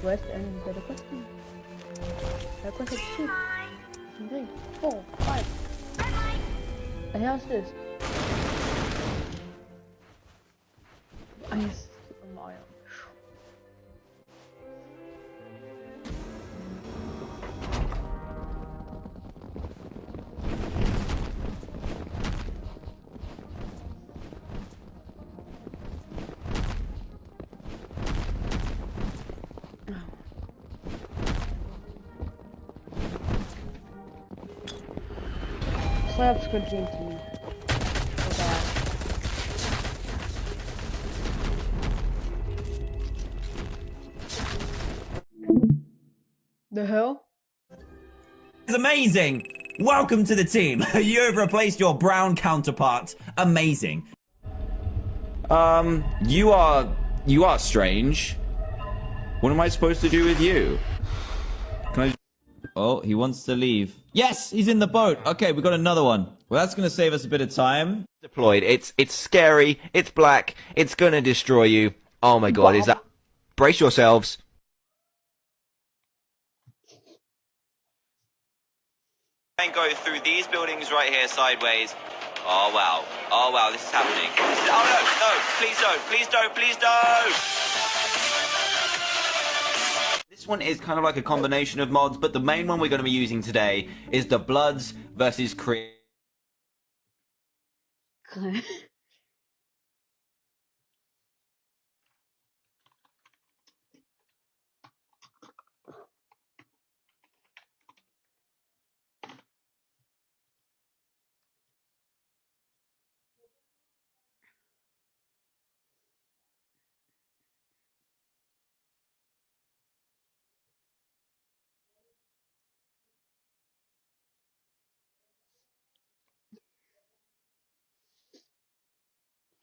request and the request. I requested 2, 3, 4, 5. The hell is this? Ice Mario. Slap Squid Game to me. So bad. The hell? It's amazing! Welcome to the team. You have replaced your brown counterpart. Amazing. You are strange. What am I supposed to do with you? Can I... Oh, he wants to leave. Yes, he's in the boat. Okay, we got another one. Well, that's going to save us a bit of time. Deployed. It's scary. It's black. It's gonna destroy you. Oh my god, is that... Brace yourselves. And go through these buildings right here sideways. Oh wow. Oh wow, this is happening. Oh no, no, please don't, please don't, please don't! This one is kind of like a combination of mods, but the main one we're going to be using today is the Bloods versus Creed.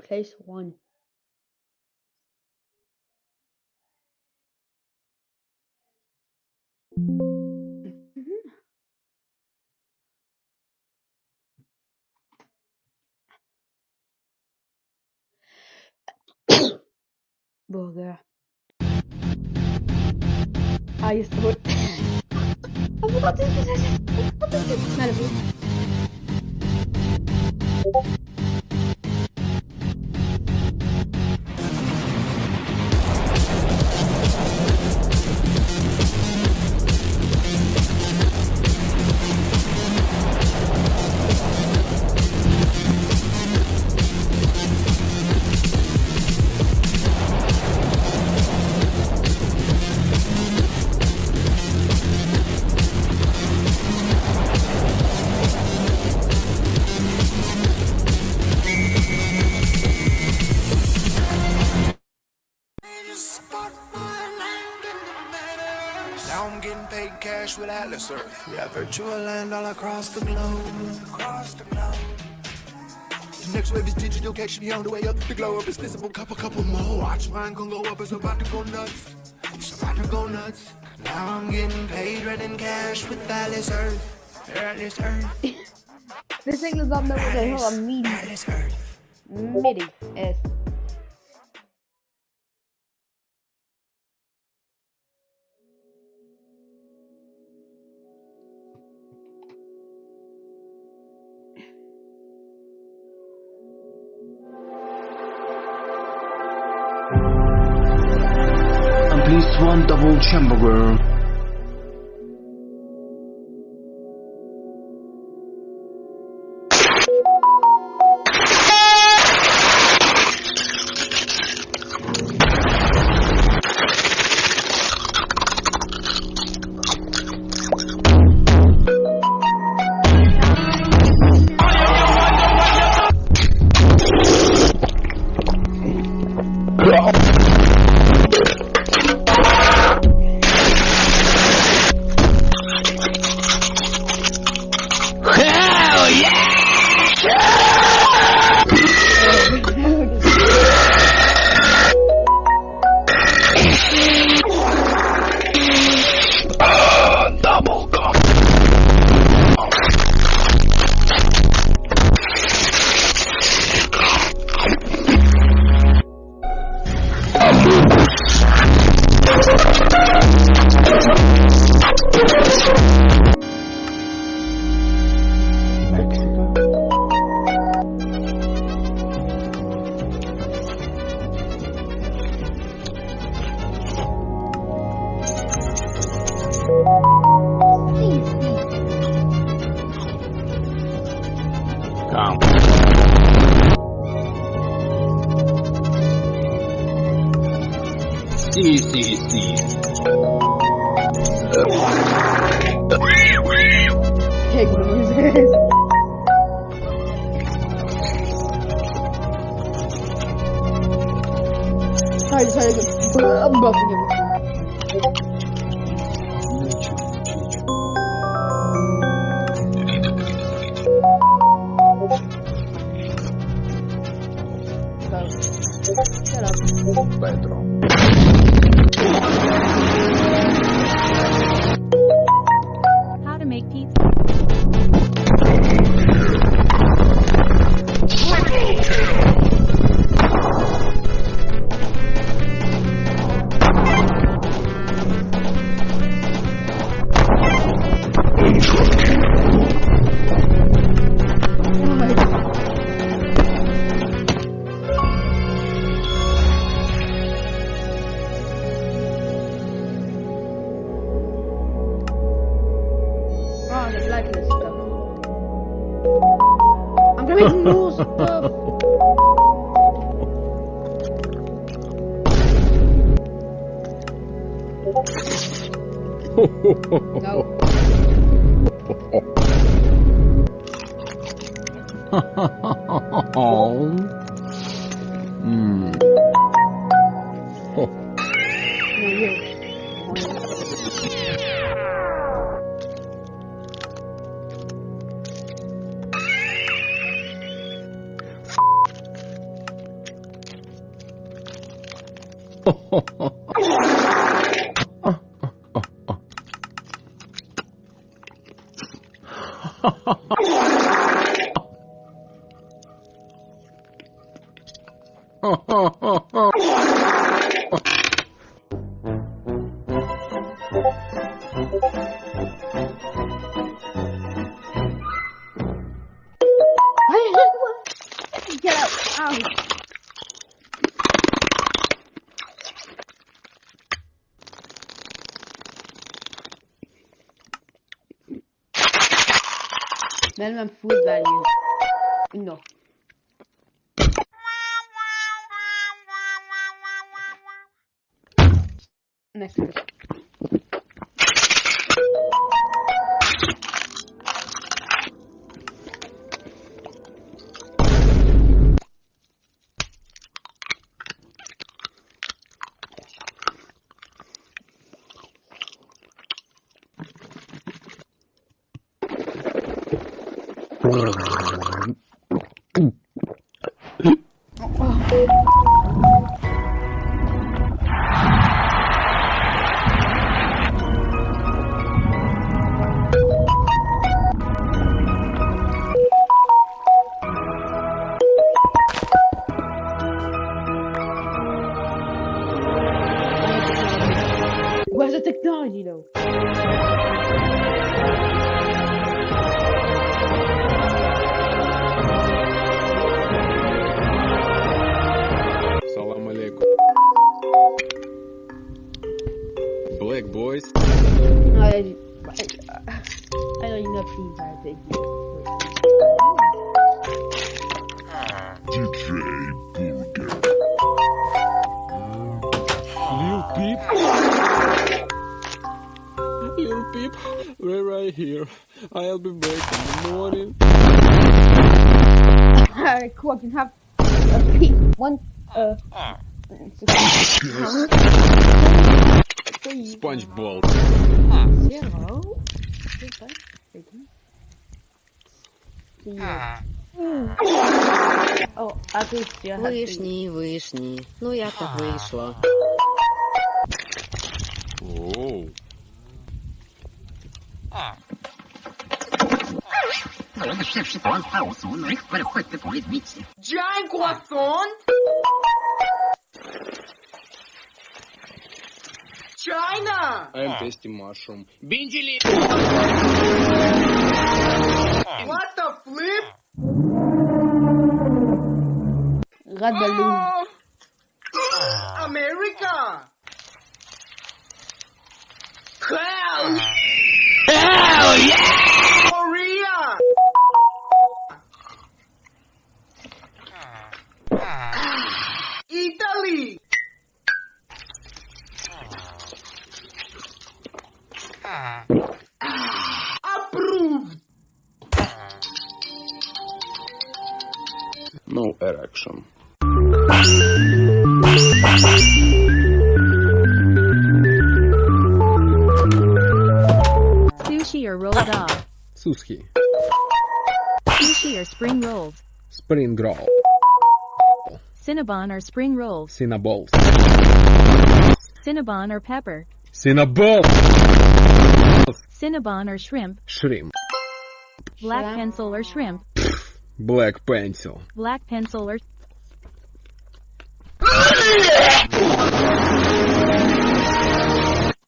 Place 1. Burger. I used to put. I forgot this. What is this? Not a food. Now I'm getting paid cash with Atlas Earth. We have virtual land all across the globe. The next wave is digital cash, be on the way up. The glow up is visible, couple more. Watch mine gon' go up, it's about to go nuts. It's about to go nuts. Now I'm getting paid red in cash with Atlas Earth. Atlas Earth. This thing is up there with a whole MIDI. Atlas Earth. MIDI is. And please one double chamber. Pig noises. Sorry, I'm buffing him. Shut up. Pedro. How to make pizza. Oh, the blacklist stuff. I'm gonna make more stuff. No. No, you. Get out! Ow! Minimum food value. No. Next. Where's the technology though? Salam alaikum. Black boys. I don't even know if these are big. Lil Peep. Lil Peep, we're right here. I'll be back in the morning. Alright, cool. I can have a peep. One. SpongeBob. 0. Oh, а тут я. Вишні, вишні. Ну як так вийшло? Оу. Giant croissant? China! I'm tasting mushroom. Binjili! What the flip? Red balloon. America! Hell! Korea! Italy! No erection. Sushi or rolled off? Sushi. Sushi or spring rolls? Spring roll. Cinnabon or spring rolls? Cinnaballs. Cinnabon or pepper? Cinnaballs! Cinnabon or shrimp? Shrimp. Black Shrimp. pencil or shrimp? Black pencil. Black pencil or...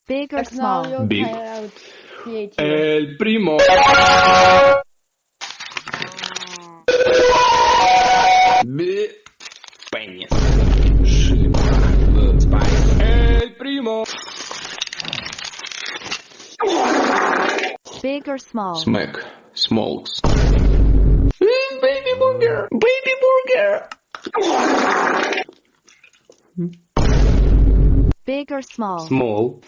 Big or That's now small? you'll Big. try out PhD. El primo. Big penis. Spice. El primo. Big or small? Smack. Smokes. Baby burger. Baby burger. Big or small? Small.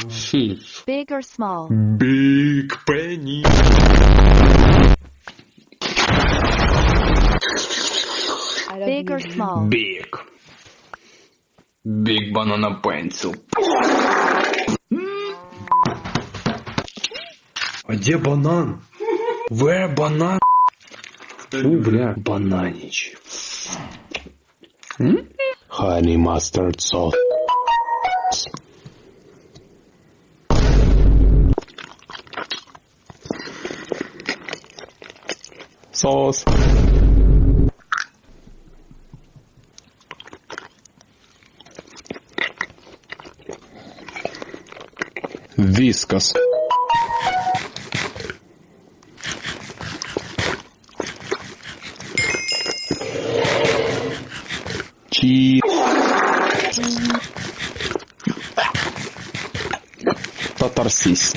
Fish. Big or small? Big penny. I don't Big or believe you. small? Big. Big banana pencil. А где банан? Where банан? Фу, бля, бананич. Honey mustard sauce. Sauce. Вискас. Чи. Татарсис.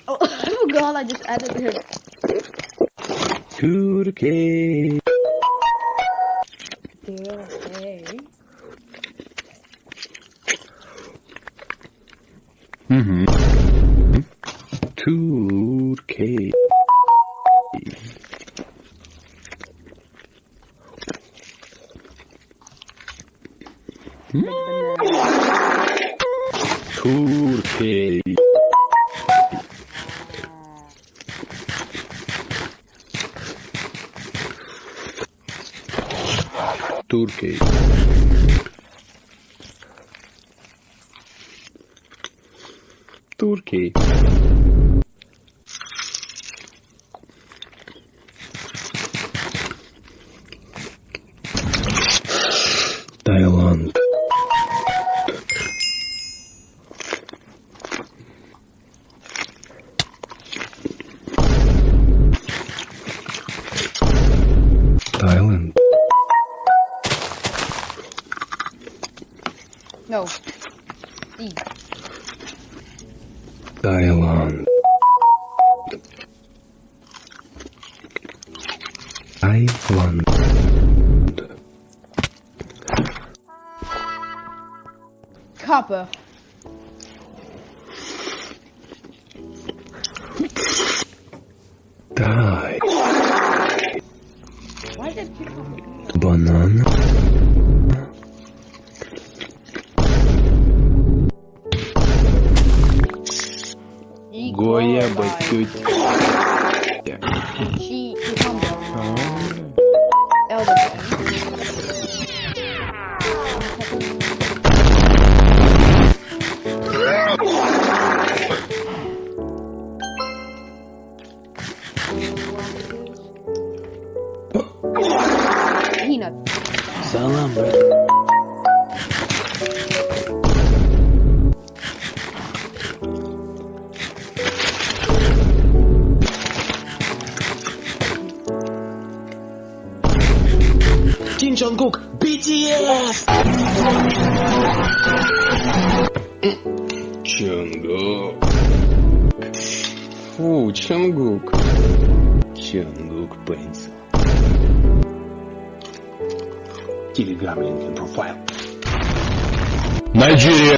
Oh, I forgot I just added him. Turkey. Okay. Turkey. Turkey. Turkey. Turkey. Thailand. Thailand. No. E. Thailand. Thailand. Copper. Thai. Why did you copper? Banana. E. Goya Chloride. батють. G. Cucumber. Elderberry. Peanut. Salam. Kim Jong-kook, BTS! Jungkook. Фу, Чонгук. Чонгук Pencil. Telegram link in profile. Nigeria.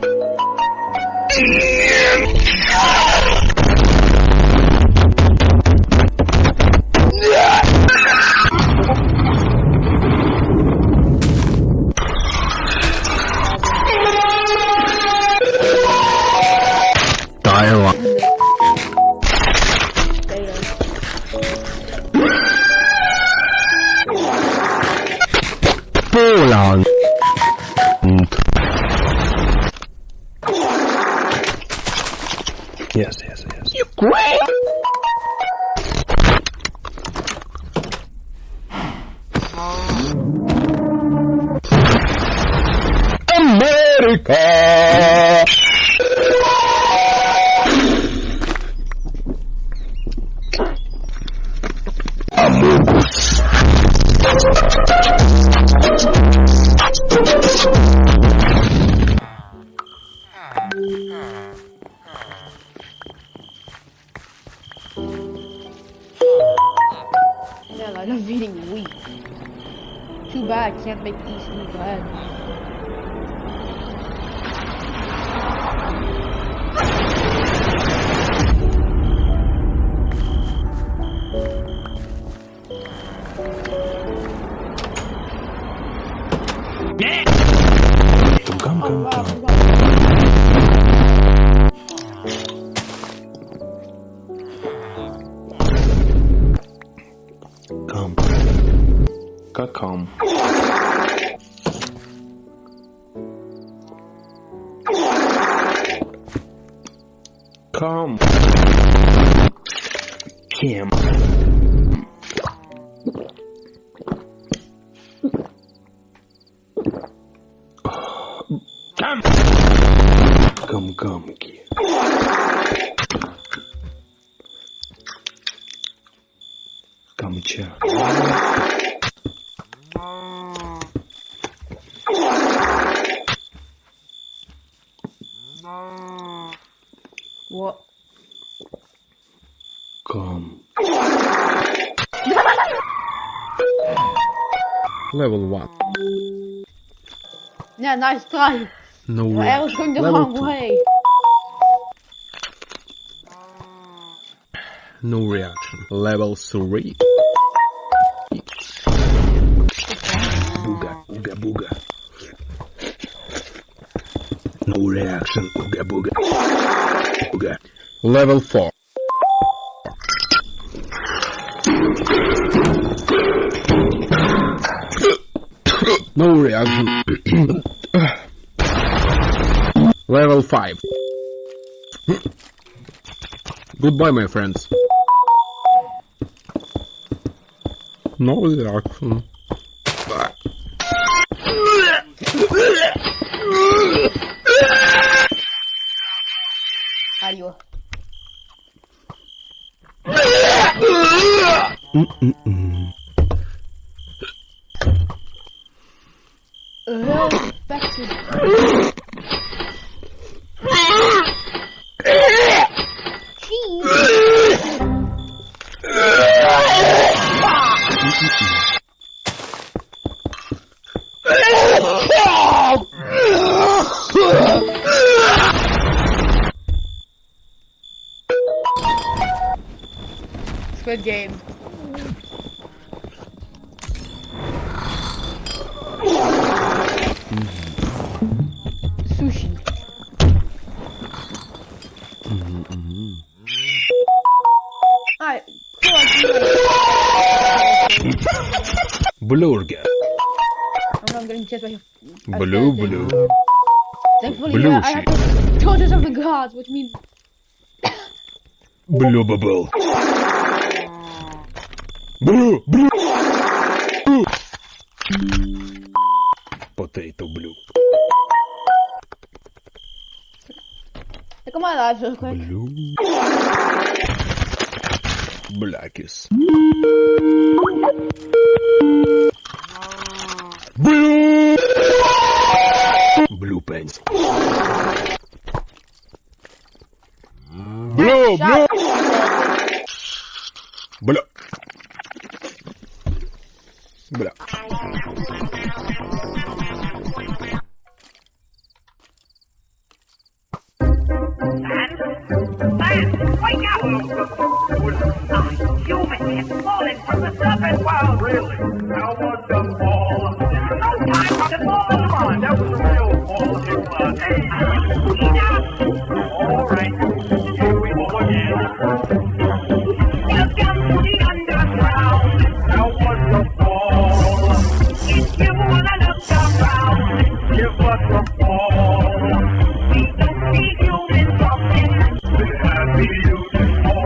America! Man, I'm just feeling weak. Too bad I can't make East move ahead. Come. Come. Kim. Come, Kim. Come, Chuck. What? Come. Level 1. Yeah, nice try. No Your way. arrow's going the Level wrong 2. way. No reaction. Level 3. Booga. No reaction. Booga. Level 4. No reaction. Level 5. Goodbye, my friends. No reaction. Adios. Expected. Squid Game. Sushi. Alright, Blurga. I'm getting chased by Blue. Thankfully, Blue I have the torches of the gods, which means Blue bubble. Blue. Potato blue. look at my lives real quick. Blue. Blackest. Blue. Blue pants. Blue. Wake up! Human is falling from the serpent world. Really? How was the fall? No time for the fall. Come on, that was a real fall. It was. Hey, all right, here we go again. Welcome to the underground. How was the fall? If you wanna look around, give us a fall. We don't see humans often. We're happy you can fall.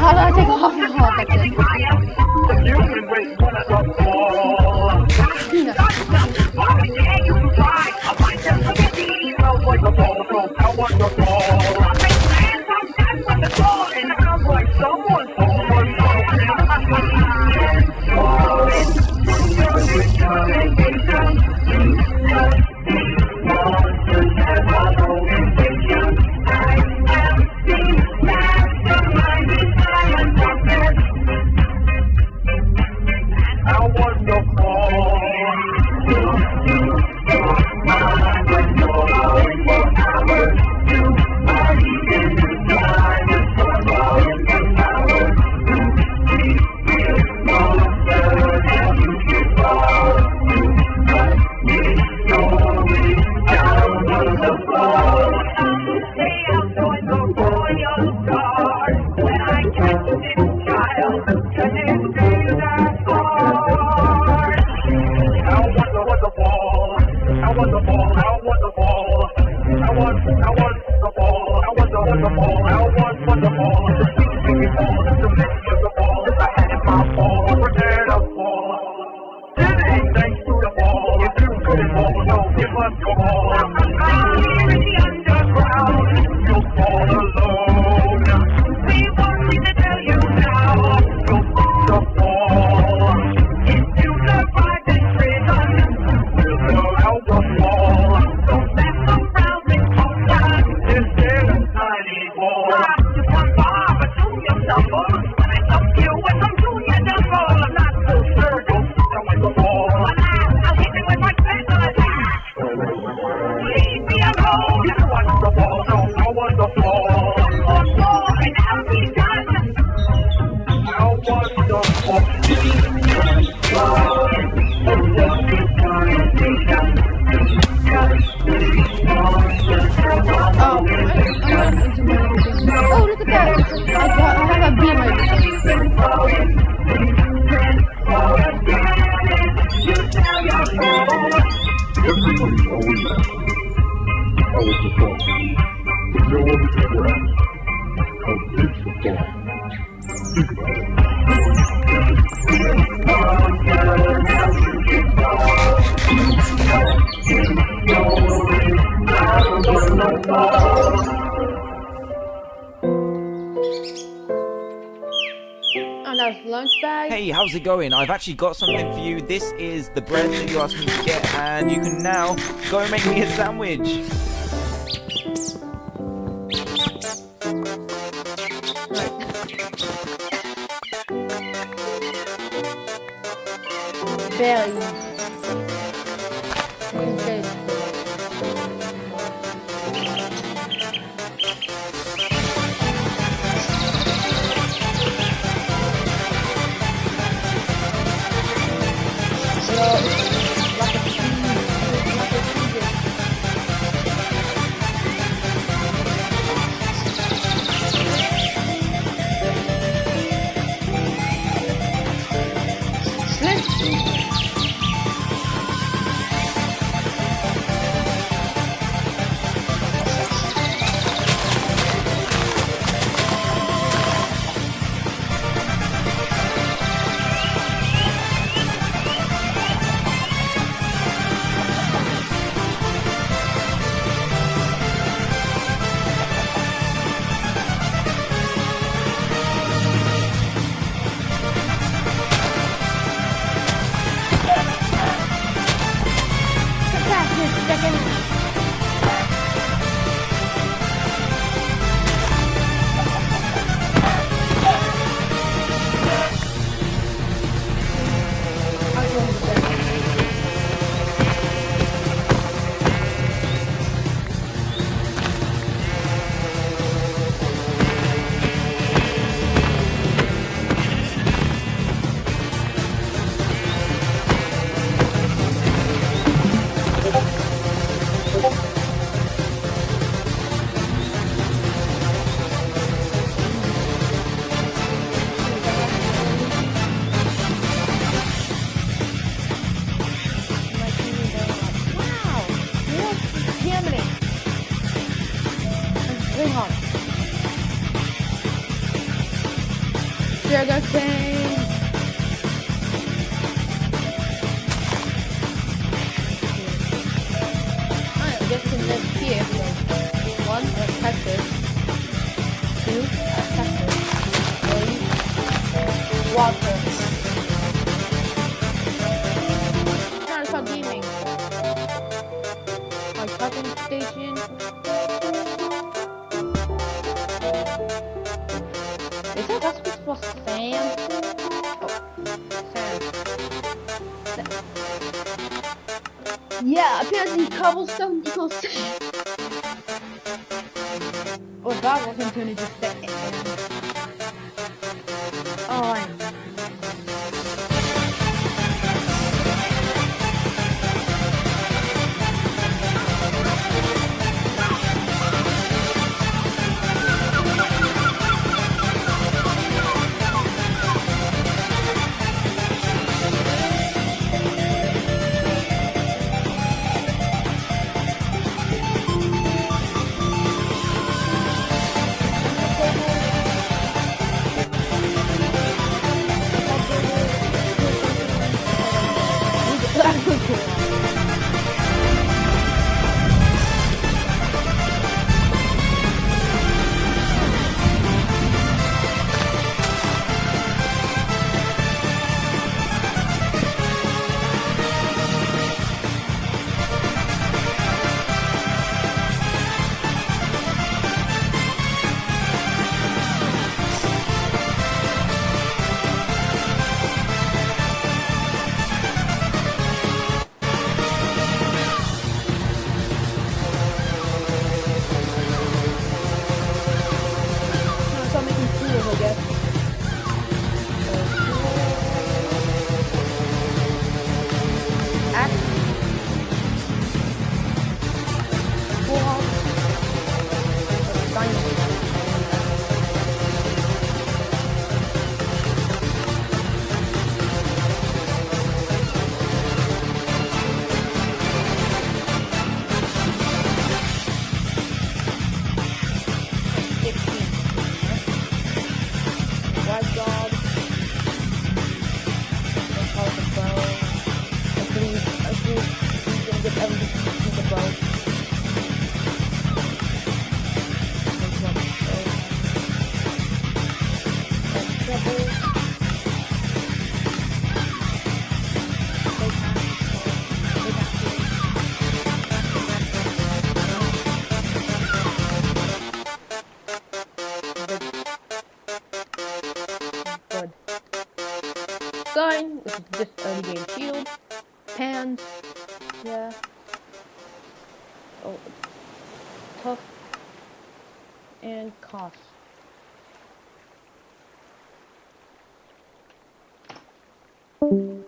How do I take off the helicopter? Hey, how's it going? I've actually got something for you. This is the bread that you asked me to get, and you can now go and make me a sandwich. Very. sugarcane. Alright, I guess we can live here. So, 1, a cactus. 2, a cactus. 3, water. Trying to start gaming. My charging station. Is that that's for sand? Oh, sand. Yeah, apparently cobblestone equals sand. Oh, that wasn't going to just sand. Oh, I know. Gun, which is just early game shield. Pans, yeah. Oh, tough and cost. Oh,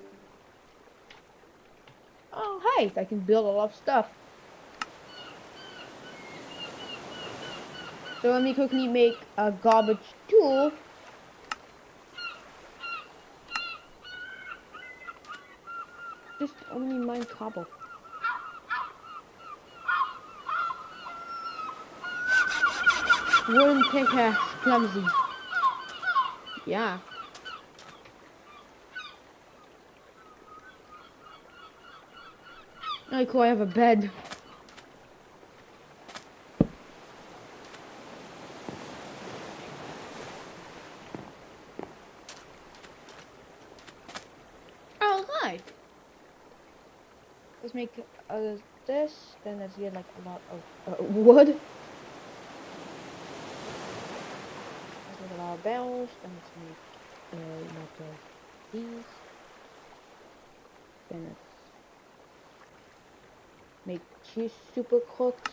hey, I can build a lot of stuff. So let me quickly make a garbage tool. Just only mine cobble. Wooden pickaxe, clumsy. Yeah. Oh, cool, I have a bed. Oh, hi. Let's make this, then let's get like a lot of wood. Let's make a lot of barrels, then let's make a lot of these. Then let's make cheese super cooks.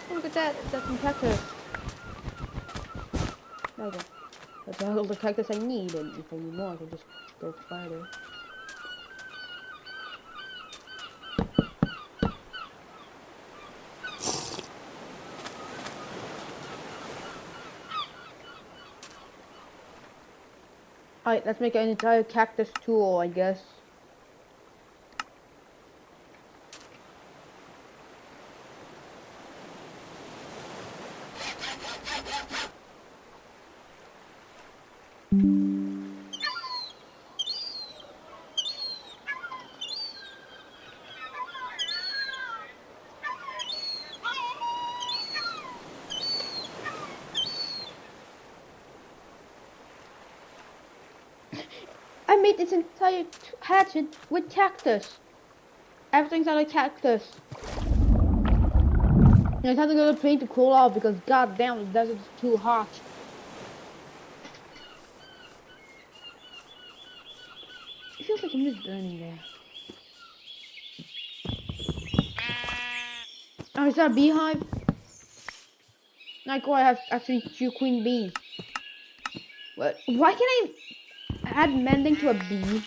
Oh, look at that! That's some cactus. Okay. That's all the cactus I need, and if I need more, I can just go farther. Alright, let's make an entire cactus tool, I guess. I made this entire hatchet with cactus. Everything's on a cactus. And it hasn't got a plane to cool off because goddamn the desert's too hot. It feels like I'm just burning there. Oh, is that a beehive? Like, oh, I have actually 2 queen bees. What? Why can I add mending to a bee?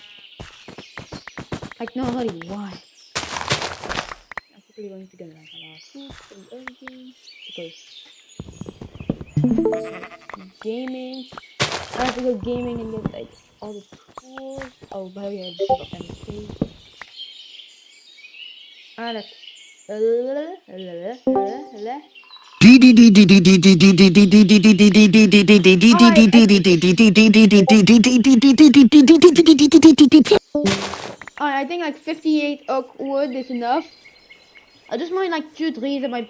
Like, no, honey, why? I'm quickly going to get like a lot of food for the everything because gaming. I have to go gaming and get like all the tools. Oh, by the way, I just got MP. Alright, I think like 58 oak wood is enough. I just mine like 2 trees and my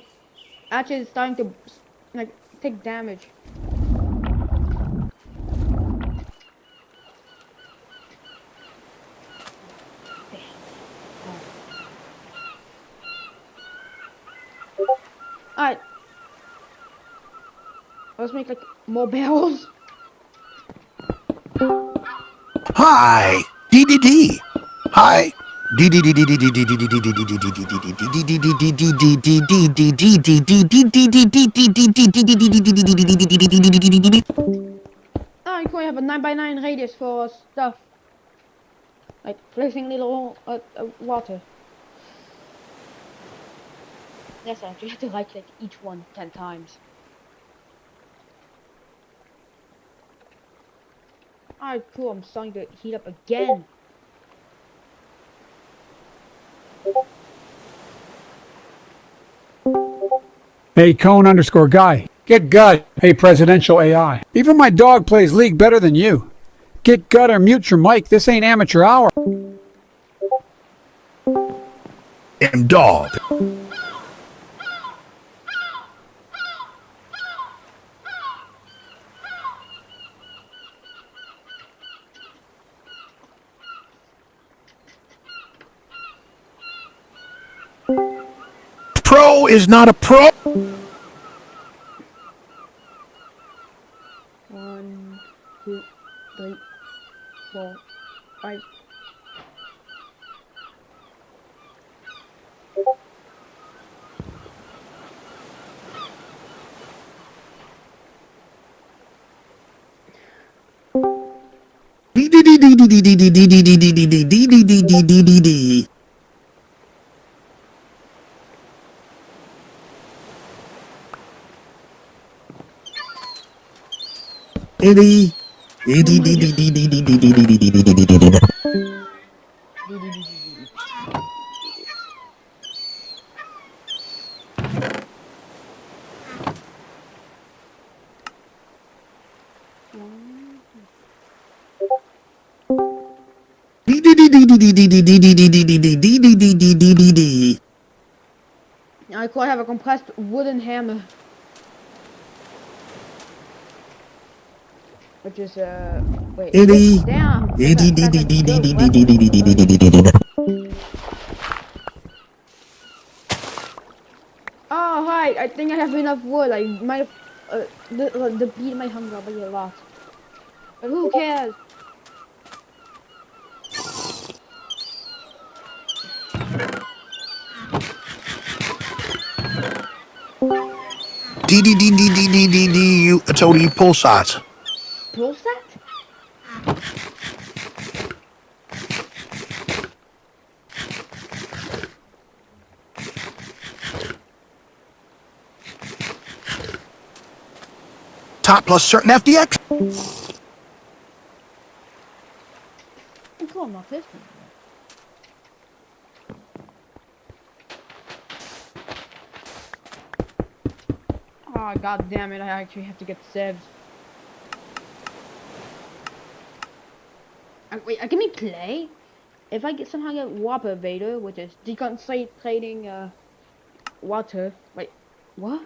axe is starting to like take damage. Alright. Let's make like more barrels. Hi, DDD. Hi. Alright, cool. I have a 9x9 radius for stuff. Like placing little water. Yes, I actually have to right click each one 10 times. Alright, cool. I'm starting to heat up again. Hey, Cone_guy. Get gut. Hey, presidential AI. Even my dog plays League better than you. Get gut or mute your mic. This ain't amateur hour. Damn dog. Pro is not a pro. 1, 2, 3, 4, 5. I could have a compressed wooden hammer. Which is wait. Damn. Oh hi, I think I have enough wood. I might have depleted my hunger by a lot. But who cares? You told you Pulsat. Pulsat? Top plus certain FDX. cool, I'm not pissed. Oh, god damn it, I actually have to get saved. Wait, can we play? If I somehow get Water Vader, which is deconcentrating water. Wait, what?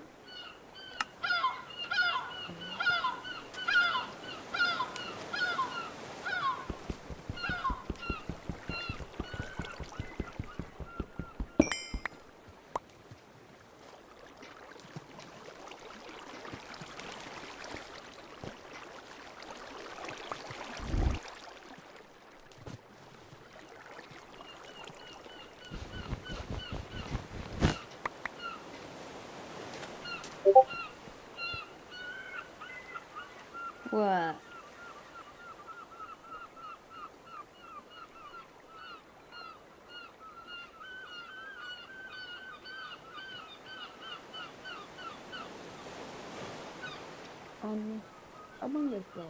What? On the floor.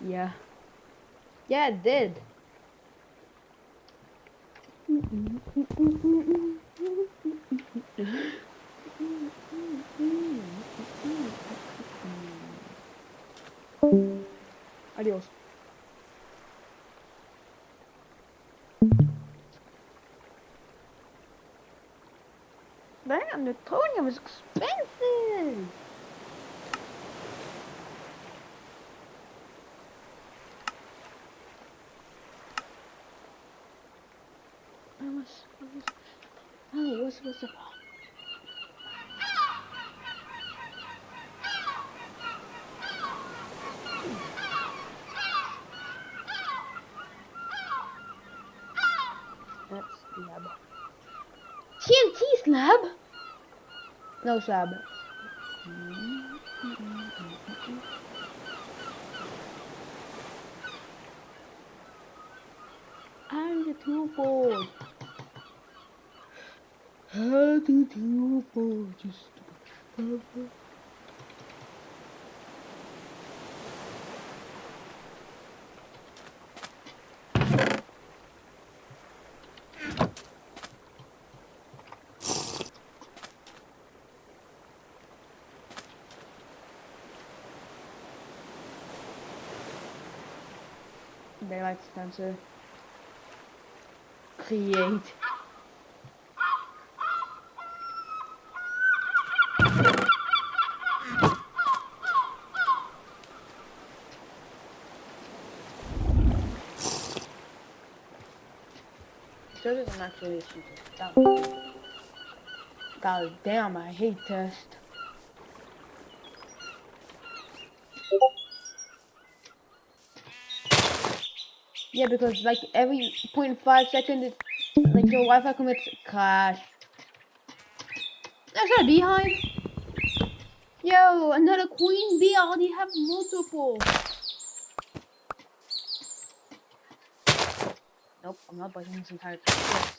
Yeah. Yeah, it did. Adios. Damn, the plutonium is expensive. What's the That's slab. TNT slab? No slab. I'm the two-fold. How do two-fold just Daylight Spencer. Create. This isn't actually a shooter. God damn, I hate test. Yeah, because like every 0.5 seconds, it's, like your Wi-Fi commits crash. That's a beehive. Yo, another queen bee. I already have multiple. Nope, I'm not biting this entire thing. Yes.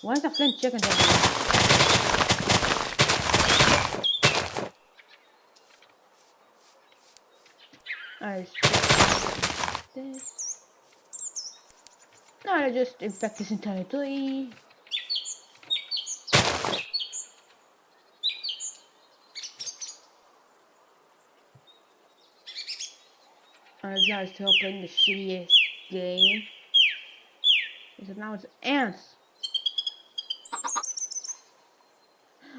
Why is the flint chicken there? Alright, this. No, I just infect this entire tree. Alright, guys, still playing the shittiest game. Because now it's ants.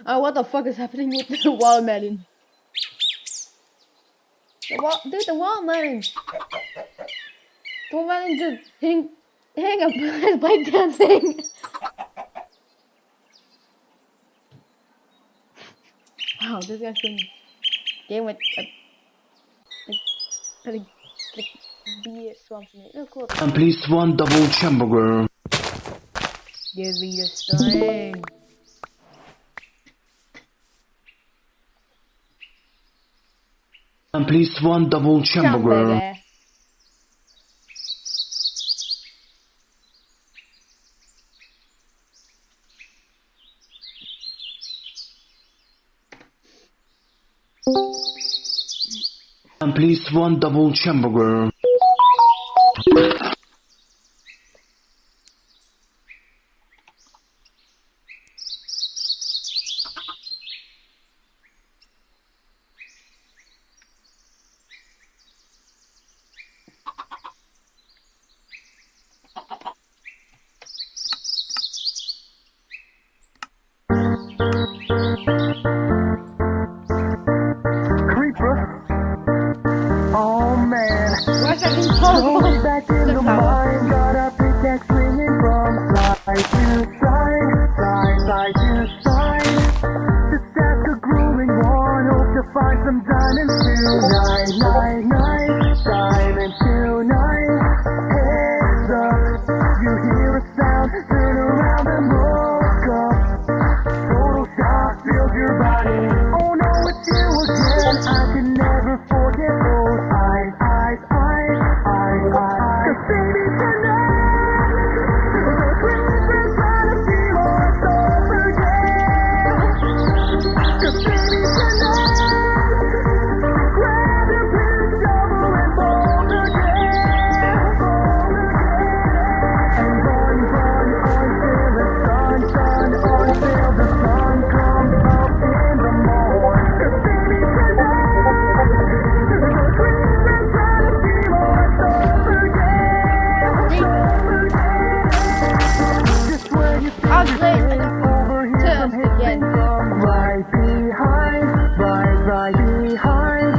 Oh, what the fuck is happening with the watermelon? Dude, the watermelon! The watermelon just hang up break dancing! Wow, this guy's been game with BS something. Oh, cool. And please one double hamburger. Give me the string. And please one double hamburger. And please one double cheeseburger. Creeper. Oh man. Where's that impossible? Back in the mine, got a pickaxe swinging from side to side to side. Just ask a grueling one, hope to find some diamonds tonight, diamond tonight. Heads up, you hear a sound, turn around and look up. Total shock fills your body. Oh no, it's you again. I can never forget those eyes. Cause baby tonight, the creeper's trying to steal our souls again. Cause baby tonight, grab your pick, shovel and bowl again. And run until the sun, until the sun comes up in the morning. Cause baby tonight, the creeper's trying to steal our souls again. Just where you think I'll play it over here, to some hits again. from right behind, right behind.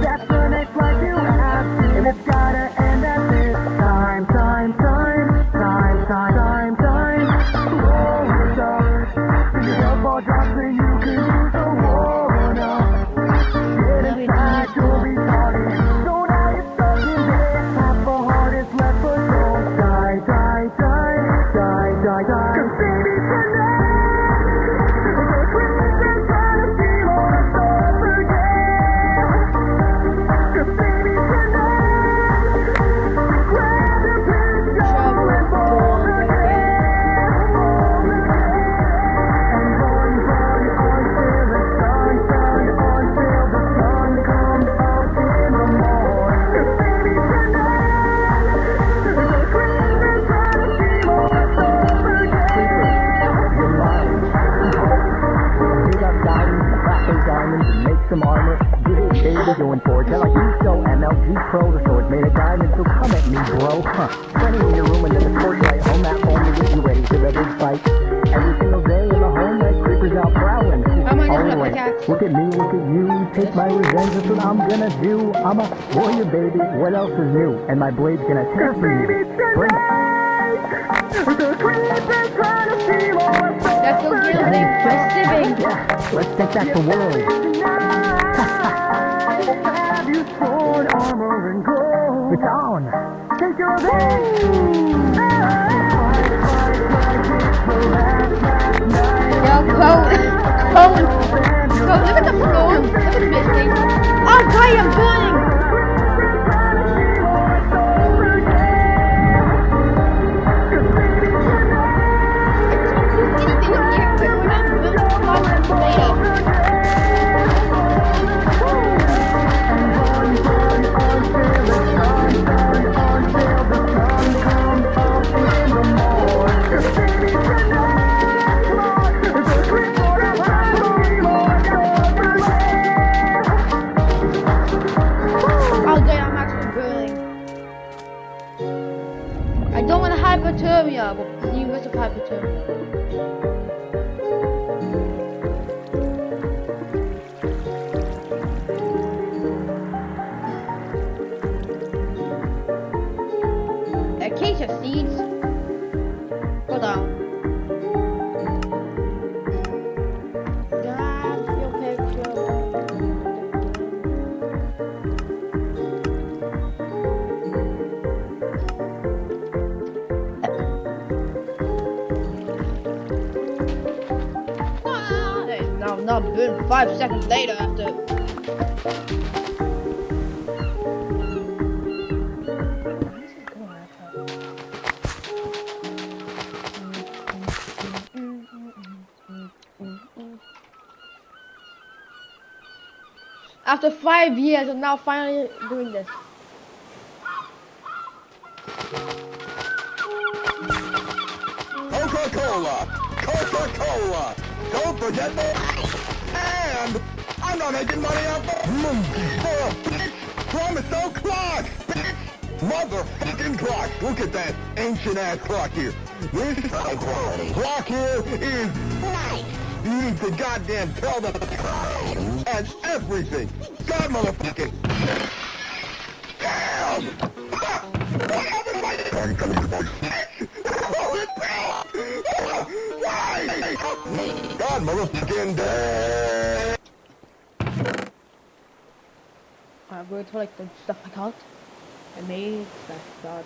That's the next life you have, and it's gotta end at this time. Roll it up, till your elbow drops so you can use the warm up. Get inside, you'll be starting. So now you're stuck in there, half a heart is left, but don't die. Cause baby tonight, the creeper's trying to steal our souls again. Cause baby tonight, grab your pick, shovel and bowl again. And run until the sun, until the sun comes up in the morning. Cause baby tonight, the creeper's trying to steal our souls again. Dig up diamonds, crack those diamonds, and make some armor. Get it, baby, going for it. Tell like you so MLG Pro, the sword's made of diamonds, so come at me, bro. Running in your room and then the torchlight on that phone to get you ready for the big fight. Every single day in the home, that creeper's out prowling. How am I gonna Always. pickaxe? Look at me, look at you, take my revenge, that's what I'm gonna do. I'm a warrior, baby, what else is new? And my blade's gonna tear for you. Bring it. The creeper's trying to steal our souls. That's the real thing. Receiving. Yeah, let's take back the world. Have you sword, armor, and gold? It's on. Take your revenge. Yo, Cone, look at the floor. Look at this thing. Oh, guy, I'm burning. I don't want hypothermia, but you must have hypothermia. Acacia seeds. Hold on. Grab your picture. Now, not burn 5 seconds later after. After 5 years, I'm now finally doing this. Coca-Cola! Coca-Cola! Don't forget the... And I'm not making money off the... bitch! Promise, don't clock! Bitch! Motherfucking clock! Look at that ancient-ass clock here. This clock here is right. You need to goddamn tell the time and everything. God motherfucking... Damn! What happened to my... Why? God motherfucking damn! I'm going to like the stuff I got. I made that God.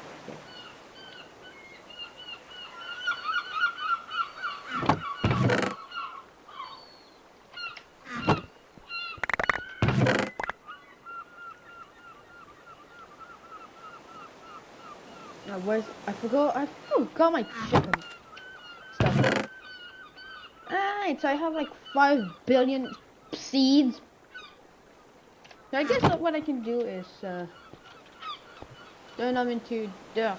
Now where's I forgot my chicken stuff. Alright, so I have like 5 billion seeds. So I guess what I can do is turn them into dirt.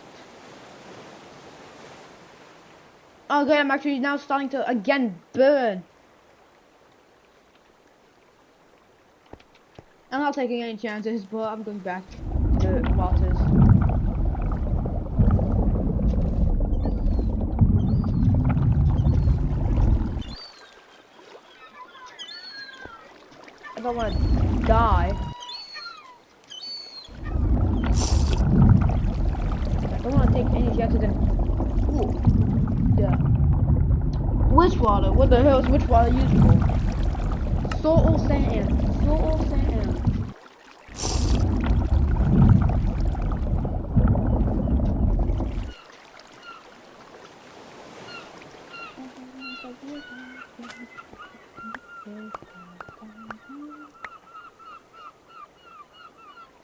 Okay, I'm actually now starting to again burn. I'm not taking any chances, but I'm going back to Walters. I don't want to die. I don't want to take any chances and... Ooh. Yeah. Witch water? What the hell is witch water used for? Salt or sand? Salt or sand?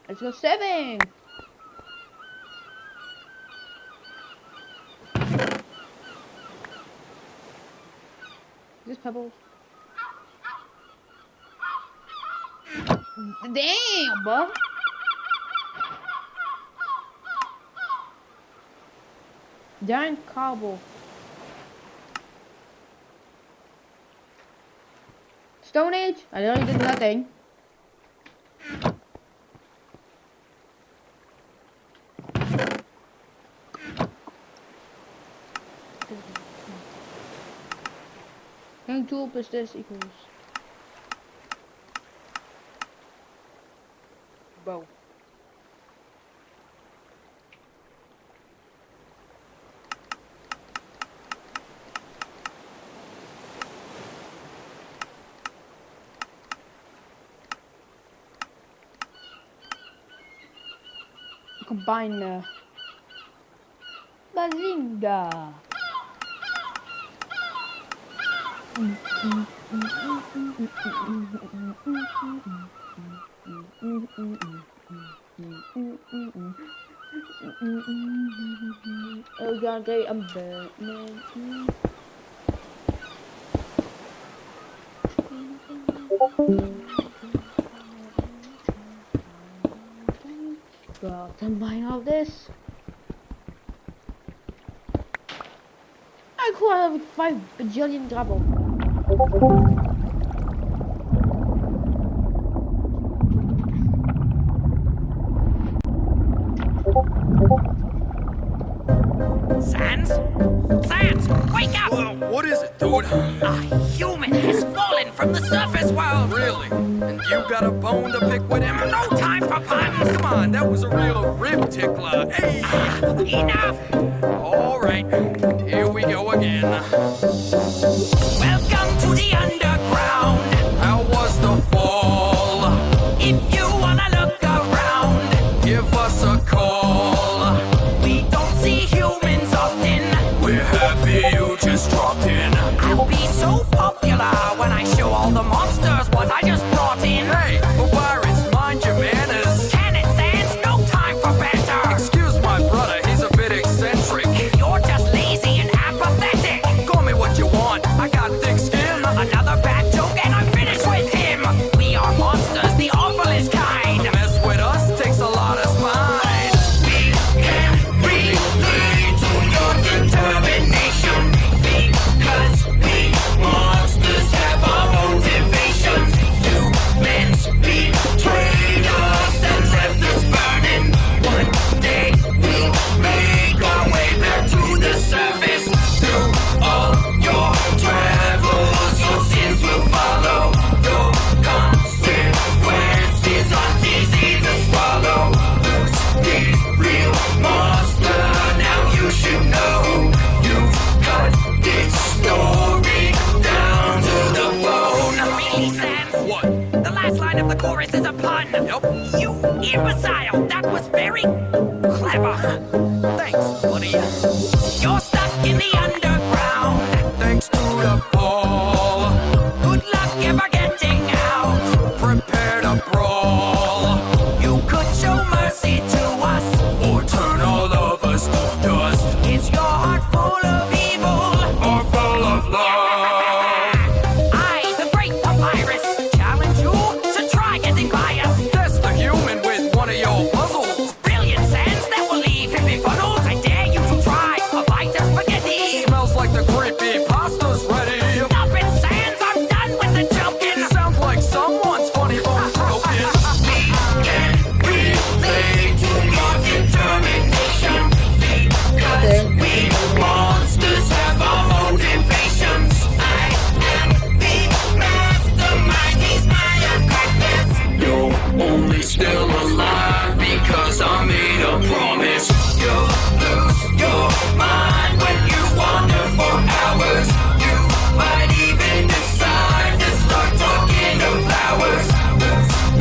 Let's go 7! Is this pebbles? Damn, bud! Giant cobble. Stone Age? I already did nothing. Hang tool plus this equals bow. Combine the Bazinga. Oh god, I'm burning. Well, combine all this. I could have 5 bajillion double. Sans? Sans, wake up! What is it, dude? A human has fallen from the surface world! Really? And you got a bone to pick with him? No time for puns! Come on, that was a real rib tickler. Hey! Enough! All right, here we go again. Welcome to the underground! How was the fall? If you wanna look around, Give us a call. we don't see humans often. We're happy you just dropped in. I'll be so popular when I show all the monsters what I just brought in. Hey, Papyrus, mind your manners. Can it, Sans? No time for banter! Excuse my brother, he's a bit eccentric. You're just lazy the chorus is a pun. Nope. You imbecile, that was very clever. Thanks, buddy. You're stuck in the underground, thanks to the fall. Good luck ever getting out. Prepare to brawl. You could show mercy to us, or turn all of us to dust. Is your heart full of evil, or full of love? I, the great papyrus, challenge you to try getting by us. Test the human with one of your puzzles. Brilliant sands that will leave him befuddled. I dare you to try a bite of spaghetti. Smells like the creepy pasta's ready. Stop it, Sands, I'm done with the joking. Sounds like someone's funny bone's broken. We can relate to your determination, because we monsters have our motivations. I am the mastermind, he's my accomplice. You're only still alive because I made a promise. You'll lose your mind when you wander for hours. You might even decide to start talking to flowers.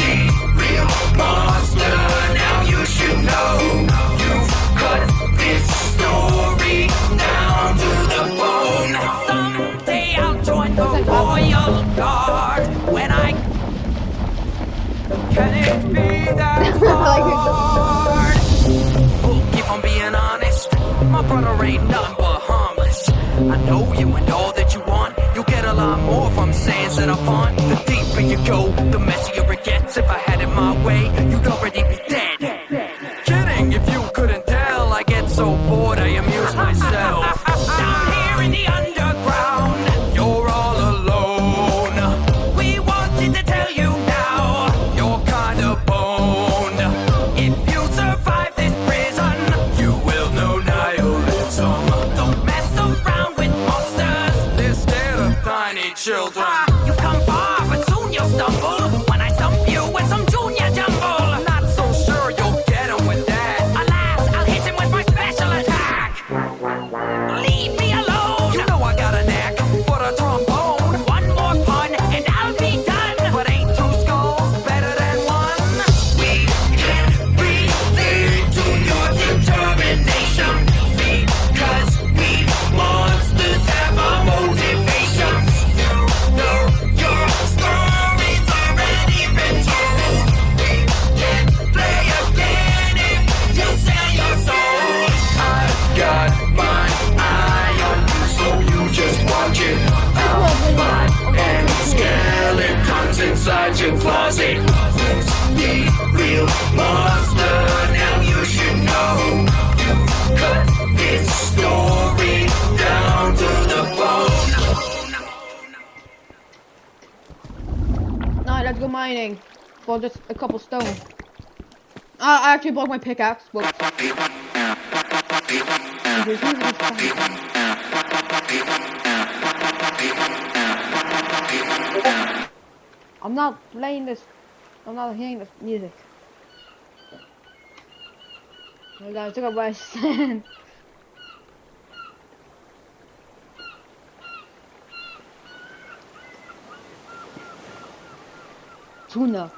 The real monster, now you should know. You've cut this story down to the bone. Someday I'll join the Royal Guard when I... Can it be that hard? Oh, if I'm being honest, my brother ain't nothing but harmless. I know you and all that you want. You'll get a lot more from sands that I find. The deeper you go, the messier it gets. If I had it my way, you'd already be dead. Kidding, if you couldn't tell, I get so bored I amuse myself. Down here in the underground, You're all alone. we wanted to tell you now. You're kinda boned. If you survive this prison, You will know nihilism. don't mess around with monsters. They're scared of tiny children. You've come far, but soon you'll stumble when I stump you with some junior jumble. Not so sure you'll get 'em with that. Alas, I'll hit him with my special attack. Leave me alone. You know I got a knack for the trombone. One more pun and I'll be done. But ain't two skulls better than one? We can relate to your determination, because we monsters have our motivations. You know your story's already been told. We can play again if you sell your soul. I've got my eye on you, so you just watch it. I'll find any skeletons inside your closet. It's the real monster, now you should know. You cut this story down to the bone. Alright, let's go mining for just a couple stone. I actually broke my pickaxe. Whoops. I'm not playing this. I'm not hearing this music. Oh guys, look at where I stand. Tuna.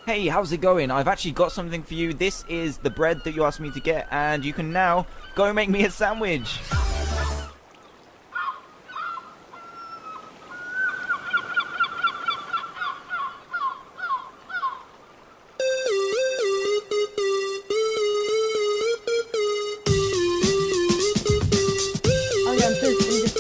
Hey, how's it going? I've actually got something for you. This is the bread that you asked me to get, and you can now go make me a sandwich. Oh yeah, I'm pissed.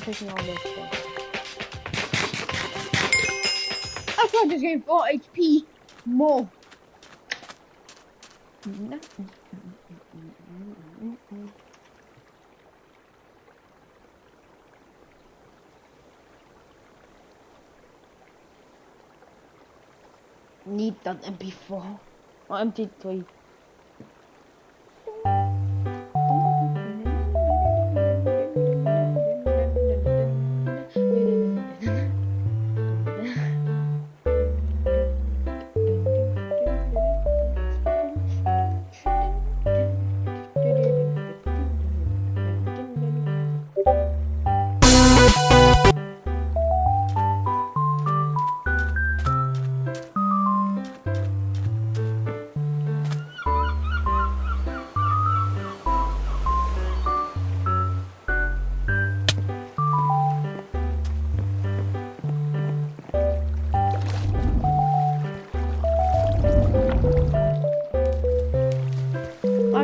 taking all this stuff. I thought this game 4 HP more. Need that MP4 or MP3.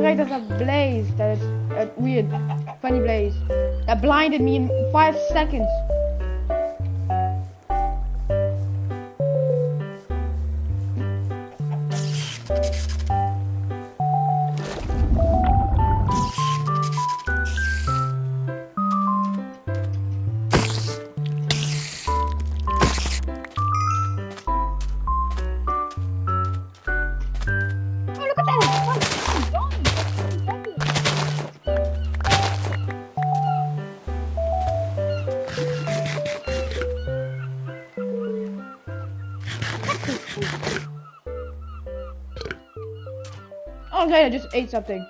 There's a blaze that is a weird, funny blaze that blinded me in 5 seconds. Okay, I just ate something.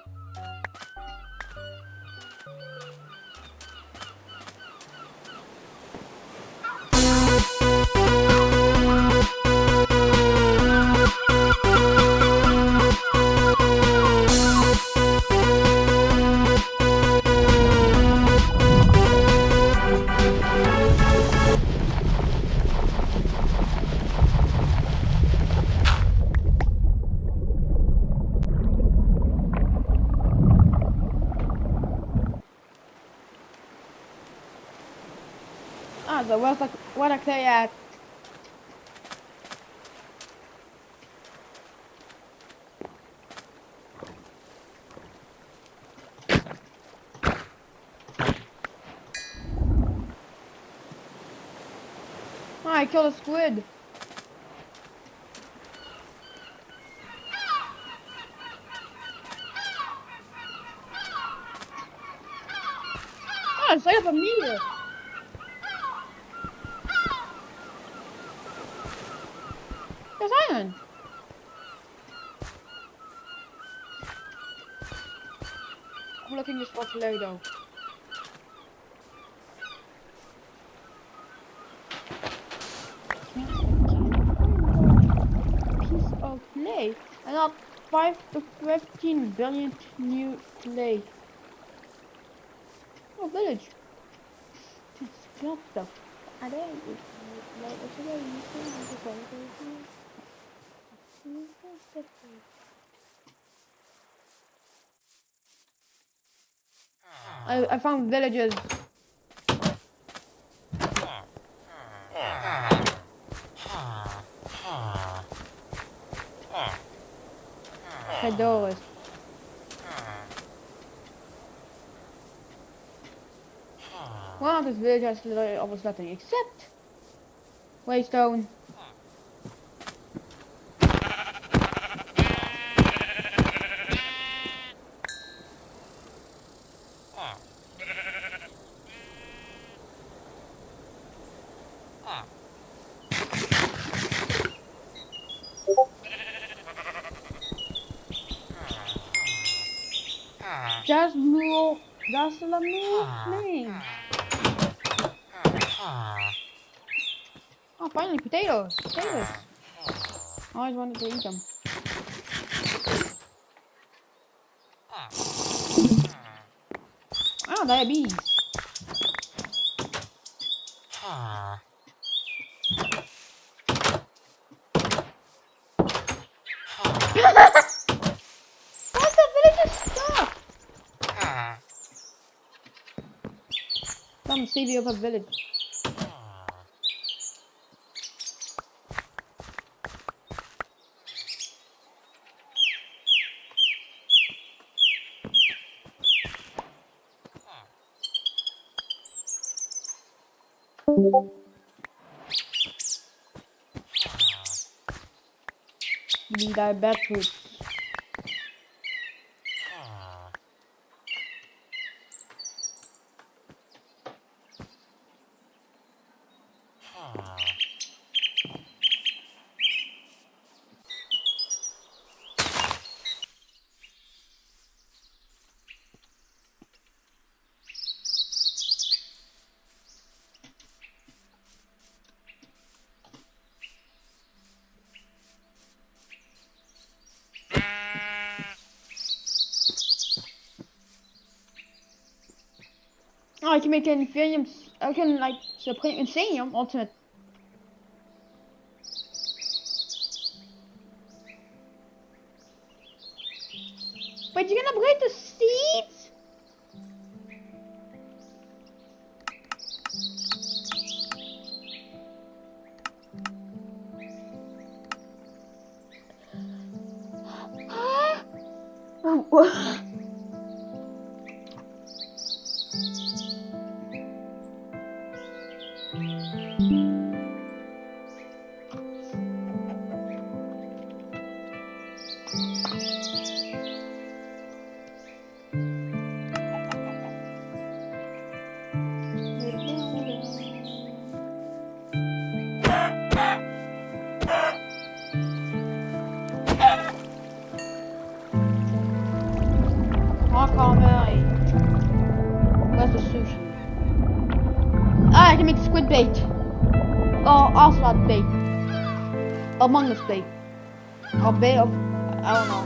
So what I say at? Oh, I killed a squid. Oh, it's like a meteor. There's iron. I'm looking just for Play-Doh. Piece of clay. And not 5 to 15 billion new clay. Oh, village. Just drop stuff. I found villages. Doors. Well, this village has literally almost nothing except waystone. Just more. That's the thing. Oh, finally potatoes. Potatoes. I always wanted to eat them. Oh, diabetes. What's the village stuff? Come save you of a village. Need diabetes. Oh, I can make an Inferium. I can like Supreme Insanium Ultimate. But you can upgrade the seeds? Oh, where's the sushi? Ah, I can make squid bait. Or ocelot bait. Among Us bait. Or bait of, I don't know.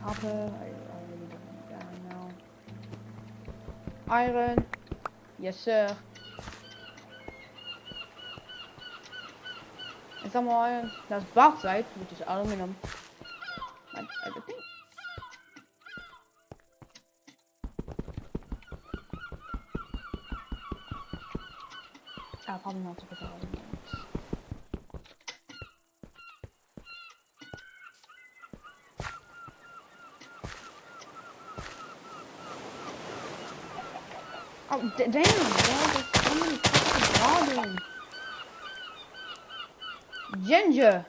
Copper, I already did that now. Iron, yes sir. And some more iron. That's bauxite, which is aluminum. Like everything. Probably not to put that aluminum. Oh, damn, bro, there's so many fucking goblins. Ginger.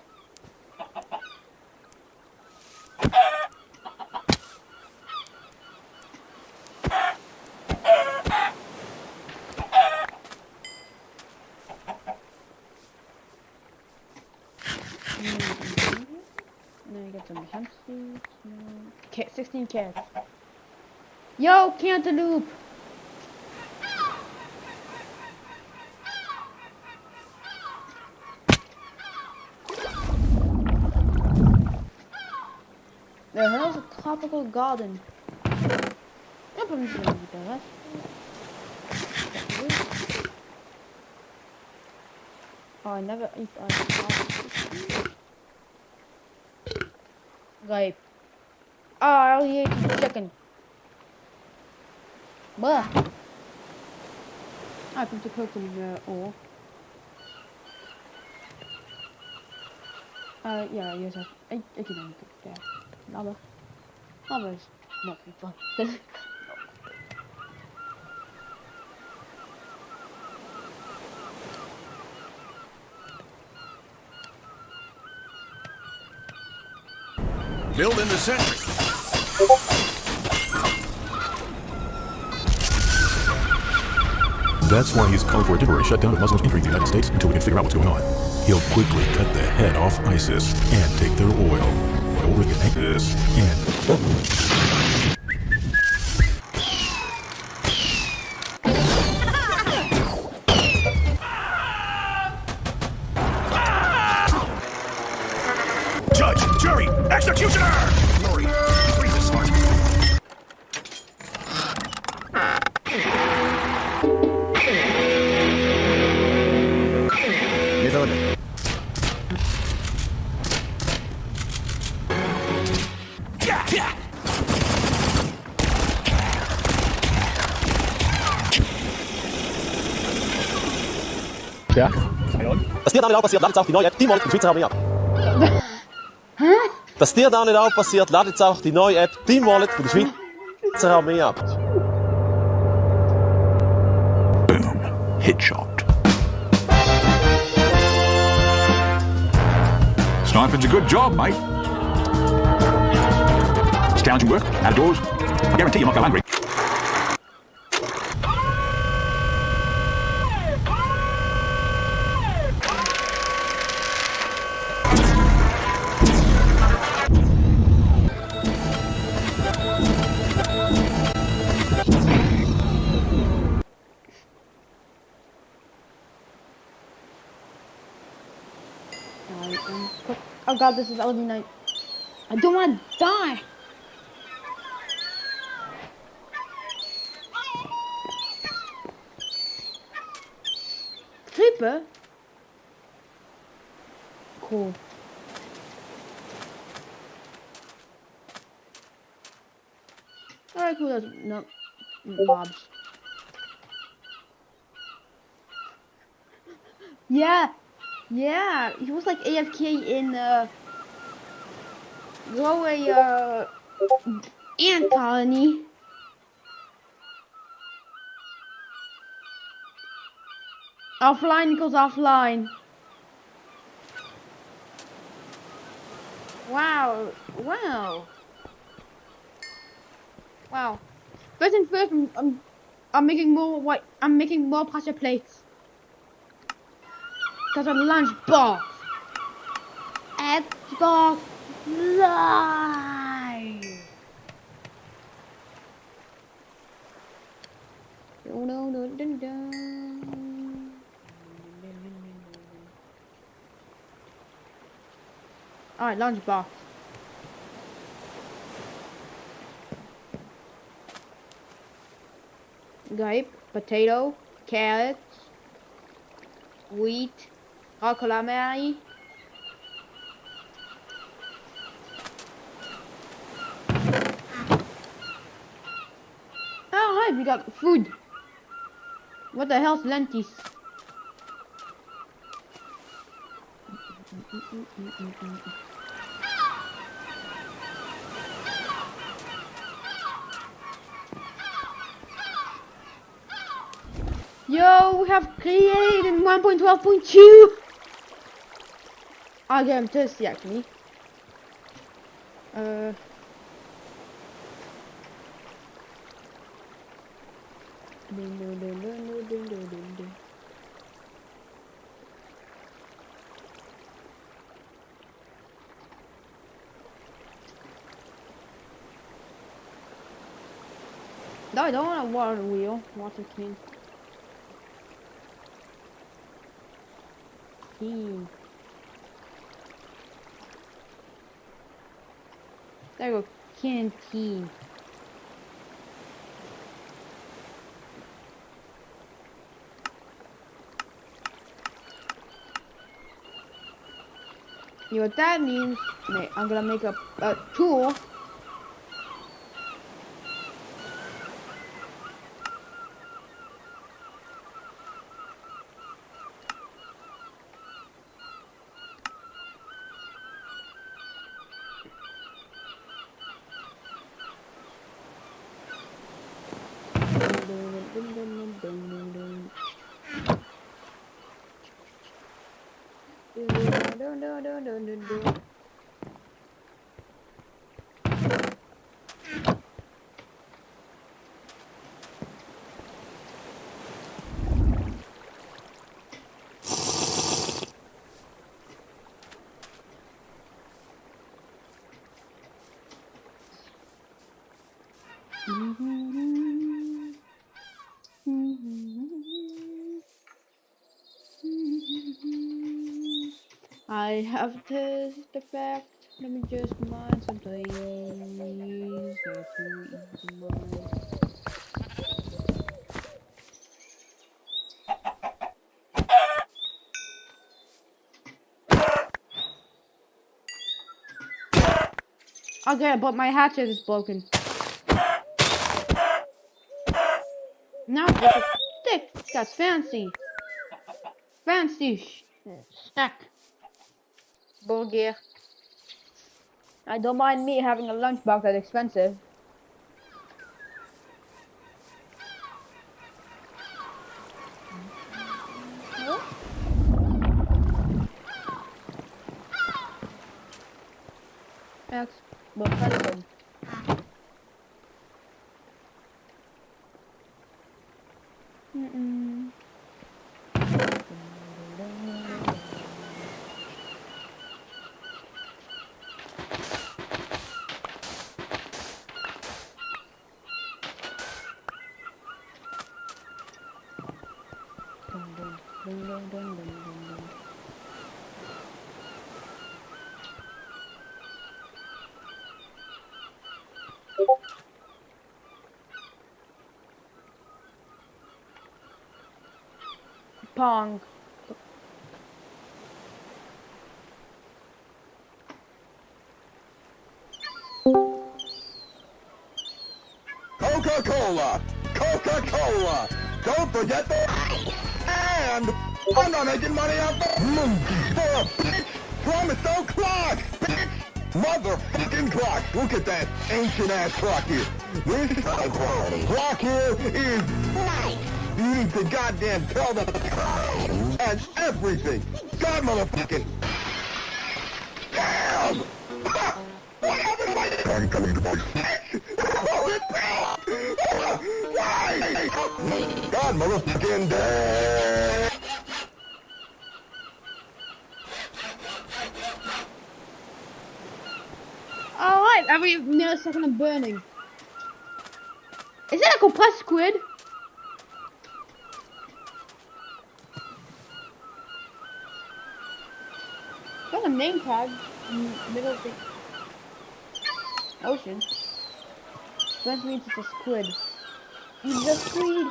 Then you get some hemp seeds. 16 cats. Yo, cantaloupe. The hell's a tropical garden? Yep, I'm just gonna eat the rest. Oh, I never eat ice. Like, oh, I only ate the chicken. Bruh. I come to cook some ore. Yeah, yes, I can only cook that. Lava. Lava is not fun. Build in the sentry. That's why he's calling for a temporary shutdown of Muslims entering the United States until we can figure out what's going on. He'll quickly cut the head off ISIS and take their oil. Oil rich and this and... Judge, jury, executioner! Glory, free this heart. Ja. Dass dir da nicht auch passiert, ladet jetzt auch die neue App, die Wallet, den Schweizer Armee ab. Dass dir da nicht auch passiert, ladet jetzt auch die neue App, Team Wallet, von der Schweizer Armee ab. Boom. Headshot. Sniping's a good job, mate. Scouting work, outdoors. I guarantee you'll not go hungry. Oh god, this is only night. I don't want to die. Creeper? Cool. Alright, cool. That's no mobs. Yeah. Yeah, he was like AFK in Galway ant colony. Offline equals offline. Wow, wow, wow. First and first, I'm making more white. I'm making more pressure plates. Because of lunchbox. Xbox Live. Alright, lunchbox. Grape, potato, carrots, wheat, calamari. Oh, hi, we got food. What the hell's lentils? Yo, we have created 1.12.2. I get thirsty actually. No, I don't want a water wheel. Water king. There we go, canteen. You know what that means? I'm gonna make a tool. I have this effect. Let me just mine some plays. They're too easy to mine. Okay, but my hatchet is broken. Now it's a stick. That's fancy. Fancy stack. Bulgar. I don't mind me having a lunchbox that's expensive. X, but husband. Pong. Coca-Cola! Coca-Cola! Don't forget the... And I'm not making money off the monkey for a bitch from its own clock! Bitch! Motherfucking clock! Look at that ancient-ass clock here. This clock here is nice! You need to goddamn tell the time and everything! God motherfucking... Damn! What happened to my... I'm coming to my... Why? God motherfucking damn! Alright, every millisecond of burning. Is that a compressed squid? Got a name tag in the middle of the ocean. That means it's a squid. It's a squid.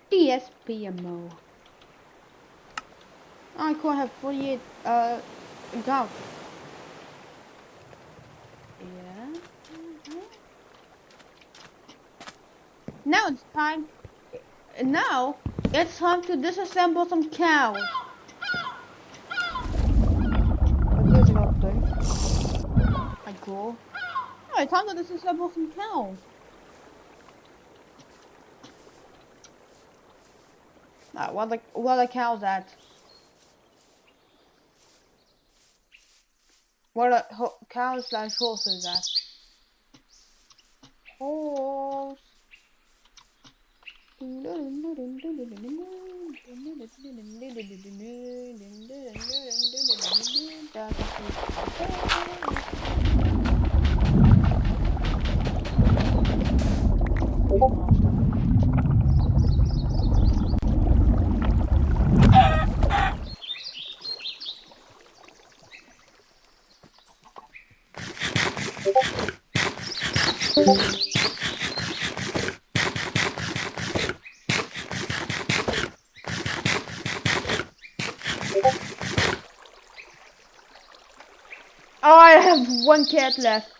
DSPMO. I could have 48 accounts. Yeah. Now it's time. Now it's time to disassemble some cows. Here's another thing. cool. Oh, it sounds like this is about some cows. What are the cows at? What are cows / horses at? Horse. Oh, I have one cat left.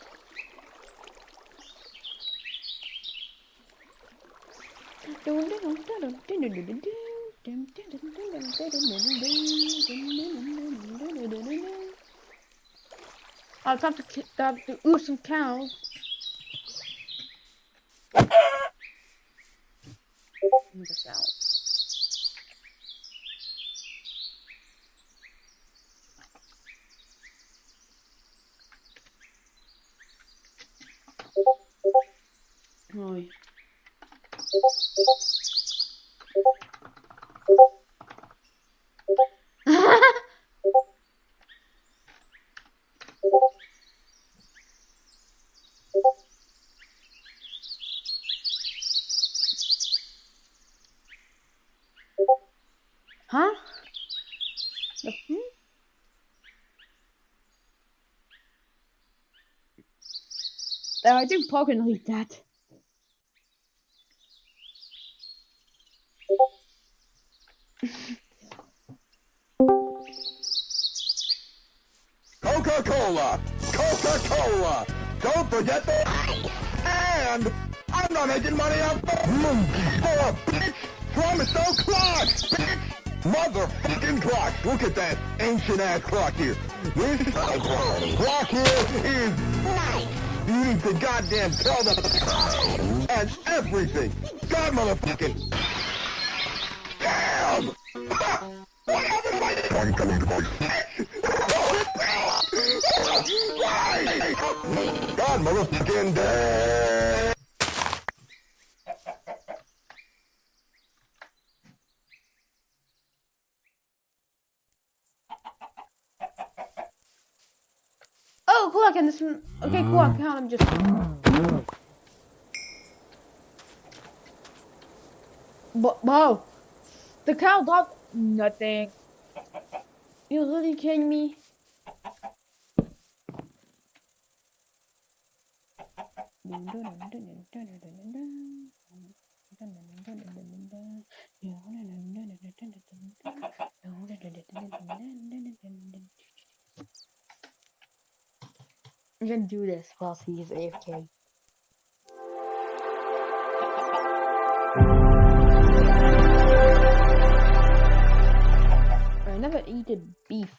I'll time to ooh some cows. This out. Oi. Huh? I think Paul can read that. Coca-Cola! Coca-Cola! Don't forget the and I'm not making money off monkeys for a bitch from its own clock, bitch! Motherfucking clock! Look at that ancient ass clock here. This clock here is nice. You need to goddamn tell the time and everything. God motherfucking damn! What happened? I'm coming to my God motherfucking damn! Oh, cool, I can listen. Okay, cool, I count them just. But, whoa. The cow dog. Nothing. You really kidding me? I'm gonna do this while he is AFK. I never eaten beef.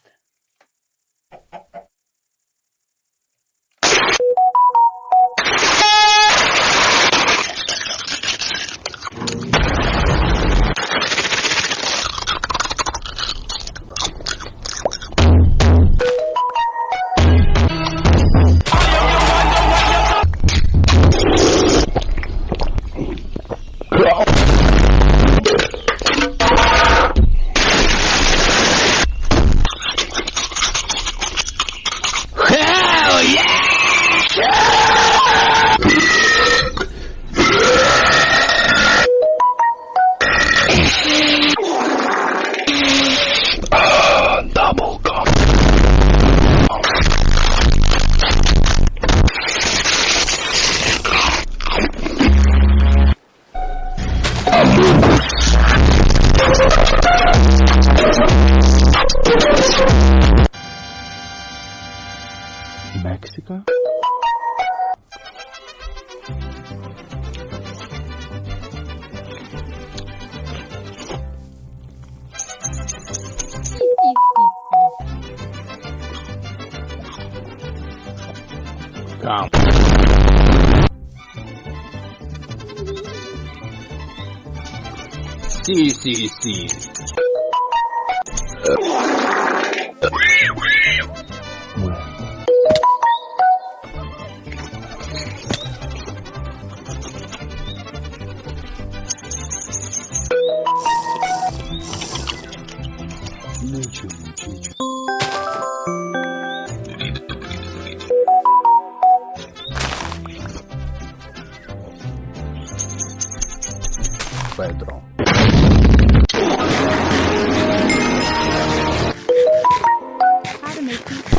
Come. Sí. Pedro. How to make pizza.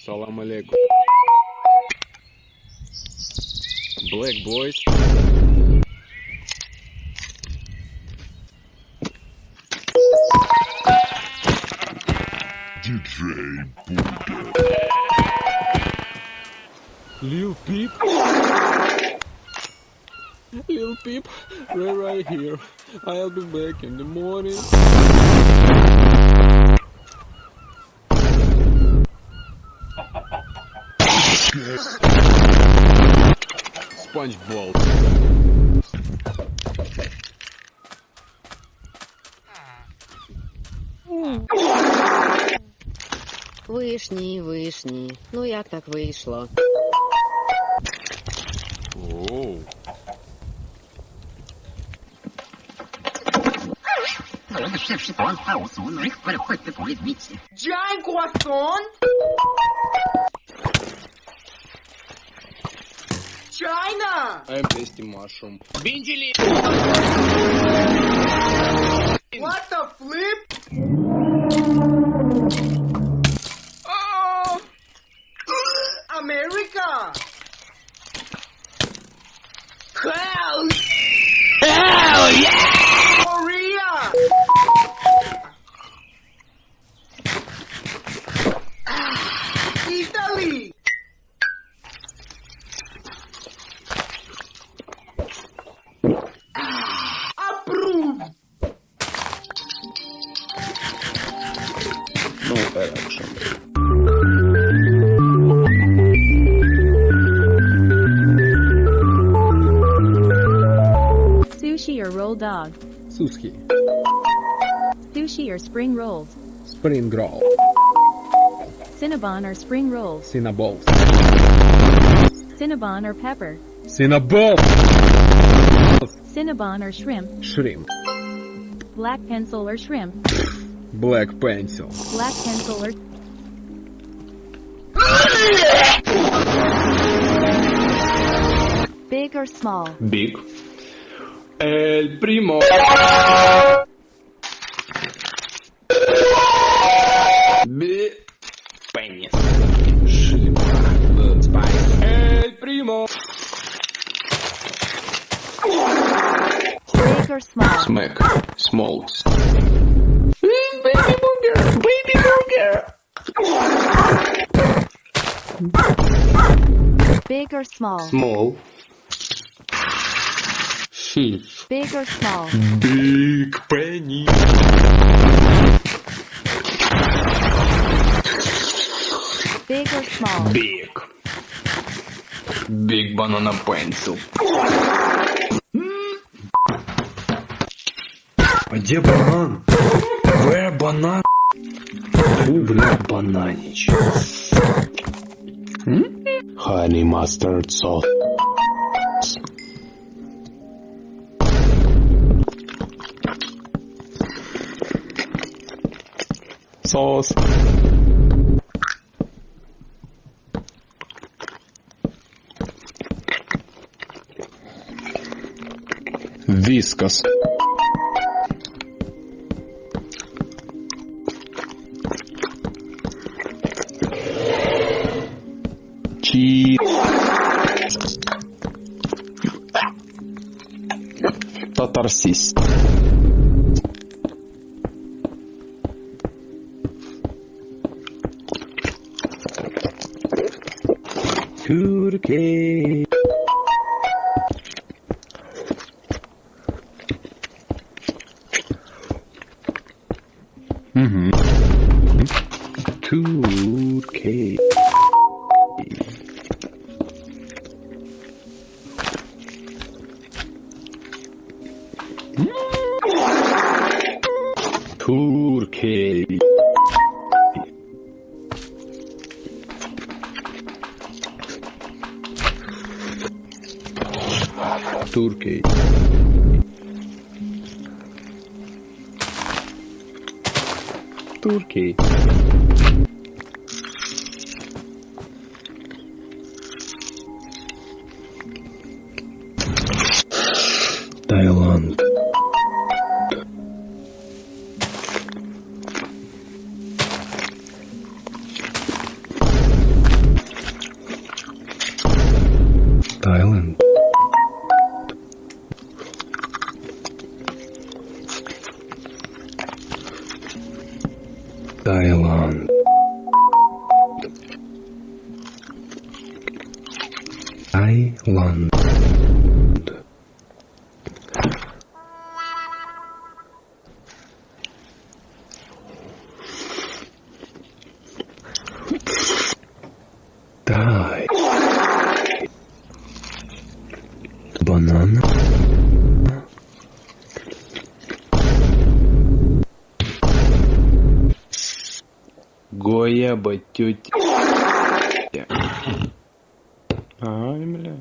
Salam alaikum. Black boys. DJ Buddha. Lil Peep. Lil Peep, we're right here. I'll be back in the morning. SpongeBob. Вишні. Ну як так вийшло? Оу. Giant croissant? China! I'm tasting mushroom. Binjili! What the flip? Oh! America! Hell yeah! Korea! No erection. Sushi or roll dog? Sushi. Sushi or spring rolls? Spring roll. Cinnabon or spring rolls? Cinnaballs. Cinnabon or pepper? Cinnabon. Cinnabon or shrimp? Shrimp. Black pencil or shrimp? Black pencil. Black pencil or... Big or small? Big. El primo. Big. Penis. El primo. Big or small? Smack. Smokes. Baby burger. Baby burger. Big or small? Small. Sheep. Big or small? Big penny. Big or small? Big. Big banana pencil. А где банан? Where банан? Блядь, бананич. Honey mustard sauce. Sauce. Вискас. Cheese. Татарсис. Turkey. Turkey. Turkey. Turkey. Turkey. Thailand. Thailand. Thailand. Thailand. Thai. Banana. Гояба тетя. Ай, бля.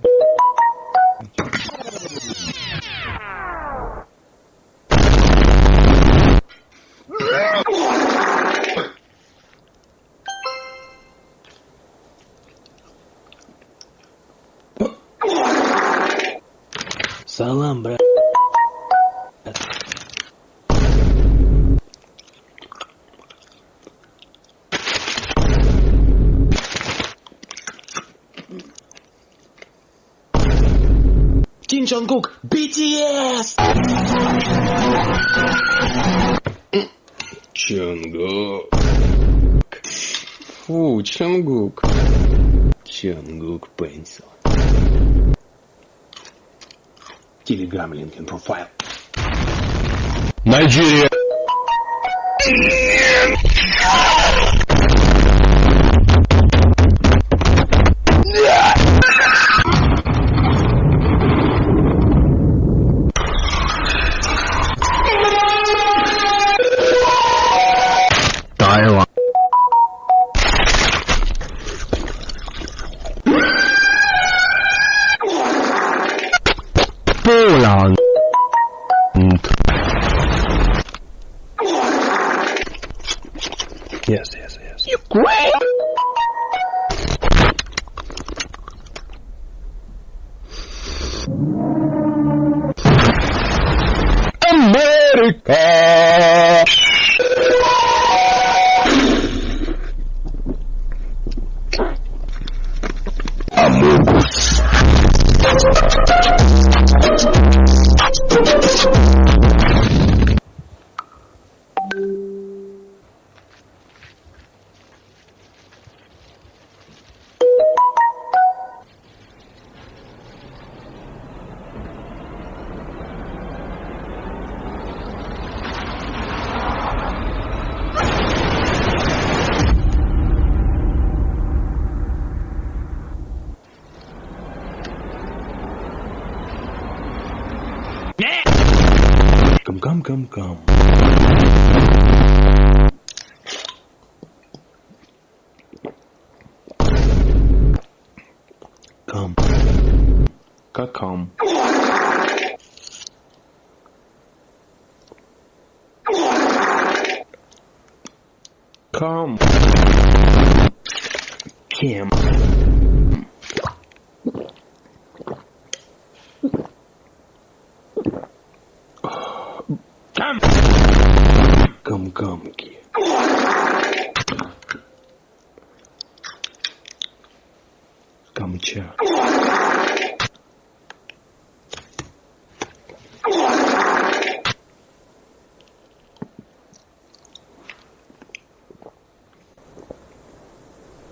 Салам, брат. Ким Чон Гук, BTS! Чонгук. Фу, Чонгук. Чонгук Pencil. Telegram link in profile. Nigeria. Yes, yes, yes. Ukraine! America! Come. Come. Come. Come. Kim. Come, Kim. Come, Chuck.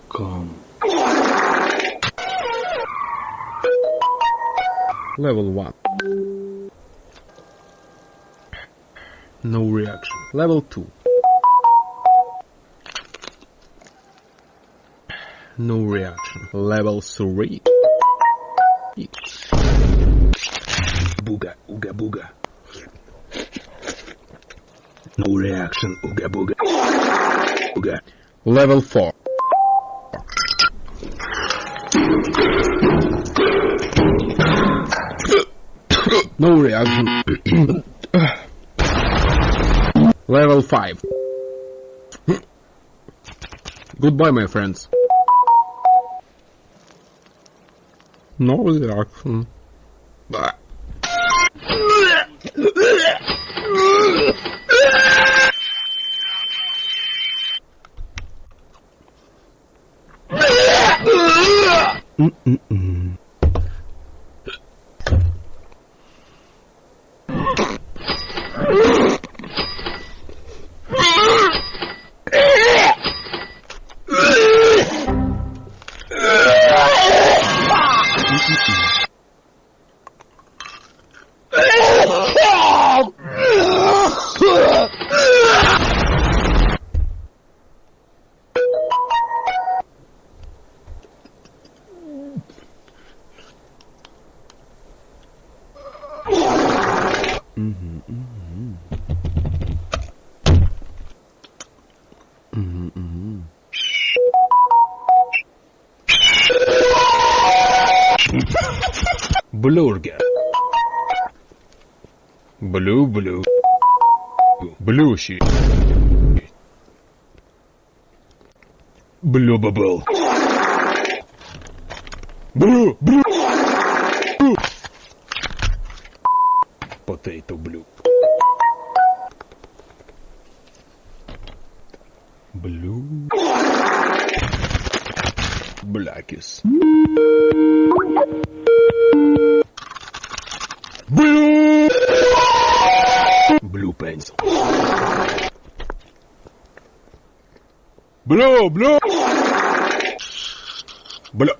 Come. Level 1. No reaction. Level 2. No reaction. Level 3. Booga, ooga booga. No reaction, ooga booga. Booga. Level 4. No reaction. Level 5. Goodbye, my friends. No reaction. Blurga. Blue. Blue shit. Blue bubble. Blue. Potato blue. Blue. Blackest. Blue. Blue pencil. Blue. Blue. Blah.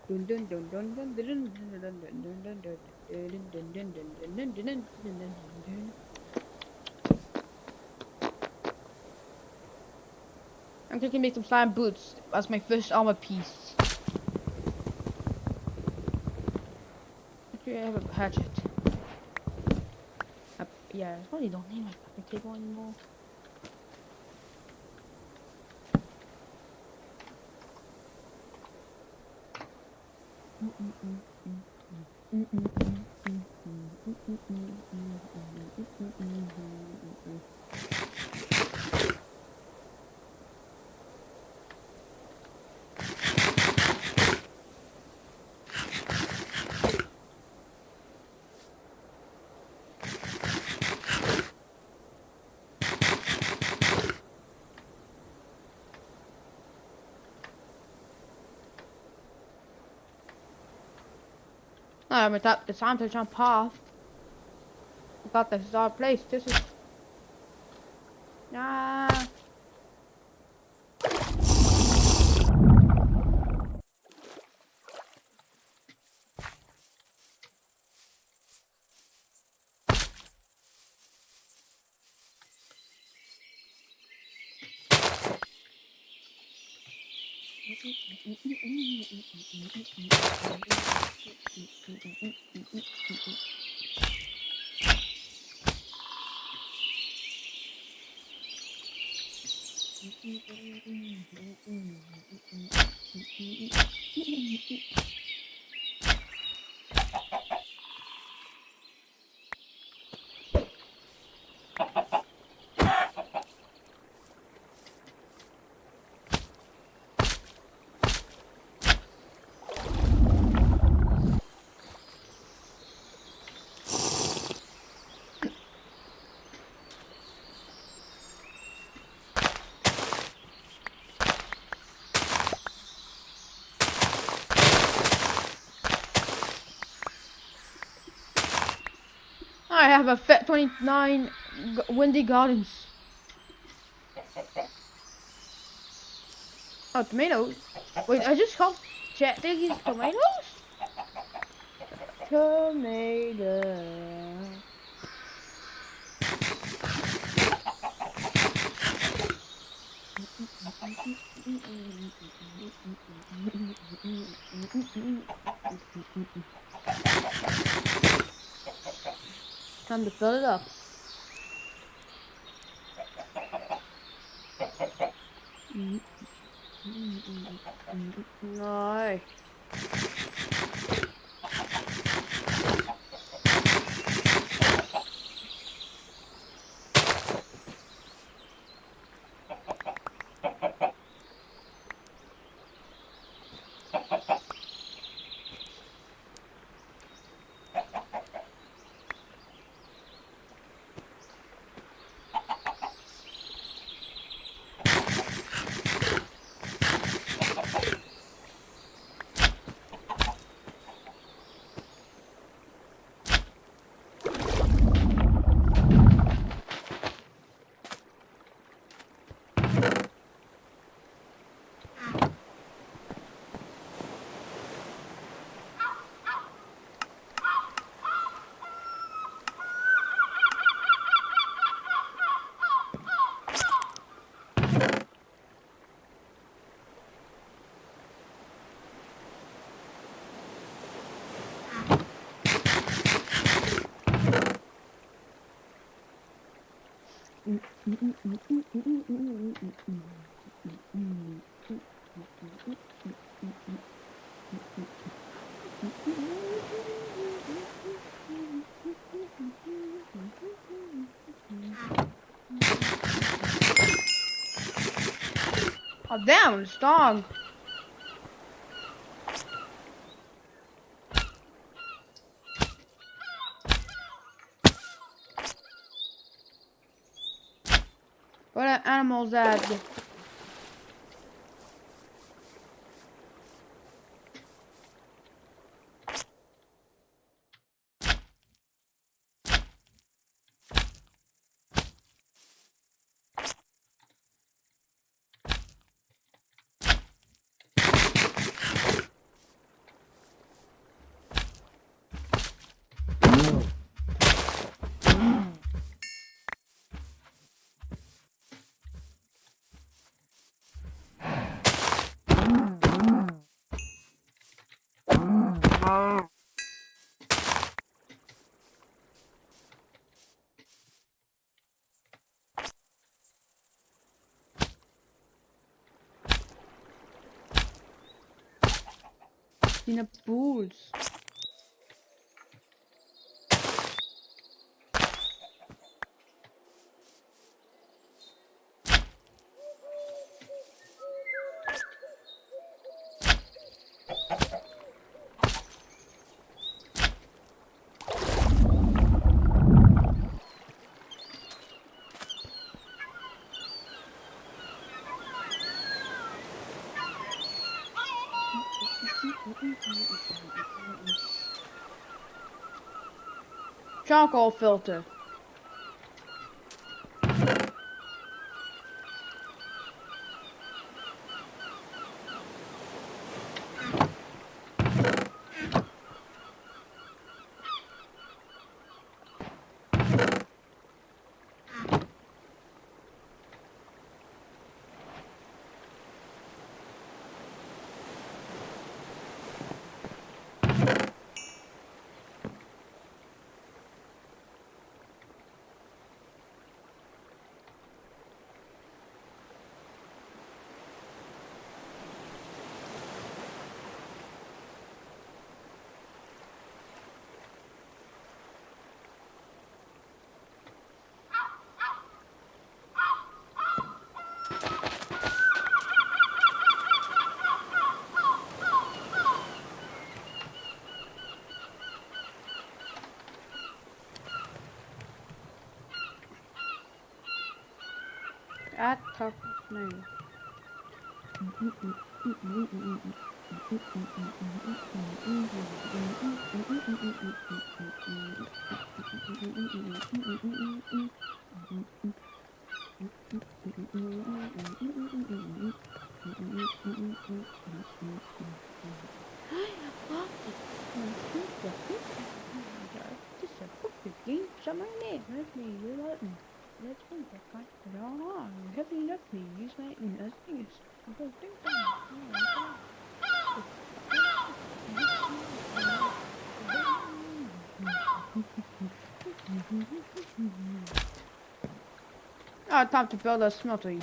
I'm thinking make some slime boots as my first armor piece. Actually, I have a hatchet. Yeah, I probably don't need my fucking table anymore. I'm at the time to jump off. I thought this is our place. This is. Nah. I have a Fet 29 Windy Gardens. Oh, tomatoes. Wait, I just called chat these tomatoes? Tomato. Time to fill it up. No. Oh damn, it's dog. What animal's that? In a pools. Charcoal filter. At top of me. Let's think that kind of on. Heavy enough me, use my I think it's time to build a smeltery.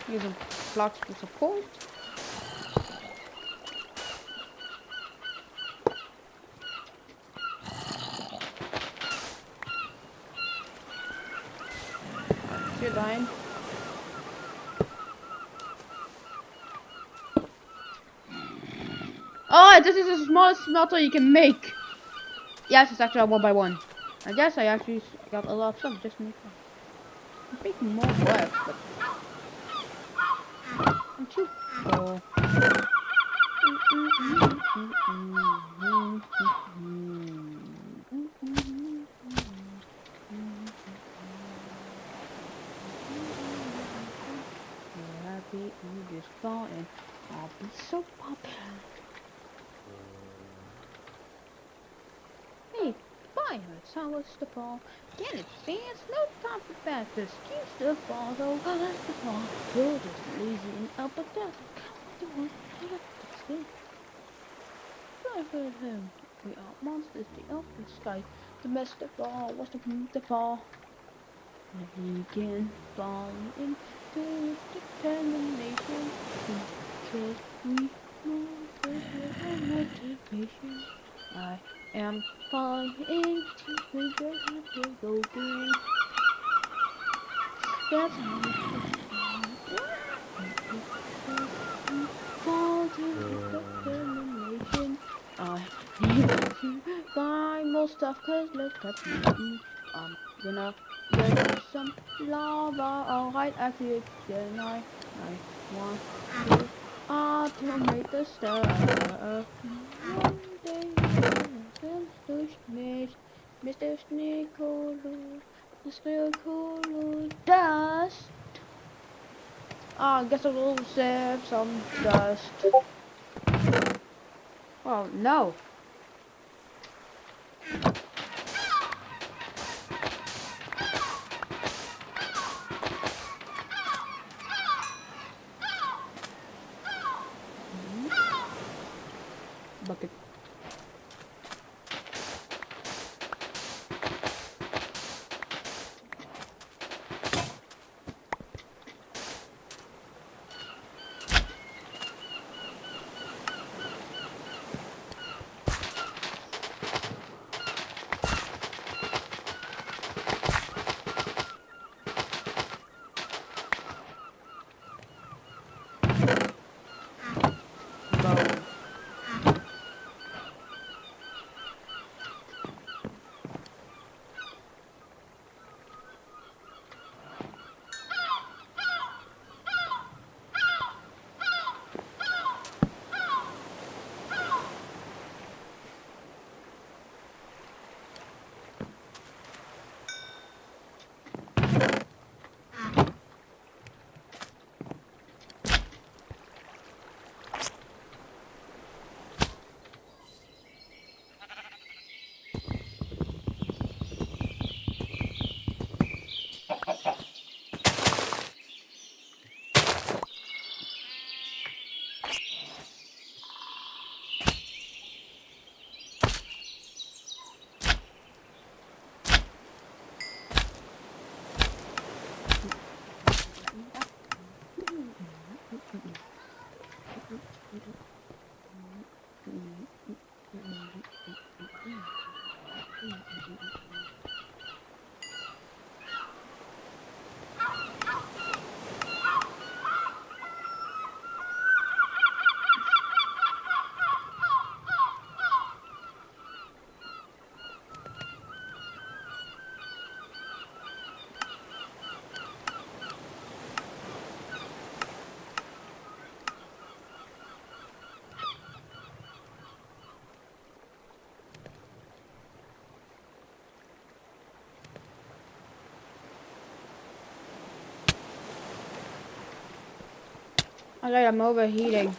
Using blocks to support. You're dying. Oh, this is the smallest smelter you can make. Yes, it's actually a 1x1. I guess I actually got a lot of stuff just to make one. I'm making more work, but I'm too full. You just thought and I'll be so popular. Hey, bye, how was the fall? Get it, fans? No time for factors. Keep the fall, though. I like the fall. You're just lazy and up a death. I heard him. We are monsters, the up the sky. The mess the fall was the fall. And he can fall into determination because we move with our motivation. I am falling into the desert to go green. That's fall to determination. I need to find more stuff cause let's cut me. I'm gonna get some lava, alright, after it, then I want to automate the stuff. One day, Mr. Sneakolo, Sneakolo dust. I guess I will save some dust. Oh no. Alright, I'm overheating.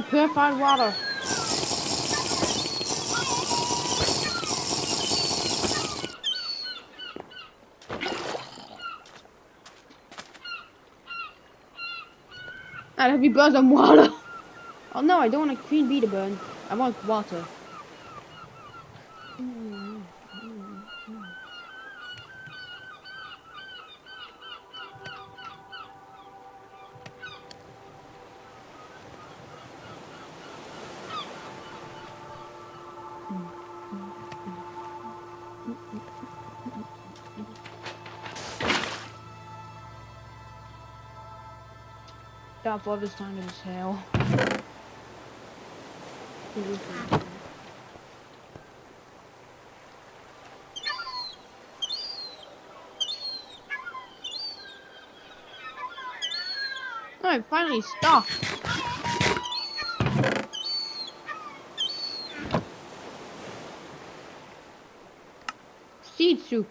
Purified water. I'd have you burn some water. Oh no, I don't want a queen bee to burn. I want water. Dark Father's time is hell. Oh, it finally stopped. Seed soup.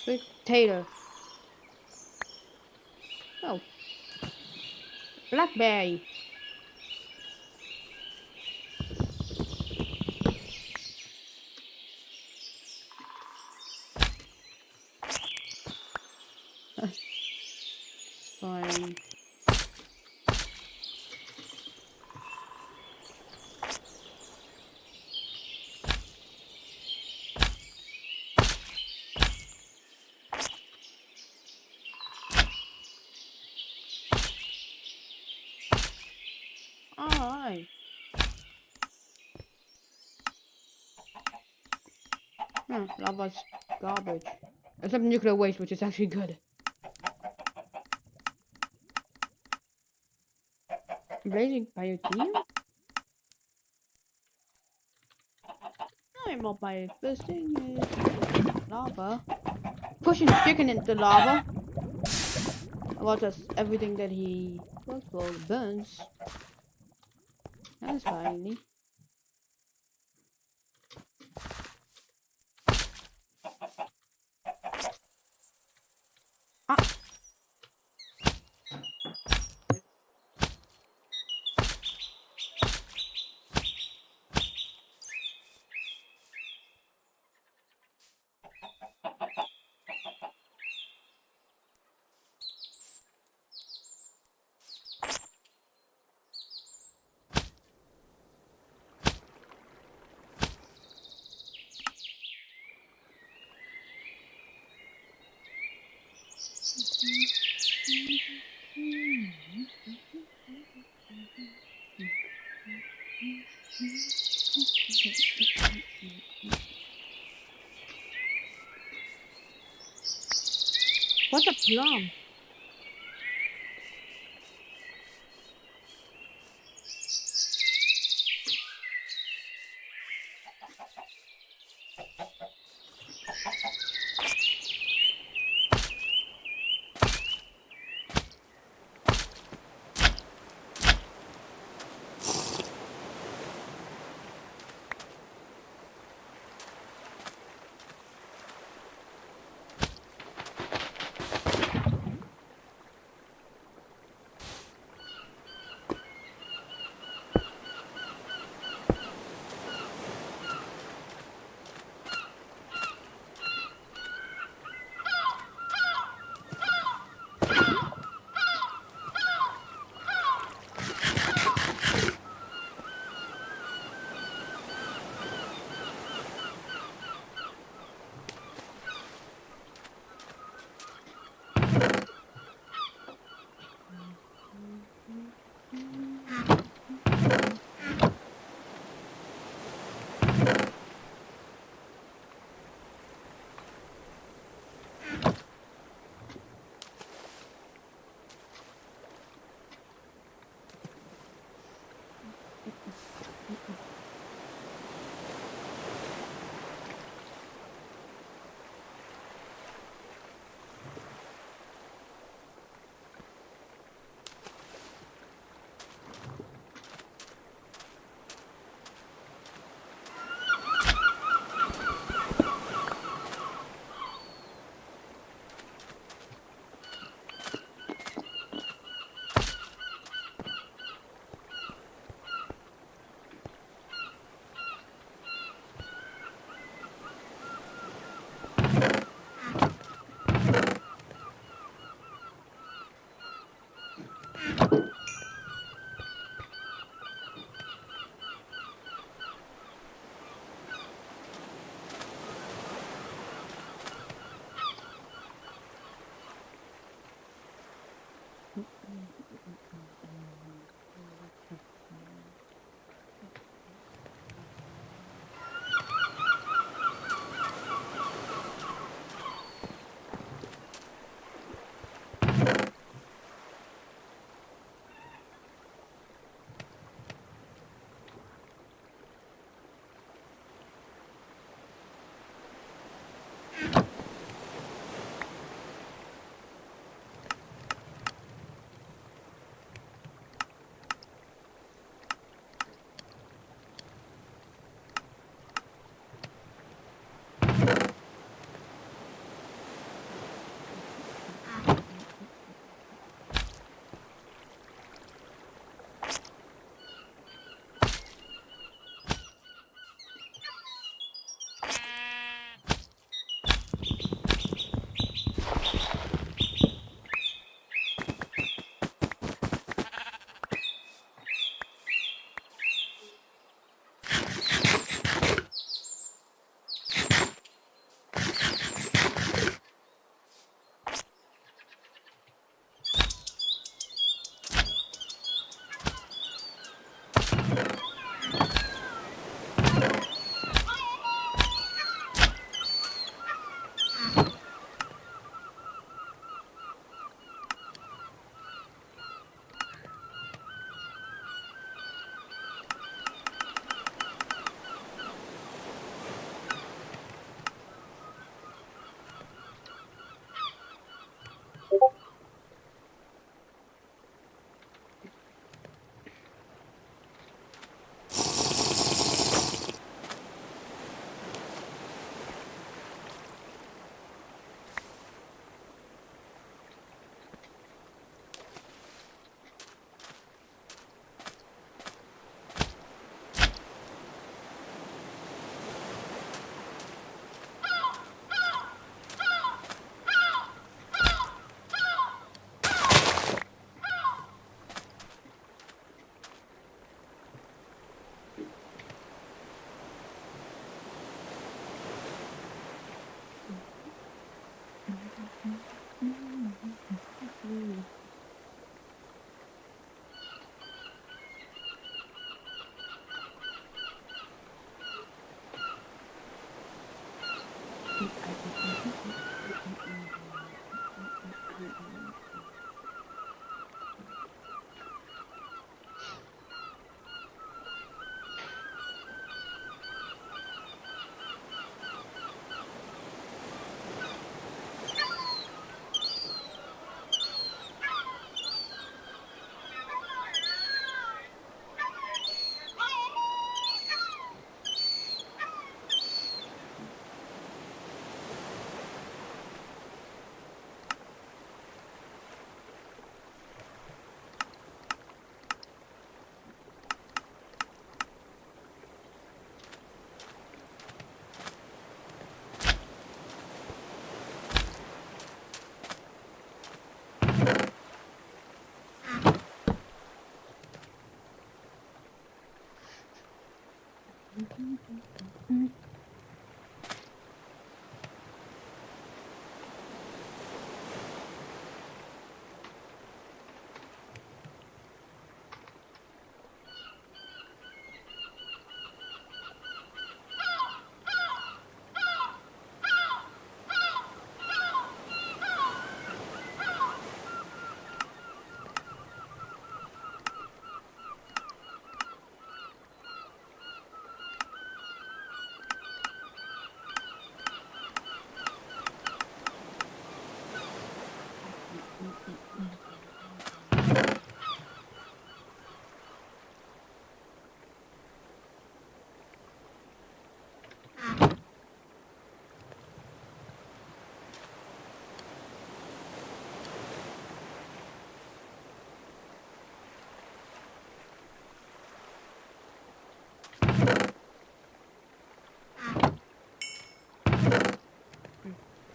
Sweet potato. Oh. Blackberry. Fine. Alright. Lava's garbage. Except nuclear waste, which is actually good. Blazing bioteam? I'm not by first thing is lava. Pushing chicken into lava. About just everything that he works for burns. That's finally. What's a plum?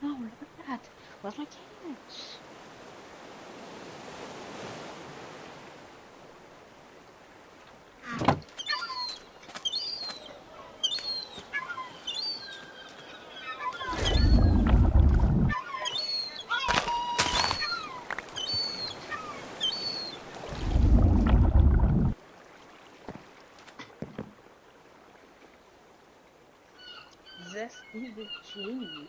Oh, look at that. Where's my carrots? Zesty with cheese.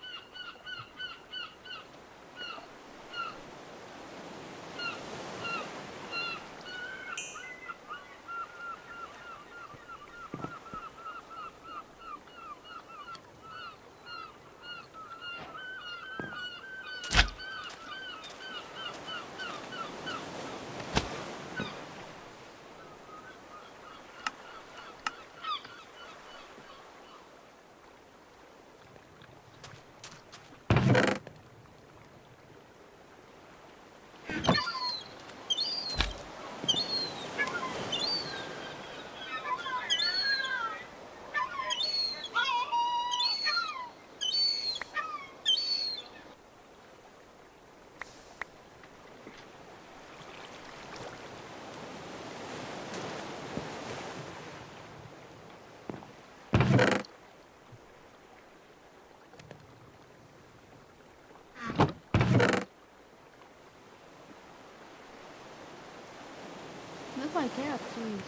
Look my carrots, please.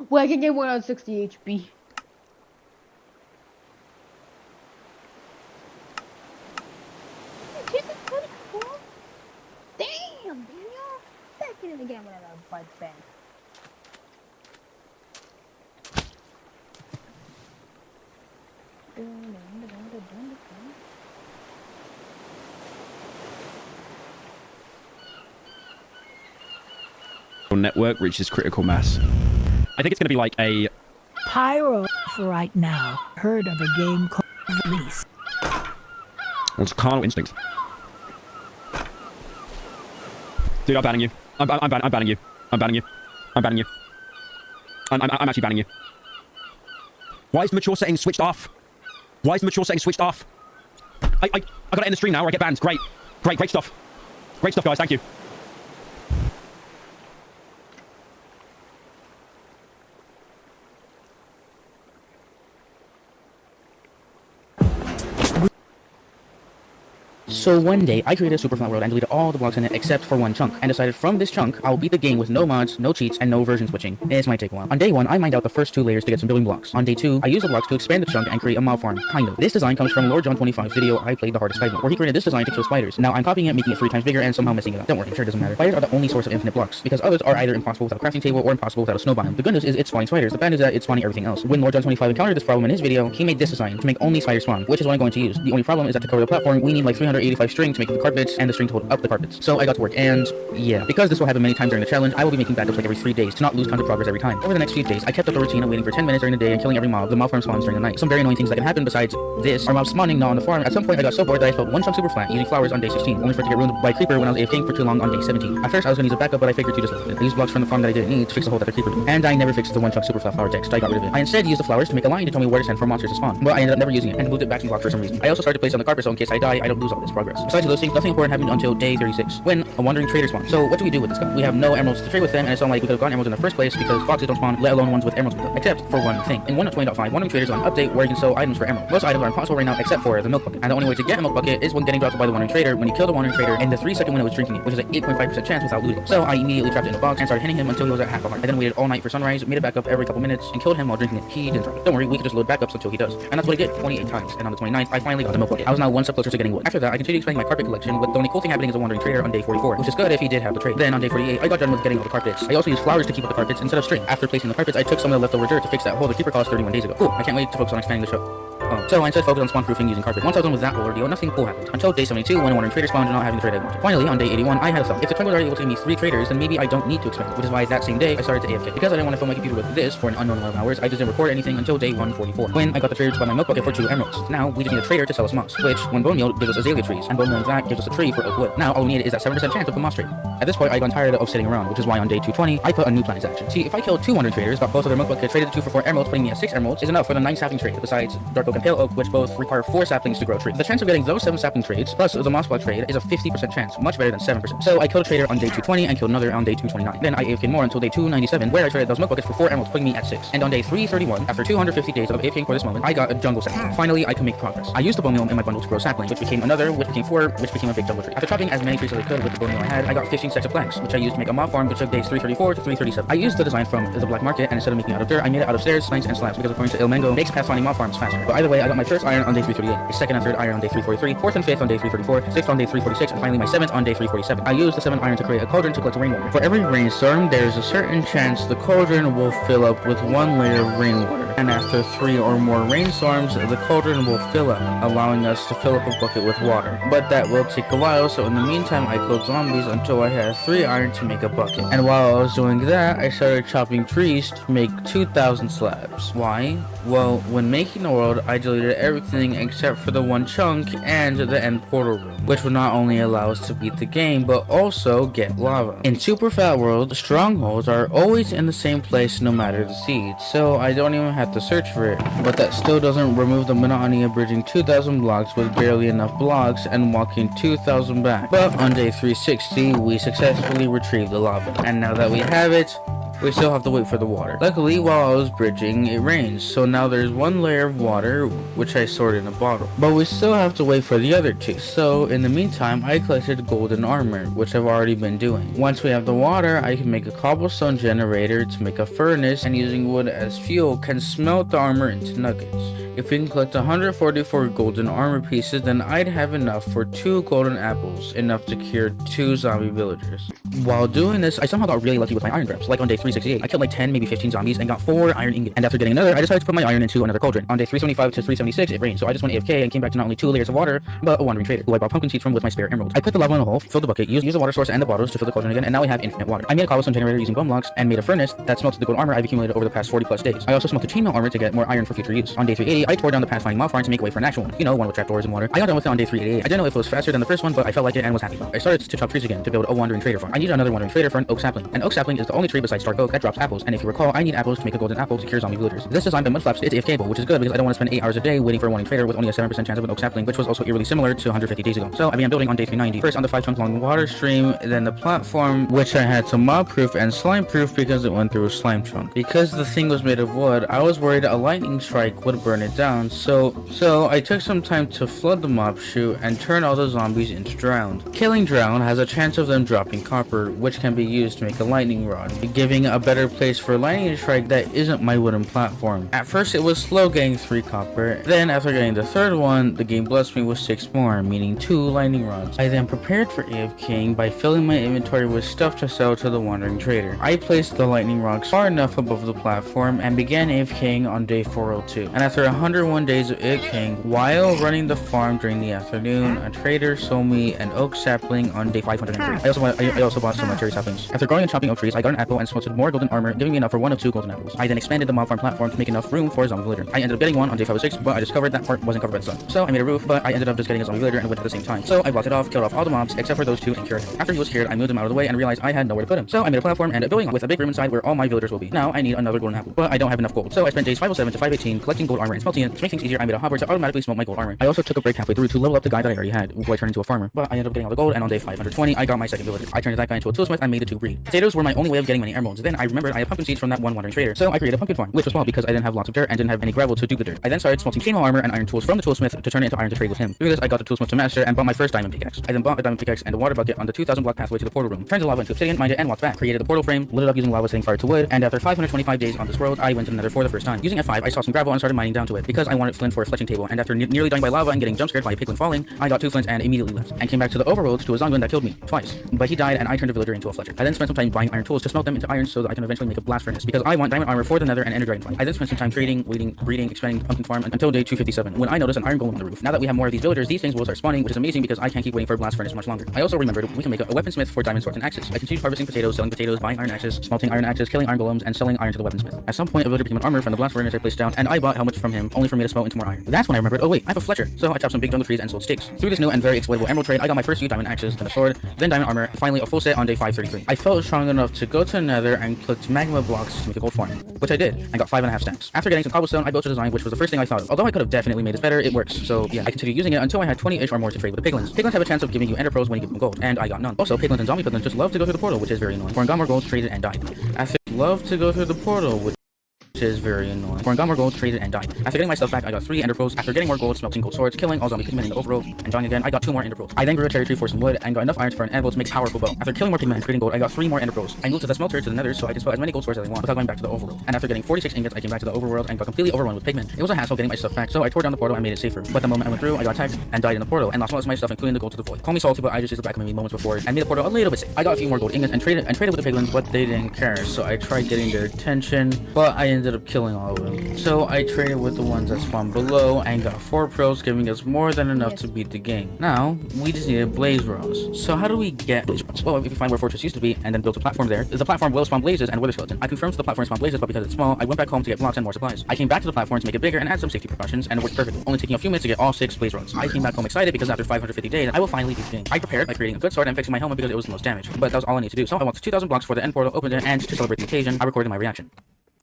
Well, I can get one on 60 HP. This is pretty cool. Damn, Daniel. Back in the game with another bud fan. social network reaches critical mass. I think it's going to be like a... Pyro for right now. Heard of a game called Release? Well, it's carnal instinct. Dude, I'm banning you. I'm banning you. I'm banning you. I'm banning you. I'm actually banning you. Why is the mature settings switched off? Why is the mature settings switched off? I gotta end the stream now or I get banned. Great. Great stuff. Great stuff, guys. Thank you. So one day, I created a Superflat world and deleted all the blocks in it except for one chunk, and decided from this chunk, I will beat the game with no mods, no cheats, and no version switching. This might take a while. On day 1, I mined out the first 2 layers to get some building blocks. On day 2, I used the blocks to expand the chunk and create a mob farm, kind of. This design comes from Lord John 25's video, I Played the Hardest Skyblock, where he created this design to kill spiders. Now I'm copying it, making it 3 times bigger, and somehow messing it up. Don't worry, I'm sure it doesn't matter. Spiders are the only source of infinite blocks, because others are either impossible without a crafting table or impossible without a snow biome. The good news is it's spawning spiders, the bad news is that it's spawning everything else. When Lord John 25 encountered this problem in his video, he made this design to make only spiders spawn, which is what I'm going to use. The only problem is that to cover the platform, we need like 385 string to make the carpets, and the string to hold up the carpets. So I got to work, and yeah, because this will happen many times during the challenge, I will be making backups like every 3 days to not lose tons of progress every time. Over the next few days, I kept up the routine of waiting for 10 minutes during the day and killing every mob. The mob farm spawns during the night. Some very annoying things that can happen besides this are mobs spawning not on the farm. At some point, I got so bored that I spelled one chunk super flat using flowers on day 16, only for it to get ruined by a creeper when I was AFKing for too long on day 17. At first, I was gonna use a backup, but I figured to just leave it. I used blocks from the farm that I didn't need to fix the hole that the creeper did. And I never fixed the one chunk super flat flower text. I got rid of it. I instead used the flowers to make a line to tell me where to send for monsters to spawn, but I ended up never using it and moved it back in block for some reason. I also started to place it on the carpet so in case I die, I don't lose all this progress. Besides those things, nothing important happened until day 36, when a wandering trader spawned. So what do we do with this guy? We have no emeralds to trade with them, and it's not like we could have gotten emeralds in the first place because foxes don't spawn, let alone ones with emeralds with them. Except for one thing. In 1.20.5, wandering traders on an update where you can sell items for emeralds. Most items are impossible right now except for the milk bucket. And the only way to get a milk bucket is when getting dropped by the wandering trader when you kill the wandering trader in the 3-second window it's drinking it, which is an 8.5% chance without looting. So I immediately trapped it in a box and started hitting him until he was at half a heart. I then waited all night for sunrise, made it back up every couple minutes, and killed him while drinking it. He didn't drop it. Don't worry, we could just load backups until he does. And that's what I did 28 times. And on the 29th, I finally got the milk bucket. I was now one step closer to getting wood. After that, I continued expanding my carpet collection, with the only cool thing happening is a wandering trader on day 44, which is good if he did have the trade. Then on day 48, I got done with getting all the carpets. I also used flowers to keep up the carpets instead of string. After placing the carpets, I took some of the leftover dirt to fix that hole the creeper caused 31 days ago. Cool, I can't wait to focus on expanding the show. So I instead focused on spawn proofing using carpet. Once I was done with that whole ordeal, nothing cool happened. Until day 72, when a wandering trader spawned and not having the trade I wanted. Finally, on day 81, I had a thought. If the triangle was already able to give me 3 traders, then maybe I don't need to expand. Which is why that same day, I started to AFK. Because I didn't want to fill my computer with this for an unknown amount of hours, I just didn't record anything until day 144, when I got the trader to buy my milk bucket for 2 emeralds. Now, we just need a trader to sell us moss, which, when bone meal, gives us azalea trees, and bone meal that gives us a tree for oak wood. Now, all we need is that 7% chance of a moss trade. At this point, I got tired of sitting around, which is why on day 220, I put a new plan into action. See, if I killed 2 wandering traders, got both of their milk bucket, traded the 2 for 4 emeralds, putting me at 6 emeralds, is enough for the 9 sapling trade, besides dark oak and pale oak, which both require 4 saplings to grow trees. The chance of getting those 7 sapling trades, plus the moss block trade, is a 50% chance, much better than 7%. So I killed a trader on day 220 and killed another on day 229. Then I AFK'd more until day 297, where I traded those milk buckets for 4 emeralds, putting me at 6. And on day 331, after 250 days of AFKing for this moment, I got a jungle sapling. Finally, I could make progress. I used the bone meal in my bundle to grow saplings, which became another, which became 4, which became a big jungle tree. After chopping as many trees as I could with the bone meal I had, I got 15 stacks of planks, which I used to make a mob farm, which took days 334 to 337. I used the design from the black market, and instead of making it out of dirt, I made it out of stairs, planks, and slabs, because according to Ilmengo, makes pathfinding mob farms faster. But either way, I got my first iron on day 338, a second and third iron on day 343, 4th and 5th on day 334, 6th on day 346, and finally my 7th on day 347. I used the 7th iron to create a cauldron to collect rainwater. For every rainstorm, there's a certain chance the cauldron will fill up with 1 layer of rainwater. And after 3 or more rainstorms, the cauldron will fill up, allowing us to fill up a bucket with water. But that will take a while, so in the meantime, I killed zombies until I had 3 iron to make a bucket. And while I was doing that, I started chopping trees to make 2,000 slabs. Why? Well, when making the world, I deleted everything except for the 1 chunk and the end portal room, which would not only allow us to beat the game, but also get lava. In Super Fat World, strongholds are always in the same place no matter the seed, so I don't even have to search for it. But that still doesn't remove the monotony of bridging 2,000 blocks with barely enough blocks and walking 2,000 back. But on day 360, we successfully retrieved the lava, and now that we have it, we still have to wait for the water. Luckily, while I was bridging, it rains, so now there's 1 layer of water, which I stored in a bottle. But we still have to wait for the other 2, so in the meantime, I collected golden armor, which I've already been doing. Once we have the water, I can make a cobblestone generator to make a furnace, and using wood as fuel can smelt the armor into nuggets. If we can collect 144 golden armor pieces, then I'd have enough for 2 golden apples, enough to cure 2 zombie villagers. While doing this, I somehow got really lucky with my iron grabs. Like on day 368, I killed like 10, maybe 15 zombies and got 4 iron ingots. And after getting another, I decided to put my iron into another cauldron. On day 375 to 376, it rained, so I just went AFK and came back to not only 2 layers of water, but a wandering trader, who I bought pumpkin seeds from with my spare emerald. I put the lava in a hole, filled the bucket, used the water source and the bottles to fill the cauldron again, and now we have infinite water. I made a cobblestone generator using bone blocks and made a furnace that smelted the gold armor I've accumulated over the past 40 plus days. I also smelted chainmail armor to get more iron for future use. On day 380, I tore down the pathfinding mob farm to make way for an actual one. You know, one with trapdoors and water. I got done with it on day 388. I didn't know if it was faster than the first one, but I felt like it and was happy. I started to chop trees again to build a wandering trader farm. I needed another wandering trader for an oak sapling. An oak sapling is the only tree besides dark oak that drops apples, and if you recall, I need apples to make a golden apple to cure zombie villagers. This design by Mudflaps, it's AFK-able, which is good because I don't want to spend 8 hours a day waiting for a wandering trader with only a 7% chance of an oak sapling, which was also eerily similar to 150 days ago. So I began building on day 390. First on the 5 chunk long water stream, then the platform, which I had to mob-proof and slime-proof because it went through a slime chunk. Because the thing was made of wood, I was worried a lightning strike would burn it down, so I took some time to flood the mob chute and turn all the zombies into drowned. Killing drowned has a chance of them dropping copper, which can be used to make a lightning rod, giving a better place for lightning strike that isn't my wooden platform. At first it was slow getting 3 copper, then after getting the 3rd one, the game blessed me with 6 more, meaning 2 lightning rods. I then prepared for AFKing by filling my inventory with stuff to sell to the wandering trader. I placed the lightning rods far enough above the platform and began AFKing on day 402. And after 101 days of AFKing, while running the farm during the afternoon, a trader sold me an oak sapling on day 503. I also bought some cherry saplings. After growing and chopping oak trees, I got an apple and smelted more golden armor, giving me enough for 1 of 2 golden apples. I then expanded the mob farm platform to make enough room for a zombie villager. I ended up getting one on day 506, but I discovered that part wasn't covered by the sun. So I made a roof, but I ended up just getting a zombie villager and went at the same time. So I blocked it off, killed off all the mobs except for those 2 and cured him. After he was cured, I moved him out of the way and realized I had nowhere to put him. So I made a platform and a building with a big room inside where all my villagers will be. Now I need another golden apple, but I don't have enough gold. So I spent days 507 to 518 collecting gold armor and smelting it. To make things easier, I made a hopper to automatically smelt my gold armor. I also took a break halfway through to level up the guy that I already had, who I turned into a farmer. But I ended up getting all the gold, and on day 520, I got my second villager. I turned that guy into a toolsmith and made the 2 breed. Potatoes were my only way of getting many emeralds. Then I remembered I had pumpkin seeds from that one wandering trader, so I created a pumpkin farm, which was small because I didn't have lots of dirt and didn't have any gravel to do the dirt. I then started smelting chainmail armor and iron tools from the toolsmith to turn it into iron to trade with him. Through this, I got the toolsmith to master and bought my first diamond pickaxe. I then bought a diamond pickaxe and a water bucket on the 2,000 block pathway to the portal room. Turned the lava into obsidian, mined it, and walked back. Created the portal frame, lit it up using lava setting fire to wood, and after 525 days on this world, I went to the nether for the first time. Using F5, I saw some gravel and started mining down to it because I wanted flint for a fletching table, and after nearly dying by lava and getting jump scared by a piglin falling, I got 2 flints and immediately left, and came back to the overworld to a zombie that killed me twice. But he died and I turned a villager into a fletcher. I then spent some time buying iron tools to smelt them into iron so that I can eventually make a blast furnace because I want diamond armor for the nether and ender dragonfly. I then spent some time trading, waiting, breeding, expanding the pumpkin farm until day 257 when I noticed an iron golem on the roof. Now that we have more of these villagers, these things will start spawning, which is amazing because I can't keep waiting for a blast furnace much longer. I also remembered we can make a weaponsmith for diamond swords and axes. I continued harvesting potatoes, selling potatoes, buying iron axes, smelting iron axes, killing iron golems, and selling iron to the weaponsmith. At some point, a villager became an armor from the blast furnace I placed down, and I bought helmets from him only for me to smelt into more iron. That's when I remembered, oh wait, I have a fletcher. So I chopped some big jungle trees and sold sticks. Through this new and very exploitable emerald trade, I got my first few diamond axes, then a sword, then diamond armor, finally a full set on day 533. I felt strong enough to go to nether and collect magma blocks to make a gold farm, which I did, and got 5.5 stacks. After getting some cobblestone, I built a design which was the first thing I thought of. Although I could have definitely made this better, it works. So yeah, I continued using it until I had 20-ish or more to trade with the piglins. Piglins have a chance of giving you ender pearls when you give them gold, and I got none. Also, piglins and zombie piglins just love to go through the portal, which is very annoying. Or got more gold, traded, and died. After love to go through the portal, which is very annoying. For got more gold, traded, and died. After getting my stuff back, I got 3 ender pearls. After getting more gold, smelting gold swords, killing all zombie pigmen in the overworld, and dying again, I got 2 more ender pearls. I then grew a cherry tree for some wood, and got enough iron for an anvil to make a powerful bow. After killing more pigmen and trading gold, I got 3 more ender pearls. I moved to the smelter to the nether so I can smelt as many gold swords as I want without going back to the overworld. And after getting 46 ingots, I came back to the overworld and got completely overrun with pigmen. It was a hassle getting my stuff back, so I tore down the portal and made it safer. But the moment I went through, I got attacked and died in the portal, and lost most of my stuff, including the gold to the void. Call me salty, but I just used the back of me moments before and made the portal a little bit safe. I got a few more gold ingots and traded with the piglins, but they didn't care, so I tried getting their attention, but I ended up killing all of them. So I traded with the ones that spawned below and got 4 pearls, giving us more than enough to beat the game. Now, we just needed blaze rods. So how do we get blaze rods? Well, if you find where fortress used to be and then build a platform there, the platform will spawn blazes and wither skeleton. I confirmed the platform spawned blazes, but because it's small, I went back home to get blocks and more supplies. I came back to the platform to make it bigger and add some safety precautions, and it worked perfectly, only taking a few minutes to get all 6 blaze rods. I came back home excited because after 550 days, I will finally beat the game. I prepared by creating a good sword and fixing my helmet because it was the most damaged, but that was all I need to do. So I walked 2,000 blocks for the end portal, opened it, and to celebrate the occasion, I recorded my reaction.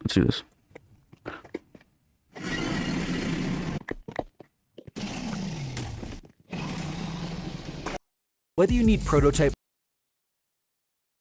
Let's do this. Whether you need prototype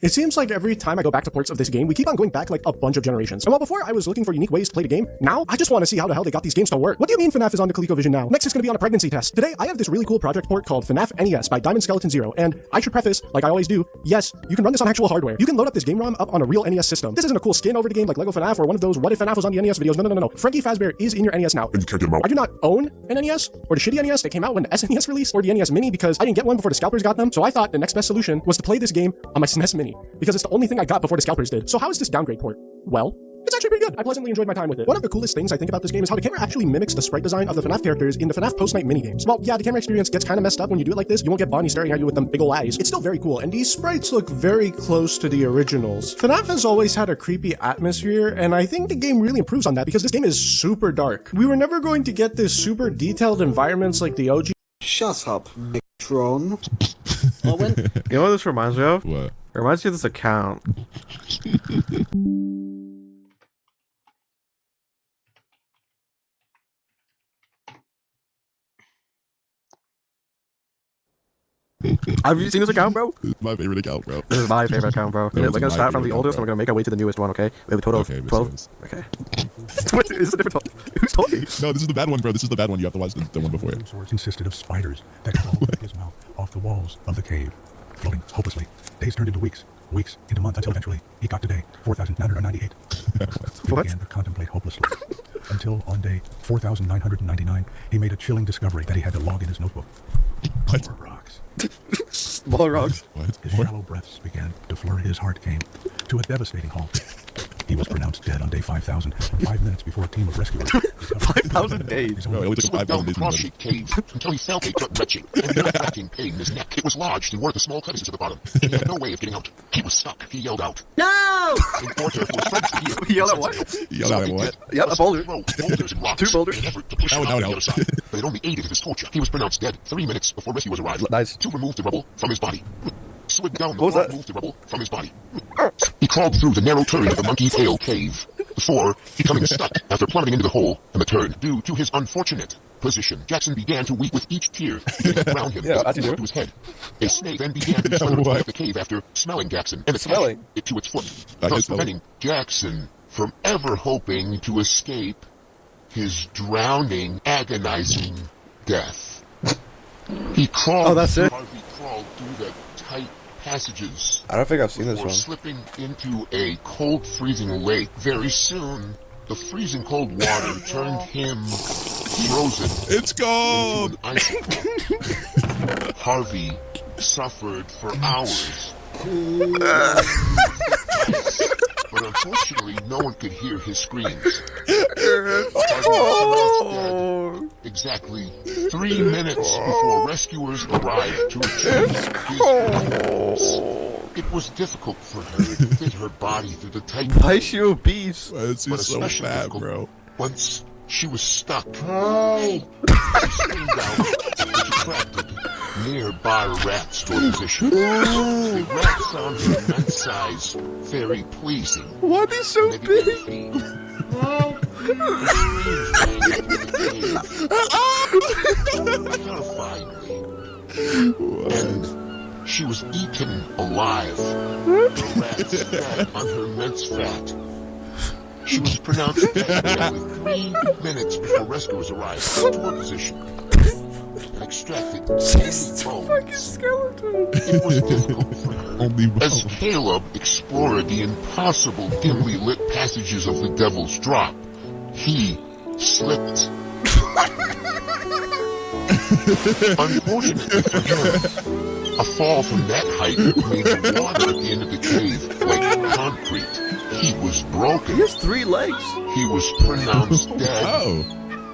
It seems like every time I go back to ports of this game, we keep on going back like a bunch of generations. And while before I was looking for unique ways to play the game, now I just want to see how the hell they got these games to work. What do you mean FNAF is on the ColecoVision now? Next it's going to be on a pregnancy test. Today, I have this really cool project port called FNAF NES by Diamond Skeleton Zero, and I should preface, like I always do, yes, you can run this on actual hardware. You can load up this game ROM up on a real NES system. This isn't a cool skin over the game like Lego FNAF or one of those what if FNAF was on the NES videos. No. Frankie Fazbear is in your NES now. And you can't get him out. I do not own an NES, or the shitty NES that came out when the SNES released, or the NES Mini because I didn't get one before the scalpers got them, so I thought the next best solution was to play this game on my SNES Mini, because it's the only thing I got before the scalpers did. So how is this downgrade port? Well, it's actually pretty good. I pleasantly enjoyed my time with it. One of the coolest things I think about this game is how the camera actually mimics the sprite design of the FNAF characters in the FNAF post-night minigames. Well, yeah, the camera experience gets kind of messed up when you do it like this. You won't get Bonnie staring at you with them big ol' eyes. It's still very cool, and these sprites look very close to the originals. FNAF has always had a creepy atmosphere, and I think the game really improves on that because this game is super dark. We were never going to get this super detailed environments like the OG. Shut up, Tron. Owen? You know what this reminds me of? What? It reminds me of this account. Have you seen this account, bro? This is my favorite account, bro. This is my favorite account, bro. We're gonna start from the oldest and we're gonna make our way to the newest one, okay? We have a total of 12. Okay. What is a different Who's talking? No, this is the bad one, bro. This is the bad one. You have to watch the one before. Source consisted of spiders that crawled like his mouth off the walls of the cave, floating hopelessly. Days turned into weeks, weeks into months, until eventually he got to day 4,998. He began to contemplate hopelessly. Until on day 4,999, he made a chilling discovery that he had to log in his notebook. More rocks. More rocks. His shallow breaths began to flurry. His heart came to a devastating halt. He was pronounced dead on day 5,000, 5 minutes before a team of rescuers. 5,000 days. Bro, it only took 5,000 days. Cross-shaped cave until he felt a gut retching and nerve-wracking pain in his neck. It was lodged in one of the small crevices at the bottom. He had no way of getting out. He was stuck. He yelled out, "No!" In order for his friends to hear. He yelled at what? He yelled at what? Yep, a boulder. Boulders and rocks. 2 boulders. In an effort to push him out on the other side. But it only aided his torture. He was pronounced dead 3 minutes before rescuers arrived. Nice. To remove the rubble from his body. Slid down the floor, moved the rubble from his body. He crawled through the narrow turn of the Monkey Tail Cave, before becoming stuck after plummeting into the hole in the turn. Due to his unfortunate position, Jackson began to weep with each tear around him up to his head. A snake then began to slither out of the cave after smelling Jackson and attaching it to its foot, thus preventing Jackson from ever hoping to escape his drowning, agonizing death. He crawled. He crawled through the tight passages. I don't think I've seen this one. Slipping into a cold, freezing lake. Very soon, the freezing cold water turned him frozen. It's cold. Harvey suffered for hours. But unfortunately, no one could hear his screams. Exactly 3 minutes before rescuers arrived to retrieve his corpse. It was difficult for her to fit her body through the tight. Why is she obese? Why is she so fat, bro? Once she was stuck. She screamed out and attracted nearby rats to a position. The rats found her immense size very pleasing. Why are they so big? Terrifyingly. And she was eaten alive. The rats fed on her immense fat. She was pronounced dead nearly 3 minutes before rescuers arrived to her position and extracted Jesus bones. fucking skeleton. It was difficult for her. As Caleb explored the impossible dimly lit passages of the Devil's Drop, he slipped. Unfortunately for him, a fall from that height made the water at the end of the cave like concrete. He was broken. He has 3 legs. He was pronounced dead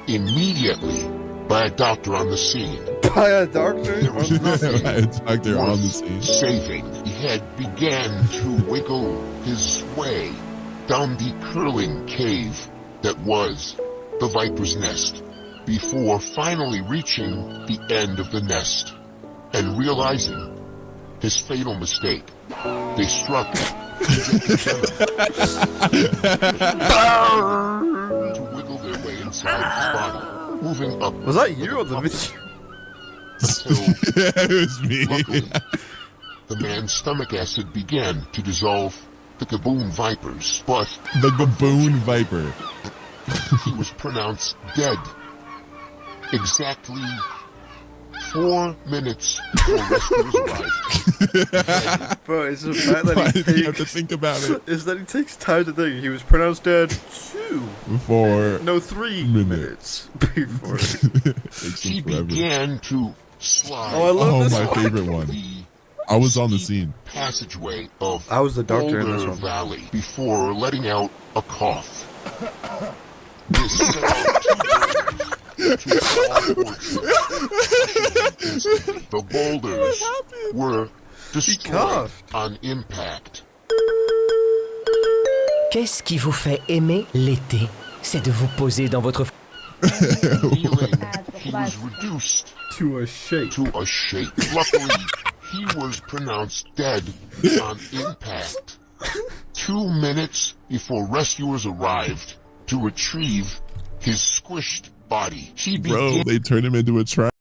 immediately by a doctor on the scene. By a doctor? There was nothing By a doctor on the scene. saving. He had began to wiggle his way down the curling cave that was the Viper's Nest, before finally reaching the end of the nest and realizing his fatal mistake. They struck to wiggle their way inside his body, moving up. Was that you or the video? Yeah, it was me. Luckily, the man's stomach acid began to dissolve the Gaboon Vipers, but the Gaboon Viper. he was pronounced dead exactly 4 minutes before rescuers arrived. Bro, it's the fact that Why he did you have to think about it? Is that he takes time to think. He was pronounced dead 3 minutes before. He began to slide. Oh, I love this my one. favorite one. I was on the scene. Passageway of I was the doctor in Boulder this one. Valley before letting out a cough. This set off to fall forward. The boulders were destroyed on impact. Qu'est-ce qui vous fait aimer l'été? C'est de vous poser dans votre... He was reduced to a shake. Luckily, he was pronounced dead on impact 2 minutes before rescuers arrived to retrieve his squished body. Bro, they turned him into a trash.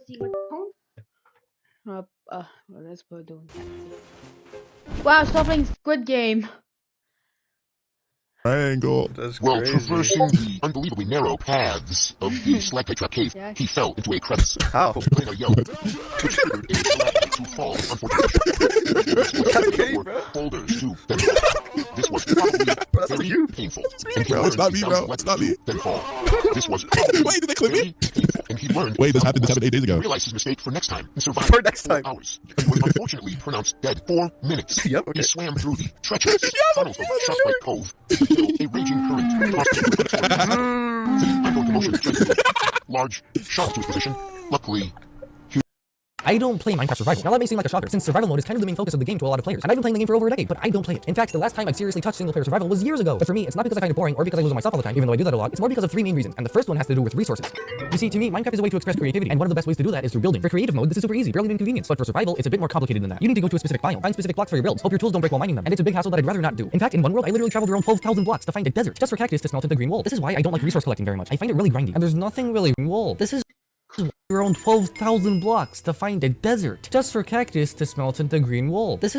see what count. Let's put doing that. Wow, stop playing Squid Game. Triangle. While traversing the unbelievably narrow paths of the stalactite trap cave, he fell into a crevice. How? Playing a yell, which triggered a stalactite to fall, unfortunately. Boulders to then fall. This was probably very painful. And he Bro, it's not me, bro. learned It's not me. then fall. This was probably Wait, did they clip me? painful, and he learned. Wait, this happened 8 days ago. Realized his mistake for next time and survived For next 4 time. hours. He was unfortunately pronounced dead 4 minutes. Yep, okay. He swam through the treacherous tunnels of Sharkbite Cove until a raging current tossed him to the ongoing commotion triggered a large shock to his position. Luckily, I don't play Minecraft Survival. Now that may seem like a shocker, since survival mode is kind of the main focus of the game to a lot of players. And I've been playing the game for over a decade, but I don't play it. In fact, the last time I seriously touched single player survival was years ago. But for me, it's not because I find it boring or because I lose myself all the time, even though I do that a lot. It's more because of 3 main reasons, and the first one has to do with resources. You see, to me, Minecraft is a way to express creativity, and one of the best ways to do that is through building. For creative mode, this is super easy, barely inconvenience, but for survival, it's a bit more complicated than that. You need to go to a specific biome, find specific blocks for your builds, hope your tools don't break while mining them, and it's a big hassle that I'd rather not do. In fact, in one world, I literally traveled around 12,000 blocks to find a desert, just for cactus to smelt into green wool. This is why I don't like resource collecting very much. I find it really grindy, and there's nothing really wool. This is around 12,000 blocks to find a desert, just for cactus to smelt into green wool. This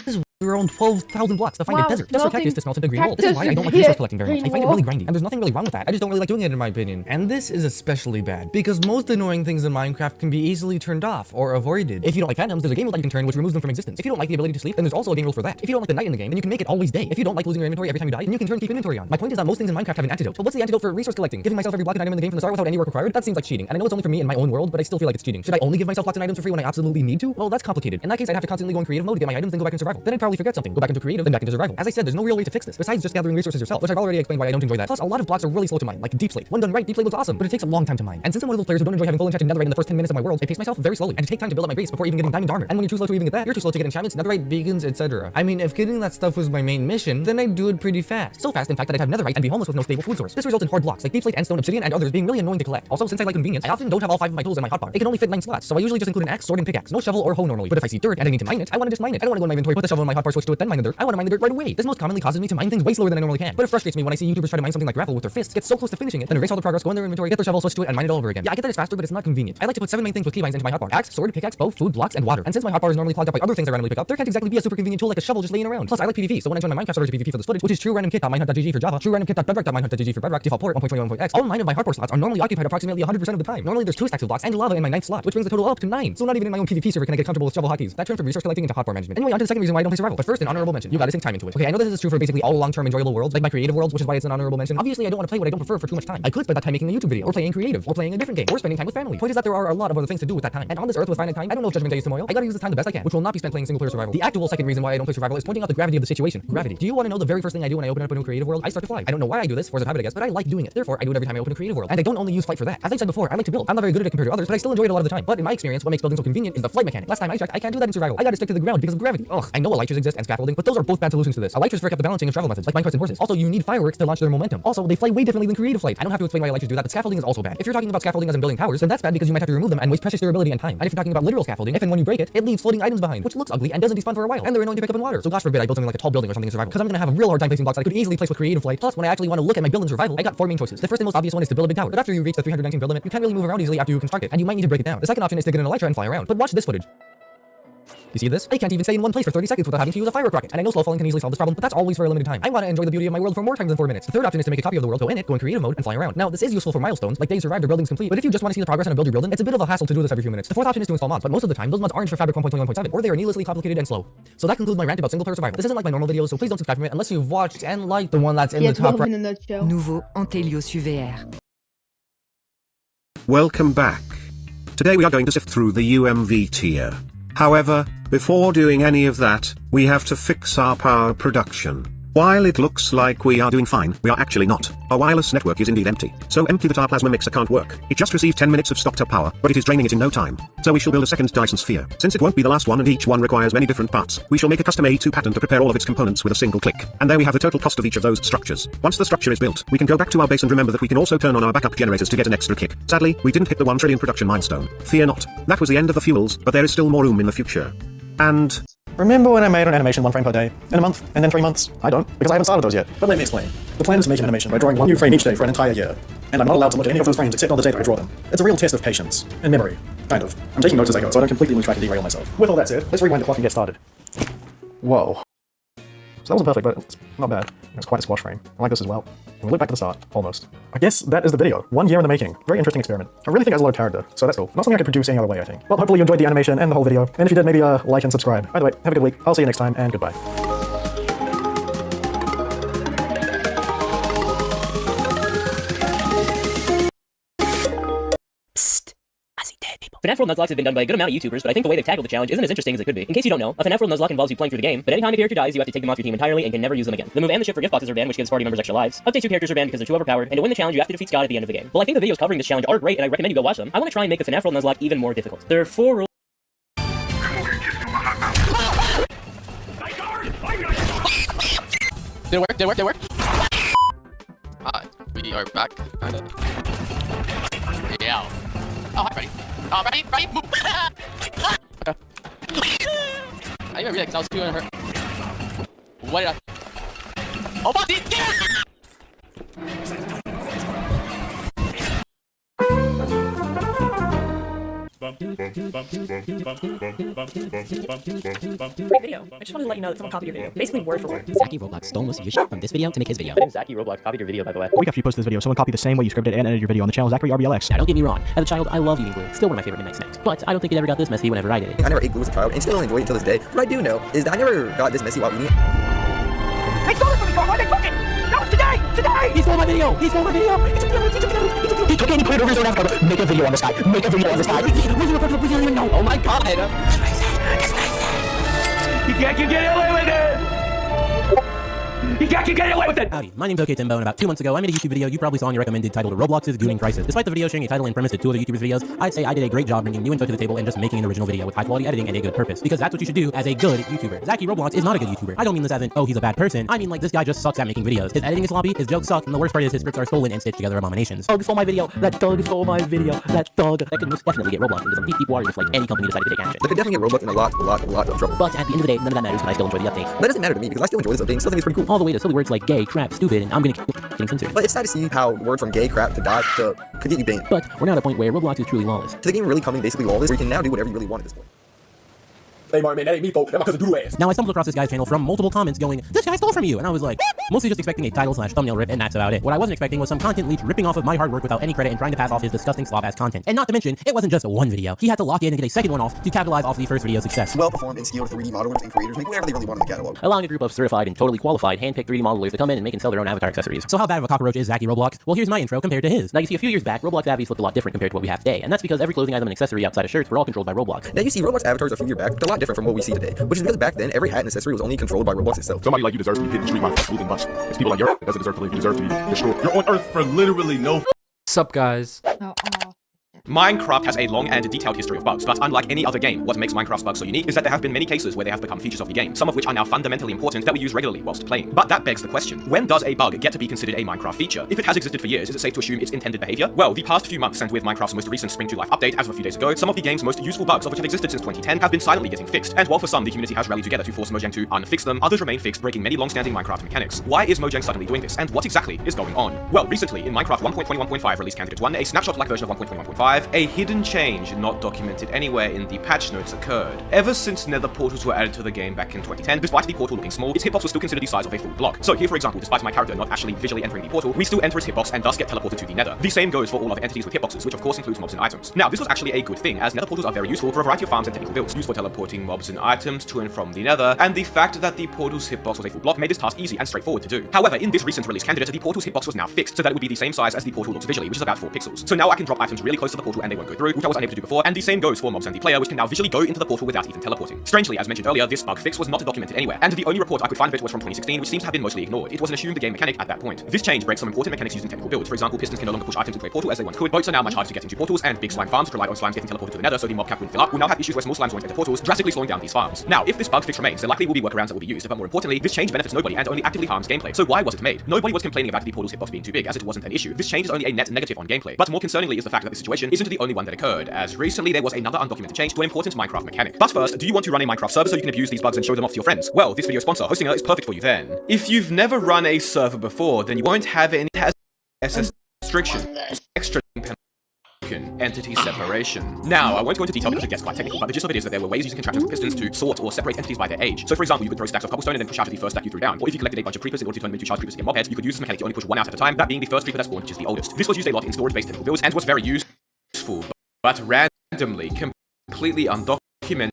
is around 12,000 blocks to find a desert, just for cactus to smelt into green wool. This is why I don't like resource collecting very much. I find it really grindy, and there's nothing really wrong with that. I just don't really like doing it, in my opinion. And this is especially bad, because most annoying things in Minecraft can be easily turned off or avoided. If you don't like phantoms, there's a game mode that you can turn which removes them from existence. If you don't like the ability to sleep, then there's also a game rule for that. If you don't like the night in the game, then you can make it always day. If you don't like losing your inventory every time you die, then you can turn keep inventory on. My point is that most things in Minecraft have an antidote. But what's the antidote for resource collecting? Giving myself every block and item in the game from the start without any work required? That seems like cheating. And I know it's only for me in my own world, but I still feel like it's cheating. Should I only give myself blocks and items for free when I absolutely need to? Well, that's complicated. In that case, I'd have to constantly go in creative mode to get my items, then go back in survival. Then I'd probably forget something. Go back into creative, then back into survival. As I said, there's no real way to fix this, besides just gathering resources yourself, which I've already explained why I don't enjoy that. Plus, a lot of blocks are really slow to mine, like Deep Slate. When done right, Deep Slate looks awesome, but it takes a long time to mine. And since I'm one of those players who don't enjoy having full enchanted netherite in the first 10 minutes of my world, I pace myself very slowly, and to take time to build up my base before even getting diamond armor. And when you're too slow to even get that, you're too slow to get enchantments, netherite, beacons, etc. I mean, if getting that stuff was my main mission, then I'd do it pretty fast. So fast, in fact, that I'd have netherite and be homeless with no stable food source. This results in hard blocks, like Deep Slate, Endstone, Obsidian, and others being really annoying to collect. Also, since I like convenience, I often don't have all 5 of my tools in my hotbar. It can only fit 9 slots, so I usually just include an axe, sword, and pickaxe. No shovel or hoe normally. But if I see dirt and I need to mine it, I want to just mine it. I don't want to go in my inventory, put the shovel in my hotbar, switch to it, then mine the dirt. I want to mine the dirt right away. This most commonly causes me to mine things way slower than I normally can. But it frustrates me when I see YouTubers try to mine something like gravel with their fists, get so close to finishing it, then erase all the progress, go in their inventory, get their shovel, switch to it, and mine it all over again. Yeah, I get that it's faster, but it's not convenient. I like to put 7 main things with keybinds into my hotbar: axe, sword, pickaxe, bow, food, blocks, and water. And since my hotbar is normally clogged up by other things I randomly pick up, there can't exactly be a super convenient tool like a shovel just laying around. Plus, I like PvP, so when I join my Minecraft server to PvP for this footage, which is truerandomkit.minehut.gg for Java, truerandomkit.bedrock.minehut.gg for Bedrock, default port 1.21.x, all 9 of my hotbar slots are normally occupied approximately 100% of the time. Normally, there's 2 stacks of blocks and lava in my 9th slot, which brings the total up to 9. So not even in my own PvP server can I get comfortable with shovel hotkeys. That turned from resource collecting into hotbar management. Anyway, on to the second reason why I don't play survival. But first, an honorable mention. You gotta sink time into it. Okay, I know this is true for basically all long-term enjoyable worlds, like my creative worlds, which is why it's an honorable mention. Obviously, I don't want to play what I don't prefer for too much time. I could spend that time making a YouTube video, or playing creative, or playing a different game, or spending time with family. Point is that there are a lot of other things to do with that time. And on this earth with finite time, I don't know if Judgment Day is tomorrow. I gotta use this time the best I can, which will not be spent playing single player survival. The actual second reason why I don't play survival is pointing out the gravity of the situation. Gravity. Do you want to know the very first thing I do when I open up a new creative world? I start to fly. I don't know why I do this, force of habit I guess, but I like doing it. Therefore, I do it every time I open a creative world. And I don't only use flight for that. As I said before, I like to build. I'm not very good at it compared to others, but I still enjoy it a lot of the time. But in my experience, what makes building so convenient is the flight mechanic. Last time I checked, I can't do that in survival. I gotta stick to the ground because of gravity. Ugh, I know elytras exist and scaffolding, but those are both bad solutions to this. Elytras break up the balancing of travel methods, like minecarts and horses. Also, you need fireworks to launch their momentum. Also, they fly way differently than creative flight. I don't have to explain why elytras do that, but scaffolding is also bad. If you're talking about scaffolding as in building towers, then that's bad because you might have to remove them and waste precious durability and time. And if you're talking about literal scaffolding, if and when you break it, it leaves floating items behind, which looks ugly and doesn't despawn for a while, and they're annoying to pick up in water. So gosh forbid I build something like a tall building or something in survival, because I'm gonna have a real hard time placing blocks that I could easily place with creative flight. Plus, when I actually want to look at my build in survival, I got 4 main choices. The first and most obvious one is to build a big tower, but after you reach the 319 build limit, you can't really move around easily after you construct it, and you might need to break it down. The second option is to get an elytra and fly around. But watch this footage. You see this? I can't even stay in one place for 30 seconds without having to use a firework rocket. And I know slow falling can easily solve this problem, but that's always for a limited time. I want to enjoy the beauty of my world for more time than 4 minutes. The third option is to make a copy of the world, go in it, go in creative mode, and fly around. Now, this is useful for milestones, like days survived or buildings complete, but if you just want to see the progress on a build you're building, it's a bit of a hassle to do this every few minutes. The fourth option is to install mods, but most of the time, those mods aren't for Fabric 1.21.7, or they are needlessly complicated and slow. So that concludes my rant about single player survival. This isn't like my normal videos, so please don't subscribe to it unless you've watched and liked the one that's in the top right. Nouveau Antelios UVR. Welcome back. Today we are going to sift through the UMV tier. However, before doing any of that, we have to fix our power production. While it looks like we are doing fine, we are actually not. Our wireless network is indeed empty. So empty that our plasma mixer can't work. It just received 10 minutes of stocked up power, but it is draining it in no time. So we shall build a second Dyson sphere. Since it won't be the last one and each one requires many different parts, we shall make a custom A2 pattern to prepare all of its components with a single click. And there we have the total cost of each of those structures. Once the structure is built, we can go back to our base and remember that we can also turn on our backup generators to get an extra kick. Sadly, we didn't hit the 1 trillion production milestone. Fear not. That was the end of the fuels, but there is still more room in the future. And remember when I made an animation 1 frame per day, in a month, and then 3 months? I don't, because I haven't started those yet. But let me explain. The plan is to make an animation by drawing 1 new frame each day for an entire year. And I'm not allowed to look at any of those frames except on the day that I draw them. It's a real test of patience and memory. Kind of. I'm taking notes as I go, so I don't completely lose track and derail myself. With all that said, let's rewind the clock and get started. Whoa. So that wasn't perfect, but it's not bad. It's quite a squash frame. I like this as well. And we look back to the start, almost. I guess that is the video. 1 year in the making. Very interesting experiment. I really think it has a lot of character, so that's cool. Not something I could produce any other way, I think. Well, hopefully you enjoyed the animation and the whole video. And if you did, maybe like and subscribe. By the way, have a good week. I'll see you next time, and goodbye. FNAF World Nuzlocke have been done by a good amount of YouTubers, but I think the way they've tackled the challenge isn't as interesting as it could be. In case you don't know, a FNAF World Nuzlocke involves you playing through the game, but anytime a character dies, you have to take them off your team entirely and can never use them again. The move and the ship for gift boxes are banned, which gives party members extra lives. Up to 2 characters are banned because they're too overpowered, and to win the challenge, you have to defeat Scott at the end of the game. Well, I think the videos covering this challenge are great, and I recommend you go watch them. I want to try and make the FNAF World Nuzlocke even more difficult. There are 4 rules. Did it work? We are back. Yeah. Oh, hi, Freddy. Oh, Freddy, move! Okay. I even read it because I was too hurt. What did I... Oh, my Great video. I just wanted to let you know that someone copied your video. Basically word for word. Zachy Roblox stole most of your shit from this video to make his video. And Zachy Roblox copied your video, by the way. A week after you posted this video, someone copied the same way you scripted and edited your video on the channel Zachary RBLX. Now, don't get me wrong. As a child, I love eating glue. Still one of my favorite midnight snacks. But I don't think it ever got this messy whenever I did it. I never ate glue as a child, and still don't enjoy it until this day. What I do know is that I never got this messy while eating it. They stole it from me, Carl. Why they took it? No, today! He stole my video! He stole my video! He took it and he put it over his own avatar. Make a video on this guy. Make a video on this guy. We don't even know. Oh my god. That's what I said. You can't keep getting away with it! You can't keep getting away with it! Howdy, my name's OK Timbo, and about 2 months ago, I made a YouTube video you probably saw on your recommended titled Roblox's Gooning Crisis. Despite the video sharing a title and premise to 2 other YouTubers' videos, I'd say I did a great job bringing new info to the table and just making an original video with high-quality editing and a good purpose. Because that's what you should do as a good YouTuber. Zachy Roblox is not a good YouTuber. I don't mean this as in, oh, he's a bad person. I mean like this guy just sucks at making videos. His editing is sloppy, his jokes suck, and the worst part is his scripts are stolen and stitched together abominations. Thug stole my video. That thug stole my video. That thug. That could most definitely get Roblox into some deep water if like any company decided to take action. That could definitely get Roblox in a lot of trouble. But at the end of the day, none of that matters, but I still enjoy the update. That doesn't matter to me because I still enjoy this update and still think it's pretty cool. All the way to silly words like gay, crap, stupid, and I'm getting censored. But it's sad to see how word from gay, crap, to dot, to could get you banned. But we're now at a point where Roblox is truly lawless. To the game really coming basically lawless, where you can now do whatever you really want at this point. Hey Martin, that ain't me, folks. That my cousin Doodle ass. Now I stumbled across this guy's channel from multiple comments going, this guy stole from you, and I was like, mostly just expecting a title/thumbnail rip, and that's about it. What I wasn't expecting was some content leech ripping off of my hard work without any credit and trying to pass off his disgusting slob-ass content. And not to mention, it wasn't just one video. He had to lock in and get a second one off to capitalize off the first video's success. Well-performed and skilled 3D modelers and creators make whatever they really want in the catalog. Allowing a group of certified and totally qualified hand-picked 3D modelers to come in and make and sell their own avatar accessories. So how bad of a cockroach is Zachy Roblox? Well, here's my intro compared to his. Now you see, a few years back, Roblox avatars looked a lot different compared to what we have today, and that's because every clothing item and accessory outside of shirts were all controlled by Roblox. Now you see, Roblox avatars a few years back looked a lot different from what we see today, which is because back then every hat and accessory was only controlled by Roblox itself. Somebody like you deserves to be hit in the street by moving butts. It's people like you that doesn't deserve to live. You deserve to be destroyed. You're on Earth for literally no. Sup, guys? Minecraft has a long and detailed history of bugs, but unlike any other game, what makes Minecraft's bugs so unique is that there have been many cases where they have become features of the game, some of which are now fundamentally important that we use regularly whilst playing. But that begs the question, when does a bug get to be considered a Minecraft feature? If it has existed for years, is it safe to assume its intended behavior? Well, the past few months, and with Minecraft's most recent Spring to Life update as of a few days ago, some of the game's most useful bugs, of which have existed since 2010, have been silently getting fixed. And while for some, the community has rallied together to force Mojang to unfix them, others remain fixed, breaking many long-standing Minecraft mechanics. Why is Mojang suddenly doing this, and what exactly is going on? Well, recently, in Minecraft 1.21.5 release candidate 1, a snapshot-like version of 1.21.5, a hidden change not documented anywhere in the patch notes occurred. Ever since nether portals were added to the game back in 2010, despite the portal looking small, its hitbox was still considered the size of a full block. So here, for example, despite my character not actually visually entering the portal, we still enter its hitbox and thus get teleported to the nether. The same goes for all other entities with hitboxes, which of course includes mobs and items. Now, this was actually a good thing, as nether portals are very useful for a variety of farms and technical builds, used for teleporting mobs and items to and from the nether, and the fact that the portal's hitbox was a full block made this task easy and straightforward to do. However, in this recent release candidate, the portal's hitbox was now fixed, so that it would be the same size as the portal looks visually, which is about 4 pixels. So now I can drop items really close to the portal and they won't go through, which I was unable to do before, and the same goes for mobs and the player, which can now visually go into the portal without even teleporting. Strangely, as mentioned earlier, this bug fix was not documented anywhere, and the only report I could find of it was from 2016, which seems to have been mostly ignored. It was an assumed game mechanic at that point. This change breaks some important mechanics used in technical builds. For example, pistons can no longer push items into a portal as they once could, boats are now much harder to get into portals, and big slime farms, which rely on slimes getting teleported to the nether so the mob cap wouldn't fill up, will now have issues where small slimes won't enter portals, drastically slowing down these farms. Now, if this bug fix remains, there likely will be workarounds that will be used, but more importantly, this change benefits nobody and only actively harms gameplay. So why was it made? Nobody was complaining about the portal's hitbox being too big, as it wasn't an issue. This change is only a net negative on gameplay. But more concerningly is the fact that the situation isn't the only one that occurred, as recently there was another undocumented change to an important Minecraft mechanic. But first, do you want to run a Minecraft server so you can abuse these bugs and show them off to your friends? Well, this video sponsor, Hostinger, is perfect for you then. If you've never run a server before, then you won't have any SS restriction. Extra entity separation. Now, I won't go into detail because it gets quite technical, but the gist of it is that there were ways using contraptions with pistons to sort or separate entities by their age. So for example, you could throw stacks of cobblestone and then push out the first stack you threw down. Or if you collected a bunch of creepers in order to turn them into charged creepers to get mob heads, you could use this mechanic to only push one out at a time, that being the first creeper that spawned, which is the oldest. This was used a lot in storage-based technical builds and was very useful, but randomly, completely undocumented.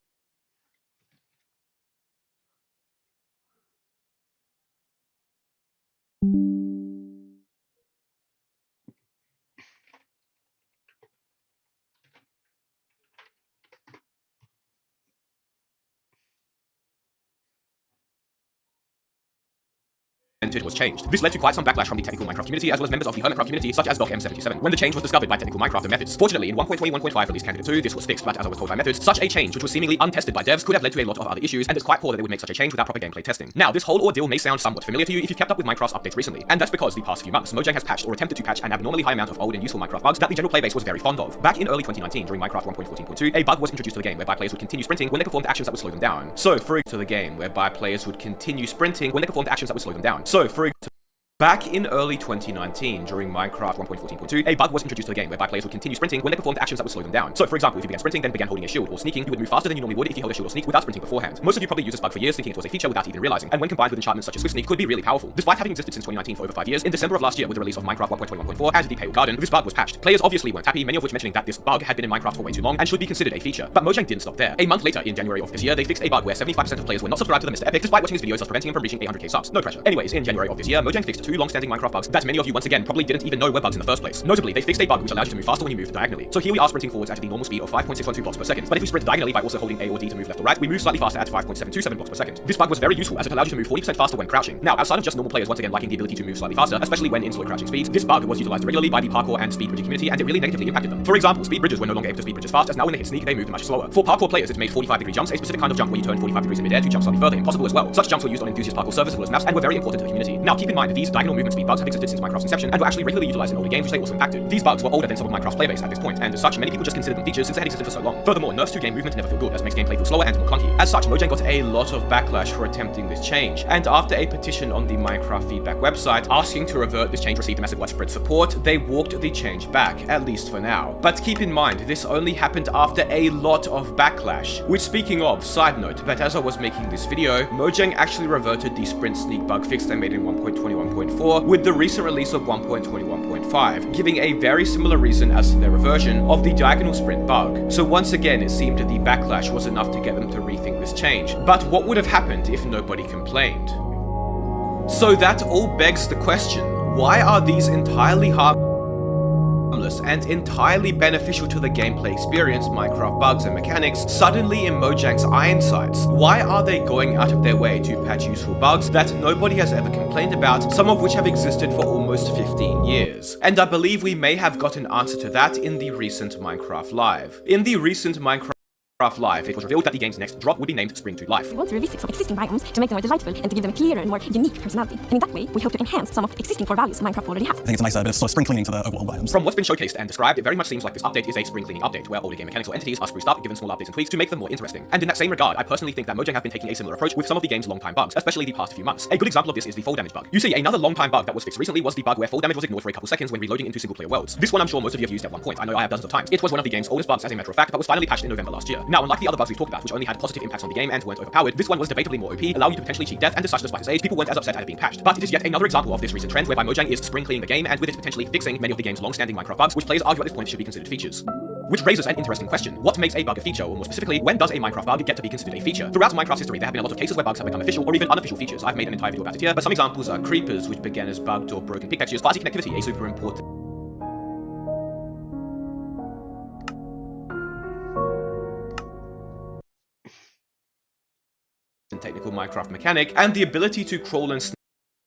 Was changed. This led to quite some backlash from the technical Minecraft community as well as members of the Hermitcraft community such as DocM77 when the change was discovered by technical Minecraft and Methods. Fortunately, in 1.21.5 release candidate 2, this was fixed, but as I was told by Methods, such a change, which was seemingly untested by devs, could have led to a lot of other issues, and it's quite poor that they would make such a change without proper gameplay testing. Now, this whole ordeal may sound somewhat familiar to you if you've kept up with Minecraft's updates recently, and that's because the past few months, Mojang has patched or attempted to patch an abnormally high amount of old and useful Minecraft bugs that the general playbase was very fond of. Back in early 2019, during Minecraft 1.14.2, a bug was introduced to the game whereby players would continue sprinting when they performed actions that would slow them down. So, for back in early 2019, during Minecraft 1.14.2, a bug was introduced to the game whereby players would continue sprinting when they performed actions that would slow them down. So, for example, if you began sprinting, then began holding a shield or sneaking, you would move faster than you normally would if you held a shield or sneak without sprinting beforehand. Most of you probably used this bug for years, thinking it was a feature without even realizing, and when combined with enchantments such as Swift Sneak, could be really powerful. Despite having existed since 2019 for over 5 years, in December of last year with the release of Minecraft 1.21.4 and the Pale Garden, this bug was patched. Players obviously weren't happy, many of which mentioning that this bug had been in Minecraft for way too long and should be considered a feature. But Mojang didn't stop there. A month later, in January of this year, they fixed a bug where 75% of players were not subscribed to the Mr. Epic despite watching his videos, thus preventing him from reaching 800k subs. No pressure. Anyways, in January of this year, Mojang fixed 2 long-standing Minecraft bugs that many of you once again probably didn't even know were bugs in the first place. Notably, they fixed a bug which allowed you to move faster when you moved diagonally. So here we are sprinting forwards at the normal speed of 5.612 blocks per second, but if we sprint diagonally by also holding A or D to move left or right, we move slightly faster at 5.727 blocks per second. This bug was very useful as it allowed you to move 40% faster when crouching. Now, outside of just normal players once again liking the ability to move slightly faster, especially when in slow crouching speeds, this bug was utilized regularly by the parkour and speed bridging community, and it really negatively impacted them. For example, speed bridges were no longer able to speed bridges fast, as now when they hit sneak, they moved much slower. For parkour players, it made 45-degree jumps, a specific kind of jump where you turn 45 degrees in midair to jump slightly further, impossible as well. Such jumps were used on enthusiast parkour servers as well as maps and were very important to the community. Now, keep in mind that these diagonal movement speed bugs have existed since Minecraft's inception and were actually regularly utilized in older games, which they also impacted. These bugs were older than some of Minecraft's playbase at this point, and as such, many people just considered them features since they had existed for so long. Furthermore, nerfs to game movement never feel good, as it makes gameplay feel slower and more clunky. As such, Mojang got a lot of backlash for attempting this change, and after a petition on the Minecraft feedback website asking to revert this change received massive widespread support, they walked the change back, at least for now. But keep in mind, this only happened after a lot of backlash. Which, speaking of, side note, that as I was making this video, Mojang actually reverted the sprint sneak bug fix they made in 1.21.4 with the recent release of 1.21.5, giving a very similar reason as to their reversion of the diagonal sprint bug. So once again, it seemed that the backlash was enough to get them to rethink this change. But what would have happened if nobody complained? So that all begs the question, why are these entirely harmless and entirely beneficial to the gameplay experience Minecraft bugs and mechanics suddenly in Mojang's iron sights? Why are they going out of their way to patch useful bugs that nobody has ever complained about, some of which have existed for almost 15 years? And I believe we may have got an answer to that in the recent Minecraft Live. In the recent Minecraft Live, it was revealed that the game's next drop would be named Spring to Life. We want to revisit some existing biomes to make them more delightful and to give them a clearer and more unique personality. And in that way, we hope to enhance some of the existing core values Minecraft already has. I think it's a nice bit of sort of spring cleaning to the overall biomes. From what's been showcased and described, it very much seems like this update is a spring cleaning update, where older game mechanics or entities are spruced up, given small updates and tweaks to make them more interesting. And in that same regard, I personally think that Mojang have been taking a similar approach with some of the game's long-time bugs, especially the past few months. A good example of this is the fall damage bug. You see, another long-time bug that was fixed recently was the bug where fall damage was ignored for a couple seconds when reloading into single-player worlds. This one I'm sure most of you have used at one point. I know I have dozens of times. It was one of the game's oldest bugs as a matter of fact, but was finally patched in November last year. Now, unlike the other bugs we've talked about, which only had positive impacts on the game and weren't overpowered, this one was debatably more OP, allowing you to potentially cheat death, and as such, despite its age, people weren't as upset at it being patched. But it is yet another example of this recent trend whereby Mojang is spring cleaning the game, and with it potentially fixing many of the game's long-standing Minecraft bugs, which players argue at this point should be considered features. Which raises an interesting question. What makes a bug a feature, or more specifically, when does a Minecraft bug get to be considered a feature? Throughout Minecraft's history, there have been a lot of cases where bugs have become official or even unofficial features. I've made an entire video about it here, but some examples are creepers, which began as bugged or broken pickaxes, fuzzy connectivity, a super important technical Minecraft mechanic, and the ability to crawl and sneak.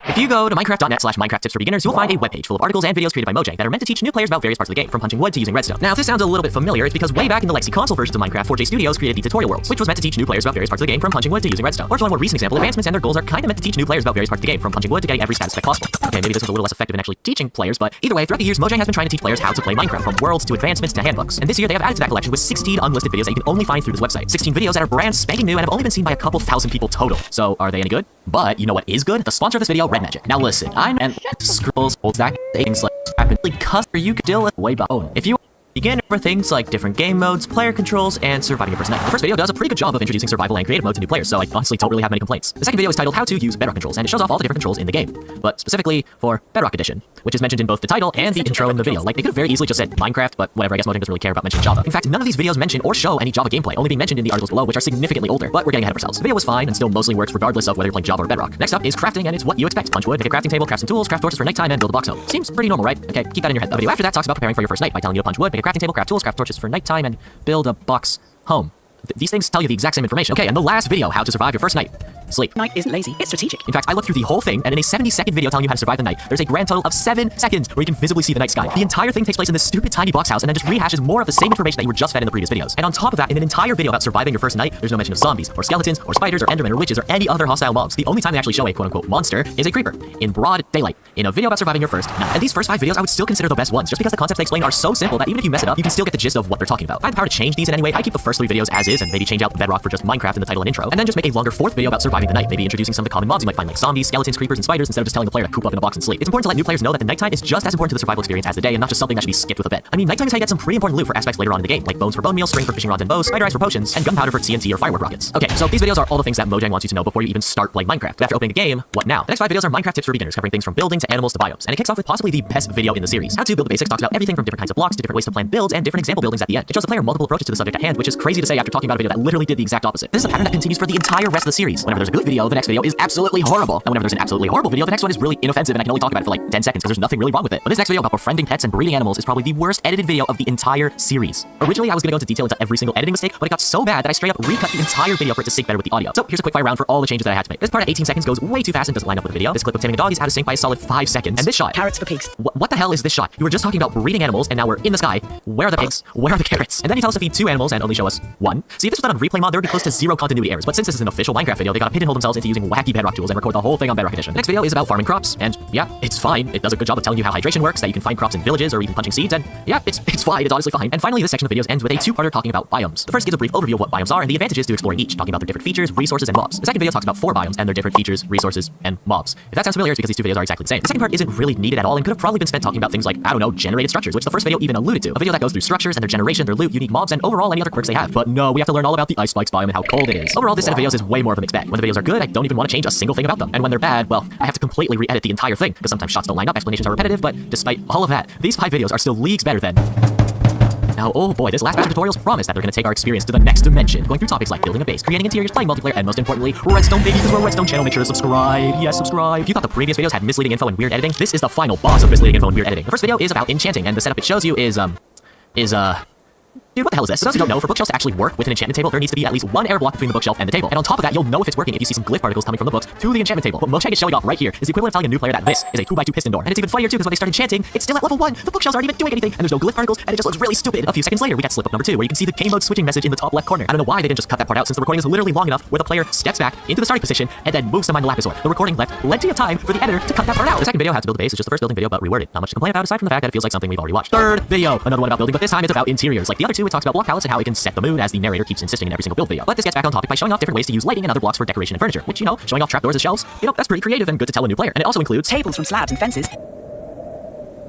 If you go to minecraft.net/Minecraft tips for beginners, you'll find a webpage full of articles and videos created by Mojang that are meant to teach new players about various parts of the game, from punching wood to using redstone. Now, if this sounds a little bit familiar, it's because way back in the Legacy console versions of Minecraft, 4J Studios created the Tutorial Worlds, which was meant to teach new players about various parts of the game, from punching wood to using redstone. Or to a more recent example, advancements and their goals are kind of meant to teach new players about various parts of the game, from punching wood to getting every status effect possible. Okay, maybe this was a little less effective in actually teaching players, but either way, throughout the years, Mojang has been trying to teach players how to play Minecraft, from worlds to advancements to handbooks. And this year, they have added to that collection with 16 unlisted videos that you can only find through this website. 16 videos that are brand spanking new and have only been seen by a couple thousand people total. So, are they any good? But you know what is good? The sponsor of this video, Red Magic. Now listen, I'm and scrolls, old stack, things like rapidly cuss, or you could deal with way bone. If you Beginner for things like different game modes, player controls, and surviving your first night. The first video does a pretty good job of introducing survival and creative mode to new players, so I honestly don't really have many complaints. The second video is titled How to Use Bedrock Controls, and it shows off all the different controls in the game, but specifically for Bedrock Edition, which is mentioned in both the title and the intro in the video. Like, they could have very easily just said Minecraft, but whatever, I guess Mojang doesn't really care about mentioning Java. In fact, none of these videos mention or show any Java gameplay, only being mentioned in the articles below, which are significantly older, but we're getting ahead of ourselves. The video was fine and still mostly works regardless of whether you're playing Java or Bedrock. Next up is crafting, and it's what you expect. Punch wood, make a crafting table, craft some tools, craft torches for nighttime, and build a box home. Seems pretty normal, right? Okay, keep that in your head. The video after that talks about preparing for your first night by telling you to punch wood, make a crafting table, craft tools, craft torches for nighttime, and build a box home. These things tell you the exact same information. Okay, and the last video, how to survive your first night. Sleep. Night isn't lazy, it's strategic. In fact, I looked through the whole thing, and in a 70-second video telling you how to survive the night, there's a grand total of 7 seconds where you can visibly see the night sky. The entire thing takes place in this stupid tiny box house, and then just rehashes more of the same information that you were just fed in the previous videos. And on top of that, in an entire video about surviving your first night, there's no mention of zombies, or skeletons, or spiders, or endermen, or witches, or any other hostile mobs. The only time they actually show a quote-unquote monster is a creeper, in broad daylight, in a video about surviving your first night. And these first 5 videos I would still consider the best ones, just because the concepts they explain are so simple that even if you mess it up, you can still get the gist of what they're talking about. If I had the power to change these in any way, I'd keep the first 3 videos as is, and maybe change out Bedrock for just Minecraft in the title and intro, and then just make a longer 4th video about surviving the night, maybe introducing some of the common mobs you might find like zombies, skeletons, creepers, and spiders instead of just telling the player to coop up in a box and sleep. It's important to let new players know that the nighttime is just as important to the survival experience as the day and not just something that should be skipped with a bed. I mean, nighttime is how you get some pretty important loot for aspects later on in the game, like bones for bone meal, string for fishing rods and bows, spider eyes for potions, and gunpowder for TNT or firework rockets. Okay, so these videos are all the things that Mojang wants you to know before you even start playing Minecraft. But after opening a game, what now? The next 5 videos are Minecraft tips for beginners, covering things from building to animals to biomes. And it kicks off with possibly the best video in the series. How to Build the Basics talks about everything from different kinds of blocks to different ways to plan builds and different example buildings at the end. It shows the player multiple approaches to the subject at hand, which is crazy to say after talking about a video that literally did the exact opposite. This is a pattern that continues for the entire rest of the series. Whenever there's a good video, the next video is absolutely horrible. And whenever there's an absolutely horrible video, the next one is really inoffensive and I can only talk about it for like 10 seconds because there's nothing really wrong with it. But this next video about befriending pets and breeding animals is probably the worst edited video of the entire series. Originally, I was gonna go into detail into every single editing mistake, but it got so bad that I straight up recut the entire video for it to sync better with the audio. So here's a quick fire round for all the changes that I had to make. This part at 18 seconds goes way too fast and doesn't line up with the video. This clip of taming a dog is out of sync by a solid 5 seconds. And this shot. Carrots for pigs. What the hell is this shot? You were just talking about breeding animals and now we're in the sky. Where are the pigs? Where are the carrots? And then you tell us to feed 2 animals and only show us 1. See, if this was done on replay mod, there would be close to 0 continuity errors. But since this is an official Minecraft video, they gotta pigeonhole themselves into using wacky Bedrock tools and record the whole thing on Bedrock Edition. The next video is about farming crops, and yeah, it's fine. It does a good job of telling you how hydration works, that you can find crops in villages or even punching seeds, and yeah, it's fine. It's honestly fine. And finally, this section of videos ends with a 2-parter talking about biomes. The first gives a brief overview of what biomes are and the advantages to exploring each, talking about their different features, resources, and mobs. The second video talks about 4 biomes and their different features, resources, and mobs. If that sounds familiar, it's because these 2 videos are exactly the same. The second part isn't really needed at all and could have probably been spent talking about things like, I don't know, generated structures, which the first video even alluded to. A video that goes through structures and their generation, their loot, unique mobs, and overall any other quirks they have. But no, we have to learn all about the ice spikes biome and how cold it is. Overall, this set of videos is way more of a mixed bag. When the videos are good, I don't even want to change a single thing about them. And when they're bad, well, I have to completely re-edit the entire thing, because sometimes shots don't line up, explanations are repetitive, but despite all of that, these 5 videos are still leagues better than... Now, oh boy, this last batch of tutorials promise that they're going to take our experience to the next dimension, going through topics like building a base, creating interiors, playing multiplayer, and most importantly, Redstone, baby, because we're a Redstone channel. Make sure to subscribe. Yes, subscribe. If you thought the previous videos had misleading info and weird editing, this is the final boss of misleading info and weird editing. The first video is about enchanting, and the setup it shows you is, dude, what the hell is this? For those who don't know, for bookshelves to actually work with an enchantment table, there needs to be at least 1 air block between the bookshelf and the table. And on top of that, you'll know if it's working if you see some glyph particles coming from the books to the enchantment table. What Mojang is showing off right here is the equivalent of telling a new player that this is a 2x2 piston door. And it's even funnier too, because when they start enchanting, it's still at level 1. The bookshelves aren't even doing anything, and there's no glyph particles, and it just looks really stupid. A few seconds later, we get slip up number 2, where you can see the game mode switching message in the top left corner. I don't know why they didn't just cut that part out, since the recording is literally long enough where the player steps back into the starting position and then moves to mine the Lapisaur. The recording left plenty of time for the editor to cut that part out. The second video, how to build a base, is just the first building video, but reworded. Not much to complain about aside from the fact that it feels like something we've already watched. Third video, another one about building, but this time it's about interiors. Like the other 2, it talks about block palettes and how it can set the mood, as the narrator keeps insisting in every single build video. But this gets back on topic by showing off different ways to use lighting and other blocks for decoration and furniture, which, you know, showing off trapdoors as shelves, you know, that's pretty creative and good to tell a new player. And it also includes tables from slabs and fences.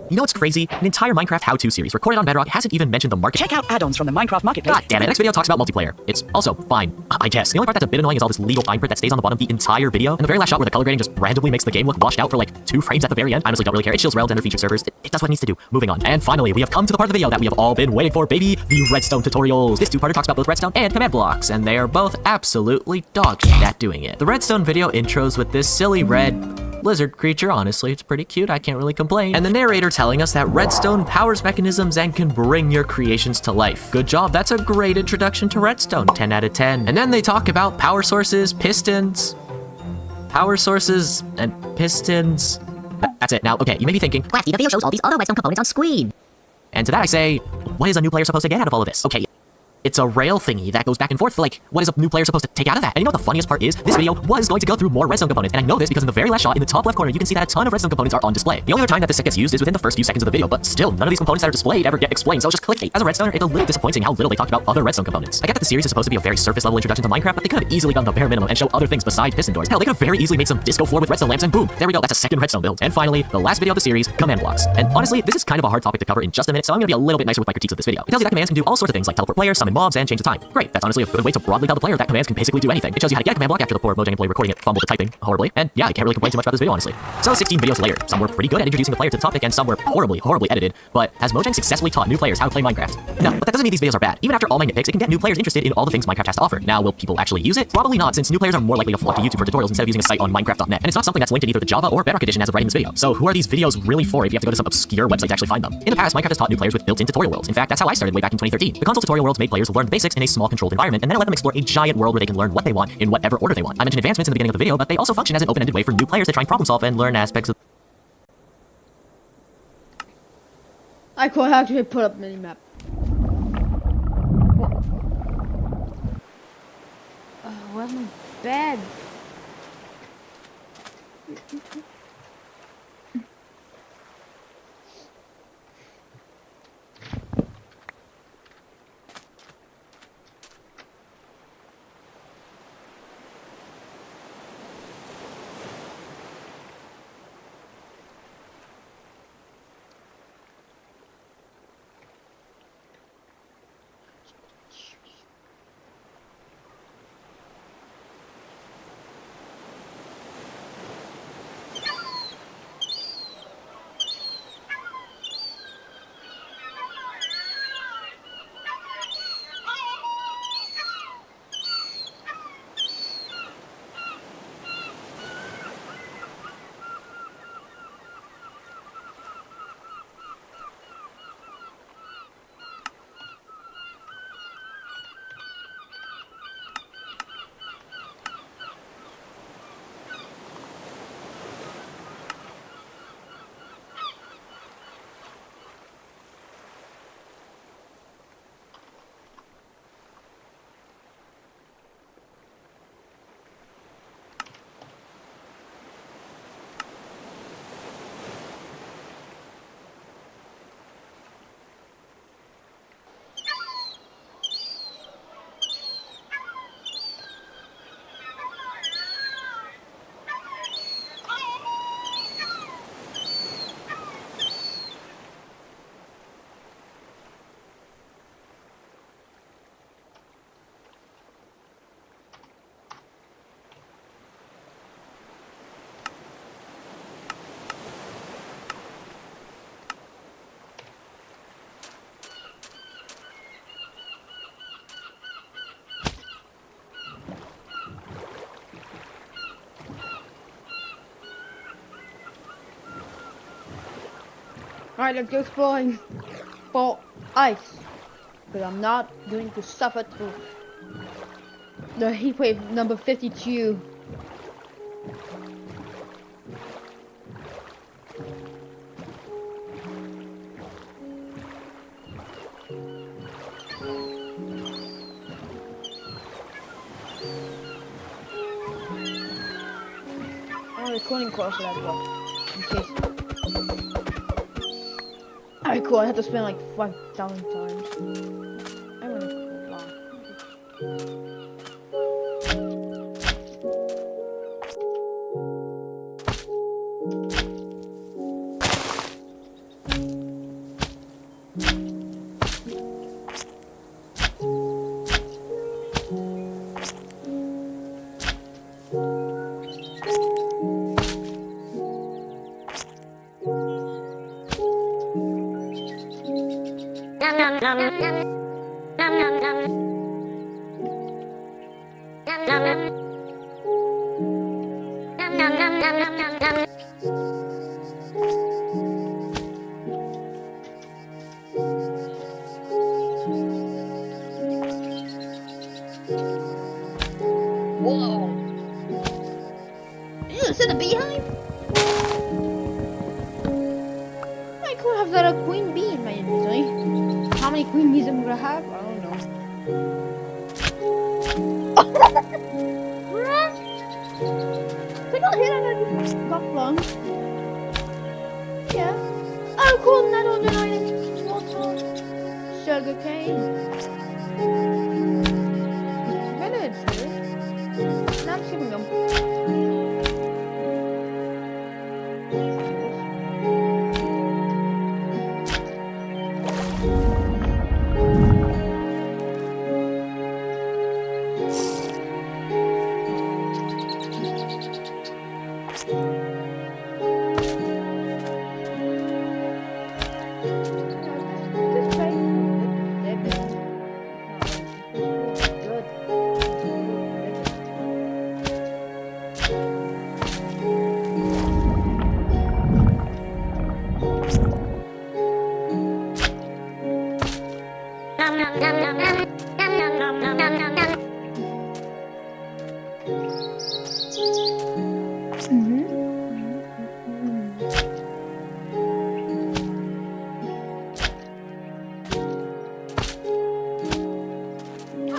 You know what's crazy? An entire Minecraft how-to series recorded on Bedrock hasn't even mentioned the market. Check out add-ons from the Minecraft Marketplace. God damn it, the next video talks about multiplayer. It's also fine, I guess. The only part that's a bit annoying is all this legal fine print that stays on the bottom the entire video. And the very last shot where the color grading just randomly makes the game look washed out for like 2 frames at the very end. I honestly don't really care. It shields Rel and their featured servers. It does what it needs to do. Moving on. And finally, we have come to the part of the video that we have all been waiting for, baby. The Redstone tutorials. This 2-parter talks about both Redstone and command blocks, and they are both absolutely dog shit at doing it. The Redstone video intros with this silly red lizard creature. Honestly, it's pretty cute. I can't really complain. And the narrator telling us that Redstone powers mechanisms and can bring your creations to life. Good job. That's a great introduction to Redstone. 10 out of 10. And then they talk about power sources, pistons, and pistons. That's it. Now, okay, you may be thinking, Crafty, the video shows all these other Redstone components on screen. And to that I say, what is a new player supposed to get out of all of this? Okay, It's a rail thingy that goes back and forth. Like, what is a new player supposed to take out of that? And you know what the funniest part is? This video was going to go through more redstone components, and I know this because in the very last shot in the top left corner, you can see that a ton of redstone components are on display. The only other time that this set gets used is within the first few seconds of the video, but still, none of these components that are displayed ever get explained, so it's just clickbait. As a redstoner, it's a little disappointing how little they talked about other redstone components. I get that the series is supposed to be a very surface level introduction to Minecraft, but they could have easily done the bare minimum and show other things besides piston doors. Hell, they could have very easily made some disco floor with redstone lamps, and boom, there we go, that's a second redstone build. And finally, the last video of the series, command blocks. And honestly, this is kind of a hard topic to cover in just a minute, so I'm gonna be a little bit nicer with my critiques of this video. It tells you that commands can do all sorts of things like teleport players, summon mobs, and change the time. Great, that's honestly a good way to broadly tell the player that commands can basically do anything. It shows you how to get a command block after the poor Mojang employee recording it fumbled the typing horribly. And yeah, I can't really complain too much about this video, honestly. So 16 videos later, some were pretty good at introducing the player to the topic, and some were horribly edited. But has Mojang successfully taught new players how to play Minecraft? No, but that doesn't mean these videos are bad. Even after all my nitpicks, it can get new players interested in all the things Minecraft has to offer. Now, will people actually use it? Probably not, since new players are more likely to flock to YouTube for tutorials instead of using a site on Minecraft.net. And it's not something that's linked in either the Java or Bedrock edition as of writing this video. So who are these videos really for if you have to go to some obscure website to actually find them? In the past, Minecraft has taught new players with built-in tutorial worlds. In fact, that's how I started way back in 2013. The console tutorial worlds made players learn the basics in a small controlled environment, and then it let them explore a giant world where they can learn what they want in whatever order they want. I mentioned advancements in the beginning of the video, but they also function as an open-ended way for new players to try and problem solve and learn aspects of... I could actually put up minimap. Where's my bed? Alright, let's go exploring for ice. Because I'm not going to suffer through the heat wave number 52. I'm recording close to that block. In case. Alright, cool. I have to spend like 5,000 times. I want to block. Whoa! You set a beehive? I could have got a queen bee in my inventory. How many queen bees am I gonna have? I don't know. that long. Yeah. Oh, cool. That on the island. Water. Sugar cane. Village. Now I'm skipping them.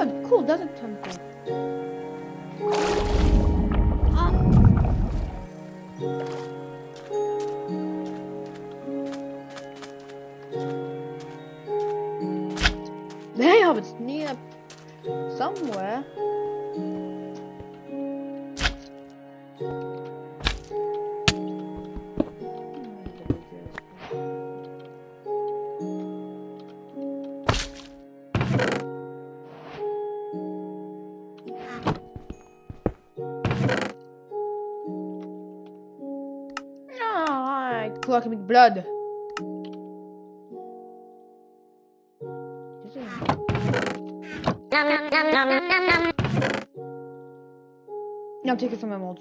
Oh, cool, desert temple. Damn, it's near somewhere. Clocking with blood. Now I'm taking some emeralds.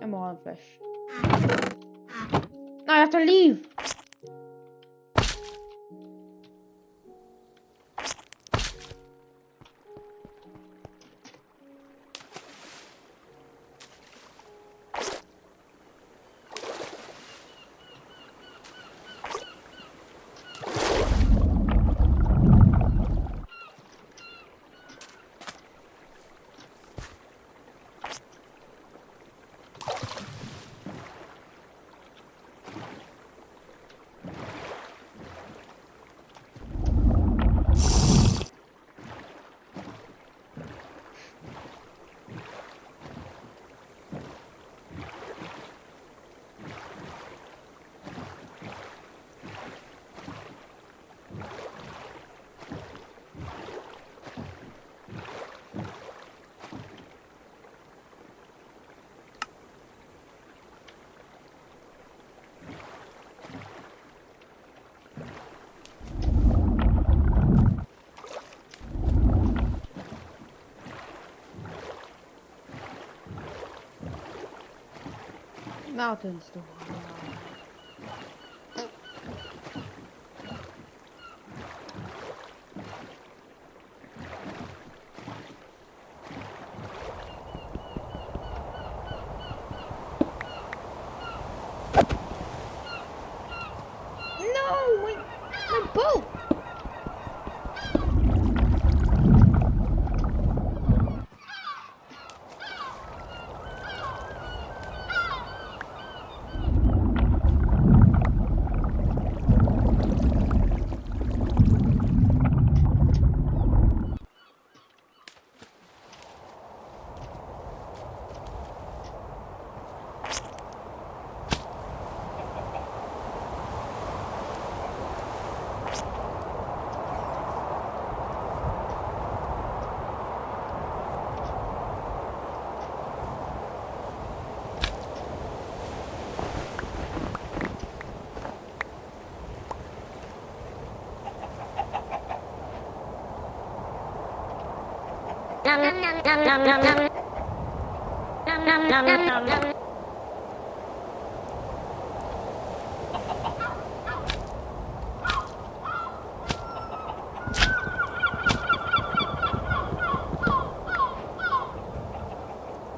Emerald fish. Now I have to leave. Mountains. No, my boat.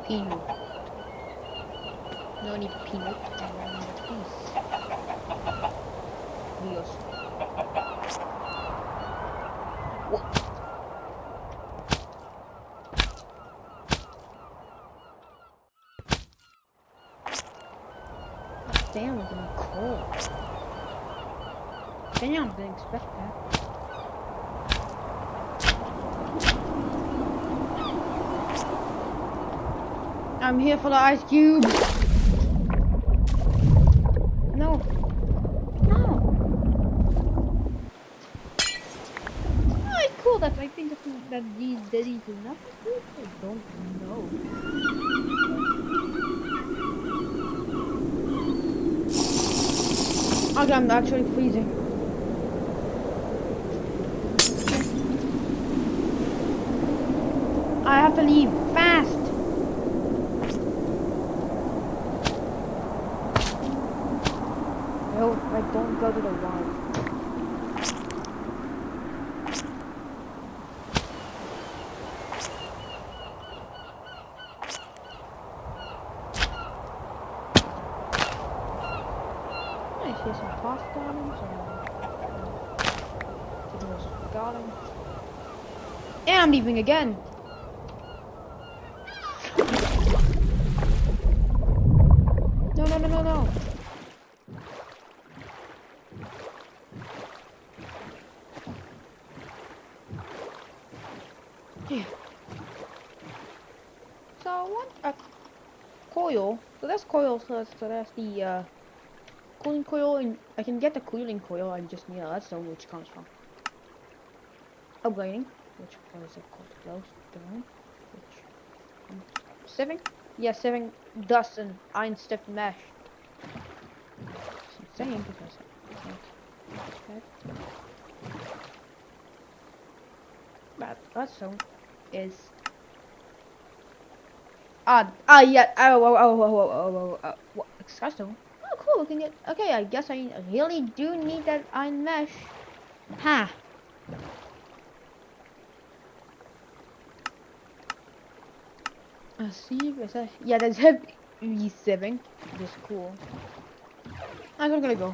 Peanut. No need peanut. I need a piece. Dios. What? Damn, it's been cold. Damn, didn't expect that. I'm here for the ice cube. No. No. Oh, it's cool that I think that these daddies do nothing. I don't know. Okay, I'm actually freezing. I have to leave fast. No, I don't go to the wall. Nice, here's some pasta gardens and garden. And I'm leaving again. No, no, no, no, no. Yeah. So I want a coil. So that's coil. So that's the cooling coil, and I can get the cooling coil. I just need a redstone, which comes from upgrading. Which one is it called? Glowstone. Which 7? Yeah, 7 dust and iron stepped mesh. It's insane because but redstone is yeah. What? Skystone? Oh, cool. We can get. Okay, I guess I really do need that iron mesh. Ha. See, is that? Yeah, that's V7. This is cool. I'm gonna go.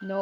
No.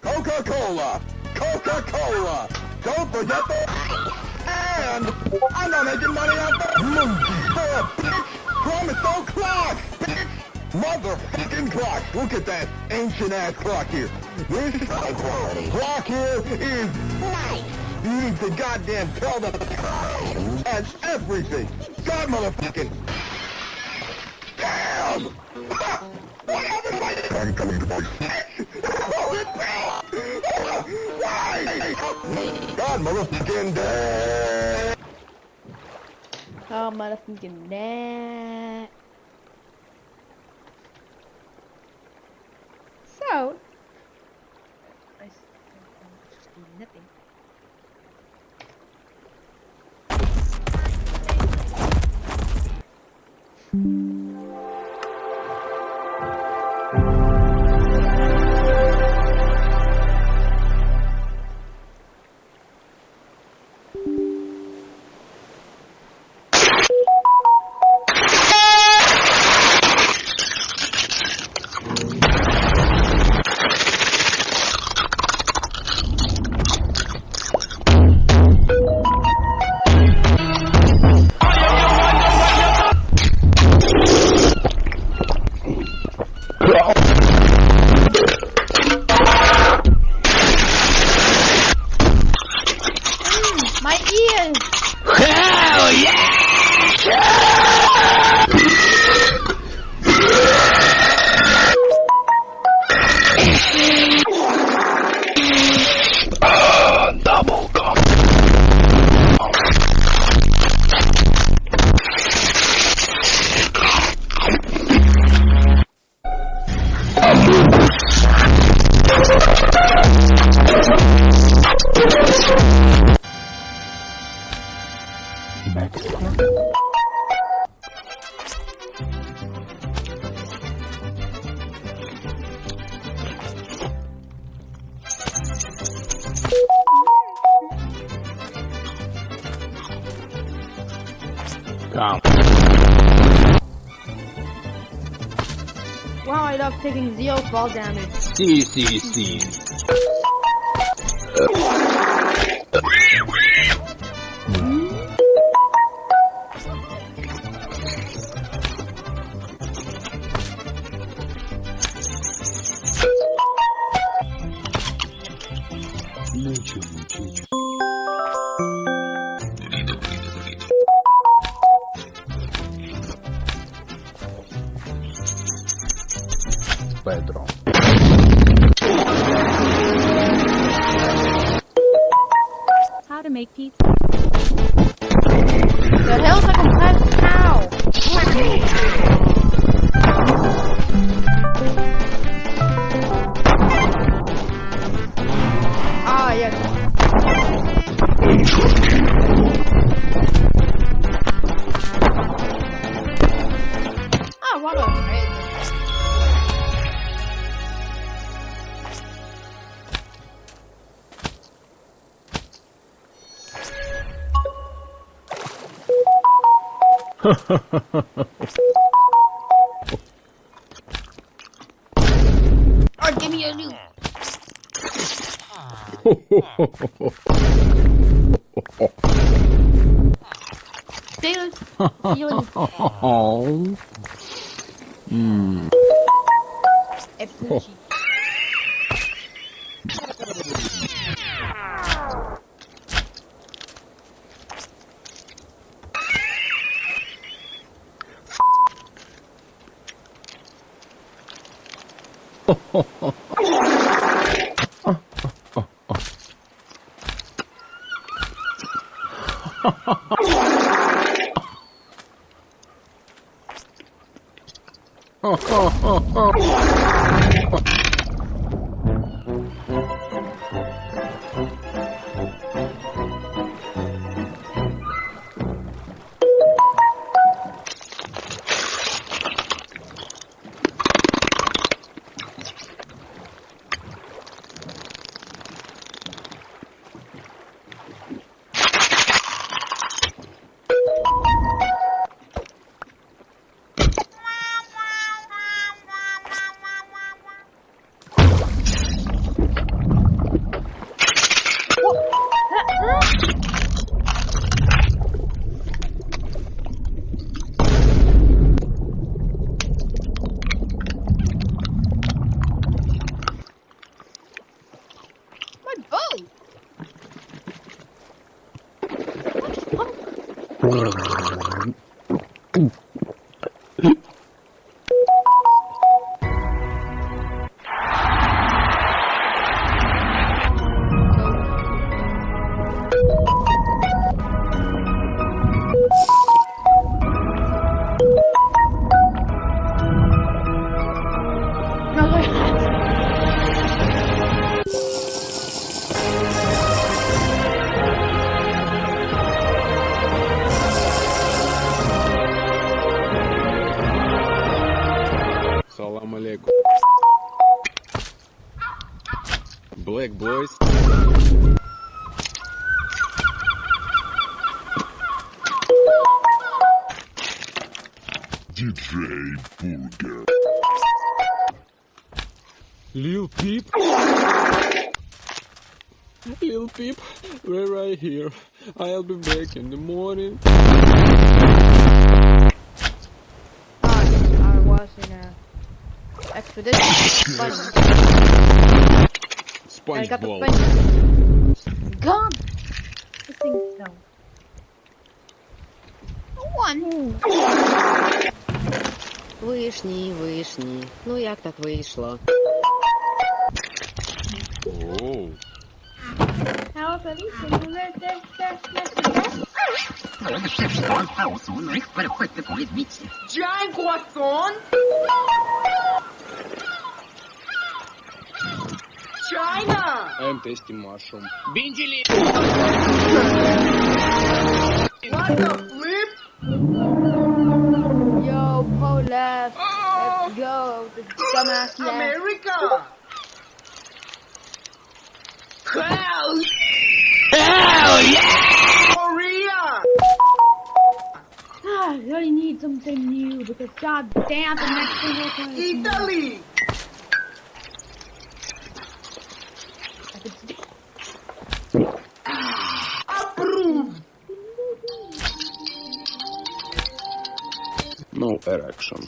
Coca-Cola! Coca-Cola! Don't forget the... And I'm not making money off the... Promise, don't clock! Motherfucking clock! Look at that ancient-ass clock here. This clock here is nice. You need to goddamn tell the time. That's everything. God motherfucking... Damn! What happened to my... I'm coming to my... Why? God motherfucking damn! Oh, motherfucking damn. So... I just do nothing. My ears! Hell yeah! Double gum. Wow, I love taking 0 fall damage. See. Pedro. How to make pizza. The hell's like a pet cow? Ah, yes. Ah, what a head. Oh, give me a new. Steelers. Oh. Eppucci. Salam alaikum. Black boys. DJ Burger. Lil Peep. Lil Peep, we're right here. I'll be back in the morning. I was in a So this is sponge. I got the SpongeBob. sponge. God! I think so. One. Вишні, вишні. Ну як так вийшло? Оу. Giant croissant? China! I'm tasting mushroom. Binjili! What the flip? Yo, Paul left. Let's go. The dumbass left. America! Hell! Yeah! Korea! I really need something new because god damn the next thing will come. Italy! Approved! No erection.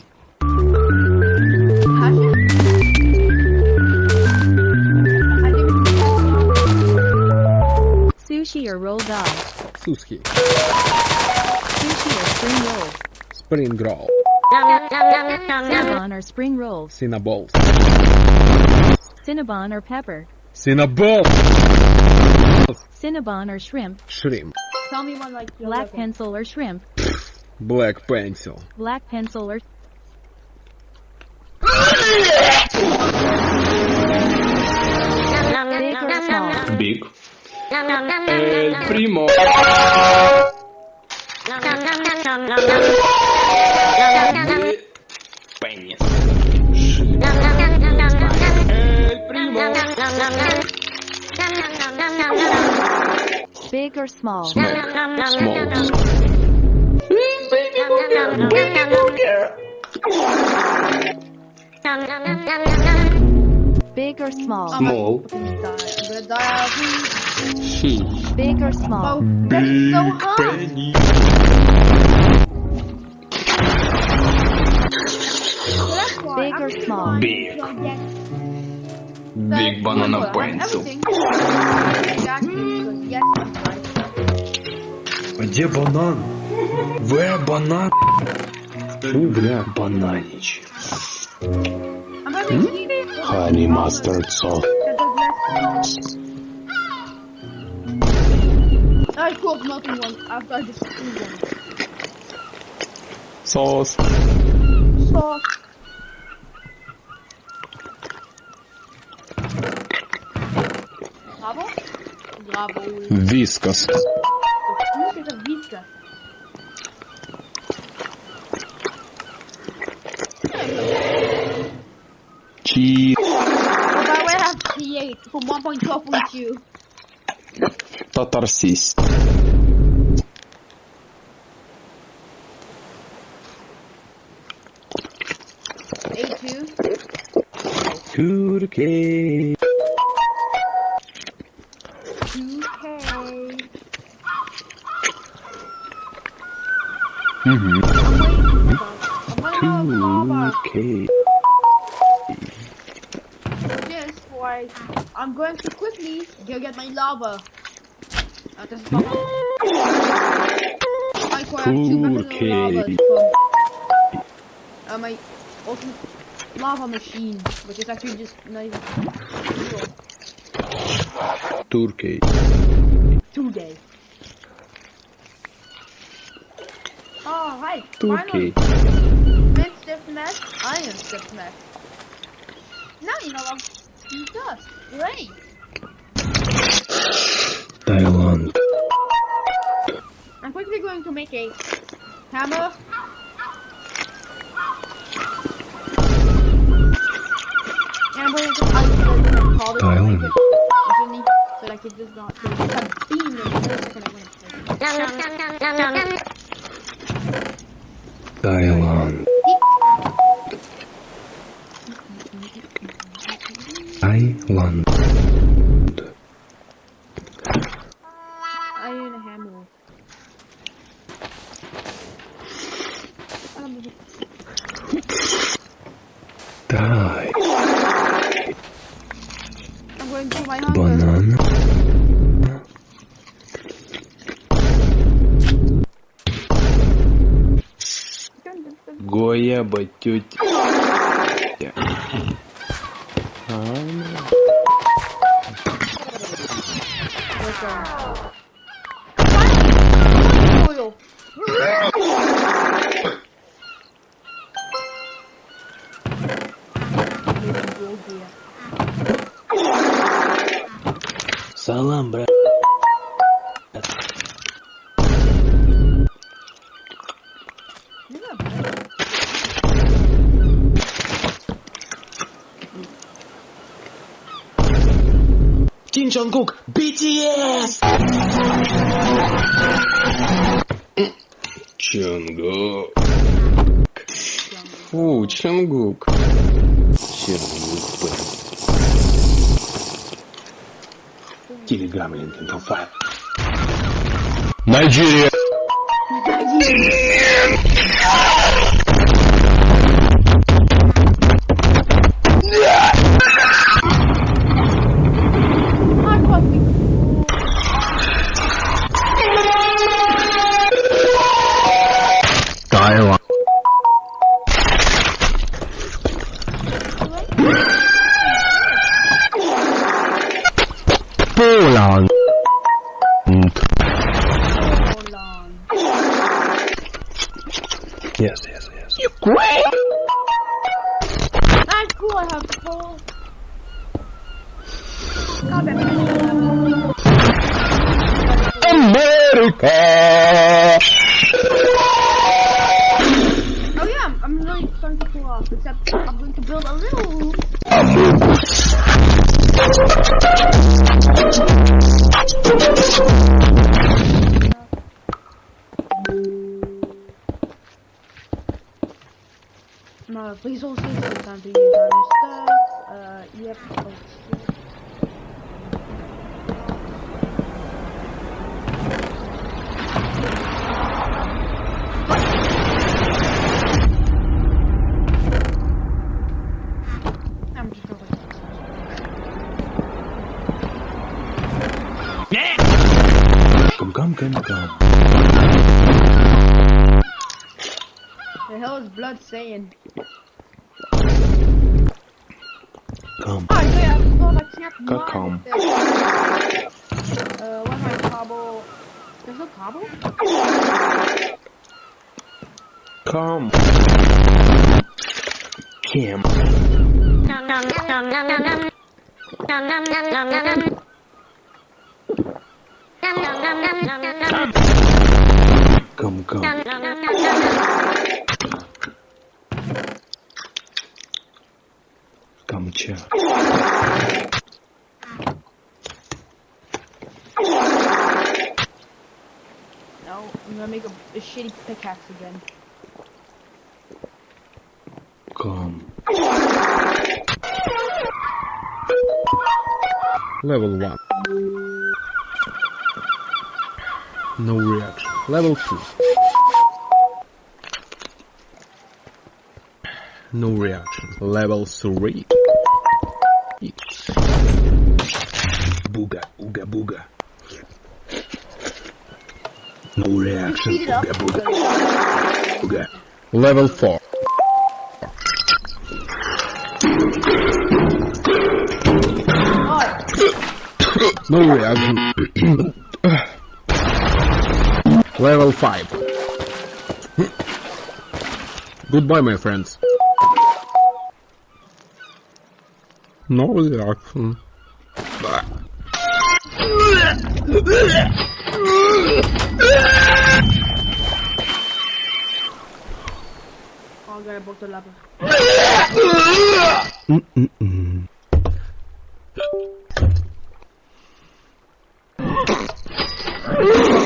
Sushi or roll dog? Sushi. Sushi or spring roll? Spring roll. Cinnabon or spring rolls? Cinnaballs. Cinnabon or pepper? Cinnaballs! Cinnabon or shrimp? Shrimp. Tell me one like Black pencil or shrimp? Black pencil. Black pencil or... Big or small? Big. El primo. Penis. El primo. Big or small? Small. Big or small? Small. I'm gonna die out. Big or small? Oh, that's so hot. That's why Big or small? Big. Big banana pencil. Где банан? Where банан? Ну, бля, бананич. Honey mustard sauce. I cooked nothing one after I just threw one. Sauce. Sauce. Bravo? Bravo. Whiskas. Who is a Vizca? Cheese. So by way I have T8 for 1.12 with you. Tatarsis. A2. Turkey. 2K. Turkey. Just why I'm going to quickly go get my lava. This is lava. I have 2 buckets of lava from my ultimate lava machine, which is actually just not even real. Turkey. 2 days. Oh, hi. Turkey. Mint stiff mess, iron stiff mess. Now you know what he does. Great. Thailand. I'm quickly going to make a hammer. And I'm going to isolate the color Thailand. so that it does not go a beam in the second I win. Thailand. Thailand. Iron hammer. Die. I'm going through my hunger. Banana. Гояба тетя. Oil. Салам, брат. Ким Чон Кук, BTS! Чонгук. Фу, Чонгук. Чонгук, блин. Telegram link in profile. Nigeria. Taiwan. Poland. Yes. Ukraine. That's cool. I have full. America. Oh yeah, I'm really starting to cool off. Except I'm going to build a little. No, please hold still. It's time to use iron stuff. Yep. Oh, shit. I'm just gonna Come. The hell is blood saying? Come. Oh yeah, I thought I snapped mine. Come. Where's my cobble? There's no cobble? Come. Kim. Come. Come, chat. No, I'm gonna make a shitty pickaxe again. Come. Level 1. No reaction. Level 2. No reaction. Level 3. Booga. No reaction. Booga. Level 4. No reaction. Level 5. Goodbye, my friends. No reaction. Oh, I broke the lava.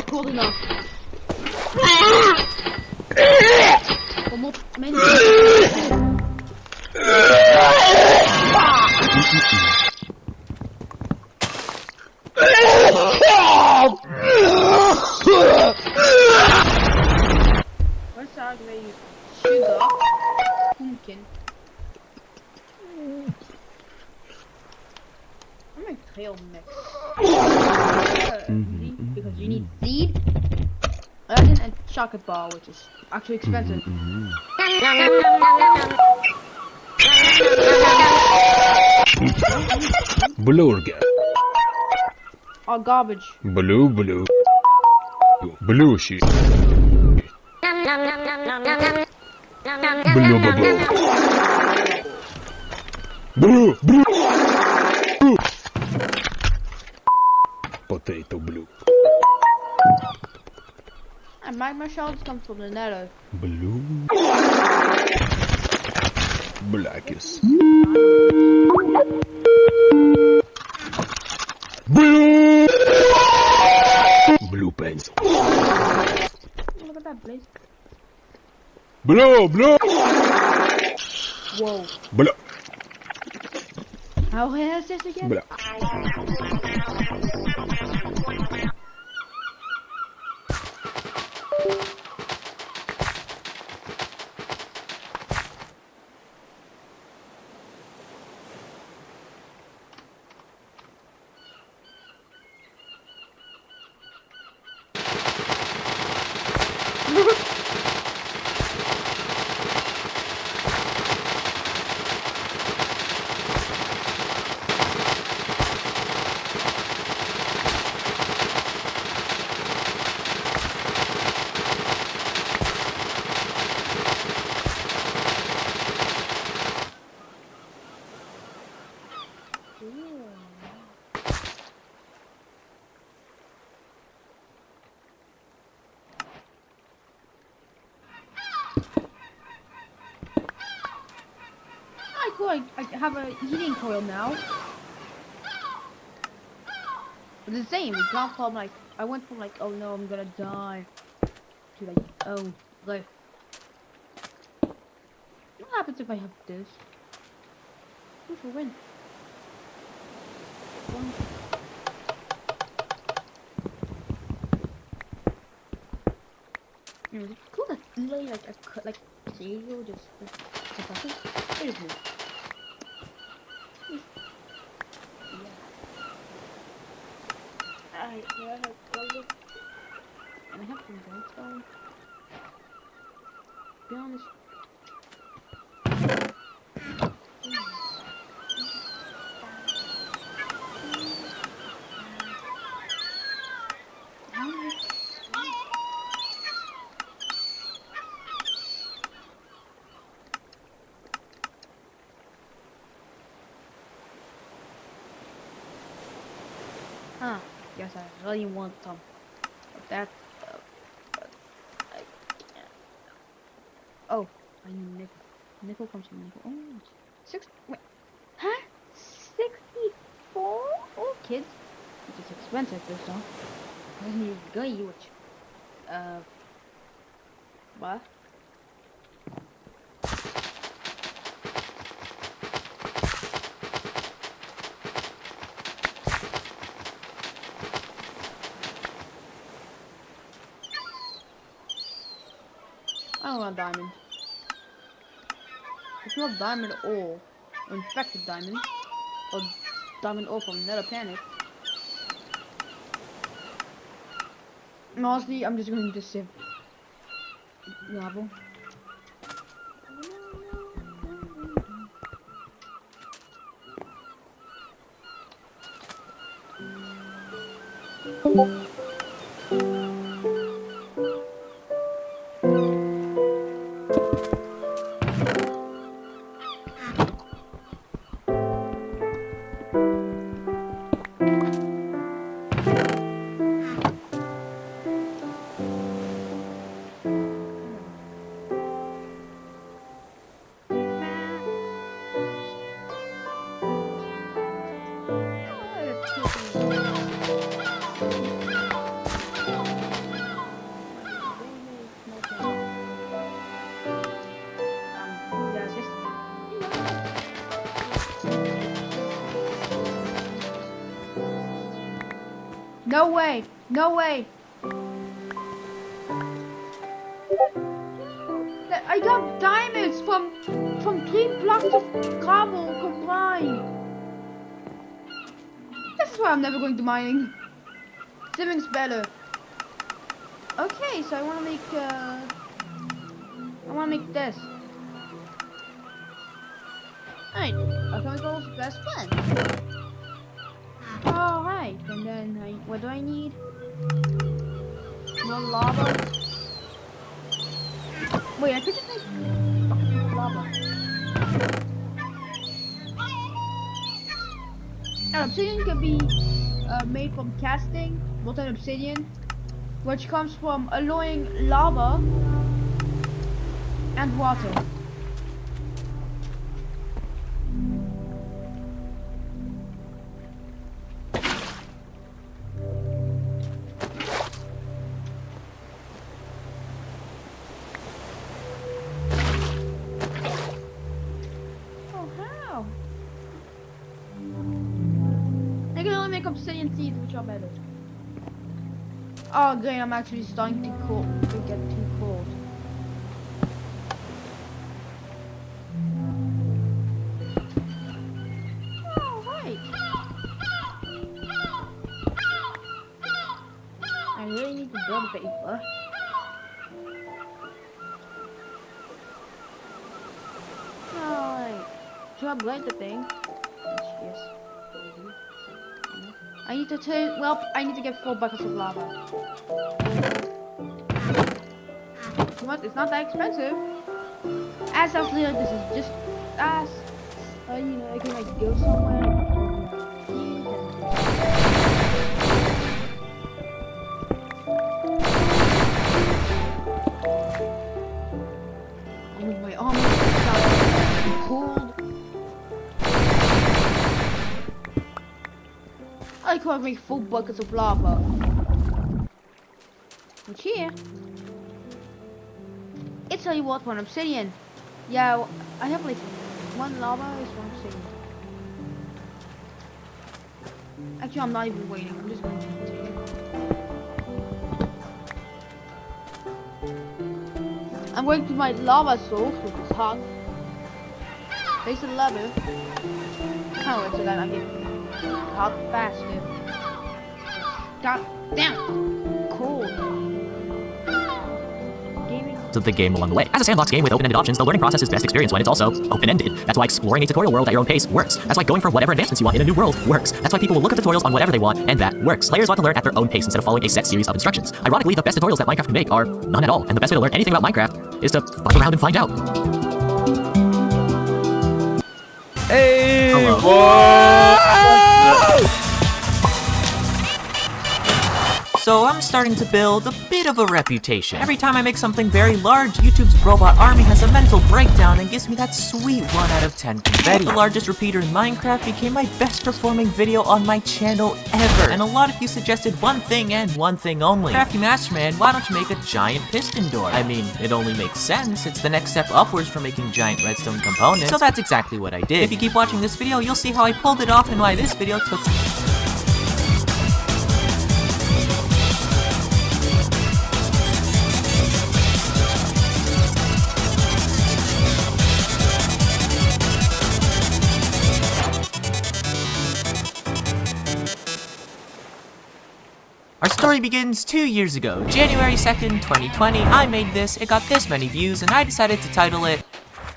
Cold enough. Sugar, pumpkin. I'm gonna trail mix. Because you need seed, onion, and chocolate bar, which is actually expensive. Blurger. Or garbage. Blue. Blue shit. Blue bubble. Blue. Potato blue. And my shells come from the nether. Blue. Blackest. Blue. Blue pencil. Look at that blaze. Blue. Whoa. Blue. How is this again? Blue. I have a heating coil now. It's the same. We got from like I went from like, oh no, I'm gonna die, to like, oh, life. What happens if I have this? Who will win? It's cool that literally like a potato just beautiful. Alright, here I have gold. And I have some goldstone. Be honest. Huh. Yes, I really want some of that. I can't. Oh, I need nickel. Nickel comes from nickel. Oh, wait. Huh? 64? Oh, kids. It's expensive, this though. I need to go huge. What? I don't want diamond. It's not diamond ore, or infected diamond, or diamond ore from Nether Panic. And honestly, I'm just going to save level. No way! No way! I got diamonds from from 3 blocks of gravel combined. This is why I'm never going to mining. Swimming's better. Okay, so I want to make this. Alright, chemicals, best friend. Alright, and then what do I need? More lava. Wait, I could just make lava. An obsidian can be made from casting, molten obsidian, which comes from alloying lava and water. Obsidian seeds, which are better. Oh great, I'm actually starting to get too cold. Alright. I really need to build paper. Alright. To upgrade the thing. Yes. I need to I need to get 4 buckets of lava. What? It's not that expensive. As of later, this is just as you know, I can like go somewhere. Oh, my arm is cold. I can't make 4 buckets of lava. Which here, it's only worth 1 obsidian. Yeah, I have like 1 lava is 1 obsidian. Actually, I'm not even waiting. I'm just going to continue. I'm going to my lava source, which is hot. Place 11. Oh, it's so that I get hot faster. God damn, cold. Of the game along the way. As a sandbox game with open-ended options, the learning process is best experienced when it's also open-ended. That's why exploring a tutorial world at your own pace works. That's why going for whatever advancements you want in a new world works. That's why people will look at tutorials on whatever they want, and that works. Players want to learn at their own pace instead of following a set series of instructions. Ironically, the best tutorials that Minecraft can make are none at all, and the best way to learn anything about Minecraft is to fuck around and find out. Hey! Hello. So I'm starting to build a bit of a reputation. Every time I make something very large, YouTube's robot army has a mental breakdown and gives me that sweet 1 out of 10 confetti. The largest repeater in Minecraft became my best performing video on my channel ever. And a lot of you suggested one thing and one thing only. Crafty Masterman, why don't you make a giant piston door? I mean, it only makes sense. It's the next step upwards from making giant redstone components. So that's exactly what I did. If you keep watching this video, you'll see how I pulled it off and why this video took... Our story begins 2 years ago, January 2nd, 2020. I made this, it got this many views, and I decided to title it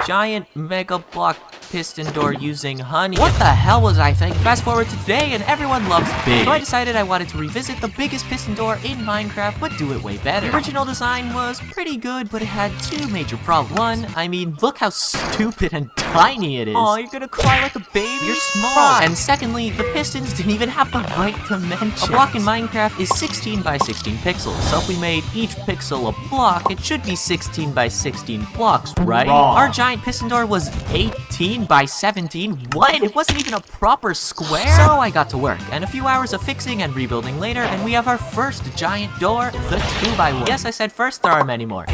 Giant Mega Block Piston Door Using Honey. What the hell was I thinking? Fast forward to today and everyone loves big. So I decided I wanted to revisit the biggest piston door in Minecraft, but do it way better. The original design was pretty good, but it had 2 major problems. One, I mean, look how stupid and tiny it is. Aw, you're gonna cry like a baby? You're small. And secondly, the pistons didn't even have the right dimensions. A block in Minecraft is 16 by 16 pixels, so if we made each pixel a block, it should be 16 by 16 blocks, right? Wrong. Our giant piston door was 18 by 17. What? It wasn't even a proper square? So I got to work, and a few hours of fixing and rebuilding later, and we have our first giant door, the 2x1. Yes, I said first, there are many more.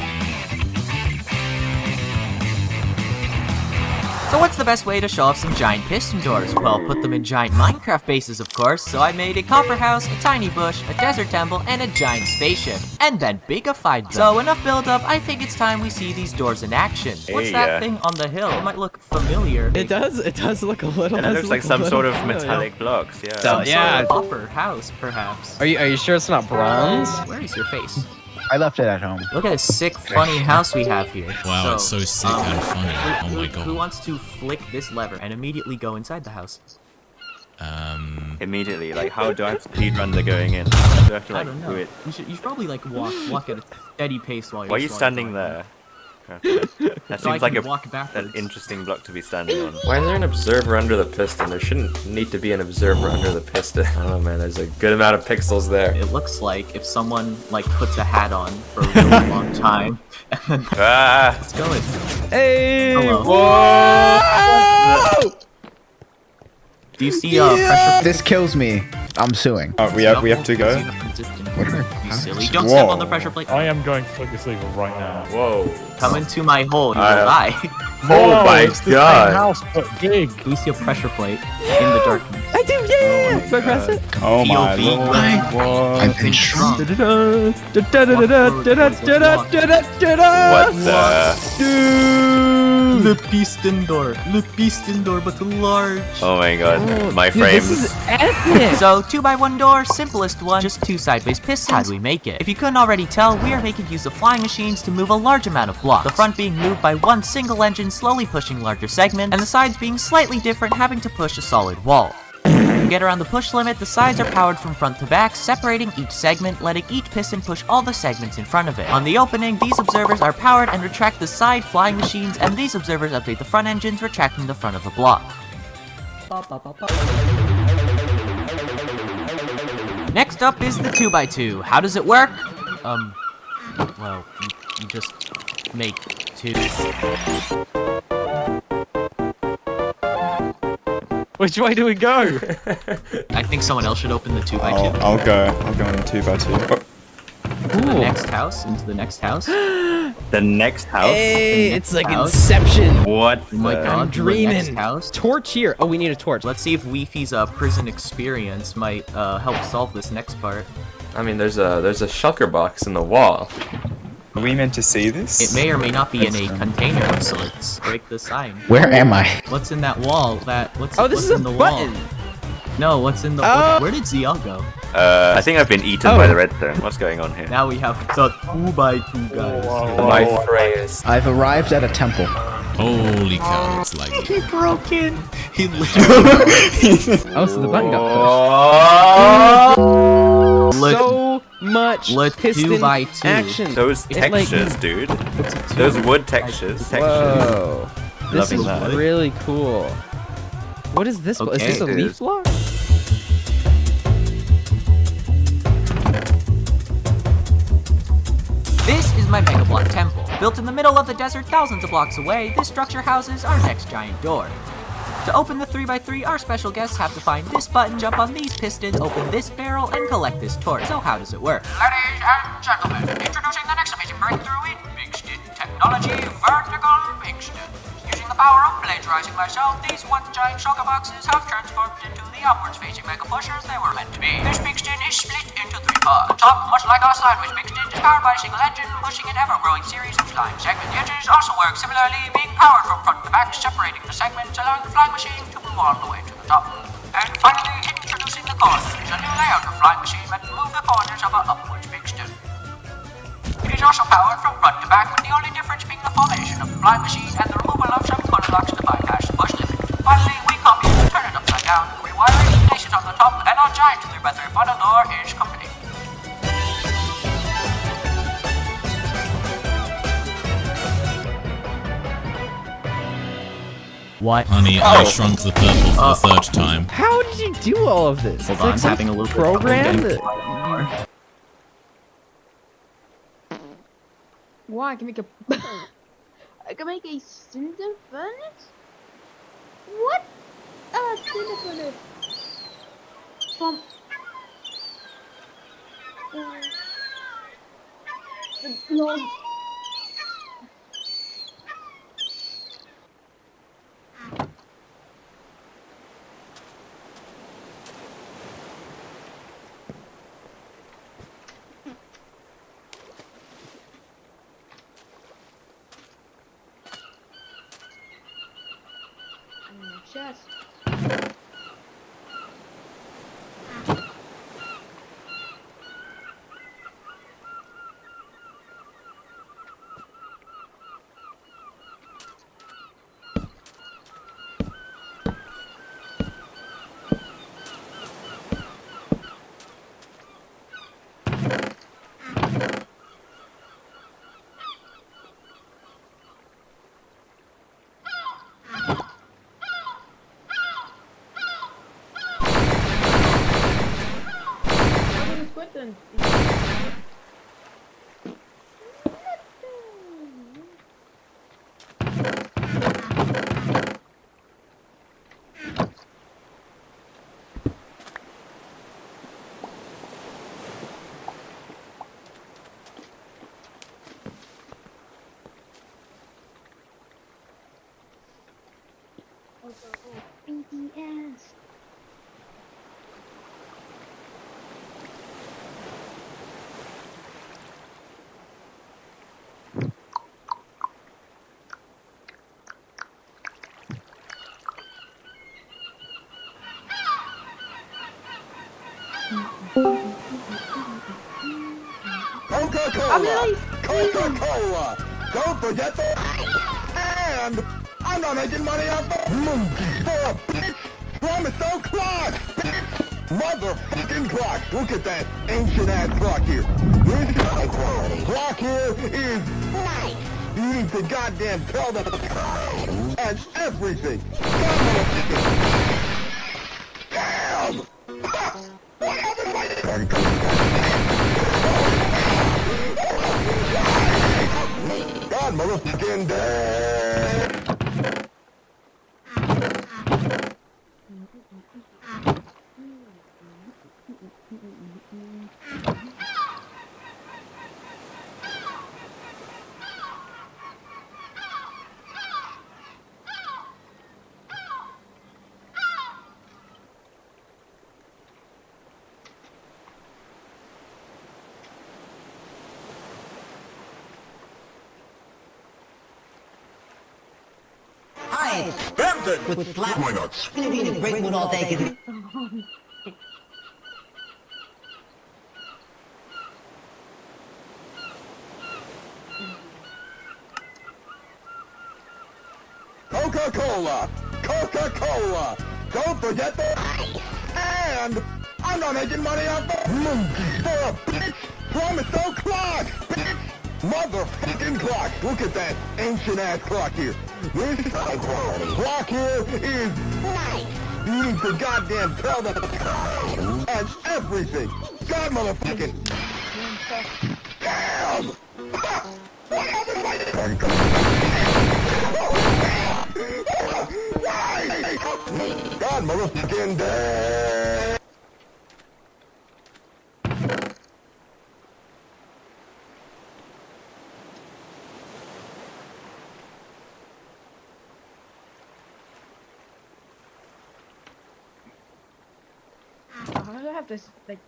So what's the best way to show off some giant piston doors? Well, put them in giant Minecraft bases, of course. So I made a copper house, a tiny bush, a desert temple, and a giant spaceship. And then bigified them. So enough build up, I think it's time we see these doors in action. What's that thing on the hill? It might look familiar. It does look a little. And it looks like some sort of metallic blocks, yeah. Some sort of copper house, perhaps. Are you sure it's not bronze? Where is your face? I left it at home. Look at this sick, funny house we have here. Wow, it's so sick and funny. Oh my god. Who wants to flick this lever and immediately go inside the house? Immediately, like, how do I speedrun the going in? Do I have to, like, I don't do know. it? You should probably, like, walk at a steady pace while you're Why are you standing there? That So I seems like can walk backwards. an interesting block to be standing on. Why is there an observer under the piston? There shouldn't need to be an observer under the piston. I don't know, man. There's a good amount of pixels there. It looks like if someone, like, puts a hat on for a really long time, and then... Let's go in. Hey! Hello. Whoa! Do you see, pressure... This kills me. I'm suing. Oh, we have to go. You silly. Don't step on the pressure plate. I am going to plug this lever right now. Whoa. Come into my hole, you will die. Oh my god. House, but big. We see a pressure plate in the darkness. I do, yeah! Do I press it? Oh my POV. lord. I've been shrunk. What the? Le piston door, but large. Oh my god, my Dude, frames. this is epic! So, 2x1 door, simplest one, just 2 sideways pistons. How do we make it? If you couldn't already tell, we are making use of flying machines to move a large amount of blocks. The front being moved by one single engine, slowly pushing larger segments, and the sides being slightly different, having to push a solid wall. To get around the push limit, the sides are powered from front to back, separating each segment, letting each piston push all the segments in front of it. On the opening, these observers are powered and retract the side flying machines, and these observers update the front engines, retracting the front of the block. Next up is the 2x2. How does it work? Well, you just make 2. Which way do we go? I think someone else should open the 2x2. I'll go in the 2x2. Into the next house. Into the next house. The next house? Hey, it's like Inception. What? Oh my god, I'm dreaming. Next house. Torch here. Oh, we need a torch. Let's see if Weefy's prison experience might help solve this next part. I mean, there's a shulker box in the wall. Are we meant to see this? It may or may not be in a container of sorts. Break the sign. Where am I? What's in that wall? What's This is a in the button. wall? No, what's in the wall? Where did Ziel go? I think I've been eaten by the redstone. What's going on here? Now we have the 2x2 guys. My phrase. I've arrived at a temple. Holy cow, it's like... He broke in. He literally... Oh, so the button got pushed. So much piston 2x2 action. Those It's like- textures, dude. Those wood textures. Whoa. This Loving is that. really cool. What is this? Okay. Is this a It leaf is. block? This is my Mega Block Temple. Built in the middle of the desert thousands of blocks away, this structure houses our next giant door. To open the 3x3, our special guests have to find this button, jump on these pistons, open this barrel, and collect this torch. So how does it work? Ladies and gentlemen, introducing the next amazing breakthrough in Bigston technology, vertical Bigston. Using the power of plagiarizing myself, these once giant shulker boxes have transformed into the upwards-facing mega pushers they were meant to be. This Bigston is split into 3 parts. The top, much like our sideways Bigston, is powered by a single engine, pushing an ever-growing series of slime segments. The engines also work similarly, being powered from front to back, separating the segments, allowing the flying machine to move all the way to the top. And finally, introducing the corners. A new layout of flying machine meant to move the corners of our upwards Bigston. It is also powered from front to back, with the only difference being the formation of the flying machine and the removal of some pull blocks to bypass the push limit. Finally, we copy it, turn it upside down, rewire it, place it on the top, and our giant 3x3 funnel door is complete. What? Honey, I shrunk the purple for the 3rd time. How did you do all of this? Hold It's on, like I'm some having a little bit of program trouble that... Wow, I can make a I can make a cinder furnace? What? Cinder furnace. From the log. chest. Then. BTS. Coca-Cola! Coca-Cola! Don't forget the... And I'm not making money off the monkey for a bitch! Promise don't clock! Motherfucking clock! Look at that ancient-ass clock here. This clock here is nice! You need to goddamn tell them and everything! Damn! What happened? God, motherfucking dead! Hi, Brampton with flat. Why not? Gonna be in a great mood all day. Coca-Cola! Coca-Cola! Don't forget the... And I'm not making money off the monkey for a bitch! Promise don't clock! Bitch! Motherfucking clock! Look at that ancient-ass clock here. This clock here is nice! You need to goddamn tell them and everything! God motherfucking... Damn! What happened? Why? God motherfucking dead! How do I have this, like,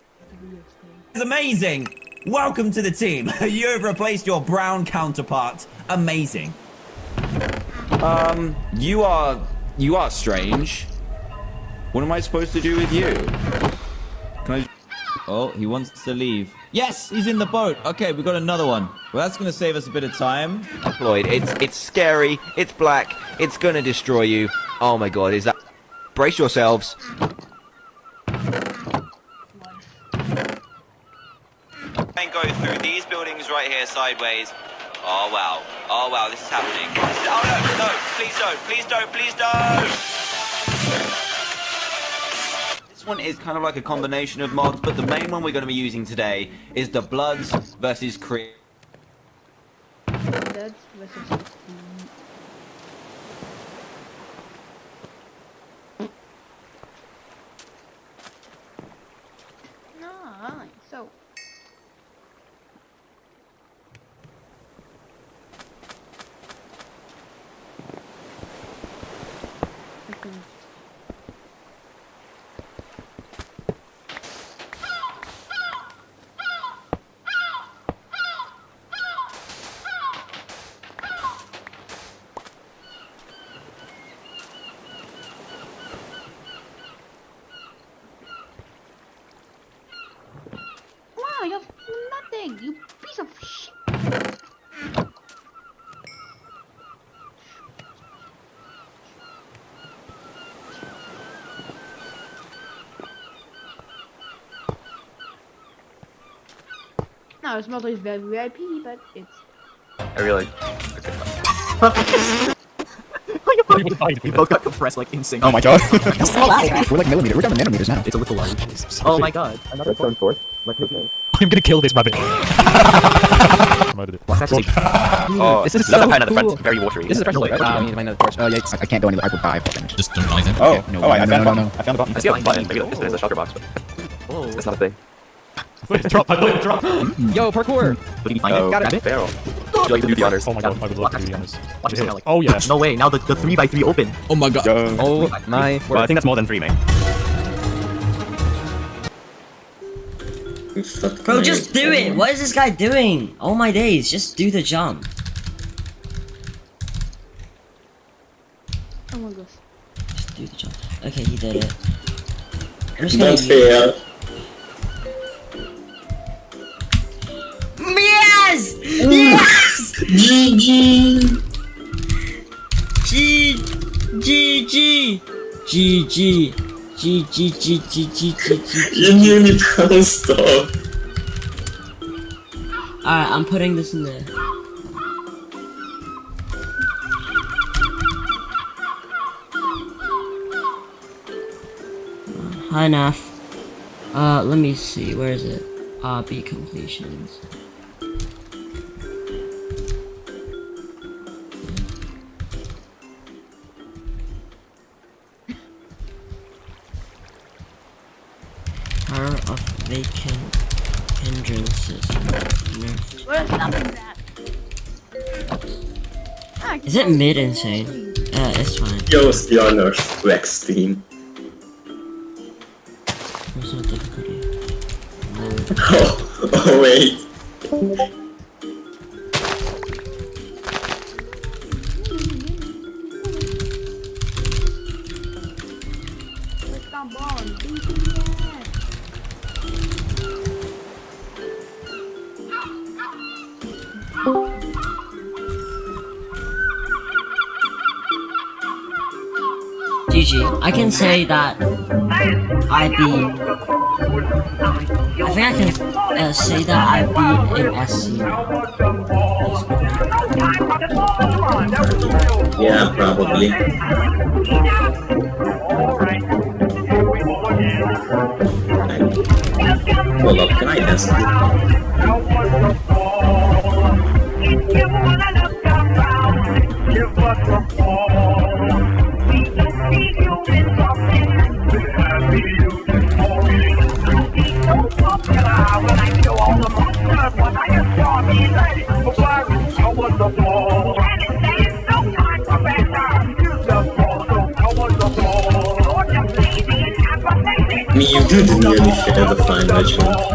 video thing? It's amazing! Welcome to the team. You've replaced your brown counterpart. Amazing. You are strange. What am I supposed to do with you? Can I... Oh, he wants to leave. Yes, he's in the boat. Okay, we got another one. Well, that's going to save us a bit of time. Lloyd, it's scary, it's black, it's gonna destroy you. Oh my god, is that... Brace yourselves. And go through these buildings right here sideways. Oh wow. Oh wow, this is happening. Oh no, no, please don't, please don't, please don't! This one is kind of like a combination of mods, but the main one we're going to be using today is the Bloods versus Creed. Bloods versus... Alright, so... thing, you piece of shit. No, it's not always very VIP, but it's... I really. You both got compressed like insane. Oh my god. We're like millimeters. We're down to nanometers now. It's a little large. Oh my god. Another Turn forth. I'm gonna kill this rabbit. Oh, This is love so that kind of the cool. front, very watery. This is fresh, right? I mean, the torch. Oh yeah, I can't go any. I will die. Fucking. Just don't die then. Oh, No, oh, I no, found no, the no, button. I found the button. I see a button. Maybe there's a shulker box, but it's not a thing. Drop, drop. Yo, parkour. What did you find? Oh, Got it. barrel. Would you like to do the honors? Oh my god, I would love to do the honors. Watch this now, like, Oh yeah. no way. Now the 3x3 open. Oh my god. Oh my Well, I think that's more than 3, mate. Bro, just do it! What is this guy doing? Oh my days, just do the jump. Oh my gosh. Just do the jump. Okay, he did it. I'm just Don't fail. Yes! Yes! GG! GG! GG! GG! You nearly bounced off. Alright, I'm putting this in there. Hi, Naf. Let me see, where is it? B completions. Power of vacant hindrances nerfed. Where's that? Is it mid insane? It's fine. Yours the honors, Rex team. There's no difficulty. Oh wait. GG. I can say that I beat. I think I can say that I beat in SC. Yeah, probably. Hold up, can I test I mean, you did nearly share the fine judgment.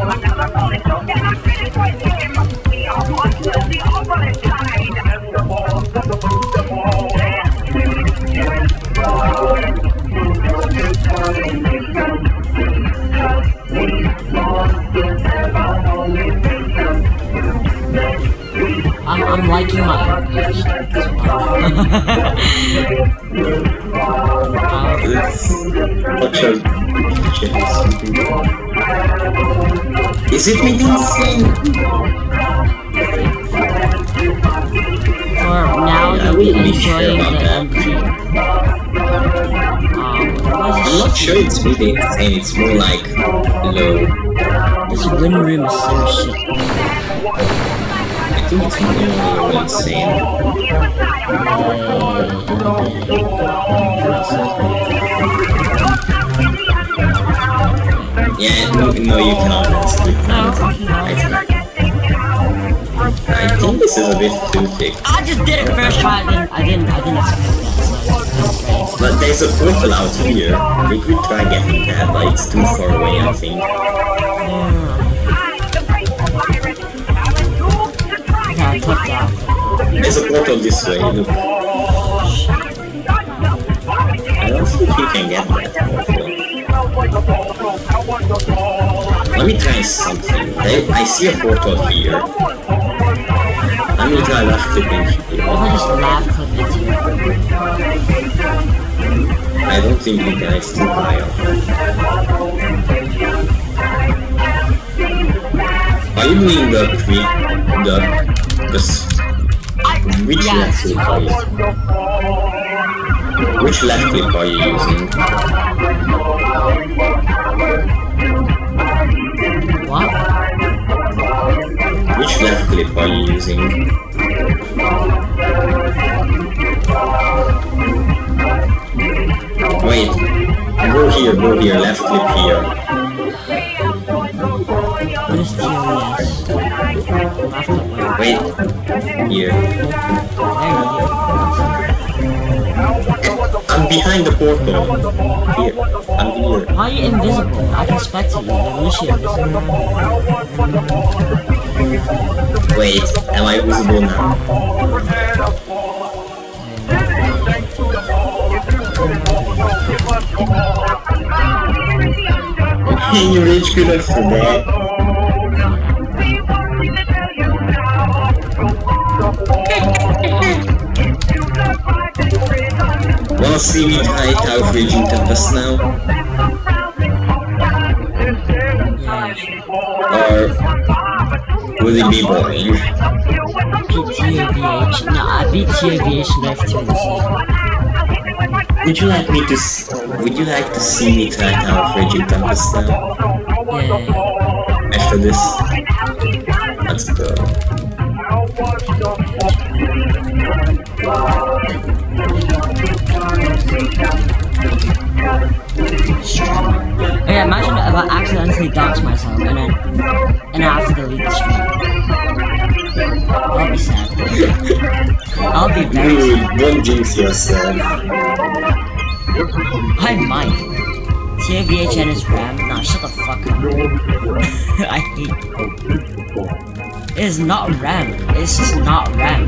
I'm liking my Is it making insane? For now, you'll be enjoying the empty. I'm not sure it's really insane, it's more like low. This win room is so shit. I think it's more insane. Yeah, no, you cannot rest. I think this is a bit too thick. I just did it first try. I didn't. But there's a portal out here. We could try getting that, but it's too far away, I think. There's a portal this way, look. I don't think you can get that portal. Let me try something. I see a portal here. Let me try left clicking here. If I just left click into it. I don't think you guys too high up. Are you doing the which left click are you? Which left click are you using? What? Which left click are you using? Wait, go here, left click here. What is TOS? Wait, here. I'm behind the portal. Here, I'm here. Why are you invisible? I can spectate you. At least you're invisible. Wait, am I visible now? You rage good after that. Wanna see me high Tower of Raging Tempest now? Or would it be boring? Beat TAVH. No, I beat TAVH left to the same. Would you like to see me try Tower of Raging Tempest now? Yeah. After this? Let's go. Yeah, imagine if I accidentally dox myself and I have to delete the stream. I'll be sad. I'll be very Dude, sad. don't jinx yourself. I might. TAVHN is RAM? Nah, shut the fuck up. I hate it. It is not RAM. It's just not RAM.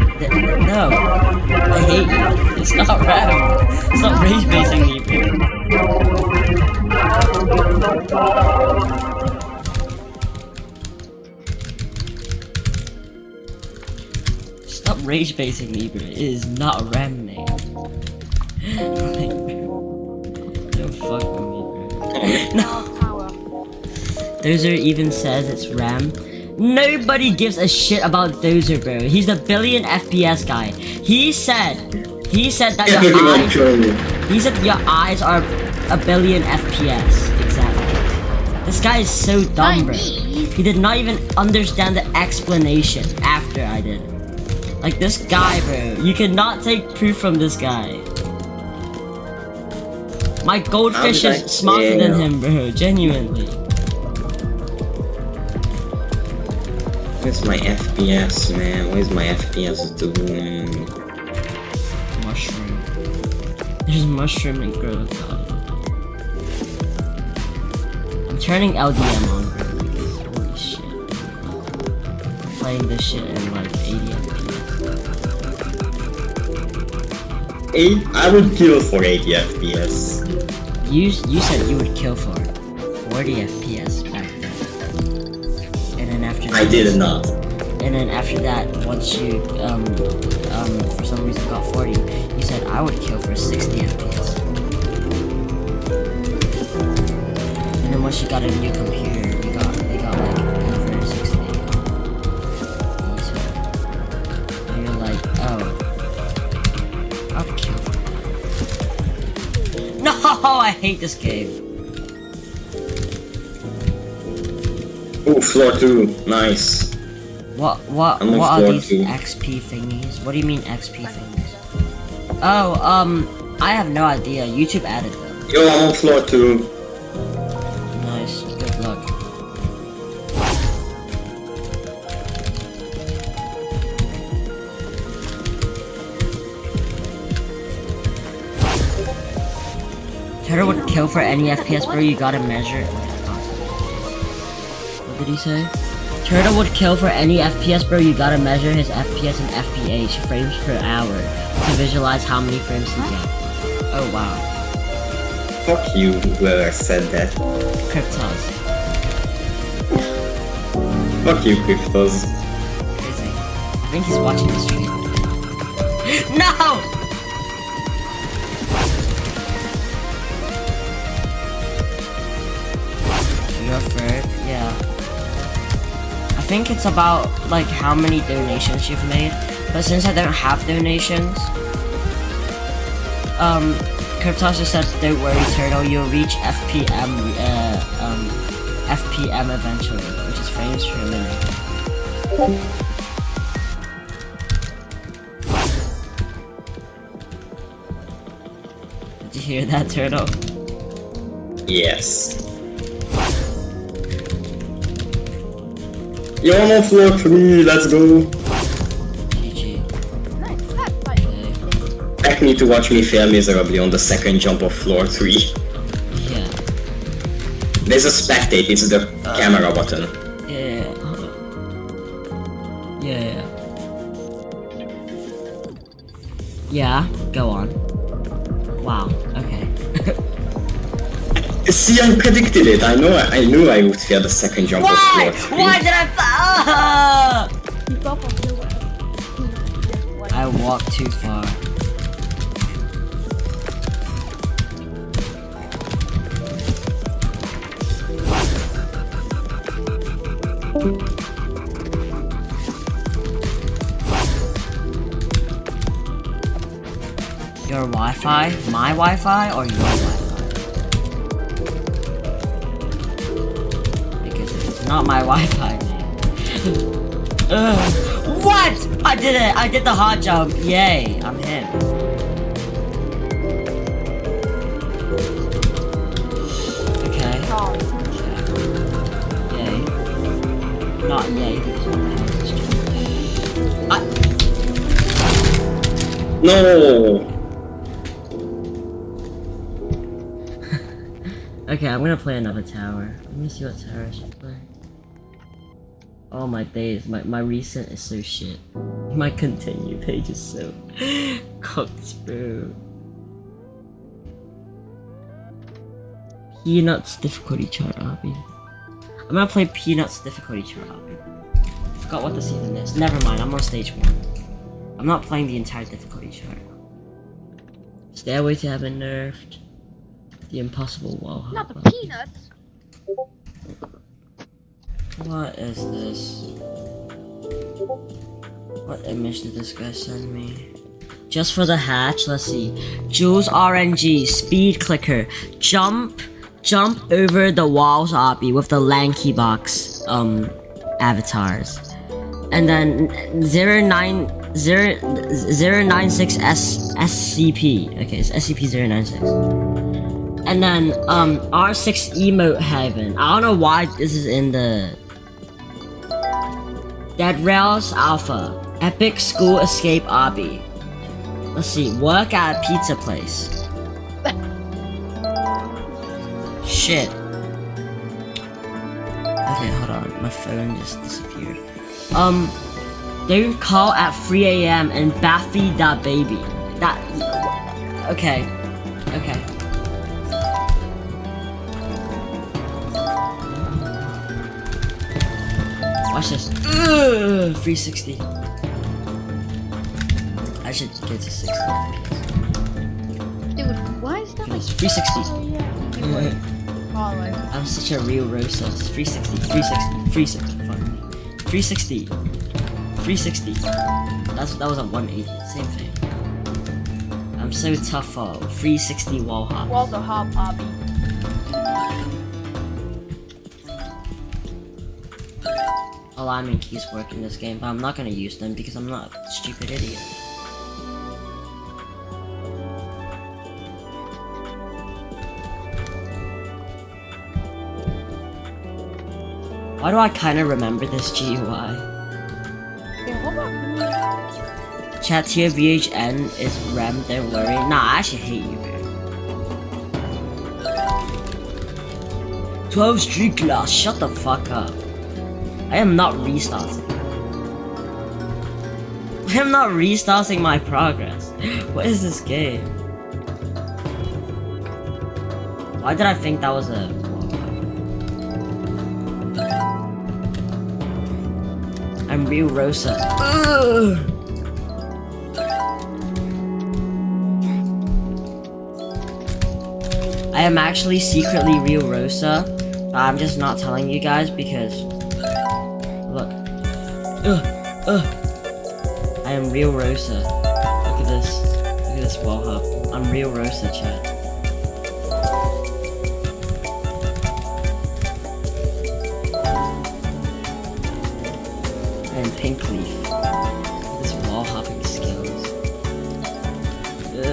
No. I hate you. It's not RAM. Stop rage basing me, bro. Stop rage basing me, bro. It is not RAM, man. Don't fuck with me, bro. No. Dozer even says it's RAM. Nobody gives a shit about Dozer, bro. He's the billion FPS guy. He said that your eyes are a billion FPS. Exactly. This guy is so dumb, bro. He did not even understand the explanation after I did it. Like this guy, bro. You cannot take proof from this guy. My goldfish is smarter than him, bro. Genuinely. Where's my FPS, man? What is my FPS doing? Mushroom. There's mushroom and growth. I'm turning LDM on, bro. Holy shit. Playing this shit in like 80 FPS. I would kill for 80 FPS. You said you would kill for 40 FPS back then. And then after that, I did not. And then after that, once you for some reason got 40, you said I would kill for 60 FPS. And then once you got a new computer, you got like over 60. And you're like, oh, I'll kill for that. No, I hate this game. Oh, floor 2, nice. What are these XP thingies? What do you mean XP thingies? Oh, I have no idea. YouTube added them. Yo, I'm on floor 2. Nice, good luck. Turtle would kill for any FPS, bro. You gotta measure it. What did he say? Turtle would kill for any FPS, bro. You gotta measure his FPS and FPH, frames per hour, to visualize how many frames he gets. Oh wow. Fuck you, whoever said that. Cryptos. Fuck you, Cryptos. Crazy. I think he's watching the stream. No! You're third? Yeah. I think it's about like how many donations you've made. But since I don't have donations, Cryptos just said, don't worry, Turtle, you'll reach FPM eventually, which is frames per minute. Did you hear that, Turtle? Yes. You're on floor 3, let's go. Back me to watch me fail miserably on the second jump of floor 3. Yeah. There's a spectate, it's the camera button. Yeah. Yeah. Yeah, go on. Wow, okay. See, I predicted it. I knew I would fail the second jump of floor 3. Why did I I walked too far. Your Wi-Fi? My Wi-Fi or your Wi-Fi? Because it's not my Wi-Fi, man. What? I did it! I did the hot jump! Yay! I'm him. Okay. Yay. Not yay because what the hell is this jump? No! Okay, I'm gonna play another tower. Let me see what tower I should play. Oh my days, my recent is so shit. My continue page is so cooked, bro. Peanuts difficulty chart, Abby. I'm gonna play Peanuts difficulty chart, Abby. Forgot what this even is. Never mind, I'm on stage 1. I'm not playing the entire difficulty chart. Stairway to Heaven nerfed. The impossible wall hop. Not the peanuts. What is this? What image did this guy send me? Just for the hatch, let's see. Jules RNG, speed clicker, jump over the walls, Obby, with the lanky box avatars. And then 096 SCP. Okay, it's SCP-096. And then R6 emote heaven. I don't know why this is in the Dead Rails Alpha. Epic school escape obby. Let's see, work at a pizza place. Shit. Okay, hold on, my phone just disappeared. Don't call at 3 AM and Baffy.baby. That okay. Okay. Watch this. 360. I should get to 60. Dude, why is that like 360? Oh, like... I'm such a real Rosas. 360, 360, 360. Fuck me. 360. 360. That was a 180. Same thing. I'm so tough for 360 wall hop. Wall to hop, Obby. Alignment keys work in this game, but I'm not gonna use them because I'm not a stupid idiot. Why do I kinda remember this GUI? Chat tier VHN is RAM, don't worry. Nah, I actually hate you, bro. 12 street glass, shut the fuck up. I am not restarting. I am not restarting my progress. What is this game? Why did I think that was a... I'm real Rosa. Ugh. I am actually secretly real Rosa, but I'm just not telling you guys because look. I am real Rosa. Look at this. Look at this wall hop. I'm real Rosa, chat. And pink leaf. This wall hopping skills. Look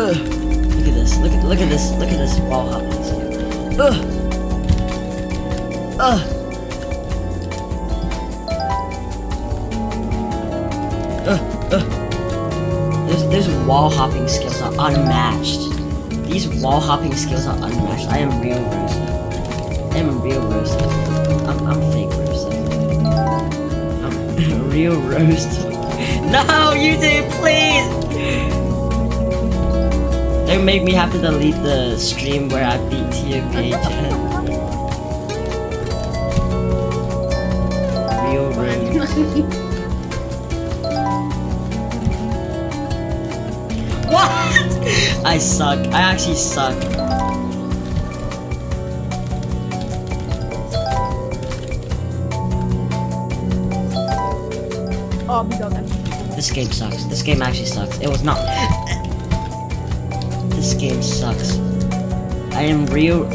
at this. Look at this. Look at this wall hopping skill. Those wall hopping skills are unmatched. These wall hopping skills are unmatched. I am real Rosa. I am real Rosa. I'm fake Rosa. I'm real Rosa. No, YouTube, please! Don't make me have to delete the stream where I beat TOPHN. Real Rosa. What? I suck. I actually suck. Oh, we got them. This game sucks. This game actually sucks. It was not. This game sucks. I am real.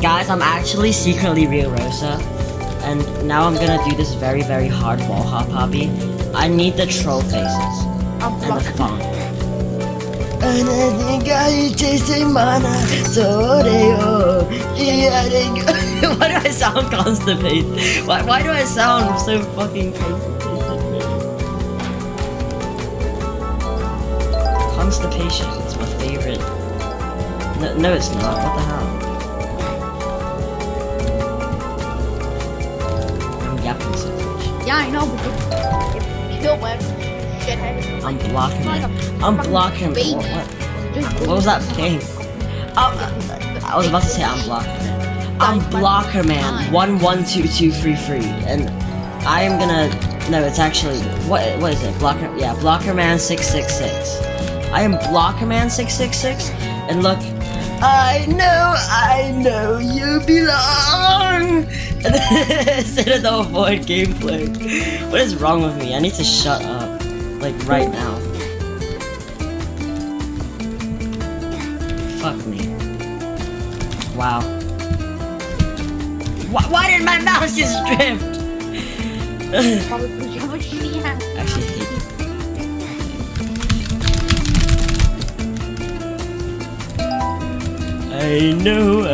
Guys, I'm actually secretly real Rosa. And now I'm gonna do this very, very hard wall hop hobby. I need the troll faces. And the font. And I think I tasted mana, so why do I sound constipated? Why do I sound so fucking constipated? Constipation is my favorite. No, it's not. What the hell? I'm yapping so much. Yeah, I know, but you kill web shithead. I'm blocking it. I'm blocking it. What was that ping? Oh, I was about to say I'm blocker. I'm blocker man 112233, and I am gonna. No, it's actually what is it? Blocker. Yeah, blocker man 666. I am blocker man 666, and look. I know you belong! Instead of the avoid gameplay. What is wrong with me? I need to shut up. Like, right now. Fuck me. Wow. Why did my mouse just drift? Actually, hate it. I know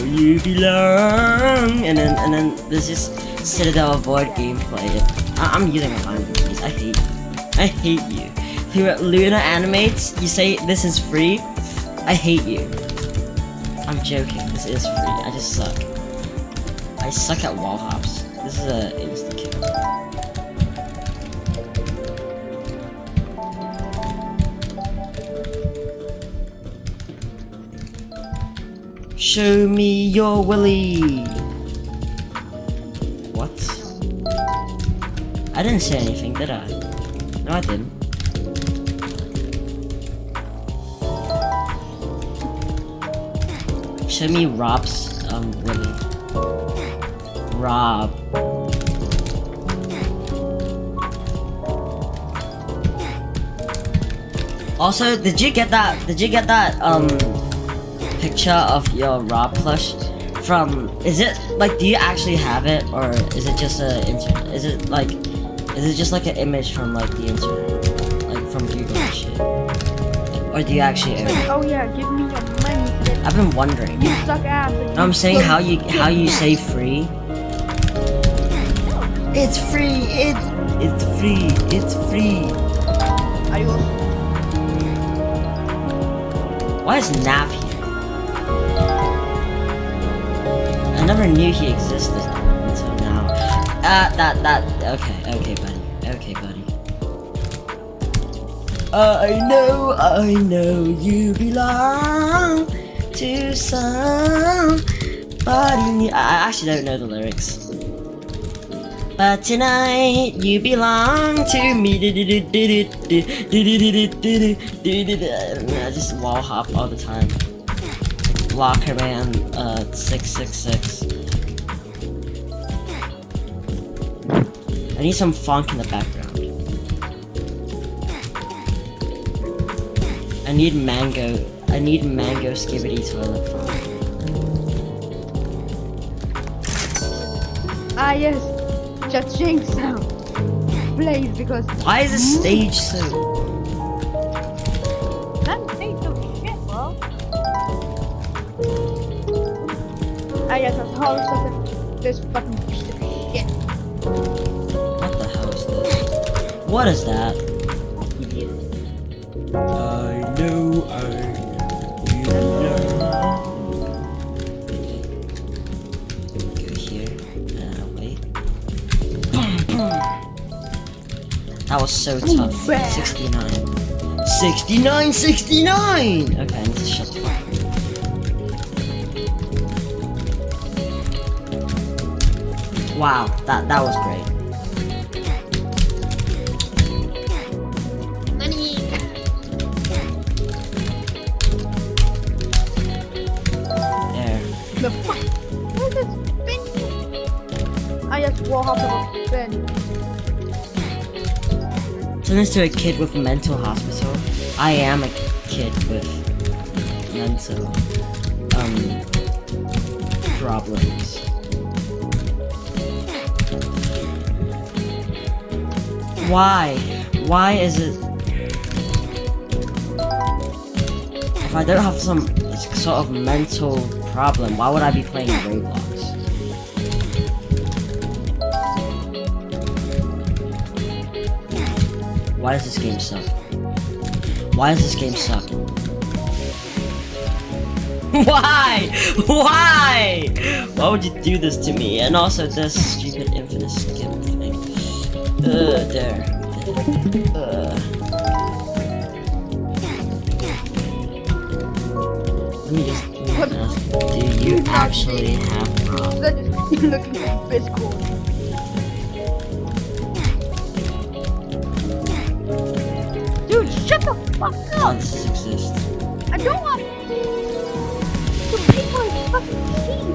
you belong. And then there's just Citadel avoid gameplay. I'm using a line of these. I hate you. Luna animates, you say this is free. I hate you. I'm joking, this is free. I just suck. I suck at wall hops. This is a insta kill. Show me your willy. What? I didn't say anything, did I? No, I didn't. Show me Rob's willy. Rob. Also, did you get that picture of your Rob plush from, is it like, do you actually have it, or is it just is it just like an image from like the internet, like from Google and shit, or do you actually own it? Oh yeah, give me your money. I've been wondering. You suck ass. No, I'm saying how you say free. It's free. It's free. It's free. Why is Nav here? I never knew he existed until now. Okay, buddy. Okay, buddy. I know you belong to to somebody. I actually don't know the lyrics. But tonight you belong to me. I just wall hop all the time. Locker Man 666. I need some funk in the background. I need mango skibbity toilet funk. Ah yes, cha-ching sound. Blaze because. Why is this stage so? That stage so shit, bro. Ah yes, that's how something. This fucking piece of shit. What the hell is this? What is that? I know. Go here. Wait. That was so tough. 69. 69! Okay, I need to shut the fuck up. Wow, that was great. There. The fuck? What is this spin? Ah yes, wall hop of a spin. Turn this to a kid with a mental hospital. I am a kid with mental problems. Why? Why is it? If I don't have some sort of mental problem, why would I be playing Roblox? Why does this game suck? Why does this game suck? Why? Why? Why would you do this to me? And also this stupid infinite skip thing. There. Let me just ask, do you actually have problems? Looking at Biscool. Dude, shut the fuck How up! does this exist? I don't want the people are fucking cheap.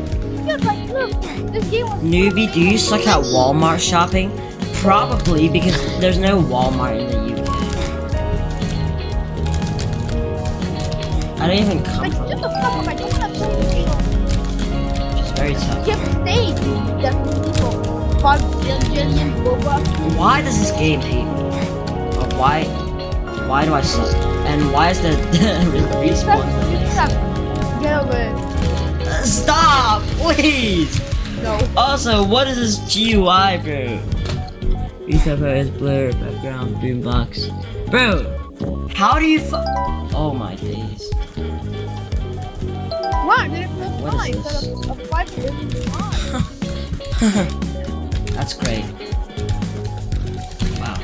Dude, like, look, this game was. Newbie, do you suck at Walmart shopping? Probably, because there's no Walmart in the UK. I don't even come Like, from shut the fuck up, I don't have something. It's very tough. Skip stage, definitely for 5 billion Robux. Why does this game hate me? Or why do I suck? And why is the respawn? Get over it. Stop! Please! No. Also, what is this GUI, bro? Etherpad is blur, background, boombox. Bro! How do you oh my days. Why did it feel What fine is this? instead of 5 billion fine? That's great. Wow.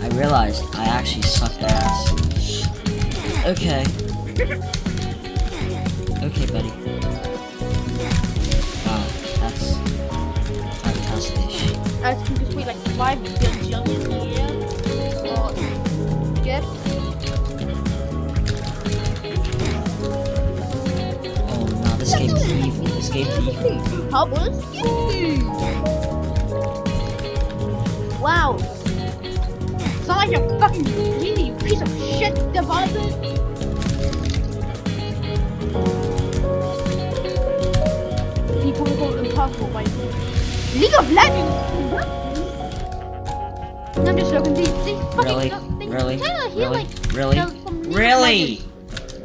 I realized I actually suck ass. Okay. Okay, buddy. Wow, that's fantastic. I can just wait like 5 billion here. Or get. Oh no, this game's evil. This game's evil. How was it? Wow. Sound like a fucking greedy piece of shit developer. People go impossible by League of Legends. I'm just joking. These Really? fucking Really? Taylor, he Really? like Really? does some League of Really?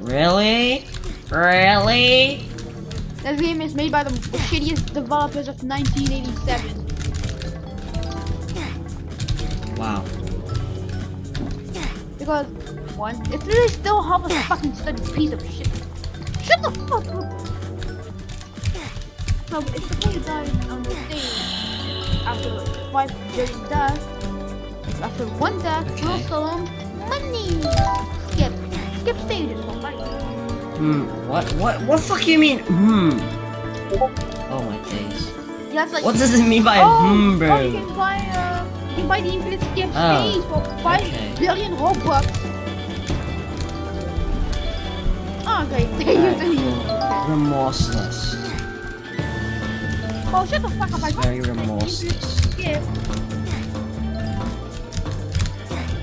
Legends. Really? This game is made by the shittiest developers of 1987. Wow. Because one, it's really still half a fucking study piece of shit. Shut the fuck up. So if the player dies on the stage after 5 billion deaths, after 1 death, we'll sell him money. Skip. skip stages. What fuck you mean? Oh my days. You have to, like, What does it mean by bro? Oh, you can buy the infinite skip stage for 5 billion Robux. Oh, okay. Remorseless. Oh, shut the fuck up! I Very remorseless. Skip.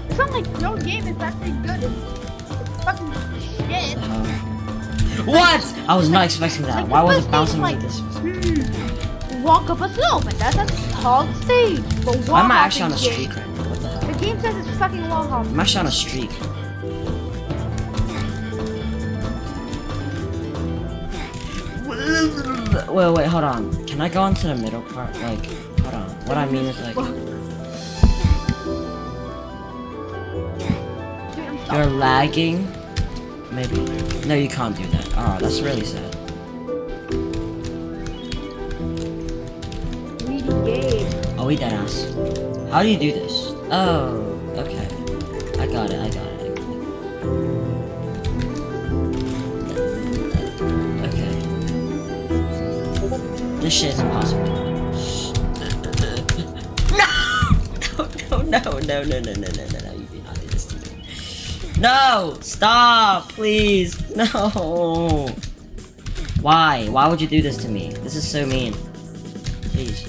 It's not like your game is actually good. It's fucking shit. What? I was not expecting that. Like, Why the was first it bouncing stage like is this? Walk up a slope, and that's a hard stage. But Why am I wall actually on a hopping streak right now? What the hell? The game says it's fucking wall hopping. I'm actually on a streak. Wait, hold on. Can I go into the middle part? Like, hold on. What I mean is like... You're lagging? Maybe. No, you can't do that. Oh, that's really sad. Oh, we deadass. How do you do this? Oh, okay. I got it. Okay. This shit is impossible. No, you do not do this to me. No! Stop! Please! No! Why? Why would you do this to me? This is so mean. Please.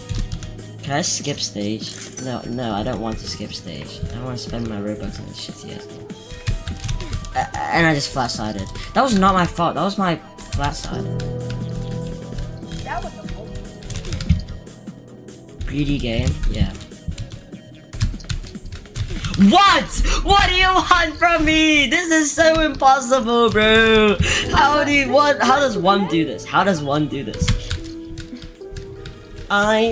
Can I skip stage? No, I don't want to skip stage. I don't want to spend my Robux on this shitty ass game. And I just flat-sided. That was not my fault. That was my flat-side. That was the whole. Greedy game? Yeah. What? What do you want from me? This is so impossible, bro. How does one do this? How does one do this? I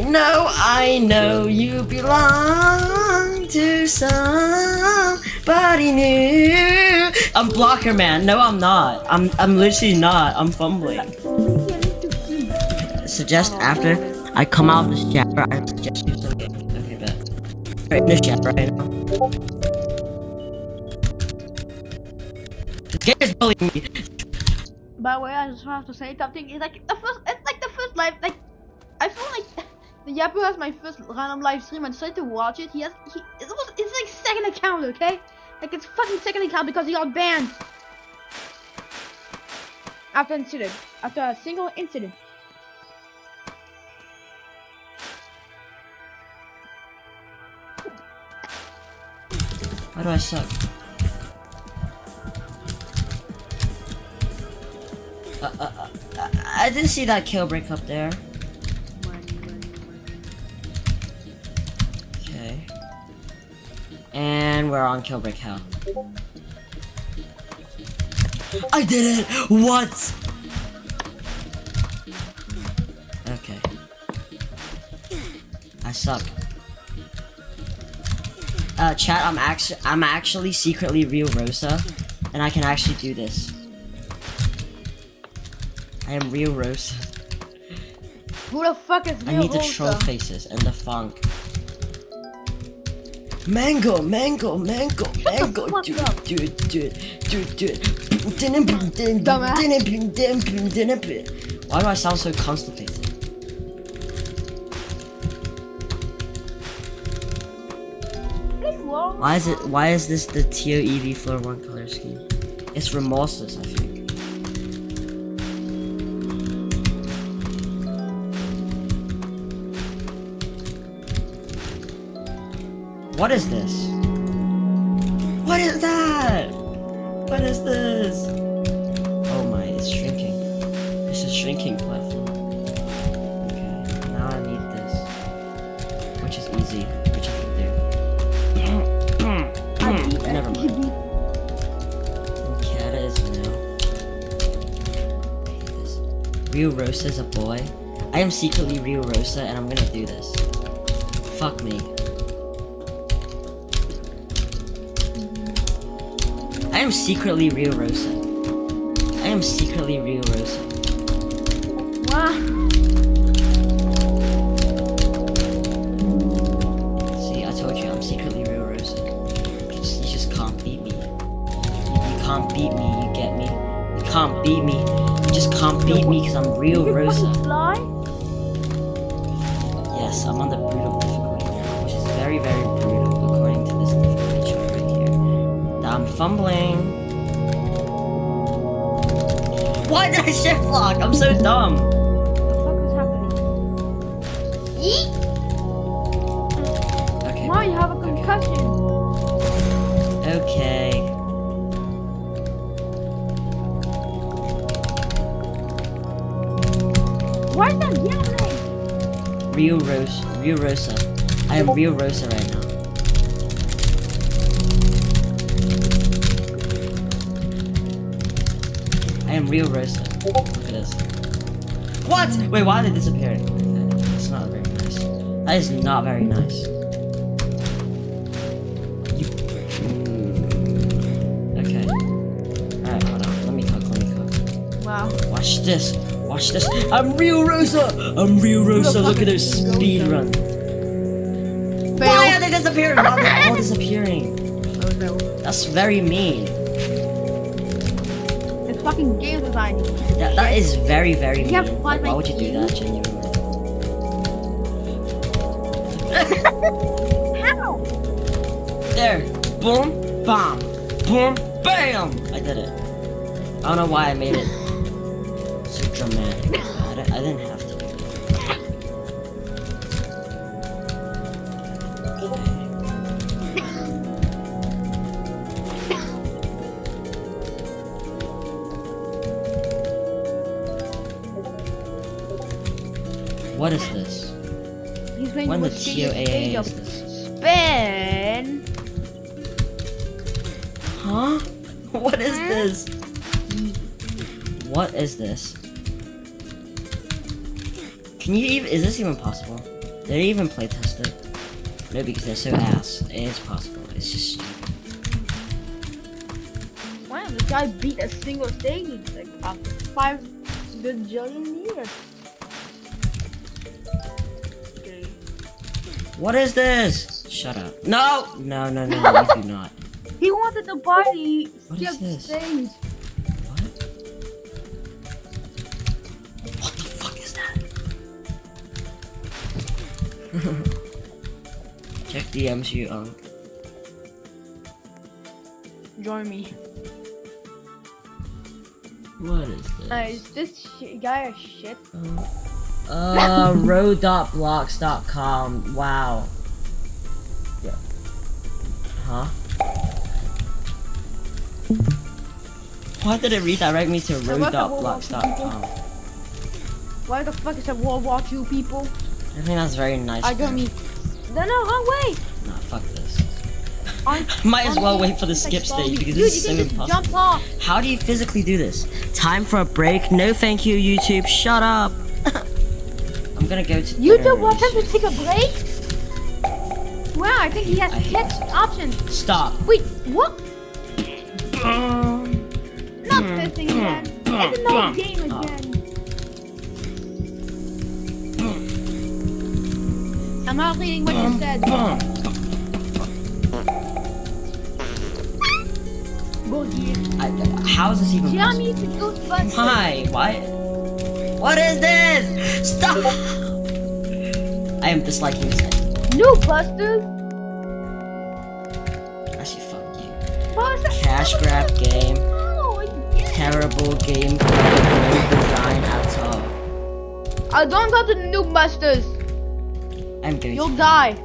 know you belong to somebody new. I'm blocker man. No, I'm not. I'm literally not. I'm fumbling. Suggest after I come out of this chapter, I suggest you some game. Okay, bet. Right in this chapter right now. This game is bullying me. By the way, I just have to say something. It's like the first live. Like, I feel like the Yapu has my first random live stream and decided to watch it. It's like second account, okay? Like it's fucking second account because he got banned after a single incident. How do I suck? I didn't see that kill break up there. Okay. And we're on kill break hell. I did it! What? Okay. I suck. Chat, I'm actually secretly real Rosa, and I can actually do this. I am real Rosa. Who the fuck is real I need the Rosa? troll faces and the funk. Mango, dude. Why do I sound so constipated? Why is this the TOEV floor 1 color scheme? It's remorseless, I think. What is this? What is that? What is this? Oh my, it's shrinking. It's a shrinking platform. Okay, now I need this. Which is easy, which I can do. Never mind. Cat is no. I hate this. Real Rosa is a boy. I am secretly Real Rosa and I'm gonna do this. Fuck me. I am secretly real Rosa. I am secretly real Rosa. Wow. See, I told you I'm secretly real Rosa. You just can't beat me. You can't beat me, you get me? You can't beat me. You just can't beat me because I'm real Rosa. Yes, I'm on the brutal difficulty now, which is very, very brutal according to this difficulty chart right here. I'm fumbling. Why did I shift lock? I'm so dumb. What the fuck is happening? Okay. Why you have a concussion? Okay. Why is that yelling? Real Rosa. I am real Rosa right now. I am real Rosa. Look at this. What? Wait, why are they disappearing? It's not very nice. That is not very nice. Okay. Alright, hold on. Let me cook. Wow. Watch this. Watch this. I'm real Rosa. I'm real Rosa. Look at those speed run. Why are they disappearing? Why are they all disappearing? That's very mean. It's fucking game design. Yeah, that is very, very mean. You have to find Why my would you do key. that, genuinely? How? There. Boom. Bam. Boom. Bam. I did it. I don't know why I made it so dramatic. I didn't have to do it. What is this? He's going When to the see TOAA stage of is this? spin. Huh? What is this? What is this? Can you even? Is this even possible? Did they even play test it? No, because they're so ass. It is possible. It's just stupid. Wow, the guy beat a single stage like 5 bajillion years. Okay. What is this? Shut up. No! No, you do not. He wanted the body What is skip this? stage. What the fuck is that? Check DMs you on. Join me. What is this? Is this guy a shit? Row.blocks.com. Wow. Yeah. Huh? Why did it redirect me to row.blocks.com? Why the fuck is that World War II people? I think that's very nice. I don't mean. No, wrong way. Nah, fuck this. Might as well wait for the skip stage because this is so impossible. Jump off. How do you physically do this? Time for a break? No thank you, YouTube. Shut up. I'm gonna go to YouTube wants him to take a break? Wow, I think he has hit options. Stop. Wait, what? Not pissing again. It's another game again. I'm not reading what you said. How is this even Tell me to go Ghostbusters. Why? What is this? Stop! I am disliking this. New Busters? Actually, fuck you. Busters? Cash grab game. Terrible game. No design at all. I don't go to the New Busters. I'm going You'll to. die.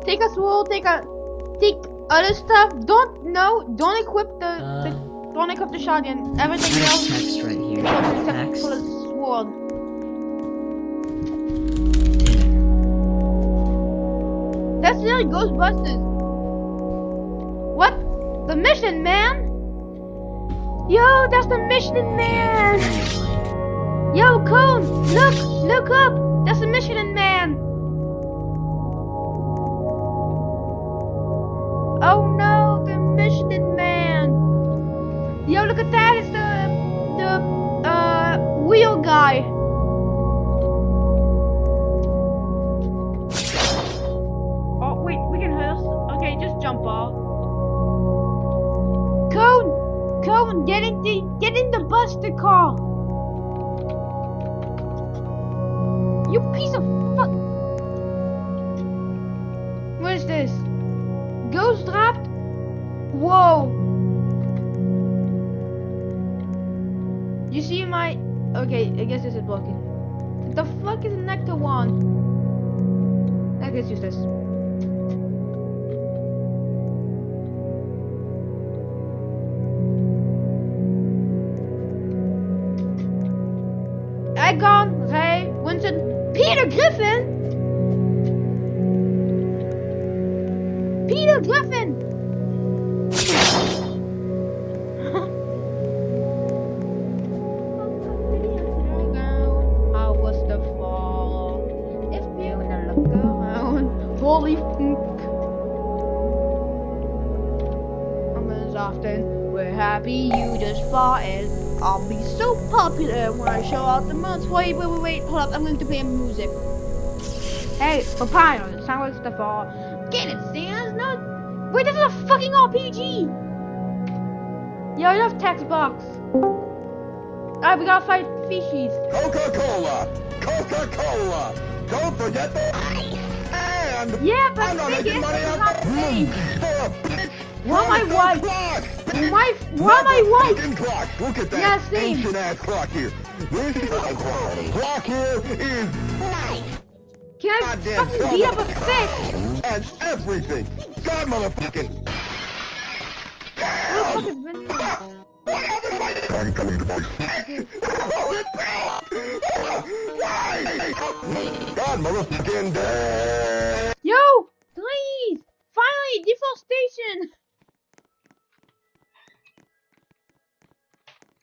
Take a swirl, take other stuff. Don't equip don't equip the shotgun. Everything There's else text right here. except Text. for the sword. That's really Ghostbusters. What? The Mission Man? Yo, that's the Mission Man. Yo, Cone, look up. That's the Mission Man. Oh no, the Michelin Man! Yo, look at that! It's the wheel guy. Oh wait, we can hurt us. Okay, just jump off. on, get in the Buster car. You piece of fuck. What is this? Ghost draft? Whoa. You see my... Okay, I guess this is broken. The fuck is a nectar wand? I guess use this. Egon, Ray, Winston, Peter Griffin! Peter Griffin! How was the fall? If you look around, holy fuck. As often, we're happy you just farted. I'll be so popular when I show out the months. Wait, hold up, I'm going to play music. Hey, Papyrus, how was the fall? Get it, Sans? No. Wait, this is a fucking RPG! Yo, I love text box. Alright, we gotta fight fishies. Coca-Cola! Coca-Cola! Don't forget the... And... Yeah, but I'm not making money on the... Why am I white? Why am I white? Clock. Look at that Yeah, same. ancient ass clock here. This clock here is... Can I fucking beat up a fish? And everything. God motherfucking... I'm coming to my... God motherfucking day. Yo, please! Finally, deforestation!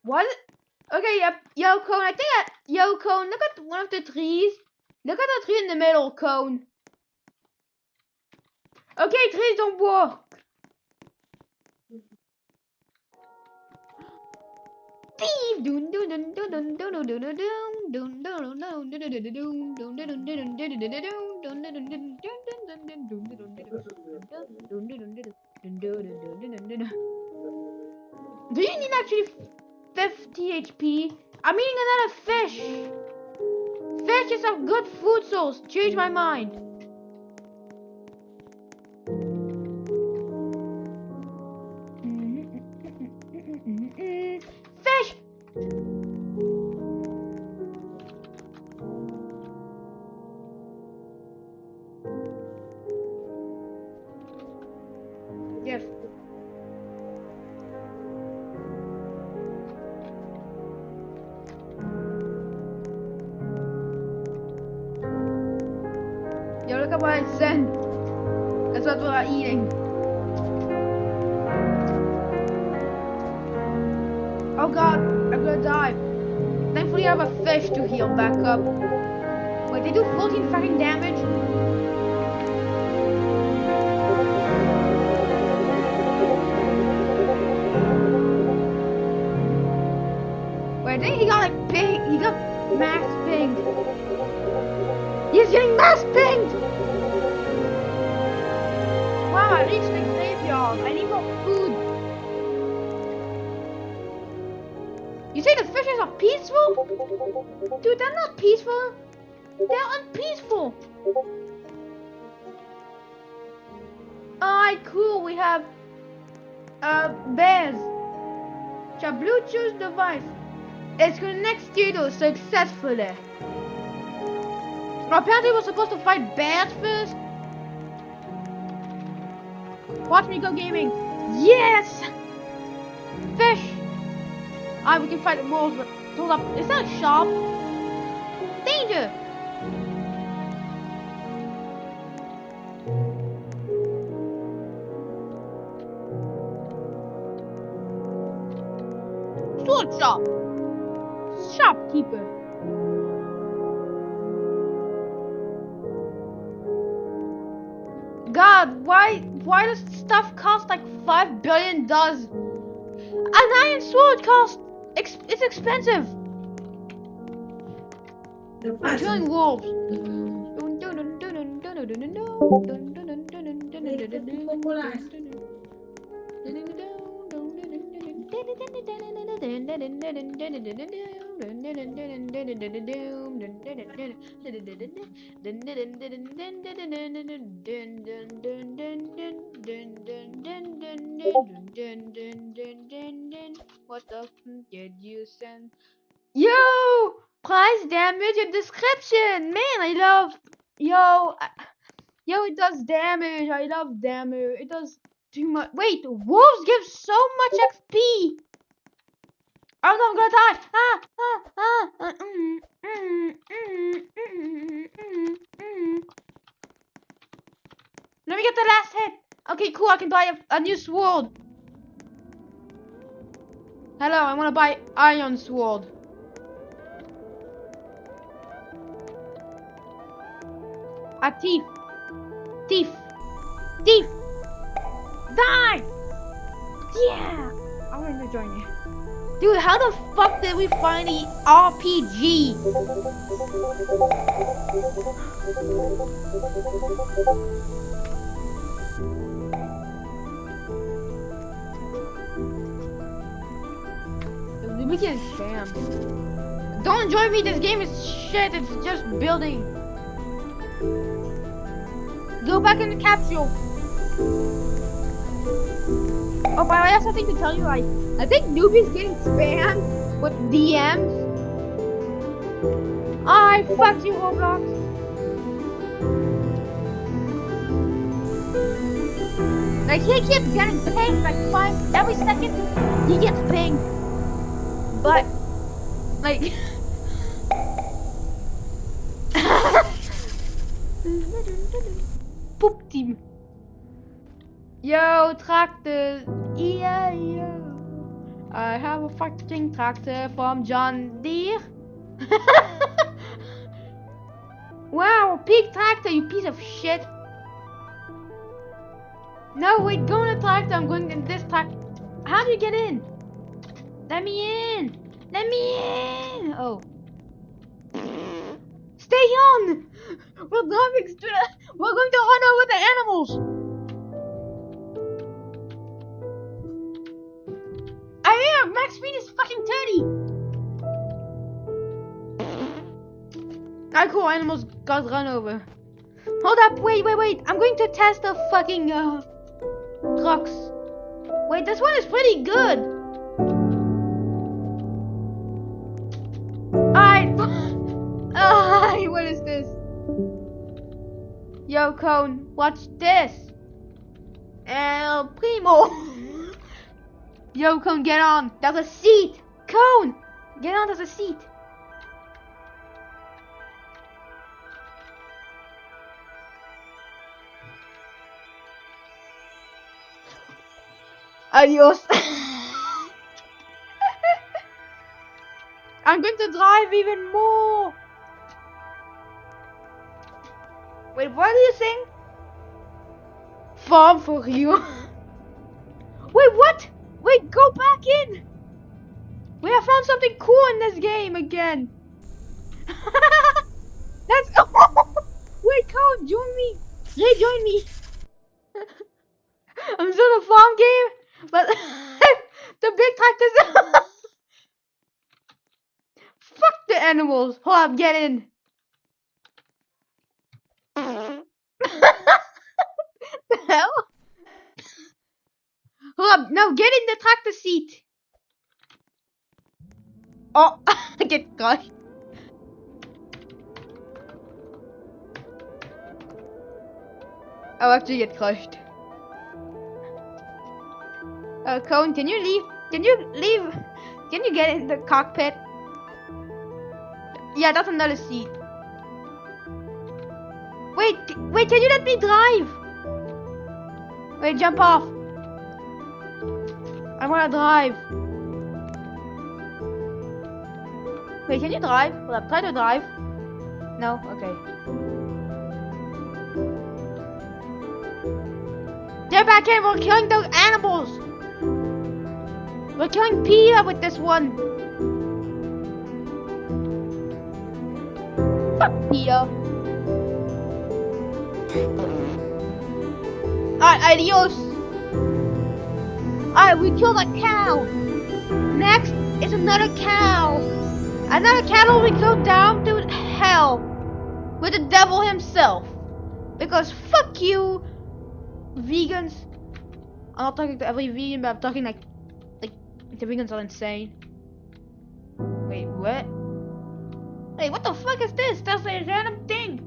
What? Okay, yep. Yo, Cone, I think Yo, Cone, look at one of the trees. Look at the tree in the middle, Cone. Okay, trees don't work. Do you need actually 50 HP? I'm eating another fish. Fish is a good food source. Change my mind. Fish. Yes. Yo, look at what I sent. That's what we're eating. Oh god, I'm gonna die. Thankfully I have a fish to heal back up. Wait, they do 14 fucking damage? Wait, I think he got like pink. He got max pink. He's getting max pink! Wow, I reached the graveyard. I need more food. You say the fishes are peaceful? Dude, they're not peaceful. They're unpeaceful. Alright, cool. We have bears. Your Bluetooth device is connected to successfully. Apparently we're supposed to fight bears first. Watch me go gaming. Yes! Fish! Alright, we can fight the wolves, but hold up. Is that a sharp? Danger! Sword shop! Shopkeeper! God, why does stuff cost like $5 billion? An iron sword costs, it's expensive. I'm killing wolves. What the f did you send? Yo! Price damage and description! Man, I love... Yo, it does damage. I love damage. It does too much. Wait, wolves give so much XP! Oh no, I'm gonna die! Let me get the last hit! Okay, cool, I can buy a new sword. Hello, I wanna buy iron sword. A thief. Thief. Thief. Die! Yeah! I'm gonna join you. Dude, how the fuck did we find the RPG? We get scammed. Don't join me, this game is shit, it's just building. Go back in the capsule. Oh, by the way, I have something to tell you. I think Newbie's getting spammed with DMs. I fuck you, Roblox. Like, he keeps getting pinged like every second. He gets pinged. But, like... Poop team. Yo, tractor. Yeah, yo. I have a fucking tractor from John Deere. Wow, big tractor, you piece of shit. No, wait, go in the tractor. I'm going in this tractor. How do you get in? Let me in. Let me in. Oh. Stay on. We're driving straight. We're going to run over the animals. I am. Max speed is fucking 30. Ah, cool. Animals got run over. Hold up. Wait. I'm going to test the fucking trucks. Wait, this one is pretty good. What is this? Yo, Cone, watch this. El Primo. Yo, Cone, get on. There's a seat. Cone, get on. There's a seat. Adios. I'm going to drive even more. Wait, what do you sing? Farm for you. Wait, what? Wait, go back in. Wait, I found something cool in this game again. That's... Wait, Cone, join me. Yeah, join me. I'm still in a farm game, but the big tractors. Fuck the animals. Hold up, get in. The hell? Hold up, now get in the tractor seat. Oh, I get crushed. I'll actually get crushed. Cone, can you leave? Can you leave? Can you get in the cockpit? Yeah, that's another seat. Wait, can you let me drive? Wait, jump off. I wanna drive. Wait, can you drive? Hold up, try to drive. No? Okay. Get back in, we're killing those animals. We're killing Peter with this one. Fuck Peter. Alright, adios. Alright, we killed a cow. Next is another cow. Another cattle will go down to hell with the devil himself. Because fuck you, vegans. I'm not talking to every vegan, but I'm talking like the vegans are insane. Wait, what? Hey, what the fuck is this? That's a random thing.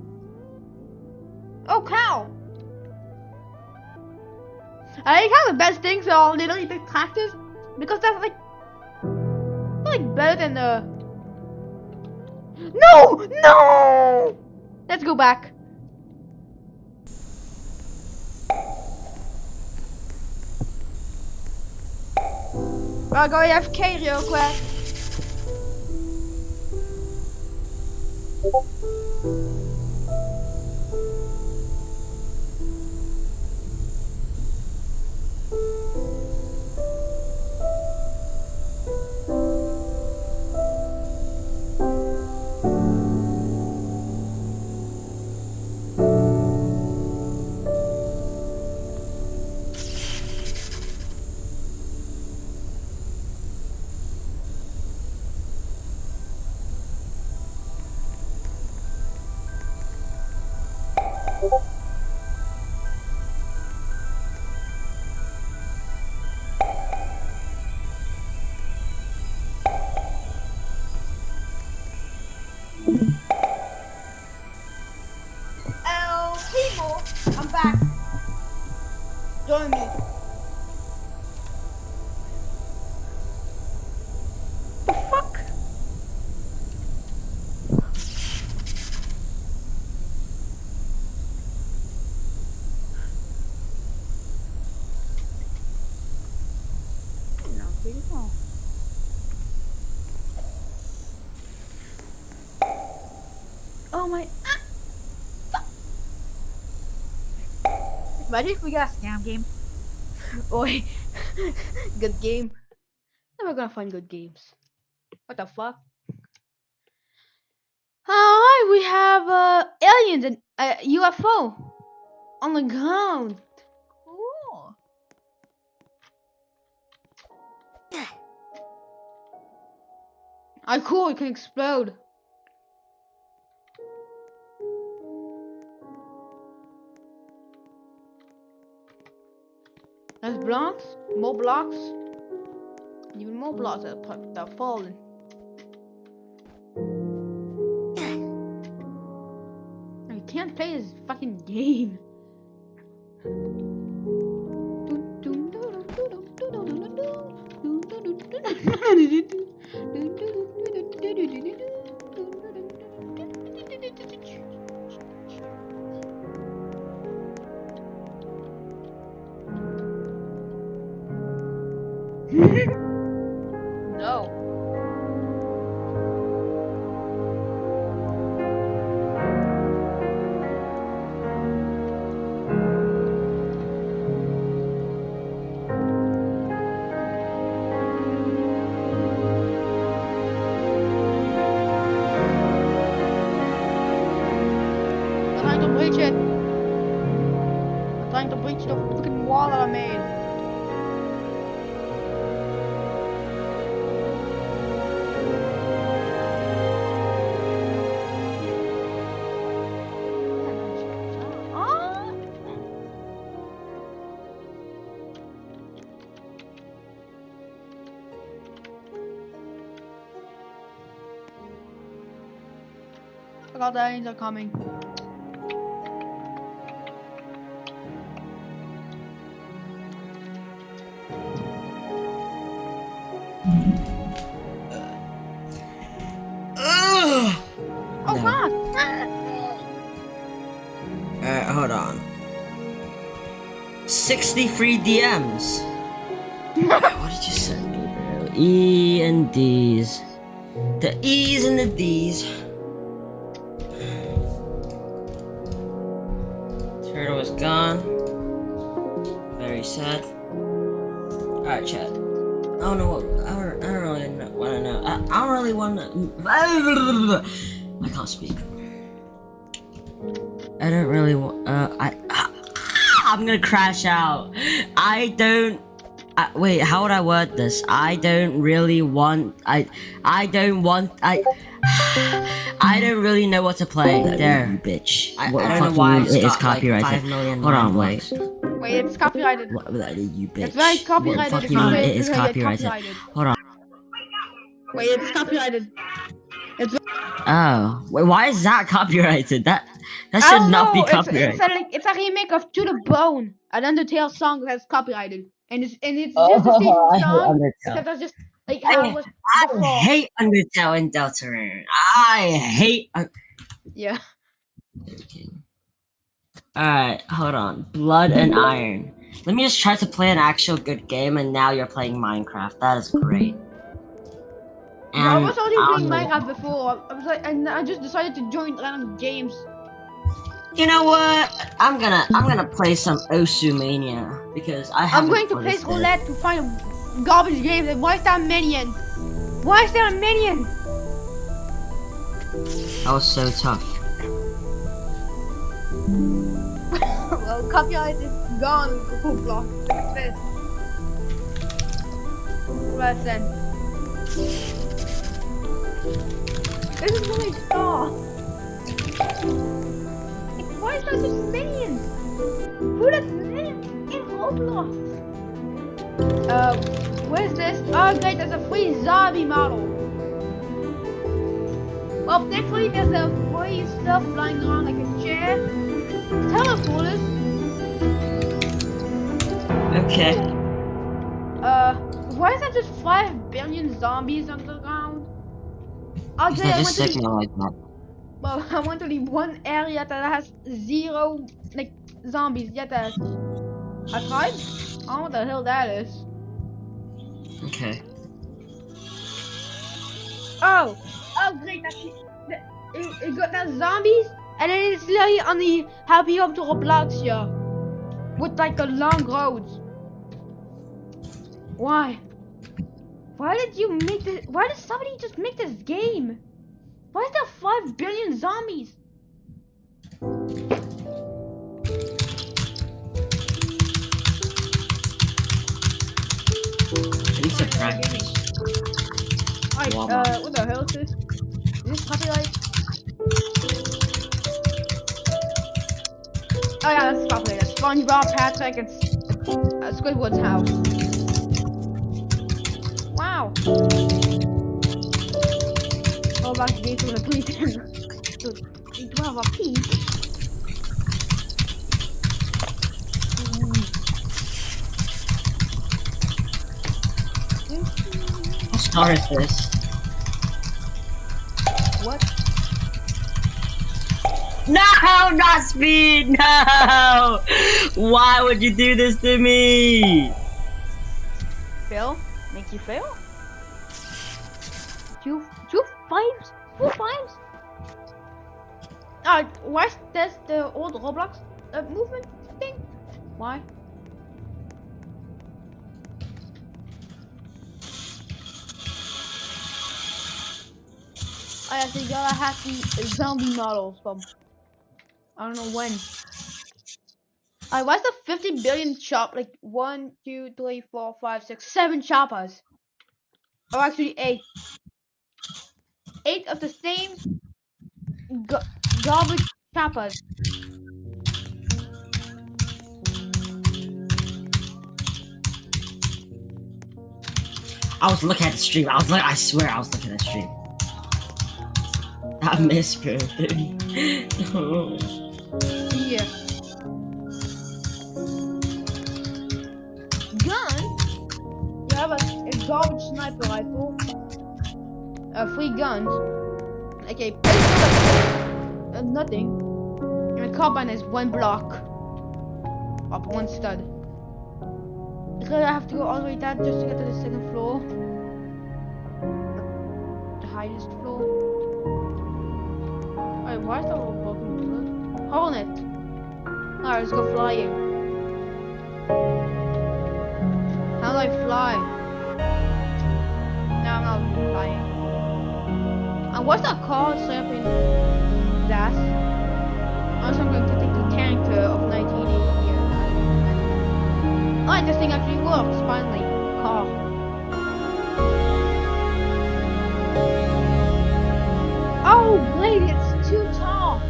Oh, cow. I think how the best things are literally the cactus, because that's like better than the. No! Let's go back. I'll go AFK real quick. People, I'm back. Join me. The fuck? No, beautiful. Oh my. Imagine if we got a scam game. Oi. Good game. Never gonna find good games. What the fuck? Alright, we have aliens and UFO on the ground. Cool. Cool, it can explode. There's blocks, more blocks, even more blocks that are falling. I can't play this fucking game. No. I'm trying to breach it. I'm trying to breach the fucking wall that I made. Look, all the aliens are coming. Oh god! Hold on. 63 DMs. What did you send me, bro? E and D's. The E's and the D's. Turtle is gone. Very sad. Alright, chat. I don't know what. I don't really want to know. I don't really want to. I can't speak. I don't really want. I'm gonna crash out. I don't Wait, how would I word this? I don't really want. I don't want. I don't really know what to play. There, you bitch. I don't know why it is copyrighted. Like 5 million. Hold on, wait. Wait, it's copyrighted. You bitch. It's very copyrighted. What the fuck you mean it is copyrighted? Hold on. Wait, it's copyrighted. It's. Oh, wait, why is that copyrighted? That should not be copyrighted. It's a remake of To the Bone, an Undertale song that's copyrighted, and it's just the same song. Except that's just like how it was before. I hate Undertale and Deltarune. I hate. Yeah. Alright, hold on. Blood and Iron. Let me just try to play an actual good game, and now you're playing Minecraft. That is great. And I was already playing Minecraft before. I was like, and I just decided to join random games. You know what? I'm gonna play some Osumania because I'm going to play roulette to find a garbage game. And why is there a minion? Why is there a minion? That was so tough. Well, copyright is gone. Block. This. Right then. This is my star. Why is that just minions? Who does minions in Roblox? Where's this? Oh great, there's a free zombie model. Well, thankfully there's a free stuff flying around like a chair. Teleporters. Okay. Why is that just 5 billion zombies on the ground? Is that just signal like that? Well, I went to the one area that has 0 like zombies yet. I tried. I don't know what the hell that is. Okay. Oh great! It got that zombies, and then it's literally on the Happy Home to Roblox here, with like the long roads. Why? Why did you make this? Why did somebody just make this game? Why is there 5 billion zombies? I need to practice. Alright, what the hell is this? Is this copyright? Oh yeah, that's copyrighted. SpongeBob, Patrick, and Squidward's house. Wow. Oh, back to the police. 12 apiece. What star is this? What? No, not speed. No. Why would you do this to me? Fail? Make you fail? Two fives? 2 fives? Why is this the old Roblox movement thing? Why? Oh yeah, so you gotta have the zombie models from I don't know when. Why is the 50 billion chop like 1, 2, 3, 4, 5, 6, 7 choppers? Oh, actually 8. 8 of the same garbage choppers. I was looking at the stream. I swear I was looking at the stream. I missed her, dude. Yeah. Gun? You have a garbage sniper rifle. 3 guns. Okay, nothing. And a carbine is 1 block. Up 1 stud. Because I have to go all the way down just to get to the 2nd floor. The highest floor. Alright, why is that all broken blood? Hornet! Alright, let's go flying. How do I fly? No, I'm not flying. And what's that car slapping gas? Also, I'm going to take the tanker of 1980. Oh, like this thing actually works, finally. Car. Oh, Blade, it's too tall.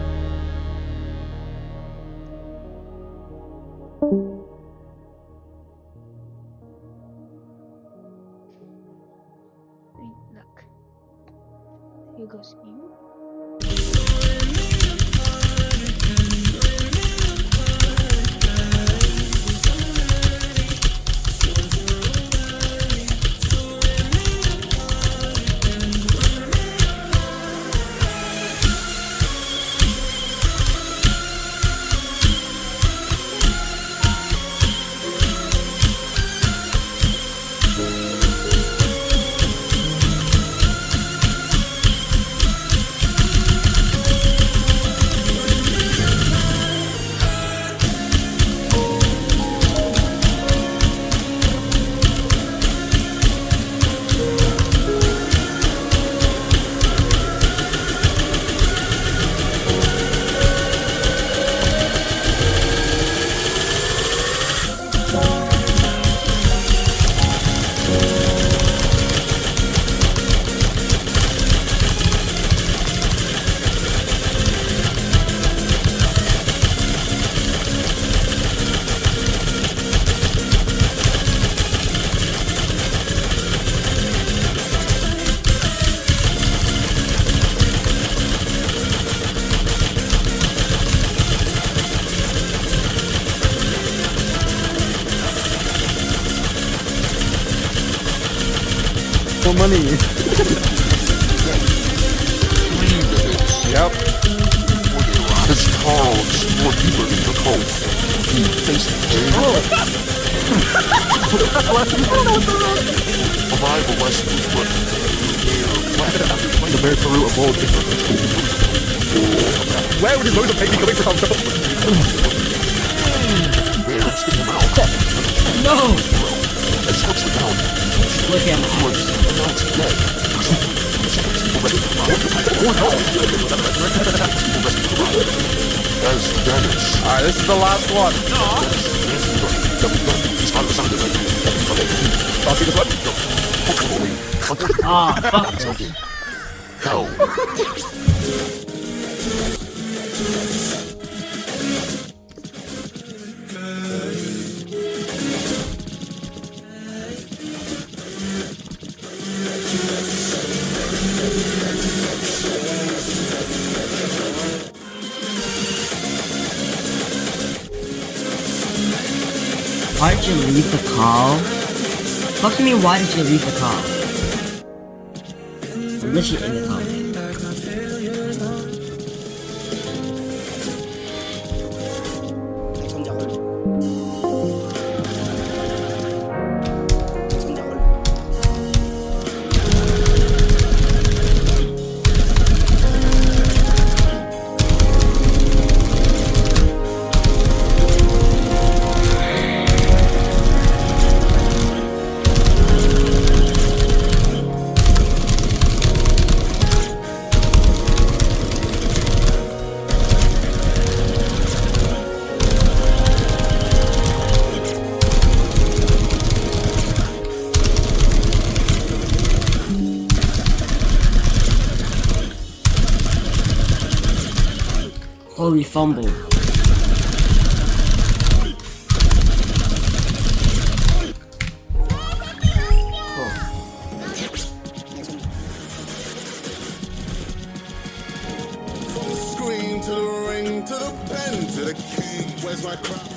Look. Here goes you. For money. Yep. As Carl explored deeper into the cult, he faced survival lessons were The very Peru of old. Where would his loads of paper coming from? No! Look at Alright, this is the last one. I'll see this one. Ah, fuck. Why did you leave the call? Talk to me, why did you leave the call? I'm literally in the call. Holy fumble. Scream to the ring, to the pen, to the king. Where's my crown?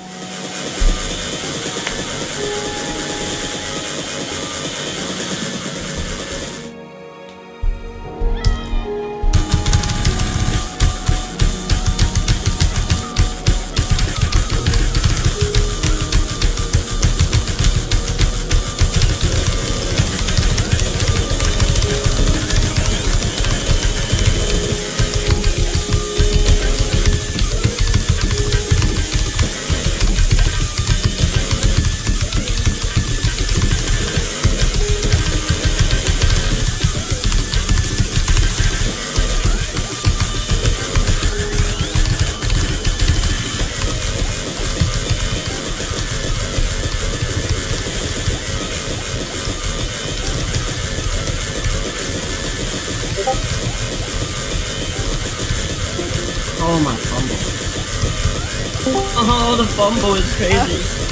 the fumble is crazy.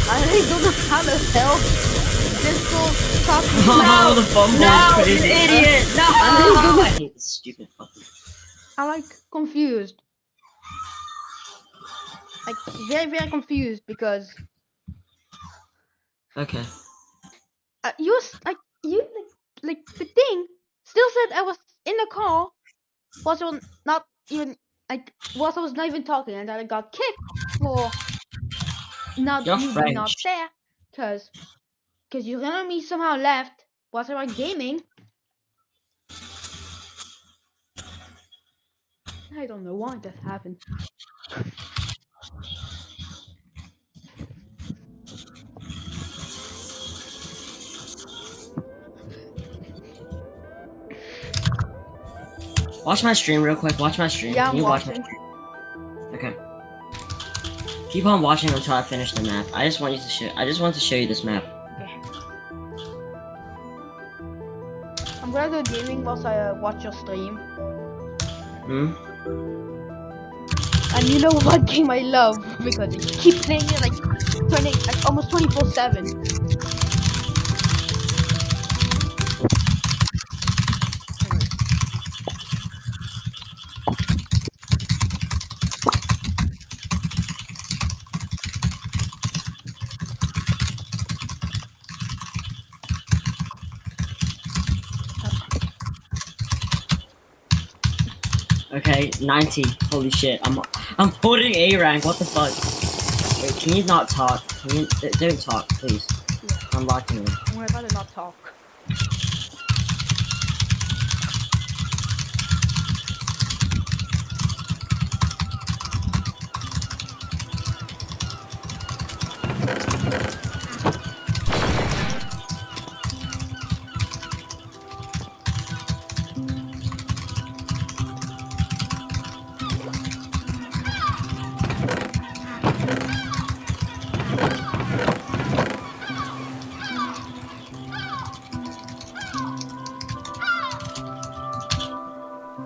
I don't know how the hell this girl talking Oh, the fumble is crazy. idiot! No! I hate this stupid fucking. I'm like confused. Like very confused because Okay. you like the thing still said I was in the call. Was not even like I was not even talking, and I got kicked for not You're you being French. not there because your enemy somehow left. Was about gaming. I don't know why that happened. Watch my stream real quick. Watch my stream. Yeah, Can I'm you watch my watching. stream? Okay. Keep on watching until I finish the map. I just want you to show. I just want to show you this map. I'm gonna go gaming whilst I watch your stream. Hmm. And you know what game I love because you keep playing it like almost 24/7. Okay, 90. Holy shit. I'm holding A rank. What the fuck? Wait, can you not talk? Can you don't talk, please? I'm locking in. I'm gonna rather not talk.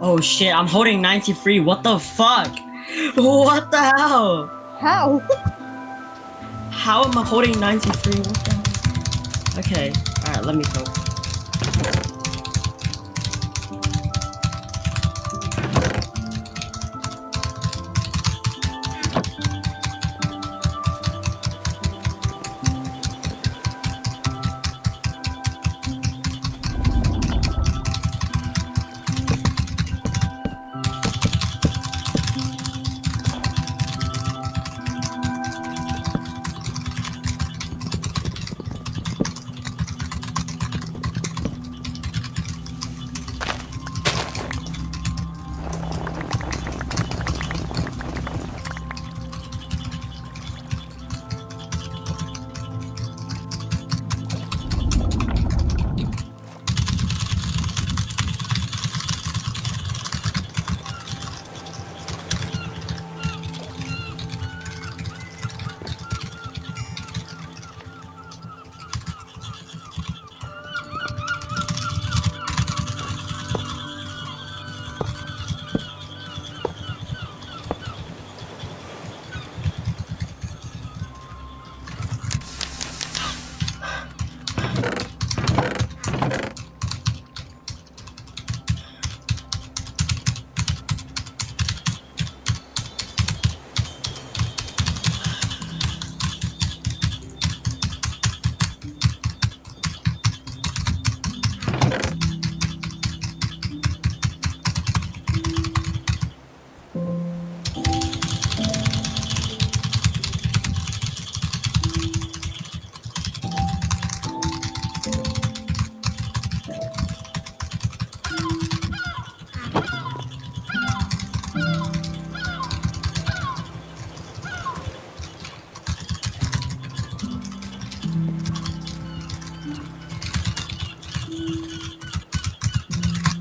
Oh shit, I'm holding 93. What the fuck? What the hell? How? How am I holding 93? What the hell? Okay, alright, let me go.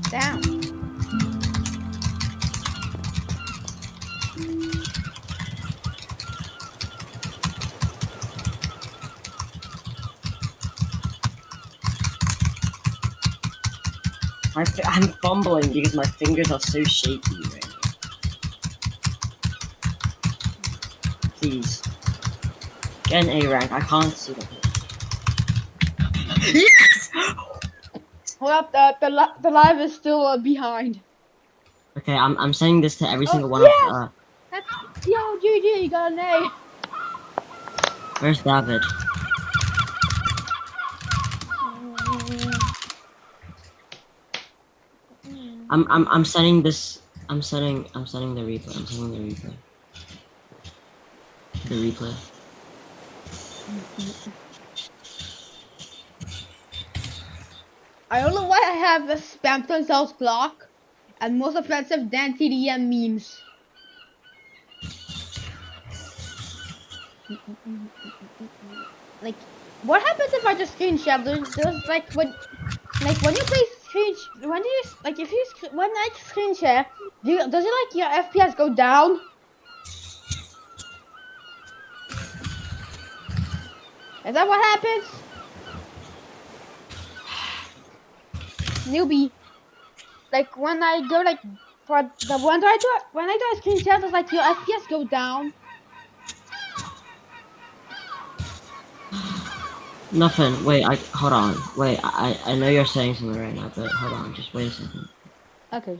Down. I'm fumbling because my fingers are so shaky right now. Please. Get an A rank. I can't see them. Yes! Well, the live is still behind. Okay, I'm sending this to every single one yes! of That's yo GG. You got an A. Where's David? I'm sending this. I'm sending the replay. I'm sending the replay. The replay. I don't know why I have a Spamton Cells block and most offensive than TDM memes. Like, what happens if I just screen share? There's like when you play when I screen share, does it like your FPS go down? Is that what happens? Newbie. Like when I go like for the when I do a screen share, does like your FPS go down? Nothing. Wait, hold on. Wait, I know you're saying something right now, but hold on. Just wait a second. Okay.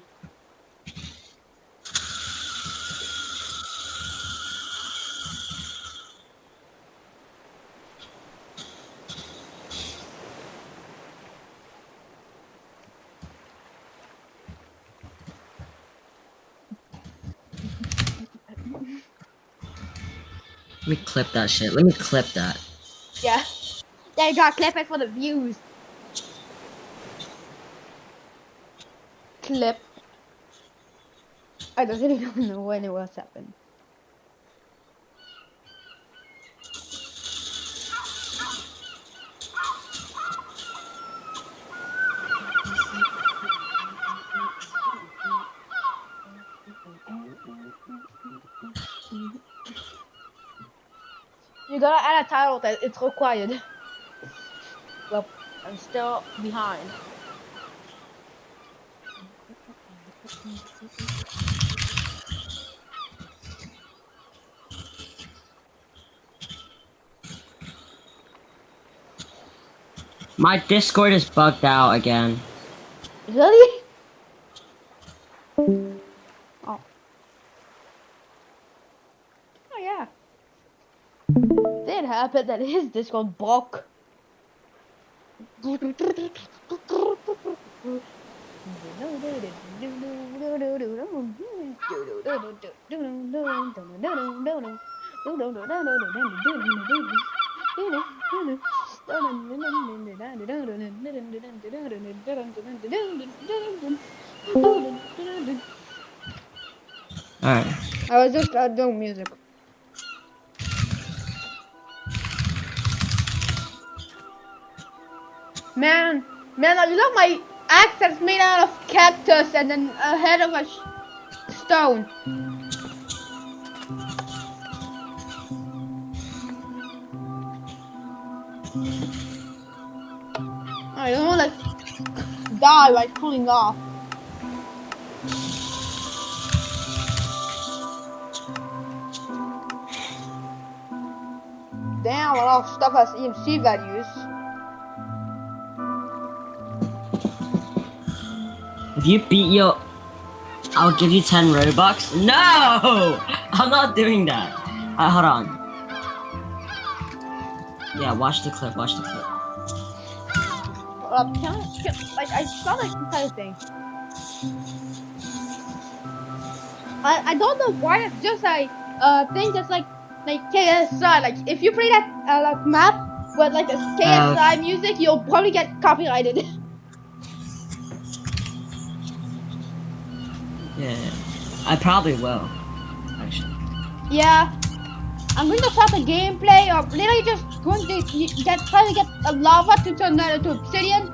Let me clip that shit. Let me clip that. Yeah. Yeah, you gotta clip it for the views. Clip. I don't really know when it was happened. You gotta add a title that it's required. Well, I'm still behind. My Discord is bugged out again. Really? Oh. Oh yeah. Did happen that his Discord broke. Alright. I was just doing music. Man, I love my axe that's made out of cactus and then a head of a stone. I don't want to die by pulling off. Damn, a lot of stuff has EMC values. If you beat your... I'll give you 10 Robux? No! I'm not doing that. Hold on. Yeah, watch the clip, watch the clip. I saw that entire thing. I don't know why it's just like thing that's like KSI. Like if you play that like map with like a KSI music, you'll probably get copyrighted. Yeah, I probably will. Actually. Yeah. I'm going to start the gameplay or literally just going to try to get a lava to turn that into obsidian.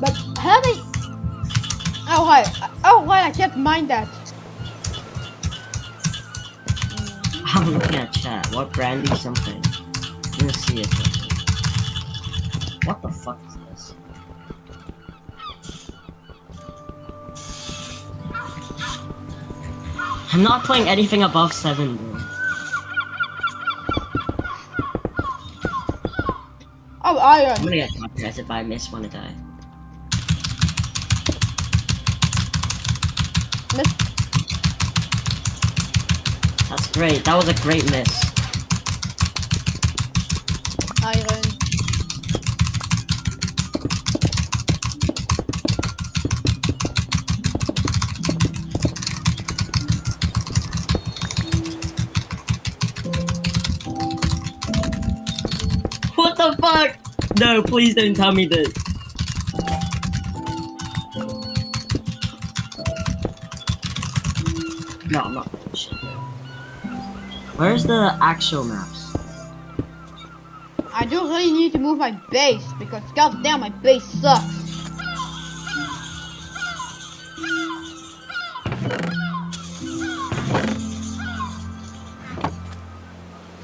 But how they... Oh right, I can't mind that. I'm looking at chat. What brandy something? I'm gonna see it. What the fuck is this? I'm not playing anything above 7, bro. Oh, I'm iron. gonna get podcast if I miss one to die. Miss. That's great. That was a great miss. Iron. What the fuck? No, please don't tell me this. No, I'm not. Shit. Where's the actual maps? I do really need to move my base because goddamn my base sucks.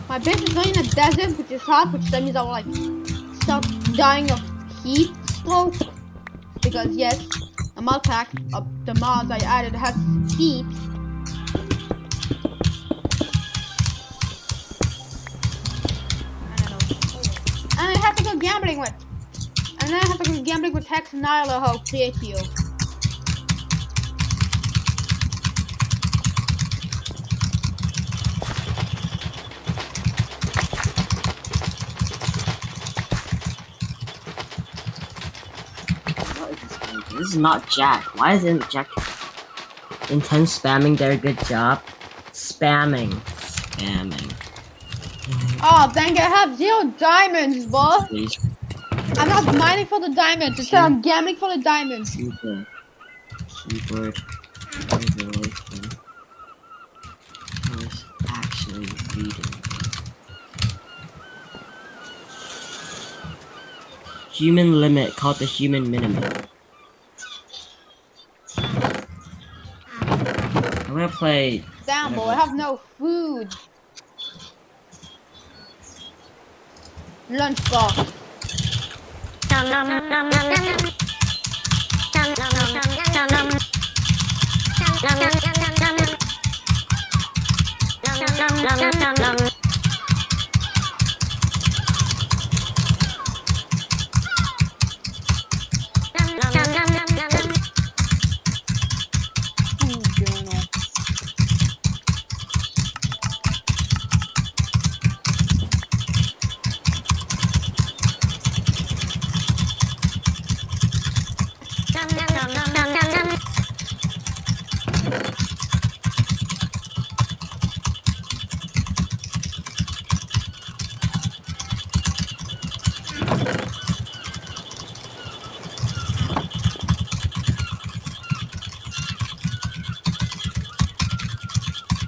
My base is going in a desert, which is hot, which that means I will like start dying of heat stroke. Because yes, the mod pack of the mods I added has heat. And I have to go gambling with. And then I have to go gambling with Hex and Nyla how create you. What is this game? This is not Jack. Why isn't Jack intense spamming their good job? Spamming. Oh, dang, I have 0 diamonds, boss. Please. I'm not mining for the diamonds, instead I'm gambling for the diamonds. Keyboard. Overlay. I was actually reading. Human limit called the human minimum. I'm gonna play. Damn, boy, I have no food. Lunchbox.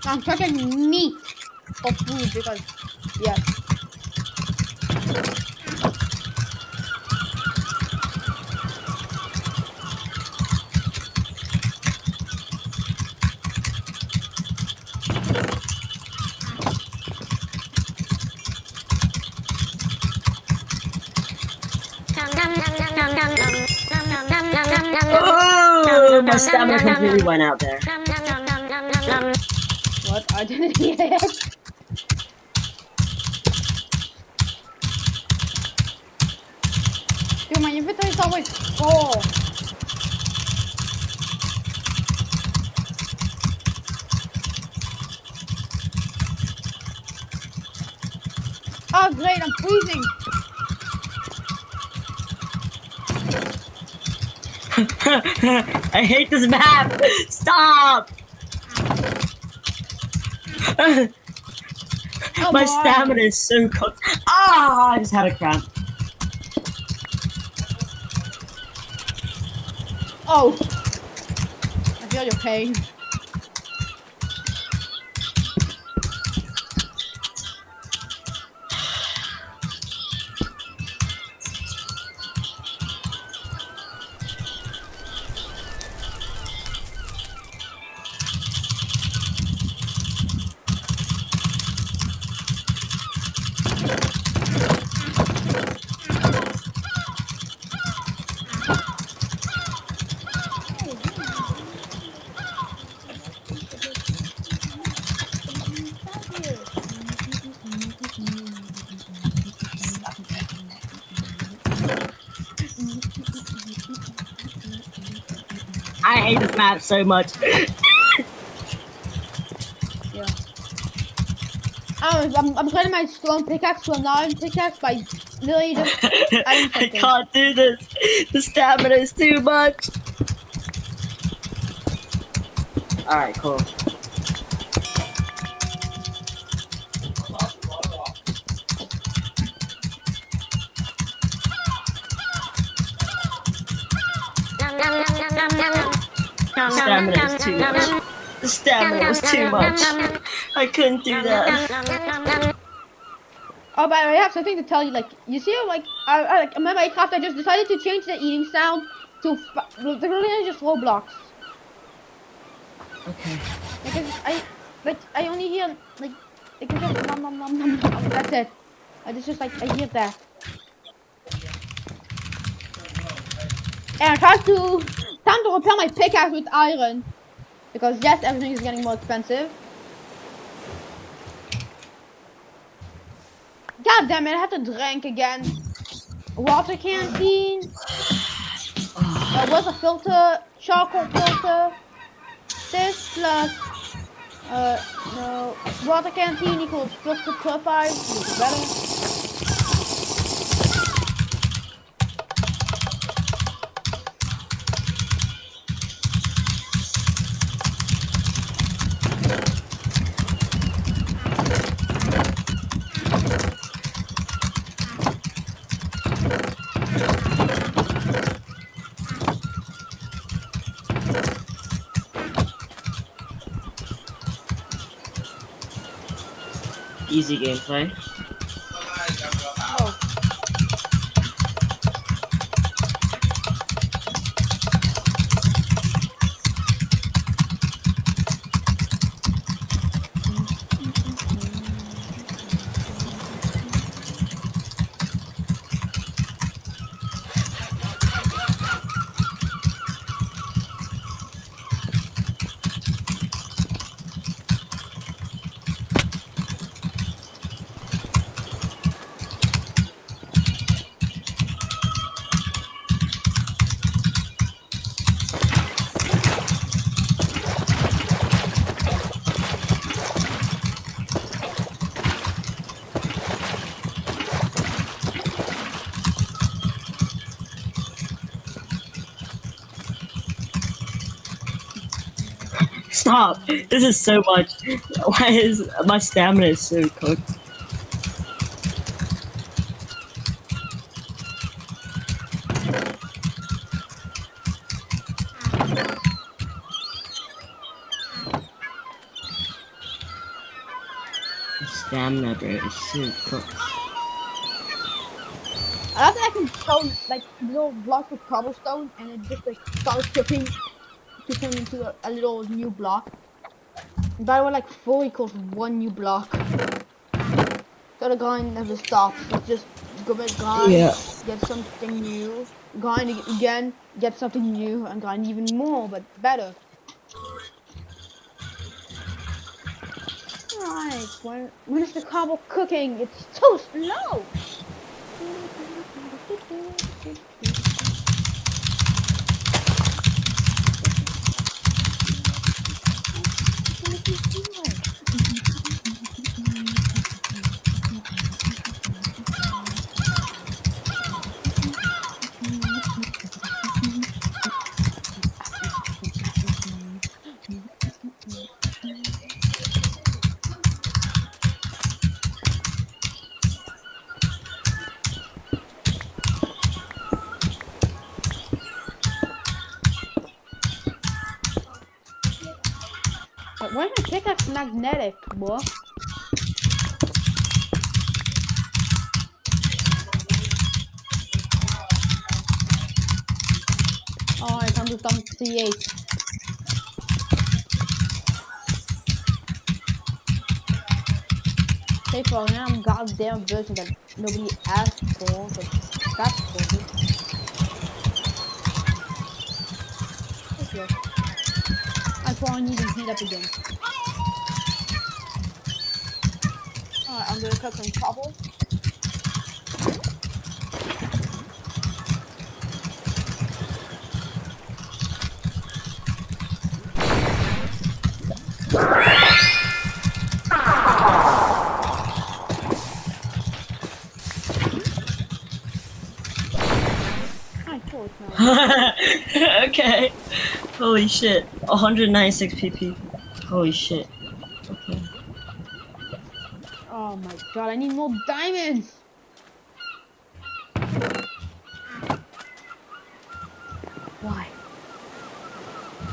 I'm checking meat for food because, yes. Oh, my stamina completely went out there. What? I didn't hear it. Dude, my inventory is always full. Oh great, I'm freezing. I hate this map. Stop. My stamina is so cooked. Ah, I just had a cramp. Oh, I feel your pain. I hate this map so much. Yeah. I'm turning my stone pickaxe to an iron pickaxe by literally just adding I something. can't do this. The stamina is too much. Alright, cool. Stamina is too much. The stamina was too much. I couldn't do that. Oh, by the way, I have something to tell you. Like, you see, like, like in my Minecraft, I just decided to change the eating sound to literally just slow blocks. Okay. Like I only hear like it's just nom nom nom nom nom. That's it. I just like I hear that. And I tried to time to repair my pickaxe with iron because yes, everything is getting more expensive. God damn it! I have to drink again. Water canteen. Water filter, charcoal filter. This plus no water canteen equals filter purified, which is better. Easy gameplay. Oh. Stop! This is so much. Why is my stamina is so cooked? The stamina, bro, is so cooked. I don't think I can throw like little blocks of cobblestone and it just like starts cooking to turn into a little new block. And by the way, like 4 equals 1 new block. So the grind never stops. It's just go back, grind, get something new, grind again, get something new, and grind even more, but better. Alright, when is the cobble cooking? It's too slow! Why is my pickaxe magnetic, boy? Alright, time to dump C8. Say for now, I'm goddamn version that nobody asked for, but that's cool. Okay. I probably need to heat up again. Alright, I'm gonna cut some cobble. course not. Okay. Holy shit. 196 PP. Holy shit. Okay. Oh my god, I need more diamonds! Why?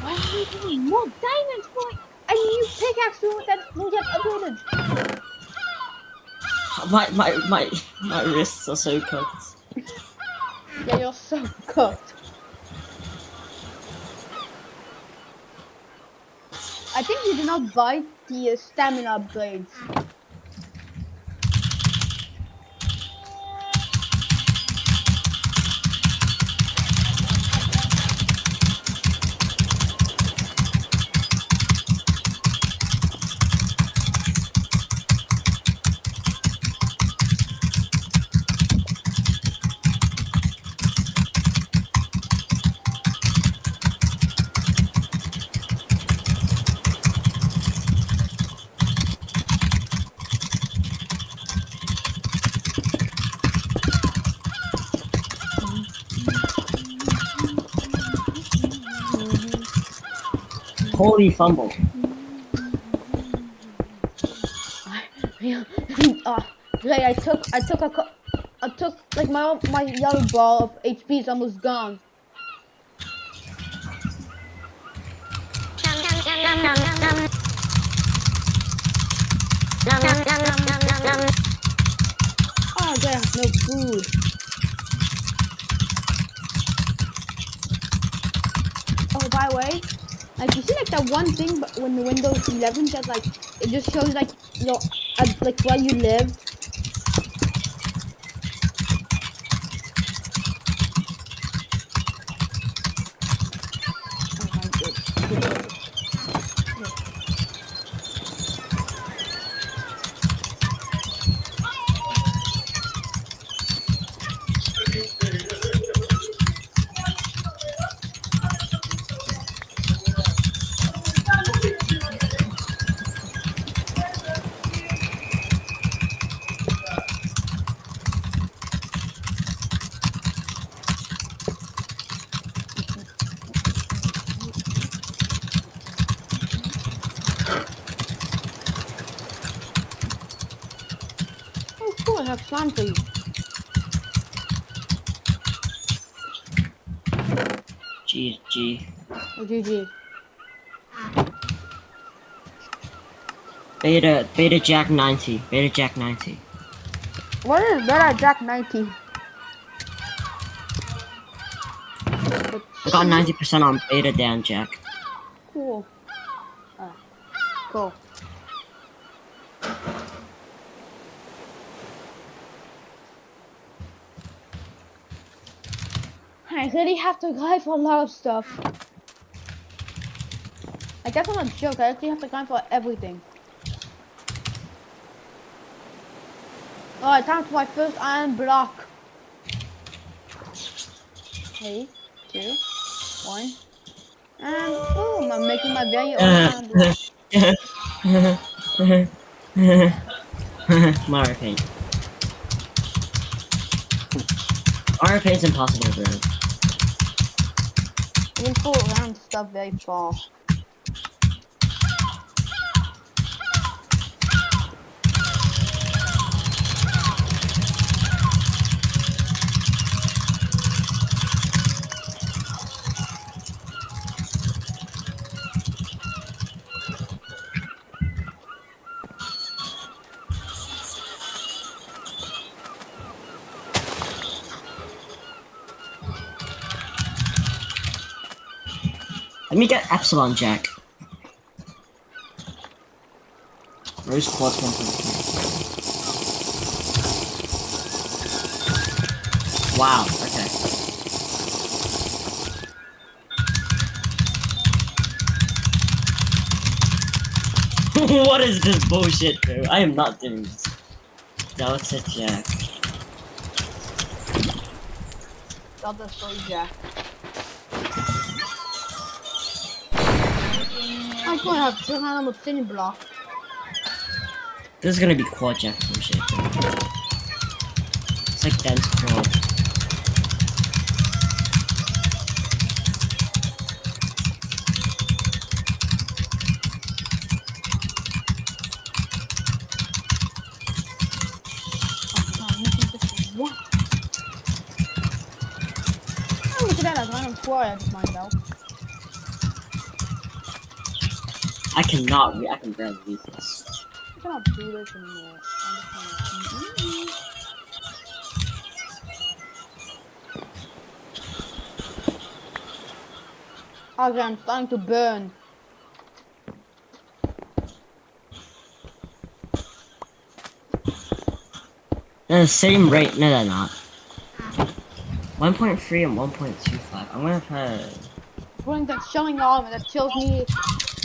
Why am I getting more diamonds for a new pickaxe that will get upgraded? My wrists are so cooked. Yeah, you're so cooked. I think you did not buy the stamina upgrades. Holy fumble. Like I took like my yellow ball of HP is almost gone. Oh, they have no food. Oh, by the way, like you see like that one thing, but when the Windows 11 just like it just shows like your like where you live. I have slime for you. GG. Oh, GG. Beta Jack 90. Beta Jack 90. What is Beta Jack 90? I got 90% on Beta Dan Jack. Cool. Cool. I really have to grind for a lot of stuff. Like that's not a joke, I actually have to grind for everything. Alright, time for my first iron block. 3, 2, 1. And boom, I'm making my very own iron block. Mario Paint. Mario Paint's impossible, bro. You can pull around stuff very far. Let me get Epsilon Jack. Where's Quad 1.2? Wow, okay. What is this bullshit, bro? I am not doing this. Delta Jack. Delta Story Jack. I'm going to have to turn on the thin block. This is gonna be Quad Jack or some shit, bro. It's like dense quad. What? Oh, look at that, I random fly I just mined out. I cannot I can barely read this. I cannot do this anymore. Okay, I'm starting to burn. They're the same rate. No, they're not. 1.3 and 1.25. I'm gonna put. Putting that showing armor that kills me,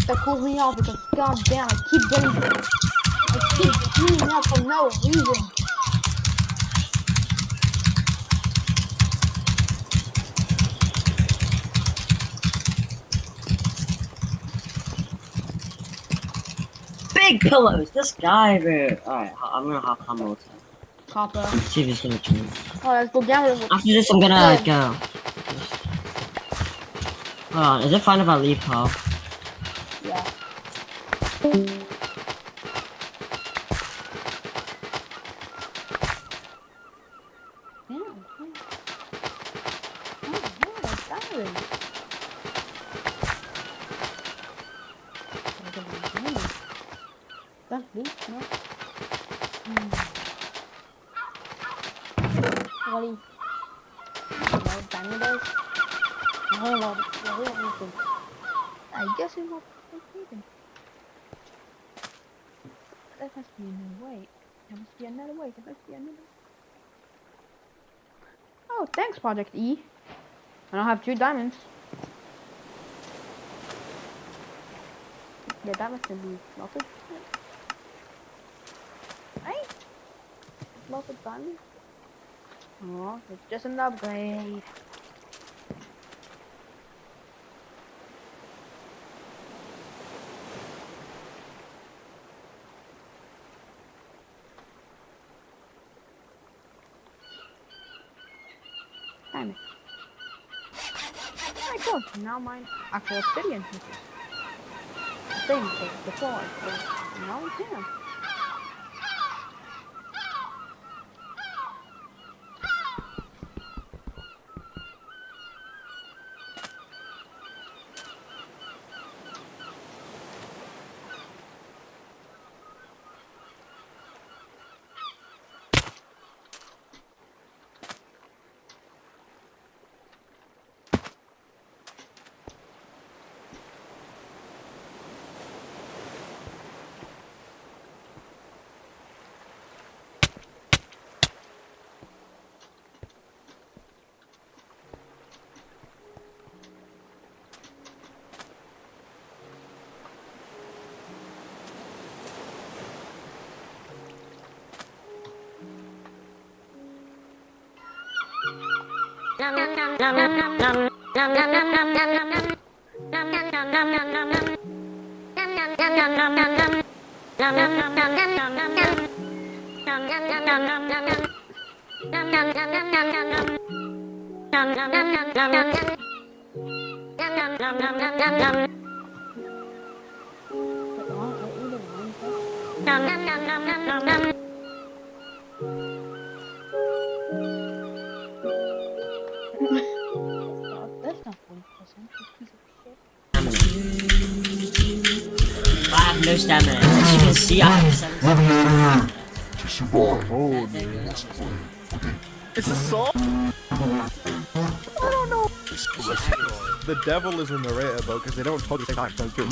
that cools me off because goddamn, I keep shooting up for no reason. Big pillows. This guy, bro. Alright, I'm gonna hop on Molotov. Hopper. Let's see if he's gonna change. Oh, let's go down with it. After this, I'm gonna go. Hold on, is it fine if I leave, Carl? Yeah. I guess it was completed. That must be another way. There must be another way. There must be another. Oh, thanks, Project E. I now have 2 diamonds. Yeah, that must be melted. Right? Melted diamond. Oh, it's just an upgrade. Diamond. Alright, cool. Now mine actual obsidian. Thing before now we can. I have no stamina. As you can see, I have 7 stamina. It's a song? I don't know. The devil is the narrator, bro, because they don't talk at the same time. So good.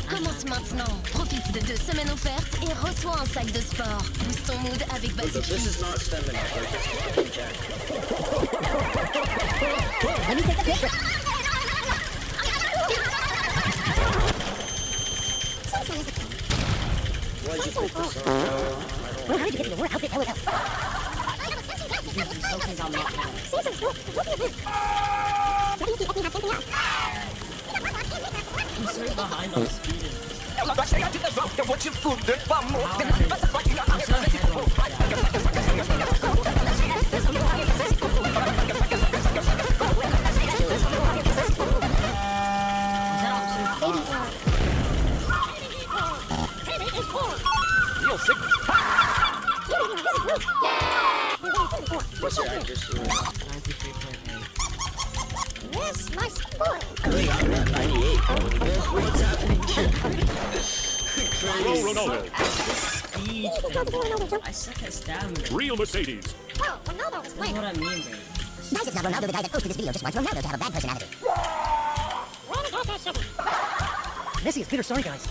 Commence maintenant. Profite de 2 semaines offertes et reçois un sac de sport. Booste ton mood avec Basic Fit. Let me take a picture. Well, how did you get in your outfit? LOL. I'm so behind on speed. What's your address? 93.8. Yes, my sport. I'm at 98. What's happening? I suck at stamina. Real Mercedes. Oh, Ronaldo was That's what I mean, bro. Guys, it's not Ronaldo, the guy that posted this video, just wants Ronaldo to have a bad personality. Messi, it's Peter. Sorry, guys.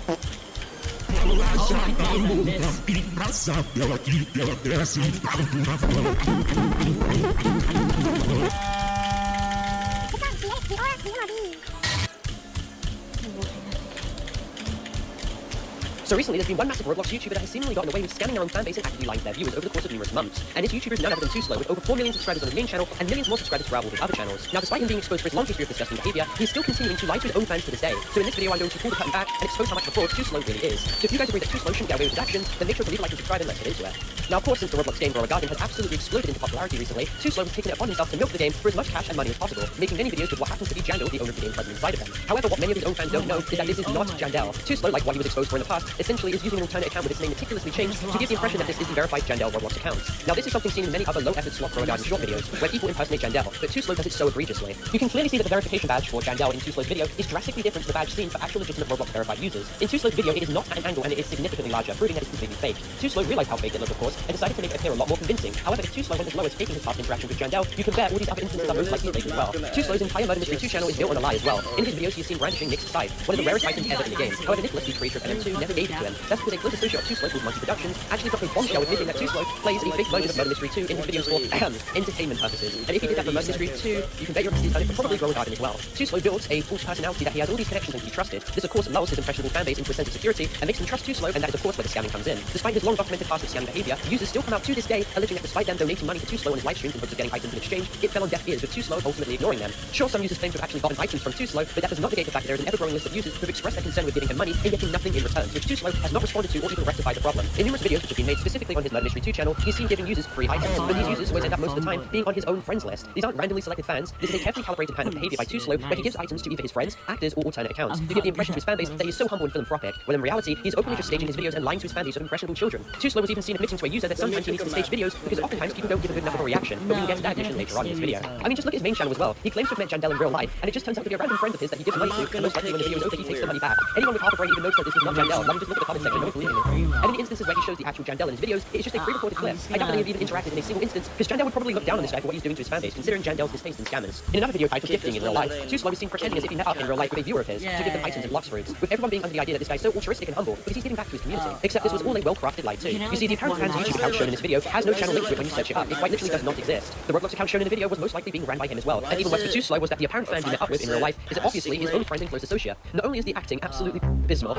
So recently, there's been one massive Roblox YouTuber that has seemingly gotten away with scamming their own fanbase and actively lying to their viewers over the course of numerous months. And this YouTuber is none other than Too Slow, with over 4 million subscribers on his main channel and millions more subscribers throughout all his other channels. Now, despite him being exposed for his long history of disgusting behavior, he's still continuing to lie to his own fans to this day. So in this video, I'm going to pull the curtain back and expose how much of a fraud Too Slow really is. So if you guys agree that Too Slow shouldn't get away with his actions, then make sure to leave a like and subscribe and let's get into it. Now, of course, since the Roblox game Grow a Garden has absolutely exploded into popularity recently, Too Slow has taken it upon himself to milk the game for as much cash and money as possible, making many videos with what happens to be Jandel, the owner of the game, present inside of them. However, what many of his own fans don't know is that this is not Jandel. Too Slow, like what he was exposed for in the past, essentially is using an alternate account with its name meticulously changed to give the impression that this is the verified Jandel Roblox account. Now, this is something seen in many other low-effort slot Grow a Garden short videos, where people impersonate Jandel, but Too Slow does it so egregiously. You can clearly see that the verification badge for Jandel in Too Slow's video is drastically different to the badge seen for actual legitimate Roblox verified users. In Too Slow's video, it is not at an angle and it is significantly larger, proving that it's completely fake. Too Slow realized how fake it looked, of course, and decided to make it appear a lot more convincing. However, if Too Slow went as low as faking his past interaction with Jandel, you can bet all these other instances are most likely fake as well. Too Slow's entire Murder Mystery 2 channel is built on a lie as well. In his videos, he is seen brandishing Nick's scythe, one of the rarest items ever in the game. However, Nicholas, the creator of NM2, never gave it to him. That's because a close associate of Too Slow called Monkey Productions actually dropped a bombshell admitting that Too Slow plays a fake version of Murder Mystery 2 in his videos for entertainment purposes. And if he did that for Murder Mystery 2, you can bet your he's done it for probably Grow a Garden as well. Too Slow builds a false personality that he has all these connections and can be trusted. This of course lulls his impressionable fanbase into a sense of security and makes them trust Too Slow, and that is of course where the scamming comes in. Despite his long documented past of scamming behavior, users still come out to this day alleging that despite them donating money to Too Slow on his live streams in hopes of getting items in exchange, it fell on deaf ears, with Too Slow ultimately ignoring them. Sure, some users claim to have actually gotten items from Too Slow, but that does not negate the fact that there is an ever-growing list of users who have expressed their concern with giving him money and getting nothing in return, which Too Slow has not responded to or even rectified the problem. In numerous videos which have been made specifically on his Murder Mystery 2 channel, he's seen giving users free items, but these users always end up most of the time being on his own friends list. These aren't randomly selected fans. This is a carefully calibrated pattern of behavior by Too Slow, where he gives items to either his friends, actors, or alternate accounts to give the impression to his fanbase that he's so humble and philanthropic, when in reality he's openly just staging his videos and lying to his fanbase of impressionable children. Too Slow was even seen admitting to a user that sometimes he needs to stage videos because oftentimes people don't give a good enough of a reaction, but we can get to that addition later on in this video. I mean, just look at his main channel as well. He claims to have met Jandel in real life, and it just turns out to be a random friend of his that he gives money to, and most likely when the video is over he takes the money back. Anyone with half a brain even knows that this is not Jandel. Let me just look at the comment section, no one's believing it. And in the instances where he shows the actual Jandel in his videos, it's just a pre-recorded clip. I doubt that they have even interacted in a single instance, because Jandel would probably look down on this guy for what he's doing to his fanbase, considering Jandel's distaste in scammers. In another video titled Gifting in Real Life, Too Slow is seen pretending as if he met up in real life with a viewer of his to give them items and Blox fruits, with everyone being under the idea that this guy is so altruistic and humble because he's giving back to his community. Except this was all a well-crafted lie too. You see, the apparent fans YouTube account shown in this video has no channel link to it when you search it up. It quite literally does not exist. The Roblox account shown in the video was most likely being ran by him as well. And even worse for Too Slow was that the apparent fan he met up with in real life is obviously his own friend and close associate. Not only is the acting absolutely abysmal.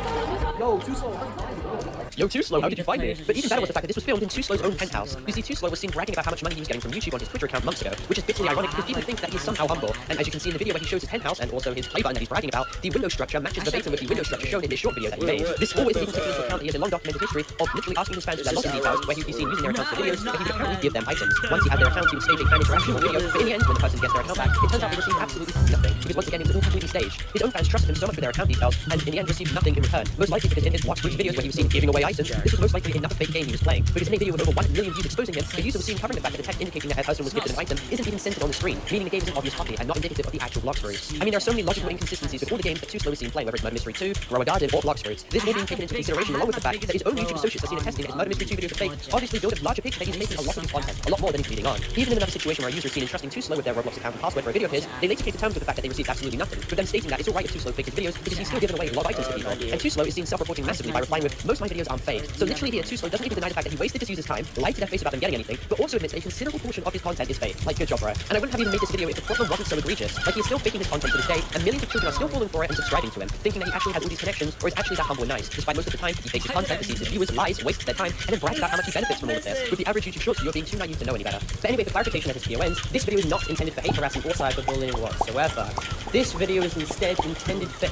Yo, Too Slow, how did you find me? But even better was the fact that this was filmed in Too Slow's own penthouse. You see, Too Slow was seen bragging about how much money he was getting from YouTube on his Twitter account months ago, which is bitterly ironic because people think that he's somehow humble. And as you can see in the video where he shows his penthouse and also his play button that he's bragging about, the window structure matches verbatim with the window structure shown in his short video that he made. This always taking into account that he has a long documented history of literally asking his fans for their login details, where he would be seen using their accounts for videos, where he would apparently give them items. Once he had their accounts, he would stage a fan interaction on video, but in the end, when the person gets their account back, it turns out they received absolutely nothing, because once again, it was all completely staged. His own fans trusted him so much with their account details, and in the end received nothing in return. Most likely because in his Blox fruits videos where he was seen giving away items, this was most likely another fake game he was playing, because in a video with over 1 million views exposing him, the user was seen covering the fact that the text indicating that a person was gifted an item isn't even centered on the screen, meaning the game is an obvious copy and not indicative of the actual Blox fruits. I mean, there are so many logical inconsistencies with all the games that Too Slow is seen playing, whether it's Murder Mystery 2, Grow a Garden, or Blox fruits. This may be taken into consideration along with the fact that his own YouTube associates are seen attesting that his Murder Mystery 2 videos are fake, obviously build a larger picture that he's making a lot of his content, a lot more than he's leading on. Even in another situation where a user is seen entrusting Too Slow with their Roblox account and password for a video of his, they later came to terms with the fact that they received absolutely nothing, with them stating that it's alright if Too Slow fakes his videos because he's still giving away a lot of items to people. And Too Slow is seen self-reporting massively by replying with, most of my videos aren't fake. So literally here, Too Slow doesn't even deny the fact that he wasted his users' time, lied to their face about them getting anything, but also admits a considerable portion of his content is fake. Like, good job, bro. And I wouldn't have even made this video if the problem wasn't so egregious. Like, he's still faking his content to this day, and millions of children are still falling for it and subscribing to him, thinking that he actually has all these connections, or is actually that humble and nice, despite most of the time he fakes his content, deceives his viewers, lies, wastes their time, and then brags about how much he benefits from all of this, with the average YouTube short video being too naive to know any better. But anyway, for clarification of his PONs, this video is not intended for hate, harassment, or cyberbullying whatsoever. This video is instead intended for...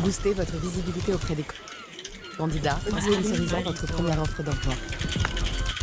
Boostez votre visibilité auprès des candidats en sponsorisant votre première offre d'emploi.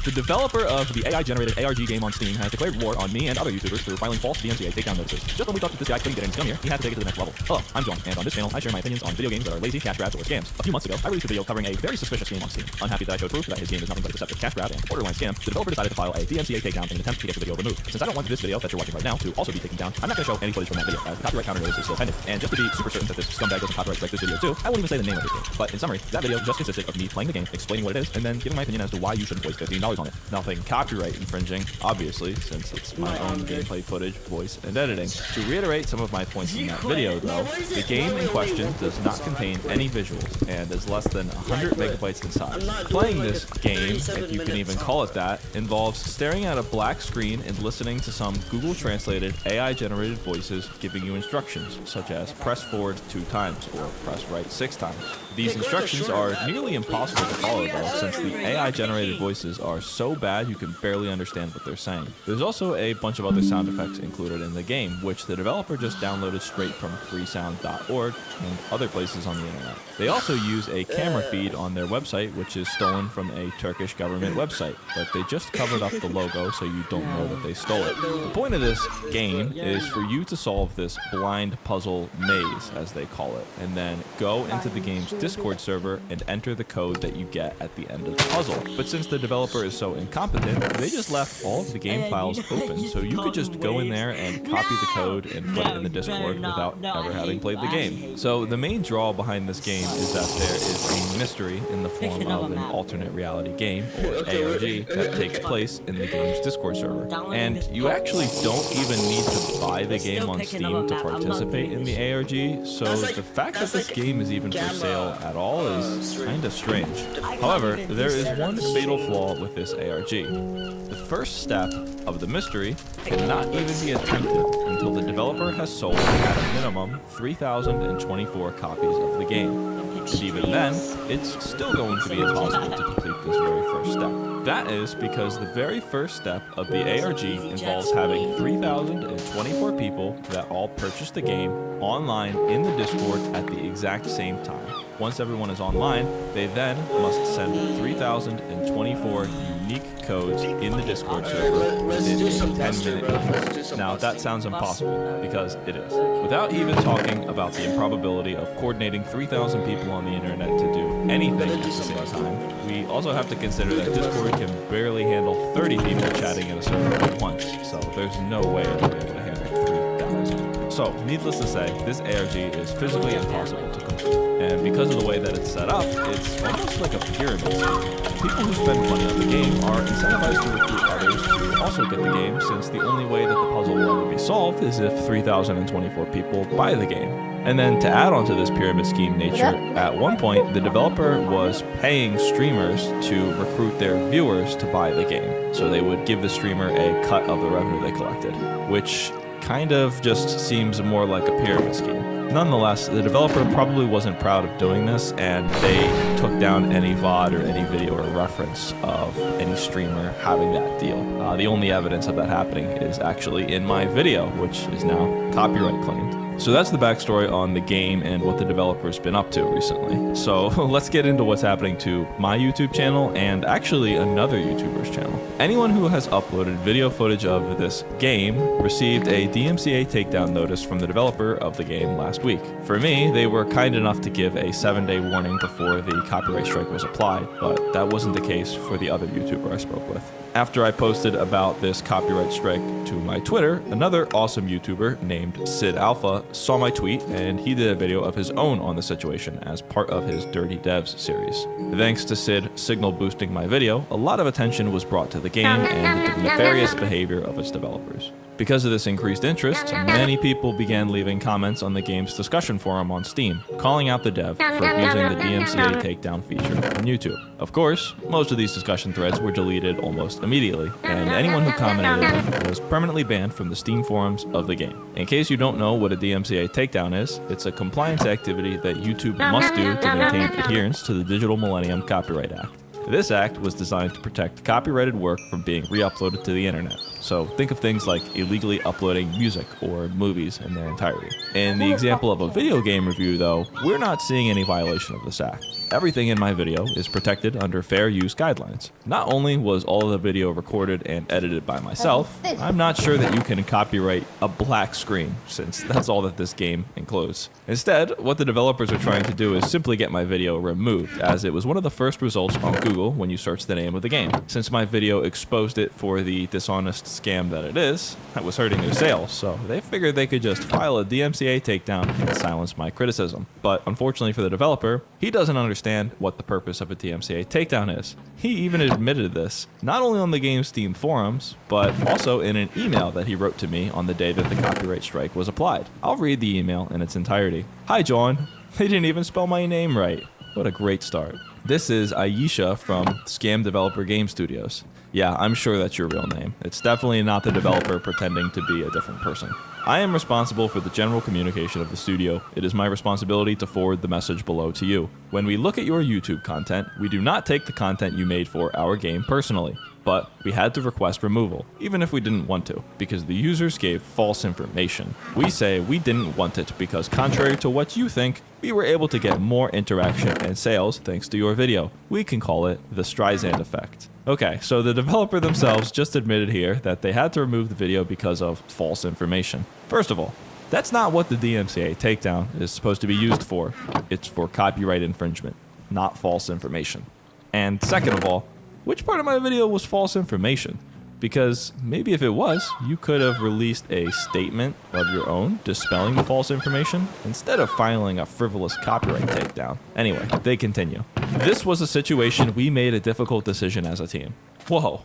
The developer of the AI-generated ARG game on Steam has declared war on me and other YouTubers for filing false DMCA takedown notices. Just when we thought that this guy couldn't get any scummier, he had to take it to the next level. Hello, I'm John, and on this channel, I share my opinions on video games that are lazy, cash grabs, or scams. A few months ago, I released a video covering a very suspicious game on Steam. Unhappy that I showed proof that his game is nothing but a deceptive cash grab and borderline scam, the developer decided to file a DMCA takedown in an attempt to get the video removed. Since I don't want this video that you're watching right now to also be taken down, I'm not going to show any footage from that video, as the copyright counter notice is still pending. And just to be super certain that this scumbag doesn't copyright strike this video too, I won't even say the name of this game. But in summary, that video just consisted of me playing the game, explaining what it is, and then giving my opinion as to why you shouldn't waste $15 on it. Nothing copyright infringing, obviously, since it's my own gameplay footage, voice, and editing. To reiterate some of my points in that video, though, the game in question does not contain any visuals and is less than 100 megabytes in size. Playing this game, if you can even call it that, involves staring at a black screen and listening to some Google-translated AI-generated voices giving you instructions, such as press forward 2 times or press right 6 times. These instructions are nearly impossible to follow, though, since the AI-generated voices are so bad you can barely understand what they're saying. There's also a bunch of other sound effects included in the game, which the developer just downloaded straight from freesound.org and other places on the internet. They also use a camera feed on their website, which is stolen from a Turkish government website, but they just covered up the logo so you don't know that they stole it. The point of this game is for you to solve this blind puzzle maze, as they call it, and then go into the game's Discord server and enter the code that you get at the end of the puzzle. But since the developer is so incompetent, they just left all of the game files open, so you could just go in there and copy the code and put it in the Discord without ever having played the game. So the main draw behind this game is that there is a mystery in the form of an alternate reality game, or ARG, that takes place in the game's Discord server. And you actually don't even need to buy the game on Steam to participate in the ARG, so the fact that this game is even for sale at all is kinda strange. However, there is one fatal flaw with this ARG. The first step of the mystery cannot even be attempted until the developer has sold at a minimum 3,024 copies of the game. And even then, it's still going to be impossible to complete this very first step. That is because the very first step of the ARG involves having 3,024 people that all purchase the game online in the Discord at the exact same time. Once everyone is online, they then must send 3,024 unique codes in the Discord server within a 10-minute interval. Now, that sounds impossible, because it is. Without even talking about the improbability of coordinating 3,000 people on the internet to do anything at the same time, we also have to consider that Discord can barely handle 30 people chatting in a server at once, so there's no way it'll be able to handle 3,000. So, needless to say, this ARG is physically impossible to complete. And because of the way that it's set up, it's almost like a pyramid scheme. People who spend money on the game are incentivized to recruit others to also get the game, since the only way that the puzzle will ever be solved is if 3,024 people buy the game. And then to add on to this pyramid scheme nature, at one point, the developer was paying streamers to recruit their viewers to buy the game. So they would give the streamer a cut of the revenue they collected, which kind of just seems more like a pyramid scheme. Nonetheless, the developer probably wasn't proud of doing this, and they took down any VOD or any video or reference of any streamer having that deal. The only evidence of that happening is actually in my video, which is now copyright claimed. So that's the backstory on the game and what the developer's been up to recently. So let's get into what's happening to my YouTube channel and actually another YouTuber's channel. Anyone who has uploaded video footage of this game received a DMCA takedown notice from the developer of the game last week. For me, they were kind enough to give a 7-day warning before the copyright strike was applied, but that wasn't the case for the other YouTuber I spoke with. After I posted about this copyright strike to my Twitter, another awesome YouTuber named Sid Alpha saw my tweet, and he did a video of his own on the situation as part of his Dirty Devs series. Thanks to Sid signal boosting my video, a lot of attention was brought to the game and the nefarious behavior of its developers. Because of this increased interest, many people began leaving comments on the game's discussion forum on Steam, calling out the dev for abusing the DMCA takedown feature on YouTube. Of course, most of these discussion threads were deleted almost immediately, and anyone who commented in them was permanently banned from the Steam forums of the game. In case you don't know what a DMCA takedown is, it's a compliance activity that YouTube must do to maintain adherence to the Digital Millennium Copyright Act. This act was designed to protect copyrighted work from being re-uploaded to the internet. So think of things like illegally uploading music or movies in their entirety. In the example of a video game review though, we're not seeing any violation of this act. Everything in my video is protected under fair use guidelines. Not only was all of the video recorded and edited by myself, I'm not sure that you can copyright a black screen, since that's all that this game includes. Instead, what the developers are trying to do is simply get my video removed, as it was one of the first results on Google when you search the name of the game. Since my video exposed it for the dishonest scam that it is, that was hurting their sales, so they figured they could just file a DMCA takedown and silence my criticism. But unfortunately for the developer, he doesn't understand what the purpose of a DMCA takedown is. He even admitted this, not only on the game's Steam forums, but also in an email that he wrote to me on the day that the copyright strike was applied. I'll read the email in its entirety. Hi John, they didn't even spell my name right. What a great start. This is Aisha from Scam Developer Game Studios. Yeah, I'm sure that's your real name. It's definitely not the developer pretending to be a different person. I am responsible for the general communication of the studio. It is my responsibility to forward the message below to you. When we look at your YouTube content, we do not take the content you made for our game personally, but we had to request removal, even if we didn't want to, because the users gave false information. We say we didn't want it because, contrary to what you think, we were able to get more interaction and sales thanks to your video. We can call it the Streisand effect. Okay, so the developer themselves just admitted here that they had to remove the video because of false information. First of all, that's not what the DMCA takedown is supposed to be used for. It's for copyright infringement, not false information. And second of all, which part of my video was false information? Because maybe if it was, you could have released a statement of your own dispelling the false information instead of filing a frivolous copyright takedown. Anyway, they continue. This was a situation we made a difficult decision as a team. Whoa.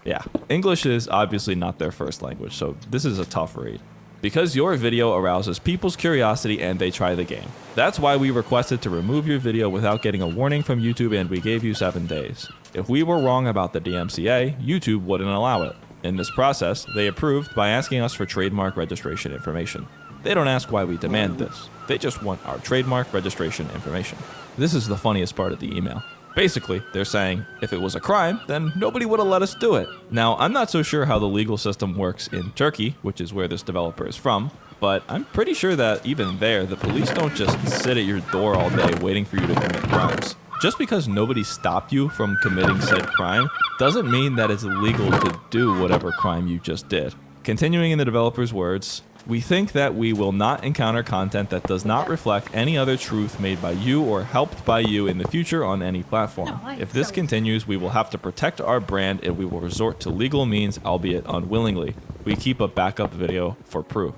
Yeah, English is obviously not their first language, so this is a tough read. Because your video arouses people's curiosity and they try the game. That's why we requested to remove your video without getting a warning from YouTube, and we gave you 7 days. If we were wrong about the DMCA, YouTube wouldn't allow it. In this process, they approved by asking us for trademark registration information. They don't ask why we demand this. They just want our trademark registration information. This is the funniest part of the email. Basically, they're saying, if it was a crime, then nobody would have let us do it. Now, I'm not so sure how the legal system works in Turkey, which is where this developer is from, but I'm pretty sure that even there, the police don't just sit at your door all day waiting for you to commit crimes. Just because nobody stopped you from committing said crime doesn't mean that it's illegal to do whatever crime you just did. Continuing in the developer's words, we think that we will not encounter content that does not reflect any other truth made by you or helped by you in the future on any platform. If this continues, we will have to protect our brand and we will resort to legal means, albeit unwillingly. We keep a backup video for proof.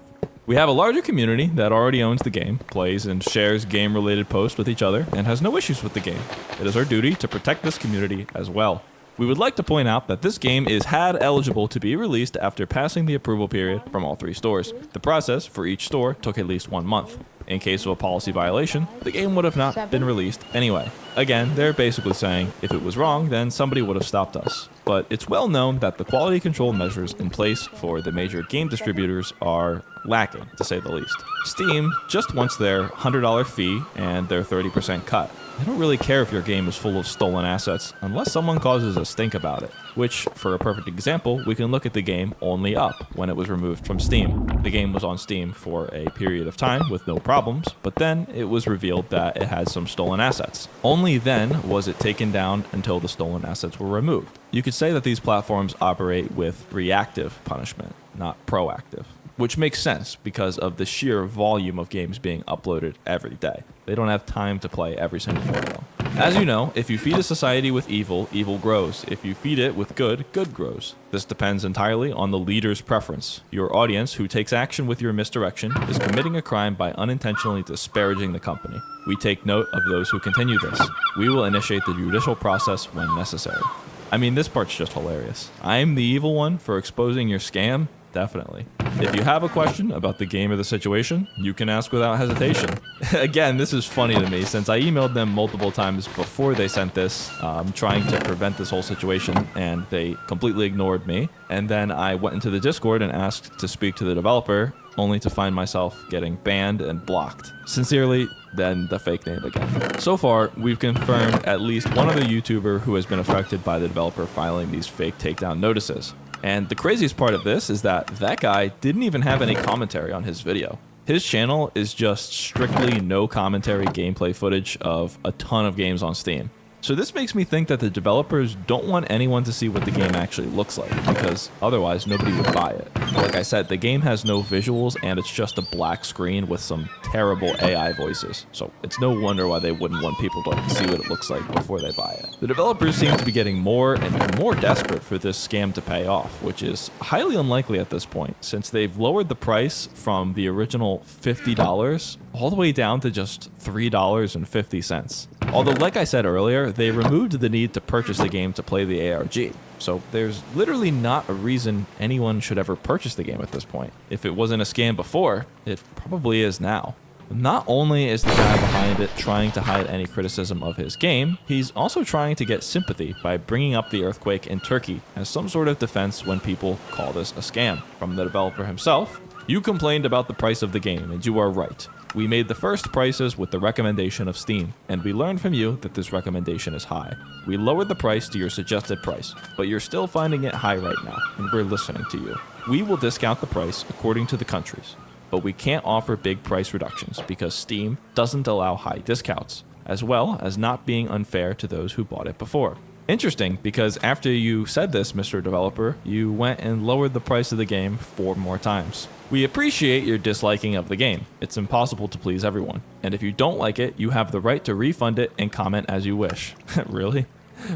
We have a larger community that already owns the game, plays and shares game-related posts with each other, and has no issues with the game. It is our duty to protect this community as well. We would like to point out that this game is HAD eligible to be released after passing the approval period from all 3 stores. The process for each store took at least 1 month. In case of a policy violation, the game would have not been released anyway. Again, they're basically saying, if it was wrong, then somebody would have stopped us. But it's well known that the quality control measures in place for the major game distributors are lacking, to say the least. Steam just wants their $100 fee and their 30% cut. They don't really care if your game is full of stolen assets unless someone causes a stink about it. Which, for a perfect example, we can look at the game Only Up when it was removed from Steam. The game was on Steam for a period of time with no problems, but then it was revealed that it had some stolen assets. Only then was it taken down until the stolen assets were removed. You could say that these platforms operate with reactive punishment, not proactive. Which makes sense because of the sheer volume of games being uploaded every day. They don't have time to play every single video. As you know, if you feed a society with evil, evil grows. If you feed it with good, good grows. This depends entirely on the leader's preference. Your audience who takes action with your misdirection is committing a crime by unintentionally disparaging the company. We take note of those who continue this. We will initiate the judicial process when necessary. I mean, this part's just hilarious. I'm the evil one for exposing your scam? Definitely. If you have a question about the game or the situation, you can ask without hesitation. Again, this is funny to me since I emailed them multiple times before they sent this, trying to prevent this whole situation, and they completely ignored me. And then I went into the Discord and asked to speak to the developer, only to find myself getting banned and blocked. Sincerely, then the fake name again. So far, we've confirmed at least one other YouTuber who has been affected by the developer filing these fake takedown notices. And the craziest part of this is that that guy didn't even have any commentary on his video. His channel is just strictly no commentary gameplay footage of a ton of games on Steam. So this makes me think that the developers don't want anyone to see what the game actually looks like, because otherwise nobody would buy it. Like I said, the game has no visuals and it's just a black screen with some terrible AI voices. So it's no wonder why they wouldn't want people to see what it looks like before they buy it. The developers seem to be getting more and more desperate for this scam to pay off, which is highly unlikely at this point, since they've lowered the price from the original $50 all the way down to just $3.50. Although, like I said earlier, they removed the need to purchase the game to play the ARG. So there's literally not a reason anyone should ever purchase the game at this point. If it wasn't a scam before, it probably is now. Not only is the guy behind it trying to hide any criticism of his game, he's also trying to get sympathy by bringing up the earthquake in Turkey as some sort of defense when people call this a scam. From the developer himself, "You complained about the price of the game, and you are right. We made the first prices with the recommendation of Steam, and we learned from you that this recommendation is high. We lowered the price to your suggested price, but you're still finding it high right now, and we're listening to you. We will discount the price according to the countries, but we can't offer big price reductions because Steam doesn't allow high discounts, as well as not being unfair to those who bought it before." Interesting, because after you said this, Mr. Developer, you went and lowered the price of the game 4 more times. We appreciate your disliking of the game. It's impossible to please everyone. And if you don't like it, you have the right to refund it and comment as you wish. Really?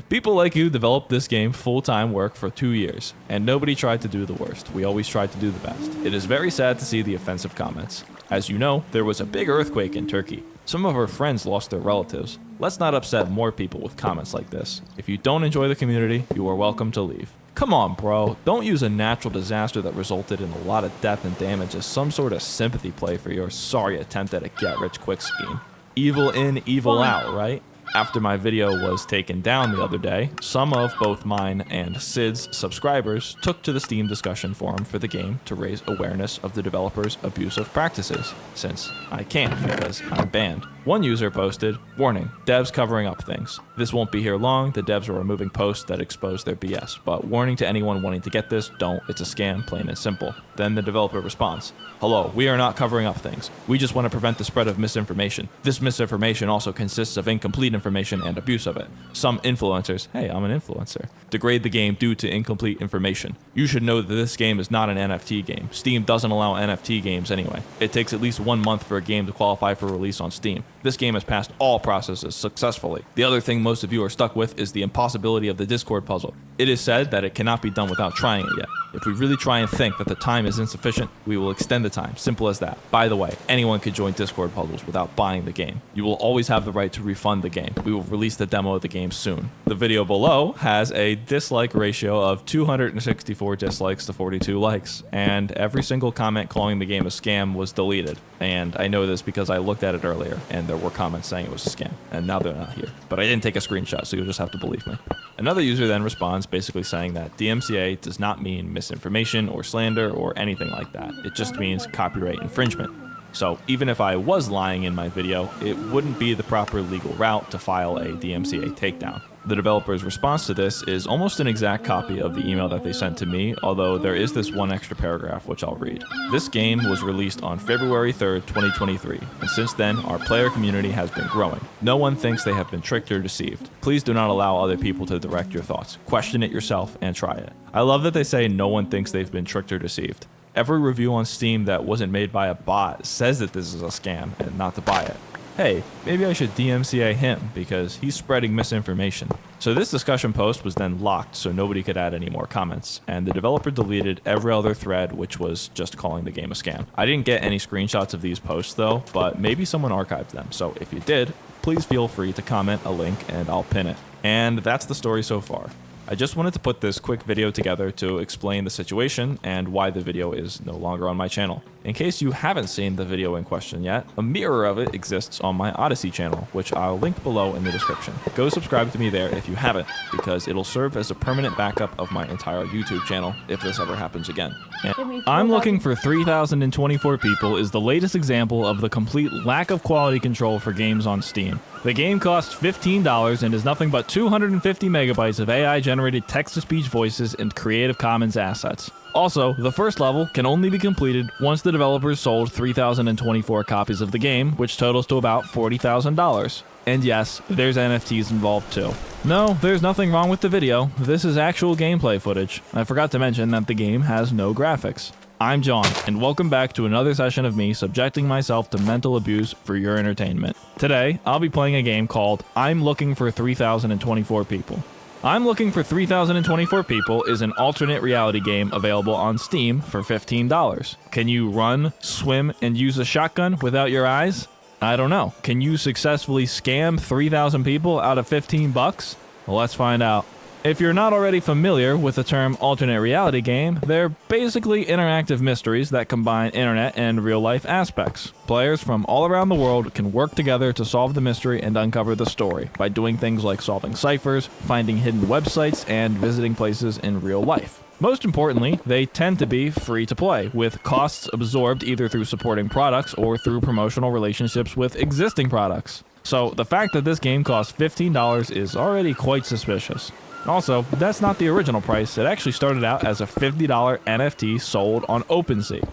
People like you developed this game full-time work for 2 years, and nobody tried to do the worst. We always tried to do the best. It is very sad to see the offensive comments. As you know, there was a big earthquake in Turkey. Some of our friends lost their relatives. Let's not upset more people with comments like this. If you don't enjoy the community, you are welcome to leave. Come on, bro. Don't use a natural disaster that resulted in a lot of death and damage as some sort of sympathy play for your sorry attempt at a get-rich-quick scheme. Evil in, evil out, right? After my video was taken down the other day, some of both mine and Sid's subscribers took to the Steam discussion forum for the game to raise awareness of the developer's abusive practices, since I can't because I'm banned. One user posted, "Warning, devs covering up things. This won't be here long, the devs are removing posts that expose their BS, but warning to anyone wanting to get this, don't, it's a scam, plain and simple." Then the developer responds, "Hello, we are not covering up things. We just want to prevent the spread of misinformation. This misinformation also consists of incomplete information and abuse of it. Some influencers," hey, I'm an influencer, "degrade the game due to incomplete information. You should know that this game is not an NFT game. Steam doesn't allow NFT games anyway. It takes at least 1 month for a game to qualify for release on Steam. This game has passed all processes successfully. The other thing most of you are stuck with is the impossibility of the Discord puzzle. It is said that it cannot be done without trying it yet. If we really try and think that the time is insufficient, we will extend the time. Simple as that. By the way, anyone can join Discord puzzles without buying the game. You will always have the right to refund the game. We will release the demo of the game soon." The video below has a dislike ratio of 264 dislikes to 42 likes, and every single comment calling the game a scam was deleted. And I know this because I looked at it earlier, and there were comments saying it was a scam, and now they're not here. But I didn't take a screenshot, so you'll just have to believe me. Another user then responds basically saying that DMCA does not mean misinformation or slander or anything like that. It just means copyright infringement. So even if I was lying in my video, it wouldn't be the proper legal route to file a DMCA takedown. The developer's response to this is almost an exact copy of the email that they sent to me, although there is this one extra paragraph which I'll read. "This game was released on February 3rd, 2023, and since then our player community has been growing. No one thinks they have been tricked or deceived. Please do not allow other people to direct your thoughts. Question it yourself and try it." I love that they say no one thinks they've been tricked or deceived. Every review on Steam that wasn't made by a bot says that this is a scam and not to buy it. Hey, maybe I should DMCA him because he's spreading misinformation. So this discussion post was then locked so nobody could add any more comments, and the developer deleted every other thread which was just calling the game a scam. I didn't get any screenshots of these posts though, but maybe someone archived them, so if you did, please feel free to comment a link and I'll pin it. And that's the story so far. I just wanted to put this quick video together to explain the situation and why the video is no longer on my channel. In case you haven't seen the video in question yet, a mirror of it exists on my Odyssey channel, which I'll link below in the description. Go subscribe to me there if you haven't, because it'll serve as a permanent backup of my entire YouTube channel if this ever happens again. And I'm Looking for 3,024 People is the latest example of the complete lack of quality control for games on Steam. The game costs $15 and is nothing but 250 megabytes of AI-generated text-to-speech voices and Creative Commons assets. Also, the first level can only be completed once the developers sold 3,024 copies of the game, which totals to about $40,000. And yes, there's NFTs involved too. No, there's nothing wrong with the video. This is actual gameplay footage. I forgot to mention that the game has no graphics. I'm John, and welcome back to another session of me subjecting myself to mental abuse for your entertainment. Today, I'll be playing a game called I'm Looking for 3,024 People. I'm Looking for 3,024 People is an alternate reality game available on Steam for $15. Can you run, swim, and use a shotgun without your eyes? I don't know. Can you successfully scam 3,000 people out of 15 bucks? Well, let's find out. If you're not already familiar with the term alternate reality game, they're basically interactive mysteries that combine internet and real-life aspects. Players from all around the world can work together to solve the mystery and uncover the story by doing things like solving ciphers, finding hidden websites, and visiting places in real life. Most importantly, they tend to be free to play, with costs absorbed either through supporting products or through promotional relationships with existing products. So the fact that this game costs $15 is already quite suspicious. Also, that's not the original price. It actually started out as a $50 NFT sold on OpenSea.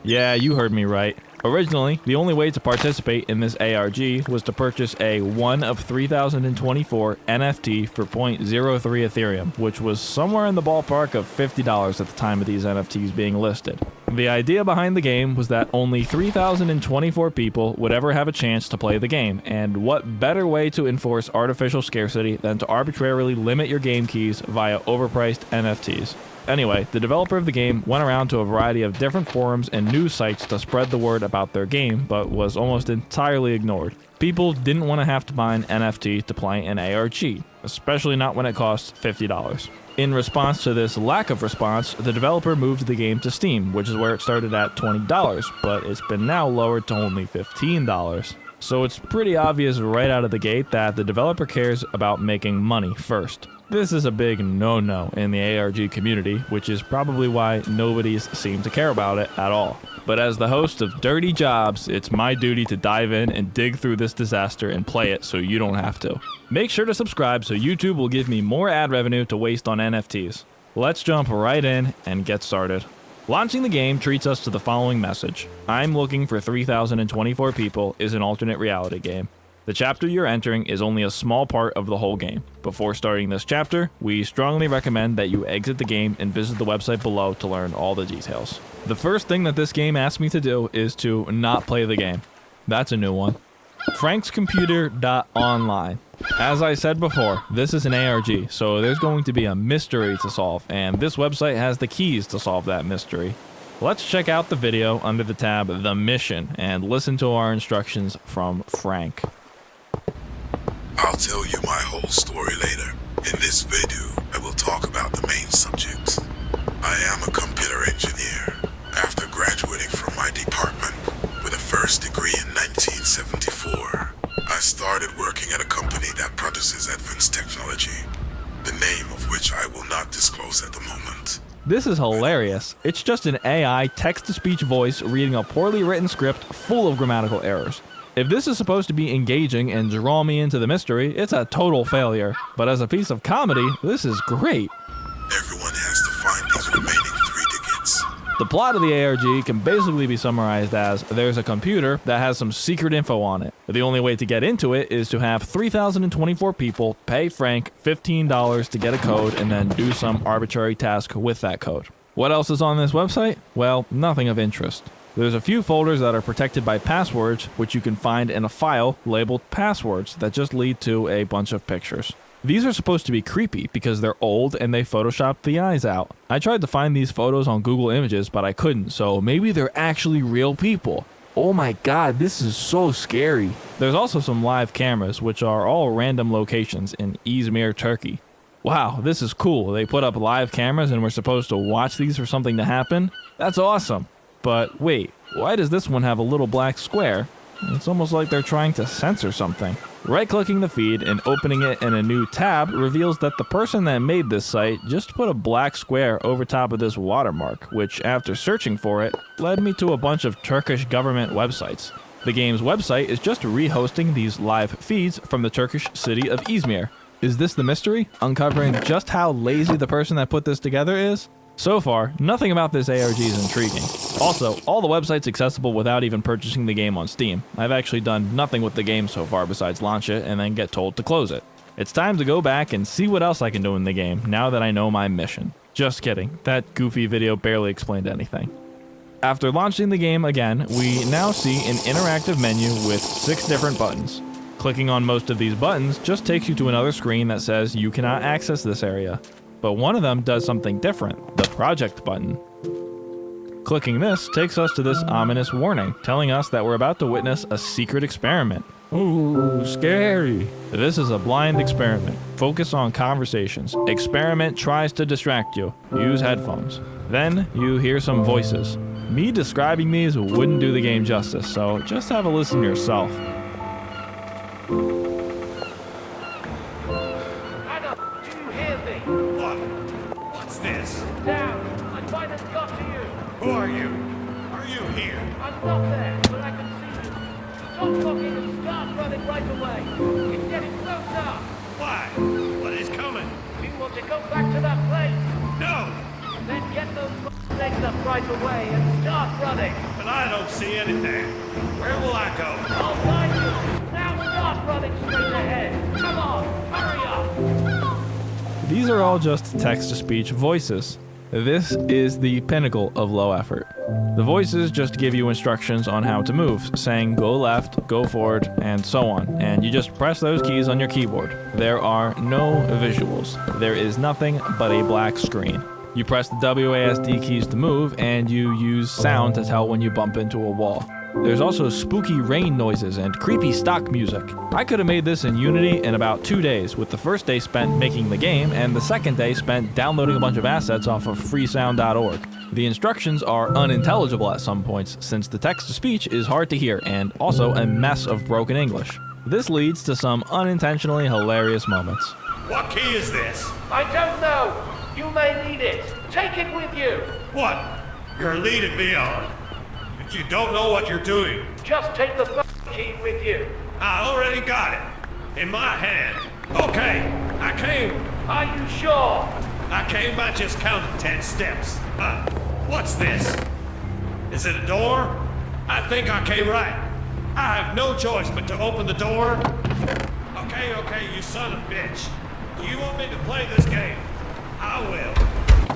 Yeah, you heard me right. Originally, the only way to participate in this ARG was to purchase a 1 of 3,024 NFT for 0.03 Ethereum, which was somewhere in the ballpark of $50 at the time of these NFTs being listed. The idea behind the game was that only 3,024 people would ever have a chance to play the game, and what better way to enforce artificial scarcity than to arbitrarily limit your game keys via overpriced NFTs. Anyway, the developer of the game went around to a variety of different forums and news sites to spread the word about their game, but was almost entirely ignored. People didn't want to have to buy an NFT to play an ARG, especially not when it costs $50. In response to this lack of response, the developer moved the game to Steam, which is where it started at $20, but it's been now lowered to only $15. So it's pretty obvious right out of the gate that the developer cares about making money first. This is a big no-no in the ARG community, which is probably why nobody's seemed to care about it at all. But as the host of Dirty Jobs, it's my duty to dive in and dig through this disaster and play it so you don't have to. Make sure to subscribe so YouTube will give me more ad revenue to waste on NFTs. Let's jump right in and get started. Launching the game treats us to the following message. I'm Looking for 3,024 People is an alternate reality game. The chapter you're entering is only a small part of the whole game. Before starting this chapter, we strongly recommend that you exit the game and visit the website below to learn all the details. The first thing that this game asks me to do is to not play the game. That's a new one. frankscomputer.online. As I said before, this is an ARG, so there's going to be a mystery to solve, and this website has the keys to solve that mystery. Let's check out the video under the tab The Mission and listen to our instructions from Frank. I'll tell you my whole story later. In this video, I will talk about the main subjects. I am a computer engineer. After graduating from my department with a first degree in 1974, I started working at a company that produces advanced technology, the name of which I will not disclose at the moment. This is hilarious. It's just an AI text-to-speech voice reading a poorly written script full of grammatical errors. If this is supposed to be engaging and draw me into the mystery, it's a total failure. But as a piece of comedy, this is great. Everyone has to find these remaining 3 tickets. The plot of the ARG can basically be summarized as there's a computer that has some secret info on it. The only way to get into it is to have 3,024 people pay Frank $15 to get a code and then do some arbitrary task with that code. What else is on this website? Well, nothing of interest. There's a few folders that are protected by passwords, which you can find in a file labeled passwords that just lead to a bunch of pictures. These are supposed to be creepy because they're old and they photoshopped the eyes out. I tried to find these photos on Google Images, but I couldn't, so maybe they're actually real people. Oh my god, this is so scary. There's also some live cameras, which are all random locations in Izmir, Turkey. Wow, this is cool. They put up live cameras and we're supposed to watch these for something to happen? That's awesome. But wait, why does this one have a little black square? It's almost like they're trying to censor something. Right-clicking the feed and opening it in a new tab reveals that the person that made this site just put a black square over top of this watermark, which, after searching for it, led me to a bunch of Turkish government websites. The game's website is just rehosting these live feeds from the Turkish city of Izmir. Is this the mystery? Uncovering just how lazy the person that put this together is? So far, nothing about this ARG is intriguing. Also, all the websites accessible without even purchasing the game on Steam. I've actually done nothing with the game so far besides launch it and then get told to close it. It's time to go back and see what else I can do in the game now that I know my mission. Just kidding, that goofy video barely explained anything. After launching the game again, we now see an interactive menu with 6 different buttons. Clicking on most of these buttons just takes you to another screen that says you cannot access this area. But one of them does something different, the project button. Clicking this takes us to this ominous warning, telling us that we're about to witness a secret experiment. Ooh, scary. This is a blind experiment. Focus on conversations. Experiment tries to distract you. Use headphones. Then you hear some voices. Me describing these wouldn't do the game justice, so just have a listen yourself. Who are you? Are you here? I'm not there, but I can see you. Stop talking and start running right away. It's getting closer. Why? What is coming? We want to go back to that place. No! Then get those legs up right away and start running. But I don't see anything. Where will I go? I'll guide you. Now start running straight ahead. Come on, hurry up. These are all just text-to-speech voices. This is the pinnacle of low effort. The voices just give you instructions on how to move, saying go left, go forward, and so on, and you just press those keys on your keyboard. There are no visuals. There is nothing but a black screen. You press the WASD keys to move, and you use sound to tell when you bump into a wall. There's also spooky rain noises and creepy stock music. I could have made this in Unity in about 2 days, with the first day spent making the game and the second day spent downloading a bunch of assets off of freesound.org. The instructions are unintelligible at some points, since the text-to-speech is hard to hear and also a mess of broken English. This leads to some unintentionally hilarious moments. What key is this? I don't know. You may need it. Take it with you. What? You're leading me on. But you don't know what you're doing. Just take the key with you. I already got it. In my hand. Okay, I came. Are you sure? I came by just counting 10 steps. What's this? Is it a door? I think I came right. I have no choice but to open the door. Okay, you son of a bitch. Do you want me to play this game? I will.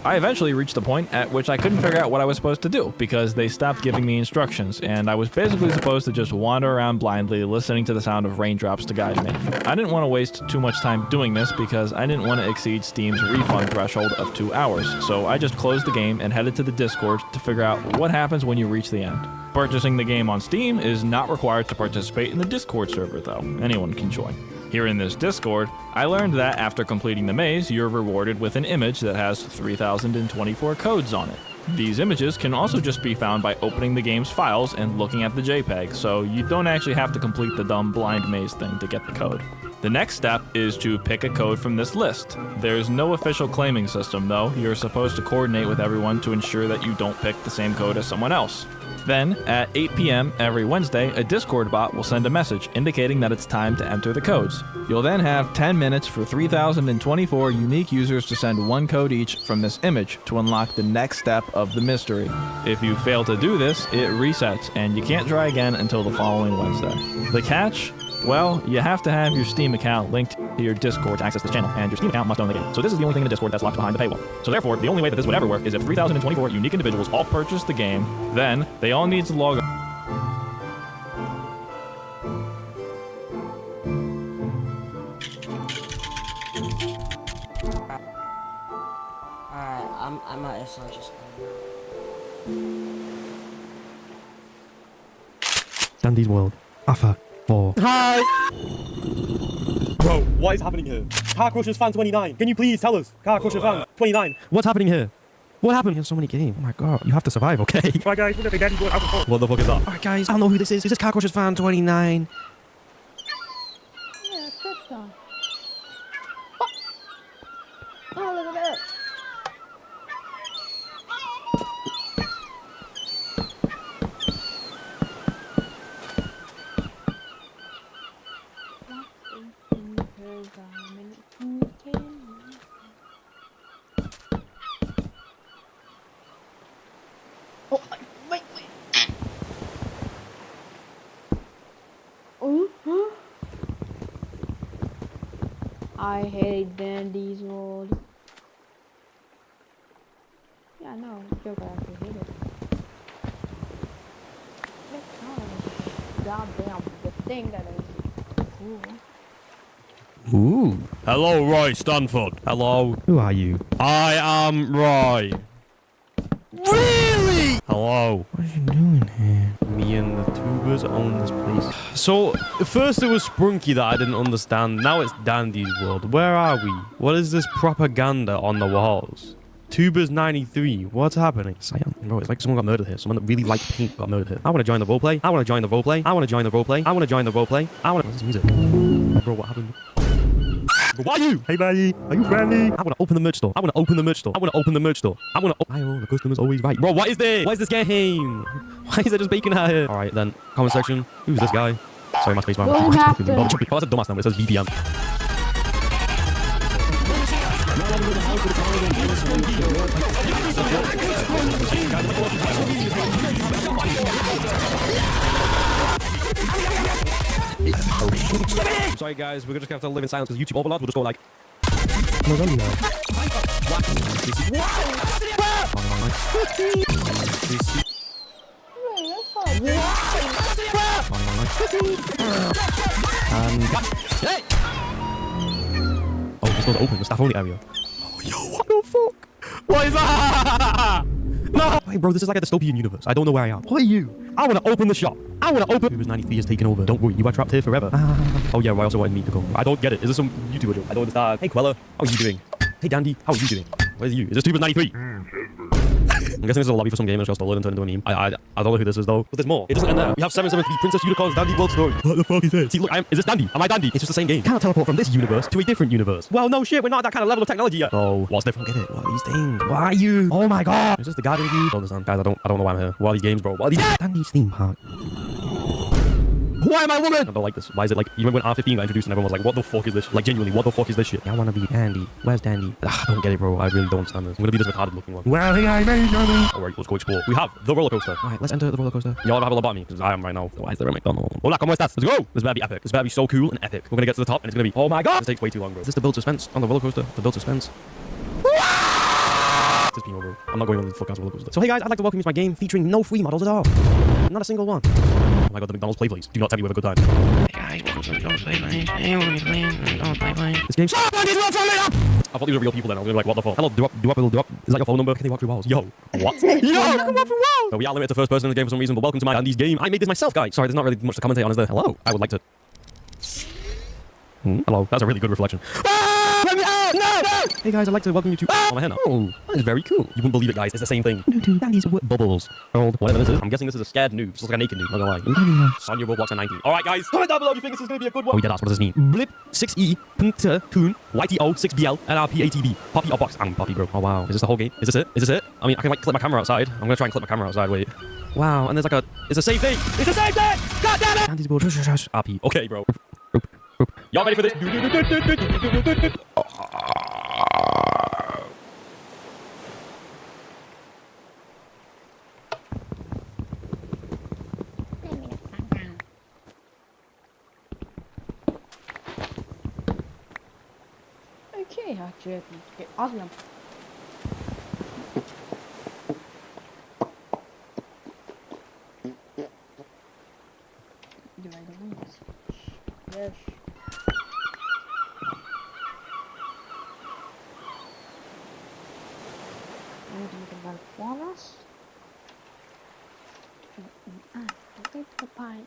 I eventually reached the point at which I couldn't figure out what I was supposed to do because they stopped giving me instructions, and I was basically supposed to just wander around blindly listening to the sound of raindrops to guide me. I didn't want to waste too much time doing this because I didn't want to exceed Steam's refund threshold of 2 hours, so I just closed the game and headed to the Discord to figure out what happens when you reach the end. Purchasing the game on Steam is not required to participate in the Discord server though. Anyone can join. Here in this Discord, I learned that after completing the maze, you're rewarded with an image that has 3,024 codes on it. These images can also just be found by opening the game's files and looking at the JPEG, so you don't actually have to complete the dumb blind maze thing to get the code. The next step is to pick a code from this list. There's no official claiming system though, you're supposed to coordinate with everyone to ensure that you don't pick the same code as someone else. Then, at 8 p.m. every Wednesday, a Discord bot will send a message indicating that it's time to enter the codes. You'll then have 10 minutes for 3,024 unique users to send 1 code each from this image to unlock the next step of the mystery. If you fail to do this, it resets, and you can't try again until the following Wednesday. The catch? Well, you have to have your Steam account linked to your Discord to access this channel, and your Steam account must own the game. So this is the only thing in the Discord that's locked behind the paywall. So therefore, the only way that this would ever work is if 3,024 unique individuals all purchase the game, then they all need to log on. Alright, I'm at SR just Dandy's World. Alpha 4. Hi! Bro, what is happening here? Car Crushers Fan 29. Can you please tell us? Car Crusher Fan 29. What's happening here? What happened? There's so many games. Oh my god. You have to survive, okay? Right, guys, we're gonna be Dandy's World Alpha 4. What the fuck is that? Alright, guys. I don't know who this is. Is this Car Crushers Fan 29? Yeah, Krypton. Oh, look at that. Oh, wait. Oh, I hate Dandy's World. Yeah, no, joke, I actually hate it. Goddamn, the thing that is cool. Ooh. Hello, Roy Stanford. Hello. Who are you? I am Roy. Really? Hello. What are you doing here? Me and the tubers own this place. So, first it was Sprunky that I didn't understand. Now it's Dandy's World. Where are we? What is this propaganda on the walls? Tubers 93. What's happening? Cyan. Bro, it's like someone got murdered here. Someone that really liked paint got murdered here. I want to join the roleplay. I want to join the roleplay. I want to join the roleplay. I want to join the roleplay. I want to... What's this music? Bro, what happened? Bro, what are you? Hey, buddy. Are you friendly? I want to open the merch store. I want to open the merch store. I want to open the merch store. I want to... the customer's always right. Bro, what is this? What is this game? Why is there just bacon out here? All right, then. Comment section. Who's this guy? Sorry, my space bar. What happened? Oh, that's a dumbass number. It says VPN. I'm sorry guys, we're just gonna have to live in silence because YouTube overload will just go like... No, don't do that. Hey! Oh, this door's open, the staff only area. Oh, yo, what the fuck? What is that? No! Hey, bro, this is like a dystopian universe. I don't know where I am. What are you? I want to open the shop. I want to open... Tubers 93 is taking over. Don't worry, you are trapped here forever. Oh, yeah, I also wanted me to go. I don't get it. Is this some YouTuber joke? I don't understand. Hey, Quella, how are you doing? Hey, Dandy, how are you doing? Where's you? Is this Tubers 93? I'm guessing this is a lobby for some game and just stole it and turned into a meme. I don't know who this is though. But there's more. It doesn't end there. We have 773 Princess Unicorn's Dandy World Story. What the fuck is this? See, look, is this Dandy? Am I Dandy? It's just the same game. Can't teleport from this universe to a different universe. Well, no shit, we're not at that kind of level of technology yet. Oh, what's different? Get it? What are these things? Why are you? Oh my god. Is this the Guardian dude? I don't understand. Guys, I don't know why I'm here. What are these games, bro? What are these? Dandy's theme park. Why am I a woman? I don't like this. Why is it like, you remember when R15 got introduced and everyone was like, what the fuck is this? Like, genuinely, what the fuck is this shit? I want to be Dandy. Where's Dandy? I don't get it, bro. I really don't understand this. I'm gonna be this retarded looking one. Well, I made it. Alright, let's go explore. We have the roller coaster. Alright, let's enter the roller coaster. Y'all have a lobotomy, because I am right now. Why is there a McDonald's? Hola, ¿cómo estás? Let's go! This better be epic. This better be so cool and epic. We're gonna get to the top and it's gonna be, oh my god! This takes way too long, bro. Is this the build suspense on the roller coaster? The build suspense. This being over. I'm not going on the fuck ass roller coaster. So hey guys, I'd like to welcome you to my game featuring no free models at all. Not a single one. Oh my god, the McDonald's play place. Do not tell me we have a good time. Hey guys, welcome to McDonald's play place. Hey, we're gonna be playing McDonald's play place. This game's I thought these were real people then. I was gonna be like, what the fuck? Hello, do up, little do up. Is that your phone number? Can they walk through walls? Yo. What? Yo, come walk through walls! So we are limited to first person in the game for some reason, but welcome to my Dandy's game. I made this myself, guys. Sorry, there's not really much to commentate on, is there? Hello. I would like to... Hello. That's a really good reflection. Let me out! No! Hey guys, I'd like to welcome you to... Oh, my hair now. Oh, that is very cool. You wouldn't believe it, guys. It's the same thing. Dandy's bubbles. Old. Whatever this is. I'm guessing this is a scared noob. Just like a naked noob. Not gonna lie. Sonya Roblox at 19. Alright, guys. Comment down below if you think this is gonna be a good one. Oh, we did ask. What does this mean? Blip 6E Punta Coon YTO 6BL LRPATB. Poppy or box. I'm Poppy, bro. Oh, wow. Is this the whole game? Is this it? Is this it? I mean, I can like clip my camera outside. I'm gonna try and clip my camera outside. Wait. Wow. And there's like a... It's a save thing. It's a save thing! God damn it! Dandy's board. RP. Okay, bro. Y'all ready for this? Okay, actually, okay, awesome. Do I go in this? Yes. Wallace? I think the pilot.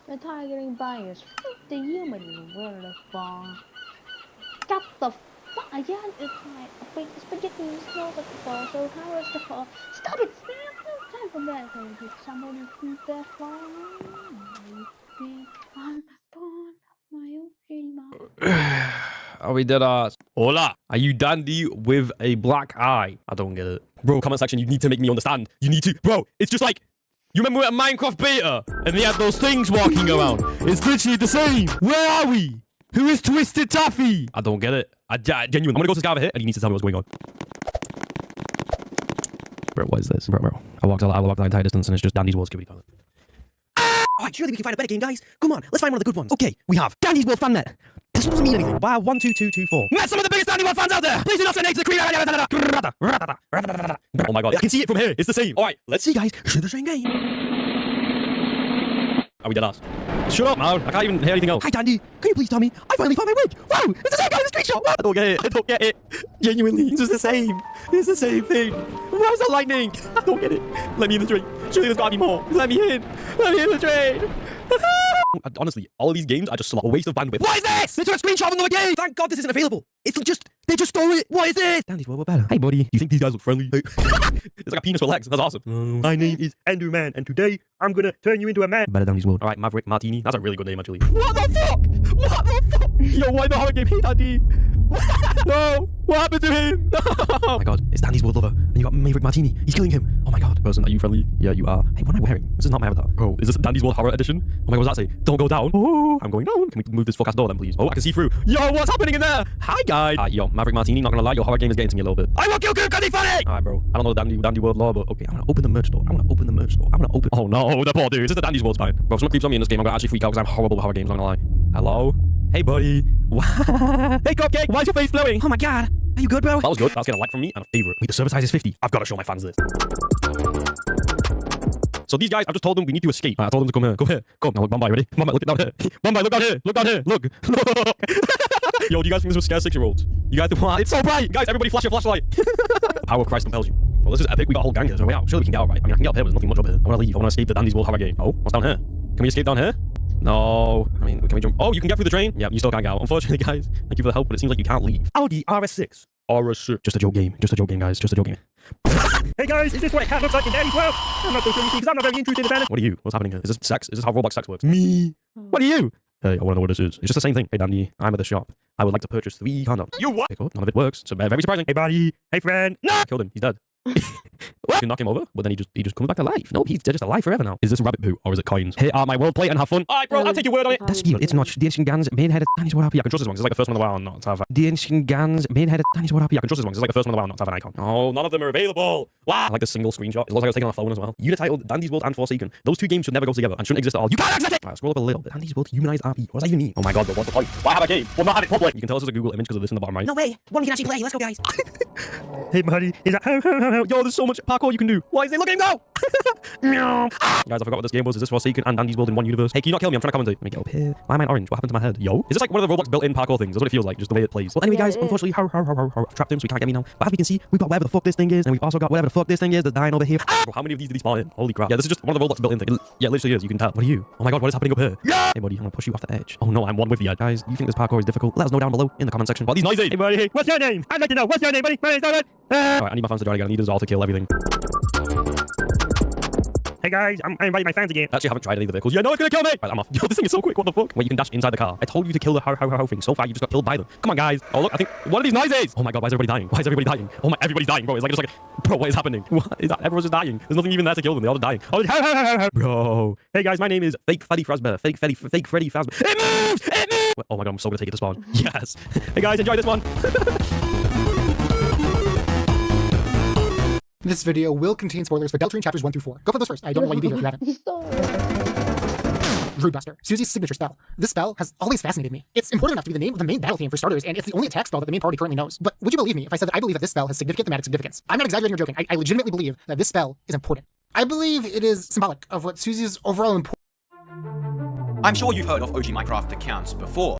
The targeting bias. The human world of far. Got the fuck? Yeah, it's my big spaghetti is not the fall. So how is the fall? Stop it! Time for that. If someone who's that far, I'm born my own dream. Are we dead ass? Hola. Are you dandy with a black eye? I don't get it. Bro, comment section, you need to make me understand. You need to. Bro, it's just like, you remember at Minecraft beta? And they had those things walking around. It's literally the same. Where are we? Who is Twisted Taffy? I don't get it. I genuinely. I'm gonna go to this guy over here and he needs to tell me what's going on. Bro, what is this? Bro. I walked the entire distance and it's just Dandy's World Skibidi Toilet. Alright, surely we can find a better game, guys. Come on, let's find one of the good ones. Okay, we have Dandy's World FanNet. This one doesn't mean anything. Wow, 12224. Met some of the biggest Dandy World fans out there. Please do not send eggs to the cream. Oh my god, I can see it from here. It's the same. Alright, let's see, guys. Show the same game. Are we dead ass? Shut up, man. I can't even hear anything else. Hi, Dandy. Can you please tell me? I finally found my wig. Wow, it's the same guy in the screenshot. What? I don't get it. I don't get it. Genuinely, it's just the same. It's the same thing. Where's the lightning? I don't get it. Let me in the train. Surely there's gotta be more. Let me in. Let me in the train. Honestly, all of these games are just a waste of bandwidth. What is this? They took a screenshot of another game. Thank God this isn't available. It's just, they just stole it. What is this? Dandy's World better. Hey, buddy. You think these guys look friendly? Hey. It's like a penis with legs. That's awesome. My name is Enderman, and today I'm gonna turn you into a man. Better Dandy's World. All right, Maverick Martini. That's a really good name, actually. What the fuck? What the fuck? Yo, why the horror game? Hey, Dandy. No. What happened to him? No. Oh my god, it's Dandy's World lover. And you got Maverick Martini. He's killing him. Oh my god. Person, are you friendly? Yeah, you are. Hey, what am I wearing? This is not my avatar. Bro, is this Dandy's World Horror Edition? Oh my god, what does that say? Don't go down. Oh, I'm going down. Can we move this fuck ass door then, please? Oh, I can see through. Yo, what's happening in there? Hi, guys. Yo, Maverick Martini, not gonna lie, your horror game is getting to me a little bit. I will kill you because he's funny! Alright, bro. I don't know the Dandy World lore, but okay, I'm gonna open the merch door. Oh no, the poor dude. It's just the Dandy's World spine. Bro, if someone creeps on me in this game, I'm gonna actually freak out because I'm horrible with horror games, not gonna lie. Hello? Hey, buddy. Hey, Cupcake, why is your face glowing? Oh my god. Are you good, bro? That was good. That's getting a like from me and a favorite. Wait, the server size is 50. I've got to show my fans this. So these guys, I've just told them we need to escape. I told them to come here. Go here. Come. Now look, Bombay, ready? Bombay, look down here. Bombay, look down here. Look down here. Look. Yo, do you guys think this would scare 6-year-olds? You guys think, what? It's so bright. Guys, everybody flash your flashlight. Power of Christ compels you. Well, this is epic. We got a whole gang here, so way out. Surely we can get out, right? I mean, I can get up here, but there's nothing much up here. I want to leave. I want to escape the Dandy's World Horror game. Oh, what's down here? Can we escape down here? No. I mean, can we jump? Oh, you can get through the train? Yeah, you still can't get out. Unfortunately, guys, thank you for the help, but it seems like you can't leave. Audi RS6. RS6. Just a joke game. Just a joke game, guys. Just a joke game. Hey guys, is this what a cat looks like in Dandy's World? I'm not so sure because I'm not very interested in that. What are you? What's happening here? Is this sex? Is this how Roblox sex works? Me. What are you? Hey, I want to know what this is. It's just the same thing. Hey, Dandy, I'm at the shop. I would like to purchase 3 condoms. You what? Okay, cool. None of it works. So very surprising. Hey, buddy. Hey, friend. No! Killed him. He's dead. You can knock him over, but then he just comes back to life. No, he's just alive forever now. Is this rabbit poo or is it coins? Hey, my world plate and have fun. Alright, bro, I'll take your word on it. That's skill. It's not the ancient Gans main headed Dandy's World. Yeah, I can trust this one. It's like the first one in the wild not to have the ancient Gans main headed Dandy's World. Yeah, I can trust this one. It's like the first one in the wild not to have an icon. Oh, none of them are available. Wow. I like this single screenshot. It looks like I was taken on a phone as well. Unititled Dandy's World and Forsaken. Those 2 games should never go together and shouldn't exist at all. You can't accept it. Alright, scroll up a little bit. Dandy's World humanized RP. What does that even mean? Oh my god, bro, what's the point? Why have a game? We'll not have it public. You can tell this is a Google image because of this in the bottom right. No way. One we can actually play. Let's go, guys. Hey, buddy. Is that yo, there's so much parkour you can do. Why is it? Look at him go! Guys, I forgot what this game was. Is this Forsaken and Dandy's World in one universe? Hey, can you not kill me? I'm trying to commentate. Let me get up here. Why am I orange? What happened to my head? Yo, is this like one of the Roblox built-in parkour things? That's what it feels like, just the way it plays. Well, anyway, guys, unfortunately, I've trapped him, so he can't get me now. But as we can see, we've got whatever the fuck this thing is, and we've also got whatever the fuck this thing is that's dying over here. Bro, how many of these did he spawn in? Holy crap. Yeah, this is just one of the Roblox built-in things. Yeah, it literally is. You can tell. What are you? Oh my god, what is happening up here? Yeah! Hey, buddy, I'm gonna push you off the edge. Oh no, I'm one with you. Guys, you think this parkour is difficult? Let us know down below in the comment section. What are these noises? Hey, buddy, hey, what's your name? I'd like to know. What's your name, buddy? My name's David. Alright, I need my fans to join again. I need us all to kill everything. Hey guys, I'm inviting my fans again. Actually, I haven't tried any of the vehicles. Yeah, no, it's gonna kill me! Right, I'm off. Yo, this thing is so quick. What the fuck? Wait, you can dash inside the car. I told you to kill the how thing. So far, you just got killed by them. Come on, guys. Oh, look, I think. What are these noises? Oh my god, why is everybody dying? Why is everybody dying? Oh my, everybody's dying, bro. It's like, just like, bro, what is happening? What is that? Everyone's just dying. There's nothing even there to kill them. They're all dying. Oh, bro. Hey guys, my name is Fake Freddy Fazbear. Fake Freddy Fazbear. It moves! It moves! Oh my god, I'm so gonna take it to spawn. Yes. Hey guys, enjoy this one. This video will contain spoilers for Deltarune chapters 1 through 4. Go for those first. I don't know why you'd be here if you haven't. Broodbuster, Susie's signature spell. This spell has always fascinated me. It's important enough to be the name of the main battle theme for starters, and it's the only attack spell that the main party currently knows. But would you believe me if I said that I believe that this spell has significant thematic significance? I'm not exaggerating or joking. I legitimately believe that this spell is important. I believe it is symbolic of what Susie's overall importance. I'm sure you've heard of OG Minecraft accounts before.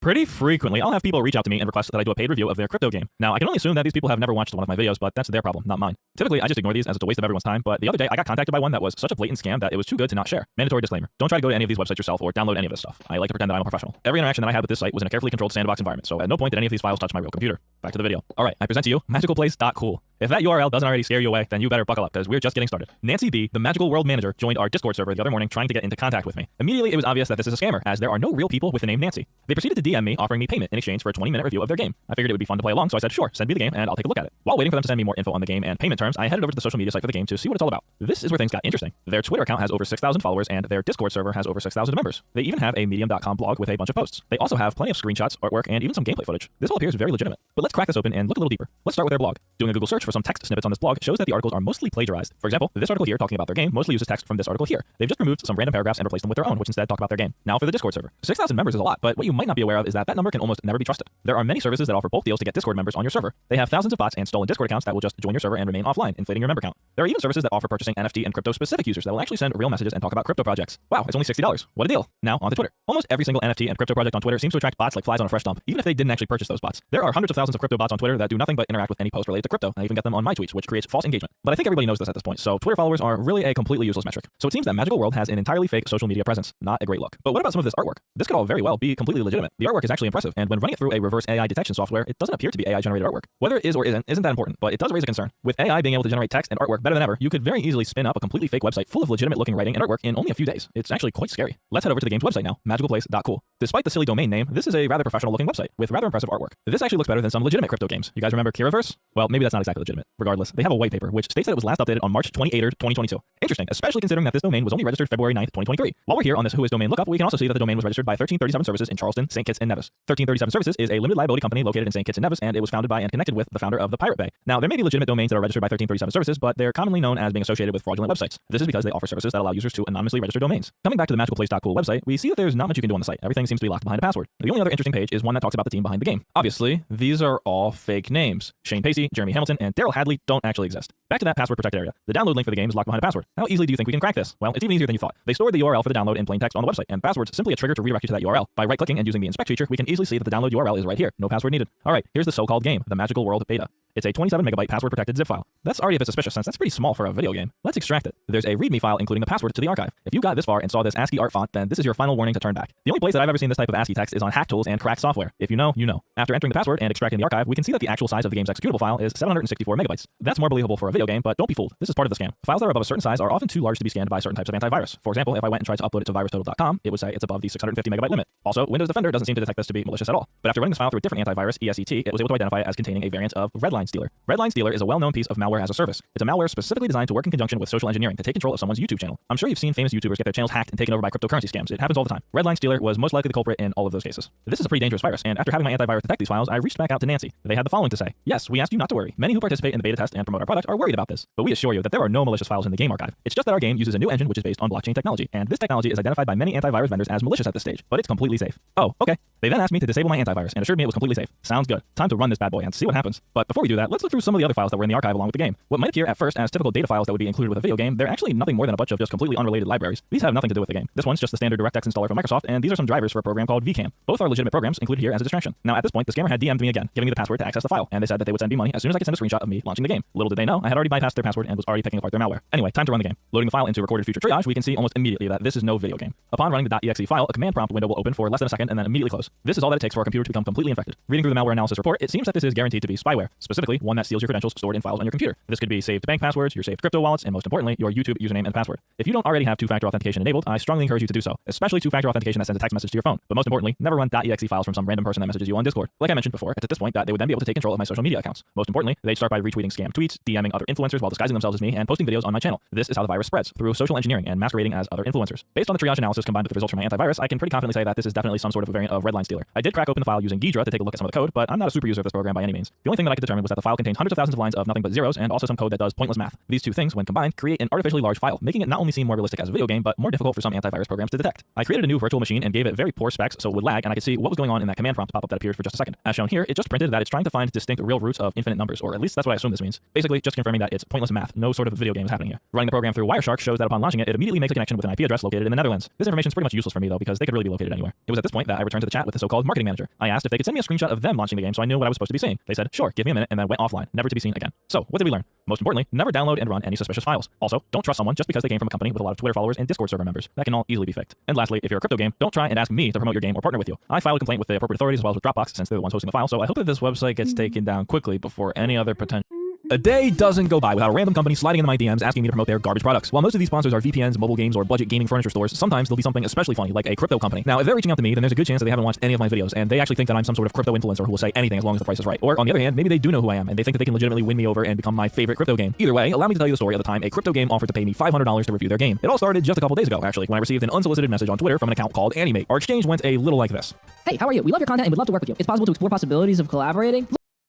Pretty frequently, I'll have people reach out to me and request that I do a paid review of their crypto game. Now, I can only assume that these people have never watched one of my videos, but that's their problem, not mine. Typically, I just ignore these as it's a waste of everyone's time, but the other day I got contacted by one that was such a blatant scam that it was too good to not share. Mandatory disclaimer. Don't try to go to any of these websites yourself or download any of this stuff. I like to pretend that I'm a professional. Every interaction that I had with this site was in a carefully controlled sandbox environment, so at no point did any of these files touch my real computer. Back to the video. Alright, I present to you magicalplace.cool. If that URL doesn't already scare you away, then you better buckle up, because we're just getting started. Nancy B, the Magical World Manager, joined our Discord server the other morning trying to get into contact with me. Immediately, it was obvious that this is a scammer, as there are no real people with the name Nancy. They proceeded to DM me, offering me payment in exchange for a 20-minute review of their game. I figured it would be fun to play along, so I said, sure, send me the game, and I'll take a look at it. While waiting for them to send me more info on the game and payment terms, I headed over to the social media site for the game to see what it's all about. This is where things got interesting. Their Twitter account has over 6,000 followers, and their Discord server has over 6,000 members. They even have a Medium.com blog with a bunch of posts. They also have plenty of screenshots, artwork, and even some gameplay footage. This all appears very legitimate. But let's crack this open and look a little deeper. Let's start with their blog. Doing a Google search for some text snippets on this blog shows that the articles are mostly plagiarized. For example, this article here talking about their game mostly uses text from this article here. They've just removed some random paragraphs and replaced them with their own, which instead talk about their game. Now for the Discord server. 6,000 members is a lot, but what you might not be aware of is that that number can almost never be trusted. There are many services that offer bulk deals to get Discord members on your server. They have thousands of bots and stolen Discord accounts that will just join your server and remain offline, inflating your member count. There are even services that offer purchasing NFT and crypto specific users that will actually send real messages and talk about crypto projects. Wow, it's only $60. What a deal. Now on to Twitter. Almost every single NFT and crypto project on Twitter seems to attract bots like flies on a fresh dump, even if they didn't actually purchase those bots. There are hundreds of thousands of crypto bots on Twitter that do nothing but interact with any post related to crypto. I even get them on my tweets, which creates false engagement. But I think everybody knows this at this point, so Twitter followers are really a completely useless metric. So it seems that Magical World has an entirely fake social media presence. Not a great look. But what about some of this artwork? This could all very well be completely legitimate. The artwork is actually impressive, and when running it through a reverse AI detection software, it doesn't appear to be AI generated artwork. Whether it is or isn't that important, but it does raise a concern. With AI being able to generate text and artwork better than ever, you could very easily spin up a completely fake website full of legitimate looking writing and artwork in only a few days. It's actually quite scary. Let's head over to the game's website now, magicalplace.cool. Despite the silly domain name, this is a rather professional looking website with rather impressive artwork. This actually looks better than some legitimate crypto games. You guys remember Kiraverse? Well, maybe that's not exactly legitimate. Regardless, they have a white paper which states that it was last updated on March 28, 2022. Interesting, especially considering that this domain was only registered February 9th, 2023. While we're here on this Whois domain lookup, we can also see that the domain was registered by 1337 Services in Charleston, St. Kitts, and Nevis. 1337 Services is a limited liability company located in St. Kitts and Nevis, and it was founded by and connected with the founder of the Pirate Bay. Now, there may be legitimate domains that are registered by 1337 Services, but they're commonly known as being associated with fraudulent websites. This is because they offer services that allow users to anonymously register domains. Coming back to the magicalplace.cool website, we see that there's not much you can do on the site. Everything seems to be locked behind a password. The only other interesting page is one that talks about the team behind the game. Obviously, these are all fake names. Shane Pacey, Jeremy Hamilton, and Daryl Hadley don't actually exist. Back to that password protected area. The download link for the game is locked behind a password. How easily do you think we can crack this? Well, it's even easier than you thought. They stored the URL for the download in plain text on the website, and password's simply a trigger to redirect you to that URL. By right-clicking and using the inspect feature, we can easily see that the download URL is right here. No password needed. Alright, here's the so-called game, the Magical World Beta. It's a 27 megabyte password protected zip file. That's already a bit suspicious since that's pretty small for a video game. Let's extract it. There's a readme file including the password to the archive. If you got this far and saw this ASCII art font, then this is your final warning to turn back. The only place that I've ever seen this type of ASCII text is on hack tools and cracked software. If you know, you know. After entering the password and extracting the archive, we can see that the actual size of the game's executable file is 764 megabytes. That's more believable for a video game, but don't be fooled. This is part of the scam. Files that are above a certain size are often too large to be scanned by certain types of antivirus. For example, if I went and tried to upload it to virustotal.com, it would say it's above the 650 megabyte limit. Also, Windows Defender doesn't seem to detect this to be malicious at all. But after running this file through a different antivirus, ESET, it was able to identify it as containing a variant of Redline Stealer. Redline Stealer is a well-known piece of malware as a service. It's a malware specifically designed to work in conjunction with social engineering to take control of someone's YouTube channel. I'm sure you've seen famous YouTubers get their channels hacked and taken over by cryptocurrency scams. It happens all the time. Redline Stealer was most likely the culprit in all of those cases. This is a pretty dangerous virus, and after having my antivirus detect these files, I reached back out to Nancy. They had the following to say: yes, we asked you not to worry. Many who participate in the beta test and promote our product are worried about this, but we assure you that there are no malicious files in the game archive. It's just that our game uses a new engine which is based on blockchain technology, and this technology is identified by many antivirus vendors as malicious at this stage, but it's completely safe. Oh, okay. They then asked me to disable my antivirus and assured me it was completely safe. Sounds good. Time to run this bad boy and see what happens. But before we do that, let's look through some of the other files that were in the archive along with the game. What might appear at first as typical data files that would be included with a video game, they're actually nothing more than a bunch of just completely unrelated libraries. These have nothing to do with the game. This one's just the standard DirectX installer from Microsoft, and these are some drivers for a program called VCam. Both are legitimate programs included here as a distraction. Now at this point, the scammer had DM'd me again, giving me the password to access the file, and they said that they would send me money as soon as I could send a screenshot of me launching the game. Little did they know, I had already bypassed their password and was already picking apart their malware. Anyway, time to run the game. Loading the file into recorded future triage, we can see almost immediately that this is no video game. Upon running the .exe file, a command prompt window will open for less than a second and then immediately close. This is all that it takes for our computer to become completely infected. Reading through the malware analysis report, it seems that this is guaranteed to be spyware, specifically one that steals your credentials stored in files on your computer. This could be saved bank passwords, your saved crypto wallets, and most importantly, your YouTube username and password. If you don't already have two-factor authentication enabled, I strongly encourage you to do so, especially two-factor authentication that sends a text message to your phone. But most importantly, never run .exe files from some random person that messages you on Discord. Like I mentioned before, it's at this point that they would then be able to take control of my social media accounts. Most importantly, they'd start by retweeting scam tweets, DMing other influencers while disguising themselves as me, and posting videos on my channel. This is how the virus spreads, through social engineering and masquerading as other influencers. Based on the triage analysis combined with the results from my antivirus, I can pretty confidently say that this is definitely some sort of a variant of Redline Stealer. I did crack open the file using Ghidra to take a look at some of the code, but I'm not a super user of this program by any means. The only thing that I could determine was was that the file contained hundreds of thousands of lines of nothing but zeros and also some code that does pointless math. These two things, when combined, create an artificially large file, making it not only seem more realistic as a video game, but more difficult for some antivirus programs to detect. I created a new virtual machine and gave it very poor specs so it would lag, and I could see what was going on in that command prompt pop-up that appeared for just a second. As shown here, it just printed that it's trying to find distinct real roots of infinite numbers, or at least that's what I assume this means. Basically, just confirming that it's pointless math. No sort of video game is happening here. Running the program through Wireshark shows that upon launching it, it immediately makes a connection with an IP address located in the Netherlands. This information is pretty much useless for me though, because they could really be located anywhere. It was at this point that I returned to the chat with the so-called marketing manager. I asked if they could send me a screenshot of them launching the game so I knew what I was supposed to be seeing. They said, sure, give me a minute, and then went offline, never to be seen again. So, what did we learn? Most importantly, never download and run any suspicious files. Also, don't trust someone just because they came from a company with a lot of Twitter followers and Discord server members. That can all easily be faked. And lastly, if you're a crypto game, don't try and ask me to promote your game or partner with you. I filed a complaint with the appropriate authorities as well as with Dropbox since they're the ones hosting the file, so I hope that this website gets taken down quickly before any other potential... A day doesn't go by without a random company sliding into my DMs asking me to promote their garbage products. While most of these sponsors are VPNs, mobile games, or budget gaming furniture stores, sometimes there'll be something especially funny, like a crypto company. Now, if they're reaching out to me, then there's a good chance that they haven't watched any of my videos, and they actually think that I'm some sort of crypto influencer who will say anything as long as the price is right. Or, on the other hand, maybe they do know who I am, and they think that they can legitimately win me over and become my favorite crypto game. Either way, allow me to tell you the story of the time a crypto game offered to pay me $500 to review their game. It all started just a couple days ago, actually, when I received an unsolicited message on Twitter from an account called Animate. Our exchange went a little like this. Hey, how are you? We love your content and would love to work with you. It's possible to explore possibilities of collaborating.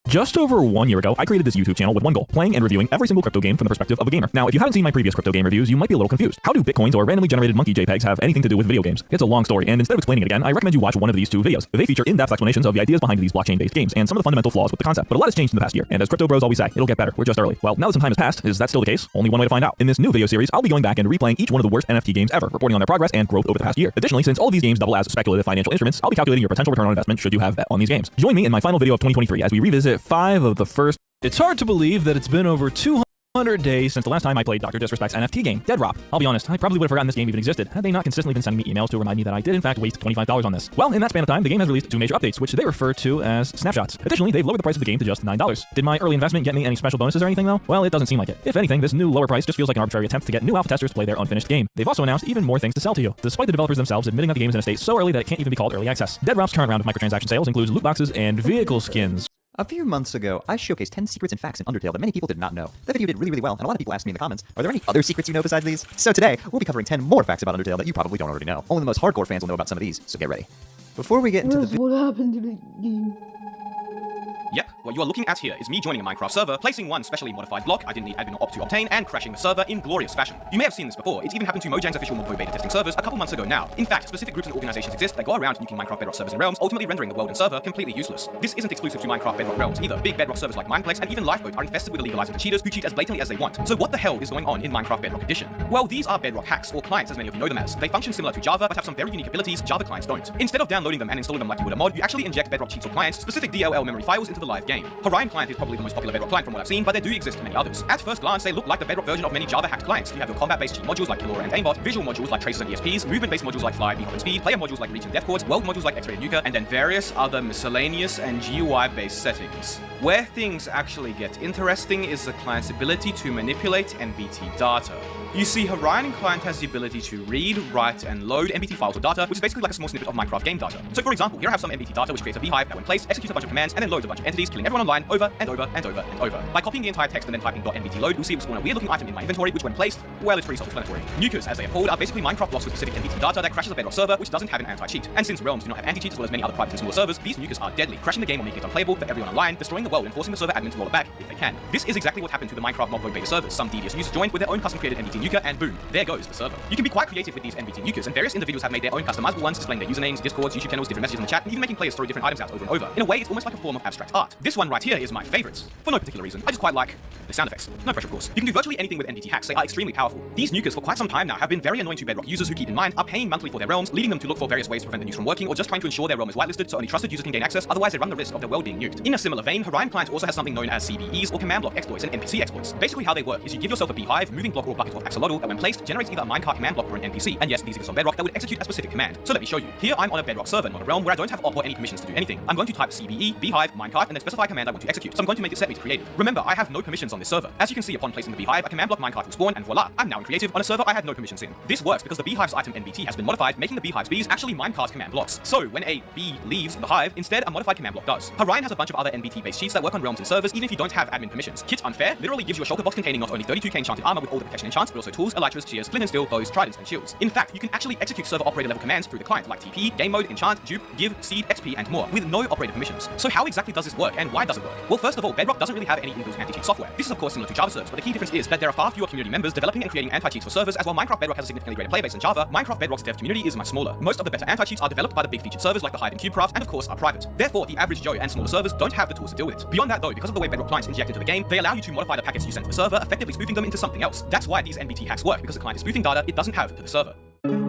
Just over 1 year ago, I created this YouTube channel with one goal, playing and reviewing every single crypto game from the perspective of a gamer. Now, if you haven't seen my previous crypto game reviews, you might be a little confused. How do bitcoins or randomly generated monkey JPEGs have anything to do with video games? It's a long story, and instead of explaining it again, I recommend you watch one of these two videos. They feature in-depth explanations of the ideas behind these blockchain-based games and some of the fundamental flaws with the concept. But a lot has changed in the past year, and as crypto bros always say, it'll get better. We're just early. Well, now that some time has passed, is that still the case? Only one way to find out. In this new video series, I'll be going back and replaying each one of the worst NFT games ever, reporting on their progress and growth over the past year. Additionally, since all of these games double as speculative financial instruments, I'll be calculating your potential return on investment should you have bet on these games. Join me in my final video of 2023 as we revisit 5 of the first... It's hard to believe that it's been over 200 days since the last time I played Dr. Disrespect's NFT game, Deadrop. I'll be honest, I probably would have forgotten this game even existed had they not consistently been sending me emails to remind me that I did in fact waste $25 on this. Well, in that span of time, the game has released 2 major updates, which they refer to as snapshots. Additionally, they've lowered the price of the game to just $9. Did my early investment get me any special bonuses or anything though? Well, it doesn't seem like it. If anything, this new lower price just feels like an arbitrary attempt to get new alpha testers to play their unfinished game. They've also announced even more things to sell to you, despite the developers themselves admitting that the game is in a state so early that it can't even be called early access. Deadrop's current round of microtransaction sales includes loot boxes and vehicle skins. A few months ago, I showcased 10 secrets and facts in Undertale that many people did not know. That video did really well, and a lot of people asked me in the comments, are there any other secrets you know besides these? So today, we'll be covering 10 more facts about Undertale that you probably don't already know. Only the most hardcore fans will know about some of these, so get ready. Before we get into what happened to the game? Yep, what you are looking at here is me joining a Minecraft server, placing one specially modified block I didn't need admin or op to obtain, and crashing the server in glorious fashion. You may have seen this before, it's even happened to Mojang's official Mobvo beta testing servers a couple months ago now. In fact, specific groups and organizations exist that go around nuking Minecraft Bedrock servers and realms, ultimately rendering the world and server completely useless. This isn't exclusive to Minecraft Bedrock realms either. Big Bedrock servers like Mineplex and even Lifeboat are infested with illegal items and cheaters who cheat as blatantly as they want. So what the hell is going on in Minecraft Bedrock Edition? Well, these are Bedrock hacks, or clients as many of you know them as. They function similar to Java, but have some very unique abilities Java clients don't. Instead of downloading them and installing them like you would a mod, you actually inject Bedrock cheats or clients, specific DLL memory files into the live game. Orion client is probably the most popular Bedrock client from what I've seen, but there do exist many others. At first glance, they look like the Bedrock version of many Java-hacked clients. You have your combat-based cheat modules like Killora and Aimbot, visual modules like Traces and ESPs, movement-based modules like Fly, Beacon and Speed, player modules like Reach and Death Chords, world modules like X-Ray and Nuka, and then various other miscellaneous and GUI-based settings. Where things actually get interesting is the client's ability to manipulate NBT data. You see, Orion client has the ability to read, write, and load NBT files or data, which is basically like a small snippet of Minecraft game data. So for example, here I have some NBT data which creates a beehive that when placed, executes a bunch of commands, and then loads a bunch of entities, killing everyone online over and over and over and over. By copying the entire text and then typing .nbt load, you'll see it will spawn a weird looking item in my inventory, which when placed, well, it's pretty self-explanatory. Nukers, as they are called, are basically Minecraft blocks with specific NBT data that crashes a Bedrock server, which doesn't have an anti-cheat. And since realms do not have anti-cheats as well as many other private and smaller servers, these nukers are deadly, crashing the game or making it unplayable for everyone online, destroying the world and forcing the server admin to roll it back if they can. This is exactly what happened to the Minecraft Mobvo beta servers. Some devious users joined with their own custom created NBT nuker, and boom, there goes the server. You can be quite creative with these NBT nukers, and various individuals have made their own customizable ones, displaying their usernames, discords, YouTube channels, different messages in the chat, and even making players throw different items out over and over. In a way, it's almost like a form of abstract art. This one right here is my favorite, for no particular reason. I just quite like the sound effects. No pressure, of course. You can do virtually anything with NBT hacks. They are extremely powerful. These nukers for quite some time now have been very annoying to Bedrock users who, keep in mind, are paying monthly for their realms, leading them to look for various ways to prevent the nukes from working, or just trying to ensure their realm is whitelisted so only trusted users can gain access, otherwise they run the risk of their world being nuked. In a similar vein, Orion Client also has something known as CBEs, or command block exploits, and NPC exploits. Basically how they work is you give yourself a beehive, moving block, or bucket of axolotl that when placed generates either a minecart command block or an NPC, and yes, these exist on Bedrock that would execute a specific command. So let me show you. Here I'm on a Bedrock server, not a realm, where I don't have op or any permissions to do anything. I'm going to type CBE, beehive, minecart, and then specify a command I want to execute. So I'm going to make it set me to creative. Remember, I have no permissions on this server. As you can see, upon placing the beehive, a command block minecart will spawn, and voila, I'm now in creative on a server I had no permissions in. This works because the beehive's item NBT has been modified, making the beehive's bees actually minecart command blocks. So when a bee leaves the hive, instead a modified command block does. Orion has a bunch of other NBT-based cheats that work on realms and servers, even if you don't have admin permissions. Kit Unfair literally gives you a shulker box containing not only 32k enchanted armor with all the protection enchants, but also tools, elytras, shears, flint and steel, bows, tridents, and shields. In fact, you can actually execute server operator level commands through the client, like TP, game mode, enchant, dupe, give, seed, XP, and more, with no operator permissions. So how exactly does this work, and why does it work? Well, first of all, Bedrock doesn't really have any inbuilt anti-cheat software. This is of course similar to Java servers, but the key difference is that there are far fewer community members developing and creating anti-cheats for servers, as while Minecraft Bedrock has a significantly greater player base than Java, Minecraft Bedrock's dev community is much smaller. Most of the better anti-cheats are developed by the big featured servers like the Hive and CubeCraft, and of course are private. Therefore, the average Joe and smaller servers don't have the tools to deal with it. Beyond that though, because of the way Bedrock clients inject into the game, they allow you to modify the packets you send to the server, effectively spoofing them into something else. That's why these NBT hacks work, because the client is spoofing data it doesn't have to the server.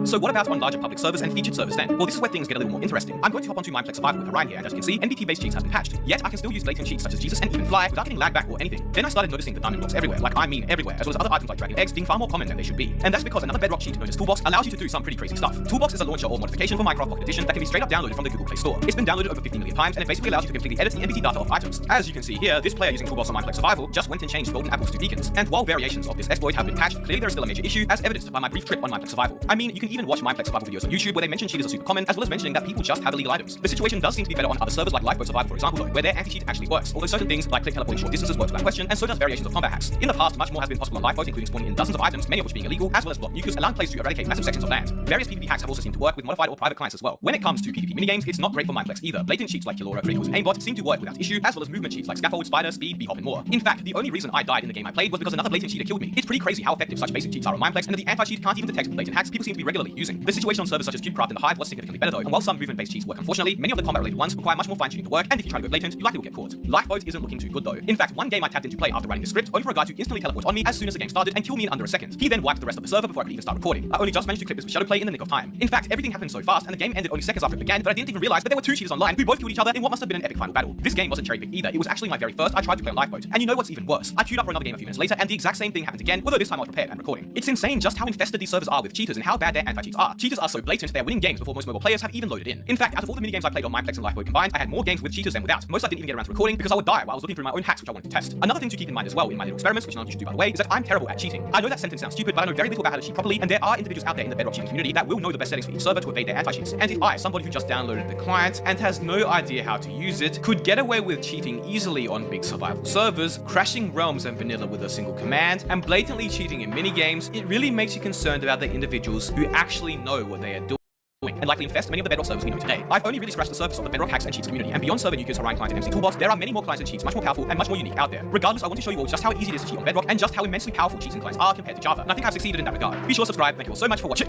So what about on larger public servers and featured servers then? Well, this is where things get a little more interesting. I'm going to hop onto Mineplex Survival with Orion here, and as you can see, NBT-based cheats have been patched. Yet I can still use latent cheats such as Jesus and even Fly without getting lag back or anything. Then I started noticing the diamond blocks everywhere, like I mean everywhere, as well as other items like dragon eggs being far more common than they should be. And that's because another Bedrock cheat known as Toolbox allows you to do some pretty crazy stuff. Toolbox is a launcher or modification for Minecraft Pocket Edition that can be straight up downloaded from the Google Play Store. It's been downloaded over 50 million times, and it basically allows you to completely edit the NBT data of items. As you can see here, this player using Toolbox on Mineplex Survival just went and changed golden apples to beacons. And while variations of this exploit have been patched, clearly there is still a major issue, as evidenced by my brief trip on Mineplex Survival. I mean, you can even watch Mineplex Survival videos on YouTube where they mention cheaters are super common, as well as mentioning that people just have illegal items. The situation does seem to be better on other servers like Lifeboat Survival, for example, though, where their anti-cheat actually works, although certain things like click teleporting short distances work without question, and so does variations of combat hacks. In the past, much more has been possible on Lifeboat, including spawning in dozens of items, many of which being illegal, as well as block nucleus, allowing players to eradicate massive sections of land. Various PvP hacks have also seemed to work with modified or private clients as well. When it comes to PvP minigames, it's not great for Mineplex either. Blatant cheats like Killora, Criticals, and Aimbot seem to work without issue, as well as movement cheats like Scaffold, Spider, Speed, Bebop, and more. In fact, the only reason I died in the game I played was because another blatant cheater killed me. It's pretty crazy how effective such basic cheats are on Mineplex, and that the anti-cheat can't even detect blatant hacks people seem to be regularly using. The situation on servers such as CubeCraft and the Hive was significantly better though, and while some movement-based cheats work unfortunately, many of the combat-related ones require much more fine-tuning to work, and if you try to go blatant, you likely will get caught. Lifeboat isn't looking too good though. In fact, one game I tapped into play after writing the script, only for a guy to instantly teleport on me as soon as the game started and kill me in under a second. He then wiped the rest of the server before I could even start recording. I only just managed to clip this with Shadowplay in the nick of time. In fact, everything happened so fast, and the game ended only seconds after it began, that I didn't even realize that there were two cheaters online who both killed each other in what must have been an epic final battle. This game wasn't cherry-picked either. It was actually my very first I tried to play on Lifeboat. And you know what's even worse? I queued up for another game a few minutes later, and the exact same thing happened again, although this time I was prepared and recording. It's insane just how infested these servers are with cheaters and how bad their anti-cheats are. Cheaters are so blatant they're winning games before most mobile players have even loaded in. In fact, out of all the minigames I played on Mineplex and Lifeboat combined, I had more games with cheaters than without. Most I didn't even get around to recording because I would die while I was looking through my own hacks which I wanted to test. Another thing to keep in mind as well in my little experiments, which none of you should do by the way, is that I'm terrible at cheating. I know that sentence sounds stupid, but I know very little about how to cheat properly, and there are individuals out there in the Bedrock cheating community that will know the best settings for each server to evade their anti-cheats. And if I, somebody who just downloaded the client and has no idea how to use it, could get away with cheating easily on big survival servers, crashing realms and vanilla with a single command, and blatantly cheating in minigames, it really makes you concerned about the individuals who actually know what they are doing and likely infest many of the Bedrock servers we know today. I've only really scratched the surface of the Bedrock hacks and cheats community, and beyond server nucleus, Orion client, and MC Toolbox, there are many more clients and cheats much more powerful and much more unique out there. Regardless, I want to show you all just how easy it is to cheat on Bedrock and just how immensely powerful cheats and clients are compared to Java. And I think I've succeeded in that regard. Be sure to subscribe. Thank you all so much for watching.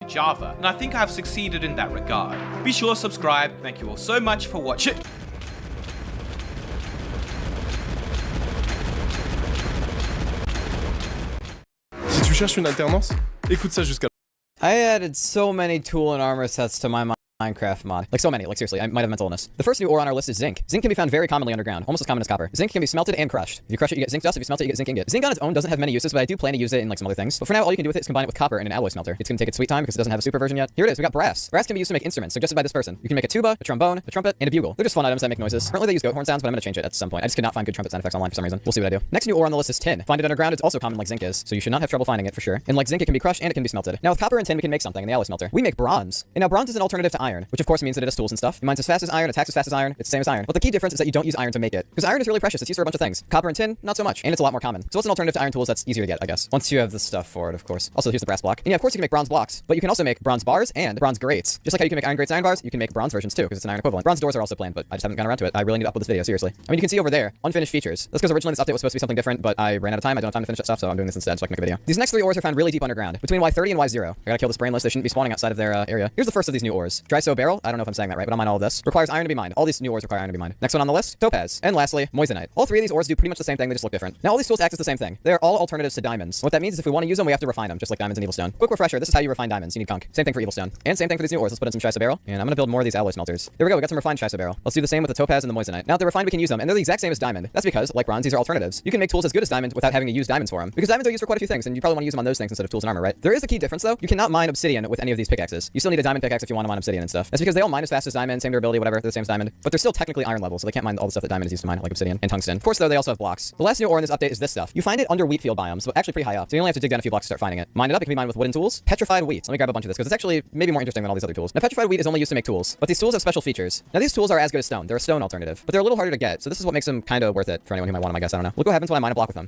Java, and I think I've succeeded in that regard. Be sure to subscribe. Thank you all so much for watching. Si tu cherches une alternance, écoute ça jusqu'à. I added so many tool and armor sets to my Minecraft mod. Like so many, like seriously, I might have mental illness. The first new ore on our list is zinc. Zinc can be found very commonly underground, almost as common as copper. Zinc can be smelted and crushed. If you crush it, you get zinc dust. If you smelt it, you get zinc ingot. Zinc on its own doesn't have many uses, but I do plan to use it in like some other things. But for now, all you can do with it is combine it with copper in an alloy smelter. It's gonna take its sweet time because it doesn't have a super version yet. Here it is, we got brass. Brass can be used to make instruments, suggested by this person. You can make a tuba, a trombone, a trumpet, and a bugle. They're just fun items that make noises. Currently they use goat horn sounds, but I'm gonna change it at some point. I just could not find good trumpet sound effects online for some reason. We'll see what I do. Next new ore on the list is tin. Find it underground, it's also common like zinc is, so you should not have trouble finding it for sure. And like zinc, it can be crushed and it can be smelted. Now with copper and tin, we can make something in the alloy smelter. We make bronze. And now bronze is an alternative to iron, which of course means that it has tools and stuff. It mines as fast as iron, attacks as fast as iron, it's the same as iron. But the key difference is that you don't use iron to make it. Because iron is really precious, it's used for a bunch of things. Copper and tin, not so much. And it's a lot more common. So what's an alternative to iron tools that's easier to get, I guess? Once you have the stuff for it, of course. Also, here's the brass block. And yeah, of course you can make bronze blocks, but you can also make bronze bars and bronze grates. Just like how you can make iron grates, iron bars, you can make bronze versions too, because it's an iron equivalent. Bronze doors are also planned, but I just haven't gotten around to it. I really need to upload this video, seriously. I mean, you can see over there, unfinished features. That's because originally this update was supposed to be something different, but I ran out of time. I don't have time to finish that stuff, so I'm doing this instead so I can make a video. These next three ores are found really deep underground, between Y30 and Y0. I gotta kill this brainless, they shouldn't be spawning outside of their area. Here's the first of these new ores. Dryso Barrel, I don't know if I'm saying that right, but I'll mine all of this. Requires iron to be mined. All these new ores require iron to be mined. Next one on the list, topaz. And lastly, moissanite. All three of these ores do pretty much the same thing, they just look different. Now all these tools act as the same thing. They're all alternatives to diamonds. What that means is if we want to use them, we have to refine them, just like diamonds in Evilstone. Quick refresher, this is how you refine diamonds. You need conch. Same thing for Evilstone. And same thing for these new ores. Let's put in some Dryso Barrel. And I'm gonna build more of these alloy smelters. There we go, we got some refined Dryso Barrel. Let's do the same with the topaz and the moissanite. Now that they're refined, we can use them, and they're the exact same as diamond. That's because, like bronze, these are alternatives. You can make tools as good as diamond without having to use diamonds for them. Because diamonds are used for quite a few things, and you probably want to use them on those things instead of tools and armor, right? There is a key difference though. You cannot mine obsidian with any of these pickaxes. You still need a diamond pickaxe if you want to mine obsidian and stuff. That's because they all mine as fast as diamond, same durability, whatever, they're the same as diamond, but they're still technically iron level, so they can't mine all the stuff that diamond is used to mine, like obsidian and tungsten. Of course, though, they also have blocks. The last new ore in this update is this stuff. You find it under wheat field biomes, but actually pretty high up, so you only have to dig down a few blocks to start finding it. Mine it up, it can be mined with wooden tools. Petrified wheat. So let me grab a bunch of this, because it's actually maybe more interesting than all these other tools. Now, petrified wheat is only used to make tools, but these tools have special features. Now, these tools are as good as stone. They're a stone alternative, but they're a little harder to get, so this is what makes them kind of worth it for anyone who might want them, I guess. I don't know. Look what happens when I mine a block with them.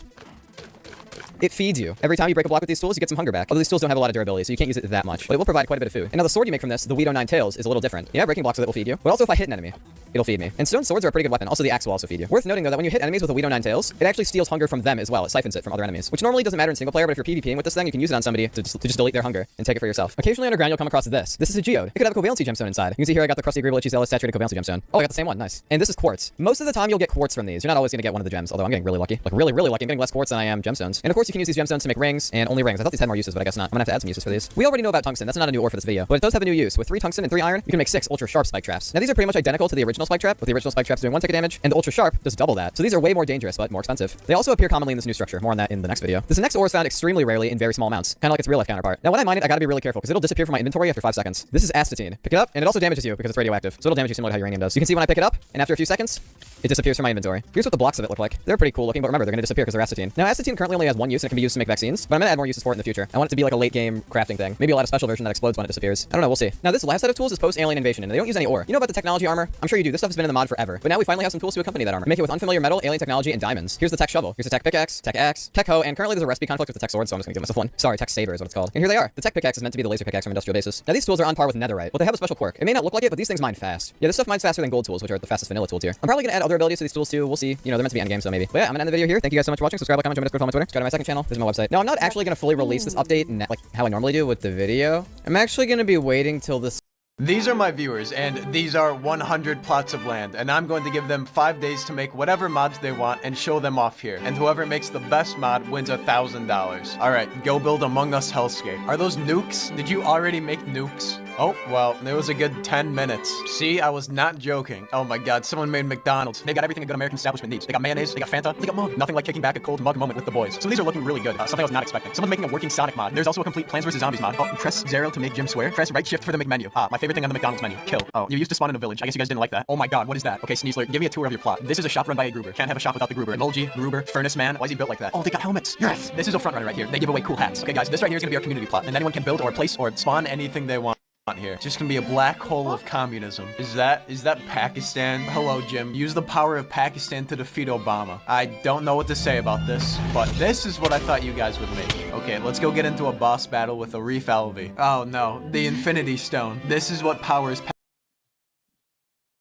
It feeds you. Every time you break a block with these tools, you get some hunger back. Although these tools don't have a lot of durability, so you can't use it that much. But it will provide quite a bit of food. And now the sword you make from this, the Weedo 9 Tails, is a little different. Yeah, breaking blocks with it will feed you. But also if I hit an enemy, it'll feed me. And stone swords are a pretty good weapon. Also the axe will also feed you. Worth noting though that when you hit enemies with a Weedo 9 Tails, it actually steals hunger from them as well. It siphons it from other enemies. Which normally doesn't matter in single player, but if you're PvPing with this thing, you can use it on somebody to just delete their hunger and take it for yourself. Occasionally underground you'll come across this. This is a geode. It could have a covalency gemstone inside. You can see here I got the crusty agreeable itchy zealous saturated covalency gemstone. Oh, I got the same one. Nice. And this is quartz. Most of the time you'll get quartz from these. You're not always gonna get one of the gems, although I'm getting really lucky. Like really lucky. I'm getting less quartz than I am gemstones. And of course you can use these gemstones to make rings and only rings. I thought these had more uses, but I guess not. I'm gonna have to add some uses for these. We already know about tungsten. That's not a new ore for this video, but it does have a new use. With 3 tungsten and 3 iron, you can make 6 ultra sharp spike traps. Now these are pretty much identical to the original spike trap, with the original spike traps doing 1 tick damage, and the ultra sharp does double that. So these are way more dangerous, but more expensive. They also appear commonly in this new structure. More on that in the next video. This next ore is found extremely rarely in very small amounts, kind of like its real life counterpart. Now when I mine it, I gotta be really careful because it'll disappear from my inventory after 5 seconds. This is astatine. Pick it up, and it also damages you because it's radioactive. So it'll damage you similar to how uranium does. You can see when I pick it up, and after a few seconds, it disappears from my inventory. Here's what the blocks of it look like. They're pretty cool looking, but remember, they're gonna disappear because they're astatine. Now astatine currently only has 1 use and it can be used to make vaccines, but I'm gonna add more uses for it in the future. I want it to be like a late game crafting thing. Maybe I'll add a special version that explodes when it disappears. I don't know, we'll see. Now this last set of tools is post-alien invasion, and they don't use any ore. You know about the technology armor? I'm sure you do. This stuff has been in the mod forever. But now we finally have some tools to accompany that armor. Make it with unfamiliar metal, alien technology, and diamonds. Here's the tech shovel. Here's the tech pickaxe, tech axe, tech hoe, and currently there's a recipe conflict with the tech sword, so I'm just gonna give myself one. Sorry, tech saber is what it's called. And here they are. The tech pickaxe is meant to be the laser pickaxe from Industrial Basis. Now these tools are on par with netherite, but they have a special quirk. It may not look like it, but these things mine fast. Yeah, this stuff mines faster than gold tools, which are the fastest vanilla tools here. I'm probably gonna add other abilities to these tools too. We'll see. You know, they're meant to be endgame, so maybe. But yeah, I'm gonna end the video here. Thank you guys so much for watching. Subscribe, like, comment, join my Discord, follow my Twitter. Subscribe to my second channel. This is my website. Now I'm not actually gonna fully release this update like how I normally do with the video. I'm actually gonna be waiting till this. These are my viewers, and these are 100 plots of land, and I'm going to give them 5 days to make whatever mods they want and show them off here. And whoever makes the best mod wins $1,000. Alright, go build Among Us Hellscape. Are those nukes? Did you already make nukes? Oh, well, it was a good 10 minutes. See, I was not joking. Oh my god, someone made McDonald's. They got everything a good American establishment needs. They got mayonnaise, they got Fanta, they got mug. Nothing like kicking back a cold mug moment with the boys. So these are looking really good. Something I was not expecting. Someone's making a working Sonic mod. There's also a complete Plants vs. Zombies mod. Oh, press 0 to make Jim swear. Press right shift for the McMenu. My favorite thing on the McDonald's menu. Kill. Oh, you used to spawn in a village. I guess you guys didn't like that. Oh my god, what is that? Okay, Sneasler, give me a tour of your plot. This is a shop run by a Gruber. Can't have a shop without the Gruber. Emoji, Gruber, Furnace Man. Why is he built like that? Oh, they got helmets. Yes! This is a front runner right here. They give away cool hats. Okay, guys, this right here is gonna be our community plot, and anyone can build or place or spawn anything they want here. It's just gonna be a black hole of communism. Is that Pakistan? Hello, Jim. Use the power of Pakistan to defeat Obama. I don't know what to say about this, but this is what I thought you guys would make. Okay, let's go get into a boss battle with a Reef Alvey. Oh no, the Infinity Stone. This is what powers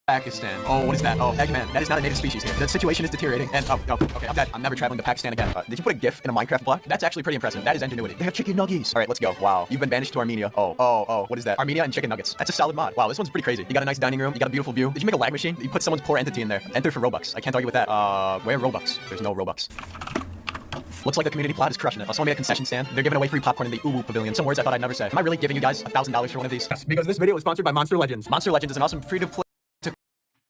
Pakistan. Oh, what is that? Oh, Eggman. That is not a native species here. The situation is deteriorating. And, okay, I'm dead. I'm never traveling to Pakistan again. Did you put a GIF in a Minecraft block? That's actually pretty impressive. That is ingenuity. They have chicken nuggies. All right, let's go. Wow. You've been banished to Armenia. Oh, what is that? Armenia and chicken nuggets. That's a solid mod. Wow, this one's pretty crazy. You got a nice dining room. You got a beautiful view. Did you make a lag machine? You put someone's poor entity in there. Enter for Robux. I can't argue with that. Where Robux? There's no Robux. Looks like the community plot is crushing it. Someone made a concession stand. They're giving away free popcorn in the Uwu Pavilion. Some words I thought I'd never say. Am I really giving you guys $1,000 for one of these? Yes, because this video is sponsored by Monster Legends. Monster Legends is an awesome free-to-play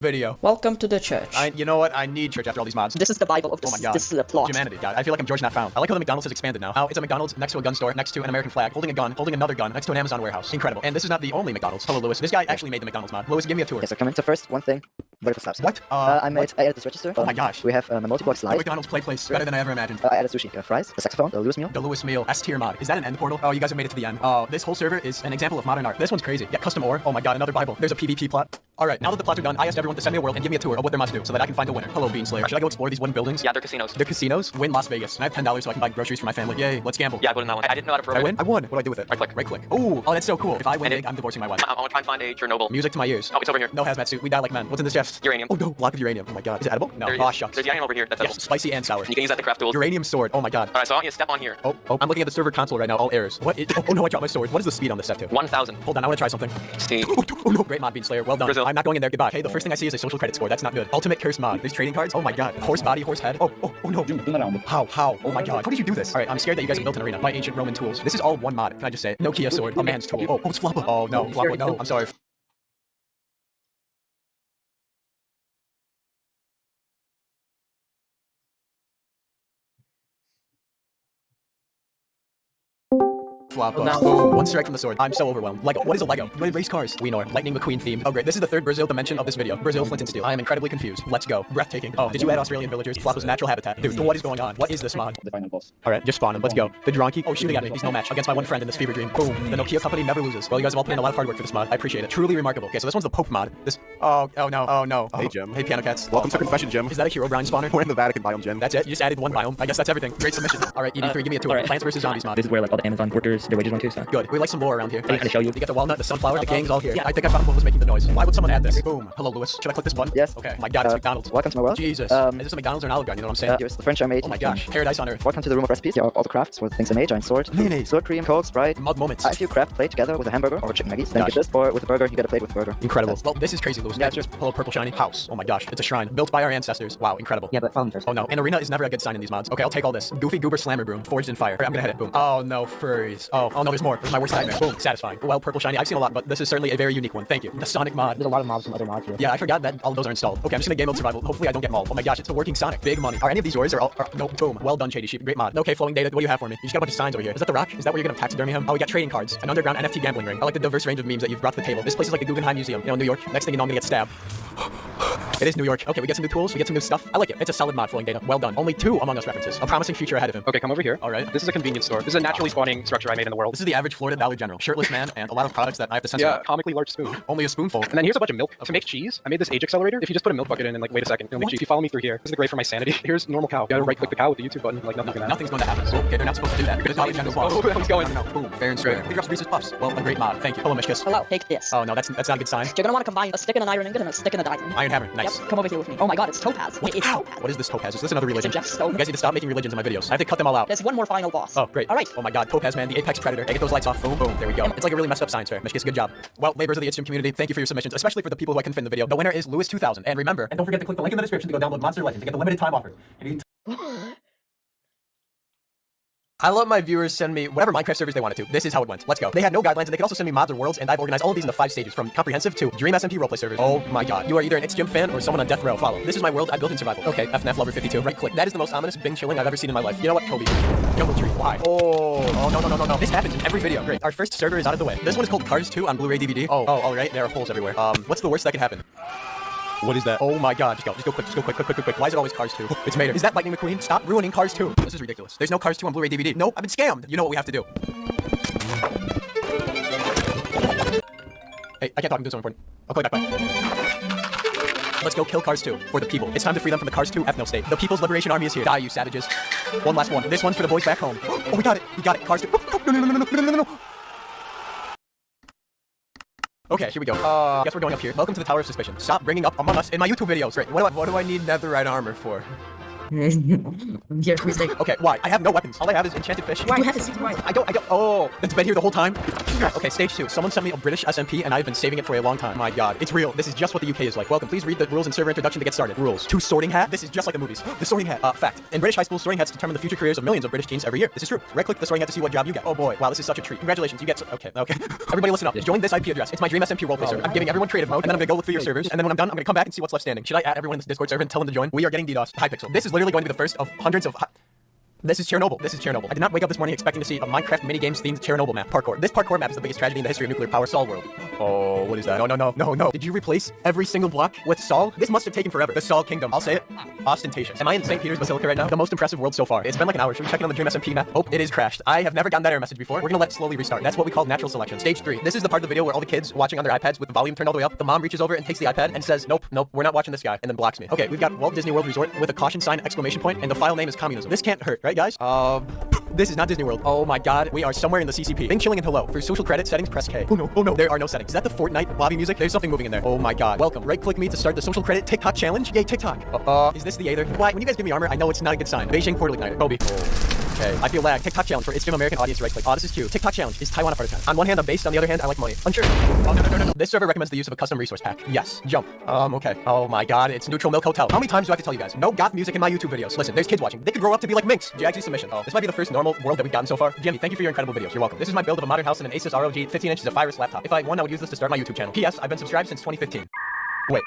video. Welcome to the church. You know what? I need church after all these mods. This is the Bible of this. Oh my god. This is the plot. Humanity. God, I feel like I'm George Not Found. I like how the McDonald's has expanded now. It's a McDonald's next to a gun store, next to an American flag, holding a gun, holding another gun, next to an Amazon warehouse. Incredible. And this is not the only McDonald's. Hello, Lewis. This guy actually made the McDonald's mod. Lewis, give me a tour. Yes, sir. Come in. So first, one thing. Vertical slabs. What? I added this register. Oh my gosh. We have a multi-block slide. The McDonald's play place. Better than I ever imagined. I added sushi, fries, the saxophone, the Lewis meal. The Lewis meal. S-tier mod. Is that an end portal? Oh, you guys have made it to the end. Oh, this whole server is an example of modern art. This one's crazy. Yeah, custom ore. Oh my god, another Bible. There's a PvP plot. Alright, now that the plots are done, I asked everyone to send me a world and give me a tour of what their mods do so that I can find a winner. Hello, Beanslayer. Should I go explore these wooden buildings? Yeah, they're casinos. They're casinos? Win Las Vegas. And I have $10 so I can buy groceries for my family. Yay, let's gamble. Yeah, I voted on that one. I didn't know how to program. I win? I won. What do I do with it? Right click. Right click. Ooh, oh, that's so cool. If I win big, I'm divorcing my wife. I want to try and find a Chernobyl. Music to my ears. Oh, it's over here. No hazmat suit. We die like men. What's in this chest? Uranium. Oh no, block of uranium. Oh my god. Is it edible? No. There it Aw, is. shucks. There's uranium over here. That's edible. Yes, spicy and sour. You can use that to craft tools. Uranium sword. Oh my god. Alright, so I want you to step on here. Oh, I'm looking at the server console right now. All errors. What? Oh no, I dropped my sword. What is the speed on this set to? 1,000. Hold on, I want to try something. See. Oh no, great mod, Beanslayer. Well done. Brazil. I'm not going in there. Goodbye. Hey, the first thing I see is a social credit score. That's not good. Ultimate curse mod. There's trading cards. Oh my god. Horse body, horse head. Oh no. How? Oh my god. How did you do this? Alright, I'm scared that you guys have built an arena. My ancient Roman tools. This is all one mod. Can I just say? Nokia sword. A man's tool. Oh, it's Floppa. Oh no, Floppa, no. I'm sorry. swap. Boom. One strike from the sword. I'm so overwhelmed. Lego. What is a Lego? You race cars. We know. Lightning McQueen theme. Oh, great. This is the third Brazil dimension of this video. Brazil, Flint and Steel. I am incredibly confused. Let's go. Breathtaking. Oh, did you add Australian villagers? Floppo's natural habitat. Dude, what is going on? What is this mod? Alright, just spawn him. Let's go. The Dronky. Oh, shooting at me. He's no match against my one friend in this fever dream. Boom. The Nokia company never loses. Well, you guys have all put in a lot of hard work for this mod. I appreciate it. Truly remarkable. Okay, so this one's the Pope mod. This. Oh no. Hey, Jim. Hey, Piano Cats. Welcome to Confession, Jim. Is that a hero brine spawner? We're in the Vatican biome, Jim. That's it? You just added one biome. I guess that's everything. Great submission. Alright, ED3, give me a tour. Plants vs. Zombies mod. This is where like all the Amazon workers, their wages went to, so. Good. We like some lore around here. I can show you. You get the walnut, the sunflower, the gang's all here. Yeah, I think I found what was making the noise. Why would someone add this? Boom. Hello, Lewis. Should I click this button? Yes. Okay. My God, it's McDonald's. Welcome to my world. Jesus. Is this a McDonald's or an Olive Garden? You know what I'm saying? Here's the furniture I made. Oh my gosh. Paradise on Earth. Welcome to the room of recipes. Here are all the crafts for the things I made. Giant sword, mayonnaise, sour cream, Coke, Sprite. Mod moments. If you craft a plate together with a hamburger or chicken nuggets, then you get this. Or with a burger, you get a plate with a burger. Incredible. Well, this is crazy, Lewis. Yeah, just pull a purple shiny house. Oh my gosh. It's a shrine built by our ancestors. Wow, incredible. Yeah, but follow me first. Oh no. An arena is never a good sign in these mods. Okay, I'll take all this. Goofy Goober Slammer Broom. Forged in fire. Alright, I'm gonna hit it. Boom. Oh no, furries. Oh no, there's more. This is my worst nightmare. Boom. Satisfying. Well, purple shiny. I've seen a lot, but this is certainly a very unique one. Thank you. The Sonic mod. There's a lot of mobs from other mods here. Yeah, I forgot that all of those are installed. Okay, I'm just gonna game mode survival. Hopefully I don't get mauled. Oh my gosh, it's a working Sonic. Big money. Are any of these yours? No, boom. Well done, Shady Sheep. Great mod. Okay, flowing data. What do you have for me? You just got a bunch of signs over here. Is that the Rock? Is that where you're gonna taxidermy him? Oh, we got trading cards. An underground NFT gambling ring. I like the diverse range of memes that you've brought to the table. This place is like the Guggenheim Museum, New York. Next thing you know, I'm gonna get stabbed. It is New York. Okay, we get some new tools, we get some new stuff. I like it. It's a solid mod, flowing data. Well done. Only 2 Among Us references. A promising future ahead of him. Okay, come over here. Alright. This is a convenience store. This is a naturally spawning structure I made in the world. This is the average Florida Dollar General. Shirtless man and a lot of products that I have to censor. Yeah, comically large spoon. Only a spoonful. And then here's a bunch of milk. To make cheese, I made this age accelerator. If you just put a milk bucket in and wait a second, it'll make cheese. If you follow me through here, this is great for my sanity. Here's normal cow. You gotta right click the cow with the YouTube button, like nothing's gonna happen. Nothing's going to happen. So, okay, they're not supposed to do that. Because Dollar General's boss. Oh, that one's going. No, boom, fair and square. He drops Reese's Puffs. Well, a great mod. Thank you. Hello, Mishkas. Hello, take this. Oh no, that's not a good sign. You're gonna want to combine a stick and an iron ingot and a stick and a diamond. Iron hammer, nice. Yep, come over here with me. Oh my god, it's topaz. Wait, it's topaz. What is this topaz? Is this another religion? It's a gemstone. You guys need to stop making religions in my videos. I have to cut them all out. There's one more final boss. Oh, great. All right. Oh my god, Topaz Man, the apex predator. Hey, get those lights off. Boom, boom. There we go. It's like a really messed up science fair. Mishkas, good job. Well, members of the Itstream community, thank you for your submissions, especially for the people who I couldn't fit in the video. The winner is Lewis2000. And remember, and don't forget to click the link in the description to go download Monster Legend to get the limited time offer. I let my viewers send me whatever Minecraft servers they wanted to. This is how it went. Let's go. They had no guidelines, and they could also send me mods or worlds, and I've organized all of these into 5 stages, from comprehensive to Dream SMP roleplay servers. Oh my god. You are either an It's Jim fan or someone on death row. Follow. This is my world I built in survival. Okay, FNAF Lover 52. Right click. That is the most ominous Bing chilling I've ever seen in my life. You know what, Kobe? Jungle Tree. Why? Oh no. This happens in every video. Great. Our first server is out of the way. This one is called Cars 2 on Blu-ray DVD. Oh, alright. There are holes everywhere. What's the worst that could happen? What is that? Oh my god, just go quick, quick. Why is it always Cars 2? It's Mater. Is that Lightning McQueen? Stop ruining Cars 2. This is ridiculous. There's no Cars 2 on Blu-ray DVD. No, I've been scammed. You know what we have to do. Hey, I can't talk, I'm doing something important. I'll play back by. Let's go kill Cars 2 for the people. It's time to free them from the Cars 2 ethno state. The People's Liberation Army is here. Die, you savages. One last one. This one's for the boys back home. Oh, we got it. We got it. Cars 2. No. Okay, here we go. Guess we're going up here. Welcome to the Tower of Suspicion. Stop bringing up Among Us in my YouTube videos. Great. What do I need netherite armor for? Here, please take. Okay, why? I have no weapons. All I have is enchanted fish. Why? You have to see why. I don't. Oh, it's been here the whole time? Okay, stage 2. Someone sent me a British SMP, and I've been saving it for a long time. My god, it's real. This is just what the UK is like. Welcome. Please read the rules and server introduction to get started. Rules. 2 sorting hat. This is just like the movies. The sorting hat. Fact. In British high schools, sorting hats determine the future careers of millions of British teens every year. This is true. Right-click the sorting hat to see what job you get. Oh boy. Wow, this is such a treat. Congratulations, you get okay. Everybody listen up. Join this IP address. It's my Dream SMP roleplay server. I'm giving everyone creative mode, and then I'm gonna go look through your servers, and then when I'm done, I'm gonna come back and see what's left standing. Should I add everyone in this Discord server and tell them to join? We are getting DDoS. Hypixel. This is literally going to be the first of hundreds of This is Chernobyl. I did not wake up this morning expecting to see a Minecraft minigames themed Chernobyl map. Parkour. This parkour map is the biggest tragedy in the history of nuclear power Sol world. Oh, what is that? No. Did you replace every single block with Sol? This must have taken forever. The Sol Kingdom. I'll say it. Ostentatious. Am I in St. Peter's Basilica right now? The most impressive world so far. It's been like an hour. Should we check in on the Dream SMP map? Oh, it is crashed. I have never gotten that error message before. We're gonna let it slowly restart. That's what we call natural selection. Stage 3. This is the part of the video where all the kids watching on their iPads with the volume turned all the way up. The mom reaches over and takes the iPad and says, nope, we're not watching this guy, and then blocks me. Okay, we've got Walt Disney World Resort with a caution sign, exclamation point, and the file name is communism. This can't hurt, right guys? This is not Disney World. Oh my god, we are somewhere in the CCP. Bing chilling and hello. For social credit settings, press K. Oh no, there are no settings. Is that the Fortnite lobby music? There's something moving in there. Oh my god. Welcome. Right click me to start the social credit TikTok challenge. Yay, TikTok. Is this the Aether? Why? When you guys give me armor, I know it's not a good sign. Beijing portal igniter. Kobe. Okay, I feel lag. TikTok challenge for It's Jim American audience right click. This is Q. TikTok challenge. Is Taiwan a part of China? On one hand, I'm based. On the other hand, I like money. Unsure. Oh no. This server recommends the use of a custom resource pack. Yes. Jump. Okay. Oh my god, it's Neutral Milk Hotel. How many times do I have to tell you guys? No goth music in my YouTube videos. Listen, there's kids watching. They could grow up to be like minks. Jagsy submission. This might be the first normal world that we've gotten so far. Jimmy, thank you for your incredible videos. You're welcome. This is my build of a modern house and an Asus ROG 15 inches of Virus laptop. If I won, I would use this to start my YouTube channel. P.S. I've been subscribed since 2015. Wait.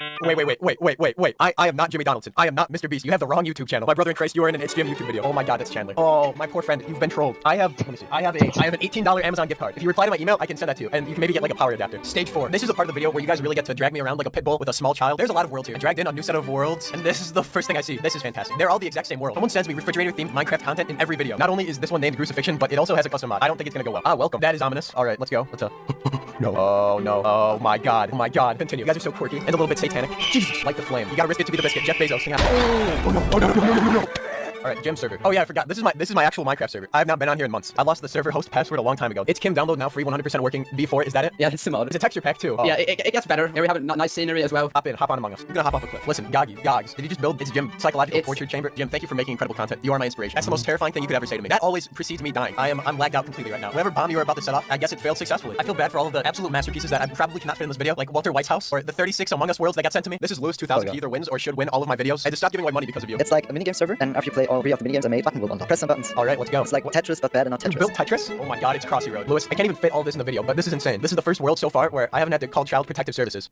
I am not Jimmy Donaldson. I am not Mr. Beast. You have the wrong YouTube channel. My brother in Christ, you are in an It's Jim YouTube video. Oh my god, that's Chandler. Oh, my poor friend, you've been trolled. I have an $18 Amazon gift card. If you reply to my email, I can send that to you. And you can maybe get like a power adapter. Stage 4. This is a part of the video where you guys really get to drag me around like a pit bull with a small child. There's a lot of worlds here. I dragged in a new set of worlds, and this is the first thing I see. This is fantastic. They're all the exact same world. Someone sends me refrigerator-themed Minecraft content in every video. Not only is this one named Crucifixion, but it also has a custom mod. I don't think it's gonna go well. Ah, welcome. That is ominous. All right, let's go. Let's No. Oh no. Oh my god. Oh my god. Continue. You guys are so quirky and a little bit satanic. Jesus, light the flame. You gotta risk it to be the biscuit. Jeff Bezos. Sing out. Oh no. All right, gym server. Oh yeah, I forgot. This is my actual Minecraft server. I have not been on here in months. I lost the server host password a long time ago. It's Kim. Download now, free, 100% working. V4. Is that it? Yeah, it's similar. It's a texture pack too. Oh. Yeah, it gets better. Here we have a nice scenery as well. Hop on Among Us. I'm gonna hop off a cliff. Listen, Gogs, did you just build It's Jim psychological torture chamber? Jim, thank you for making incredible content. You are my inspiration. That's the most terrifying thing you could ever say to me. That always precedes me dying. I'm lagged out completely right now. Whatever bomb you were about to set off, I guess it failed successfully. I feel bad for all of the absolute masterpieces that I probably cannot fit in this video, like Walter White's house or the 36 Among Us worlds that got sent to me. This is Lewis 2000. He either wins or should win all of my videos. I just stopped giving away money because of you. It's like a minigame server, and after you play all 3 of the minigames I made, button will unlock. Press some buttons. All right, let's go. It's like Tetris, but bad and not Tetris. You built Tetris? Oh my god, it's Crossy Road. Lewis, I can't even fit all this in the video, but this is insane. This is the first world so far where I haven't had to call Child Protective Services.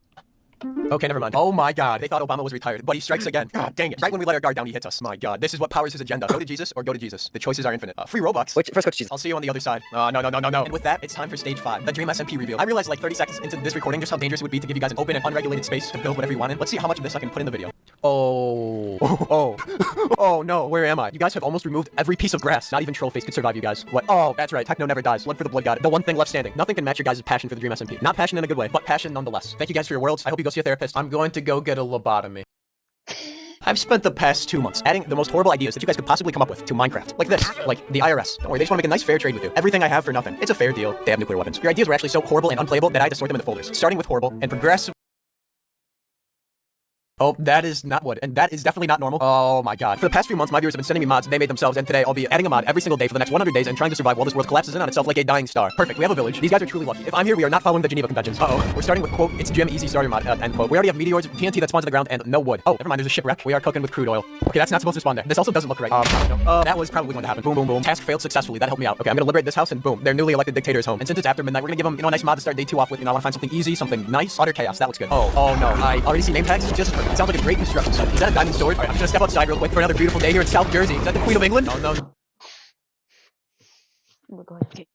Okay, never mind. Oh my god, they thought Obama was retired, but he strikes again. God dang it. Right when we let our guard down, he hits us. My god, this is what powers his agenda. Go to Jesus or go to Jesus. The choices are infinite. Free Robux. Wait, first go to Jesus. I'll see you on the other side. No. And with that, it's time for stage 5, the Dream SMP reveal. I realized like 30 seconds into this recording just how dangerous it would be to give you guys an open and unregulated space to build whatever you wanted. Let's see how much of this I can put in the video. Oh no, where am I? You guys have almost removed every piece of grass. Not even Trollface could survive you guys. What? Oh, that's right. Techno never dies. Blood for the blood god. The one thing left standing. Nothing can match your guys' passion for the Dream SMP. Not passion in a good way, but passion nonetheless. Thank you guys for your worlds. I hope you go see a therapist. I'm going to go get a lobotomy. I've spent the past 2 months adding the most horrible ideas that you guys could possibly come up with to Minecraft. Like this, like the IRS. Don't worry, they just want to make a nice fair trade with you. Everything I have for nothing. It's a fair deal. They have nuclear weapons. Your ideas were actually so horrible and unplayable that I had to sort them into folders. Starting with horrible and progressive. Oh, that is not what, and that is definitely not normal. Oh my god. For the past few months, my viewers have been sending me mods they made themselves, and today I'll be adding a mod every single day for the next 100 days and trying to survive while this world collapses in on itself like a dying star. Perfect, we have a village. These guys are truly lucky. If I'm here, we are not following the Geneva Conventions. Uh-oh. We're starting with, quote, It's Jim Easy Starter mod, end quote. We already have meteors, TNT that spawns to the ground, and no wood. Oh, never mind, there's a shipwreck. We are cooking with crude oil. Okay, that's not supposed to spawn there. This also doesn't look right. That was probably going to happen. Boom, boom, boom. Task failed successfully. That helped me out. Okay, I'm gonna liberate this house, and boom, their newly elected dictator is home. And since it's after midnight, we're gonna give them, a nice mod to start day 2 off with. I wanna find something easy, something nice. Utter chaos. That looks good. Oh no, I already see name tags. Just perfect. It sounds like a great construction site. Is that a diamond sword? Alright, I'm just gonna step outside real quick for another beautiful day here in South Jersey. Is that the Queen of England? No. Oh my god.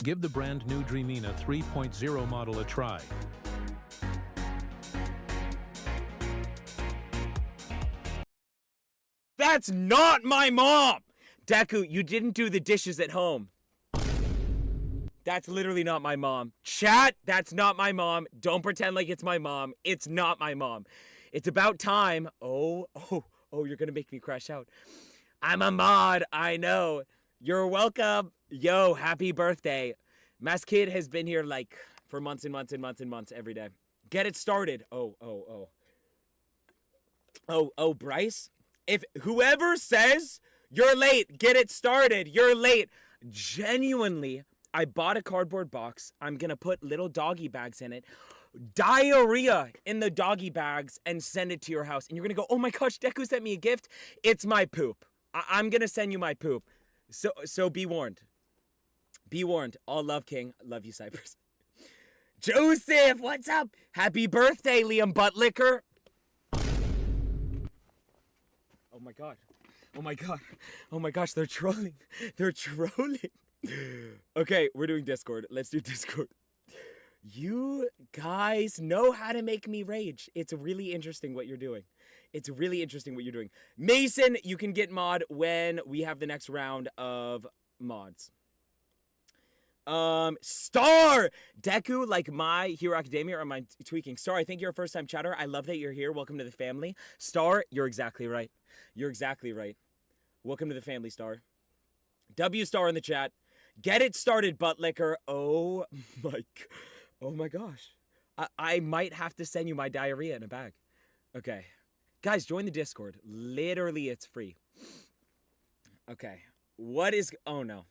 Give the brand new Dreamina 3.0 model a try. That's not my mom! Deku, you didn't do the dishes at home. That's literally not my mom. Chat, that's not my mom. Don't pretend like it's my mom. It's not my mom. It's about time. Oh, you're gonna make me crash out. I'm a mod, I know. You're welcome. Yo, happy birthday. Mass Kid has been here like for months and months and months and months every day. Get it started. Oh, Bryce? If whoever says you're late, get it started. You're late. Genuinely, I bought a cardboard box. I'm gonna put little doggy bags in it. Diarrhea in the doggy bags and send it to your house. And you're gonna go, oh my gosh, Deku sent me a gift. It's my poop. I'm gonna send you my poop. So be warned. Be warned. All love, King. Love you, Cypress. Joseph, what's up? Happy birthday, Liam Buttlicker. Oh my god. Oh my god. Oh my gosh, they're trolling. They're trolling. Okay, we're doing Discord. Let's do Discord. You guys know how to make me rage. It's really interesting what you're doing. It's really interesting what you're doing. Mason, you can get mod when we have the next round of mods. Star! Deku, like My Hero Academia, or am I tweaking? Star, I think you're a first-time chatter. I love that you're here. Welcome to the family. Star, you're exactly right. You're exactly right. Welcome to the family, Star. W Star in the chat. Get it started, Buttlicker. Oh my gosh. I might have to send you my diarrhea in a bag. Okay. Guys, join the Discord. Literally, it's free. Okay. What is... Oh, no.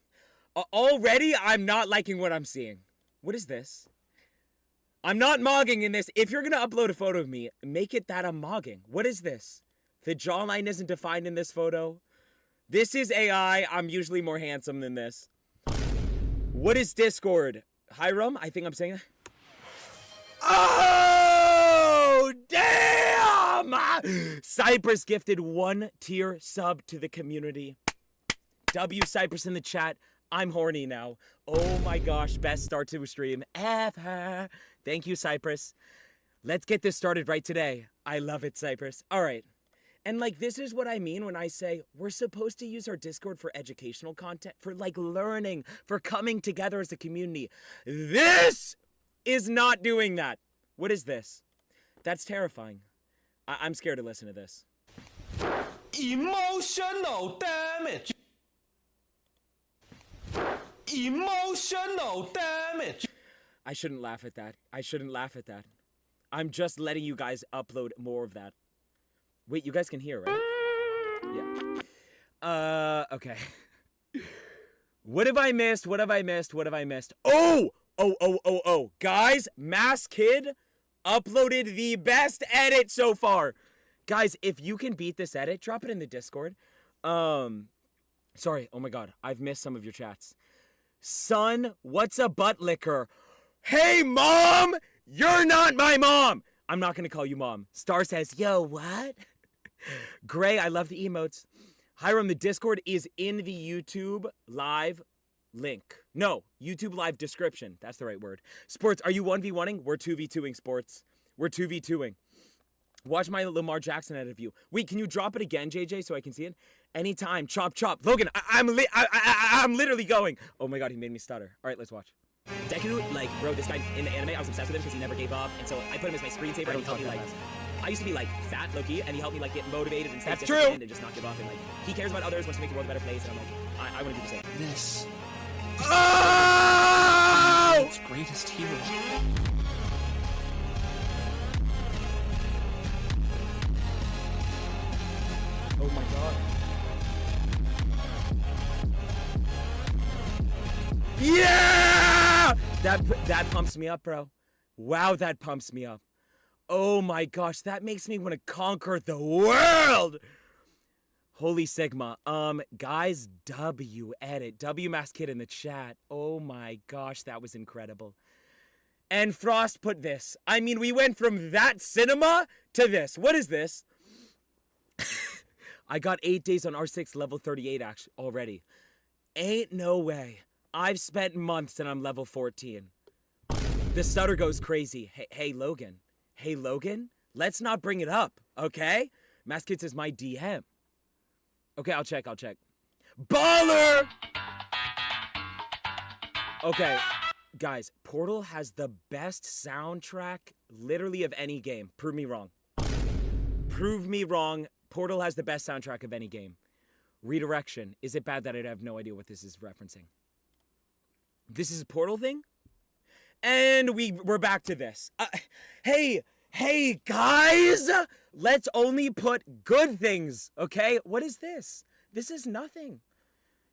Already, I'm not liking what I'm seeing. What is this? I'm not mogging in this. If you're going to upload a photo of me, make it that I'm mogging. What is this? The jawline isn't defined in this photo. This is AI. I'm usually more handsome than this. What is Discord? Hiram? I think I'm saying that. Oh, damn! Cypress gifted 1-tier sub to the community. W Cypress in the chat. I'm horny now. Oh my gosh, best start to a stream ever. Thank you, Cypress. Let's get this started right today. I love it, Cypress. All right. And like, this is what I mean when I say we're supposed to use our Discord for educational content, for like learning, for coming together as a community. This is not doing that. What is this? That's terrifying. I'm scared to listen to this. Emotional damage. Emotional damage. I shouldn't laugh at that. I shouldn't laugh at that. I'm just letting you guys upload more of that. Wait, you guys can hear, right? Yeah. Okay. What have I missed? What have I missed? What have I missed? Oh! Guys, Mass Kid uploaded the best edit so far. Guys, if you can beat this edit, drop it in the Discord. Sorry, oh my god, I've missed some of your chats. Son, what's a butt licker? Hey, Mom! You're not my mom! I'm not gonna call you Mom. Star says, yo, what? Gray, I love the emotes. Hiram, the Discord is in the YouTube live link. No, YouTube live description. That's the right word. Sports, are you 1v1ing? We're 2v2ing, Sports. We're 2v2ing. Watch my Lamar Jackson edit of you. Wait, can you drop it again, JJ, so I can see it? Anytime. Chop, chop. Logan, I'm literally going. Oh my god, he made me stutter. All right, let's watch. Deku, like, bro, this guy in the anime, I was obsessed with him because he never gave up. And so I put him as my screensaver and he helped me, like... I used to be, like, fat, low-key, and he helped me, like, get motivated and stay disciplined and just not give up. And, like, he cares about others, wants to make the world a better place, and I'm like, I want to do the same. This. Oh! Its greatest hero. Oh my god. Yeah! That pumps me up, bro. Wow, that pumps me up. Oh my gosh, that makes me want to conquer the world. Holy Sigma. Guys, W edit. W Mass Kid in the chat. Oh my gosh, that was incredible. And Frost put this. I mean, we went from that cinema to this. What is this? I got 8 days on R6 level 38 already. Ain't no way. I've spent months and I'm level 14. The stutter goes crazy. Hey, Logan. Hey, Logan. Let's not bring it up, okay? Maskits is my DM. Okay, I'll check. Baller! Okay, guys, Portal has the best soundtrack literally of any game. Prove me wrong. Prove me wrong. Portal has the best soundtrack of any game. Redirection. Is it bad that I have no idea what this is referencing? This is a Portal thing? And we're back to this. Hey, guys! Let's only put good things, okay? What is this? This is nothing.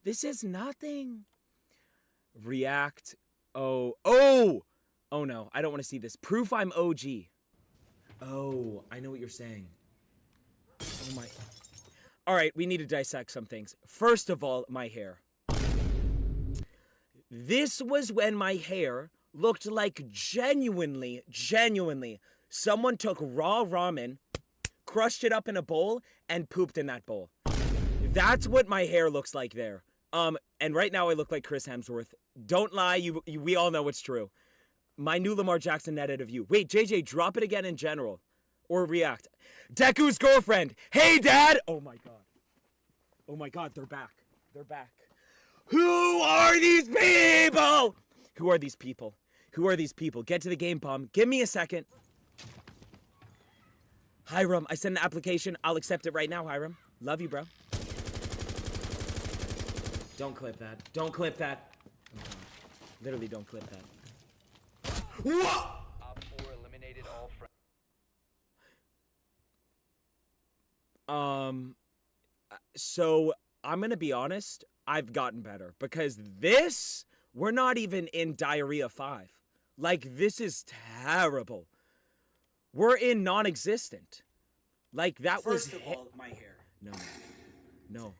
This is nothing. React. Oh no, I don't want to see this. Proof I'm OG. Oh, I know what you're saying. Oh my. All right, we need to dissect some things. First of all, my hair. This was when my hair looked like genuinely, someone took raw ramen, crushed it up in a bowl, and pooped in that bowl. That's what my hair looks like there. And right now I look like Chris Hemsworth. Don't lie, we all know it's true. My new Lamar Jackson edit of you. Wait, JJ, drop it again in general. Or react. Deku's girlfriend. Hey, Dad! Oh my god. Oh my god, they're back. They're back. Who are these people? Who are these people? Who are these people? Get to the game, Bomb. Give me a second. Hiram, I sent an application. I'll accept it right now, Hiram. Love you, bro. Don't clip that. Don't clip that. Oh, literally, don't clip that. Whoa! So I'm gonna be honest. I've gotten better because this, we're not even in Diarrhea 5. Like, this is terrible. We're in non-existent. Like, that First was... of all, my hair. No.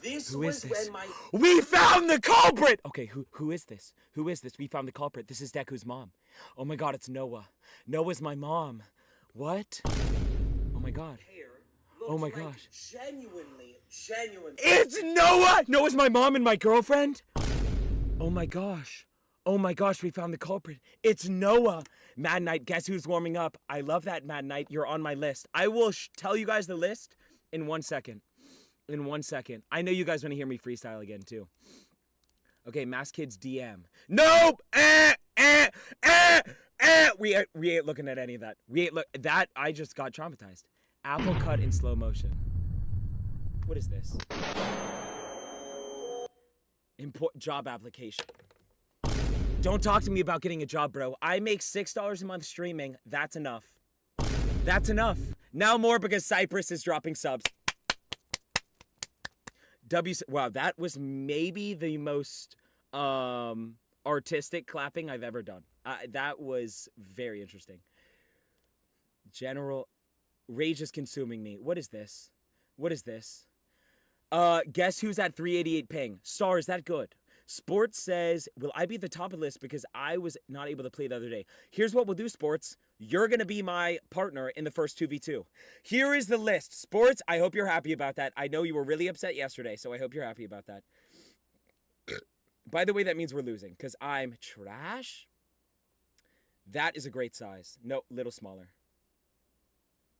This Who was is this? when my... We found the culprit! Okay, who is this? Who is this? We found the culprit. This is Deku's mom. Oh my god, it's Noah. Noah's my mom. What? Oh my god. Oh my gosh. Genuinely. It's Noah! Noah's my mom and my girlfriend? Oh my gosh. Oh my gosh, we found the culprit. It's Noah. Mad Knight, guess who's warming up? I love that, Mad Knight. You're on my list. I will tell you guys the list in 1 second. In 1 second. I know you guys want to hear me freestyle again, too. Okay, Mass Kids DM. Nope! We ain't looking at any of that. That, I just got traumatized. Apple cut in slow motion. What is this? Job application. Don't talk to me about getting a job, bro. I make $6 a month streaming. That's enough. That's enough. Now more because Cypress is dropping subs. Wow, that was maybe the most artistic clapping I've ever done. That was very interesting. General rage is consuming me. What is this? What is this? Guess who's at 388 ping? Star, is that good? Sports says, will I be at the top of the list because I was not able to play the other day? Here's what we'll do, Sports. You're going to be my partner in the first 2v2. Here is the list. Sports, I hope you're happy about that. I know you were really upset yesterday, so I hope you're happy about that. By the way, that means we're losing because I'm trash. That is a great size. No, little smaller.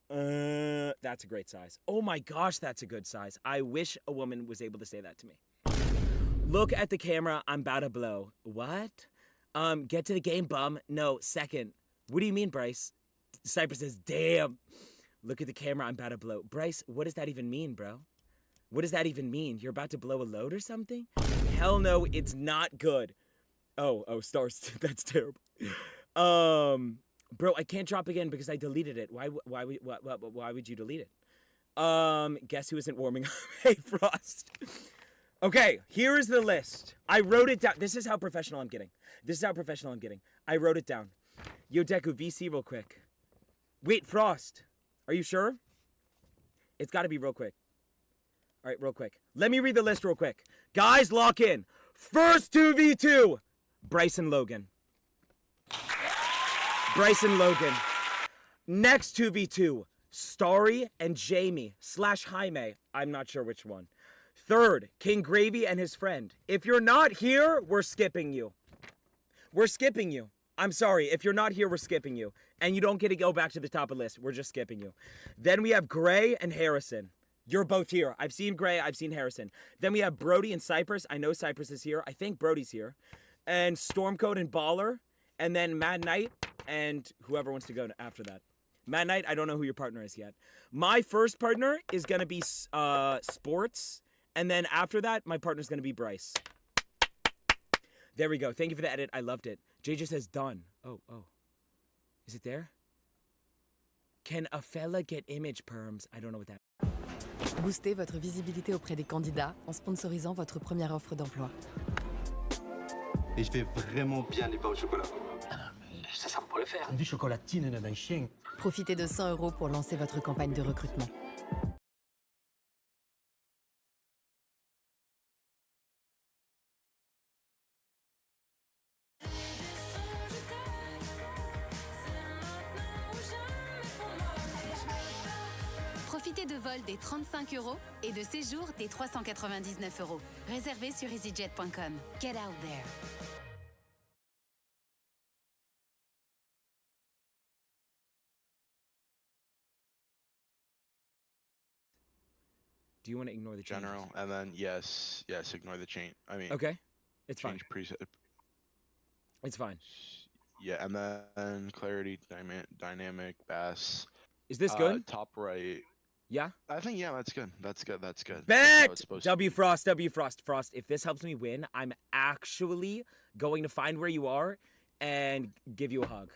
That's a great size. Oh my gosh, that's a good size. I wish a woman was able to say that to me. Look at the camera, I'm about to blow. What? Get to the game, bum. No, second. What do you mean, Bryce? Cypress says, damn. Look at the camera, I'm about to blow. Bryce, what does that even mean, bro? What does that even mean? You're about to blow a load or something? Hell no, it's not good. Oh, stars, that's terrible. Bro, I can't drop again because I deleted it. Why would you delete it? Guess who isn't warming up? Hey, Frost. Okay, here is the list. I wrote it down. This is how professional I'm getting. I wrote it down. Yo, Deku, VC real quick. Wait, Frost. Are you sure? It's got to be real quick. All right, real quick. Let me read the list real quick. Guys, lock in. First 2v2. Bryson Logan. Next 2v2. Starry and Jamie / Jaime. I'm not sure which one. Third, King Gravy and his friend. If you're not here, we're skipping you. We're skipping you. I'm sorry. If you're not here, we're skipping you. And you don't get to go back to the top of the list. We're just skipping you. Then we have Gray and Harrison. You're both here. I've seen Gray. I've seen Harrison. Then we have Brody and Cypress. I know Cypress is here. I think Brody's here. And Stormcoat and Baller. And then Mad Knight and whoever wants to go after that. Mad Knight, I don't know who your partner is yet. My first partner is going to be Sports. And then after that, my partner's going to be Bryce. There we go. Thank you for the edit. I loved it. JJ says done. Oh. Is it there? Can a fella get image perms? I don't know what that means. Boostez votre visibilité auprès des candidats en sponsorisant votre première offre d'emploi. Et je fais vraiment bien les pains au chocolat. Ça sent pour le faire. Du chocolatine d'un chien. Profitez de 100 € pour lancer votre campagne de recrutement. Profitez de vol des 35 € et de séjour des 399 €. Réservé sur easyjet.com. Get out there. Do you want to ignore the changes? General, and then yes, ignore the change. I mean, okay, it's change fine. preset. It's fine. Yeah, and then clarity, dynamic, bass. Is this good? Top right. Yeah. I think that's good. That's good. That's good. Bet! W Frost. Frost. If this helps me win, I'm actually going to find where you are and give you a hug.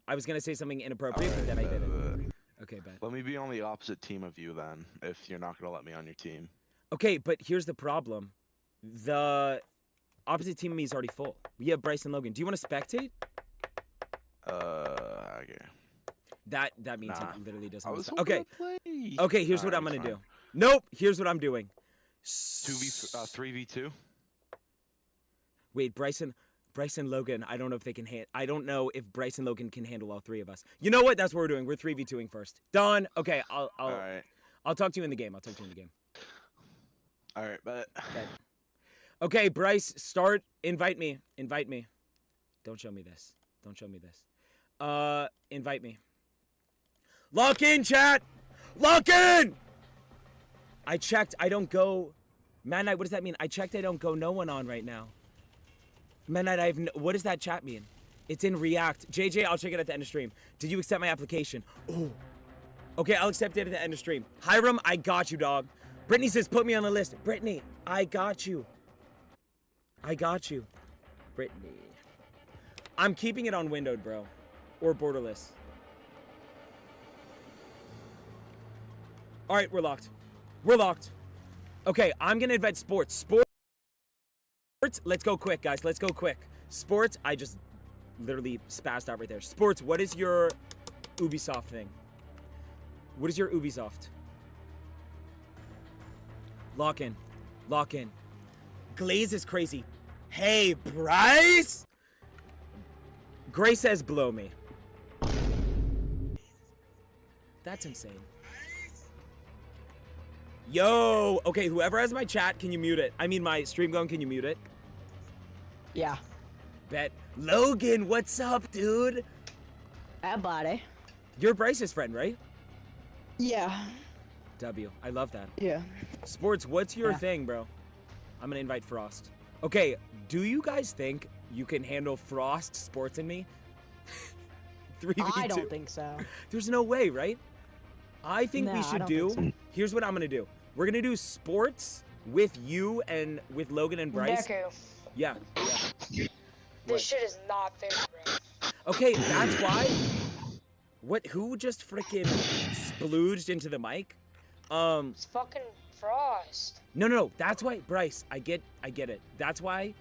I was gonna say something inappropriate, but then I didn't. Okay, bet. Let me be on the opposite team of you then, if you're not gonna let me on your team. Okay, but here's the problem. The opposite team of me is already full. We have Bryce and Logan. Do you want to spectate? Okay. That means Nah. he literally doesn't. I was Okay. hoping to play. Okay, here's what I'm gonna do. Nope. Here's what I'm doing. 3v2. Wait, Bryce and Logan. I don't know if they can I don't know if Bryce and Logan can handle all three of us. You know what? That's what we're doing. We're 3v2ing first. Done. Okay. All right. I'll talk to you in the game. All right, bet. Okay, Bryce. Start. Invite me. Don't show me this. Invite me. Lock in, chat! Lock in! I checked. I don't go. Mad Knight, what does that mean? I checked. I don't go no one on right now. Mad Knight, what does that chat mean? It's in React. JJ, I'll check it at the end of stream. Did you accept my application? Oh. Okay, I'll accept it at the end of stream. Hiram, I got you, dog. Brittany says, put me on the list. Brittany, I got you. Brittany. I'm keeping it on windowed, bro. Or borderless. All right, we're locked. Okay, I'm going to invite Sports. Sports, let's go quick, guys. Sports, I just literally spazzed out right there. Sports, what is your Ubisoft thing? What is your Ubisoft? Lock in. Glaze is crazy. Hey, Bryce! Gray says blow me. That's insane. Yo! Okay, whoever has my chat, can you mute it? I mean my stream going, can you mute it? Yeah. Bet. Logan, what's up, dude? Buddy. You're Bryce's friend, right? Yeah. W. I love that. Yeah. Sports, what's your thing, bro? I'm gonna invite Frost. Okay, do you guys think you can handle Frost, Sports, and me? 3v2? I don't think so. There's no way, right? I think we should do... Here's what I'm gonna do. We're gonna do Sports with you and with Logan and Bryce. Deku. Yeah. This shit is not fair, bro. Okay, that's why... Who just freaking splooged into the mic? It's fucking Frost. No, that's why, Bryce, I get it. That's why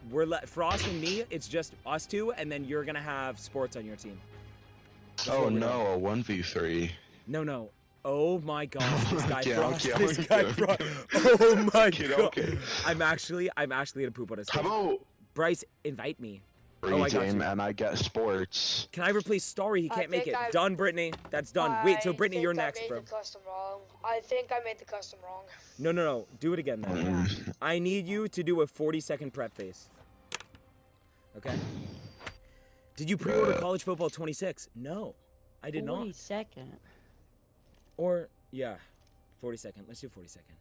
we're Frost and me, it's just us two, and then you're gonna have Sports on your team. Oh no, a 1v3. No. Oh my gosh, this guy Frost. Okay, this guy Frost. Oh my god. Okay. I'm actually gonna poop on his face. Bryce, invite me. Oh, I got game you. and I get sports. Can I replace Starry? He can't make it. think I- Done, Brittany. That's done. Wait, so Brittany, you're next, I bro. made the custom wrong. I think I made the custom wrong. No. Do it again then. I need you to do a 40-second prep phase. Okay? Did you pre-order College Football 26? No, I did not. 40-second. Or, yeah, 40-second. Let's do 40-second.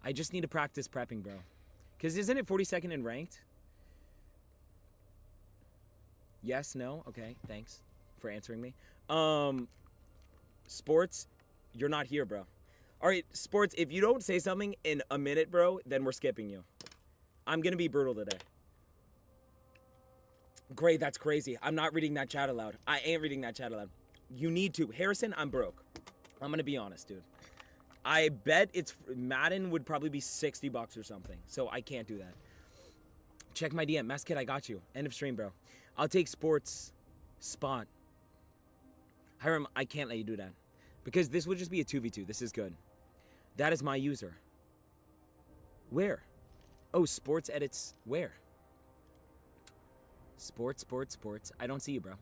I just need to practice prepping, bro. Because isn't it 40-second in ranked? Yes, no? Okay, thanks for answering me. Sports, you're not here, bro. All right, Sports, if you don't say something in a minute, bro, then we're skipping you. I'm going to be brutal today. Great, that's crazy. I'm not reading that chat aloud. I ain't reading that chat aloud. You need to. Harrison, I'm broke. I'm going to be honest, dude. I bet it's Madden would probably be $60 or something. So I can't do that. Check my DM. Mass Kid, I got you. End of stream, bro. I'll take sports spot. Hiram, I can't let you do that. Because this would just be a 2v2. This is good. That is my user. Where? Oh, sports edits. Where? Sports. I don't see you, bro.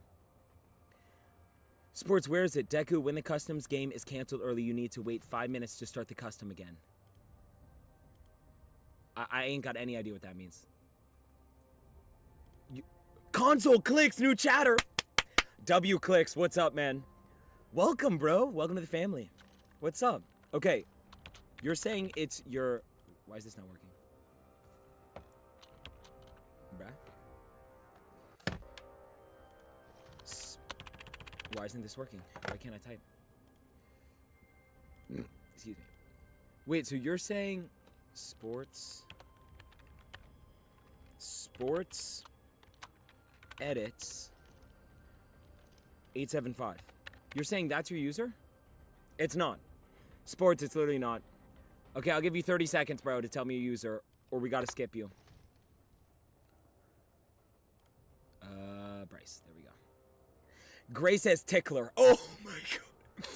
Sports, where is it? Deku, when the customs game is canceled early, you need to wait 5 minutes to start the custom again. I ain't got any idea what that means. Console clicks, new chatter. W clicks, what's up, man? Welcome, bro. Welcome to the family. What's up? Okay, you're saying it's your... Why is this not working? Bruh. Why isn't this working? Why can't I type? Excuse me. Wait, so you're saying sports edits 875. You're saying that's your user? It's not. Sports, it's literally not. Okay, I'll give you 30 seconds, bro, to tell me your user, or we gotta skip you. Bryce, there we go. Gray says tickler. Oh my god.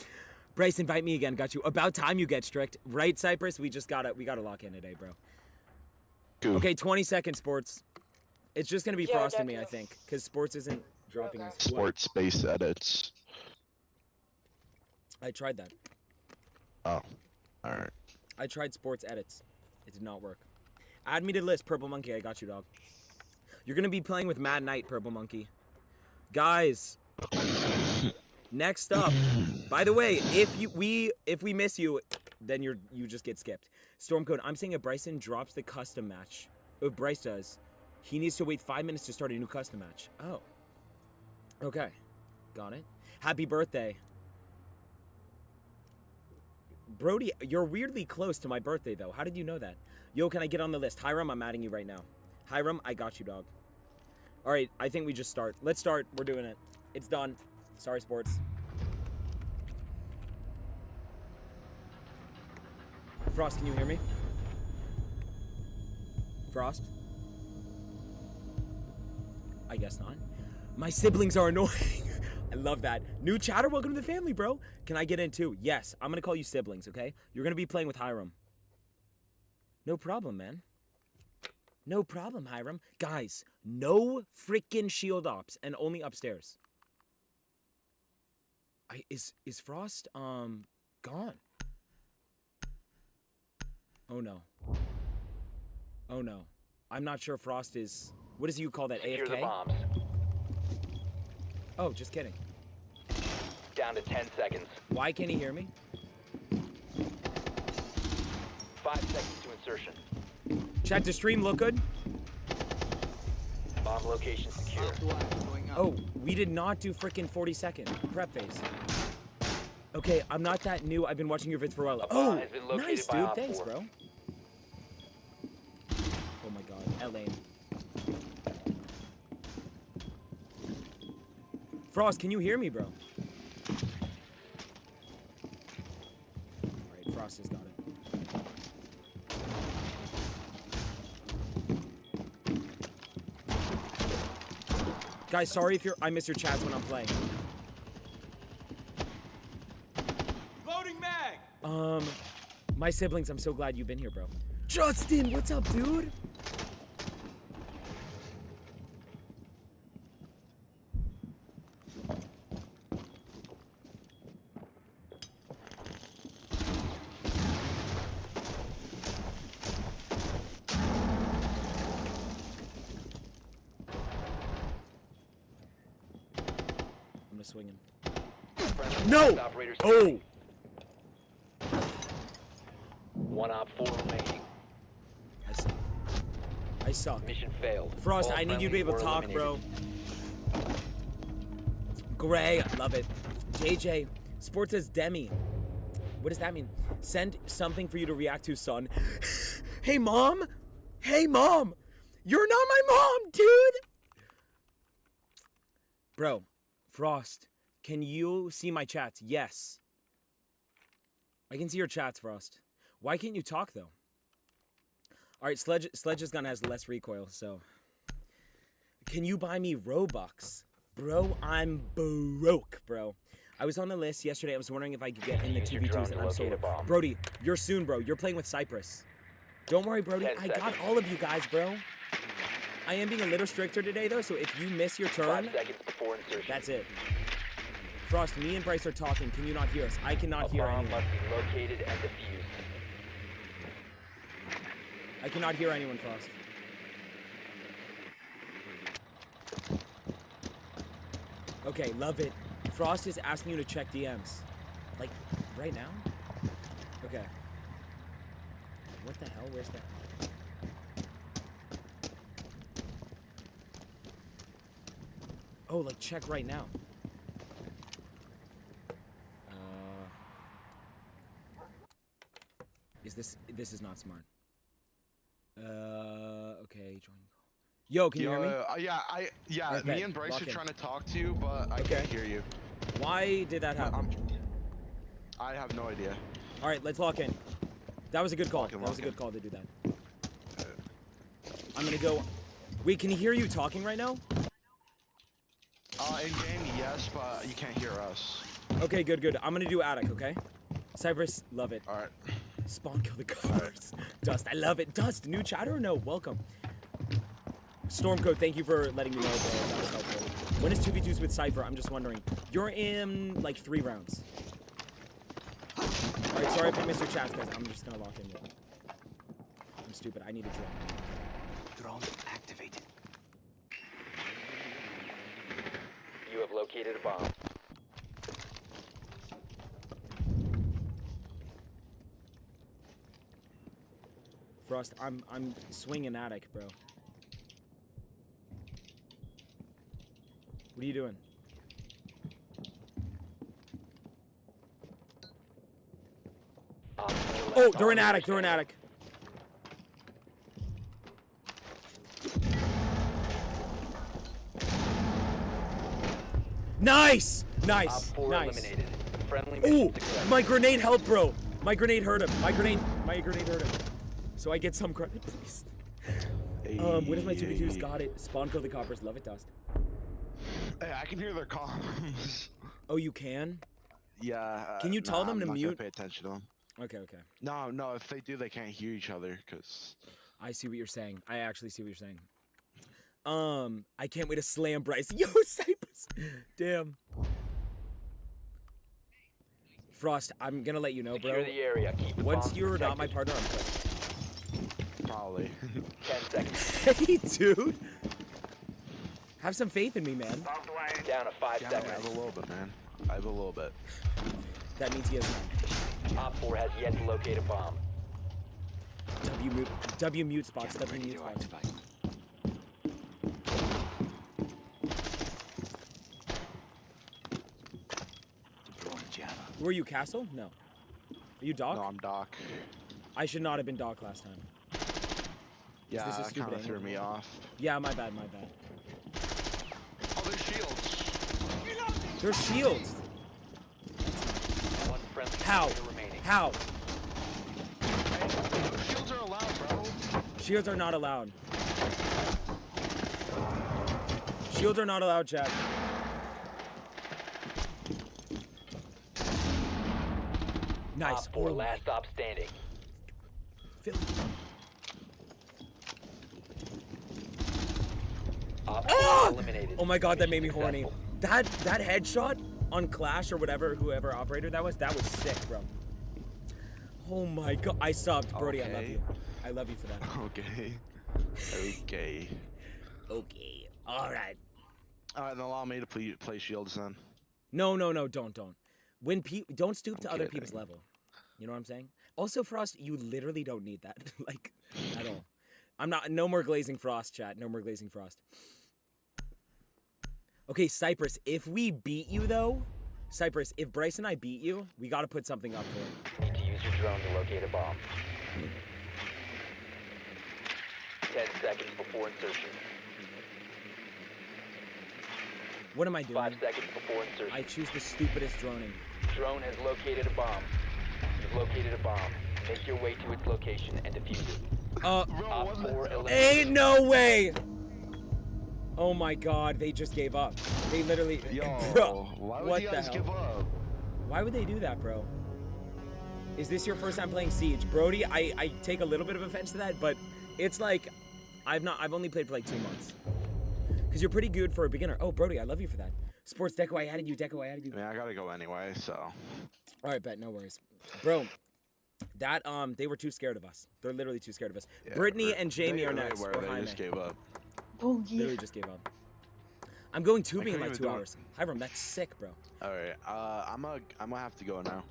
Bryce, invite me again. Got you. About time you get strict. Right, Cypress? We gotta lock in today, bro. Cool. Okay, 20 seconds, Sports. It's just gonna be Yeah, Frost and me, I definitely. think. Because Sports isn't dropping us. Sports space edits. I tried that. Oh, alright. I tried sports edits. It did not work. Add me to the list, Purple Monkey. I got you, dog. You're gonna be playing with Mad Knight, Purple Monkey. Guys, next up. By the way, if we miss you, then you just get skipped. Stormcode, I'm saying if Bryson drops the custom match, if Bryce does, he needs to wait 5 minutes to start a new custom match. Oh. Okay. Got it. Happy birthday. Brody, you're weirdly close to my birthday, though. How did you know that? Yo, can I get on the list? Hiram, I'm adding you right now. Hiram, I got you, dog. All right, I think we just start. Let's start. We're doing it. It's done. Sorry, Sports. Frost, can you hear me? Frost? I guess not. My siblings are annoying. I love that. New chatter, welcome to the family, bro. Can I get in too? Yes, I'm gonna call you siblings, okay? You're gonna be playing with Hiram. No problem, man. No problem, Hiram. Guys, no freaking shield ops and only upstairs. Is Frost gone? Oh no. Oh no. I'm not sure Frost is... What does you call that, AFK? Secure the bombs. Oh, just kidding. Down to 10 seconds. Why can't he hear me? 5 seconds to insertion. Chat to stream look good? Bomb location secure. Oh, we did not do freaking 40-second prep phase. Okay, I'm not that new. I've been watching your vids for a while. Oh, has been located nice, by dude. Op Thanks, 4. bro. Oh my god, LA. Frost, can you hear me, bro? Alright, Frost has got it. Guys, sorry if I miss your chats when I'm playing. Loading mag! My siblings, I'm so glad you've been here, bro. Justin, what's up, dude? a swinging. Friendly No! last operator Oh! standing. 1 op 4 remaining. I suck. I suck. Mission failed. Frost, All I need you to be able to friendlies talk, were bro. eliminated. Gray, I love it. JJ, Sports says Demi. What does that mean? Send something for you to react to, son. Hey, mom! Hey, mom! You're not my mom, dude! Bro, Frost, can you see my chats? Yes. I can see your chats, Frost. Why can't you talk, though? Alright, Sledge's gun has less recoil, so... Can you buy me Robux? Bro, I'm broke, bro. I was on the list yesterday. I was wondering if I could get in the TV2s, and I'm sold. Brody, you're soon, bro. You're playing with Cypress. Don't worry, Brody. I got all of you guys, bro. I am being a little stricter today, though, so if you miss your turn, 5 seconds before insertion. that's it. Frost, me and Bryce are talking. Can you not hear us? I cannot hear Bomb anyone. must be located and defused. I cannot hear anyone, Frost. Okay, love it. Frost is asking you to check DMs. Like, right now? Okay. What the hell? Where's that? Oh, like, check right now. This is not smart. Okay, join call. Yo, can you hear me? Yeah, me and Bryce are trying to talk to you, but I can't hear you. Why did that happen? I have no idea. All right, let's lock in. That was a good call. That was a good call to do that. I'm gonna go. Wait, can he hear you talking right now? In game, yes, but you can't hear us. Okay, good. I'm gonna do attic, okay? Cypress, love it. All right. Spawn kill the cars. Dust, I love it. Dust, new chatter or no? Welcome. Stormcoat, thank you for letting me know, bro. That was helpful. When is 2v2s with Cypher? I'm just wondering. You're in like 3 rounds. Alright, sorry if I missed your chats, guys. I'm just gonna lock in with it. I'm stupid. I need a drone. Drone activated. You have located a bomb. Frost, I'm swinging attic, bro. What are you doing? Oh, they're in attic. They're in attic. Nice! Nice! Nice! Ooh! My grenade helped, bro! My grenade hurt him. My grenade hurt him. So I get some credit, please. What is my 2v2s? Got it. Spawn kill the coppers. Love it, Dust. Hey, I can hear their comms. Oh, you can? Yeah. Can you tell them to I'm not mute? gonna pay attention to them. Okay. No. If they do, they can't hear each other. Cause I see what you're saying. I actually see what you're saying. I can't wait to slam Bryce. Yo, Cypress. Damn. Frost, I'm gonna let you know, bro. Secure the area. Keep the Once bombs you're not my protected. partner, I'm cooked. Probably. 10 seconds. Hey, dude. Have some faith in me, man. Down to 5 Yeah, I seconds. have a little bit, man. I have a little bit. That means he has none. Op 4 has yet to locate a bomb. W mute spots. W mute spots. Who are you, Castle? No. Are you Doc? No, I'm Doc. I should not have been Doc last time. Yeah, This is a that stupid kind of threw angle. me off. Yeah, my bad. Oh, there's shields. There's shields. One friendly How? operator remaining. How? Shields are allowed, bro. Shields are not allowed. Shields are not allowed, chat. Nice. Op 4 last stop standing. Op 4 eliminated. Oh my god, that made me Mission horny. successful. That headshot on Clash or whoever operator that was sick, bro. Oh my god, I subbed, Brody. I love Okay. you. I love you for that. Okay. Okay. Okay. All right. Alright, then allow me to play shields then. No, don't. When don't stoop to other people's level. You know what I'm saying? Also, Frost, you literally don't need that, like, at all. No more glazing Frost, chat. No more glazing Frost. Okay, Cypress, if we beat you, though, Cypress, if Bryce and I beat you, we gotta put something up for it. Need to use your drone to locate a bomb. 10 seconds before insertion. What am I doing? 5 seconds before insertion. I choose the stupidest droning. Drone has located a bomb. You've located a bomb. Make your way to its location and defuse it. Ain't no way! Oh my god, they just gave up. They literally... Bro, why would what you the guys hell? give up? Why would they do that, bro? Is this your first time playing Siege? Brody, I take a little bit of offense to that, but it's like... I've only played for like 2 months. Because you're pretty good for a beginner. Oh, Brody, I love you for that. Sports Deco, I added you. Deco, I added you. I mean, I gotta go anyway, so. All right, bet, no worries. Bro, that, they were too scared of us. They're literally too scared of us. Yeah, Brittany and Jamie are they next. were, Or they Jaime. just gave up. Oh, yeah. Literally just gave up. I'm going tubing in couldn't like even 2 do it. hours. Hiram, that's sick, bro. All right, I'm gonna have to go now.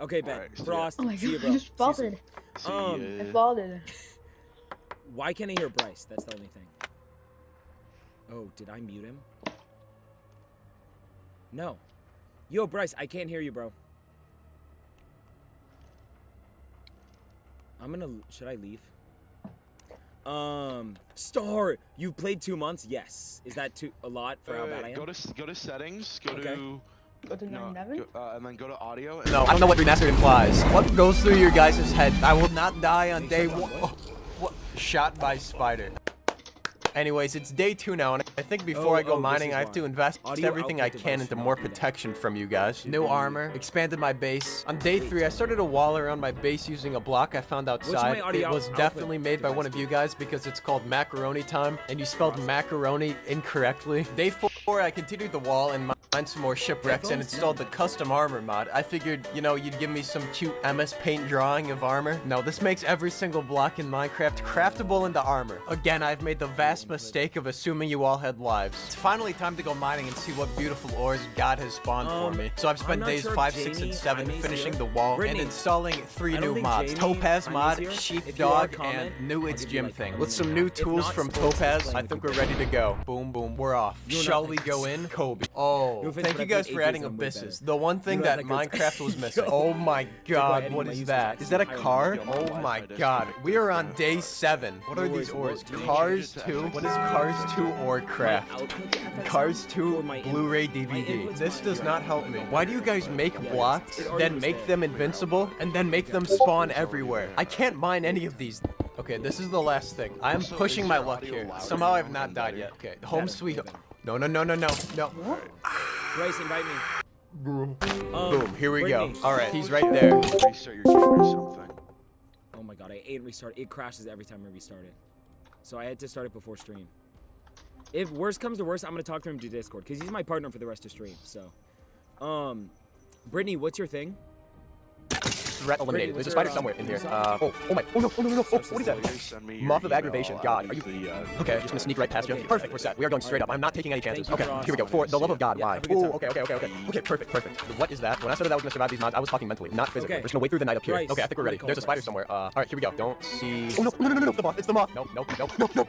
Okay, bet. Alright, see ya. Frost, Oh my see you, god, bro. I just faulted. See I ya. faulted. Why can't I hear Bryce? That's the only thing. Oh, did I mute him? No. Yo, Bryce, I can't hear you, bro. Should I leave? Star, you've played 2 months? Yes. Is that a lot for how bad I am? Go to settings. Go Okay. to. Go to 911? And then go to audio. No, I don't know what remastered implies. What goes through your guys' head? I will not die on day one. Oh, what? Shot by spider. Anyways, it's day 2 now, and I think before I go this mining, is I have why. to invest Audio everything I output can device into should more not do that. protection from you guys. New armor, expanded my base. On day 3, I started a wall around my base using a block I found outside. my audio It was output definitely made by one of you guys because it's called macaroni time, and you spelled macaroni incorrectly. Day 4, I continued the wall and mined some more shipwrecks and installed the custom armor mod. I figured, you know, you'd give me some cute MS Paint drawing of armor. No, this makes every single block in Minecraft craftable into armor. Again, I've made the vast mistake of assuming you all had lives. It's finally time to go mining and see what beautiful ores God has spawned for me. So I've spent I'm not days sure if 5, 6, Jamie, and 7 Jaime's finishing here. the wall Brittany, and installing 3 I don't new think mods. Jamie, Topaz Jaime's mod, here. If you Sheepdog, comment, and New I'll It's give you, Gym like, thing. a With some minute. new If tools not, from Sports Topaz, playing I with think you. we're ready to go. Boom, boom, we're off. You're not Shall we that go good. in? Kobe. Oh, No offense, thank but you I guys think for AK's adding are way abysses. better. The one thing You're that not that good. Minecraft was missing. Yo. Oh my god, Eddie, what my is user that? text. Is that a I don't car? know. Oh my god. We are on day 7. What are No these worries, ores? what? Cars 2? What is Cars 2 ore craft? Output FSR Cars 2 or my Blu-ray input? My DVD. input's This mine. does not help me. Why do you guys make Yeah, blocks, it already then was make there. them invincible, and then make them spawn everywhere? I can't mine any of these. Okay, this is the last thing. I am Also, pushing is my your luck audio here. louder Somehow now I've not than died better? yet. Okay, home Better, sweet. better. No, no, no, no, no, no. Bryce, invite me. Boom, here we go. Brittany. Alright, he's right there. Restart your game or something. Oh my god, I ate restart. It crashes every time I restart it. So I had to start it before stream. If worst comes to worst, I'm gonna talk to him to Discord because he's my partner for the rest of stream. So, Brittany, what's your thing? Threat eliminated. There's a spider somewhere in here. Oh my. Oh no, oh no, no, no. Oh, what is that? Send me your Moth of email. aggravation. I'll God, are use you... the, Okay, just gonna sneak right past you. Okay, Perfect, we're set. We are going straight up. I'm not taking any chances. Thank you, Okay, Ross. here we go. For the love of God, Yeah, why? have a good Oh, time. okay. Okay, perfect. What is that? When I said that I was gonna survive these mods, I was talking mentally, not physically. Okay. We're just gonna wait through the night up here. Bryce, Okay, I think we're ready. call There's a spider Bryce. somewhere. Alright, here we go. Don't see... Oh no, the moth. It's the moth. No.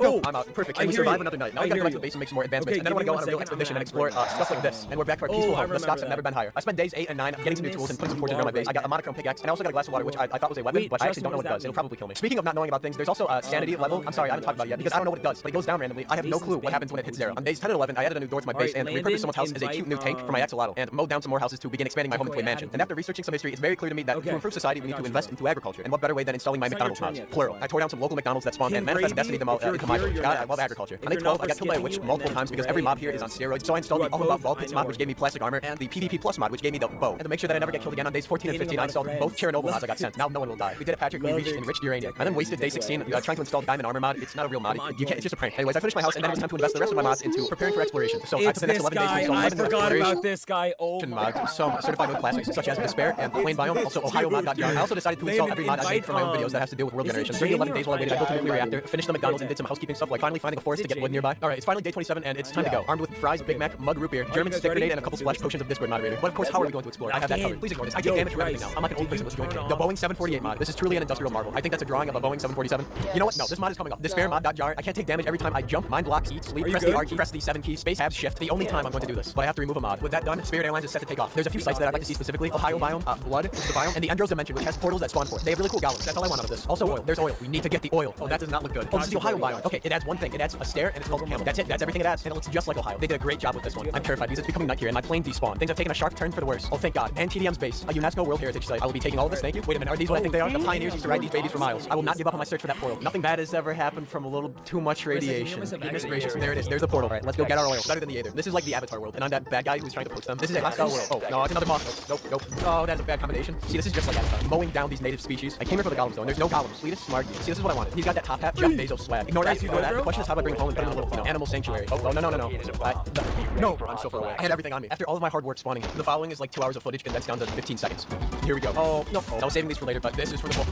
Oh, I'm out. Perfect. I And we hear survive you. another night. Now I we gotta hear go back to you. the base and make some more advancements. Okay, And then I wanna give go me on a 1 real second. expedition and I'm explore gonna stuff like this. And we're back to our Oh, peaceful I home. The remember stocks have that. never been higher. I spent days 8 and 9 getting some new tools and putting some torches around my base. I got a monochrome pickaxe, and I also got a glass of water, which I thought was a weapon, Wait, but I Justin, actually don't know what what it does does. that It'll mean? probably kill me. Speaking of not knowing about things, there's also a sanity how level. long I'm sorry, I haven't talked about it yet because I don't know what it does, but it goes down randomly. I have no Bases clue what banned happens when it hits zero. completely. On days 10 and 11, I added a new door to my base and Alright, repurposed someone's house Landon, as a cute new tank for my invite, axolotl and mowed down some more houses to begin expanding my home into a Okay, mansion. added And after researching some history, it's very clear to me that to improve society, we need to invest into agriculture. And what better way than installing my It's not your McDonald's turn mods? yet, Plural. that's why. I tore down some local McDonald's that spawned King and manifested Gravy, destiny to if you're into my here, village. you're God, I love next. agriculture. If On day you're not 12, I got killed by a for witch skipping you, multiple and times then because every mob Ray here is on is steroids. So I installed You the are All About both, Ball I Pits know mod, where. which gave me plastic armor, and the PvP Plus mod, which gave me the bow. And to make sure that I never get killed again on days 14 and Gaming 15, I with installed my both friends, are noble mods I got sent. Now no one will die. We did it, Patrick. We reached enriched uranium. And then wasted day 16 trying to install diamond armor mod. It's not a real mod. You can't. It's just a prank. Anyways, I finished my house and then it was time to invest the rest of my mods into preparing for exploration. So I took It's the next this 11 days to guy. install I 11 forgot exploration about this guy. Oh my mods, some certified node classics such as Despair and Plain Biome, also OhioMod.jar. I also decided to install every mod I've made for my own videos that has to do with world generation. During the 11 days while I waited, I built a nuclear reactor, finished the McDonald's, and did some housekeeping stuff like finally finding a forest to get wood nearby. Alright, it's finally day 27 and it's time to go. Armed with fries, Big Mac, mug root beer, German stick grenade, and a couple splash potions of Discord moderator. But of course, how are we going to explore? I have that covered. Please ignore this. I take damage from everything now. I'm like an old person with joint pain. The Boeing 748 mod. This is truly an industrial marvel. I think that's a drawing of a Boeing 747. You know what? No, this mod is coming off. Despair mod.jar. I can't take damage every time I jump, mind blocks, eat, sleep, press the R key, press the 7 key, space tab, shift. The only time I'm going to do this. But I have to remove a mod. With that done, Spirit Airlines is set to take off. There's a few sites that I'd like to see specifically. Ohio Biome, Blood, which is the biome, and the Endros Dimension, which has portals that spawn forth. They have really cool golems. That's all I want out of this. Also oil. There's oil. We need to get the oil. Oh, that does not look good. Oh, this is the Ohio Biome. Okay, it adds one thing. It adds a stair and it's called a camel. That's it. That's everything it adds. And it looks just like Ohio. They did a great job with this one. I'm terrified because it's becoming night here and my plane despawned. Things have taken a sharp turn for the worse. Oh, thank God. And TDM's base, a UNESCO World Heritage Site. I will be taking all of this. Thank you. Wait a minute. Are these what I think they are? The pioneers used to ride these babies for miles. I will not give up on my search for that portal. Nothing bad has ever happened from a little too much radiation. Goodness gracious. There it is. There's the portal. All right, let's go get our oil. Better than the Aether. This is like the Avatar world, and I'm that bad guy who's trying to poach them. This is a hostile world. Oh, no, it's another moth. Nope, nope. Oh, that's a bad combination. See, this is just like Avatar. Mowing down these native species. I came here for the golems though, and there's no golems. Fleet is smart. See, this is what I wanted. He's got that top hat. Jeff Bezos swag. Ignore that. Ignore that. The question is how do I bring it home and put it in a little, animal sanctuary. Oh, no. No, I'm so far away. I had everything on me. After all of my hard work spawning, the following is like 2 hours of footage condensed down to 15 seconds. Here we go. Oh, no. I was saving these for later, but this is for the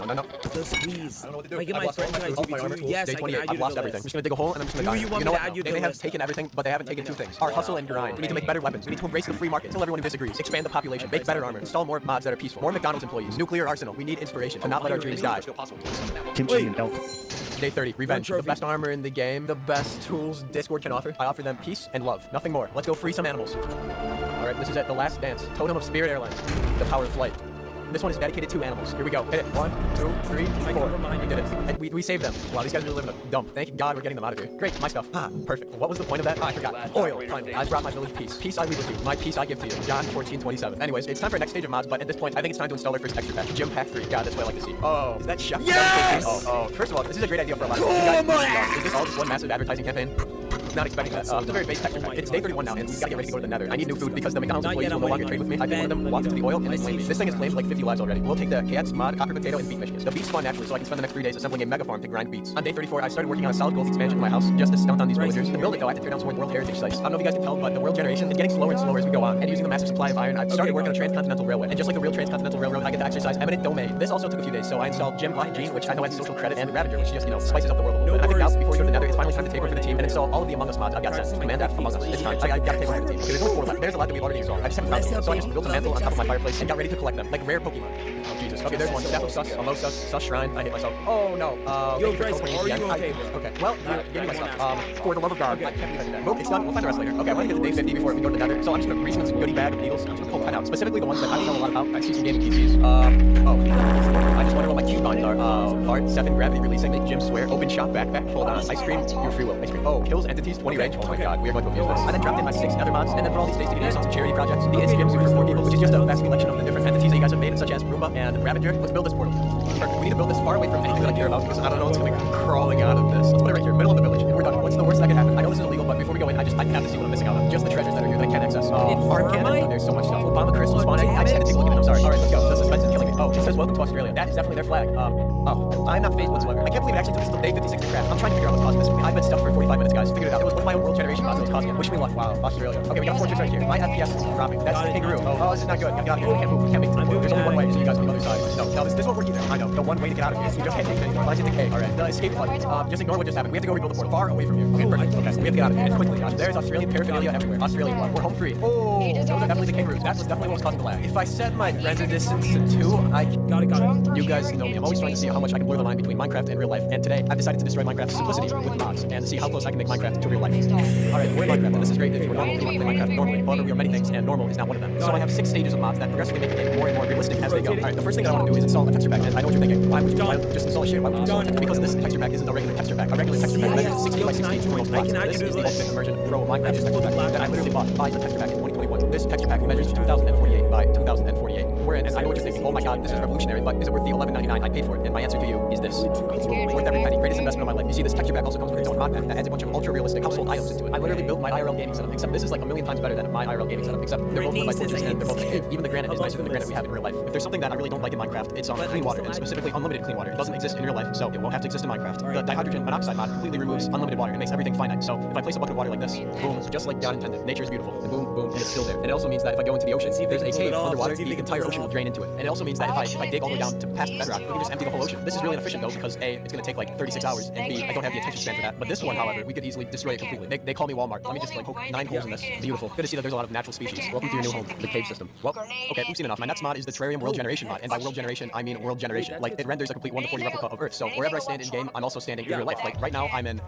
No. Just please. I don't know what to do. I get I've my lost friends all and I my armor. Yes, Day I can 28. add you I've to lost the everything. I'm list. just gonna dig a hole and I'm just gonna die. you want know me to what? add you to They the may have list? taken everything, but they haven't taken 2 things. Our hustle and grind. We need to make better weapons. We need to embrace the free market. Tell everyone who disagrees. Expand the population. Make better armor. Install more mods that are peaceful. More McDonald's employees. Nuclear arsenal. We need inspiration to not let our dreams die. Kimchi and elk. Day 30. Revenge. The best armor in the game. The best tools Discord can offer. I offer them peace and love. Nothing more. Let's go free some animals. Alright, this is it. The last dance. Totem of Spirit Airlines. The power of flight. This one is dedicated to animals. Here we go. Hit it. 1, 2, 3, 4. We did it. And we saved them. Wow, these guys are really living a dump. Thank God we're getting them out of here. Great, my stuff. Ah, perfect. What was the point of that? I forgot. Oil. Finally. I brought my village peace. Peace I leave with you. My peace I give to you. John 14:27. Anyways, it's time for our next stage of mods, but at this point, I think it's time to install our first extra pack. Gym Pack 3. God, that's what I like to see. Oh, is that Chef? Yes! Oh. First of all, this is a great idea for a lot of people. Is this all just one massive advertising campaign? Not expecting that. It's a very base texture pack. It's day 31 now, and we've got to get ready to go to the nether. I need new food because the McDonald's employees will no longer trade with me. I think one of them walked into the oil and they claimed me. This thing has claimed like 50 lives already. We'll take the KX mod, copper potato, and beet Michigan. The beets spawn naturally, so I can spend the next 3 days assembling a mega farm to grind beets. On day 34, I started working on a solid gold expansion of my house just to stunt on these villagers. To build it though, I had to tear down some more World Heritage sites. I don't know if you guys can tell, but the world generation is getting slower and slower as we go on. And using the massive supply of iron, I've started working on a transcontinental railway. And just like the real transcontinental railroad, I get to exercise eminent domain. This also took a few days, so I installed Jim, Lion, Gene, which I know has social credit, and Ravager, which just, spices up the world a little bit. I think now, before we go to the nether, it's finally time to take one for the team and install all of the Among Us mods I've got sent. Command F, Among Us. It's time. I gotta take one for the team. Okay, there's only 4 left. There's a lot that we've already installed. I just haven't found them. So I just built a mantle on top of my fireplace and got ready to collect them, like rare Pokemon. Oh, Jesus. Okay, there's one. Staff of Sus, Amo Sus Shrine. I hate myself. Oh, no. Yo, Bryce, are you okay? Okay, well, give me my stuff. For the love of God, I can't believe I did that. Boom, it's done. We'll find the rest later. Okay, I want to get to day 50 before we go to the nether. So I'm just going to reach in this goodie bag of needles. I'm just going to pull that out. Specifically the ones that I don't know a lot about. I see some gaming PCs. I just wonder what my coupons are. Part 7 gravity releasing. Make Jim swear. Open shop backpack. Hold on. Ice cream. Your free will. Ice cream. Oh, kills entities 20 range. Oh my God, we are going to abuse this. I then dropped in my 6 nether mods and then put all these days to do some charity projects. The Instagram Super for people, which is just a vast collection of the different entities that you guys have made, such as Roomba and Ravager. Let's build this portal. Perfect. We need to build this far away from anything that I care about because I don't know what's going to be crawling out of this. Let's put it right here, middle of the village. And we're done. What's the worst that could happen? I know this is illegal, but before we go in, I have to see what I'm missing out on. Just the treasures that are here that I can't access. Arm cannon. There's so much stuff. Obama crystal spawn egg. I just had to take a look at it. I'm sorry. All right, let's go. The suspense is killing me. Oh, it says welcome to Australia. That is definitely their flag. I'm not phased whatsoever. I can't believe it actually took us till day 56 to craft. I'm trying to figure out what's causing this. I've been stuck for 45 minutes, guys. Figured it out. It was with my own world generation mods that was causing it. Wish me luck. Wow, Australia. Okay, we got a fortress right here. My FPS is dropping. That's the kangaroo. Oh, this is not good. Get out of here. We can't move. We can't make it. There's only one way, so you guys on the other side. No, this won't work either. I know. The one way to get out of here is you just can't take it anymore. Why is it the K? Alright. The escape button. Just ignore what just happened. We have to go rebuild the port far away from here. Okay, perfect. Okay, so we have to get out of here. And quickly, guys. There's Australian paraphernalia everywhere. Australia, we're home free. Oh, those are definitely the kangaroos. That was definitely what was causing the lag. If I set my render distance to 2, I got it. You guys know me. I'm always trying to see how much I can blur the line between Minecraft and real life. And today, I've decided to destroy Minecraft's simplicity with mods and to see how close I can make Minecraft to real life. Alright, we're in Minecraft, and this is great if you were normal and you want to play Minecraft normally. However, we are many things, and normal is not one of them. So I have 6 stages of mods that progressively make the game more and more realistic as they go. Alright, the first thing that I want to do is install a texture pack. And I know what you're thinking. Why would you just install a shit? Why would you install a texture? Because this texture pack isn't a regular texture pack. A regular texture pack measures 60 by 60 to most blocks. This is the ultimate immersion pro Minecraft texture pack that I literally bought by the texture pack in 2021. This texture pack measures 2048 by 2048. We're in, and I know what you're thinking. Oh my God, this is revolutionary, but is it worth the $11.99 I paid for it? And my answer to you is this. Worth every penny. Greatest investment of my life. You see, this texture pack also comes with its own mod pack that adds a bunch of ultra-realistic household items into it. I literally built my IRL gaming setup, except this is like a million times better than my IRL gaming setup, except they're both by Fortress and they're both cave. Even the granite is nicer than the granite we have in real life. If there's something that I really don't like in Minecraft, it's clean water, and specifically unlimited clean water. It doesn't exist in real life, so it won't have to exist in Minecraft. The dihydrogen monoxide mod completely removes unlimited water and makes everything finite. So if I place a bucket of water like this, boom, just like God intended, nature is beautiful, and boom, boom, and it's still there. And it also means that if I go into the ocean, there's a cave underwater, the entire ocean will drain into it. And it also means that if I dig all the way down to past the bedrock, we can just empty the whole ocean. This is really inefficient though, because A, it's gonna take like 36 hours, and B, I don't have the attention span for that. But this one, however, we could easily destroy it completely. They call me Walmart. Let me just like poke 9 holes in this. Beautiful. Good to see that there's a lot of natural species. Welcome to your new home, the cave system. Well, okay, we've seen enough. My next mod is the Terrarium World Generation mod, and by world generation, I mean world generation. Like, it renders a complete 1:40 replica of Earth. So wherever I stand in game, I'm also standing in real life. Like right now, I'm in,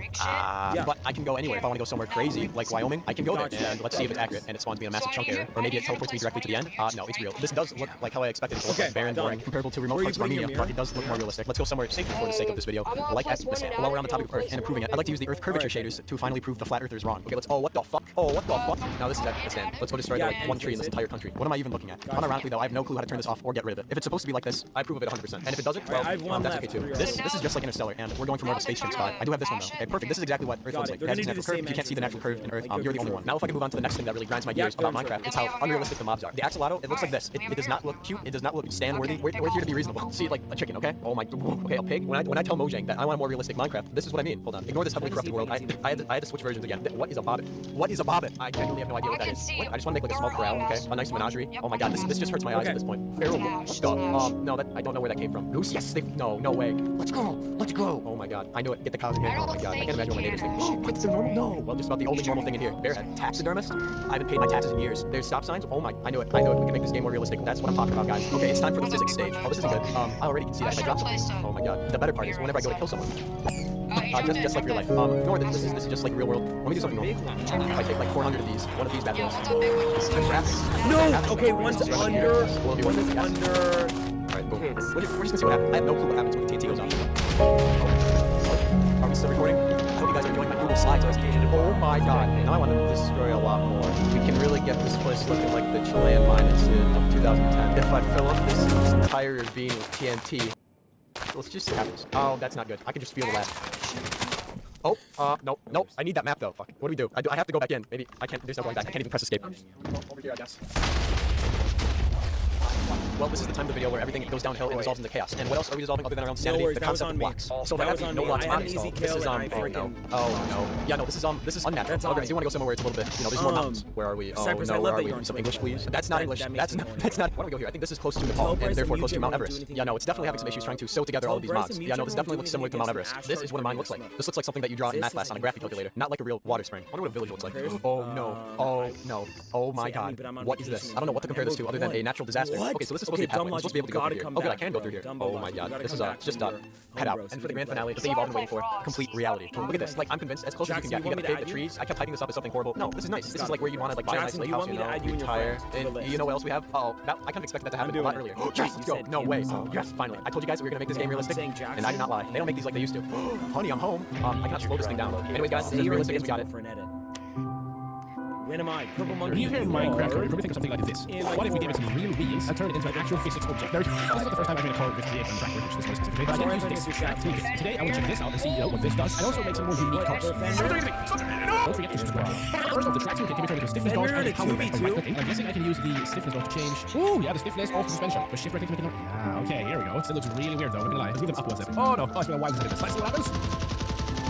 but I can go anywhere. If I want to go somewhere crazy, like Wyoming, I can go there, and let's see if it's accurate, and it spawns me in a massive chunk error, or maybe it teleports me directly to the end. No, it's real. This does look like how I expected it to look, like barren, boring, comparable to remote parts of Armenia, but it does look more realistic. Let's go somewhere safer for the sake of this video, like Afghanistan. While we're on the topic of Earth and improving it, I'd like to use the Earth curvature shaders to finally prove the flat earthers wrong. Okay, let's, oh, what the fuck? Oh, what the fuck? Now this is Afghanistan. Let's go destroy like one tree in this entire country. What am I even looking at? Unironically though, I have no clue how to turn this off or get rid of it. If it's supposed to be like this, I approve of it 100%. And if it doesn't, well, that's okay too. This is just like Interstellar, and we're going for more of a space trim spot. I do have this one though. Okay, perfect. This is exactly what Earth looks like. It has its natural curve. If you can't see the natural curve in Earth, you're the only one. Now if I can move on to the next thing that really grinds my gears about Minecraft, it's how unrealistic the mobs are. The axolotl, it looks like this. It does not look cute. It does not look stand-worthy. We're here to be reasonable. See, like a chicken, okay? Oh my, okay, a pig. When I tell Mojang that I want a more realistic Minecraft, this is what I mean. Hold on. Ignore this heavily corrupted world. I had to switch versions again. What is a bobbit? What is a bobbit? I genuinely have no idea what that is. What? I just want to make like a small corral, okay? A nice menagerie. Oh my god, this just hurts my eyes at this point. Feral dog. No, that I don't know where that came from. Goose? Yes, no way. Let's go. Let's go. Oh my god, I knew it. Get the cows in here. Oh my god, I can't imagine what my neighbors think. Oh, what's the normal? No. Well, just about the only normal thing in here. Bearhead. Taxidermist? I haven't paid my taxes in years. There's stop signs. Oh my, I knew it. We can make this game more realistic. That's what I'm talking about, guys. Okay, it's time for the physics stage. Oh, this isn't good. I already can see that if I drop something. Oh my god. The better part is whenever I go to kill someone. Just like real life. Ignore this. This is just like real world. Let me do something normal. If I take like 400 of these, one of these bad boys. No. Okay, one's under. One is under. Alright, boom. We're just gonna see what happens. I have no clue what happens when the TNT goes off. Are we still recording? I hope you guys are enjoying my Google Slides. Oh my god. Now I want to destroy a lot more. We can really get this place looking like the Chilean miners of 2010. If I fill up this entire ravine with TNT, let's just see what happens. Oh, that's not good. I can just feel the lag. Oh, nope. I need that map though. Fuck. What do? I have to go back in. Maybe I can't. There's no going back. I can't even press escape. Over here, I guess. Well, this is the time of the video where everything goes downhill and resolves into chaos. And what else are we resolving other than our own sanity? The concept of blocks. So if I have no blocks mod installed, this is oh no. Yeah, no, this is unnatural. However, I do want to go somewhere where it's a little bit, there's more mountains. Where are we? Oh no, where are we? Some English, please. That's not English. That's not. Why don't we go here? I think this is close to Nepal and therefore close to Mount Everest. Yeah, no, it's definitely having some issues trying to sew together all of these mods. Yeah, no, this definitely looks similar to Mount Everest. This is what mine looks like. This looks like something that you draw in math class on a graphic calculator, not like a real water spring. I wonder what a village looks like. Oh no. Oh no. Oh my god. What is this? I don't know what to compare this to other than a natural disaster. Okay, so this is supposed to be a pathway. I'm supposed to be able to go through here. Oh good, I can go through here. Oh my god. This is just head out. And for the grand finale, the thing you've all been waiting for, complete reality. Look at this. Like, I'm convinced as close as you can get. You got the pig, the trees. I kept hyping this up as something horrible. No, this is nice. This is like where you want to like buy a nice lake house, retire. And you know what else we have? Oh, I kind of expected that to happen a lot earlier. Yes, let's go. No way. Yes, finally. I told you guys we were gonna make this game realistic, and I did not lie. They don't make these like they used to. Honey, I'm home. I cannot slow this thing down. Anyways, guys, this is as realistic as we got it. When am I? Purple monkey. When you hear Minecraft, you probably think of something like this. What if we gave it some real wheels and turned it into an actual physics object? This is not the first time I've made a code with create on track research this most specifically, but I didn't use this toolkit. Today, I will check this out and see what this does, and also make some more unique cars. Don't forget to subscribe. First off, the track toolkit can be turned into stiffness gauge and a power band by right clicking. I'm guessing I can use the stiffness gauge to change. Ooh, yeah, the stiffness of the suspension. But shift right click to make it. Yeah, okay, here we go. Still looks really weird though. I'm gonna lie. Let's leave them up one second. Oh no, it's been a while since I did this. Let's see what happens.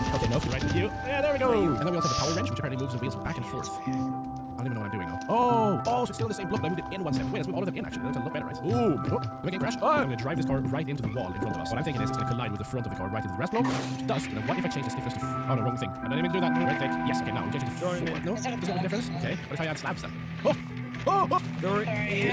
Okay, no, right with you. Yeah, there we go. And then we also have the power wrench, which apparently moves the wheels back and forth. I don't even know what I'm doing now. Oh, so it's still the same block, but I moved it in one step. Wait, let's move all of them in actually. That'll look better, right? Ooh, do I get crash? Oh, I'm gonna drive this car right into the wall in front of us. What I'm thinking is it's gonna collide with the front of the car right into the rest block, which it does. And then what if I change the stiffness to oh no, wrong thing. And then I didn't even do that. Right click. Yes, okay, now we change it to 4. No, doesn't make a difference. Okay, what if I add slabs then? There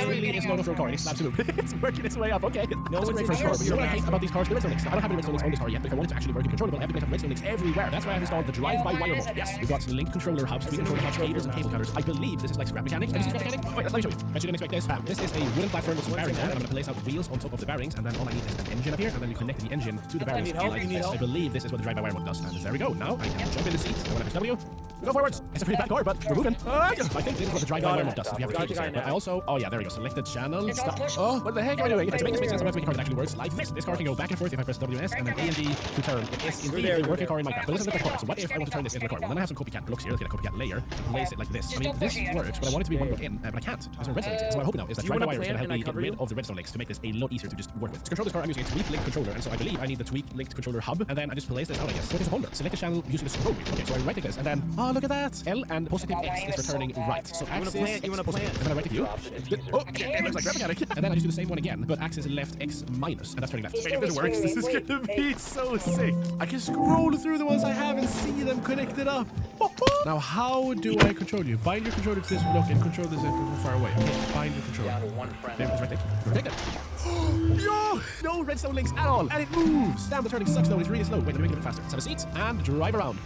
really is no enough for a car. It slabs to move. It's working its way up. Okay. No, it's great for a car. But you know what I hate about these cars? The redstone links. I don't have any redstone links on this car yet, but if I want it to actually work and controllable, I have to have redstone links everywhere. That's why I've installed the drive-by-wire mode. Yes, we've got link controller hubs, screen controller hubs, cables, and cable cutters. I believe this is like scrap mechanics. Have you seen scrap mechanics? Wait, let me show you. Bet you didn't expect this. This is a wooden platform with some bearings on it. I'm going to place out wheels on top of the bearings, and then all I need is an engine up here, and then you connect the engine to the bearings. I believe this is what the drive-by-wire mode does. And there we go. Now I can jump in the seat. I want to push W. We go forwards. It's a pretty bad car, but we're moving. I think this is what the drive-by alarm does. We have Got to the guy but I now. also, oh yeah, there we go. Selected channel. It's all Stop. push. Oh, what the heck am I doing? Okay, to make this make sense, I'm going to make a car that actually works like this. This car can go back and forth if I press WS and then A and D to turn. It is indeed a working car in Minecraft, but it doesn't look like a car. So what if I want to turn this into a car? Well, then I have some copycat blocks here. Let's get a copycat layer and place it like this. I mean, this works, but I want it to be one block in, but I can't. There's no redstone links. So what I'm hoping now is that Do you wanna drive-by wire is going to help plant and I me get cover rid you? of the redstone links to make this a lot easier to just work with. To control this car, I'm using a tweak linked controller, and so I believe I need the tweak linked controller hub, and then I just place this out, I guess. So there's a holder. Select the channel using the scroll wheel. Okay, so I right click this, and then, oh, look at that. L and positive X is returning right. So axis, You wanna plant? and then I right click you. Oh, it looks like grab mechanic. And then I just do the same one again, but axis left X minus, and that's turning left. If this works, this is gonna be so sick. I can scroll through the ones I have and see them connected up. Now, how do I control you? Bind your controller to this block and control this from far away. Okay, bind your controller. Down to one friend. There, right click. Protect it. Yo! No redstone links at all, and it moves. Damn, the turning sucks though. It's really slow. Wait, let me make it a bit faster. Let's have a seat and drive around.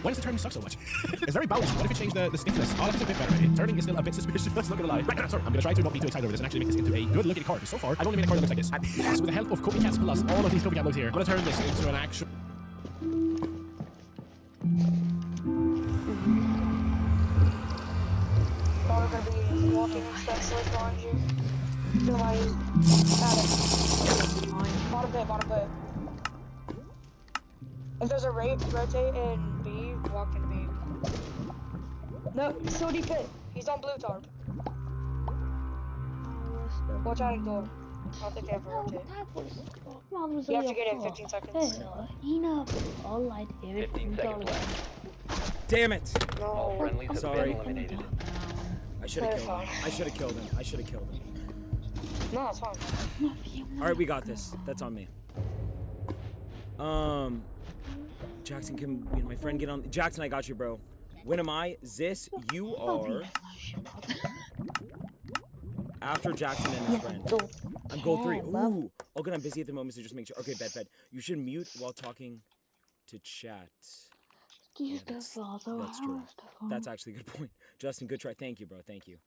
Why does the turning suck so much? It's very bouncy. What if we change the stiffness? Oh, that's a bit better. Maybe. Turning is still a bit suspicious. Not gonna lie. Right, sorry. I'm gonna try to not be too excited over this and actually make this into a good looking car. Because so far, I've only made a car that looks like this. And yes, with the help of Copycats Plus, all of these Copycat modes here, I'm gonna turn this into an actual. Probably gonna be walking and stuff like behind you. No, I got it. Bottom bit. If there's a rotate in B, walk in B. No, so deep pit. He's on blue tarp. Watch out and go. I don't think they have a rotate. You have to get in 15 seconds. 15 seconds left. Damn it! All friendlies have Sorry. been eliminated. I should have killed him. I should have killed him. I should have killed him. No, it's fine. Alright, we got this. That's on me. Jackson, can me and my friend get on? Jackson, I got you, bro. When am I? Zis, you are. After Jackson and his friend. I'm gold 3. Ooh. Okay, I'm busy at the moment, so just make sure. Okay, bet. You should mute while talking to chat. Yeah, that's true. That's actually a good point. Justin, good try. Thank you, bro. Thank you.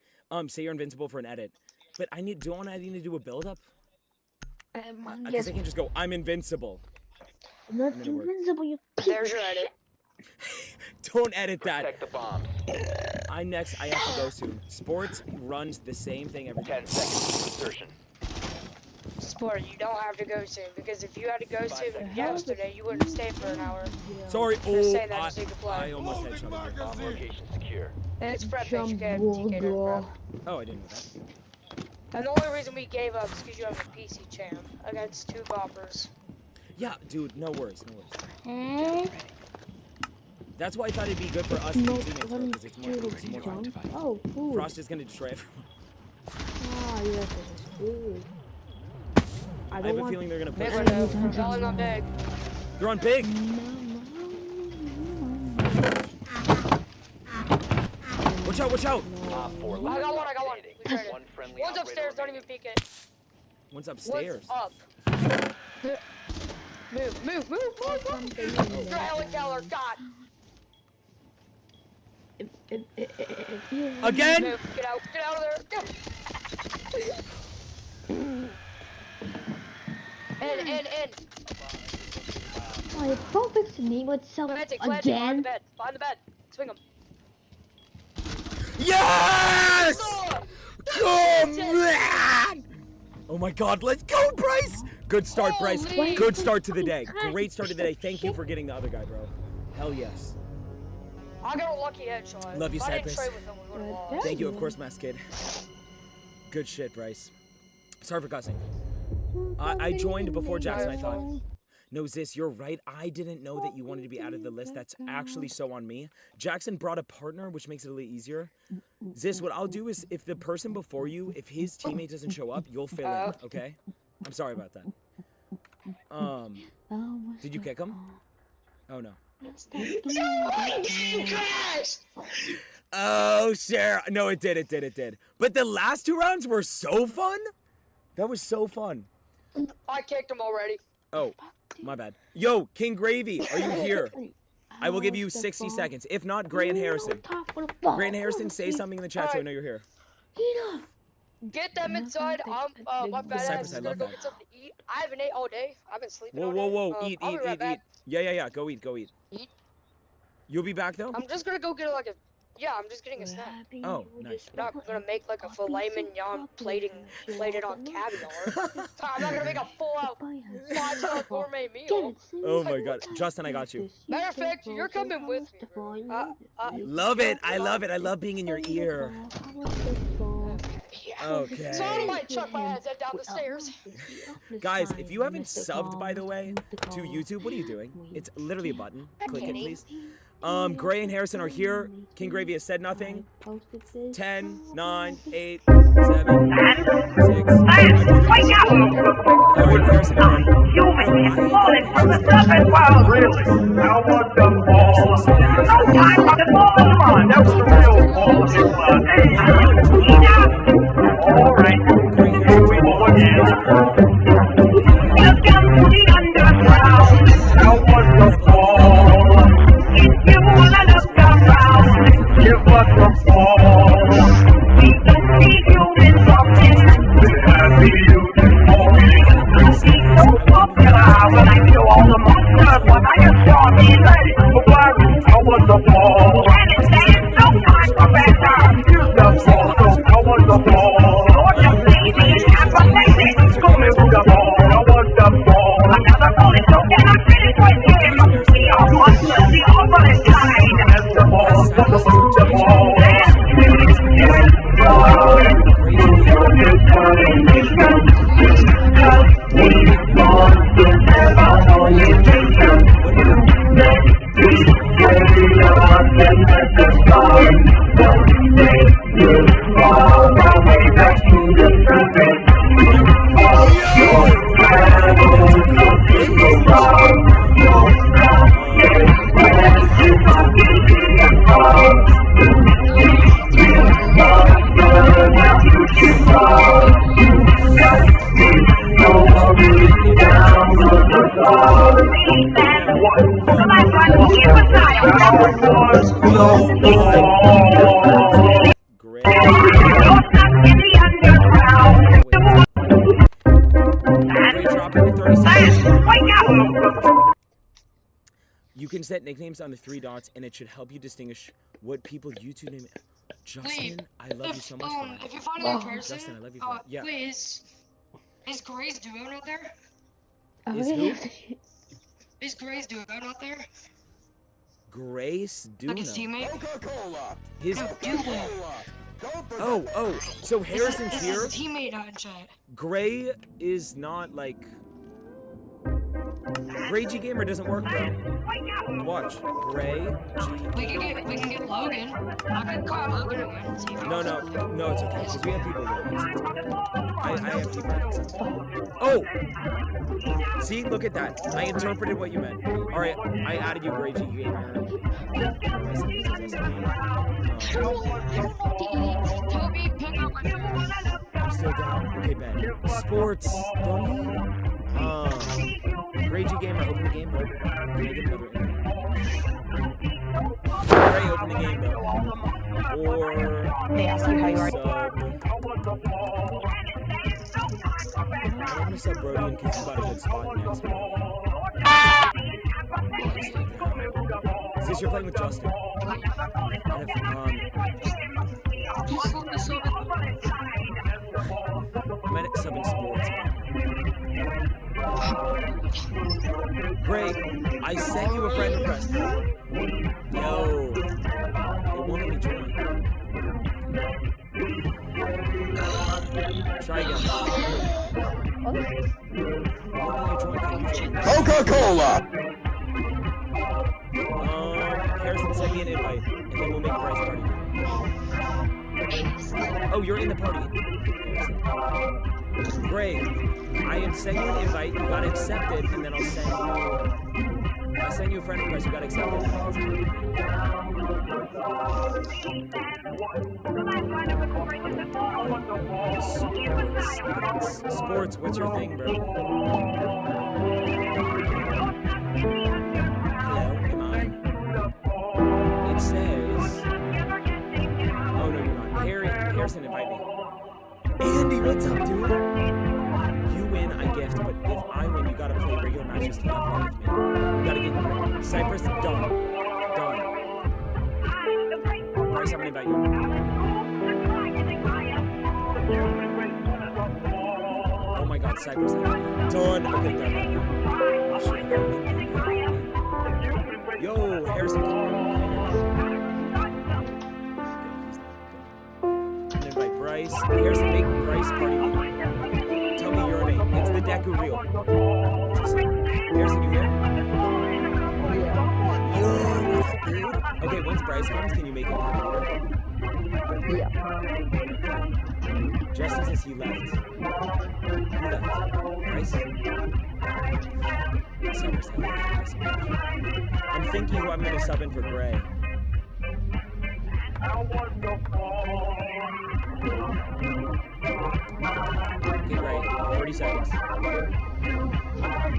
Say you're invincible for an edit. But I need to do a build up? Because I can't just go, I'm invincible. Not invincible, you. There's your edit. Don't edit that. Protect the bombs. I have to go soon. Sports runs the same thing every 10 seconds to insertion. Sport, you don't have to go soon, because if you had to go soon yesterday, you wouldn't stay for an hour. Sorry, Just say that so you could play. I almost headshot him. Bomb location secure. And it's prep bitch, you get TK prep. Oh, I didn't know that. And the only reason we gave up is because you have a PC champ against 2 boppers. Yeah, dude, no worries. That's why I thought it'd be good for us to be teammates, bro, because it's more fun. Oh, cool. Frost is gonna destroy everyone. Ah, yes, it's good. I have a feeling they're gonna push. They're all on big. They're on big! Watch out! Op 4 I got one. We traded. One friendly One's operator upstairs, don't even peek it. One's upstairs. One's up. Move. Helen Keller, God. Again? Move. Get out of there. In. Oh, don't fix the name itself again. Behind the bed. Swing him. Yes! Come on! Oh my god, let's go, Bryce! Good start, Bryce. Good start to the day. Great start to the day. Thank you for getting the other guy, bro. Hell yes. I got a lucky headshot. Love you, If I didn't Cypress. trade with him, we would've lost. Thank you, of course, Masked Kid. Good shit, Bryce. Sorry for cussing. I joined before Jackson, I thought. No, Zis, you're right. I didn't know that you wanted to be out of the list. That's actually so on me. Jackson brought a partner, which makes it a little easier. Zis, what I'll do is if the person before you, if his teammate doesn't show up, you'll fill in, okay? I'm sorry about that. Did you kick him? Oh, no. Oh, sure. No, it did. But the last 2 rounds were so fun. That was so fun. I kicked him already. Oh, my bad. Yo, King Gravy, are you here? I will give you 60 seconds. If not, Gray and Harrison. Gray and Harrison, say something in the chat so I know you're here. Get them inside. My fat ass Cypress, is I gonna love go that. get something to eat. I haven't ate all day. I've been sleeping Whoa, all whoa, day. whoa. Eat. I'll be right back. Yeah. Go eat. Eat? You'll be back, though? I'm just gonna go get like a Yeah, I'm just getting a snack. Oh, nice. I'm not gonna make like a filet mignon plated on caviar. I'm not gonna make a full-out 5-star gourmet meal. Oh my god. Justin, I got you. Matter of fact, you're coming with me. Love it. I love it. I love being in your ear. Okay. So I might chuck my head down the stairs. Guys, if you haven't subbed, by the way, to YouTube, what are you doing? It's literally a button. Click it, please. Gray and Harrison are here. King Gravy has said nothing. 10, 9, 8, 7, 6, 5, 4, 3, 2, 1. Alright, Harrison, you can set nicknames on the 3 dots, and it should help you distinguish what people YouTube name. Justin, I love you so much for that. If you find another person, Justin, I love you for that. Yeah. wait, is Gray's duo not there? Is who? Is Gray's duo not there? Grace Duno. Like his teammate? Coca-Cola. His Coca-Cola. Oh, so Harrison's here. His teammate not in chat. Gray is not like. Gray G Gamer doesn't work, bro. Watch. Gray G. We can get Logan. I can call Logan again. See if No, it's okay, because we have people doing I have people. Oh! See, look at that. I interpreted what you meant. Alright, I added you, Gray G Gamer. I'm still down. Okay, Ben. Sports. Gray G Gamer, open the game, bro. Can I get another invite? Gray, open the game, bro. Or they ask you how you are. I'm gonna sub Brody because you got a good spot next. Is this you're playing with Justin? And if, I'm at subbing sports. Great. I sent you a friend request. Yo. It won't let me join. Try again. Coca-Cola. Harrison sent me an invite, and then we'll make a prize party. Oh, you're in the party. Great. I am sending you an invite. You gotta accept it, and then I'll send you a friend request. You gotta accept it. Sports. What's your thing, bro? Hello, am I? It says. Oh no, you're not. Harrison, invite me. Andy, what's up, dude? You win, I gift, but if I win, you gotta play regular matches to have fun with me. You gotta get Cypress, done. Bryce, I'm gonna invite you. Oh my God, Cypress. Done. Okay, done. Oh, shit. Yo, Harrison. And invite Bryce. Harrison, make Bryce party leader. Tell me your name. It's the Deku Reel. Harrison, you here? Yo, what's up, dude? Okay, once Bryce comes, can you make him party leader? Yeah. Justin says he left. Who left? Bryce? Cypress, I love you. I'm thinking who I'm gonna sub in for Gray. Okay, Gray, 30 seconds.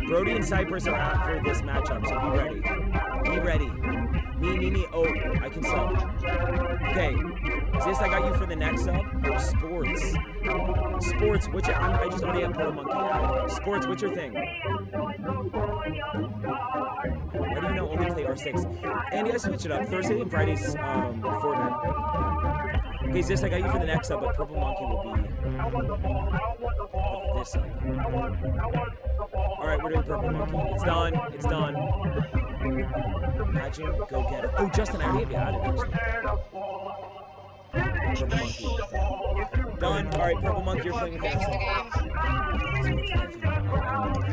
Brody and Cypress are out for this matchup, so be ready. Be ready. Me. Oh, I can sub. Okay, Zis, I got you for the next sub. Oh, sports. Sports, which I just already have Purple Monkey. Sports, what's your thing? Why do you now only play R6? Andy, I switch it up. Thursday and Fridays, Fortnite. Okay, Zis, I got you for the next sub, but Purple Monkey will be this sub. Alright, we're doing Purple Monkey. It's done. It's done. Imagine, go get it. Oh, Justin, I already had it, actually. Purple Monkey. Done. Alright, Purple Monkey, you're playing with Harrison.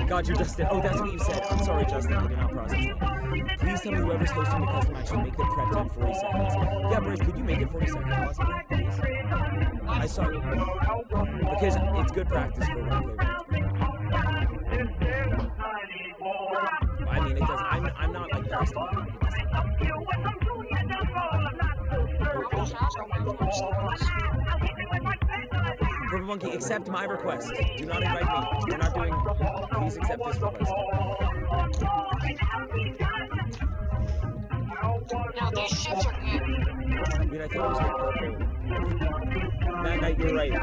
God, you're Justin. Oh, that's what you said. I'm sorry, Justin. I did not process that. Please tell me whoever's hosting the custom match should make the prep time 40 seconds. Yeah, Bryce, could you make it 40 seconds possibly, please? I saw it. Because it's good practice for when I play I mean, it does. I'm not like Bryce about it. Purple Monkey, accept my request. Do not invite me. We're not doing. Please accept this request. No, these shits are good. I mean, I thought it was with Purple. Matt Knight, you're right.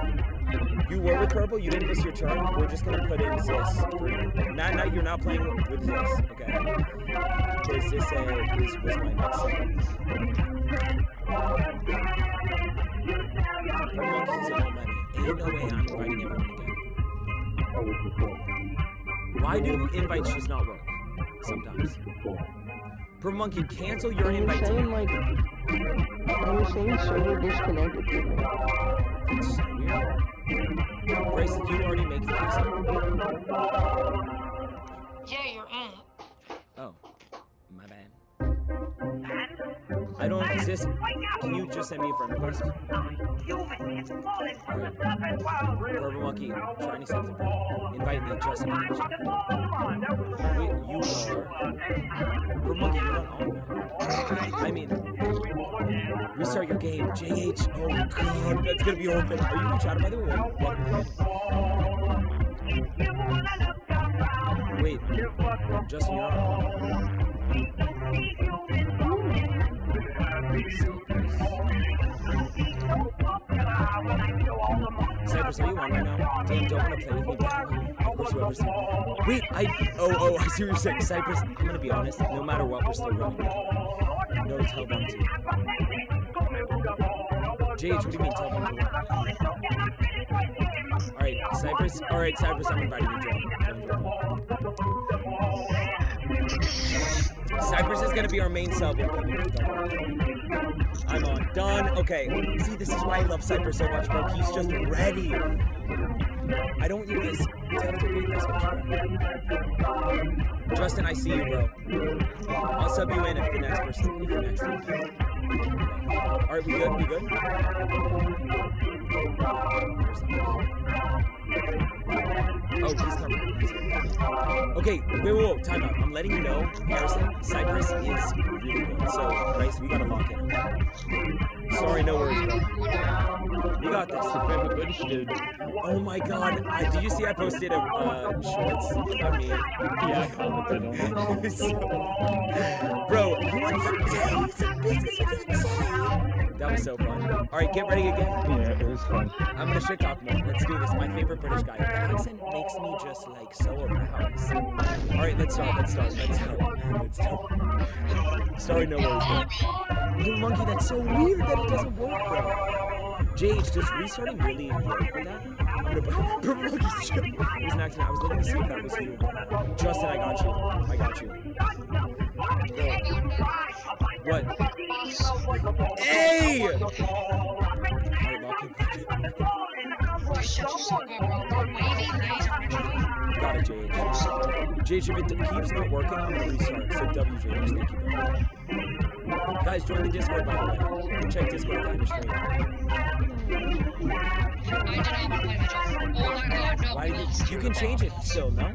You were with Purple. You didn't miss your turn. We're just gonna put in Zis. Matt Knight, you're not playing with Zis. Okay. Because Zis was my next set. Purple Monkey said don't let me. Ain't no way I'm inviting everyone again. Why do invites just not work? Sometimes. Purple Monkey, cancel your invite to me. Like, I was saying server disconnected to me. It's so weird. Bryce, did you already make the exit? Yeah, you're in it. Oh, my bad. I don't exist. Can you just send me a friend request? Purple Monkey, trying to accept it. Invite me, Justin. Wait, you are. Purple Monkey, you're not on now. I mean, restart your game. JH. Oh, God. That's going to be a whole thing. Are you in chat, by the way? Wait. Justin, you're not on. Cypress, are you on right now? Damn, don't want to play with me badly. Of course, whoever's here. Wait, I see what you're saying. Cypress, I'm going to be honest. No matter what, we're still running. No, tell them to. JH, what do you mean, tell them to? Alright, Cypress, I'm inviting you to join. Cypress is gonna be our main sub. I'm on. Done. Okay. See, this is why I love Cypress so much, bro. He's just ready. I don't want you guys to have to wait this much, bro. Justin, I see you, bro. I'll sub you in if the next person, if the next team can. Alright, we good? We good? Oh, he's coming. Okay, whoa, time out. I'm letting you know, Harrison, Cypress is really good. So, Bryce, we gotta lock in. Sorry, no worries, bro. You got this. Oh my god. Did you see I posted a shorts of me? Yeah, I commented on it. Bro, you want some tea? Some biscuits with your tea? That was so fun. All right, get ready again. Yeah, it was fun. I'm gonna shit talk more. Let's do this. My favorite British guy. The accent makes me just like so aroused. All right, let's start. Sorry, no worries. Little monkey, that's so weird that it doesn't work, bro. JH, does restarting really work with that? I'm gonna purple monkey's chip. It was an accident. I was looking to see if that was you. Justin, I got you. What? Hey! Got it, JH. JH, if it keeps not working, I'm gonna restart. So WJH, thank you, bro. Guys, join the Discord, by the way. Check Discord at the stream. Why you can change it still, no?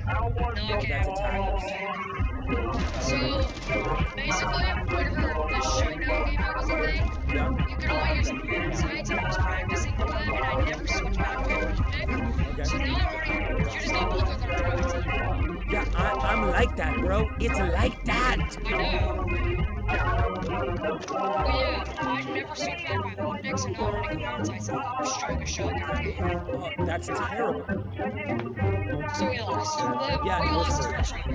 That's attackers. So, basically, whenever the showdown game was a thing, you could only use parent sites, and I was practicing for that, and I never switched back to which pick. So now I'm running, you just need both of them to drive team. Yeah, I'm like that, bro. It's like that. I know. But yeah, I never switched back my own decks, and now I'm running parent sites, and I'm strike a shotgun. Oh, that's terrible. So we lost. Yeah,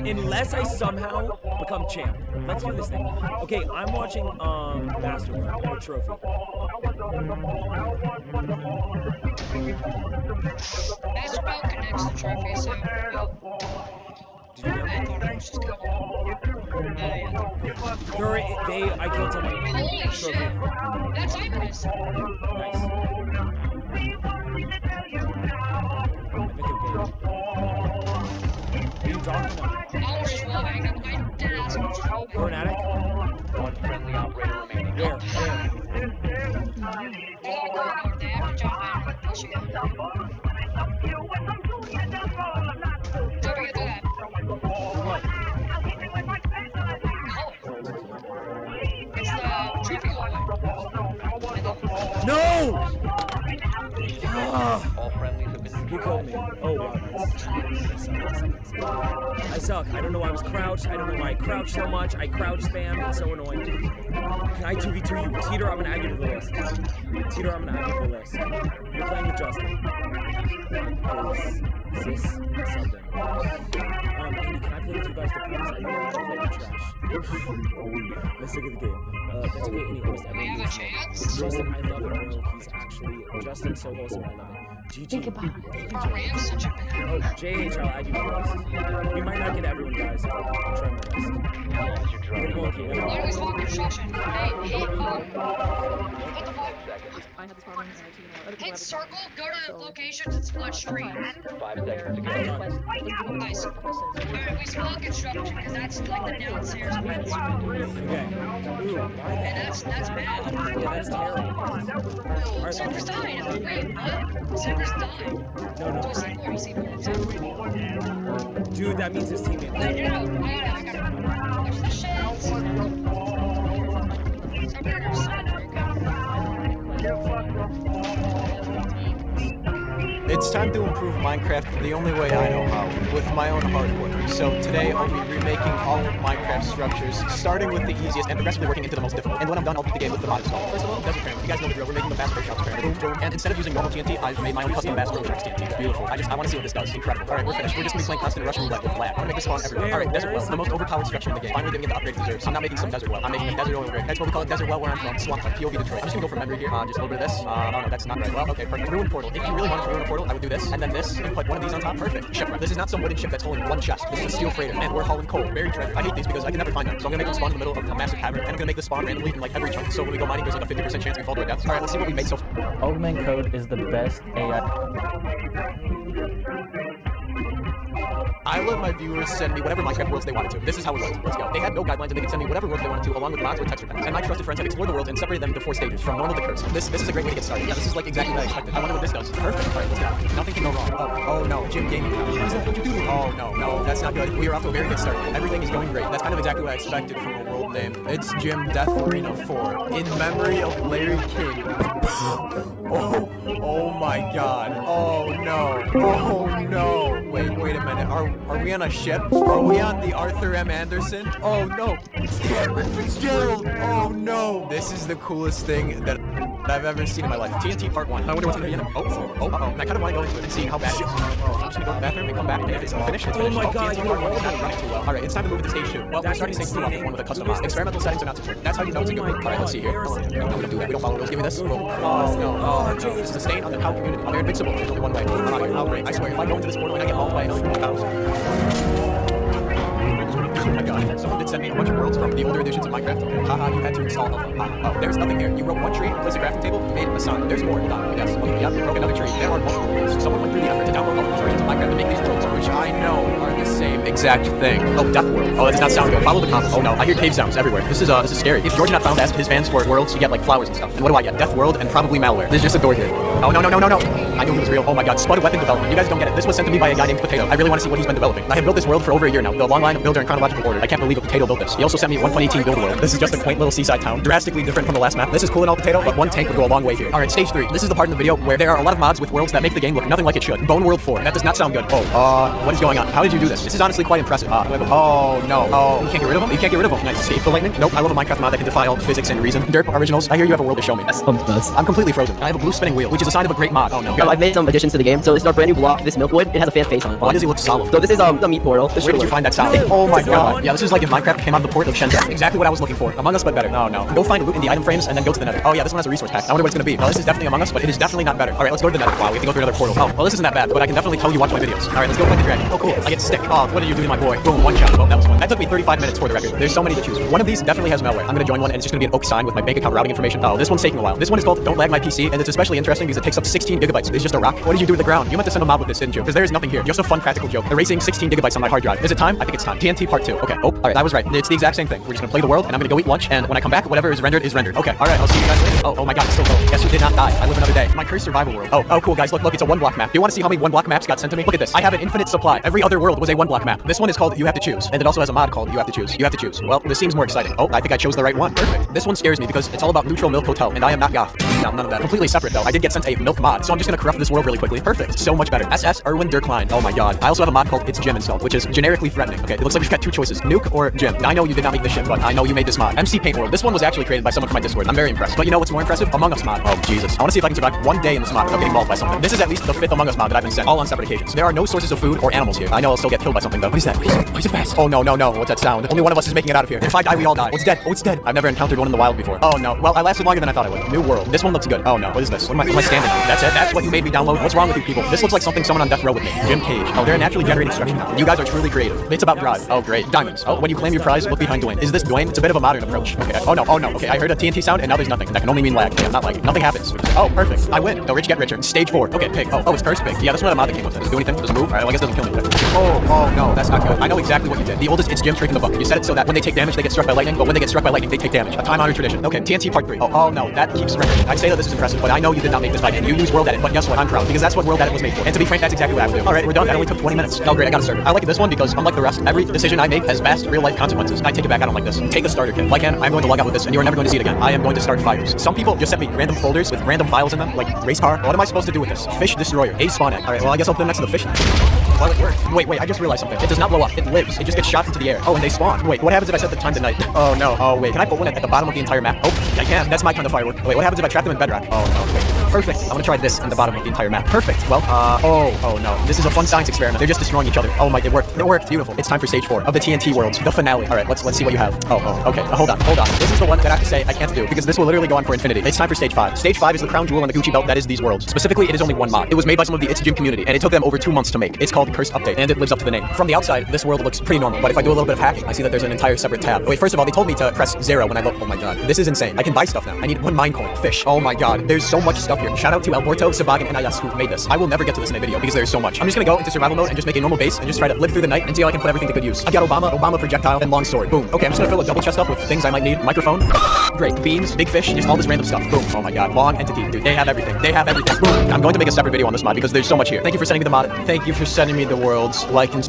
unless I somehow become champ. Let's do this thing. Okay, I'm watching Master Ball, Trophy. Master Ball connects the trophy, so Did you hear me? I thought I was just coming. I killed someone. Holy shit! That's Icarus! Nice. What are you talking about? I was just wallbanging. I didn't ask him to wallbang. You're an addict? One friendly operator remaining. Where? There's a corridor. They have to jump out and push again. Don't forget that. What? It's the trophy hallway. No! All friendlies have been Who killed me? Oh, wow. I suck. I don't know why I was crouched. I don't know why I crouched so much. I crouch spam. It's so annoying. Can I 2v2 you? Teeter, I'm gonna add you to the list. Teeter, I'm gonna add you to the list. You're playing with Justin. Is this something? Andy, can I play with you guys the pros? I know you're like trash. Let's look at the game. That's okay, Andy. Almost everyone. We have a chance? Justin, I love it, bro. He's actually Justin's so wholesome. I love it. GG. Think about it. Our ram's such a bad. Oh, JH, I'll add you to the list. We might not get everyone, guys, but I'll try my best. Why do we spawn construction? Hey, what the fuck? I had this problem. Hit circle, go to locations, and split stream. 5 seconds to go. Nice. Alright, we spawn construction, because that's like the downstairs ones. Okay. Ooh, why And that's bad. Yeah, that's terrible. Alright, Server's died. Wait, what? Server's died. No. Do a C4, Dude, that means his teammate. I got it. There's the shit. Server's died. It's time to improve Minecraft the only way I know how, with my own hard work. So today I'll be remaking all of Minecraft structures, starting with the easiest and progressively working into the most difficult. And when I'm done, I'll beat the game with the mod installed. First of all, Desert Pyramid. You guys know the drill. We're making the Bass Pro Shops Pyramid. Boom. And instead of using normal TNT, I've made my own custom Bass Pro Shops TNT. Beautiful. I want to see what this does. Incredible. Alright, we're finished. We're just going to be playing constant Russian roulette with lag. I'm going to make this spawn everywhere. Alright, Desert Well. The most overpowered structure in the game. Finally getting into upgraded reserves. I'm not making some Desert Well. I'm making a Desert Oil Rig. That's what we call it, Desert Well, where I'm from. Swamp Park, POV Detroit. I'm just going to go from memory here. Just a little bit of this. Oh no, that's not right. Well, okay, perfect. Ruin Portal. If you really wanted to ruin a portal, I would do this, and then this, and put one of these on top. Perfect. Shipwreck. This is not some wooden ship that's holding one chest. This is a steel freighter, and we're hauling coal, buried treasure. I hate these because I can never find them. So I'm gonna make them spawn in the middle of a massive cavern, and I'm gonna make this spawn randomly in like every chunk. So when we go mining, there's like a 50% chance we fall to our deaths. Alright, let's see what we made so far. Augment Code is the best AI. I let my viewers send me whatever Minecraft worlds they wanted to. This is how it worked. Let's go. They had no guidelines and they could send me whatever worlds they wanted to, along with mods or texture packs. And my trusted friends have explored the world and separated them into 4 stages, from normal to cursed. This is a great way to get started. Yeah, this is like exactly what I expected. I wonder what this does. Perfect. Alright, let's go. Nothing can go wrong. Oh no, Jim Gaming. What is that? What you do? Oh no, that's not good. We are off to a very good start. Everything is going great. That's kind of exactly what I expected from a world name. It's Jim Death Arena 4, in memory of Larry King. Oh my god. Oh no. wait a minute. Are we on a ship? Are we on the Arthur M. Anderson? Oh no. It's the Edward Fitzgerald. Oh no. This is the coolest thing that I've ever seen in my life. TNT Part 1. I wonder what's going to be in it. Oh. And I kind of want to go into it and see how bad it is. I'm just going to go to the bathroom and come back, and if it's finished, it's finished. Oh my God, TNT Part 1 is not running too well. Alright, it's time to move to stage 2. Well, we're starting stage 2 off with one with a custom mod. Experimental settings are not supported. That's how you know it's a good one. Alright, let's see here. No, we don't do that. We don't follow rules. Give me this. Boom. Oh, no. This is a stain on the cow community. They're invincible. There's only one way. I'm out here. I'll break. I swear, if I go into this portal and I get mauled by another cows. Oh my god, someone did send me a bunch of worlds from the older editions of Minecraft. Haha, you had to install Alpha. Oh, there's nothing here. You broke one tree, placed a crafting table, made a sun. There's more. Done. Yes. Okay, yep, you broke another tree. There are multiple ways. Someone went through the effort to download all the versions of Minecraft to make these worlds, which I know are the same exact thing. Oh, Death World. Oh, that does not sound good. Follow the comments. Oh no, I hear cave sounds everywhere. This is scary. If George not found asked his fans for worlds, you get like flowers and stuff. And what do I get? Death World and probably malware. There's just a door here. Oh no. I knew he was real. Oh my god, Spud weapon development. You guys don't get it. This was sent to me by a guy named Potato. I really want to see what he's been developing. I have built this world for over a year now. The long line of builder in chronological order. I can't believe a Potato built this. He also sent me 1.18 build world. This is just a quaint little seaside town, drastically different from the last map. This is cool and all, Potato, but one tank would go a long way here. Alright, stage 3. This is the part in the video where there are a lot of mods with worlds that make the game look nothing like it should. Bone World 4. That does not sound good. Oh, what is going on? How did you do this? This is honestly quite impressive. Oh no. Oh, you can't get rid of them? You can't get rid of them. Can I escape the lightning? Nope. I love a Minecraft mod that can defy all physics and reason. Derp Originals, I hear you have a world to show me. I'm completely frozen. I have a blue spinning wheel, which is a sign of a great mod. Oh no. I've made some additions to the game. So this is our brand new block, this Milkwood. It has a fan face on it. Why does it look solid? So this is the meat portal. Where did you find that sound? Oh my god. Yeah, this is like if Minecraft came out of the port of Shenzhen. Exactly what I was looking for. Among Us, but better. No. Go find loot in the item frames and then go to the nether. Oh yeah, this one has a resource pack. I wonder what it's gonna be. No, this is definitely Among Us, but it is definitely not better. Alright, let's go to the nether. Wow, we have to go through another portal. Oh, well, this isn't that bad, but I can definitely tell you watch my videos. Alright, let's go fight the dragon. Oh cool. I get stick. Oh, what are you doing, my boy? Boom, one shot. Oh, that was fun. That took me 35 minutes for the record. There's so many to choose from. One of these definitely has malware. I'm gonna join one and it's just gonna be an oak sign with my bank account routing information. Oh, this one's taking a while. This one is called Don't Lag My PC, and it's especially interesting because it takes up 16 gigabytes. It's just a rock. What did you do with the ground? You meant to send a mob with this, didn't you? Because there is nothing here. Just a fun practical joke. Erasing 16 gigabytes on my hard drive. Is it time? I think it's time. TNT Part 2. Okay. Oh, alright, I was right. It's the exact same thing. We're just gonna play the world and I'm gonna go eat lunch, and when I come back, whatever is rendered is rendered. Okay, alright, I'll see you guys later. Oh my god, it's still cold. Guess who did not die? I live another day. My cursed survival world. Oh cool guys, look, it's a 1-block map. Do you want to see how many 1-block maps got sent to me? Look at this. I have an infinite supply. Every other world was a 1-block map. This one is called You Have to Choose, and it also has a mod called You Have to Choose. You have to choose. Well, this seems more exciting. Oh, I think I chose the right one. Perfect. This one scares me because it's all about neutral milk hotel, and I am not goth. No, none of that. Completely separate though. I did get sent a milk mod, so I'm just gonna corrupt this world really quickly. Perfect. So much better. SS Erwin Durkline. Oh my god. I also have a mod called It's Gym installed, which is generically threatening. Okay, it looks like we've got two choices: Nuke or Gym. I know you did not make this shit, but I know you made this mod. MC Paint World. This one was actually created by someone from my Discord. I'm very impressed. But you know what's more impressive? Among Us mod. Oh Jesus. I want to see if I can survive one day in this mod without getting mauled by something. This is at least the 5th Among Us mod that I've been sent, all on separate occasions. There are no sources of food or animals here. I know I'll still get killed by something though. What is that? Why is it fast? Oh no. What's that sound? Only one of us is making it out of here. If I die, we all die. Oh, it's dead. Oh, it's dead. I've never encountered one in the wild before. Oh no. Well, I lasted longer than I thought I would. New world. This one looks good. Oh no. What is this? What am I standing on? That's it. That's what you made me download. What's wrong with you people? This looks like something someone on death row would make. Jim Cage. Oh, they're a naturally generated structure now. You guys are truly creative. It's about drive. Oh great. Diamonds. Oh, when you claim your prize, look behind Dwayne. Is this Dwayne? It's a bit of a modern approach. Okay. Oh no. Okay, I heard a TNT sound and now there's nothing. That can only mean lag. Yeah, not like nothing happens. Oh, perfect. I win. The rich get richer. Stage 4. Okay, pig. Oh, it's cursed pig. Yeah, that's one of the mod that came with it. Does it do anything? Does it move? Alright, well, I guess it doesn't kill me. Oh no, that's not good. I know exactly what you did. The oldest It's Jim trick in the book. You said it so that when they take damage, they get struck by lightning, but when they get struck by lightning, they take damage. A time-honored tradition. Okay, TNT Part 3. Oh no, that keeps rendering. I'd say that this is impressive, but I know you did not make this fight and you use World Edit, but guess what? I'm proud because that's what World Edit was made for. And to be frank, that's exactly what I would do. Alright, we're done. That only took 20 minutes. Oh great, I got a server. I like this one because unlike the rest, every decision I make has vast real-life consequences. I take it back, I don't like this. Take a starter kit. Like I'm going to log out with this and you are never going to see it again. I am going to start fires. Some people just sent me random folders with random files in them, like race car. What am I supposed to do with this? Fish destroyer. A spawn egg. Alright, well I guess I'll put them next to the fish. Well, it worked. Wait, I just realized something. It does not blow up. It lives. It just gets shot into the air. Oh, and they spawn. Wait, what happens if I set the time to night? Oh no. Oh wait, can I put one at the bottom of the entire map? Oh, I can. That's my kind of firework. Wait, what happens if I trap them in bedrock? Oh no, wait. Perfect. I'm gonna try this in the bottom of the entire map. Perfect. Well, oh no. This is a fun science experiment. They're just destroying each other. Oh my, it worked. It worked. Beautiful. It's time for stage 4 of the TNT worlds, the finale. Alright, let's see what you have. Oh, okay. Hold on. This is the one that I have to say I can't do because this will literally go on for infinity. It's time for stage 5. Stage 5 is the crown jewel and the Gucci belt that is these worlds. Specifically, it is only one mod. It was made by some of the It's Gym community, and it took them over 2 months to make. It's called Cursed Update, and it lives up to the name. From the outside, this world looks pretty normal, but if I do a little bit of hacking, I see that there's an entire separate tab. Wait, first of all, they told me to press 0 when I look. Oh my god, this is insane. I can buy stuff now. I need 1 mine coin. Fish. Oh my god, there's so much stuff here. Shout out to Alberto, Sabagan, and Ayas who made this. I will never get to this in a video because there's so much. I'm just gonna go into survival mode and just make a normal base and just try to live through the night and see how I can put everything to good use. I've got Obama projectile, and long sword. Boom. Okay, I'm just gonna fill a double chest up with things I might need. Microphone. Great. Beans, big fish, just all this random stuff. Boom. Oh my god. Long entity. Dude, they have everything. Boom. I'm going to make a separate video on this mod because there's so much here. Thank you for sending me the mod. Thank you for sending me the worlds. Like and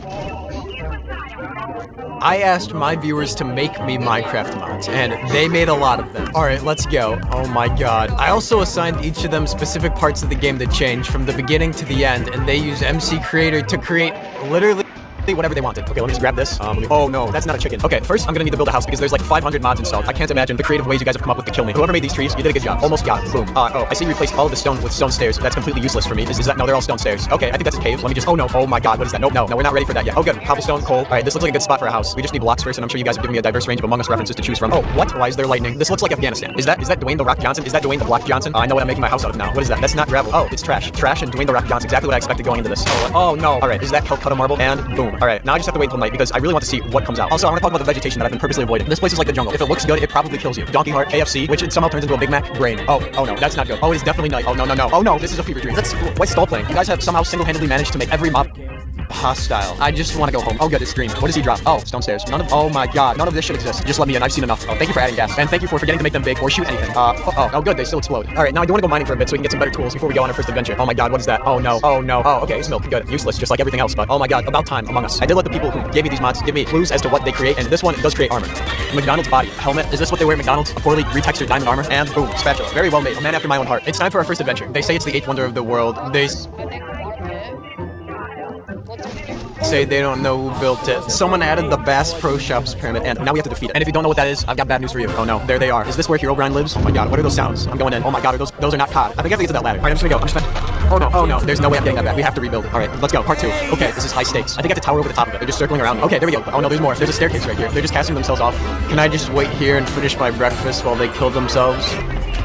I asked my viewers to make me Minecraft mods, and they made a lot of them. Alright, let's go. Oh my god. I also assigned each of them specific parts of the game to change from the beginning to the end, and they use MC Creator to create literally whatever they wanted. Okay, let me just grab this. Oh no, that's not a chicken. Okay, first I'm gonna need to build a house because there's like 500 mods installed. I can't imagine the creative ways you guys have come up with to kill me. Whoever made these trees, you did a good job. Almost got it. Boom. Oh, I see you replaced all of the stone with stone stairs. That's completely useless for me. Is that? No, they're all stone stairs. Okay, I think that's a cave. Let me just, oh no, oh my god, what is that? No, we're not ready for that yet. Oh good, cobblestone, coal. Alright, this looks like a good spot for a house. We just need blocks first, and I'm sure you guys have given me a diverse range of Among Us references to choose from. Oh, what? Why is there lightning? This looks like Afghanistan. Is that Dwayne The Rock Johnson? Is that Dwayne The Block Johnson? I know what I'm making my house out of now. What is that? That's not gravel. Oh, it's trash. Trash and Dwayne The Rock Johnson. Exactly what I expected going into this. Oh no. Alright, is that Calcutta marble? And boom. Alright, now I just have to wait until night because I really want to see what comes out. Also, I want to talk about the vegetation that I've been purposely avoiding. This place is like the jungle. If it looks good, it probably kills you. Donkey heart, KFC, which it somehow turns into a Big Mac, grain. Oh no, that's not good. Oh, it's definitely night. Oh no. Oh no, this is a fever dream. That's why stall playing. You guys have somehow single-handedly managed to make every mob hostile. I just want to go home. Oh good, it's green. What does he drop? Oh, stone stairs. Oh my god, none of this should exist. Just let me in. I've seen enough. Oh, thank you for adding gas. And thank you for forgetting to make them big or shoot anything. Oh good, they still explode. Alright, now I do want to go mining for a bit so we can get some better tools before we go on our first adventure. Oh my god, what is that? Oh no. Oh, okay, it's milk. Good. Useless, just like everything else, but oh my god, about time. Among Us. I did let the people who gave me these mods give me clues as to what they create, and this one does create armor. McDonald's body. Helmet. Is this what they wear at McDonald's? A poorly retextured diamond armor. And boom, spatula. Very well made. A man after my own heart. It's time for our first adventure. They say it's the 8th wonder of the world. They say they don't know who built it. Someone added the Bass Pro Shops pyramid, and now we have to defeat it. And if you don't know what that is, I've got bad news for you. Oh no, there they are. Is this where Herobrine lives? Oh my god, what are those sounds? I'm going in. Oh my god, those are not cod. I think I have to get to that ladder. Alright, I'm just gonna go. Oh no, there's no way I'm getting that back. We have to rebuild it. Alright, let's go. Part 2. Okay, this is high stakes. I think I have to tower over the top of it. They're just circling around me. Okay, there we go. Oh no, there's more. There's a staircase right here. They're just casting themselves off. Can I just wait here and finish my breakfast while they kill themselves?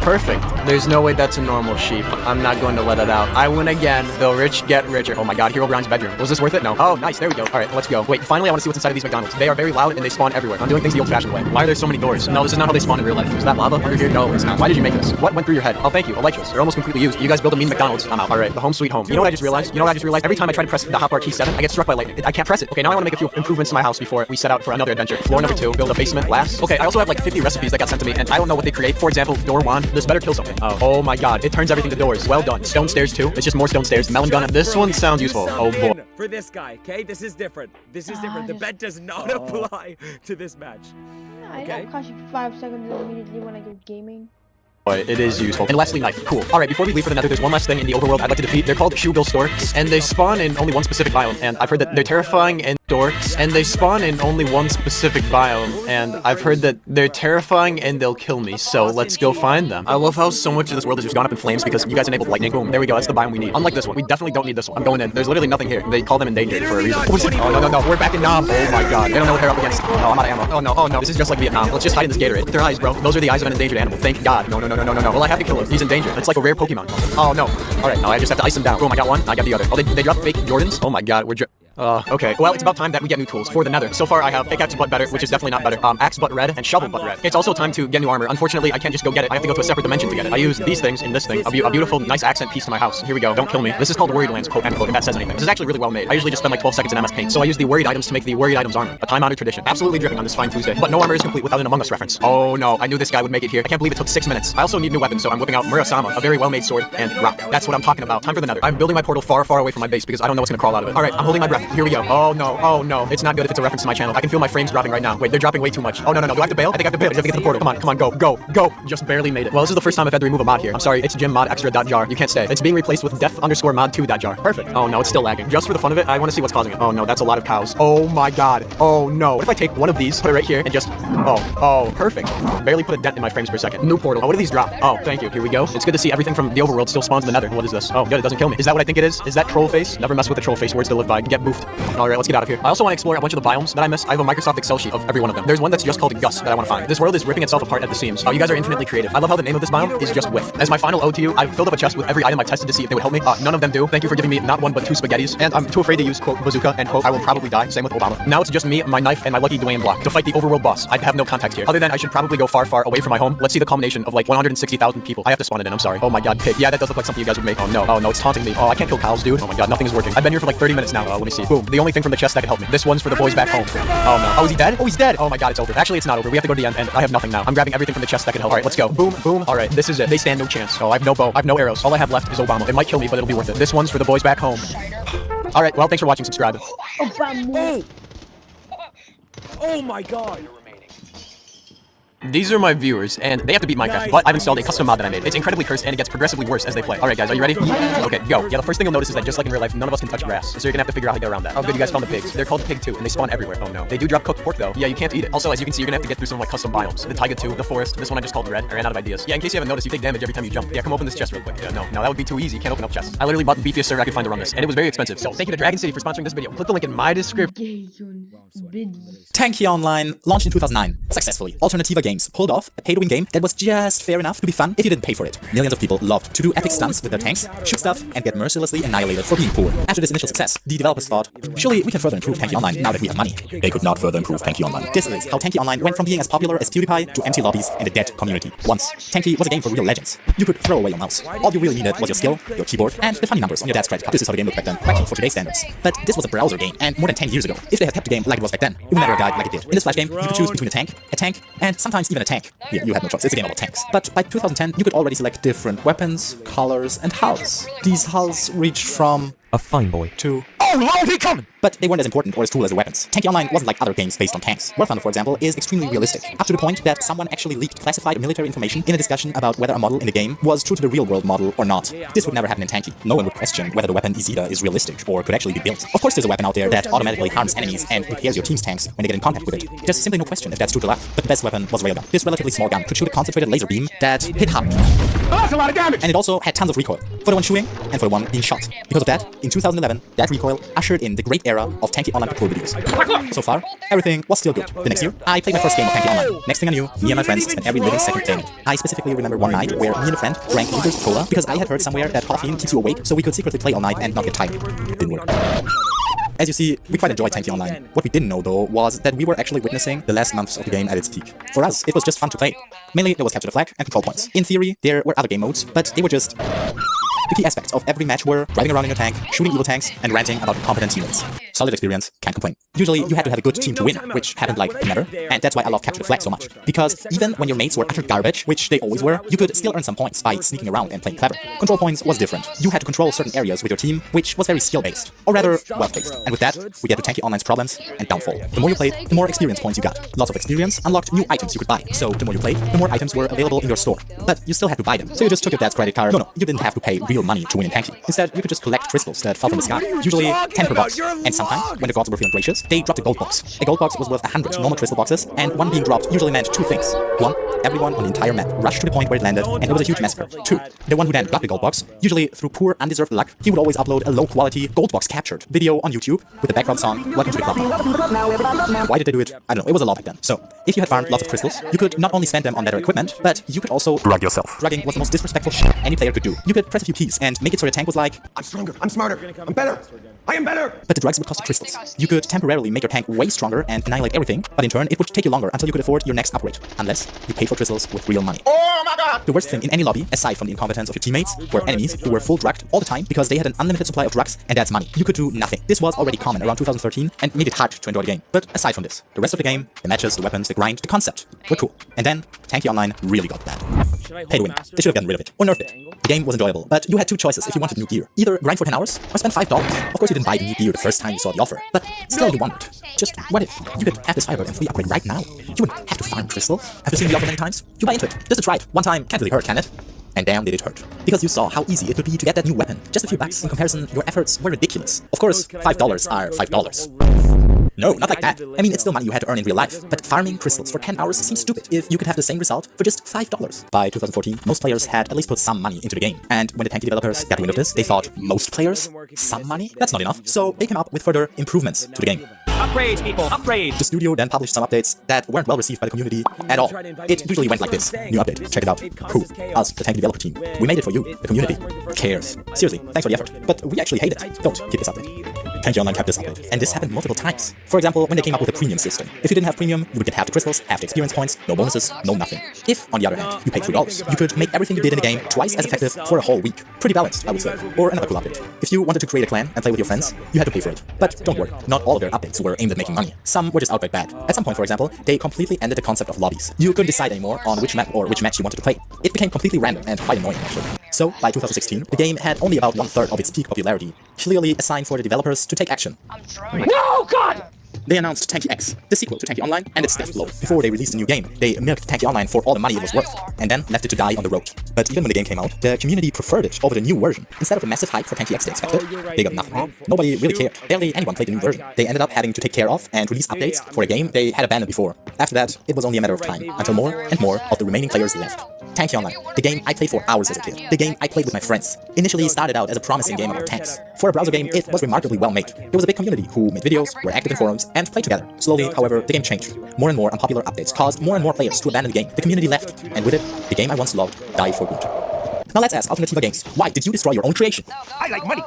Perfect. There's no way that's a normal sheep. I'm not going to let it out. I win again. The rich get richer. Oh my god, Herobrine's bedroom. Was this worth it? No. Oh, nice. There we go. Alright, let's go. Wait, finally I want to see what's inside of these McDonald's. They are very loud and they spawn everywhere. I'm doing things the old-fashioned way. Why are there so many doors? No, this is not how they spawn in real life. Is that lava under here? No, it's not. Why did you make this? What went through your head? Oh, thank you. Elytras. They're almost completely used. You guys build a mean McDonald's. I'm out. Alright, the home sweet home. You know what I just realized? Every time I try to press the hotbar key 7, I get struck by lightning. I can't press it. Okay, now I want to make a few improvements to my house before we set out for another adventure. Floor number 2, build a basement last. Okay, I also have like 50 recipes that got sent to me, and I don't know what they create. For example, door wand. This better kill something. Oh my god, it turns everything to doors. Well done. Stone stairs too. It's just more stone stairs. Melon gun. This one sounds useful. Oh boy. For this guy, okay? This is different. The bet does not apply to this match. I don't cost you 5 seconds immediately when I go gaming. It is useful. And lastly, knife. Cool. Alright, before we leave for the nether, there's one last thing in the overworld I'd like to defeat. They're called Shoebill Storks, and they spawn in only one specific biome. And I've heard that they're terrifying and storks, and they spawn in only one specific biome. And I've heard that they're terrifying and they'll kill me. So let's go find them. I love how so much of this world has just gone up in flames because you guys enabled lightning. Boom. There we go. That's the biome we need. Unlike this one, we definitely don't need this one. I'm going in. There's literally nothing here. They call them endangered for a reason. Oh no. We're back in Nam. Oh my god. They don't know what they're up against. Oh no, I'm out of ammo. Oh no. This is just like Vietnam. Let's just hide in this Gatorade. Look at their eyes, bro. Those are the eyes of an endangered animal. Thank god. No. Well, I have to kill him. He's in danger. It's like a rare Pokemon. Oh no. Alright, now I just have to ice him down. Boom, I got one. I got the other. Oh, they dropped fake Jordans? Oh my god, okay. Well, it's about time that we get new tools for the nether. So far, I have pickaxe butt better, which is definitely not better. Axe butt red and shovel butt red. It's also time to get new armor. Unfortunately, I can't just go get it. I have to go to a separate dimension to get it. I use these things in this thing. A beautiful, nice accent piece to my house. Here we go. Don't kill me. This is called Worried Lands, quote unquote, if that says anything. This is actually really well made. I usually just spend like 12 seconds in MS Paint. So I use the worried items to make the worried items armor. A time-honored tradition. Absolutely dripping on this fine Tuesday. But no armor is complete without an Among Us reference. Oh no, I knew this guy would make it here. I can't believe it took 6 minutes. I also need new weapons, so I'm whipping out Murasama, a very well-made sword, and rock. That's what I'm talking about. Time for the nether. I'm building my portal far, far away from my base because I don't know what's gonna crawl out of it. Alright, I'm holding my breath. Here we go. Oh no. It's not good if it's a reference to my channel. I can feel my frames dropping right now. Wait, they're dropping way too much. Oh no. Do I have to bail? I think I have to bail. I just have to get to the portal. Come on, go. Just barely made it. Well, this is the first time I've had to remove a mod here. I'm sorry, it's gymmodextra.jar. You can't stay. It's being replaced with def_mod2.jar. Perfect. Oh no, it's still lagging. Just for the fun of it, I want to see what's causing it. Oh no, that's a lot of cows. Oh my god. Oh no. What if I take one of these, put it right here, and just... Oh, perfect. Barely put a dent in my frames per second. New portal. Oh, what do these drop? Oh, thank you. Here we go. It's good to see everything from the overworld still spawns in the nether. What is this? Oh, good, it doesn't kill me. Is that what I think it is? Is that troll face? Never mess with the troll face. Words to live by. Get boofed. Alright, let's get out of here. I also want to explore a bunch of the biomes that I missed. I have a Microsoft Excel sheet of every one of them. There's one that's just called Gus that I want to find. This world is ripping itself apart at the seams. Oh, you guys are infinitely creative. I love how the name of this biome is just Whiff. As my final ode to you, I've filled up a chest with every item I've tested to see if they would help me. None of them do. Thank you for giving me not one but 2 spaghettis. And I'm too afraid to use quote bazooka and quote I will probably die. Same with Obama. Now it's just me, my knife, and my lucky Dwayne block to fight the overworld boss. I have no context here. Other than I should probably go far, far away from my home. Let's see the culmination of like 160,000 people. I have to spawn it in. I'm sorry. Oh my god, pig. Yeah, that does look like something you guys would make. Oh no, it's taunting me. Oh, I can't kill cows, dude. Oh my god, nothing is working. I've been here for like 30 minutes now. Let me see. Boom. The only thing from the chest that can help me. This one's for the boys back home. Oh no. Oh, is he dead? Oh, he's dead. Oh my god, it's over. Actually, it's not over. We have to go to the end, and I have nothing now. I'm grabbing everything from the chest that can help. Alright, let's go. Boom. Alright, this is it. They stand no chance. Oh, I have no bow. I have no arrows. All I have left is Obama. It might kill me, but it'll be worth it. This one's for the boys back home. Alright, well, thanks for watching. Subscribe. Obama. Oh my god! These are my viewers, and they have to beat Minecraft, but I've installed a custom mod that I made. It's incredibly cursed, and it gets progressively worse as they play. Alright guys, are you ready? Okay, go. Yeah, the first thing you'll notice is that just like in real life, none of us can touch grass, so you're gonna have to figure out how to get around that. Oh good, you guys found the pigs. They're called Pig 2, and they spawn everywhere. Oh no. They do drop cooked pork though. Yeah, you can't eat it. Also, as you can see, you're gonna have to get through some like custom biomes. The taiga 2, the forest, this one I just called red. I ran out of ideas. Yeah, in case you haven't noticed, you take damage every time you jump. Yeah, come open this chest real quick. Yeah, no, that would be too easy. You can't open up chests. I literally bought the beefiest server I could find to run this, and it was very expensive. So thank you to Dragon City for sponsoring this video. Click the link in my description. Tanky Online launched in 2009, successfully. Alternativa Games pulled off a pay-to-win game that was just fair enough to be fun if you didn't pay for it. Millions of people loved to do epic stunts with their tanks, shoot stuff, and get mercilessly annihilated for being poor. After this initial success, the developers thought, surely we can further improve Tanky Online now that we have money. They could not further improve Tanky Online. This is how Tanky Online went from being as popular as PewDiePie to empty lobbies and a dead community. Once, Tanky was a game for real legends. You could throw away your mouse. All you really needed was your skill, your keyboard, and the funny numbers on your dad's credit card. This is how the game looked back then, wacky for today's standards. But this was a browser game, and more than 10 years ago. If they had kept the game like it was back then, it would never have died like it did. In this Flash game, you could choose between a tank, and sometimes even a tank. Yeah, you had no choice. It's a game about tanks. But by 2010, you could already select different weapons, colors, and hulls. These hulls reached from a fine boy to Lord, he coming! But they weren't as important or as cool as the weapons. Tanky Online wasn't like other games based on tanks. War Thunder, for example, is extremely realistic, up to the point that someone actually leaked classified military information in a discussion about whether a model in the game was true to the real-world model or not. This would never happen in Tanky. No one would question whether the weapon Izida is realistic or could actually be built. Of course there's a weapon out there that automatically harms enemies and repairs your team's tanks when they get in contact with it. There's simply no question if that's true to life. But the best weapon was Railgun. This relatively small gun could shoot a concentrated laser beam that hit hard. That's a lot of damage! And it also had tons of recoil, for the one shooting and for the one being shot. Because of that, in 2011, that recoil ushered in the great era of Tanky Online patrol videos. So far, everything was still good. The next year, I played my first game of Tanky Online. Next thing I knew, me and my friends spent every living second playing it. I specifically remember one night where me and a friend drank liters of cola because I had heard somewhere that caffeine keeps you awake, so we could secretly play all night and not get tired. It didn't work. As you see, we quite enjoyed Tanky Online. What we didn't know though was that we were actually witnessing the last months of the game at its peak. For us, it was just fun to play. Mainly, there was capture the flag and control points. In theory, there were other game modes, but they were just... The key aspects of every match were driving around in your tank, shooting evil tanks, and ranting about incompetent teammates. Solid experience, can't complain. Usually, you had to have a good team to win, which happened like never, and that's why I love Capture the Flag so much. Because even when your mates were utter garbage, which they always were, you could still earn some points by sneaking around and playing clever. Control points was different. You had to control certain areas with your team, which was very skill-based, or rather, wealth-based. And with that, we get to Tanky Online's problems and downfall. The more you played, the more experience points you got. Lots of experience unlocked new items you could buy. So the more you played, the more items were available in your store. But you still had to buy them. So you just took your dad's credit card. No, you didn't have to pay real money to win in Tanky. Instead, you could just collect crystals that fell from the sky, usually 10 per box. And sometimes, when the gods were feeling gracious, they dropped a gold box. A gold box was worth 100 normal crystal boxes, and one being dropped usually meant two things. One, everyone on the entire map rushed to the point where it landed, and it was a huge massacre. Two, the one who then got the gold box, usually through poor undeserved luck, he would always upload a low-quality gold box captured video on YouTube with the background song, Welcome to the Club. Why did they do it? I don't know, it was a law back then. So, if you had farmed lots of crystals, you could not only spend them on better equipment, but you could also drug yourself. Drugging was the most disrespectful shit any player could do. You could press a few keys and make it so your tank was like, I'm stronger, I'm smarter, I'm better, I am better! But the drugs would cost you crystals. You could temporarily make your tank way stronger and annihilate everything, but in turn, it would take you longer until you could afford your next upgrade. Unless you paid for crystals with real money. Oh my god! The worst thing in any lobby, aside from the incompetence of your teammates, were enemies who were full drugged all the time because they had an unlimited supply of drugs, and that's money. You could do nothing. This was already common around 2013 and made it hard to enjoy the game. But aside from this, the rest of the game, the matches, the weapons, the grind, the concept, were cool. And then, Tanky Online really got bad. Pay to win. They should have gotten rid of it, or nerfed it. The game was enjoyable, but you had two choices if you wanted new gear. Either grind for 10 hours, or spend $5. Of course you didn't buy the new gear the first time you saw the offer, but still you wondered. Just what if you could have this Firebird and free upgrade right now? You wouldn't have to farm crystals. After seeing the offer many times, you buy into it. Just to try it. One time can't really hurt, can it? And damn did it hurt. Because you saw how easy it would be to get that new weapon. Just a few bucks in comparison, your efforts were ridiculous. Of course, $5 are $5. No, not like that. I mean, it's still money you had to earn in real life, but farming crystals for 10 hours seems stupid if you could have the same result for just $5. By 2014, most players had at least put some money into the game, and when the Tanky developers got wind of this, they thought, most players? Some money? That's not enough. So they came up with further improvements to the game. Upgrades, people, upgrades! The studio then published some updates that weren't well received by the community at all. It usually went like this. New update, check it out. Who? Us, the Tanky developer team. We made it for you, the community. Cares. Seriously, thanks for the effort. But we actually hate it. Don't keep this update. Tanky Online kept this update. And this happened multiple times. For example, when they came up with a premium system. If you didn't have premium, you would get half the crystals, half the experience points, no bonuses, no nothing. If, on the other hand, you paid $3, you could make everything you did in the game twice as effective for a whole week. Pretty balanced, I would say. Or another cool update. If you wanted to create a clan and play with your friends, you had to pay for it. But don't worry, not all of their updates were aimed at making money. Some were just outright bad. At some point, for example, they completely ended the concept of lobbies. You couldn't decide anymore on which map or which match you wanted to play. It became completely random and quite annoying, actually. So, by 2016, the game had only about 1/3 of its peak popularity, clearly a sign for the developers to take action. No, God! they announced Tanky X, the sequel to Tanky Online, and its death blow. Before they released a new game, they milked Tanky Online for all the money it was worth, and then left it to die on the road. But even when the game came out, the community preferred it over the new version. Instead of the massive hype for Tanky X they expected, they got nothing. Nobody really cared. Barely anyone played the new version. They ended up having to take care of and release updates for a game they had abandoned before. After that, it was only a matter of time, until more and more of the remaining players left. Tanky Online, the game I played for hours as a kid, the game I played with my friends, initially started out as a promising game about tanks. For a browser game, it was remarkably well made. There was a big community who made videos, were active in forums, and played together. Slowly, however, the game changed. More and more unpopular updates caused more and more players to abandon the game. The community left, and with it, the game I once loved died for good. Now let's ask Alternativa Games, why did you destroy your own creation? I like money.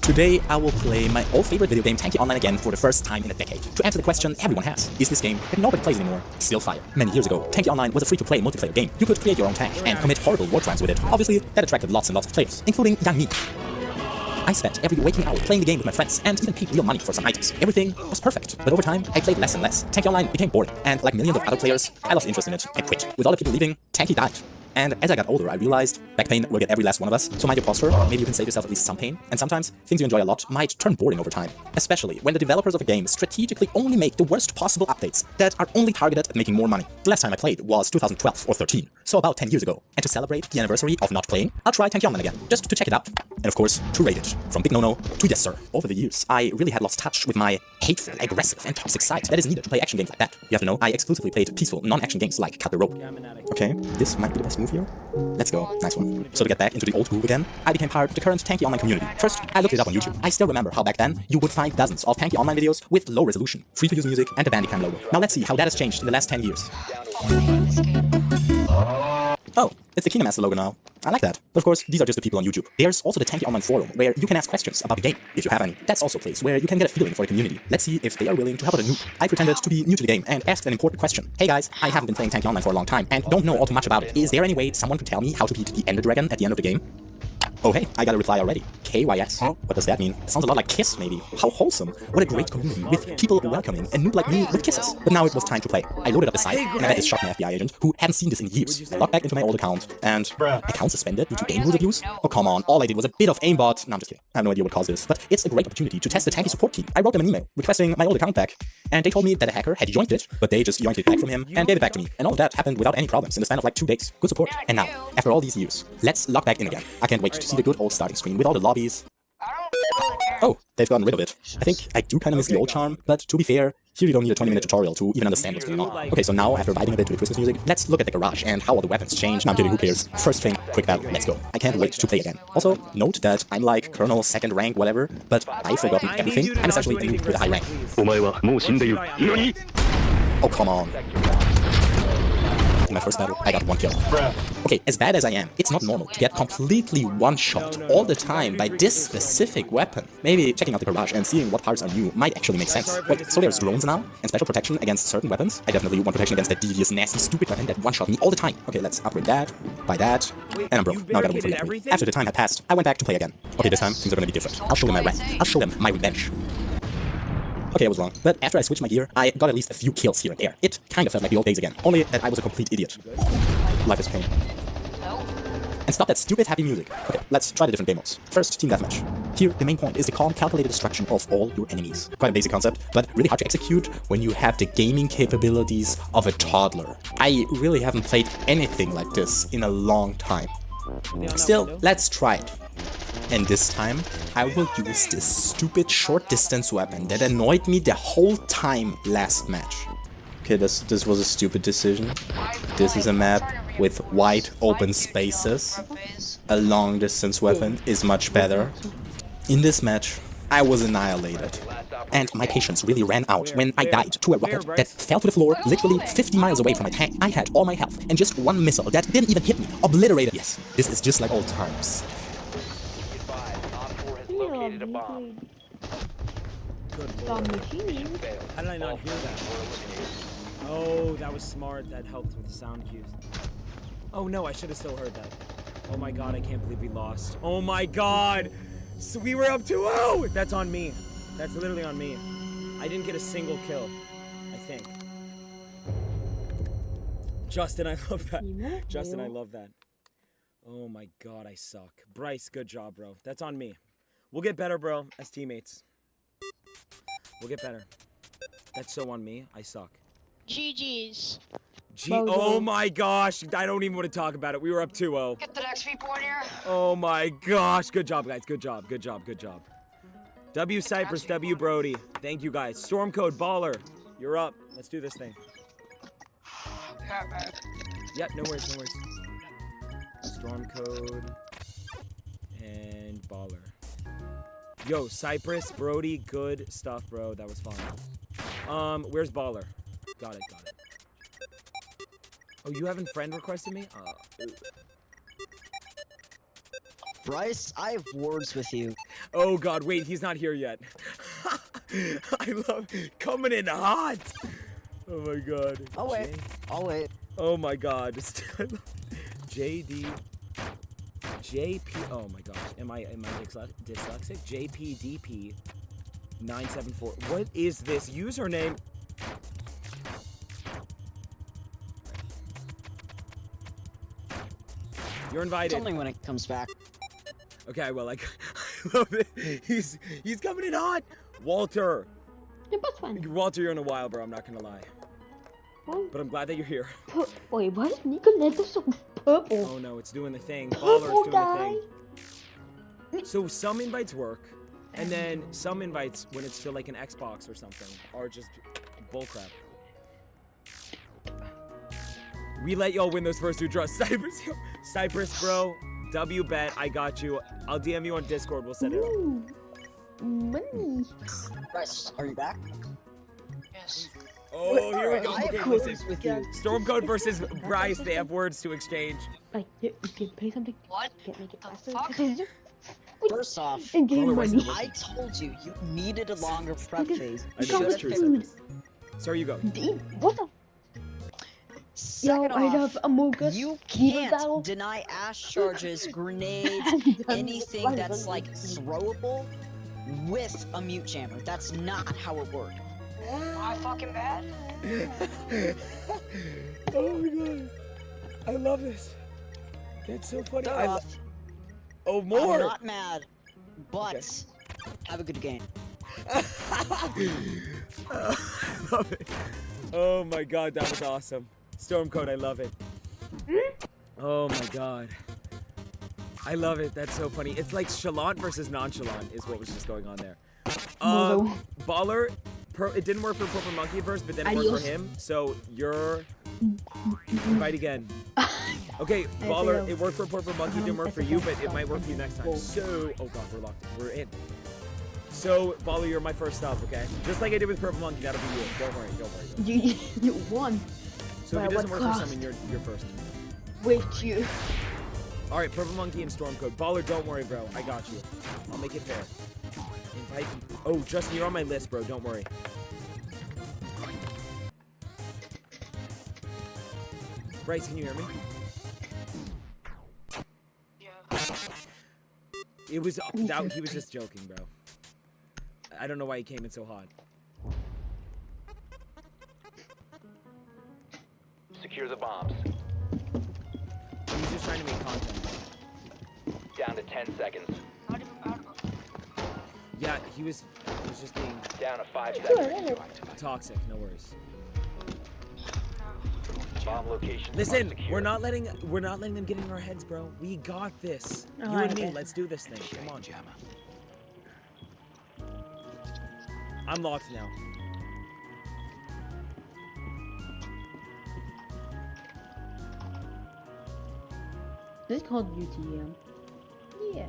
Today, I will play my old favorite video game Tanky Online again for the first time in a decade. To answer the question everyone has, is this game that nobody plays anymore still fire? Many years ago, Tanky Online was a free-to-play multiplayer game. You could create your own tank and commit horrible war crimes with it. Obviously, that attracted lots and lots of players, including young me. I spent every waking hour playing the game with my friends and even paid real money for some items. Everything was perfect, but over time, I played less and less. Tanky Online became boring, and like millions of other players, I lost interest in it and quit. With all the people leaving, Tanky died. And as I got older, I realized back pain will get every last one of us, so mind your posture, maybe you can save yourself at least some pain. And sometimes, things you enjoy a lot might turn boring over time. Especially when the developers of a game strategically only make the worst possible updates that are only targeted at making more money. The last time I played was 2012 or 13, so about 10 years ago. And to celebrate the anniversary of not playing, I'll try Tanky Online again, just to check it out. And of course, to rate it. From big no-no to yes sir. Over the years, I really had lost touch with my hateful, aggressive, and toxic side that is needed to play action games like that. You have to know, I exclusively played peaceful, non-action games like Cut the Rope. Okay, this might be the best move here. Let's go. Nice one. So to get back into the old groove again, I became part of the current Tanky Online community. First, I looked it up on YouTube. I still remember how back then, you would find dozens of Tanky Online videos with low resolution, free-to-use music, and a Bandicam logo. Now let's see how that has changed in the last 10 years. Oh, it's the Kingdom Master logo now. I like that. But of course, these are just the people on YouTube. There's also the Tanky Online forum, where you can ask questions about the game, if you have any. That's also a place where you can get a feeling for the community. Let's see if they are willing to help out a noob. I pretended to be new to the game and asked an important question. Hey guys, I haven't been playing Tanky Online for a long time and don't know all too much about it. Is there any way someone could tell me how to beat the Ender Dragon at the end of the game? Oh hey, I got a reply already. KYS. What does that mean? It sounds a lot like Kiss, maybe. How wholesome. What a great community, with people welcoming a noob like me with kisses. But now it was time to play. I loaded up the site, and I met this shocked FBI agent who hadn't seen this in years. I logged back into my old account, and account suspended due to game rules abuse? Oh come on, all I did was a bit of aimbot. No, I'm just kidding. I have no idea what caused this, but it's a great opportunity to test the Tanky support team. I wrote them an email requesting my old account back, and they told me that a hacker had yoinked it, but they just yoinked it back from him and gave it back to me. And all of that happened without any problems in the span of like 2 days. Good support. And now, after all these years, let's log back in again. I can't wait to see the good old starting screen with all the lobbies. Oh, they've gotten rid of it. I think I do kind of miss the old charm, but to be fair, here you don't need a 20-minute tutorial to even understand what's going on. Okay, so now, after vibing a bit to the Christmas music, let's look at the garage and how all the weapons change. No, I'm kidding, who cares? First thing, quick battle, let's go. I can't wait to play again. Also, note that I'm like Colonel 2nd rank whatever, but I've forgotten everything. I'm essentially a noob with a high rank. Oh, come on. In my first battle, I got 1 kill. Okay, as bad as I am, it's not normal to get completely one-shot all the time by this specific weapon. Maybe checking out the garage and seeing what parts are new might actually make sense. Wait, so there's drones now? And special protection against certain weapons? I definitely want protection against that devious, nasty, stupid weapon that one-shot me all the time. Okay, let's upgrade that, buy that, and I'm broke. Now I gotta wait for the After the time had passed, I went back to play again. Okay, this time, things are gonna be different. I'll show them my wrath. I'll show them my revenge. Okay, I was wrong, but after I switched my gear, I got at least a few kills here and there. It kind of felt like the old days again, only that I was a complete idiot. Life is pain. And stop that stupid happy music. Okay, let's try the different game modes. First, Team Deathmatch. Here, the main point is the calm, calculated destruction of all your enemies. Quite a basic concept, but really hard to execute when you have the gaming capabilities of a toddler. I really haven't played anything like this in a long time. Still, let's try it. And this time, I will use this stupid short-distance weapon that annoyed me the whole time last match. Okay, this was a stupid decision. This is a map with wide open spaces. A long-distance weapon is much better. In this match, I was annihilated. And my patience really ran out when I died to a rocket that fell to the floor literally 50 miles away from my tank. I had all my health and just one missile that didn't even hit me, obliterated. Yes, this is just like old times. Located a bomb. How did I not hear that? Oh, that was smart. That helped with the sound cues. Oh no, I should have still heard that. Oh my god, I can't believe we lost. Oh my god! So we were up 2-0! That's on me. That's literally on me. I didn't get a single kill, I think. Justin, I love that. Justin, I love that. Oh my god, I suck. Bryce, good job, bro. That's on me. We'll get better, bro, as teammates. We'll get better. That's so on me. I suck. GG's. Oh my gosh. I don't even want to talk about it. We were up 2-0. Get the XP point here. Oh my gosh. Good job, guys. Good job. Good job. Good job. W Cypress, W Brody. Thank you, guys. Storm Code Baller. You're up. Let's do this thing. Yep, no worries, no worries. Storm Code and Baller. Yo, Cypress, Brody, good stuff, bro. That was fun. Where's Baller? Got it, got it. Oh, you haven't friend requested me? Bryce, I have words with you. Oh god, wait, he's not here yet. I love coming in hot. Oh my god. I'll wait. I'll wait. Oh my god. JD. JP. Oh my gosh. Am I dyslexic? JPDP 974. What is this username? You're invited. Tell me when it comes back. Okay, well, like, I love it. He's coming in hot. Walter. Walter, you're in a while, bro. I'm not gonna lie. But I'm glad that you're here. Wait, why is Nicoletta so purple? Oh no, it's doing the thing. Purple Baller's doing guy. the thing. So some invites work, and then some invites, when it's to like an Xbox or something, are just bullcrap. We let y'all win those first two draws. Cypress, bro. W bet. I got you. I'll DM you on Discord. We'll set it up. Money. Bryce, are you back? Yes. Oh, here we go. I have Okay, words listen. with you. Stormcode versus Bryce. They have words to exchange. Like, you can pay something. What? Can't make it The faster. fuck? First off, In-game money. I told you you needed a longer prep phase. I know that's true. Cypress. Sorry, you go. What the? Second I off, love Among Us. you Battle. can't deny ash charges, grenades, anything that's like throwable with a mute jammer. That's not how it works. My fucking bad. Oh my god. I love this. That's so funny. Third off, oh, more. I'm not mad, but have a good game. I love it. Oh my god, that was awesome. Stormcode, I love it. Oh my god. I love it. That's so funny. It's like chalant versus nonchalant is what was just going on there. Baller, it didn't work for Purple Monkey at first, but then it worked for him. So you're invite again. Okay, Baller, it worked for Purple Monkey, didn't work for you, but it might work for you next time. So, oh god, we're locked. We're in. So, Baller, you're my first stop, okay? Just like I did with Purple Monkey, that'll be you. Don't worry, don't worry. You won. So if it doesn't work for someone, you're first. Wait, you. Alright, Purple Monkey and Stormcode. Baller, don't worry, bro. I got you. I'll make it fair. Invite. Oh, Justin, you're on my list, bro. Don't worry. Bryce, can you hear me? Yeah. It was that he was just joking, bro. I don't know why he came in so hot. Secure the bombs. He's just trying to make content. Down to 10 seconds. Yeah, he was just being Down to 5 seconds. toxic. No worries. Bomb location. Listen, we're not letting them get in our heads, bro. We got this. You and me, let's do this thing. Come on. I'm locked now. This is called UTM. Yeah.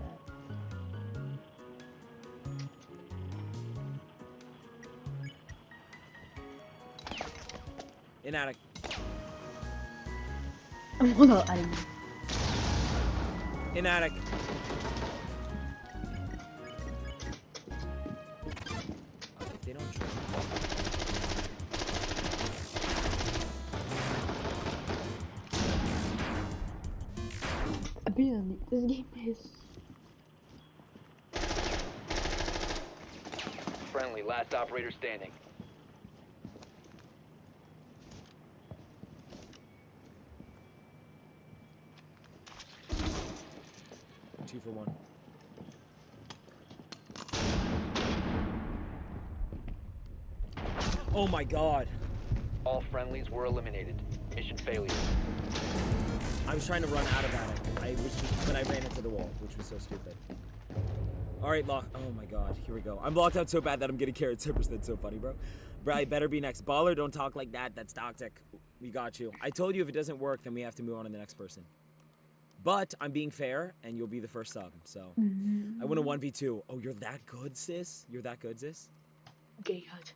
In attic. Hold on, I didn't know. In attic. If they don't try. Apparently, this game is. Friendly, last operator standing. Two for one. Oh my god. All friendlies were eliminated. Mission failure. I was trying to run out of that. But I ran into the wall, which was so stupid. Alright, lock. Oh my god, here we go. I'm locked out so bad that I'm getting carried surface. That's so funny, bro. Bro, I better be next. Baller, don't talk like that. That's toxic. We got you. I told you if it doesn't work, then we have to move on to the next person. But I'm being fair, and you'll be the first sub, so. I win a 1v2. Oh, you're that good, sis? You're that good, sis? Okay, good.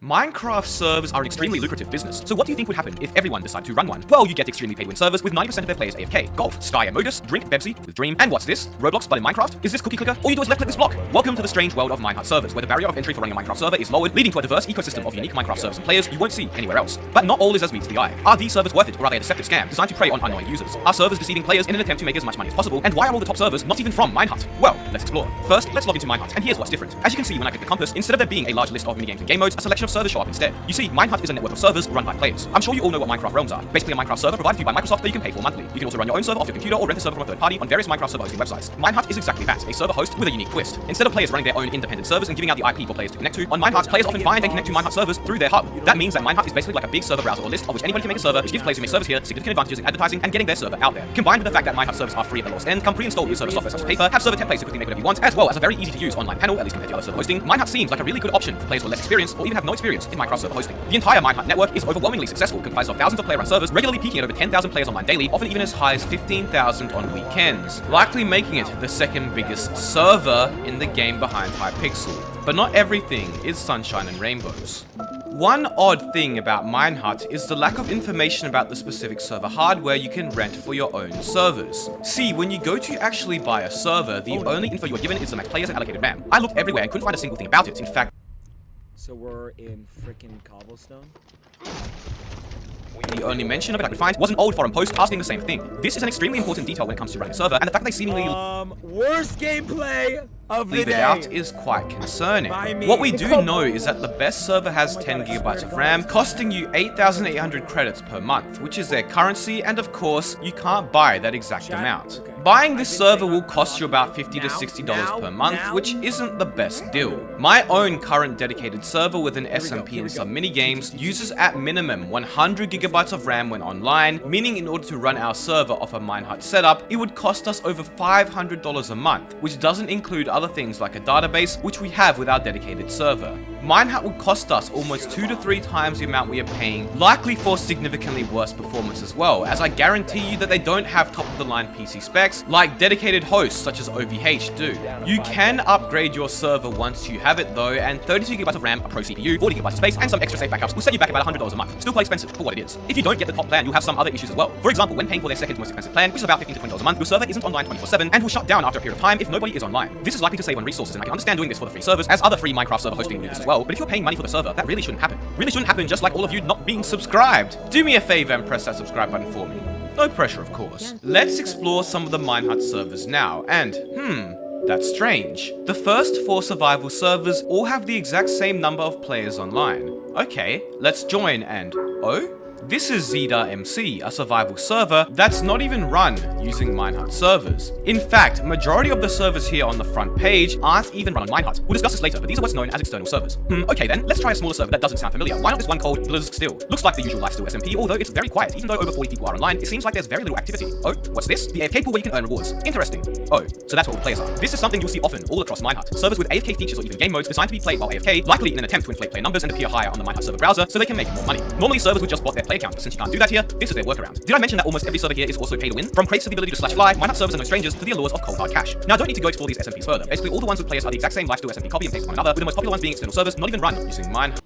Minecraft servers are an extremely lucrative business, so what do you think would happen if everyone decided to run one? Well, you get extremely paid win servers with 90% of their players AFK. Golf, Sky and Modus, Drink, Bebsy with Dream, and what's this? Roblox but in Minecraft? Is this cookie clicker? All you do is left click this block. Welcome to the strange world of Minehut servers, where the barrier of entry for running a Minecraft server is lowered, leading to a diverse ecosystem of unique Minecraft servers and players you won't see anywhere else. But not all is as meets the eye. Are these servers worth it, or are they a deceptive scam designed to prey on unknowing users? Are servers deceiving players in an attempt to make as much money as possible? And why are all the top servers not even from Minehut? Well, let's explore. First, let's log into Minehut, and here's what's different. As you can see when I click the compass, instead of there being a large list of minigames and game modes, a selection of servers show up instead. You see, Minehut is a network of servers run by players. I'm sure you all know what Minecraft Realms are. Basically a Minecraft server provided to you by Microsoft that you can pay for monthly. You can also run your own server off your computer or rent a server from a third party on various Minecraft server hosting websites. Minehut is exactly that, a server host with a unique twist. Instead of players running their own independent servers and giving out the IP for players to connect to, on Minehut, players often find and connect to Minehut servers through their hub. That means that Minehut is basically like a big server browser or list of which anybody can make a server, which gives players who make servers here significant advantages in advertising and getting their server out there. Combined with the fact that Minehut servers are free at the lowest end, come pre-installed with server software such as Paper, have server templates to quickly make whatever you want, as well as a very easy to use online panel, at least compared to other server hosting. Minehut seems like a really good option for players who are less experienced or even have no experience in Minecraft server hosting. The entire Minehut network is overwhelmingly successful, comprised of thousands of player-run servers, regularly peaking at over 10,000 players online daily, often even as high as 15,000 on weekends, likely making it the second biggest server in the game behind Hypixel. But not everything is sunshine and rainbows. One odd thing about Minehut is the lack of information about the specific server hardware you can rent for your own servers. See, when you go to actually buy a server, the only info you are given is the max players and allocated RAM. I looked everywhere and couldn't find a single thing about it. In fact, So we're in frickin' Cobblestone? the only mention of it I could find was an old forum post asking the same thing. This is an extremely important detail when it comes to running a server, and the fact that they seemingly worst gameplay of the leave it day. out is quite concerning. What we do know is that the best server has 10 gigabytes of RAM, costing you 8,800 credits per month, which is their currency, and of course, you can't buy that exact amount. Buying this server will cost you about $50 to $60 per month, which isn't the best deal. My own current dedicated server with an SMP and some minigames uses at minimum 100 gigabytes of RAM when online, meaning in order to run our server off a Minehut setup, it would cost us over $500 a month, which doesn't include other things like a database, which we have with our dedicated server. Minehut would cost us almost 2 to 3 times the amount we are paying, likely for significantly worse performance as well, as I guarantee you that they don't have top-of-the-line PC specs like dedicated hosts such as OVH do. You can upgrade your server once you have it though, and 32 GB of RAM, a pro CPU, 40 GB of space, and some extra safe backups will set you back about $100 a month. Still quite expensive for what it is. If you don't get the top plan, you'll have some other issues as well. For example, when paying for their second most expensive plan, which is about $15 to $20 a month, your server isn't online 24/7 and will shut down after a period of time if nobody is online. This is likely to save on resources, and I can understand doing this for the free servers, as other free Minecraft server hosting will do this as well, but if you're paying money for the server, that really shouldn't happen. Really shouldn't happen, just like all of you not being subscribed. Do me a favor and press that subscribe button for me. No pressure, of course. Let's explore some of the Minehut servers now, and that's strange. The first 4 survival servers all have the exact same number of players online. Okay, let's join and this is Zeta MC, a survival server that's not even run using Minehut servers. In fact, majority of the servers here on the front page aren't even run on Minehut. We'll discuss this later, but these are what's known as external servers. Okay then, let's try a smaller server that doesn't sound familiar. Why not this one called Blizz Still? Looks like the usual Lifesteal SMP, although it's very quiet. Even though over 40 people are online, it seems like there's very little activity. Oh, what's this? The AFK pool where you can earn rewards. Interesting. Oh, so that's what the players are. This is something you'll see often all across Minehut. Servers with AFK features or even game modes designed to be played while AFK, likely in an attempt to inflate player numbers and appear higher on the Minehut server browser so they can make more money. Normally servers would just bot their player count, but since you can't do that here, this is their workaround. Did I mention that almost every server here is also pay to win? From crates to the ability to slash fly, Minehut servers are no strangers to the allures of cold hard cash. Now I don't need to go explore these SMPs further. Basically all the ones with players are the exact same Lifesteal SMP copy and paste one another, with the most popular ones being external servers not even run using Minehut.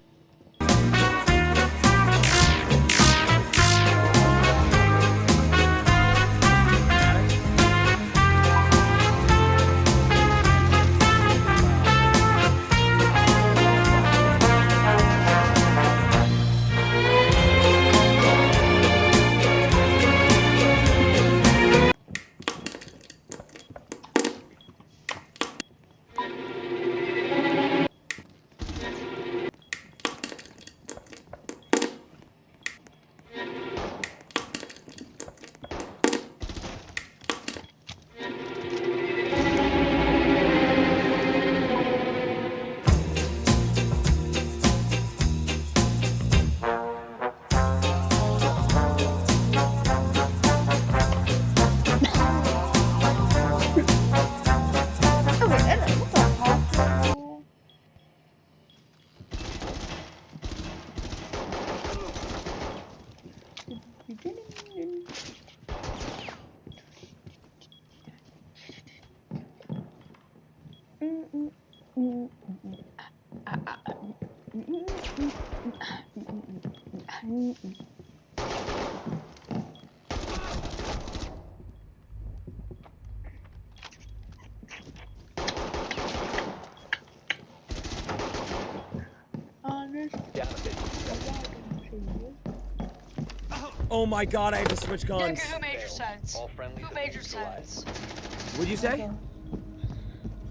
Oh my god, I have to switch guns. Who made your sense? Who made your sense? What'd you say?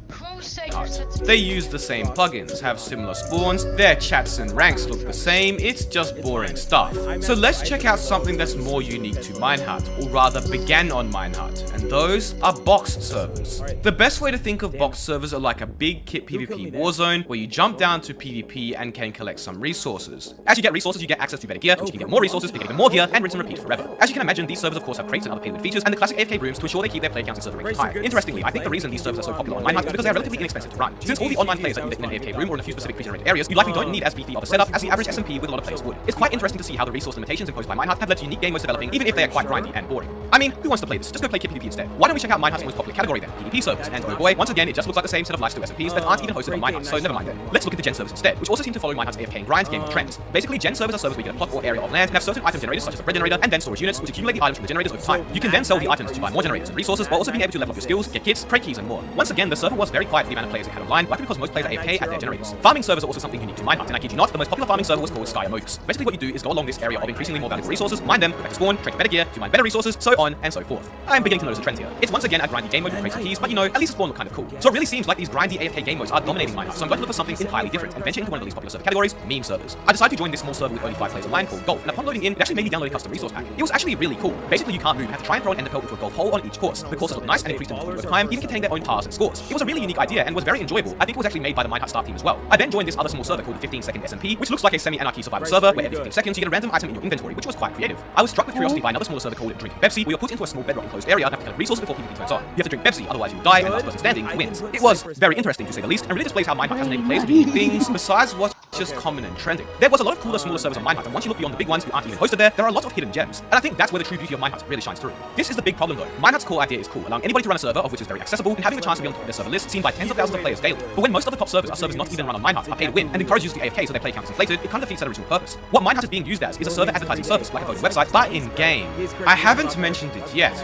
Who said your sense? They use the same plugins, have similar spawns, their chats and ranks look the same, it's just boring stuff. So let's check out something that's more unique to Minehut, or rather began on Minehut, and those are box servers. The best way to think of box servers are like a big kit PvP warzone, where you jump down to PvP and can collect some resources. As you get resources, you get access to better gear, which you can get more resources to get even more gear, and rinse and repeat forever. As you can imagine, these servers of course have crates and other payload features, and the classic AFK rooms to ensure they keep their player counts and server rankings high. Interestingly, I think the reason these servers are so popular on Minehut is because they are relatively inexpensive to run. Since all the online players are either in an AFK room or in a few specific pre-generated areas, you likely don't need as beefy of a setup as the average SMP with a lot of players would. It's quite interesting to see how the resource limitations imposed by Minehut have led to unique game modes developing, even if they are quite grindy and boring. I mean, who wants to play this? Just go play kit PvP instead. Why don't we check out Minehut's most popular category then, PvP servers? And oh boy, once again, it just looks like the same set of lifesteal SMPs that aren't even hosted on Minehut, so never mind then. Let's look at the gen servers instead, which also seem to follow Minehut's AFK and grind gaming trends. Basically, gen servers are servers where you get a plot or area of land and have certain item generators such as a bread generator and then storage units, which accumulate the items from the generators over time. You can then sell the items to buy more generators and resources, while also being able to level up your skills, get kits, crate keys, and more. Once again, the server was very quiet for the amount of players it had online, likely because most players are AFK at their generators. Farming servers are also something unique to Minehut, and I kid you not, the most popular farming server was called Sky Amogus. Basically what you do is go along this area of increasingly more valuable resources, mine them, go back to spawn, trade better gear, to mine better resources, so on and so forth. I'm beginning to notice a trend here. It's once again a grindy game mode with crates and keys, but you know, at least the spawn look kind of cool. So it really seems like these grindy AFK game modes are dominating Minehut, so I'm going to look for something entirely different and venture into one of the least popular server categories, meme servers. I decided to join this small server with only 5 players online called Golf, and upon loading in, it actually made me download a custom resource pack. It was actually really cool. Basically you can't move, you have to try and throw an ender pearl into a golf hole on each course. The courses look nice and increased in difficulty over time, even containing their own paths and scores. It was a really unique idea and was very enjoyable. I think it was actually made by the Minehut staff team as well. I then joined this other small server called the 15-second SMP, which looks like a semi-anarchy survival server where every 15 seconds you get a random item in your inventory, which was quite creative. I was struck with curiosity by another smaller server called Drink Pepsi, where you're put into a small bedrock enclosed area and have to collect resources before PvP turns on. You have to drink Pepsi, otherwise you die, and last person standing wins. It was very interesting to say the least, and really displays how Minehut has enabled players to do unique things besides what's just common and trending. There was a lot of cooler smaller servers on Minehut, and once you look beyond the big ones who aren't even hosted there are a lot of hidden gems. And I think that's where the true beauty of Minehut really shines through. This is the big problem though. Minehut's core idea is cool, allowing anybody to run a server of which is very accessible, and having the chance to be on top of their server list seen by tens of thousands of players daily. But when most of the top servers are servers not even run on Minehut, are pay to win, and encourage users to AFK so their play count is inflated, it kind of defeats that original purpose. What Minehut is being used as is a server advertising service, like a voting website, but in game. I haven't mentioned it yet.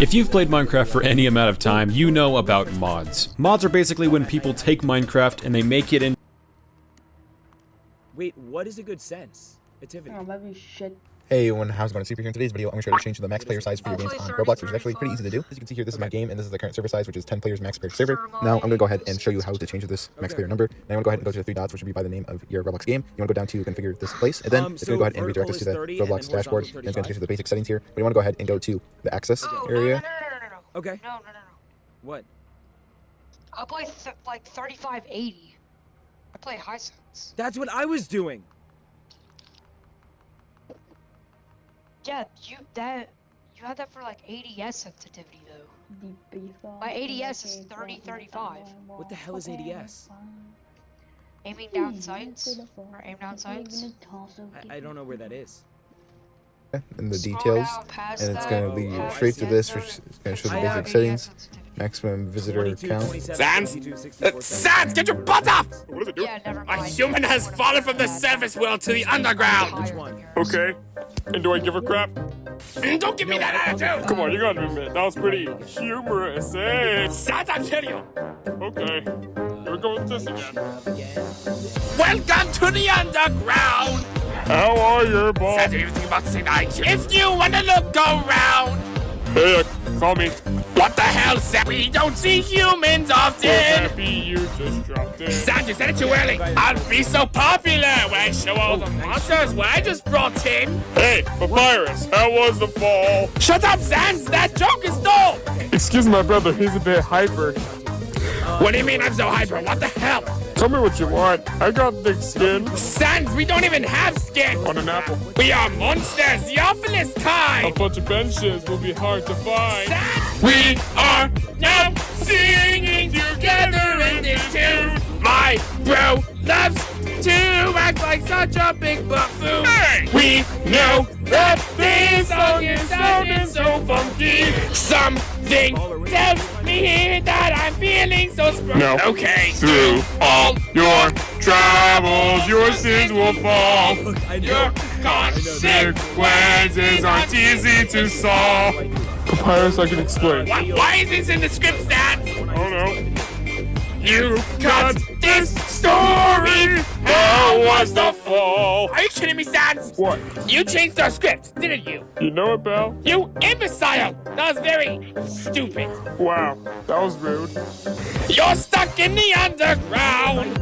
If you've played Minecraft for any amount of time, you know about mods. Mods are basically when people take Minecraft and they make it in. Wait, what is a good sense? Tiffany. Oh, maybe shit. Hey everyone, how's it going? Super here. In today's video, I'm going to show you how to change the max player size for your games on Roblox, which is actually pretty easy to do. As you can see here, this is my game, and this is the current server size, which is 10 players max per server. Now, I'm going to go ahead and show you how to change this max player number. Now, I'm going to go ahead and go to the 3 dots, which would be by the name of your Roblox game. You want to go down to configure this place, and then it's going to go ahead and redirect us to the Roblox dashboard. And it's going to change the basic settings here. But you want to go ahead and go to the access area. No. Okay. No. What? I'll play like 3580. I play Hisense. That's what I was doing. Yeah, you had that for like ADS sensitivity though. My ADS is 3035. What the hell is ADS? Aiming down sights or aim down sights. I don't know where that is. And the details, and it's going to lead you straight to this, which is going to show the basic settings. Maximum visitor count. Sans, get your butt up! What does it do? A human has fallen from the surface world to the underground. Okay. And do I give a crap? Don't give me that attitude! Come on, you gotta admit, that was pretty humorous, eh? Sans, I'll kill you! Okay. Here we go with this again. Welcome to the underground! How are you, boss? Sans, anything about to say that? If you wanna look around! Hey, call me. What the hell, Sam? We don't see humans often! Happy you just dropped in. Sans, you said it too early! I'll be so popular when I show all the monsters what I just brought in! Hey, Papyrus, how was the fall? Shut up, Sans! That joke is dull! Excuse my brother, he's a bit hyper. What do you mean I'm so hyper? What the hell? Tell me what you want. I got thick skin. Sans, we don't even have skin! On an apple. We are monsters, the awfulest kind! A bunch of benches will be hard to find. Sans, we are now singing together in this tune! My bro loves to act like such a big buffoon! Hey! We know that this song is sounding so funky! Something tells me me hear that I'm feeling so strong. No. Okay. Through all your travels, your sins will fall. Your consequences aren't easy to solve. Papyrus, I can explain. Why is this in the script, Stats? Oh no. You cut this story. How was the fall? Are you kidding me, Stats? What? You changed our script, didn't you? You know it, Belle? You imbecile! That was very stupid. Wow, that was rude. You're stuck in the underground.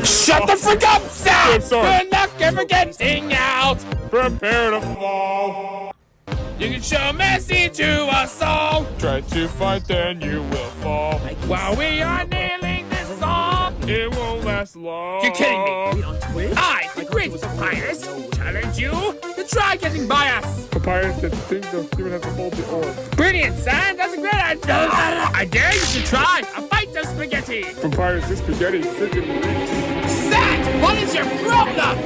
Shut the frick up, Stats! Good luck ever getting out. Prepare to fall. You can show mercy to us all. Try to fight, then you will fall. While we are nailing this song, it won't last long. You're kidding me. I, the great Papyrus, challenge you to try getting by us. Papyrus didn't think they'll even have to hold the orb. Brilliant, son. That's a great idea. I dare you to try a bite of spaghetti. Papyrus, this spaghetti freaking reeks. Sat, what is your problem?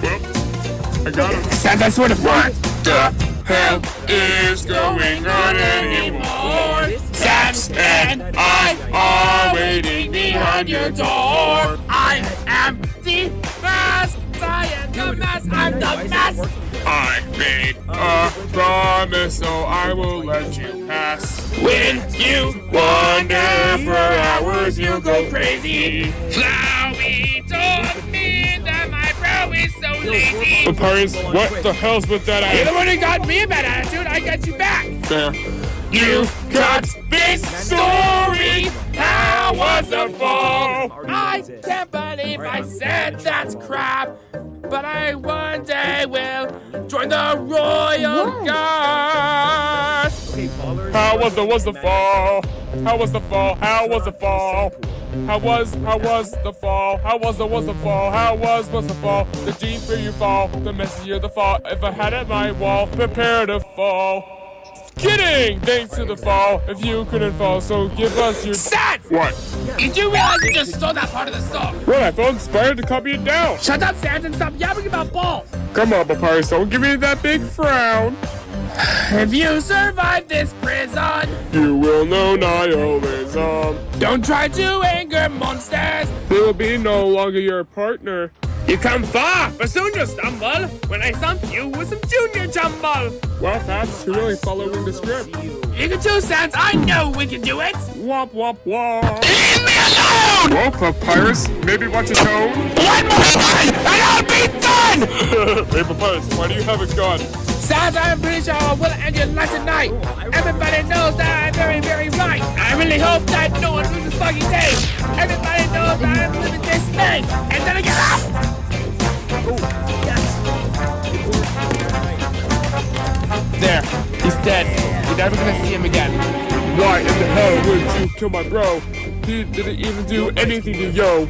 Well, I got him. Sat, I swear to what the hell is going on anymore? Saps and I are waiting behind your door. I am the best. I am the mess. I'm the mess. I made a promise, so I will let you pass. When you wander for hours, you go crazy. Flowey told me that my bro is so lazy. Papyrus, what the hell's with that attitude? You're the one who got me a bad attitude. I got you back. Fair. You've got this story. How was the fall? I can't believe I said that's crap. But I one day will join the Royal Guard. How was the fall? How was the fall? How was the fall? How was the fall? How was the fall? How was the fall? The deeper you fall, the messier the fall. If I had it my wall, prepare to fall. Kidding! Thanks to the fall, if you couldn't fall, so give us your... Stats! What? Did you realize you just stole that part of the song? Well, I felt inspired to copy it down. Shut up, Sans, and stop yapping about balls. Come on, Papyrus, don't give me that big frown. If you survive this prison, you will know nihilism. Don't try to anger monsters. They will be no longer your partner. You come far, but soon you'll stumble when I thump you with some junior jumble. Well, perhaps you're really following the script. You can do, Sans. I know we can do it. Womp, womp, womp. Leave me alone! Well, Papyrus, maybe watch your tone. One more time, and I'll be done! Hey, Papyrus, why do you have a gun? Sans, I'm pretty sure I will end your life tonight. Everybody knows that I'm very, very right. I really hope that no one loses fucking day. Everybody knows that I'm living this thing. And then I get out! There, he's dead. You're never gonna see him again. Why in the hell would you kill my bro? He didn't even do anything to yo.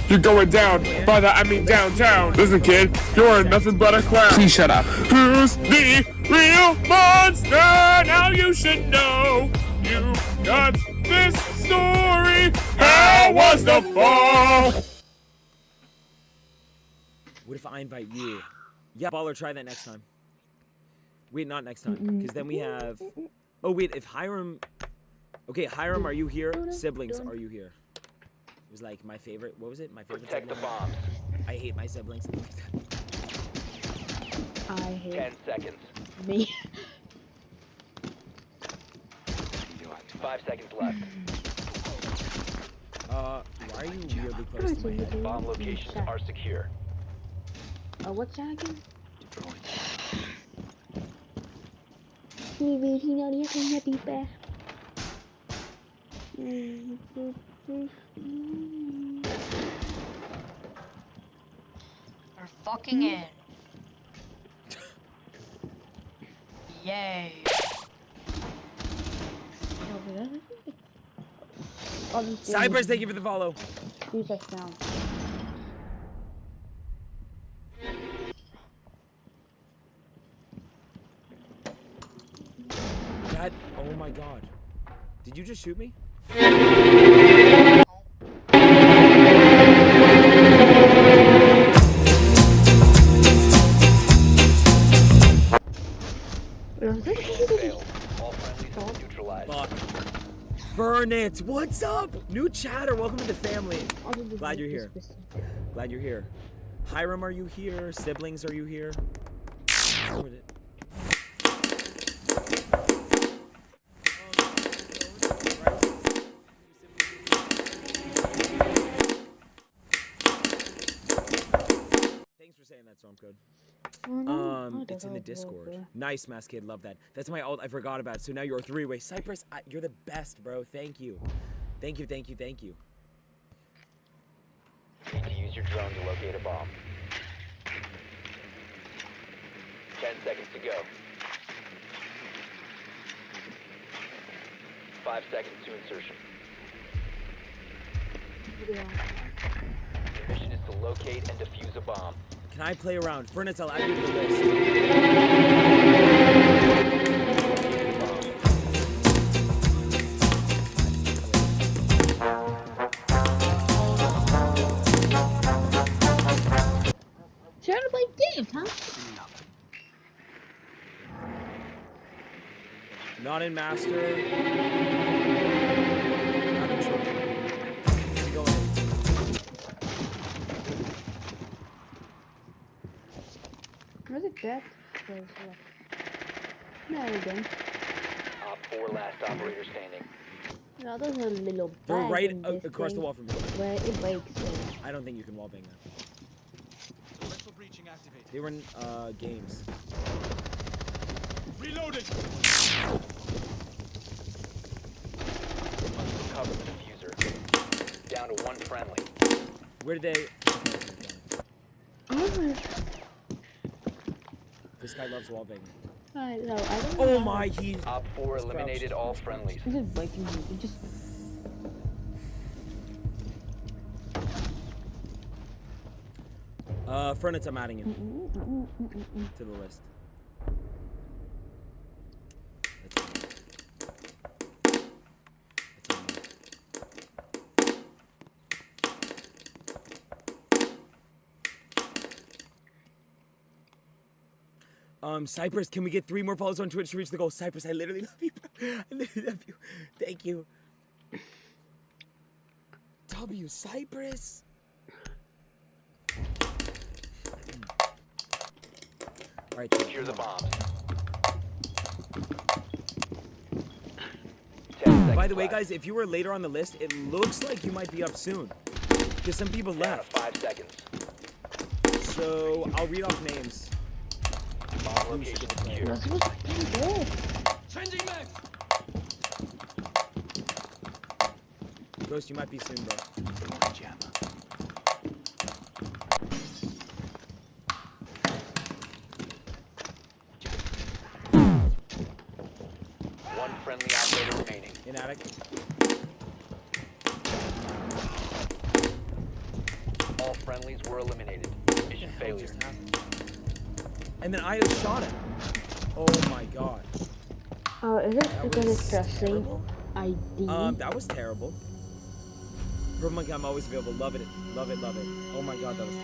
You're going down. By that I mean downtown. Listen, kid, you're nothing but a clown. Please shut up. Who's the real monster? Now you should know. You got this story. How was the fall? What if I invite you? Yeah, Baller, try that next time. Wait, not next time, because then we have... Oh, wait, if Hiram... Okay, Hiram, are you here? Siblings, are you here? It was like my favorite... What was it? My favorite Protect the sibling? bombs. I hate my siblings. I hate 10 seconds. me. 5 seconds left. Why are you weirdly close to my head? Bomb locations are secure. What's that again? We're fucking in. Yay. Cypress, thank you for the follow. Down. That, oh my god. Did you just shoot me? Failed. All friendlies neutralized. Fernit, what's up? New chatter, welcome to the family. Glad you're here. Glad you're here. Hiram, are you here? Siblings, are you here? Thanks for saying that, Stormcode. It's in the Discord. Nice, Mask Kid, love that. That's my ult, I forgot about it. So now you're a three-way. Cypress, you're the best, bro. Thank you. Thank you, thank you, thank you. Need to use your drone to locate a bomb. 10 seconds to go. 5 seconds to insertion. Your mission is to locate and defuse a bomb. Can I play around? Furnace, I'll add you to the list. Trying to play games, huh? Not in Master. Not in Trophy. Go in. Was it that? No, we didn't. Op 4 last operator standing. No, there's a little They're bag right in this across the thing wall from me. where it breaks. I don't think you can wallbang that. They were in games. Reloading! Must recover the diffuser. Down to one friendly. Where did they? Oh, This guy loves wallbanging. I know. I don't Oh know. my, he's. Op 4 eliminated all friendlies. He's just breaking me. He just. Furnace, I'm adding him to the list. Cypress, can we get 3 more follows on Twitch to reach the goal? Cypress, I literally love you, bro. I literally love you. Thank you. W, Cypress. Alright, secure the bombs. By the way, guys, if you were later on the list, it looks like you might be up soon. Because some people left. 5 seconds. So, I'll read off names. Bomb location secure. Changing max. Ghost, you might be soon, bro. One friendly operator remaining. In attic. All friendlies were eliminated. Mission failure. And then I shot him. Oh my god. Oh, is it because it's pressing ID? That was terrible. Bro, my god, I'm always available. Love it. Love it, love it. Oh my god, that was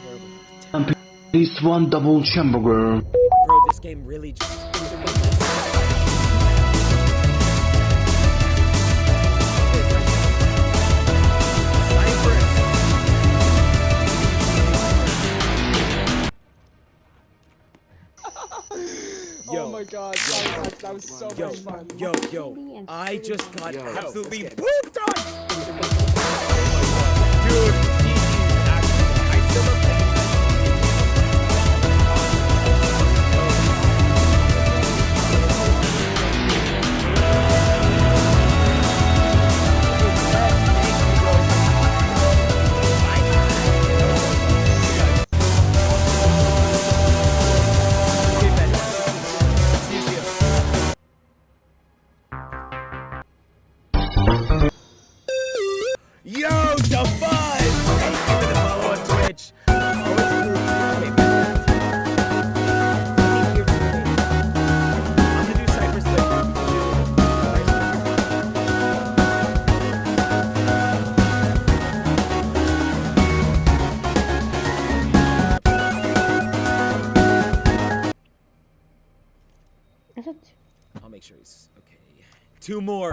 terrible. Please one double hamburger. Bro, this game really just... Oh my god, that was so much fun. Yo, I just got absolutely pooped on! Dude, I still don't think Yo, Defuz! Thank you for the follow on Twitch. I'm gonna do Cypress I'll make sure he's okay. 2 more.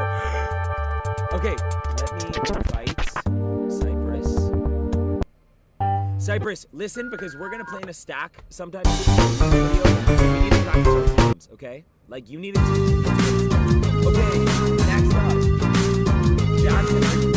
Okay, let me invite Cypress. Cypress, listen, because we're gonna play in a stack sometime. We need to practice our comms, okay? Like, you need to teach. Okay, next up. Jackson, are you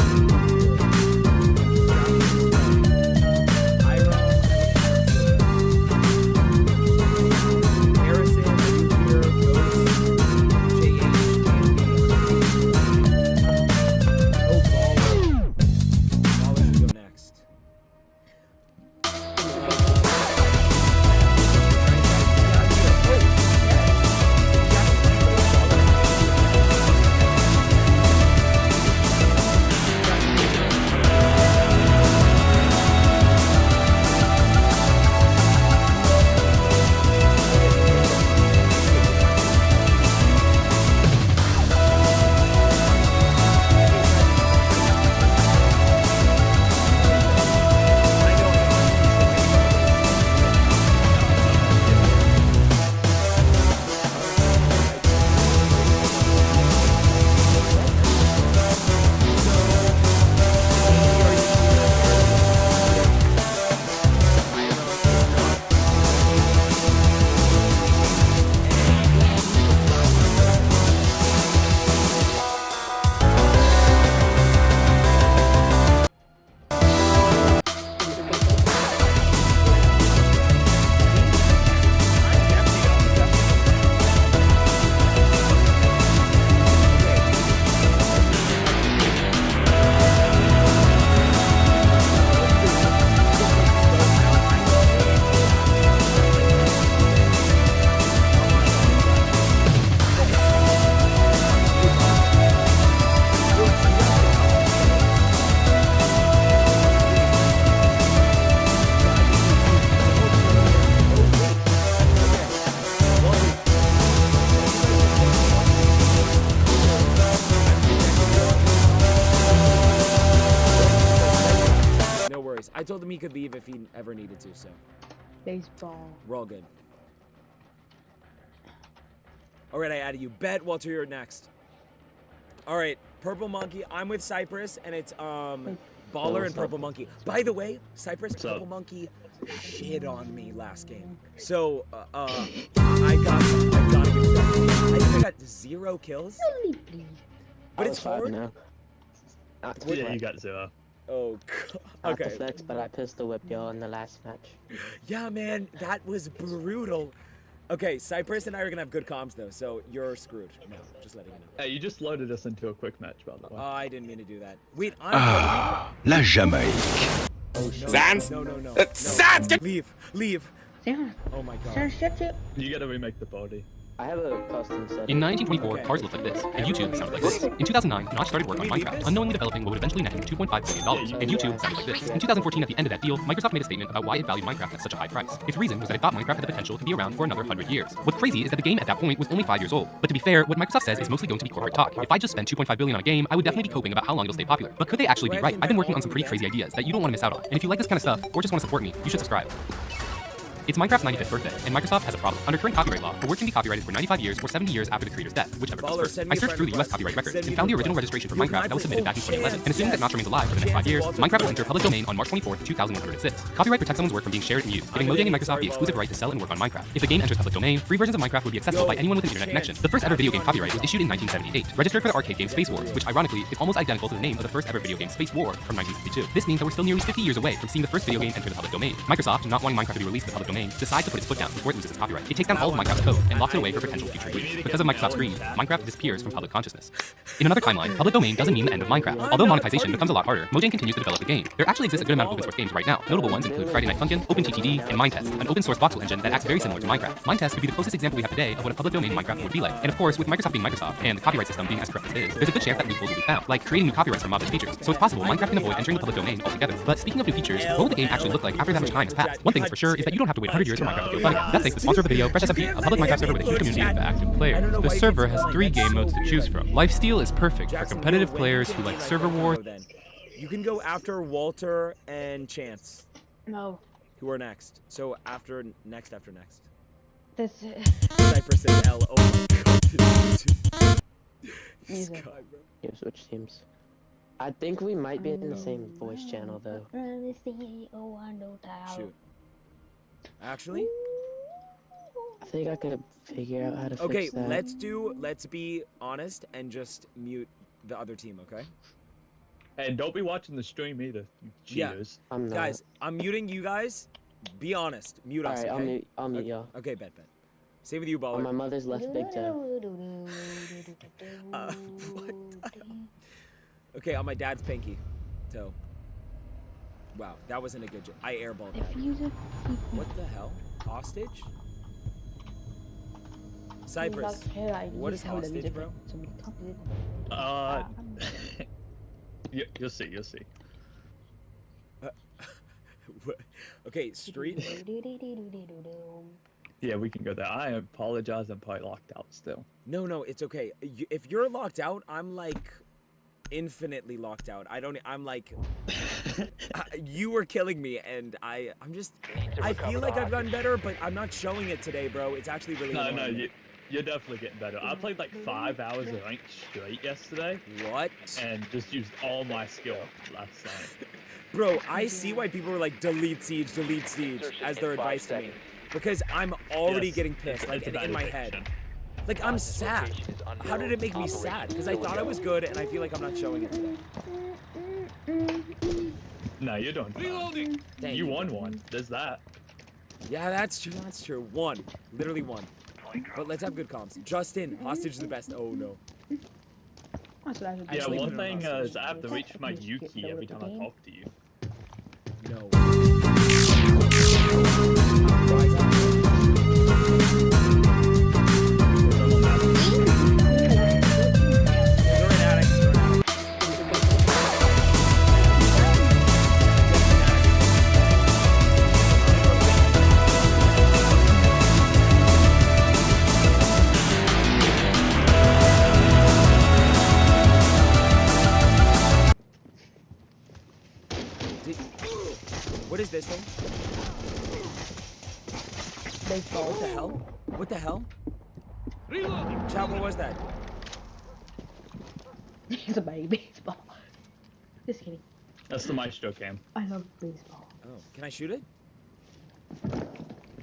I told him he could leave if he ever needed to, so. Baseball. We're all good. Alright, I added you. Bet, Walter, you're next. Alright, Purple Monkey. I'm with Cypress, and it's, Baller and Purple Monkey. By the way, Cypress, Purple Monkey shit on me last game. So, I gotta give it that. I think I got 0 kills. But it's hard. Now. Yeah, you got 0. Oh, Not okay. the flex, but I pistol whipped y'all in the last match. Yeah, man, that was brutal. Okay, Cypress and I are gonna have good comms though, so you're screwed. No, just letting you know. Hey, you just loaded us into a quick match, by the way. Oh, I didn't mean to do that. Wait, La Jamaïque. Sans? No. Sans! Leave. Yeah. Oh my god. You gotta remake the body. I have a custom set. In 1924, cars looked like this, and YouTube sounded like this. In 2009, Notch started work on Minecraft, unknowingly developing what would eventually net him $2.5 billion, and YouTube sounded like this. In 2014, at the end of that deal, Microsoft made a statement about why it valued Minecraft at such a high price. Its reason was that it thought Minecraft had the potential to be around for another 100 years. What's crazy is that the game at that point was only 5 years old. But to be fair, what Microsoft says is mostly going to be corporate talk. If I just spent $2.5 billion on a game, I would definitely be coping about how long it'll stay popular. But could they actually be right? I've been working on some pretty crazy ideas that you don't want to miss out on. And if you like this kind of stuff, or just want to support me, you should subscribe. It's Minecraft's 95th birthday, and Microsoft has a problem. Under current copyright law, a work can be copyrighted for 95 years or 70 years after the creator's death, whichever comes first. I searched through the US copyright records and found the original registration for Minecraft that was submitted back in 2011. And assuming that Notch remains alive for the next 5 years, Minecraft will enter public domain on March 24th, 2106. Copyright protects someone's work from being shared and used, giving Mojang and Microsoft the exclusive right to sell and work on Minecraft. If a game enters public domain, free versions of Minecraft would be accessible by anyone with an internet connection. The first ever video game copyright was issued in 1978, registered for the arcade game Space Wars, which ironically is almost identical to the name of the first ever video game Space War from 1962. This means that we're still nearly 50 years away from seeing the first video game enter the public domain. Microsoft, not wanting Minecraft to be released to the public domain, decides to put its foot down before it loses its copyright. It takes down all of Minecraft's code and locks it away for potential future use. Because of Microsoft's greed, Minecraft disappears from public consciousness. In another timeline, public domain doesn't mean the end of Minecraft. Although monetization becomes a lot harder, Mojang continues to develop the game. There actually exists a good amount of open source games right now. Notable ones include Friday Night Funkin', OpenTTD, and Minetest, an open source voxel engine that acts very similar to Minecraft. Minetest could be the closest example we have today of what a public domain Minecraft would be like. And of course, with Microsoft being Microsoft and the copyright system being as corrupt as it is, there's a good chance that loopholes will be found, like creating new copyrights for modded features. So it's possible Minecraft can avoid entering the public domain altogether. But speaking of new features, what will the game actually look like after that much time has passed? One thing is for sure is that you don't have to wait 100 years for Minecraft to feel funny. That's thanks to the sponsor of the video, Fresh SMP, a public Minecraft server with a huge community of active players. The server has 3 game modes to choose from. Lifesteal is perfect for competitive players who like server war. You can go after Walter and Chance. No. Who are next? So after next. That's it. Cypress and L. Oh my god. This guy, bro. You switch teams. I think we might be in the same voice channel though. Shoot. Actually? I think I could figure out how to Okay, fix that. let's be honest and just mute the other team, okay? And don't be watching the stream either, you cheaters. I'm not. Guys, I'm muting you guys. Be honest. Mute us, Alright, okay? I'll mute y'all. Okay, bet. Same with you, Baller. On my mother's left big toe. What the hell? Okay, on my dad's pinky toe. Wow, that wasn't a good joke. I airballed that. What the hell? Hostage? Cypress. What is hostage, bro? You'll see. Okay, street. Yeah, we can go there. I apologize. I'm probably locked out still. No, it's okay. If you're locked out, I'm like infinitely locked out. I'm like, you were killing me, and I feel like I've gotten better, but I'm not showing it today, bro. It's actually really annoying. You're definitely getting better. I played like 5 hours of ranked straight yesterday. What? And just used all my skill last night. Bro, I see why people were like, delete siege, as their advice to me. Because I'm already getting pissed, like in my head. Like, I'm sad. How did it make me sad? Because I thought I was good, and I feel like I'm not showing it today. No, you're doing fine. You won one. There's that. Yeah, that's true. One. Literally one. But let's have good comms. Justin, hostage is the best. Oh, no. Yeah, one thing is I have to reach my Yuki every time I talk to you. No. What is this thing? Baseball. What the hell? What the hell? Chat, what was that? It's a baseball. Just kidding. That's the Maestro cam. I love baseball. Oh, can I shoot it?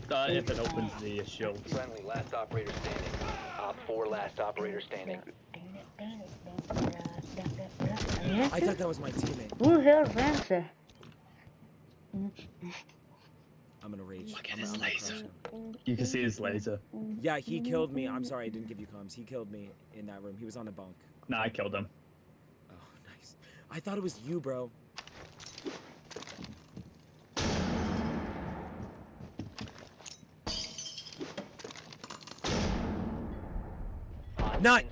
If it opens the shield. Friendly, last operator standing. Op 4, last operator standing. I thought that was my teammate. Who's your answer? I'm gonna rage. Look at his laser. You can see his laser. Yeah, he killed me. I'm sorry I didn't give you comms. He killed me in that room. He was on the bunk. Nah, I killed him. Oh, nice. I thought it was you, bro. Not.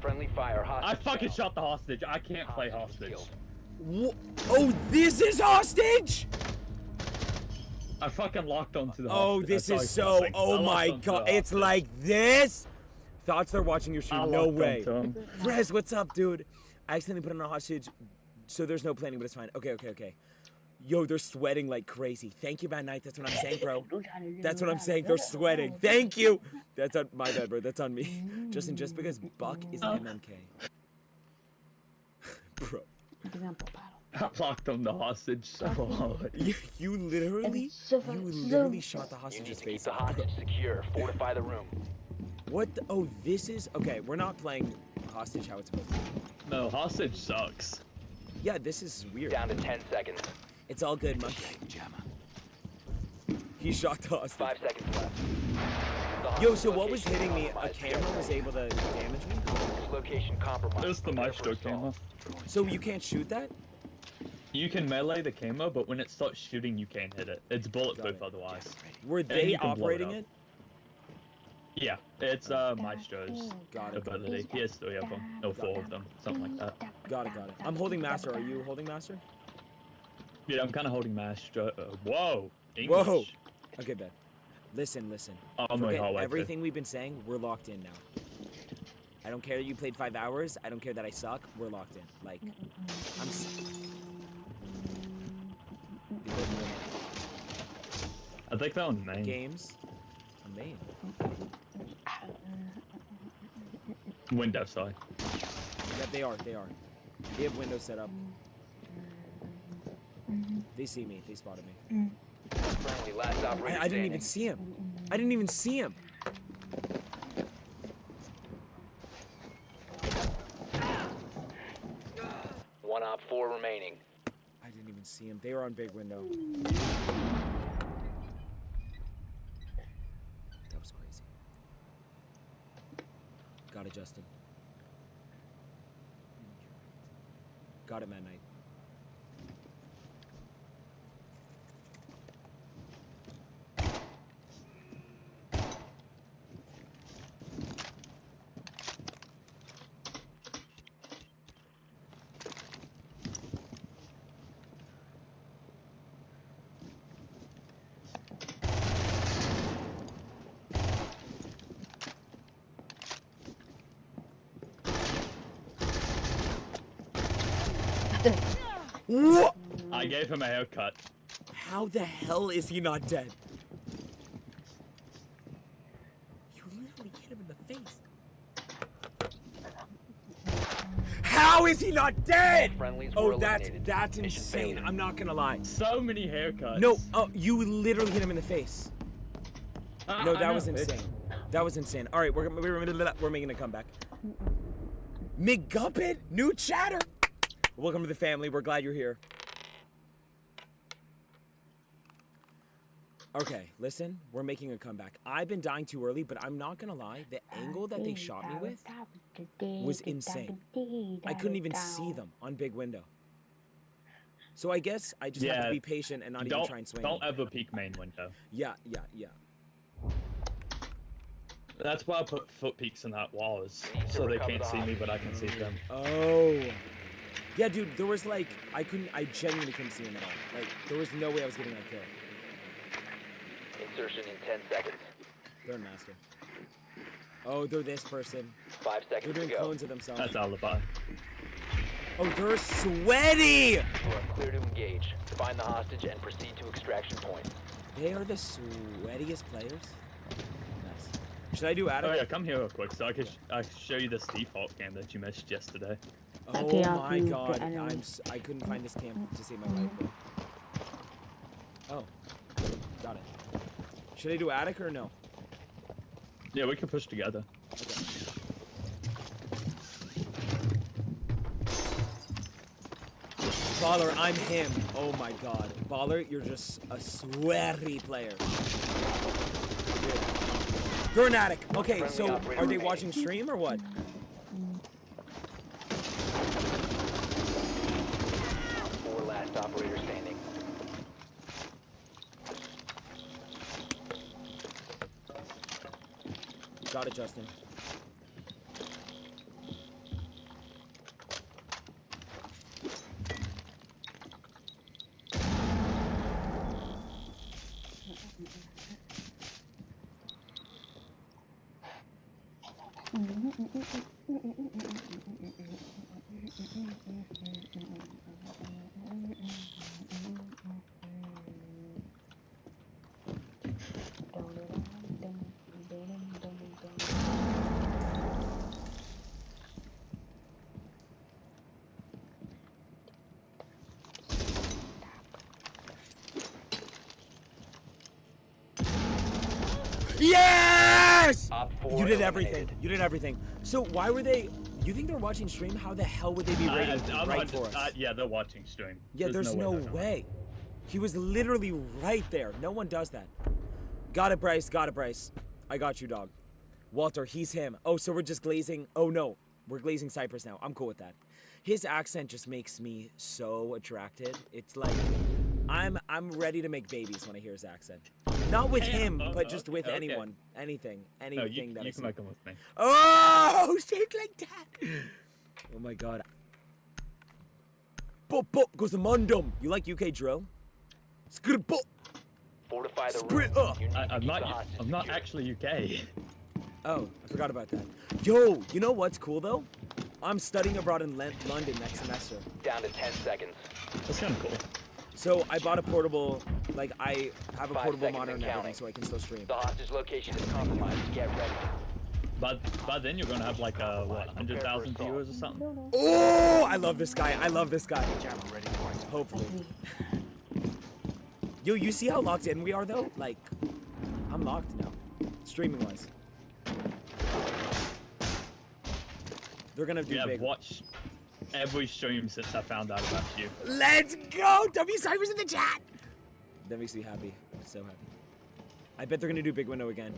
Friendly fire. I fucking shot the hostage. I can't play hostage. Oh, this is hostage? I fucking locked onto the Oh, hostage. this is so. Oh my god. It's like this? Thoughts they're watching your stream. No way. Frez, what's up, dude? I accidentally put on a hostage, so there's no planning, but it's fine. Okay. Yo, they're sweating like crazy. Thank you, Bad Night. That's what I'm saying, bro. That's what I'm saying. They're sweating. Thank you. That's on my bad, bro. That's on me. Justin, just because Buck is MMK. Bro. I locked on the hostage so hard. You literally shot the hostage's face The off. hostage secure. Fortify the room. What the, oh, this is, okay, we're not playing hostage how it's supposed to be. No, hostage sucks. Yeah, this is weird. Down to 10 seconds. It's all good, Monkey. He shot the hostage. 5 seconds left. Yo, so what was hitting me? A camera was able to damage me? This location compromised. It's the Maestro camera. So you can't shoot that? You can melee the camera, but when it starts shooting, you can't hit it. It's bulletproof otherwise. Were And they you can blow operating up. it? Yeah, it's Maestro's ability. He has 3 of them. No, 4 of them. Something like that. Got it. I'm holding Master. Are you holding Master? Yeah, I'm kind of holding Maestro. Whoa! Whoa! English. Okay, Ben. Listen. I'm Forget hallway everything we've been saying. We're locked in now. I don't care that you played 5 hours. I don't care that I suck. We're locked in. Like, I'm. I think they're on main. Games. On main. Window, sorry. Yeah, they are. They have windows set up. They see me. They spotted me. Friendly, last operator I didn't even see him. I didn't even see him. One op 4 remaining. I didn't even see him. They were on big window. That was crazy. Got it, Justin. Got it, Mad Knight. What? I gave him a haircut. How the hell is he not dead? You literally hit him in the face. How is he not dead? Oh, that's insane. I'm not gonna lie. So many haircuts. No, oh, you literally hit him in the face. No, that was insane. That was insane. All right, we're making a comeback. McGuppet, new chatter. Welcome to the family. We're glad you're here. Okay, listen, we're making a comeback. I've been dying too early, but I'm not gonna lie. The angle that they shot me with was insane. I couldn't even see them on big window. So I guess I just have to be patient and not even try and swing. Don't ever peek main window. Yeah. That's why I put foot peaks in that walls, so they can't see me, but I can see them. Oh. Yeah, dude, there was like, I genuinely couldn't see him at all. Like, there was no way I was getting that kill. Insertion in 10 seconds. They're a master. Oh, they're this person. 5 seconds They're doing to go. clones of themselves. That's alibi. Oh, they're sweaty! You are clear to engage. Find the hostage and proceed to extraction point. They are the sweatiest players. Nice. Should I do Adam? Oh yeah, come here real quick so I can show you this default game that you missed yesterday. Oh my god, I couldn't find this cam to save my life, bro. Oh, got it. Should I do attic or no? Yeah, we can push together. Okay. Baller, I'm him. Oh my god. Baller, you're just a sweaty player. You're an attic. Okay, so are they watching stream or what? Operator standing. Got it, Justin. Yes! You did everything. You did everything. So why were they? You think they're watching stream? How the hell would they be rating right for us? Yeah, they're watching stream. Yeah, there's no way. He was literally right there. No one does that. Got it, Bryce. Got it, Bryce. I got you, dog. Walter, he's him. Oh, so we're just glazing. Oh no, we're glazing Cypress now. I'm cool with that. His accent just makes me so attracted. It's like I'm ready to make babies when I hear his accent. Not with him, but just with anyone, anything that you I can see. make them with me. Oh, shit like that! Oh my god. Bop bop goes the Mundum. You like UK drill? Skr bop. Fortify the Sprint room. up. I'm not actually UK. Oh, I forgot about that. Yo, you know what's cool though? I'm studying abroad in London next semester. Down to 10 seconds. That's kind of cool. So I bought a portable, like I have a portable monitor and everything, so I can still stream. The hostage location is compromised. Get ready. But then you're gonna have like what, 100,000 viewers or something. Oh, I love this guy. I love this guy. Hopefully. Yo, you see how locked in we are though? Like, I'm locked now, streaming wise. They're gonna do big. Watch every stream since I found out about you. Let's go! W Cyber's in the chat! That makes me happy. So happy. I bet they're gonna do big window again.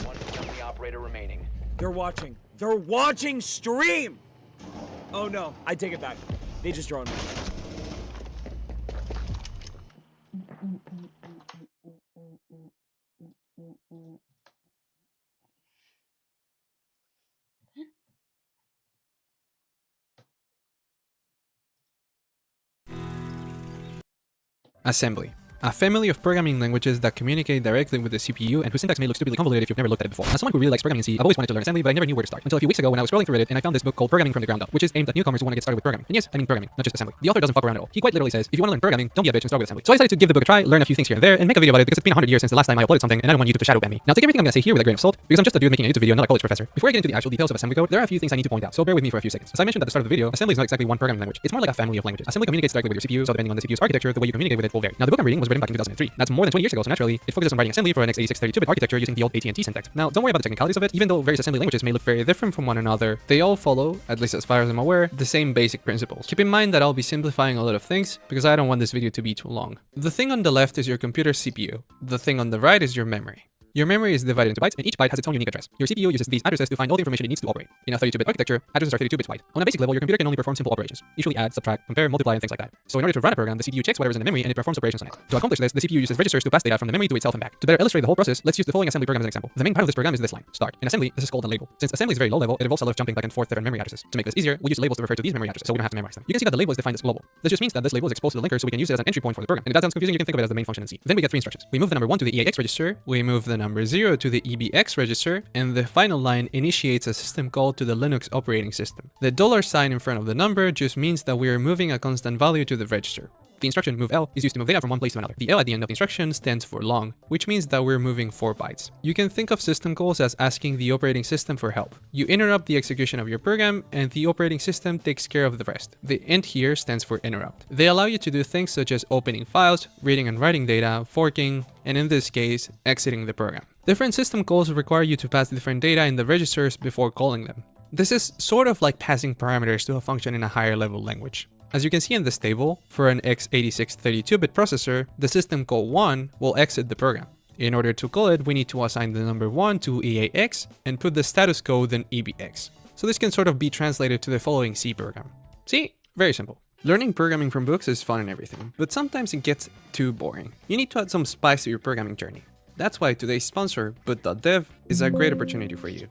One friendly operator remaining. They're watching. They're watching stream! Oh no, I take it back. They just droned me. Assembly. A family of programming languages that communicate directly with the CPU and whose syntax may look stupidly convoluted if you've never looked at it before. As someone who really likes programming in C, I've always wanted to learn assembly, but I never knew where to start. Until a few weeks ago when I was scrolling through Reddit and I found this book called Programming from the Ground Up, which is aimed at newcomers who want to get started with programming. And yes, I mean programming, not just assembly. The author doesn't fuck around at all. He quite literally says, if you want to learn programming, don't be a bitch and start with assembly. So I decided to give the book a try, learn a few things here and there, and make a video about it because it's been 100 years since the last time I uploaded something and I don't want YouTube to shadow ban me. Now take everything I'm gonna say here with a grain of salt, because I'm just a dude making a YouTube video, not a college professor. Before I get into the actual details of assembly code, there are a few things I need to point out, so bear with me for a few seconds. As I mentioned at the start of the video, assembly is not exactly one programming language. It's more like a family of languages. Assembly communicates directly with your CPU, so depending on the CPU's architecture, the way you communicate with it will vary. Now the book I'm reading was written back in 2003. That's more than 20 years ago, so naturally, it focuses on writing assembly for an x86 32-bit architecture using the old AT&T syntax. Now, don't worry about the technicalities of it, even though various assembly languages may look very different from one another, they all follow, at least as far as I'm aware, the same basic principles. Keep in mind that I'll be simplifying a lot of things, because I don't want this video to be too long. The thing on the left is your computer's CPU. The thing on the right is your memory. Your memory is divided into bytes, and each byte has its own unique address. Your CPU uses these addresses to find all the information it needs to operate. In a 32-bit architecture, addresses are 32 bits wide. On a basic level, your computer can only perform simple operations, usually add, subtract, compare, multiply, and things like that. So in order to run a program, the CPU checks whatever's in the memory and it performs operations on it. To accomplish this, the CPU uses registers to pass data from the memory to itself and back. To better illustrate the whole process, let's use the following assembly program as an example. The main part of this program is this line, start. In assembly, this is called a label. Since assembly is very low level, it involves a lot of jumping back and forth different memory addresses. To make this easier, we use labels to refer to these memory addresses, so we don't have to memorize them. You can see that the label is defined as global. This just means that this label is exposed to the linker, so we can use it as an entry point for the program. And if that sounds confusing, you can think of it as the main function in C. Then we get three instructions. We move the number 1 to the EAX register, we move the number 0 to the EBX register, and the final line initiates a system call to the Linux operating system. The $sign in front of the number just means that we are moving a constant value to the register. The instruction move L is used to move data from one place to another. The L at the end of the instruction stands for long, which means that we're moving 4 bytes. You can think of system calls as asking the operating system for help. You interrupt the execution of your program, and the operating system takes care of the rest. The int here stands for interrupt. They allow you to do things such as opening files, reading and writing data, forking, and in this case, exiting the program. Different system calls require you to pass different data in the registers before calling them. This is sort of like passing parameters to a function in a higher level language. As you can see in this table, for an x86 32-bit processor, the system call 1 will exit the program. In order to call it, we need to assign the number 1 to EAX and put the status code in EBX. So this can sort of be translated to the following C program. See? Very simple. Learning programming from books is fun and everything, but sometimes it gets too boring. You need to add some spice to your programming journey. That's why today's sponsor, But.dev, is a great opportunity for you.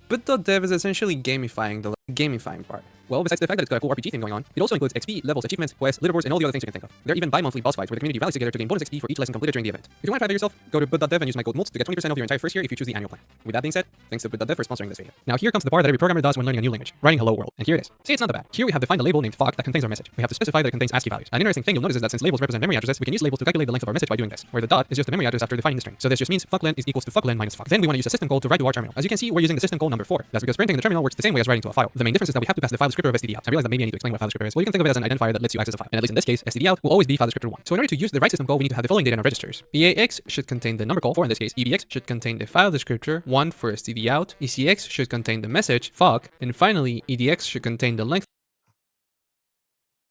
But.dev is essentially gamifying the gamifying part. Well, besides the fact that it's got a cool RPG thing going on, it also includes XP, levels, achievements, quests, leaderboards, and all the other things you can think of. There are even bi-monthly boss fights where the community rallies together to gain bonus XP for each lesson completed during the event. If you want to try that yourself, go to But.dev and use my code MOLTS to get 20% off your entire first year if you choose the annual plan. With that being said, thanks to But.dev for sponsoring this video. Now here comes the part that every programmer does when learning a new language, writing hello world. And here it is. See, it's not that bad. Here we have defined a label named fuck that contains our message. We have to specify that it contains ASCII values. An interesting thing you'll notice is that since labels represent memory addresses, we can use labels to calculate the length of our message by doing this, where the dot is just the memory address after defining the string. So this just means fucklen is equals to fucklen minus fuck. Then we want to use a system call to write to our terminal. As you can see, we're using the system call number 4. That's because printing in the terminal works the same way as writing to a file. The main difference is that we have to pass the file descriptor of std out. I realize that maybe I need to explain what file descriptor is. Well, you can think of it as an identifier that lets you access a file. And at least in this case, std out will always be file descriptor 1. So in order to use the right system call, we need to have the following data in our registers. EAX should contain the number call, 4 in this case. EBX should contain the file descriptor, 1 for std out. ECX should contain the message, fuck. And finally, EDX should contain the length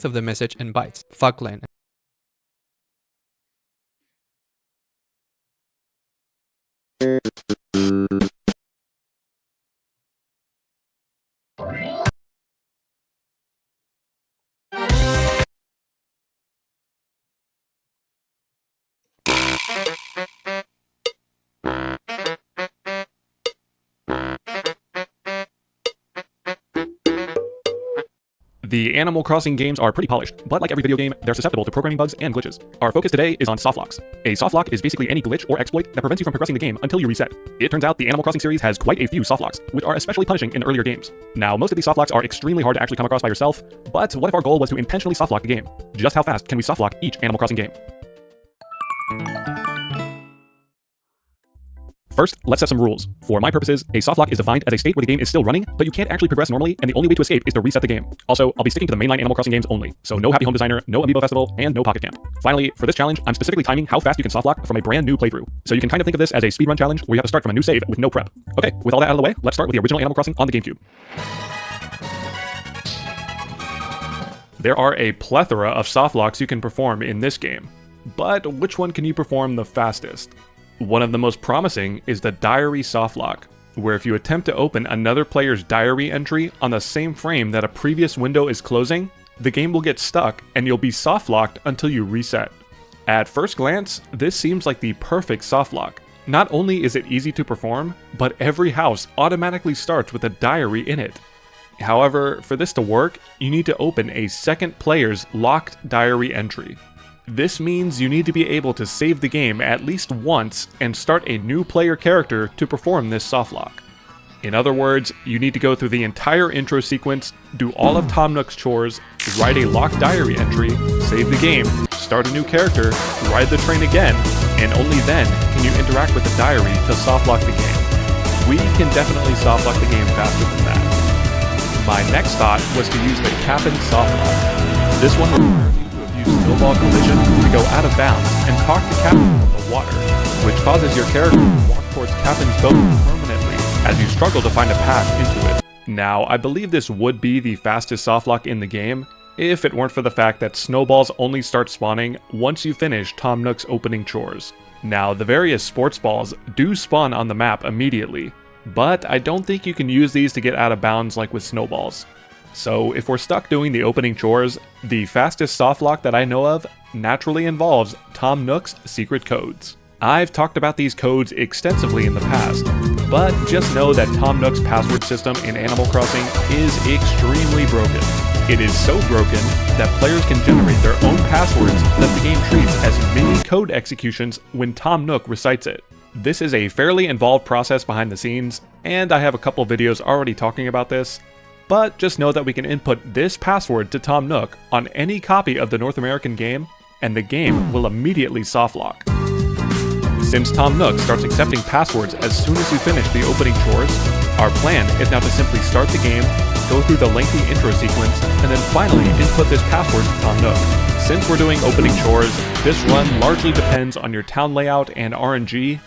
of the message in bytes, fucklen. The Animal Crossing games are pretty polished, but like every video game, they're susceptible to programming bugs and glitches. Our focus today is on softlocks. A softlock is basically any glitch or exploit that prevents you from progressing the game until you reset. It turns out the Animal Crossing series has quite a few softlocks, which are especially punishing in earlier games. Now, most of these softlocks are extremely hard to actually come across by yourself, but what if our goal was to intentionally softlock the game? Just how fast can we softlock each Animal Crossing game? First, let's set some rules. For my purposes, a softlock is defined as a state where the game is still running, but you can't actually progress normally, and the only way to escape is to reset the game. Also, I'll be sticking to the mainline Animal Crossing games only, so no Happy Home Designer, no Amiibo Festival, and no Pocket Camp. Finally, for this challenge, I'm specifically timing how fast you can softlock from a brand new playthrough. So you can kind of think of this as a speedrun challenge where you have to start from a new save with no prep. Okay, with all that out of the way, let's start with the original Animal Crossing on the GameCube. There are a plethora of softlocks you can perform in this game, but which one can you perform the fastest? One of the most promising is the Diary softlock, where if you attempt to open another player's diary entry on the same frame that a previous window is closing, the game will get stuck and you'll be softlocked until you reset. At first glance, this seems like the perfect softlock. Not only is it easy to perform, but every house automatically starts with a diary in it. However, for this to work, you need to open a second player's locked diary entry. This means you need to be able to save the game at least once and start a new player character to perform this softlock. In other words, you need to go through the entire intro sequence, do all of Tom Nook's chores, write a locked diary entry, save the game, start a new character, ride the train again, and only then can you interact with the diary to softlock the game. We can definitely softlock the game faster than that. My next thought was to use the Cap'n softlock. This one requires you to abuse Snowball Collision to go out of bounds and park the Cap'n in the water, which causes your character to walk towards Cap'n's boat permanently as you struggle to find a path into it. Now, I believe this would be the fastest softlock in the game, if it weren't for the fact that snowballs only start spawning once you finish Tom Nook's opening chores. Now, the various sports balls do spawn on the map immediately, but I don't think you can use these to get out of bounds like with snowballs. So if we're stuck doing the opening chores, the fastest softlock that I know of naturally involves Tom Nook's secret codes. I've talked about these codes extensively in the past, but just know that Tom Nook's password system in Animal Crossing is extremely broken. It is so broken that players can generate their own passwords that the game treats as mini code executions when Tom Nook recites it. This is a fairly involved process behind the scenes, and I have a couple videos already talking about this, but just know that we can input this password to Tom Nook on any copy of the North American game, and the game will immediately softlock. Since Tom Nook starts accepting passwords as soon as you finish the opening chores, our plan is now to simply start the game, go through the lengthy intro sequence, and then finally input this password to Tom Nook. Since we're doing opening chores, this run largely depends on your town layout and RNG,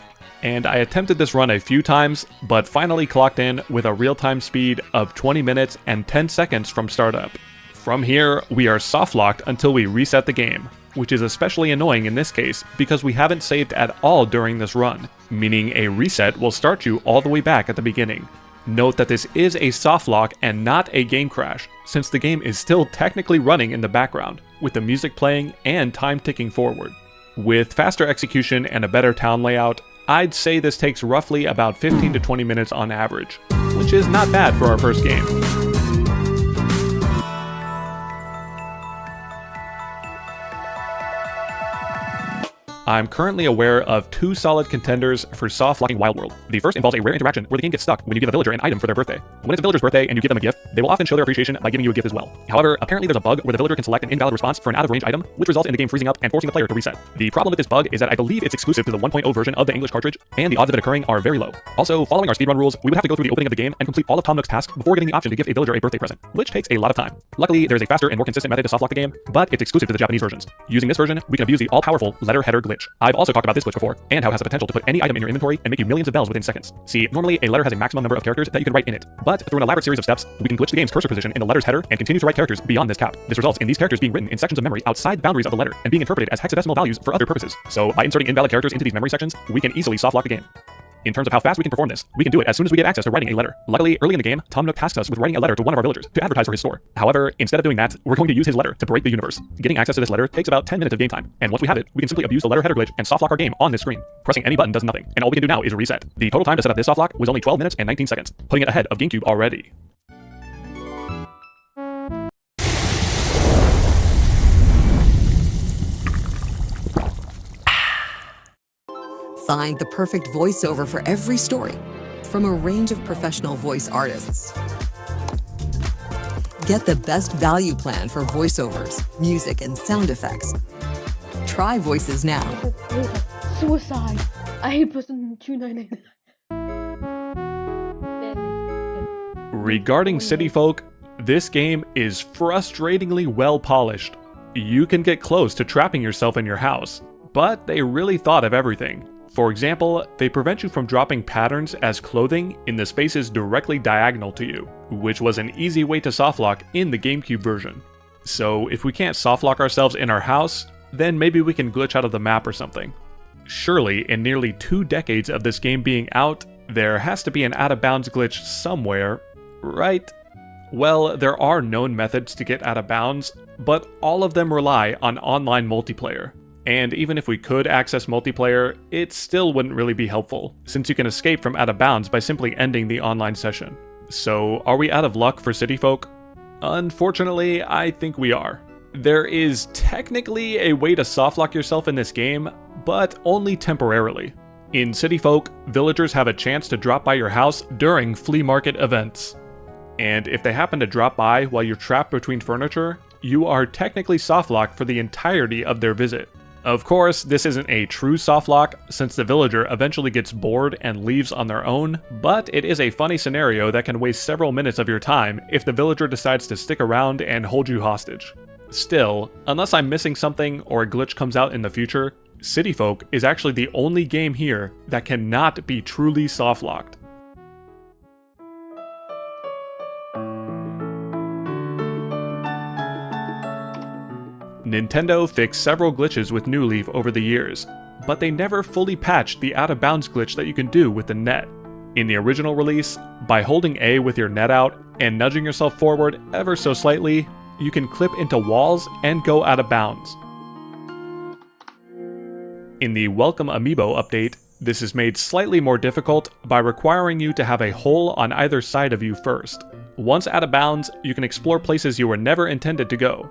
and I attempted this run a few times, but finally clocked in with a real-time speed of 20 minutes and 10 seconds from startup. From here, we are softlocked until we reset the game, which is especially annoying in this case because we haven't saved at all during this run, meaning a reset will start you all the way back at the beginning. Note that this is a softlock and not a game crash, since the game is still technically running in the background, with the music playing and time ticking forward. With faster execution and a better town layout, I'd say this takes roughly about 15 to 20 minutes on average, which is not bad for our first game. I'm currently aware of two solid contenders for softlocking Wild World. The first involves a rare interaction where the game gets stuck when you give a villager an item for their birthday. When it's a villager's birthday and you give them a gift, they will often show their appreciation by giving you a gift as well. However, apparently there's a bug where the villager can select an invalid response for an out-of-range item, which results in the game freezing up and forcing the player to reset. The problem with this bug is that I believe it's exclusive to the 1.0 version of the English cartridge, and the odds of it occurring are very low. Also, following our speedrun rules, we would have to go through the opening of the game and complete all of Tom Nook's tasks before getting the option to give a villager a birthday present, which takes a lot of time. Luckily, there's a faster and more consistent method to softlock the game, but it's exclusive to the Japanese versions. Using this version, we can abuse the all-powerful letter header glitch. I've also talked about this glitch before, and how it has the potential to put any item in your inventory and make you millions of bells within seconds. See, normally a letter has a maximum number of characters that you can write in it, but through an elaborate series of steps, we can glitch the game's cursor position in the letter's header and continue to write characters beyond this cap. This results in these characters being written in sections of memory outside the boundaries of the letter and being interpreted as hexadecimal values for other purposes. So by inserting invalid characters into these memory sections, we can easily softlock the game. In terms of how fast we can perform this, we can do it as soon as we get access to writing a letter. Luckily, early in the game, Tom Nook tasks us with writing a letter to one of our villagers to advertise for his store. However, instead of doing that, we're going to use his letter to break the universe. Getting access to this letter takes about 10 minutes of game time, and once we have it, we can simply abuse the letter header glitch and softlock our game on this screen. Pressing any button does nothing, and all we can do now is reset. The total time to set up this softlock was only 12 minutes and 19 seconds, putting it ahead of GameCube already. Find the perfect voiceover for every story from a range of professional voice artists. Get the best value plan for voiceovers, music, and sound effects. Try Voices now. Suicide. I hate person 299. Regarding City Folk, this game is frustratingly well polished. You can get close to trapping yourself in your house, but they really thought of everything. For example, they prevent you from dropping patterns as clothing in the spaces directly diagonal to you, which was an easy way to softlock in the GameCube version. So if we can't softlock ourselves in our house, then maybe we can glitch out of the map or something. Surely, in nearly 2 decades of this game being out, there has to be an out-of-bounds glitch somewhere, right? Well, there are known methods to get out of bounds, but all of them rely on online multiplayer. And even if we could access multiplayer, it still wouldn't really be helpful, since you can escape from out of bounds by simply ending the online session. So, are we out of luck for City Folk? Unfortunately, I think we are. There is technically a way to softlock yourself in this game, but only temporarily. In City Folk, villagers have a chance to drop by your house during flea market events. And if they happen to drop by while you're trapped between furniture, you are technically softlocked for the entirety of their visit. Of course, this isn't a true softlock, since the villager eventually gets bored and leaves on their own, but it is a funny scenario that can waste several minutes of your time if the villager decides to stick around and hold you hostage. Still, unless I'm missing something or a glitch comes out in the future, City Folk is actually the only game here that cannot be truly softlocked. Nintendo fixed several glitches with New Leaf over the years, but they never fully patched the out-of-bounds glitch that you can do with the net. In the original release, by holding A with your net out and nudging yourself forward ever so slightly, you can clip into walls and go out of bounds. In the Welcome Amiibo update, this is made slightly more difficult by requiring you to have a hole on either side of you first. Once out of bounds, you can explore places you were never intended to go.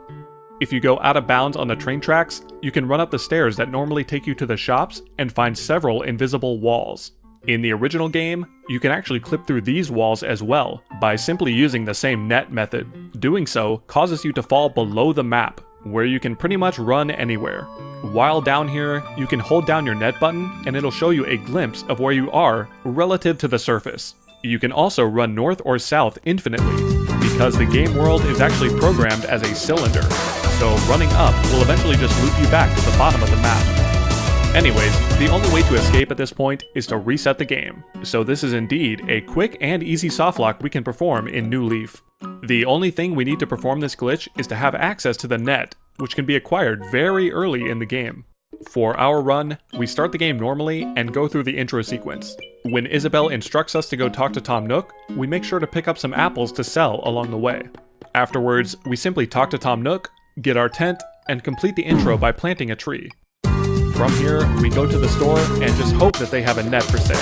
If you go out of bounds on the train tracks, you can run up the stairs that normally take you to the shops and find several invisible walls. In the original game, you can actually clip through these walls as well by simply using the same net method. Doing so causes you to fall below the map, where you can pretty much run anywhere. While down here, you can hold down your net button and it'll show you a glimpse of where you are relative to the surface. You can also run north or south infinitely, because the game world is actually programmed as a cylinder, so running up will eventually just loop you back to the bottom of the map. Anyways, the only way to escape at this point is to reset the game, so this is indeed a quick and easy softlock we can perform in New Leaf. The only thing we need to perform this glitch is to have access to the net, which can be acquired very early in the game. For our run, we start the game normally and go through the intro sequence. When Isabelle instructs us to go talk to Tom Nook, we make sure to pick up some apples to sell along the way. Afterwards, we simply talk to Tom Nook, get our tent, and complete the intro by planting a tree. From here, we go to the store and just hope that they have a net for sale.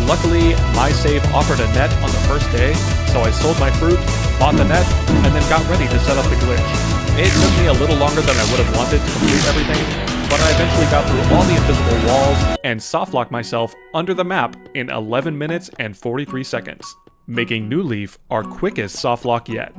Luckily, my save offered a net on the first day, so I sold my fruit, bought the net, and then got ready to set up the glitch. It took me a little longer than I would have wanted to complete everything, but I eventually got through all the invisible walls and softlocked myself under the map in 11 minutes and 43 seconds, making New Leaf our quickest softlock yet.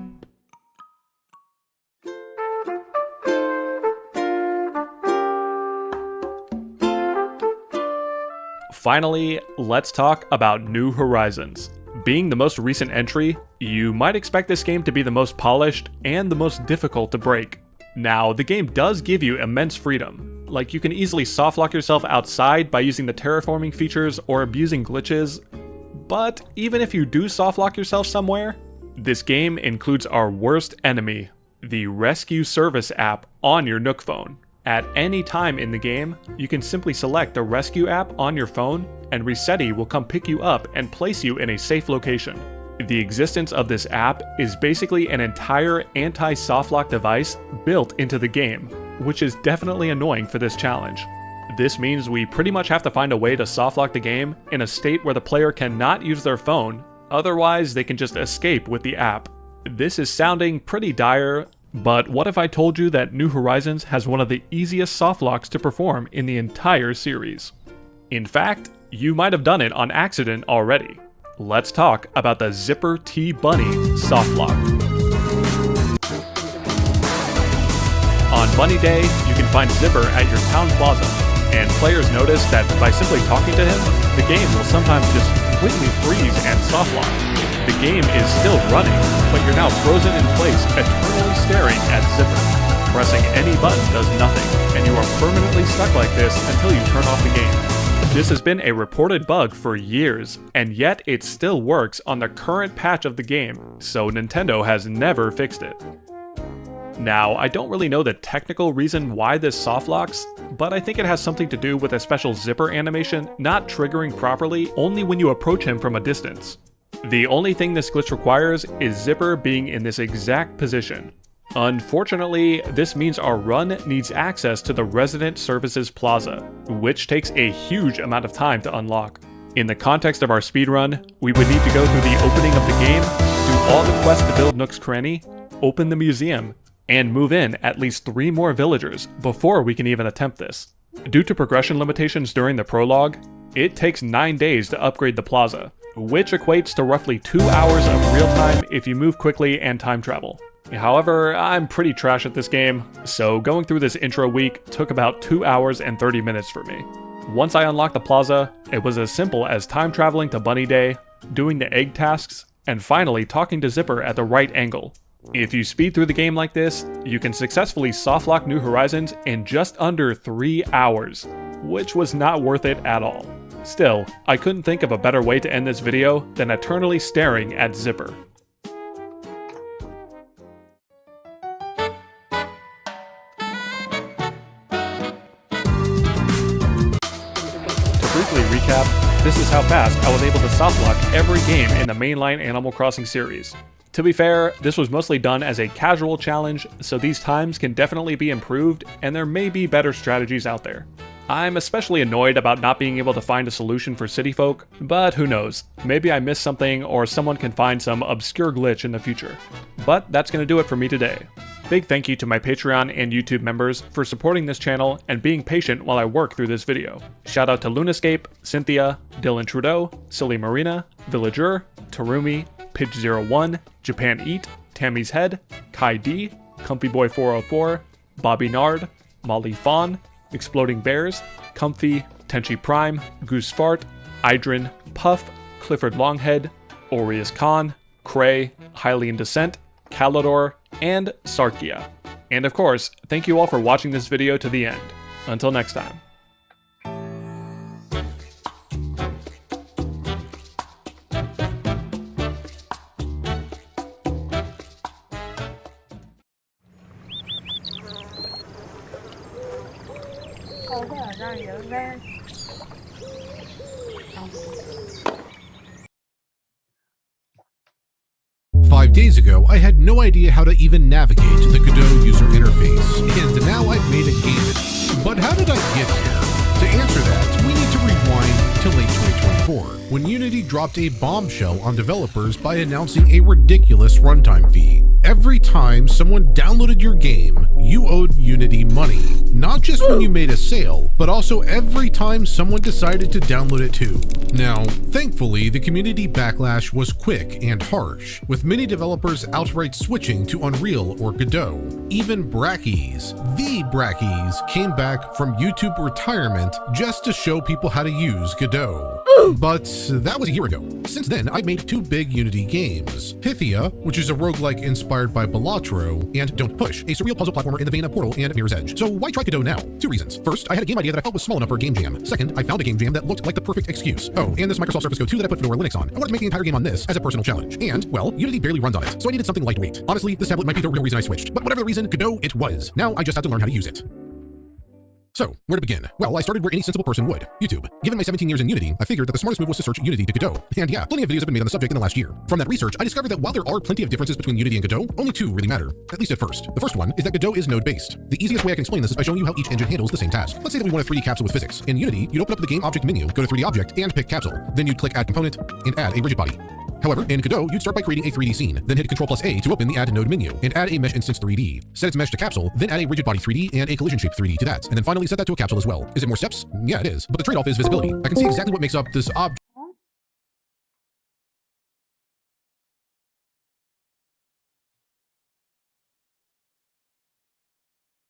Finally, let's talk about New Horizons. Being the most recent entry, you might expect this game to be the most polished and the most difficult to break. Now, the game does give you immense freedom. Like, you can easily softlock yourself outside by using the terraforming features or abusing glitches. But even if you do softlock yourself somewhere, this game includes our worst enemy, the Rescue Service app on your Nook phone. At any time in the game, you can simply select the Rescue app on your phone, and Resetti will come pick you up and place you in a safe location. The existence of this app is basically an entire anti-softlock device built into the game, which is definitely annoying for this challenge. This means we pretty much have to find a way to softlock the game in a state where the player cannot use their phone, otherwise they can just escape with the app. This is sounding pretty dire, but what if I told you that New Horizons has one of the easiest softlocks to perform in the entire series? In fact, you might have done it on accident already. Let's talk about the Zipper T Bunny softlock. On Bunny Day, you can find Zipper at your town plaza. and players notice that by simply talking to him, the game will sometimes just completely freeze and softlock. The game is still running, but you're now frozen in place, eternally staring at Zipper. Pressing any button does nothing, and you are permanently stuck like this until you turn off the game. This has been a reported bug for years, and yet it still works on the current patch of the game, so Nintendo has never fixed it. Now, I don't really know the technical reason why this softlocks, but I think it has something to do with a special zipper animation not triggering properly only when you approach him from a distance. The only thing this glitch requires is Zipper being in this exact position. Unfortunately, this means our run needs access to the Resident Services Plaza, which takes a huge amount of time to unlock. In the context of our speedrun, we would need to go through the opening of the game, do all the quests to build Nook's Cranny, open the museum, and move in at least 3 more villagers before we can even attempt this. Due to progression limitations during the prologue, it takes 9 days to upgrade the plaza, which equates to roughly 2 hours of real time if you move quickly and time travel. However, I'm pretty trash at this game, so going through this intro week took about 2 hours and 30 minutes for me. Once I unlocked the plaza, it was as simple as time traveling to Bunny Day, doing the egg tasks, and finally talking to Zipper at the right angle. If you speed through the game like this, you can successfully softlock New Horizons in just under 3 hours, which was not worth it at all. Still, I couldn't think of a better way to end this video than eternally staring at Zipper. Briefly recap, this is how fast I was able to softlock every game in the mainline Animal Crossing series. To be fair, this was mostly done as a casual challenge, so these times can definitely be improved, and there may be better strategies out there. I'm especially annoyed about not being able to find a solution for city folk, but who knows, maybe I missed something or someone can find some obscure glitch in the future. But that's gonna do it for me today. Big thank you to my Patreon and YouTube members for supporting this channel and being patient while I work through this video. Shout out to Lunascape, Cynthia, Dylan Trudeau, Silly Marina, Villager, Tarumi, Pidge01, Japan Eat, Tammy's Head, Kai D, ComfyBoy404, Bobby Nard, Molly Fawn, Exploding Bears, Comfy, Tenchi Prime, Goose Fart, Idrin, Puff, Clifford Longhead, Aureus Khan, Cray, Hylian Descent, Calidor, and Sarkia. And of course, thank you all for watching this video to the end. Until next time. Five days ago, I had no idea how to even navigate the Godot user interface, and now I've made a game. But how did I get here? To answer that, we need to rewind to late 2024, when Unity dropped a bombshell on developers by announcing a ridiculous runtime fee. Every time someone downloaded your game, you owed Unity money. Not just when you made a sale, but also every time someone decided to download it too. Now, thankfully, the community backlash was quick and harsh, with many developers outright switching to Unreal or Godot. Even Brackeys, the Brackeys, came back from YouTube retirement just to show people how to use Godot. But that was a year ago. Since then, I've made 2 big Unity games. Pythia, which is a roguelike inspired by Balatro, and Don't Push, a surreal puzzle platformer in the vein of Portal and Mirror's Edge. So why try Godot now? 2 reasons. First, I had a game idea that I felt was small enough for a game jam. Second, I found a game jam that looked like the perfect excuse. Oh, and this Microsoft Surface Go 2 that I put Fedora Linux on. I wanted to make the entire game on this as a personal challenge. And, well, Unity barely runs on it, so I needed something lightweight. Honestly, this tablet might be the real reason I switched, but whatever the reason, Godot it was. Now I just had to learn how to use it. So, where to begin? Well, I started where any sensible person would, YouTube. Given my 17 years in Unity, I figured that the smartest move was to search Unity to Godot. And yeah, plenty of videos have been made on the subject in the last year. From that research, I discovered that while there are plenty of differences between Unity and Godot, only 2 really matter, at least at first. The first one is that Godot is node-based. The easiest way I can explain this is by showing you how each engine handles the same task. Let's say that we want a 3D capsule with physics. In Unity, you'd open up the game object menu, go to 3D object, and pick capsule. Then you'd click add component, and add a rigid body. However, in Godot, you'd start by creating a 3D scene, then hit Ctrl+A to open the Add Node menu, and add a Mesh Instance 3D. Set its mesh to capsule, then add a rigid body 3D and a collision shape 3D to that, and then finally set that to a capsule as well. Is it more steps? Yeah, it is, but the trade-off is visibility. I can see exactly what makes up this object.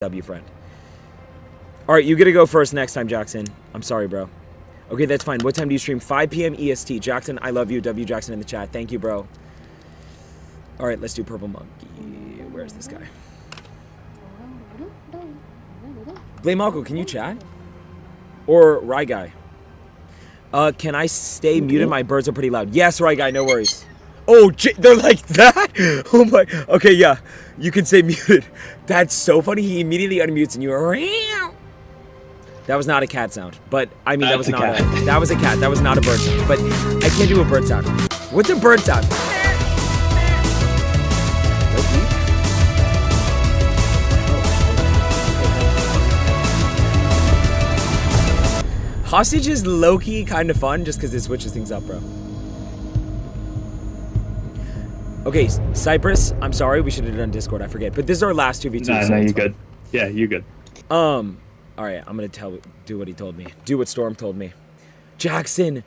W friend. All right, you get to go first next time, Jackson. I'm sorry, bro. Okay, that's fine. What time do you stream? 5 p.m. EST. Jackson, I love you. W Jackson in the chat. Thank you, bro. All right, let's do Purple Monkey. Where's this guy? Blame Malco, can you chat? Or Rye Guy? Can I stay muted? My birds are pretty loud. Yes, Rye Guy, no worries. Oh, they're like that? Oh my. Okay, yeah. You can stay muted. That's so funny. He immediately unmutes and you are. That was not a cat sound, but I mean that was not that was a cat. That was not a bird sound. But I can't do a bird sound. What's a bird sound? Hostage is low-key kind of fun just because it switches things up, bro. Okay, Cypress, I'm sorry, we should have done Discord, I forget. But this is our last 2v2. No, so you're good. Yeah, you're good. Alright, I'm gonna do what he told me. Do what Storm told me. Jackson!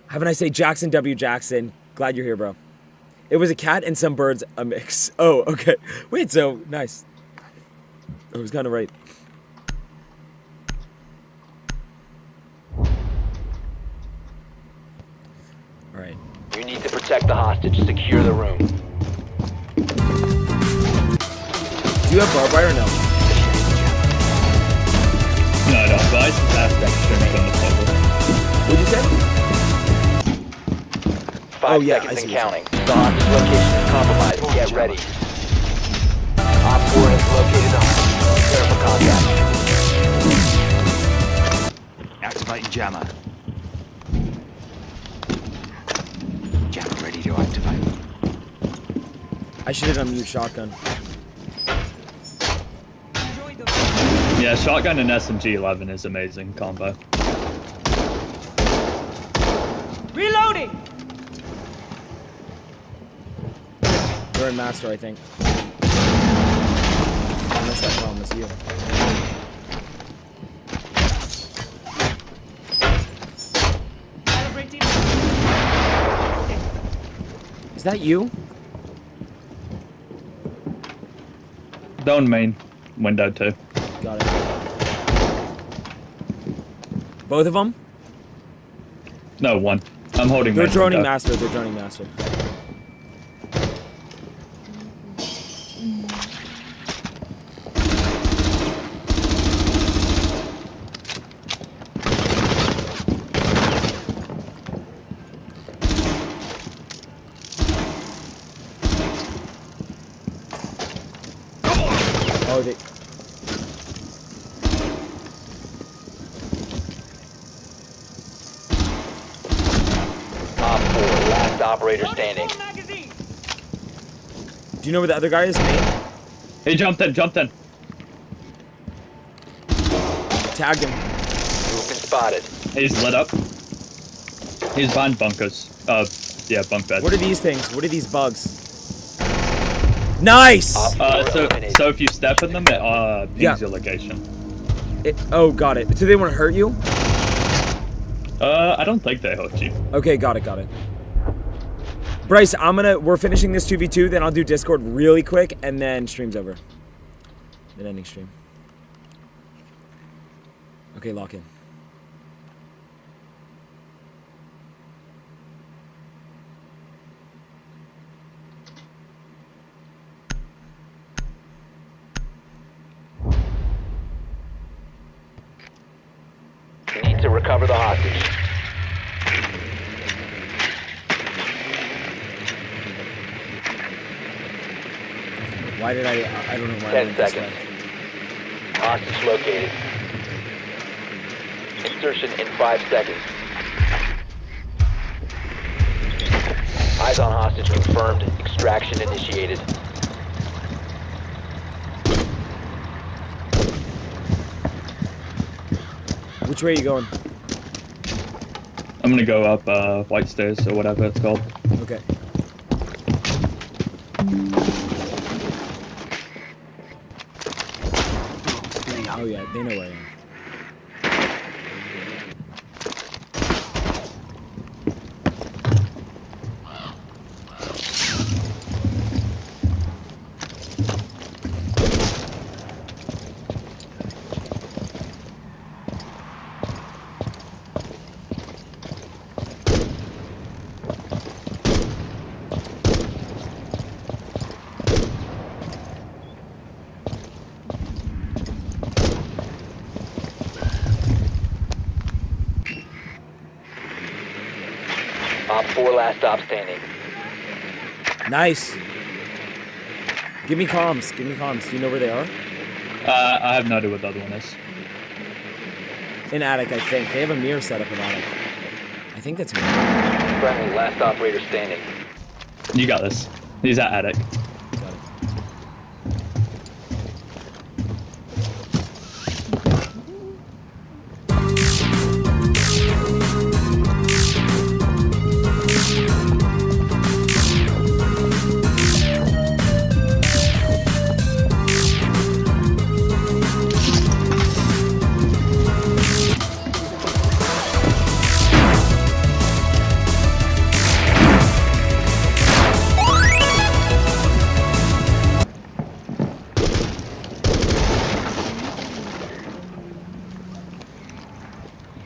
Haven't I say Jackson W. Jackson? Glad you're here, bro. It was a cat and some birds, a mix. Oh, okay. Wait, so, nice. I was kind of right. Alright. You need to protect the hostage. Secure the room. Do you have barbed wire or no? No, I don't. But I just have that strength on the table. What'd you say? 5 seconds and counting. The hostage location is compromised. Get ready. Op 4 has located the hostage. Prepare for contact. Activating jammer. Jammer ready to activate. I should have unmuted shotgun. Yeah, shotgun and SMG-11 is amazing combo. Reloading! You're in master, I think. Unless that problem is you. Is that you? Down main, window 2. Got it. Both of them? No, one. I'm holding. They're main droning window. master. They're droning master. Oh, they. Op 4, last operator standing. Do you know where the other guy is, mate? He jumped in. Tagged him. You've been spotted. He's lit up. He's behind bunkers. Yeah, bunk beds. What are these things? What are these bugs? Nice! So if you step in them, it pings your location. Oh, got it. So they want to hurt you? I don't think they hurt you. Okay, got it. Bryce, we're finishing this 2v2, then I'll do Discord really quick, and then stream's over. Then ending stream. Okay, lock in. You need to recover the hostage. Why did I don't know why 10 seconds. Hostage located. Insertion in 5 seconds. Eyes on hostage confirmed. Extraction initiated. Which way are you going? I'm gonna go up White Stairs or whatever it's called. Okay. Oh yeah, they know where I am. Op 4 last stop standing. Nice. Give me comms. Give me comms. Do you know where they are? I have no idea what the other one is. In attic, I think. They have a mirror set up in attic. I think that's me. Friendly, last operator standing. You got this. He's at attic. Got it.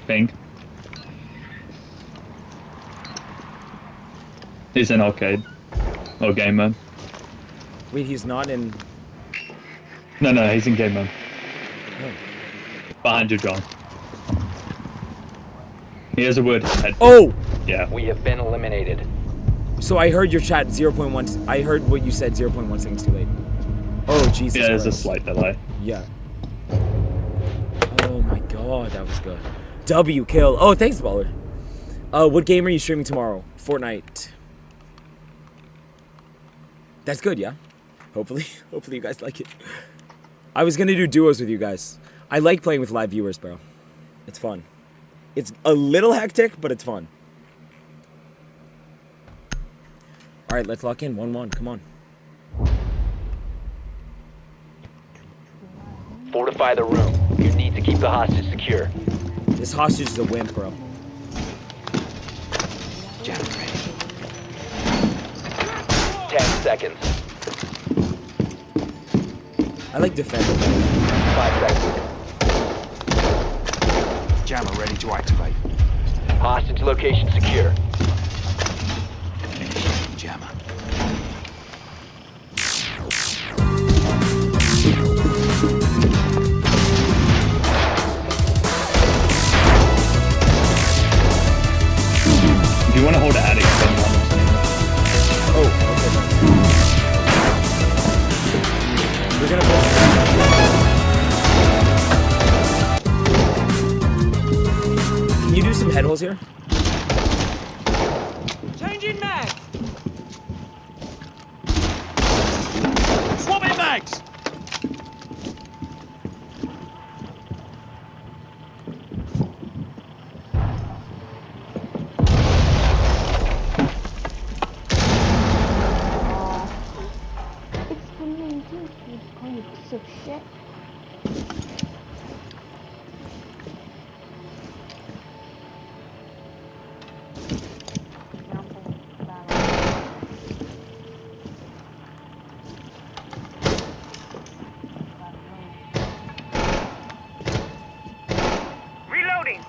Ping. He's in arcade. Or game mode. Wait, he's not in... No, he's in game mode. Oh. Behind you, John. He has a word head. Oh! Yeah. We have been eliminated. So I heard your chat 0.1... I heard what you said 0.1 seconds too late. Oh, Jesus Yeah, there's a Christ. slight delay. Yeah. Oh my god, that was good. W kill. Oh, thanks, Baller. What game are you streaming tomorrow? Fortnite. That's good, yeah? Hopefully you guys like it. I was gonna do duos with you guys. I like playing with live viewers, bro. It's fun. It's a little hectic, but it's fun. Alright, let's lock in. 1-1. Come on. Fortify the room. You need to keep the hostage secure. This hostage is a wimp, bro. Jam ready. 10 seconds. I like defending. 5 seconds. Jammer ready to activate. Hostage location secure. Initiating jammer. If you want to hold the attic, then you want to. Oh, okay. We're gonna Can you do some head holes here? Changing mags. Swapping mags. Piece of shit. Reloading.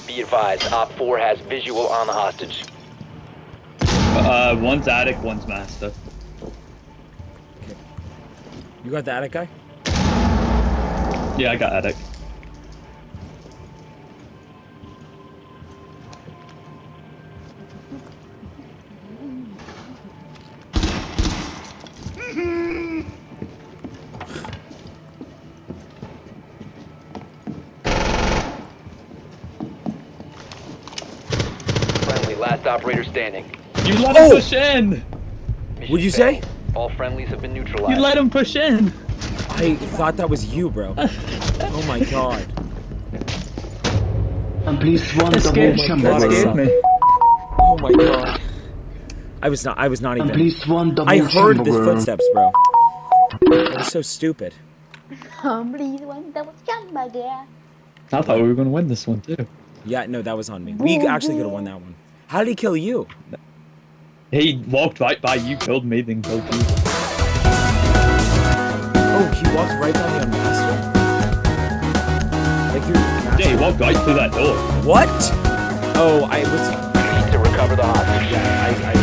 Be advised, Op 4 has visual on the hostage. One's attic, one's master. You got the attic guy? Yeah, I got attic. Friendly, last operator standing. You let him push in! What'd you say? All friendlies have been neutralized. You let him push in! I thought that was you, bro. Oh my god. And please one That double scared chamber. me. Oh my god. I was not And even. please one double I heard the chamber. footsteps, bro. That was so stupid. Please one double chamber. I thought we were gonna win this one too. Yeah, no, that was on me. We actually could have won that one. How did he kill you? He walked right by you, killed me, then killed you. Oh, he walked right by me on master. Like through. Yeah, he walked right through that door. What? Oh, I was. You need to recover the hostage. Yeah, I did.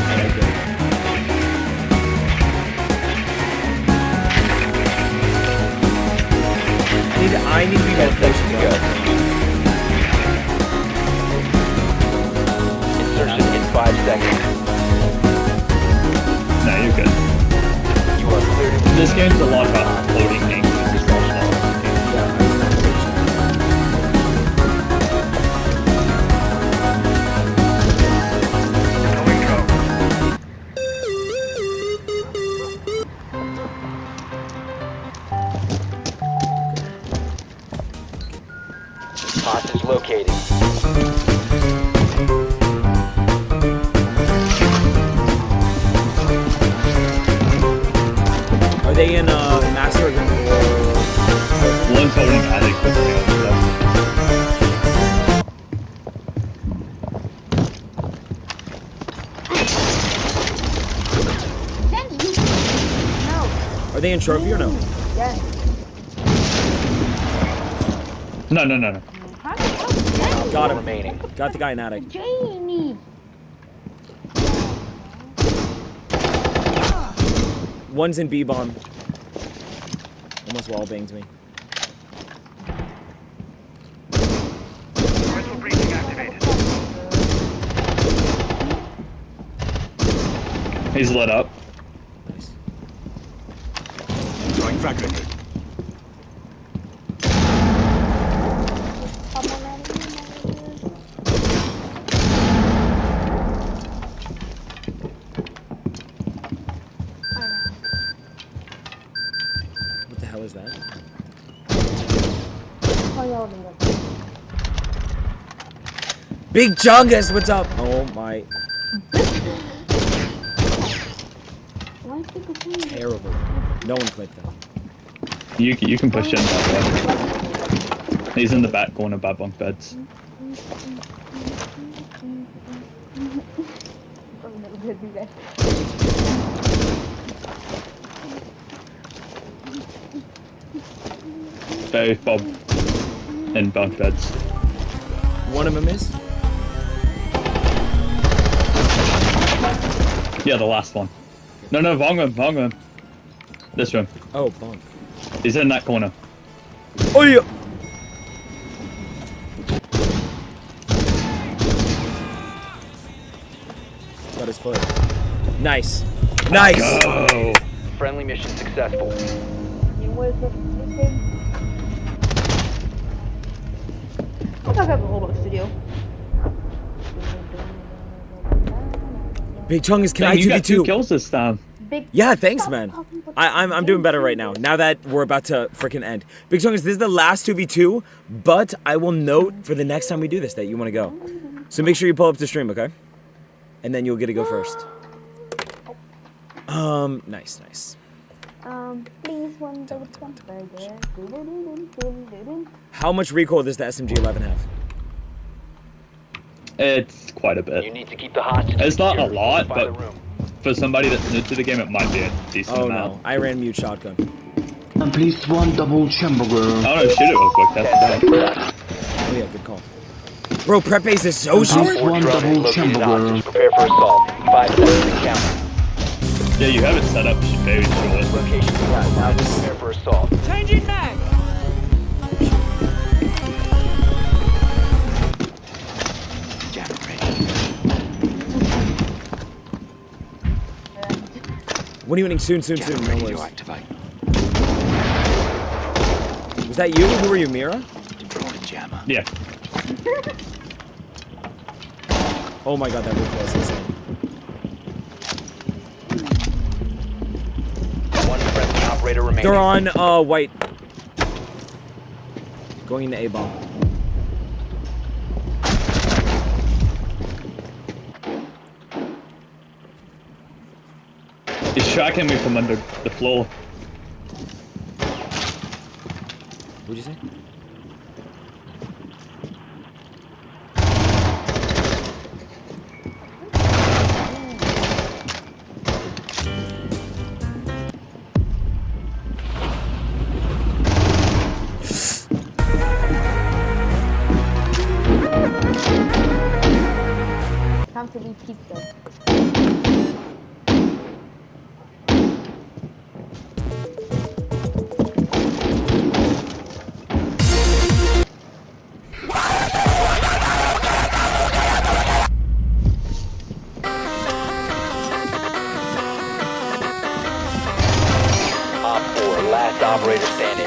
I need to be more patient. Insertion in 5 seconds. No, you're good. You are clear to This game's a lot about loading things. hostage located. Are they in master or one's holding attic with the other stuff. Are they in trophy or no? Yes. No. Got him. Remaining. Got the guy in attic. Jamie. One's in B-bomb. Almost wall banged me. He's lit up. Nice. Throwing frag grenade. What the hell is that? Big Chungus, what's up? Oh my. Terrible. No one clicked that. You can push in that way. He's in the back corner by bunk beds. Both Bob in bunk beds. One of them is? Yeah, the last one. No, wrong room. This room. Oh, bunk. He's in that corner. Oh yeah. Got his foot. Nice. Nice. Go. Friendly mission successful. I thought I have a whole studio. Big Chungus, can I You got 2v2? 2 kills this time. Yeah, thanks, man. I'm doing better right now. Now that we're about to freaking end. Big Chungus, this is the last 2v2, but I will note for the next time we do this that you want to go. So make sure you pull up the stream, okay? And then you'll get to go first. Nice. Please one burger. How much recoil does the SMG-11 have? It's quite a bit. You need to keep the hostage. It's not a secure. lot, Find the but room. for somebody that's new to the game, it might be a decent Oh amount. no, I ran mute shotgun. And please one double chamberger. I don't know, shoot it real quick. That's bad. Oh yeah, good call. Bro, prep base is so short. Please one double chamberger. Prepare for assault. 5 seconds to count. Yeah, you have it set up very short. Location. Prepare for assault. Changing mag! When are you winning? Soon. No worries. Was that you? Who were you, Mira? Yeah. Oh my god, that roof was insane. One friendly operator remaining. They're on white. Going into A-bomb. He's tracking me from under the floor. What'd you say? constantly pizza. Op 4, last operator standing.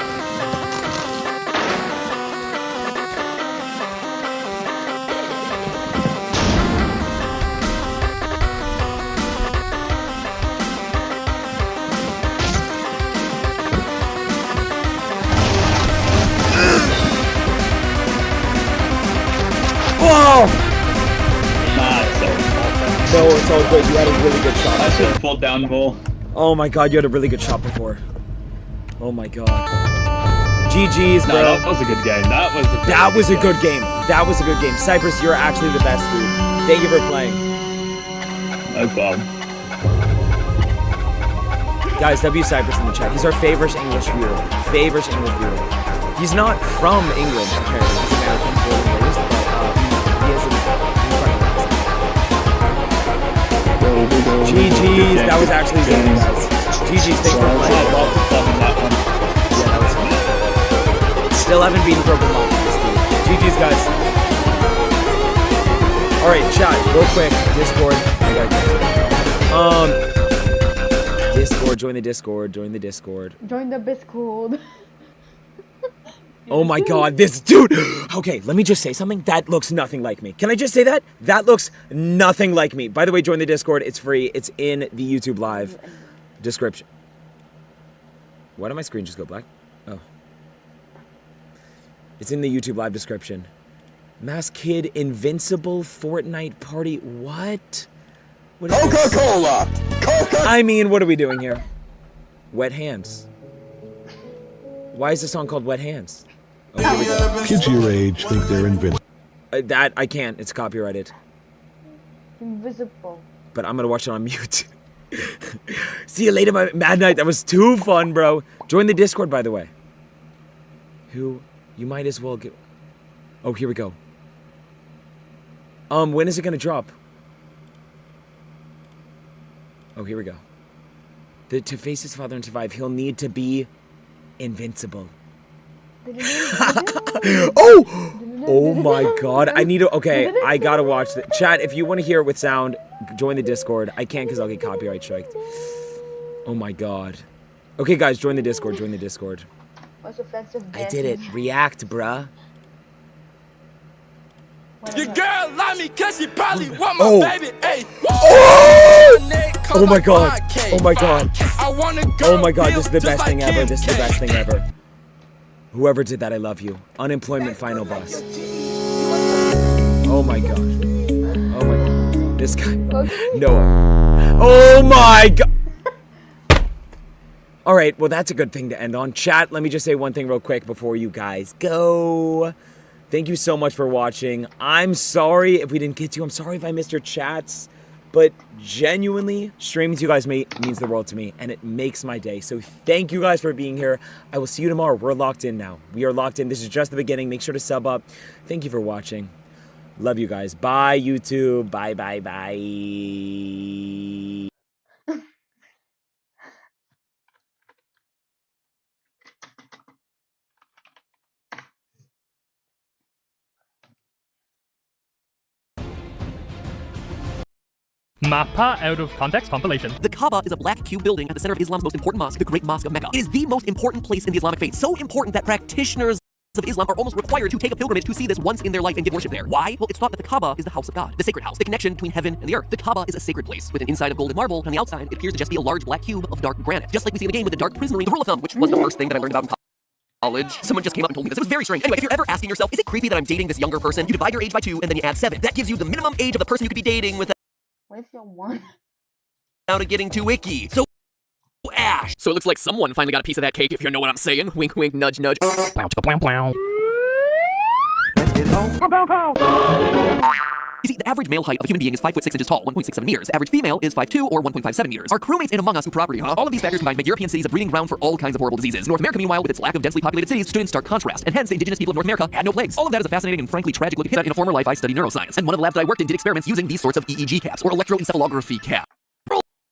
Whoa! Nah, it's so No, it's all good. You had a really good shot. I should have pulled down more. Oh my god, you had a really good shot before. Oh my god. GG's, bro. No, that was a good game. That was a good game. That was a good game. Cypress, you're actually the best, dude. Thank you for playing. No problem. Guys, W Cypress in the chat. He's our favorite English viewer. Favorite English viewer. He's not from England, apparently. He's American, born and raised, but he is GG's, that was actually good, guys. GG's, thanks for playing. Yeah, that was fun. Still haven't beaten Broken Monkeys, dude. GG's, guys. Alright, chat, real quick. Discord. I gotta get to it. Discord, join the Discord, join the Discord. Join the Discord. Oh my god, this dude! Okay, let me just say something. That looks nothing like me. Can I just say that? That looks nothing like me. By the way, join the Discord. It's free. It's in the YouTube Live description. Why did my screen just go black? Oh. It's in the YouTube Live description. Mask Kid, Invincible, Fortnite Party. What? What is Coca-Cola! I mean, what are we doing here? Wet Hands. Why is the song called Wet Hands? Oh, Kids your age think they're invincible. That, I can't. It's copyrighted. Invisible. But I'm gonna watch it on mute. See you later, my Mad Night. That was too fun, bro. Join the Discord, by the way. You might as well get... Oh, here we go. When is it gonna drop? Oh, here we go. To face his father and survive, he'll need to be invincible. Oh my god, I need to... Okay, I gotta watch the... Chat, if you want to hear it with sound, join the Discord. I can't because I'll get copyright striked. Oh my god. Okay, guys, join the Discord, join the Discord. What's offensive? I did it. React, bruh. Your girl like me cause she probably want my baby. Hey. Oh my god. Oh my god. Oh my god, this is the best thing ever. This is the best thing ever. Whoever did that, I love you. Unemployment final boss. Oh my god. Oh my god. This guy. Noah. Oh my god. Alright, well that's a good thing to end on. Chat, let me just say one thing real quick before you guys go. Thank you so much for watching. I'm sorry if we didn't get to you. I'm sorry if I missed your chats. But genuinely, streaming to you guys means the world to me, and it makes my day. So thank you guys for being here. I will see you tomorrow. We're locked in now. We are locked in. This is just the beginning. Make sure to sub up. Thank you for watching. Love you guys. Bye, YouTube. Bye, bye, bye. Mappa out of context compilation. The Kaaba is a black cube building at the center of Islam's most important mosque, the Great Mosque of Mecca. It is the most important place in the Islamic faith. So important that practitioners of Islam are almost required to take a pilgrimage to see this once in their life and give worship there. Why? Well, it's thought that the Kaaba is the house of God, the sacred house, the connection between heaven and the earth. The Kaaba is a sacred place with an inside of golden marble, and on the outside it appears to just be a large black cube of dark granite. Just like we see in the game with the dark prismarine, the rule of thumb, which was the first thing that I learned about in college. Someone just came up and told me this. It was very strange. Anyway, if you're ever asking yourself, is it creepy that I'm dating this younger person? You divide your age by 2 and then you add 7. That gives you the minimum age of the person you could be dating without getting too icky. So Ash. So it looks like someone finally got a piece of that cake, if you know what I'm saying. Wink, wink, nudge, nudge. Let's get it home. You see, the average male height of a human being is 5 foot 6 inches tall, 1.67 meters. The average female is 5'2" or 1.57 meters. Our crewmates in Among Us and property, huh? All of these factors combined make European cities a breeding ground for all kinds of horrible diseases. North America, meanwhile, with its lack of densely populated cities, stood in stark contrast, and hence the indigenous people of North America had no plagues. All of that is a fascinating and frankly tragic look ahead. In a former life, I studied neuroscience, and one of the labs that I worked in did experiments using these sorts of EEG caps, or electroencephalography caps.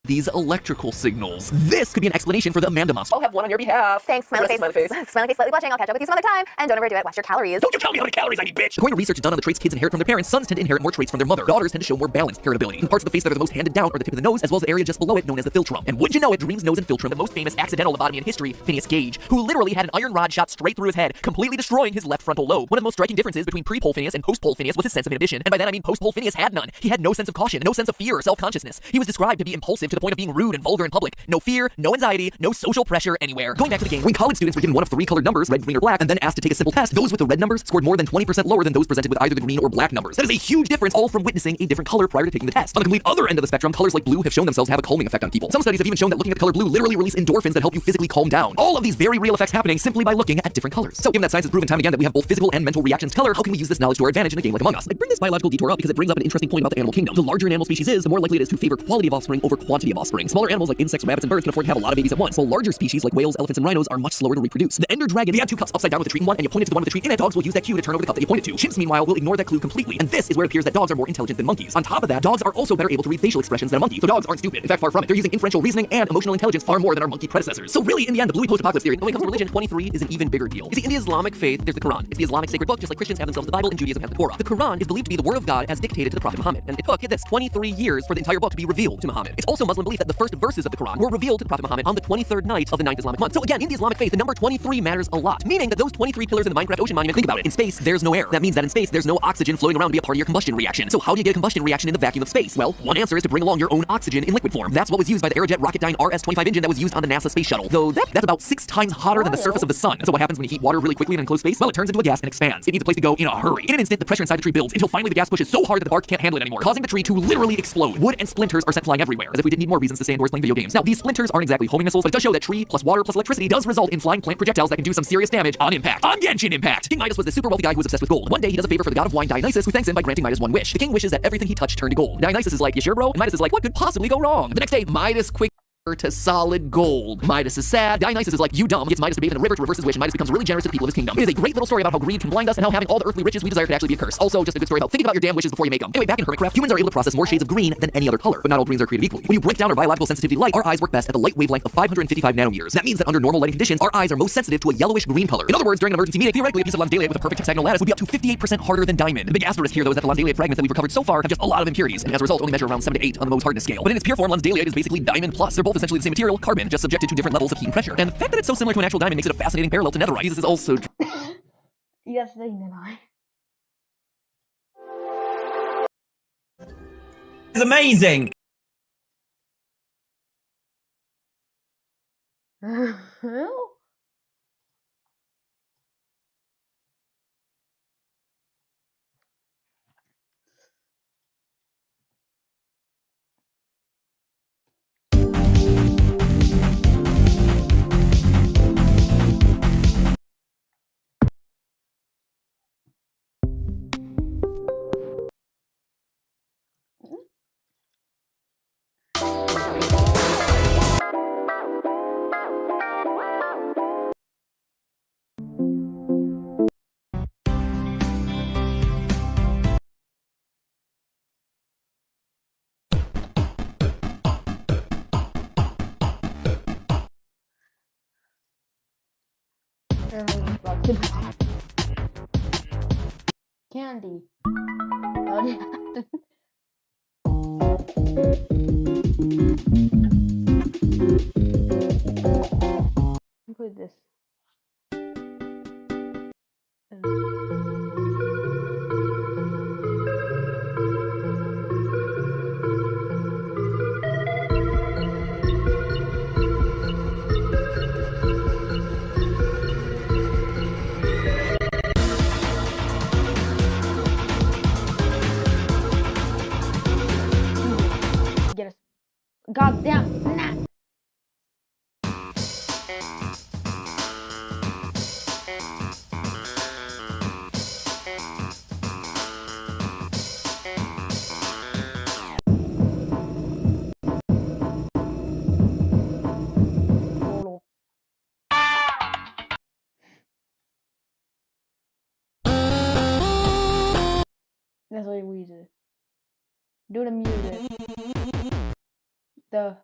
These electrical signals. This could be an explanation for the Amanda monster. I'll have one on your behalf. Thanks, smiley face. Smiley face, slightly blushing. I'll catch up with you some other time. And don't overdo it. Watch your calories. Don't you tell me how many calories I need, bitch! According to research done on the traits kids inherit from their parents, sons tend to inherit more traits from their mother. Daughters tend to show more balanced heritability. The parts of the face that are the most handed down are the tip of the nose, as well as the area just below it, known as the philtrum. And wouldn't you know it, Dream's nose and philtrum, the most famous accidental lobotomy in history, Phineas Gage, who literally had an iron rod shot straight through his head, completely destroying his left frontal lobe. One of the most striking differences between pre-pole Phineas and post-pole Phineas was his sense of inhibition. And by that I mean post-pole Phineas had none. He had no sense of caution, no sense of fear or self-consciousness. He was described to be impulsive to the point of being rude and vulgar in public. No fear, no anxiety, no social pressure anywhere. Going back to the game, when college students were given one of 3 colored numbers, red, green, or black, and then asked to take a simple test, those with the red numbers scored more than 20% lower than those presented with either the green or black numbers. That is a huge difference, all from witnessing a different color prior to taking the test. On the complete other end of the spectrum, colors like blue have shown themselves to have a calming effect on people. Some studies have even shown that looking at the color blue literally release endorphins that help you physically calm down. All of these very real effects happening simply by looking at different colors. So given that science has proven time again that we have both physical and mental reactions to color, how can we use this knowledge to our advantage in a game like Among Us? I bring this biological detour up because it brings up an interesting point about the animal kingdom. The larger an animal species is, the more likely it is to favor quality of offspring over quantity of offspring. Smaller animals like insects, rabbits, and birds can afford to have a lot of babies at once, while larger species like whales, elephants, and rhinos are much slower to reproduce. The Ender Dragon, they had 2 cups upside down with a treat in one, and you pointed to the one with the treat in it. Dogs will use that cue to turn over the cup that you pointed to. Chimps, meanwhile, will ignore that clue completely, and this is where it appears that dogs are more intelligent than monkeys. On top of that, dogs are also better able to read facial expressions than a monkey. So dogs aren't stupid. In fact, far from it. They're using inferential reasoning and emotional intelligence far more than our monkey predecessors. So really, in the end, the Bluey post-apocalypse theory, when it comes to religion, 23 is an even bigger deal. You see, in the Islamic faith, there's the Quran. It's the Islamic sacred book, just like Christians have themselves the Bible and Judaism has the Torah. The Quran is believed to be the word of God as dictated to the Prophet Muhammad, and it took, get this, 23 years for the entire book to be revealed to Muhammad. It's also Muslim belief that the first verses of the Quran were revealed to the Prophet Muhammad on the 23rd night of the 9th Islamic month. So again, in the Islamic faith, the number 23 matters a lot, meaning that those 23 pillars in the Minecraft ocean monument, think about it. In space, there's no air. That means that in space, there's no oxygen flowing around to be a part of your combustion reaction. So how do you get a combustion reaction in the vacuum of space? Well, one answer is to bring along your own oxygen in liquid form. That's what was used by the Aerojet Rocketdyne RS-25 engine that was used on the NASA space shuttle. Though that's about 6 times hotter than the surface of the sun. So what happens when you heat water really quickly in enclosed space? Well, it turns into a gas and expands. It needs a place to go in a hurry. In an instant, the pressure inside the tree builds until finally the gas pushes so hard that the bark can't handle it anymore, causing the tree to literally explode. Wood and splinters are sent flying everywhere, as if we didn't need more reasons to stay indoors playing video games. Now, these splinters aren't exactly homing missiles, but it does show that tree plus water plus electricity does result in flying plant projectiles that can do some serious damage on impact. On Genshin Impact! King Midas was the super wealthy guy who was obsessed with gold. One day, he does a favor for the god of wine, Dionysus, who thanks him by granting Midas one wish. The king wishes that everything he touched turned to gold. Dionysus is like, you sure, bro? And Midas is like, what could possibly go wrong? The next day, Midas quick to solid gold. Midas is sad. Dionysus is like, you dumb. Gets Midas to bathe in a river to reverse his wish, and Midas becomes really generous to the people of his kingdom. It is a great little story about how greed can blind us and how having all the earthly riches we desire could actually be a curse. Also, just a good story about thinking about your damn wishes before you make them. Anyway, back in Hermitcraft, humans are able to process more shades of green than any other color, but not all greens are created equally. When you break down our biological sensitivity to light, our eyes work best at the light wavelength of 555 nanometers. That means that under normal lighting conditions, our eyes are most sensitive to a yellowish-green color. In other words, during an emergency meeting, theoretically, a piece of lonsdaleite with a perfect hexagonal lattice would be up to 58% harder than diamond. The big asterisk here, though, is that the lonsdaleite fragments that we've recovered so far have just a lot of impurities, and as a result, only measure around 7 to 8 on the Mohs hardness scale. But in its pure form, lonsdaleite is basically diamond plus. They're both essentially the same material, carbon, just subjected to different levels of heat and pressure. And the fact that it's so similar to an actual diamond makes it a fascinating parallel to netherite. Jesus is also Yes, they deny. It's amazing. Candy. Oh, yeah. Put this. That's what we do. Do the music. The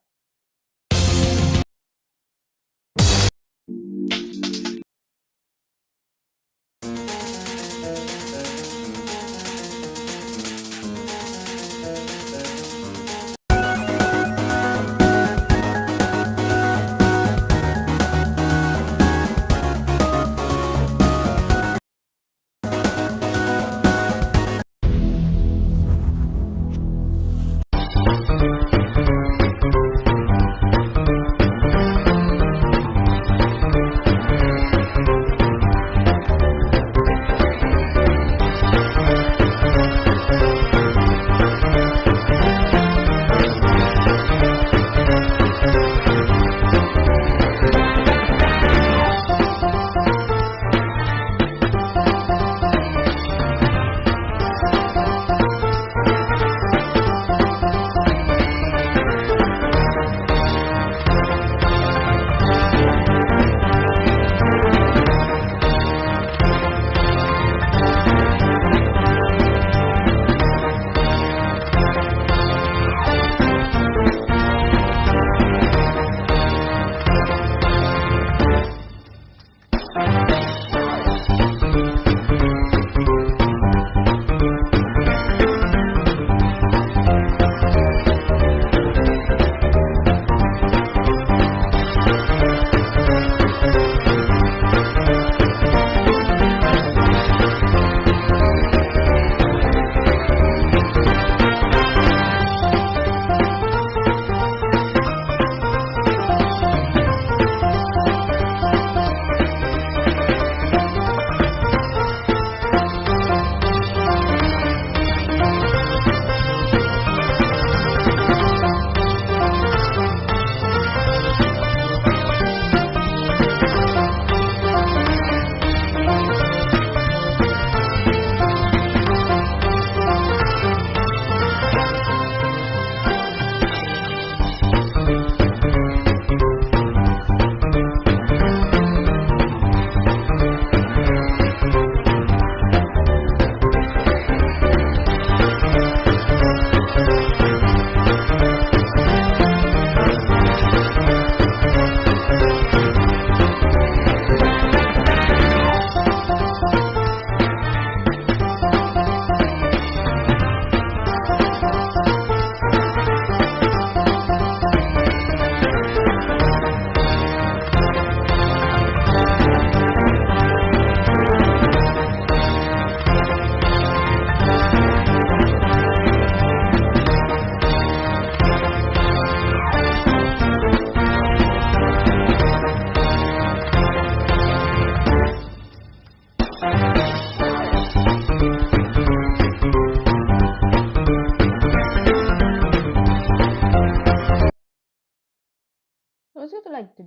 let's look at like the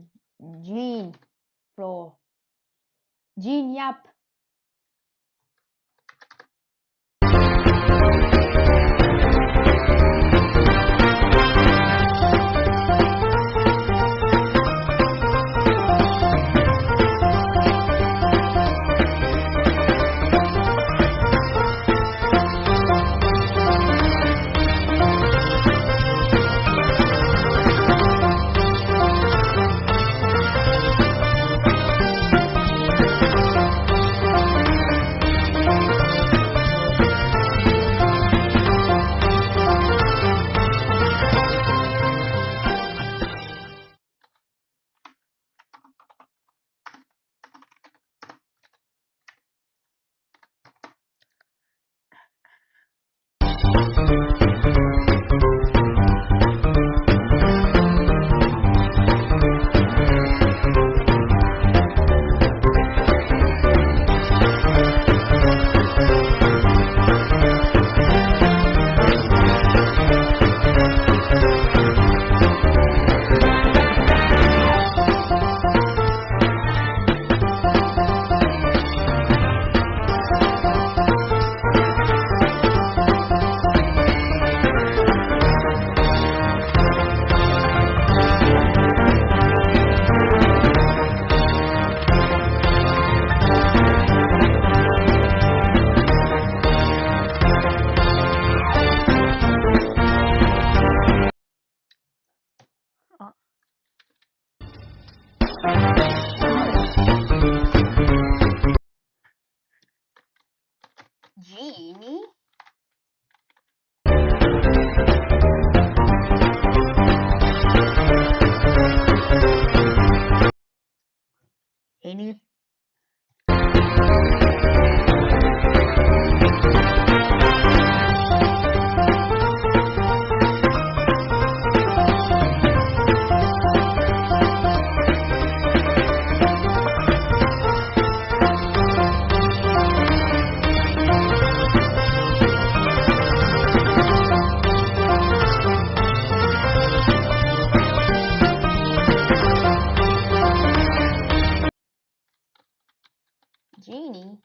Gene floor. Gene Yap. Genie? Any? Genie?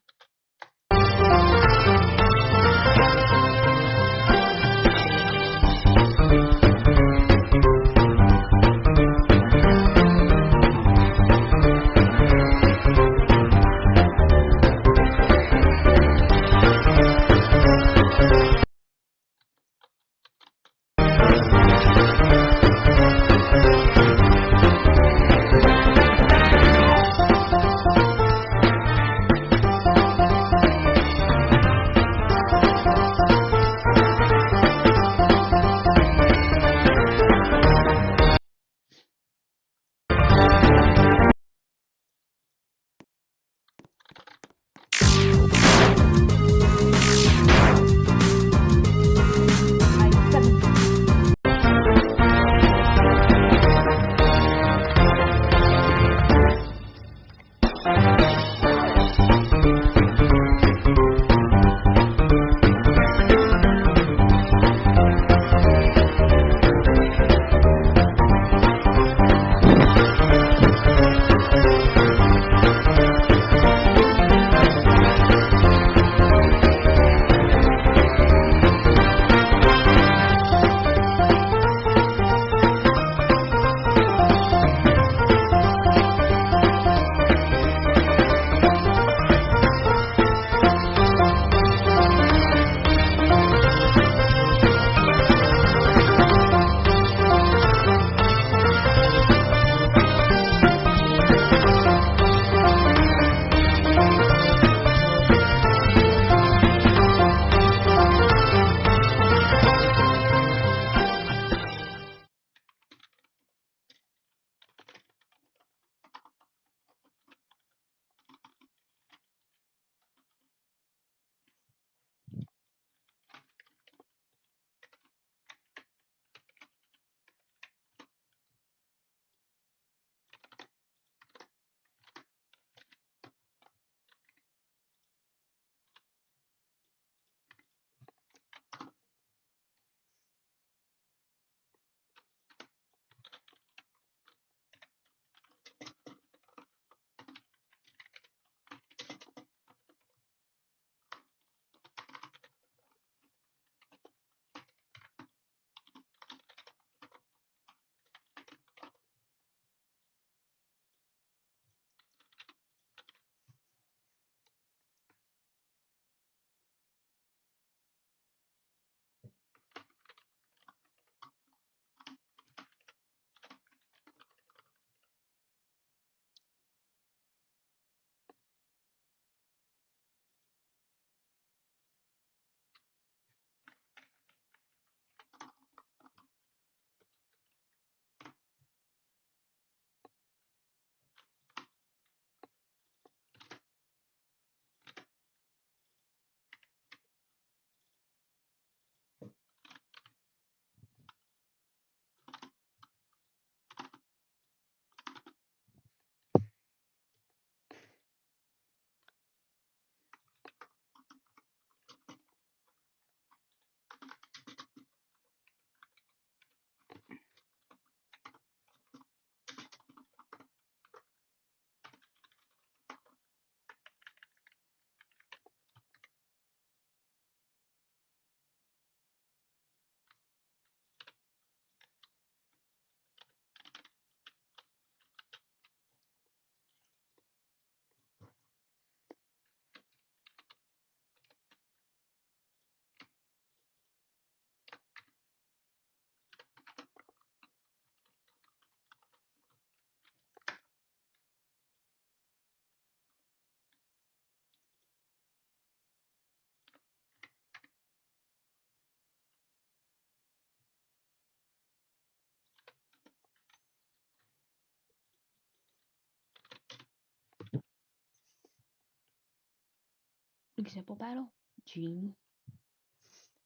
Example battle? Gene.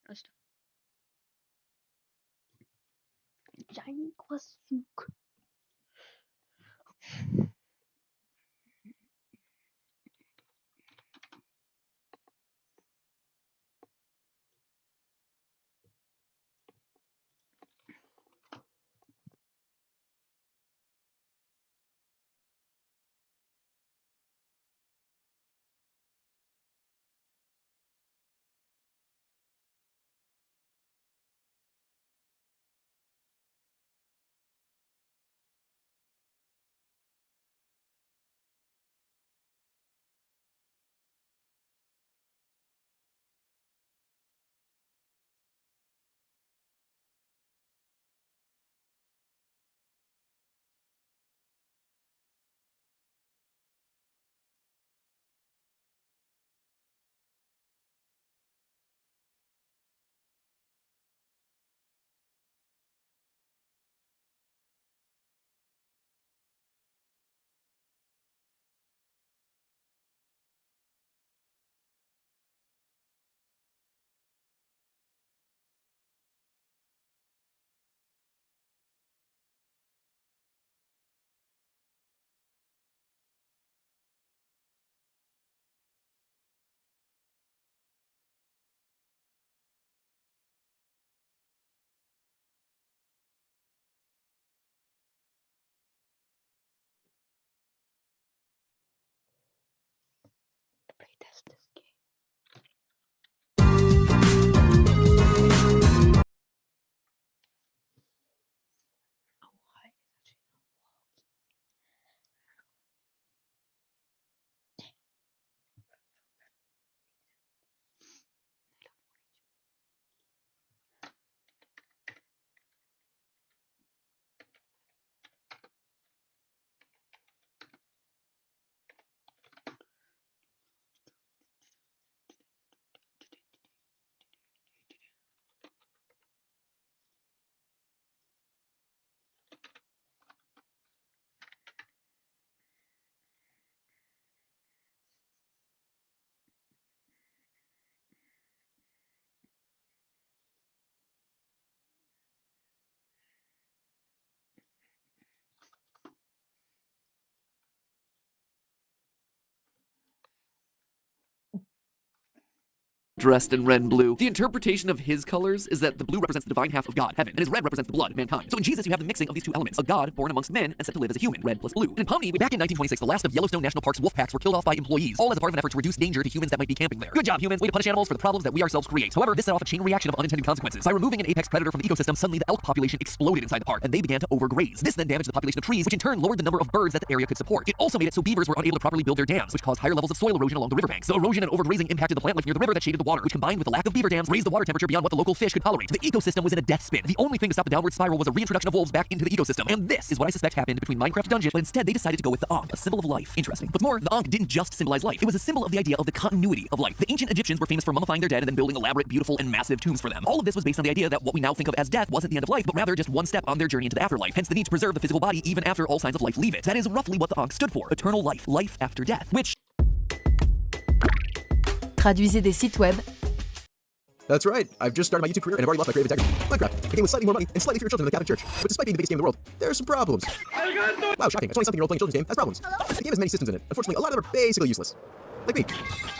Let's do Giant Klasuk. Playtest this game. Dressed in red and blue. The interpretation of his colors is that the blue represents the divine half of God, heaven, and his red represents the blood, mankind. So in Jesus, you have the mixing of these two elements, a God born amongst men and set to live as a human, red plus blue. And in Pomni, back in 1926, the last of Yellowstone National Park's wolf packs were killed off by employees, all as a part of an effort to reduce danger to humans that might be camping there. Good job, humans. Way to punish animals for the problems that we ourselves create. However, this set off a chain reaction of unintended consequences. By removing an apex predator from the ecosystem, suddenly the elk population exploded inside the park, and they began to overgraze. This then damaged the population of trees, which in turn lowered the number of birds that the area could support. It also made it so beavers were unable to properly build their dams, which caused higher levels of soil erosion along the riverbanks. The erosion and overgrazing impacted the plant life near the river that shaded the water, which combined with the lack of beaver dams raised the water temperature beyond what the local fish could tolerate. The ecosystem was in a death spin. The only thing to stop the downward spiral was a reintroduction of wolves back into the ecosystem. And this is what I suspect happened between Minecraft Dungeon, but instead they decided to go with the Ankh, a symbol of life. Interesting. What's more, the Ankh didn't just symbolize life. It was a symbol of the idea of the continuity of life. The ancient Egyptians were famous for mummifying their dead and then building elaborate, beautiful, and massive tombs for them. All of this was based on the idea that what we now think of as death wasn't the end of life, but rather just one step on their journey into the afterlife. Hence the need to preserve the physical body even after all signs of life leave it. That is roughly what the Ankh stood for. Eternal life. Life after death. Which... Traduisez des sites web. That's right, I've just started my YouTube career and I've already lost my creative integrity. Minecraft, a game with slightly more money and slightly fewer children than the Catholic Church. But despite being the biggest game in the world, there are some problems. Wow, shocking, a 20-something-year-old playing a children's game has problems. The game has many systems in it. Unfortunately, a lot of them are basically useless. Like me.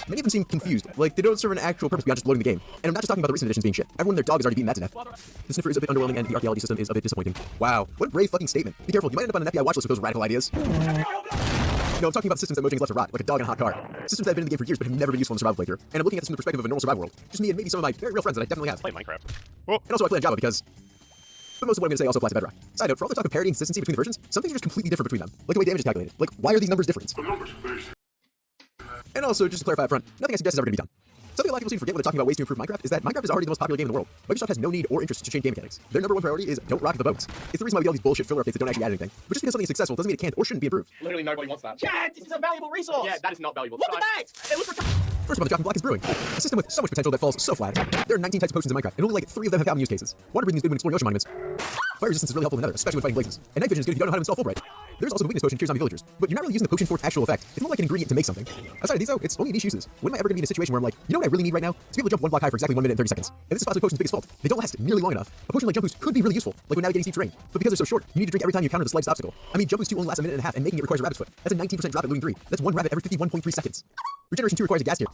Many of them seem confused, like they don't serve an actual purpose beyond just loading the game. And I'm not just talking about the recent editions being shit. Everyone and their dog has already beaten that to death. The sniffer is a bit underwhelming and the archaeology system is a bit disappointing. Wow, what a brave fucking statement. Be careful, you might end up on an FBI watch list with those radical ideas. No, I'm talking about systems that Mojang left to rot, like a dog in a hot car. Systems that have been in the game for years but have never been useful in a survival playthrough. And I'm looking at this from the perspective of a normal survival world. Just me and maybe some of my very real friends that I definitely have. Play Minecraft. And also I play on Java because... But most of what I'm going to say also applies to Bedrock. Side note, for all the talk of parity and consistency between the versions, some things are just completely different between them. Like the way damage is calculated. Like, why are these numbers different? And also, just to clarify up front, nothing I suggest is ever going to be done. Something a lot of people seem to forget when they're talking about ways to improve Minecraft is that Minecraft is already the most popular game in the world. Microsoft has no need or interest to change game mechanics. Their number one priority is don't rock the boat. It's the reason why we get all these bullshit filler updates that don't actually add anything. But just because something is successful doesn't mean it can't or shouldn't be improved. Literally nobody wants that. Chat, this is a valuable resource. Yeah, that is not valuable. Look at that. It was First of all, the chopping block is brewing. A system with so much potential that falls so flat. There are 19 types of potions in Minecraft, and only like 3 of them have common use cases. Water breathing is good when exploring ocean monuments. Fire resistance is really helpful in Nether, especially when fighting blazes. And night vision is good if you don't know how to install Fulbright. There's also the weakness potion, Cure Zombie Villagers, but you're not really using the potion for its actual effect. It's more like an ingredient to make something. Outside of these though, it's only niche uses. When am I ever going to be in a situation where I'm like, you know what I really need right now? To be able to jump one block high for exactly 1 minute and 30 seconds. And this is possibly Potion's biggest fault. They don't last nearly long enough. A potion like Jump Boost could be really useful, like when navigating steep terrain. But because they're so short, you need to drink every time you encounter the slightest obstacle. I mean, Jump Boost 2 only lasts a minute and a half, and making it requires a rabbit's foot. That's a 19% drop at looting 3. That's 1 rabbit every 51.3 seconds. Regeneration 2 requires a gas tier.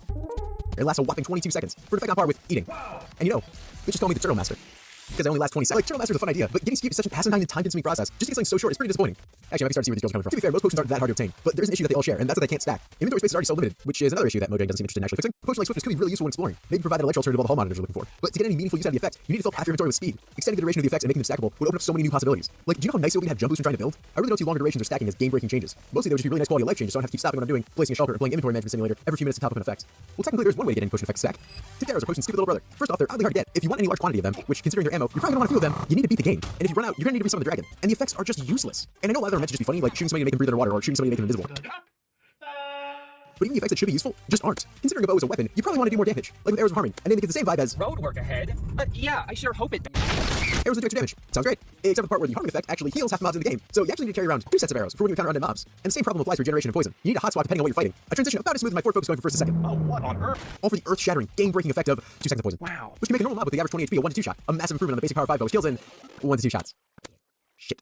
It lasts a whopping 22 seconds, for an effect on par with eating. And you know, they just call me the Turtle Master. Because I only last 20 seconds. Like, Turtle Master is a fun idea, but getting speed is such an asinine and time-consuming process. Just to get something so short is pretty disappointing. Actually, I might be starting to see where these girls are coming from. To be fair, most potions aren't that hard to obtain, but there is an issue that they all share, and that's that they can't stack. Inventory space is already so limited, which is another issue that Mojang doesn't seem interested in actually fixing. A potion like Swiftness could be really useful when exploring. Maybe provide that electro alternative all the hall monitors are looking for. But to get any meaningful use out of the effect, you need to fill half your inventory with speed. Extending the duration of the effects and making them stackable would open up so many new possibilities. Like, do you know how nice it would be to have Jump Boost when trying to build? I really don't see longer durations or stacking as game-breaking changes. Mostly they would just be really nice quality of life changes, so I don't have to keep stopping what I'm doing, placing a shulker, and playing Inventory Management Simulator every few minutes to top up an effect. Well, technically there's one way to get any potion effects stacked. Tip arrows are Potion's stupid little brother. First off, they're oddly hard to get. If you want any large quantity of them, which considering their ammo, you're probably gonna want a few of them, you need to beat the game. And if you run out, you're gonna need to resummon the dragon. And the effects are just useless. And I know a lot of them are meant to just be funny, like shooting somebody to make them breathe underwater or shooting somebody to make them invisible. But even the effects that should be useful just aren't. Considering a bow is a weapon, you probably want to do more damage, like with Arrows of Harmony, and then they get the same vibe as road work ahead. Yeah, I sure hope it. Arrows that do extra damage. Sounds great. Except for the part where the Harmony effect actually heals half the mobs in the game, so you actually need to carry around 2 sets of arrows for when you encounter undead mobs. And the same problem applies for regeneration and poison. You need a hot swap depending on what you're fighting. A transition about as smooth as my Ford Focus going from first to second. Oh, what on earth? All for the earth-shattering, game-breaking effect of 2 seconds of poison. Wow. Which can make a normal mob with the average 20 HP a 1 to 2 shot. A massive improvement on the basic power 5 bow, which kills in 1 to 2 shots. Shit.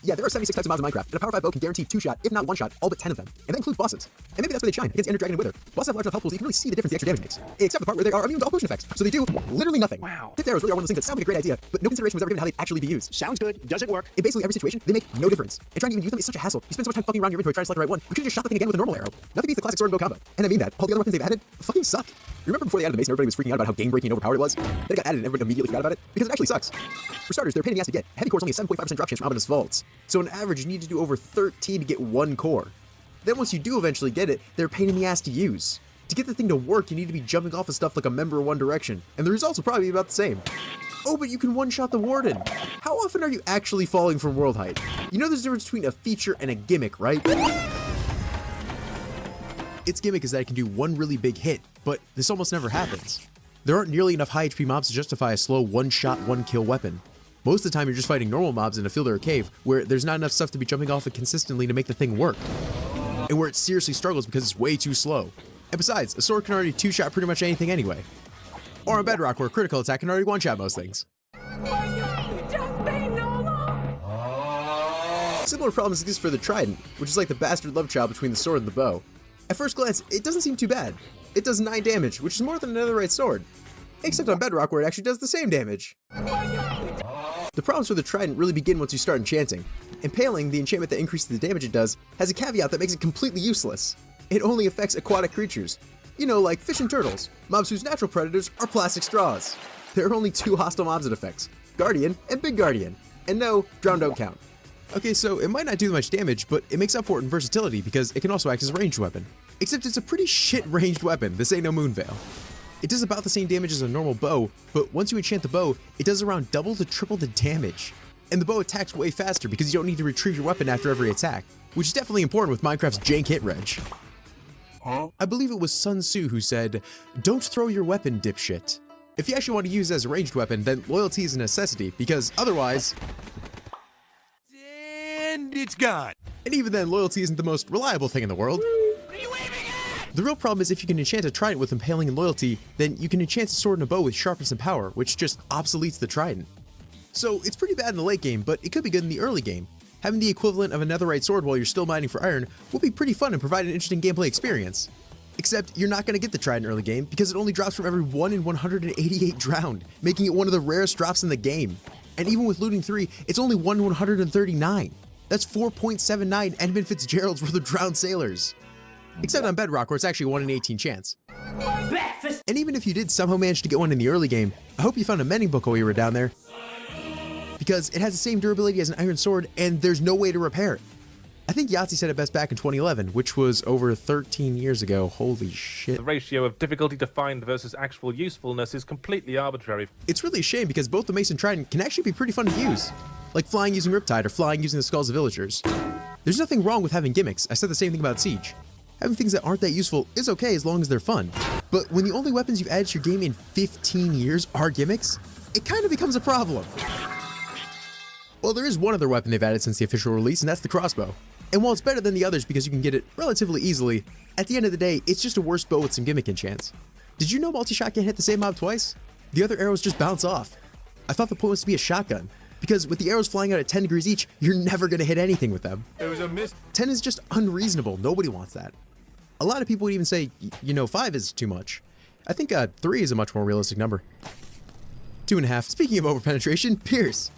Yeah, there are 76 types of mobs in Minecraft, and a Power 5 bow can guarantee 2 shot, if not 1 shot, all but 10 of them. And that includes bosses. And maybe that's where they shine, against Ender Dragon and Wither. Bosses have large enough health pools that you can really see the difference the extra damage makes. Except the part where they are immune to all potion effects, so they do literally nothing. Wow. Tipped arrows really are one of those things that sound like a great idea, but no consideration was ever given how they'd actually be used. Sounds good. Does it work? In basically every situation, they make no difference. And trying to even use them is such a hassle. You spend so much time fucking around your inventory trying to select the right one, you could've just shot the thing again with a normal arrow. Nothing beats the classic sword and bow combo. And I mean that. All the other weapons they've added fucking suck. Remember before they added the mace and everybody was freaking out about how game-breaking and overpowered it was? Then it got added and everybody immediately forgot about it? Because it actually sucks. For starters, they're a pain in the ass to get. Heavy core's only a 7.5% drop chance from Ominous Vaults. So on average, you need to do over 13 to get 1 core. Then once you do eventually get it, they're a pain in the ass to use. To get the thing to work, you need to be jumping off of stuff like a member of One Direction. And the results will probably be about the same. Oh, but you can one-shot the Warden. How often are you actually falling from world height? You know there's a difference between a feature and a gimmick, right? Its gimmick is that it can do one really big hit, but this almost never happens. There aren't nearly enough high HP mobs to justify a slow one-shot, one-kill weapon. Most of the time you're just fighting normal mobs in a field or a cave, where there's not enough stuff to be jumping off it consistently to make the thing work. And where it seriously struggles because it's way too slow. And besides, a sword can already 2-shot pretty much anything anyway. Or on Bedrock, where a critical attack can already 1-shot most things. Similar problems exist for the Trident, which is like the bastard love child between the sword and the bow. At first glance, it doesn't seem too bad. It does 9 damage, which is more than another right sword. Except on Bedrock, where it actually does the same damage. The problems for the Trident really begin once you start enchanting. Impaling, the enchantment that increases the damage it does, has a caveat that makes it completely useless. It only affects aquatic creatures. You know, like fish and turtles, mobs whose natural predators are plastic straws. There are only 2 hostile mobs it affects, Guardian and Big Guardian. And no, Drown don't count. Okay, so it might not do much damage, but it makes up for it in versatility because it can also act as a ranged weapon. Except it's a pretty shit ranged weapon, this ain't no Moonveil. It does about the same damage as a normal bow, but once you enchant the bow, it does around double to triple the damage. And the bow attacks way faster because you don't need to retrieve your weapon after every attack, which is definitely important with Minecraft's jank hit reg. Huh? I believe it was Sun Tzu who said, "Don't throw your weapon, dipshit." If you actually want to use it as a ranged weapon, then loyalty is a necessity, because otherwise... And it's gone. And even then, loyalty isn't the most reliable thing in the world. The real problem is if you can enchant a Trident with Impaling and Loyalty, then you can enchant a sword and a bow with Sharpness and Power, which just obsoletes the Trident. So it's pretty bad in the late game, but it could be good in the early game. Having the equivalent of a netherite sword while you're still mining for iron will be pretty fun and provide an interesting gameplay experience. Except you're not going to get the Trident early game because it only drops from every 1 in 188 drowned, making it one of the rarest drops in the game. And even with looting 3, it's only 1 in 139. That's 4.79 Edmund Fitzgerald's worth of drowned sailors. Except on Bedrock, where it's actually a 1 in 18 chance. And even if you did somehow manage to get one in the early game, I hope you found a mending book while you were down there. Because it has the same durability as an iron sword, and there's no way to repair it. I think Yahtzee said it best back in 2011, which was over 13 years ago. Holy shit. The ratio of difficulty to find versus actual usefulness is completely arbitrary. It's really a shame because both the Mace and Trident can actually be pretty fun to use. Like flying using Riptide or flying using the Skulls of Villagers. There's nothing wrong with having gimmicks. I said the same thing about Siege. Having things that aren't that useful is okay as long as they're fun. But when the only weapons you've added to your game in 15 years are gimmicks, it kind of becomes a problem. Well, there is one other weapon they've added since the official release, and that's the crossbow. And while it's better than the others because you can get it relatively easily, at the end of the day, it's just a worse bow with some gimmick enchants. Did you know multi-shot can't hit the same mob twice? The other arrows just bounce off. I thought the point was to be a shotgun, because with the arrows flying out at 10 degrees each, you're never going to hit anything with them. It was a miss. 10 is just unreasonable. Nobody wants that. A lot of people would even say, 5 is too much. I think 3 is a much more realistic number. 2.5. Speaking of overpenetration, Pierce,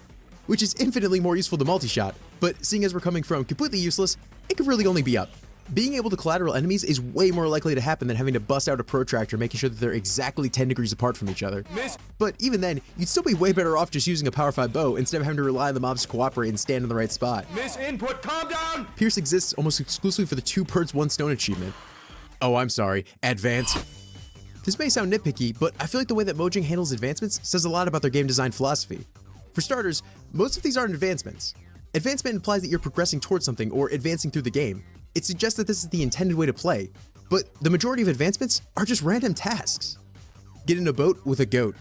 which is infinitely more useful than multi-shot, but seeing as we're coming from completely useless, it could really only be up. Being able to collateral enemies is way more likely to happen than having to bust out a protractor making sure that they're exactly 10 degrees apart from each other. Miss. But even then, you'd still be way better off just using a Power 5 bow instead of having to rely on the mobs to cooperate and stand in the right spot. Miss input, calm down! Pierce exists almost exclusively for the 2 birds 1 stone achievement. Oh, I'm sorry, advance. This may sound nitpicky, but I feel like the way that Mojang handles advancements says a lot about their game design philosophy. For starters, most of these aren't advancements. Advancement implies that you're progressing towards something or advancing through the game. It suggests that this is the intended way to play, but the majority of advancements are just random tasks. Get in a boat with a goat.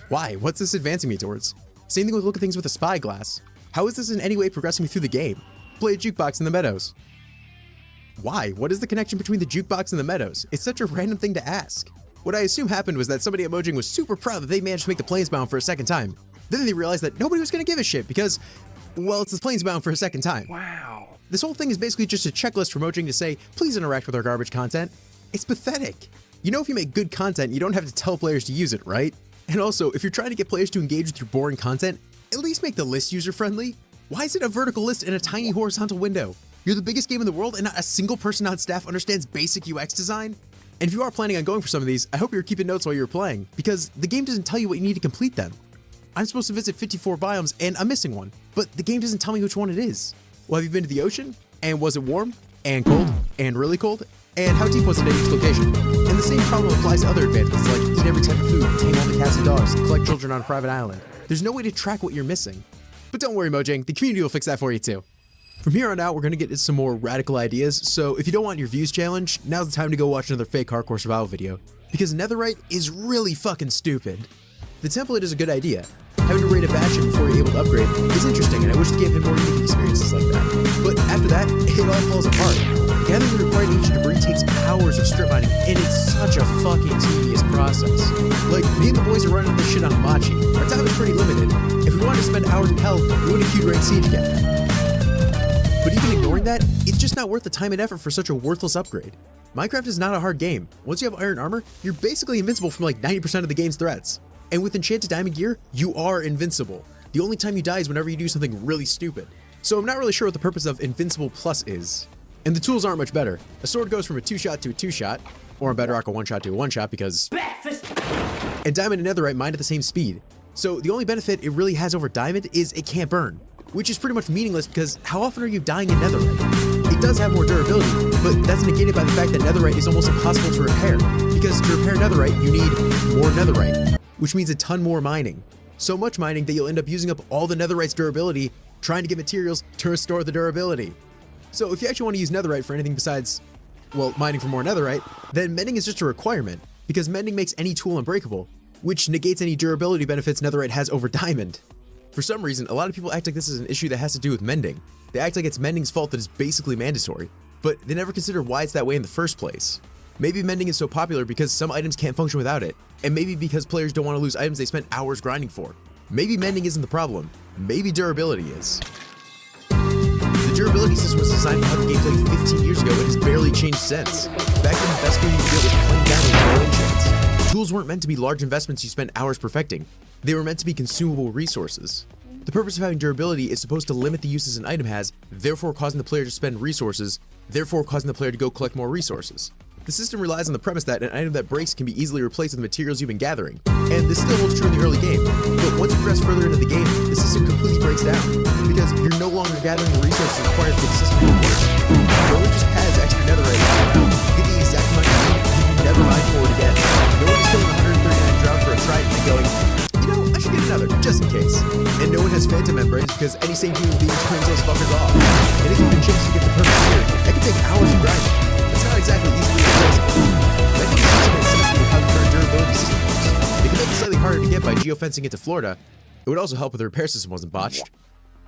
Why? What's this advancing me towards? Same thing with look at things with a spyglass. How is this in any way progressing me through the game? Play a jukebox in the meadows. Why? What is the connection between the jukebox and the meadows? It's such a random thing to ask. What I assume happened was that somebody at Mojang was super proud that they managed to make the Planesbound for a second time. Then they realized that nobody was going to give a shit because, well, it's the Planesbound for a second time. Wow. This whole thing is basically just a checklist for Mojang to say, please interact with our garbage content. It's pathetic. You know, if you make good content, you don't have to tell players to use it, right? And also, if you're trying to get players to engage with your boring content, at least make the list user-friendly. Why is it a vertical list in a tiny horizontal window? You're the biggest game in the world and not a single person on staff understands basic UX design? And if you are planning on going for some of these, I hope you're keeping notes while you're playing, because the game doesn't tell you what you need to complete them. I'm supposed to visit 54 biomes and I'm missing one, but the game doesn't tell me which one it is. Well, have you been to the ocean? And was it warm? And cold? And really cold? And how deep was it at each location? And the same problem applies to other advancements like eat every type of food, tame all the cats and dogs, and collect children on a private island. There's no way to track what you're missing. But don't worry, Mojang, the community will fix that for you too. From here on out, we're going to get into some more radical ideas, so if you don't want your views challenged, now's the time to go watch another fake hardcore survival video, because Netherite is really fucking stupid. The template is a good idea. Having to raid a bastion before you're able to upgrade is interesting, and I wish the game had more unique experiences like that. But after that, it all falls apart. Gathering the required ancient debris takes hours of strip mining, and it's such a fucking tedious process. Like, me and the boys are running this shit on Hamachi. Our time is pretty limited. If we wanted to spend hours in hell, we would have queued ranked siege again. But even ignoring that, it's just not worth the time and effort for such a worthless upgrade. Minecraft is not a hard game. Once you have iron armor, you're basically invincible from like 90% of the game's threats. And with enchanted diamond gear, you are invincible. The only time you die is whenever you do something really stupid. So I'm not really sure what the purpose of Invincible Plus is. And the tools aren't much better. A sword goes from a 2-shot to a 2-shot, or on Bedrock a 1-shot to a 1-shot because... And diamond and netherite mine at the same speed. So the only benefit it really has over diamond is it can't burn, which is pretty much meaningless because how often are you dying in netherite? It does have more durability, but that's negated by the fact that netherite is almost impossible to repair, because to repair netherite you need more netherite, which means a ton more mining. So much mining that you'll end up using up all the netherite's durability trying to get materials to restore the durability. So if you actually want to use netherite for anything besides, well, mining for more netherite, then mending is just a requirement, because mending makes any tool unbreakable, which negates any durability benefits netherite has over diamond. For some reason, a lot of people act like this is an issue that has to do with mending. They act like it's mending's fault that it's basically mandatory, but they never consider why it's that way in the first place. Maybe mending is so popular because some items can't function without it, and maybe because players don't want to lose items they spent hours grinding for. Maybe mending isn't the problem, maybe durability is. The durability system was designed for how the game played 15 years ago and has barely changed since. Back then, the best game you could get was playing down with no enchants. Tools weren't meant to be large investments you spent hours perfecting. They were meant to be consumable resources. The purpose of having durability is supposed to limit the uses an item has, therefore causing the player to spend resources, therefore causing the player to go collect more resources. The system relies on the premise that an item that breaks can be easily replaced with the materials you've been gathering, and this still holds true in the early game, but once you progress further into the game, the system completely breaks down, because you're no longer gathering the resources required for the system to work. No one just has extra netherite lying around. You get the exact amount you need, you can never mine for it again. No one is killing 139 drown for a trident and going, you know, I should get another, just in case. And no one has phantom membranes because any sane human being turns those fuckers off. And if you can chase to get the perfect gear, that can take hours of grinding. It's not exactly easily replaceable. That can be teaching a system of how the current durability system works. It can make it slightly harder to get by geofencing it to Florida. It would also help if the repair system wasn't botched.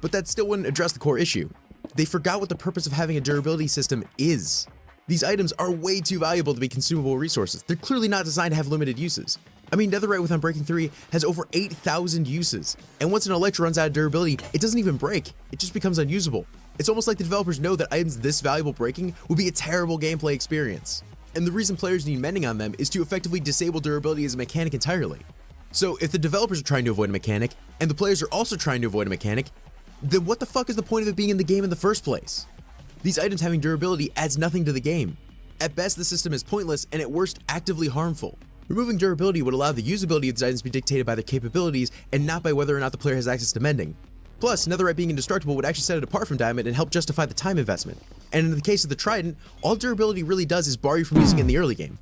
But that still wouldn't address the core issue. They forgot what the purpose of having a durability system is. These items are way too valuable to be consumable resources. They're clearly not designed to have limited uses. I mean, Netherite with Unbreaking 3 has over 8,000 uses, and once an Elytra runs out of durability, it doesn't even break, it just becomes unusable. It's almost like the developers know that items this valuable breaking would be a terrible gameplay experience. And the reason players need mending on them is to effectively disable durability as a mechanic entirely. So if the developers are trying to avoid a mechanic, and the players are also trying to avoid a mechanic, then what the fuck is the point of it being in the game in the first place? These items having durability adds nothing to the game. At best, the system is pointless, and at worst, actively harmful. Removing durability would allow the usability of these items to be dictated by their capabilities and not by whether or not the player has access to mending. Plus, Netherite being indestructible would actually set it apart from Diamond and help justify the time investment. And in the case of the Trident, all durability really does is bar you from using it in the early game.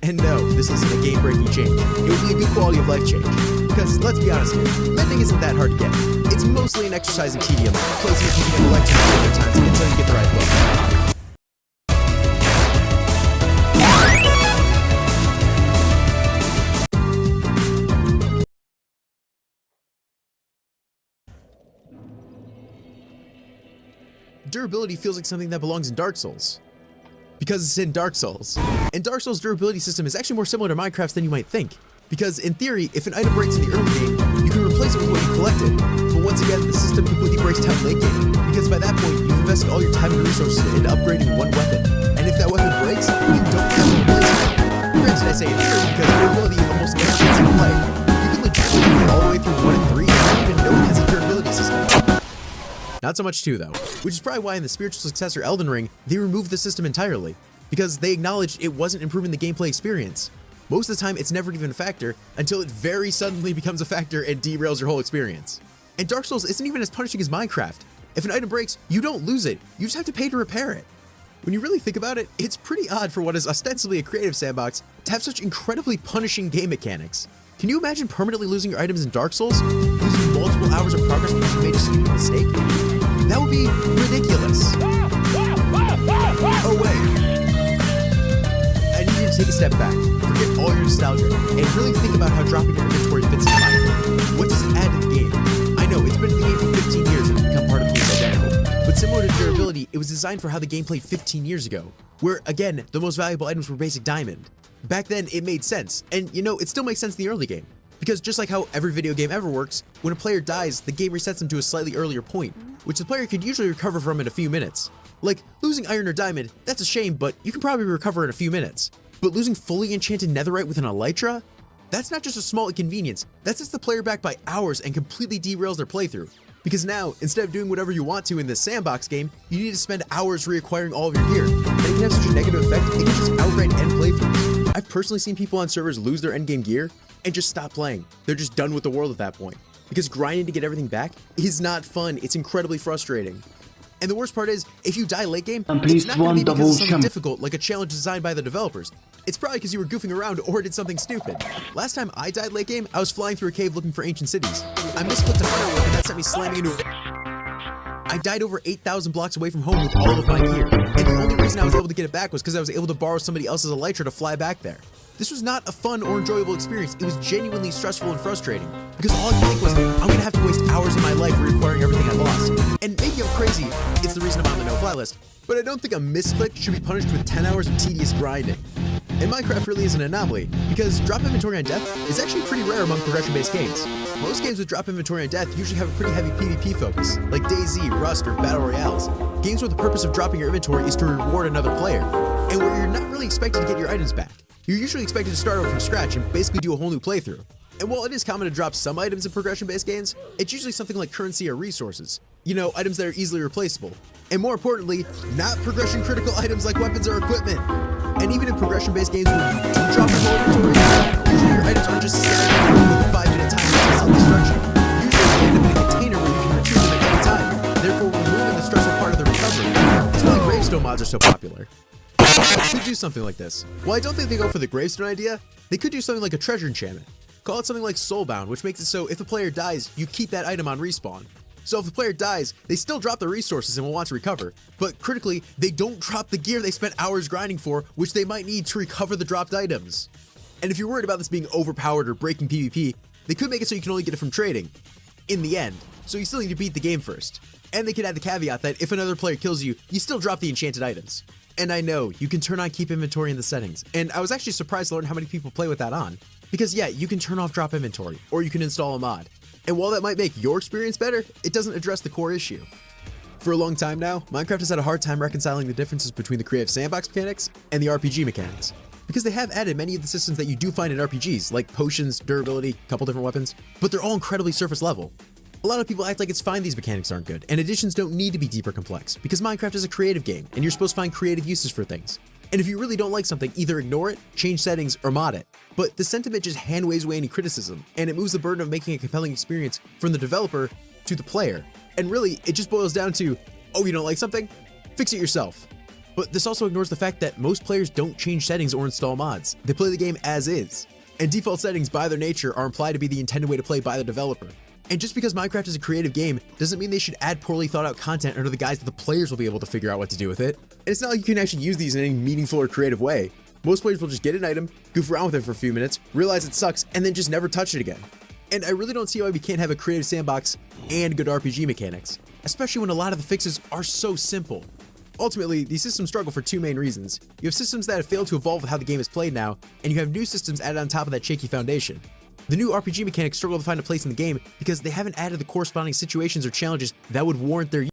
And no, this isn't a game-breaking change. It would be a good quality of life change. Because, let's be honest here, mending isn't that hard to get. It's mostly an exercise in tedium, placing a tedium electric at times until you get the right look. Durability feels like something that belongs in Dark Souls. Because it's in Dark Souls. And Dark Souls' durability system is actually more similar to Minecraft's than you might think. Because in theory, if an item breaks in the early game, you can replace it with what you collected. But once again, the system completely breaks down late game. Because by that point, you've invested all your time and resources into upgrading one weapon. And if that weapon breaks, you don't have a replacement. Granted, I say in theory because durability almost never gets in play. You can legitimately get all the way through 1 and 3 and not even know it has a durability system. Not so much 2 though, which is probably why in the spiritual successor Elden Ring, they removed the system entirely, because they acknowledged it wasn't improving the gameplay experience. Most of the time, it's never even a factor, until it very suddenly becomes a factor and derails your whole experience. And Dark Souls isn't even as punishing as Minecraft. If an item breaks, you don't lose it, you just have to pay to repair it. When you really think about it, it's pretty odd for what is ostensibly a creative sandbox to have such incredibly punishing game mechanics. Can you imagine permanently losing your items in Dark Souls? Losing multiple hours of progress because you made a stupid mistake? That would be ridiculous. Oh wait. I need you to take a step back, forget all your nostalgia, and really think about how dropping your inventory fits into Minecraft. What does it add to the game? I know, it's been in the game for 15 years and it's become part of the game's identity. But similar to durability, it was designed for how the game played 15 years ago, where, again, the most valuable items were basic diamond. Back then, it made sense, and you know, it still makes sense in the early game. Because just like how every video game ever works, when a player dies, the game resets them to a slightly earlier point, which the player could usually recover from in a few minutes. Like, losing iron or diamond, that's a shame, but you can probably recover in a few minutes. But losing fully enchanted netherite with an elytra? That's not just a small inconvenience, that sets the player back by hours and completely derails their playthrough. Because now, instead of doing whatever you want to in this sandbox game, you need to spend hours reacquiring all of your gear. And it can have such a negative effect, it can just outright end playthroughs. I've personally seen people on servers lose their endgame gear and just stop playing. They're just done with the world at that point. Because grinding to get everything back is not fun, it's incredibly frustrating. And the worst part is, if you die late game, it's not going to be because of something difficult, like a challenge designed by the developers. It's probably because you were goofing around or did something stupid. Last time I died late game, I was flying through a cave looking for ancient cities. I misclicked a firework and that sent me slamming into a... I died over 8,000 blocks away from home with all of my gear. And the only reason I was able to get it back was because I was able to borrow somebody else's elytra to fly back there. This was not a fun or enjoyable experience, it was genuinely stressful and frustrating. Because all I could think was, I'm gonna have to waste hours of my life reacquiring everything I lost. And maybe I'm crazy, it's the reason I'm on the no-fly list, but I don't think a misclick should be punished with 10 hours of tedious grinding. And Minecraft really is an anomaly, because drop inventory on death is actually pretty rare among progression-based games. Most games with drop inventory on death usually have a pretty heavy PvP focus, like DayZ, Rust, or Battle Royales. Games where the purpose of dropping your inventory is to reward another player, and where you're not really expected to get your items back. You're usually expected to start over from scratch and basically do a whole new playthrough. And while it is common to drop some items in progression-based games, it's usually something like currency or resources. You know, items that are easily replaceable. And more importantly, not progression-critical items like weapons or equipment. And even in progression-based games where you do drop your whole inventory, usually your items aren't just standing there with a 5-minute timer to self-destruction. Usually they end up in a container where you can retrieve them at any time, therefore removing the stressful part of the recovery. That's why gravestone mods are so popular. They could do something like this. While I don't think they go for the gravestone idea, they could do something like a treasure enchantment. Call it something like Soulbound, which makes it so if the player dies, you keep that item on respawn. So if the player dies, they still drop the resources and will want to recover, but critically, they don't drop the gear they spent hours grinding for, which they might need to recover the dropped items. And if you're worried about this being overpowered or breaking PvP, they could make it so you can only get it from trading. In the end. so you still need to beat the game first. And they could add the caveat that if another player kills you, you still drop the enchanted items. And I know, you can turn on keep inventory in the settings, and I was actually surprised to learn how many people play with that on. Because yeah, you can turn off drop inventory, or you can install a mod. And while that might make your experience better, it doesn't address the core issue. For a long time now, Minecraft has had a hard time reconciling the differences between the creative sandbox mechanics and the RPG mechanics. Because they have added many of the systems that you do find in RPGs, like potions, durability, a couple different weapons, but they're all incredibly surface level. A lot of people act like it's fine these mechanics aren't good, and additions don't need to be deeper complex, because Minecraft is a creative game, and you're supposed to find creative uses for things. And if you really don't like something, either ignore it, change settings, or mod it. But the sentiment just hand waves away any criticism, and it moves the burden of making a compelling experience from the developer to the player. And really, it just boils down to, oh, you don't like something? Fix it yourself. But this also ignores the fact that most players don't change settings or install mods. They play the game as is. And default settings by their nature are implied to be the intended way to play by the developer. And just because Minecraft is a creative game doesn't mean they should add poorly thought out content under the guise that the players will be able to figure out what to do with it. And it's not like you can actually use these in any meaningful or creative way. Most players will just get an item, goof around with it for a few minutes, realize it sucks, and then just never touch it again. And I really don't see why we can't have a creative sandbox and good RPG mechanics, especially when a lot of the fixes are so simple. Ultimately, these systems struggle for two main reasons. You have systems that have failed to evolve with how the game is played now, and you have new systems added on top of that shaky foundation. The new RPG mechanics struggle to find a place in the game because they haven't added the corresponding situations or challenges that would warrant their use.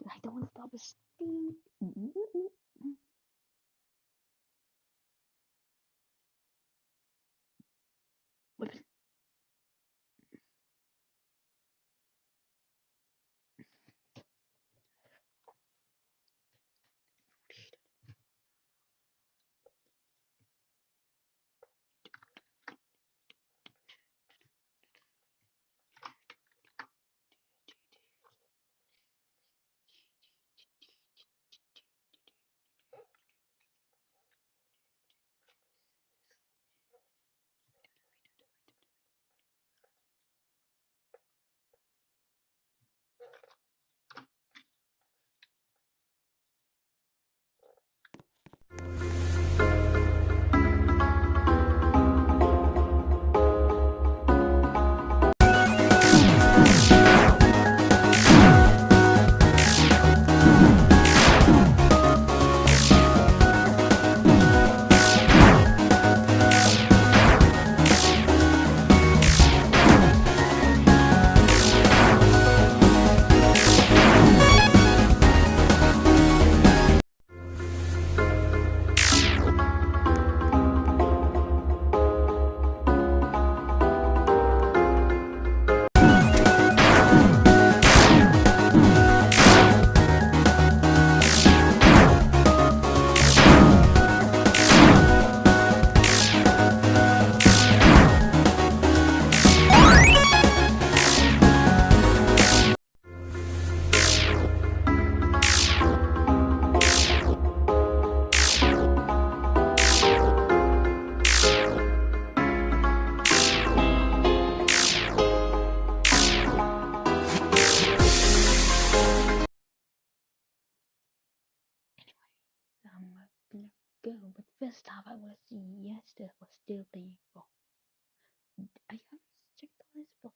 I don't want to stop a steam. Go, but first off, I want to see yes, there was still playing. I haven't checked all this, but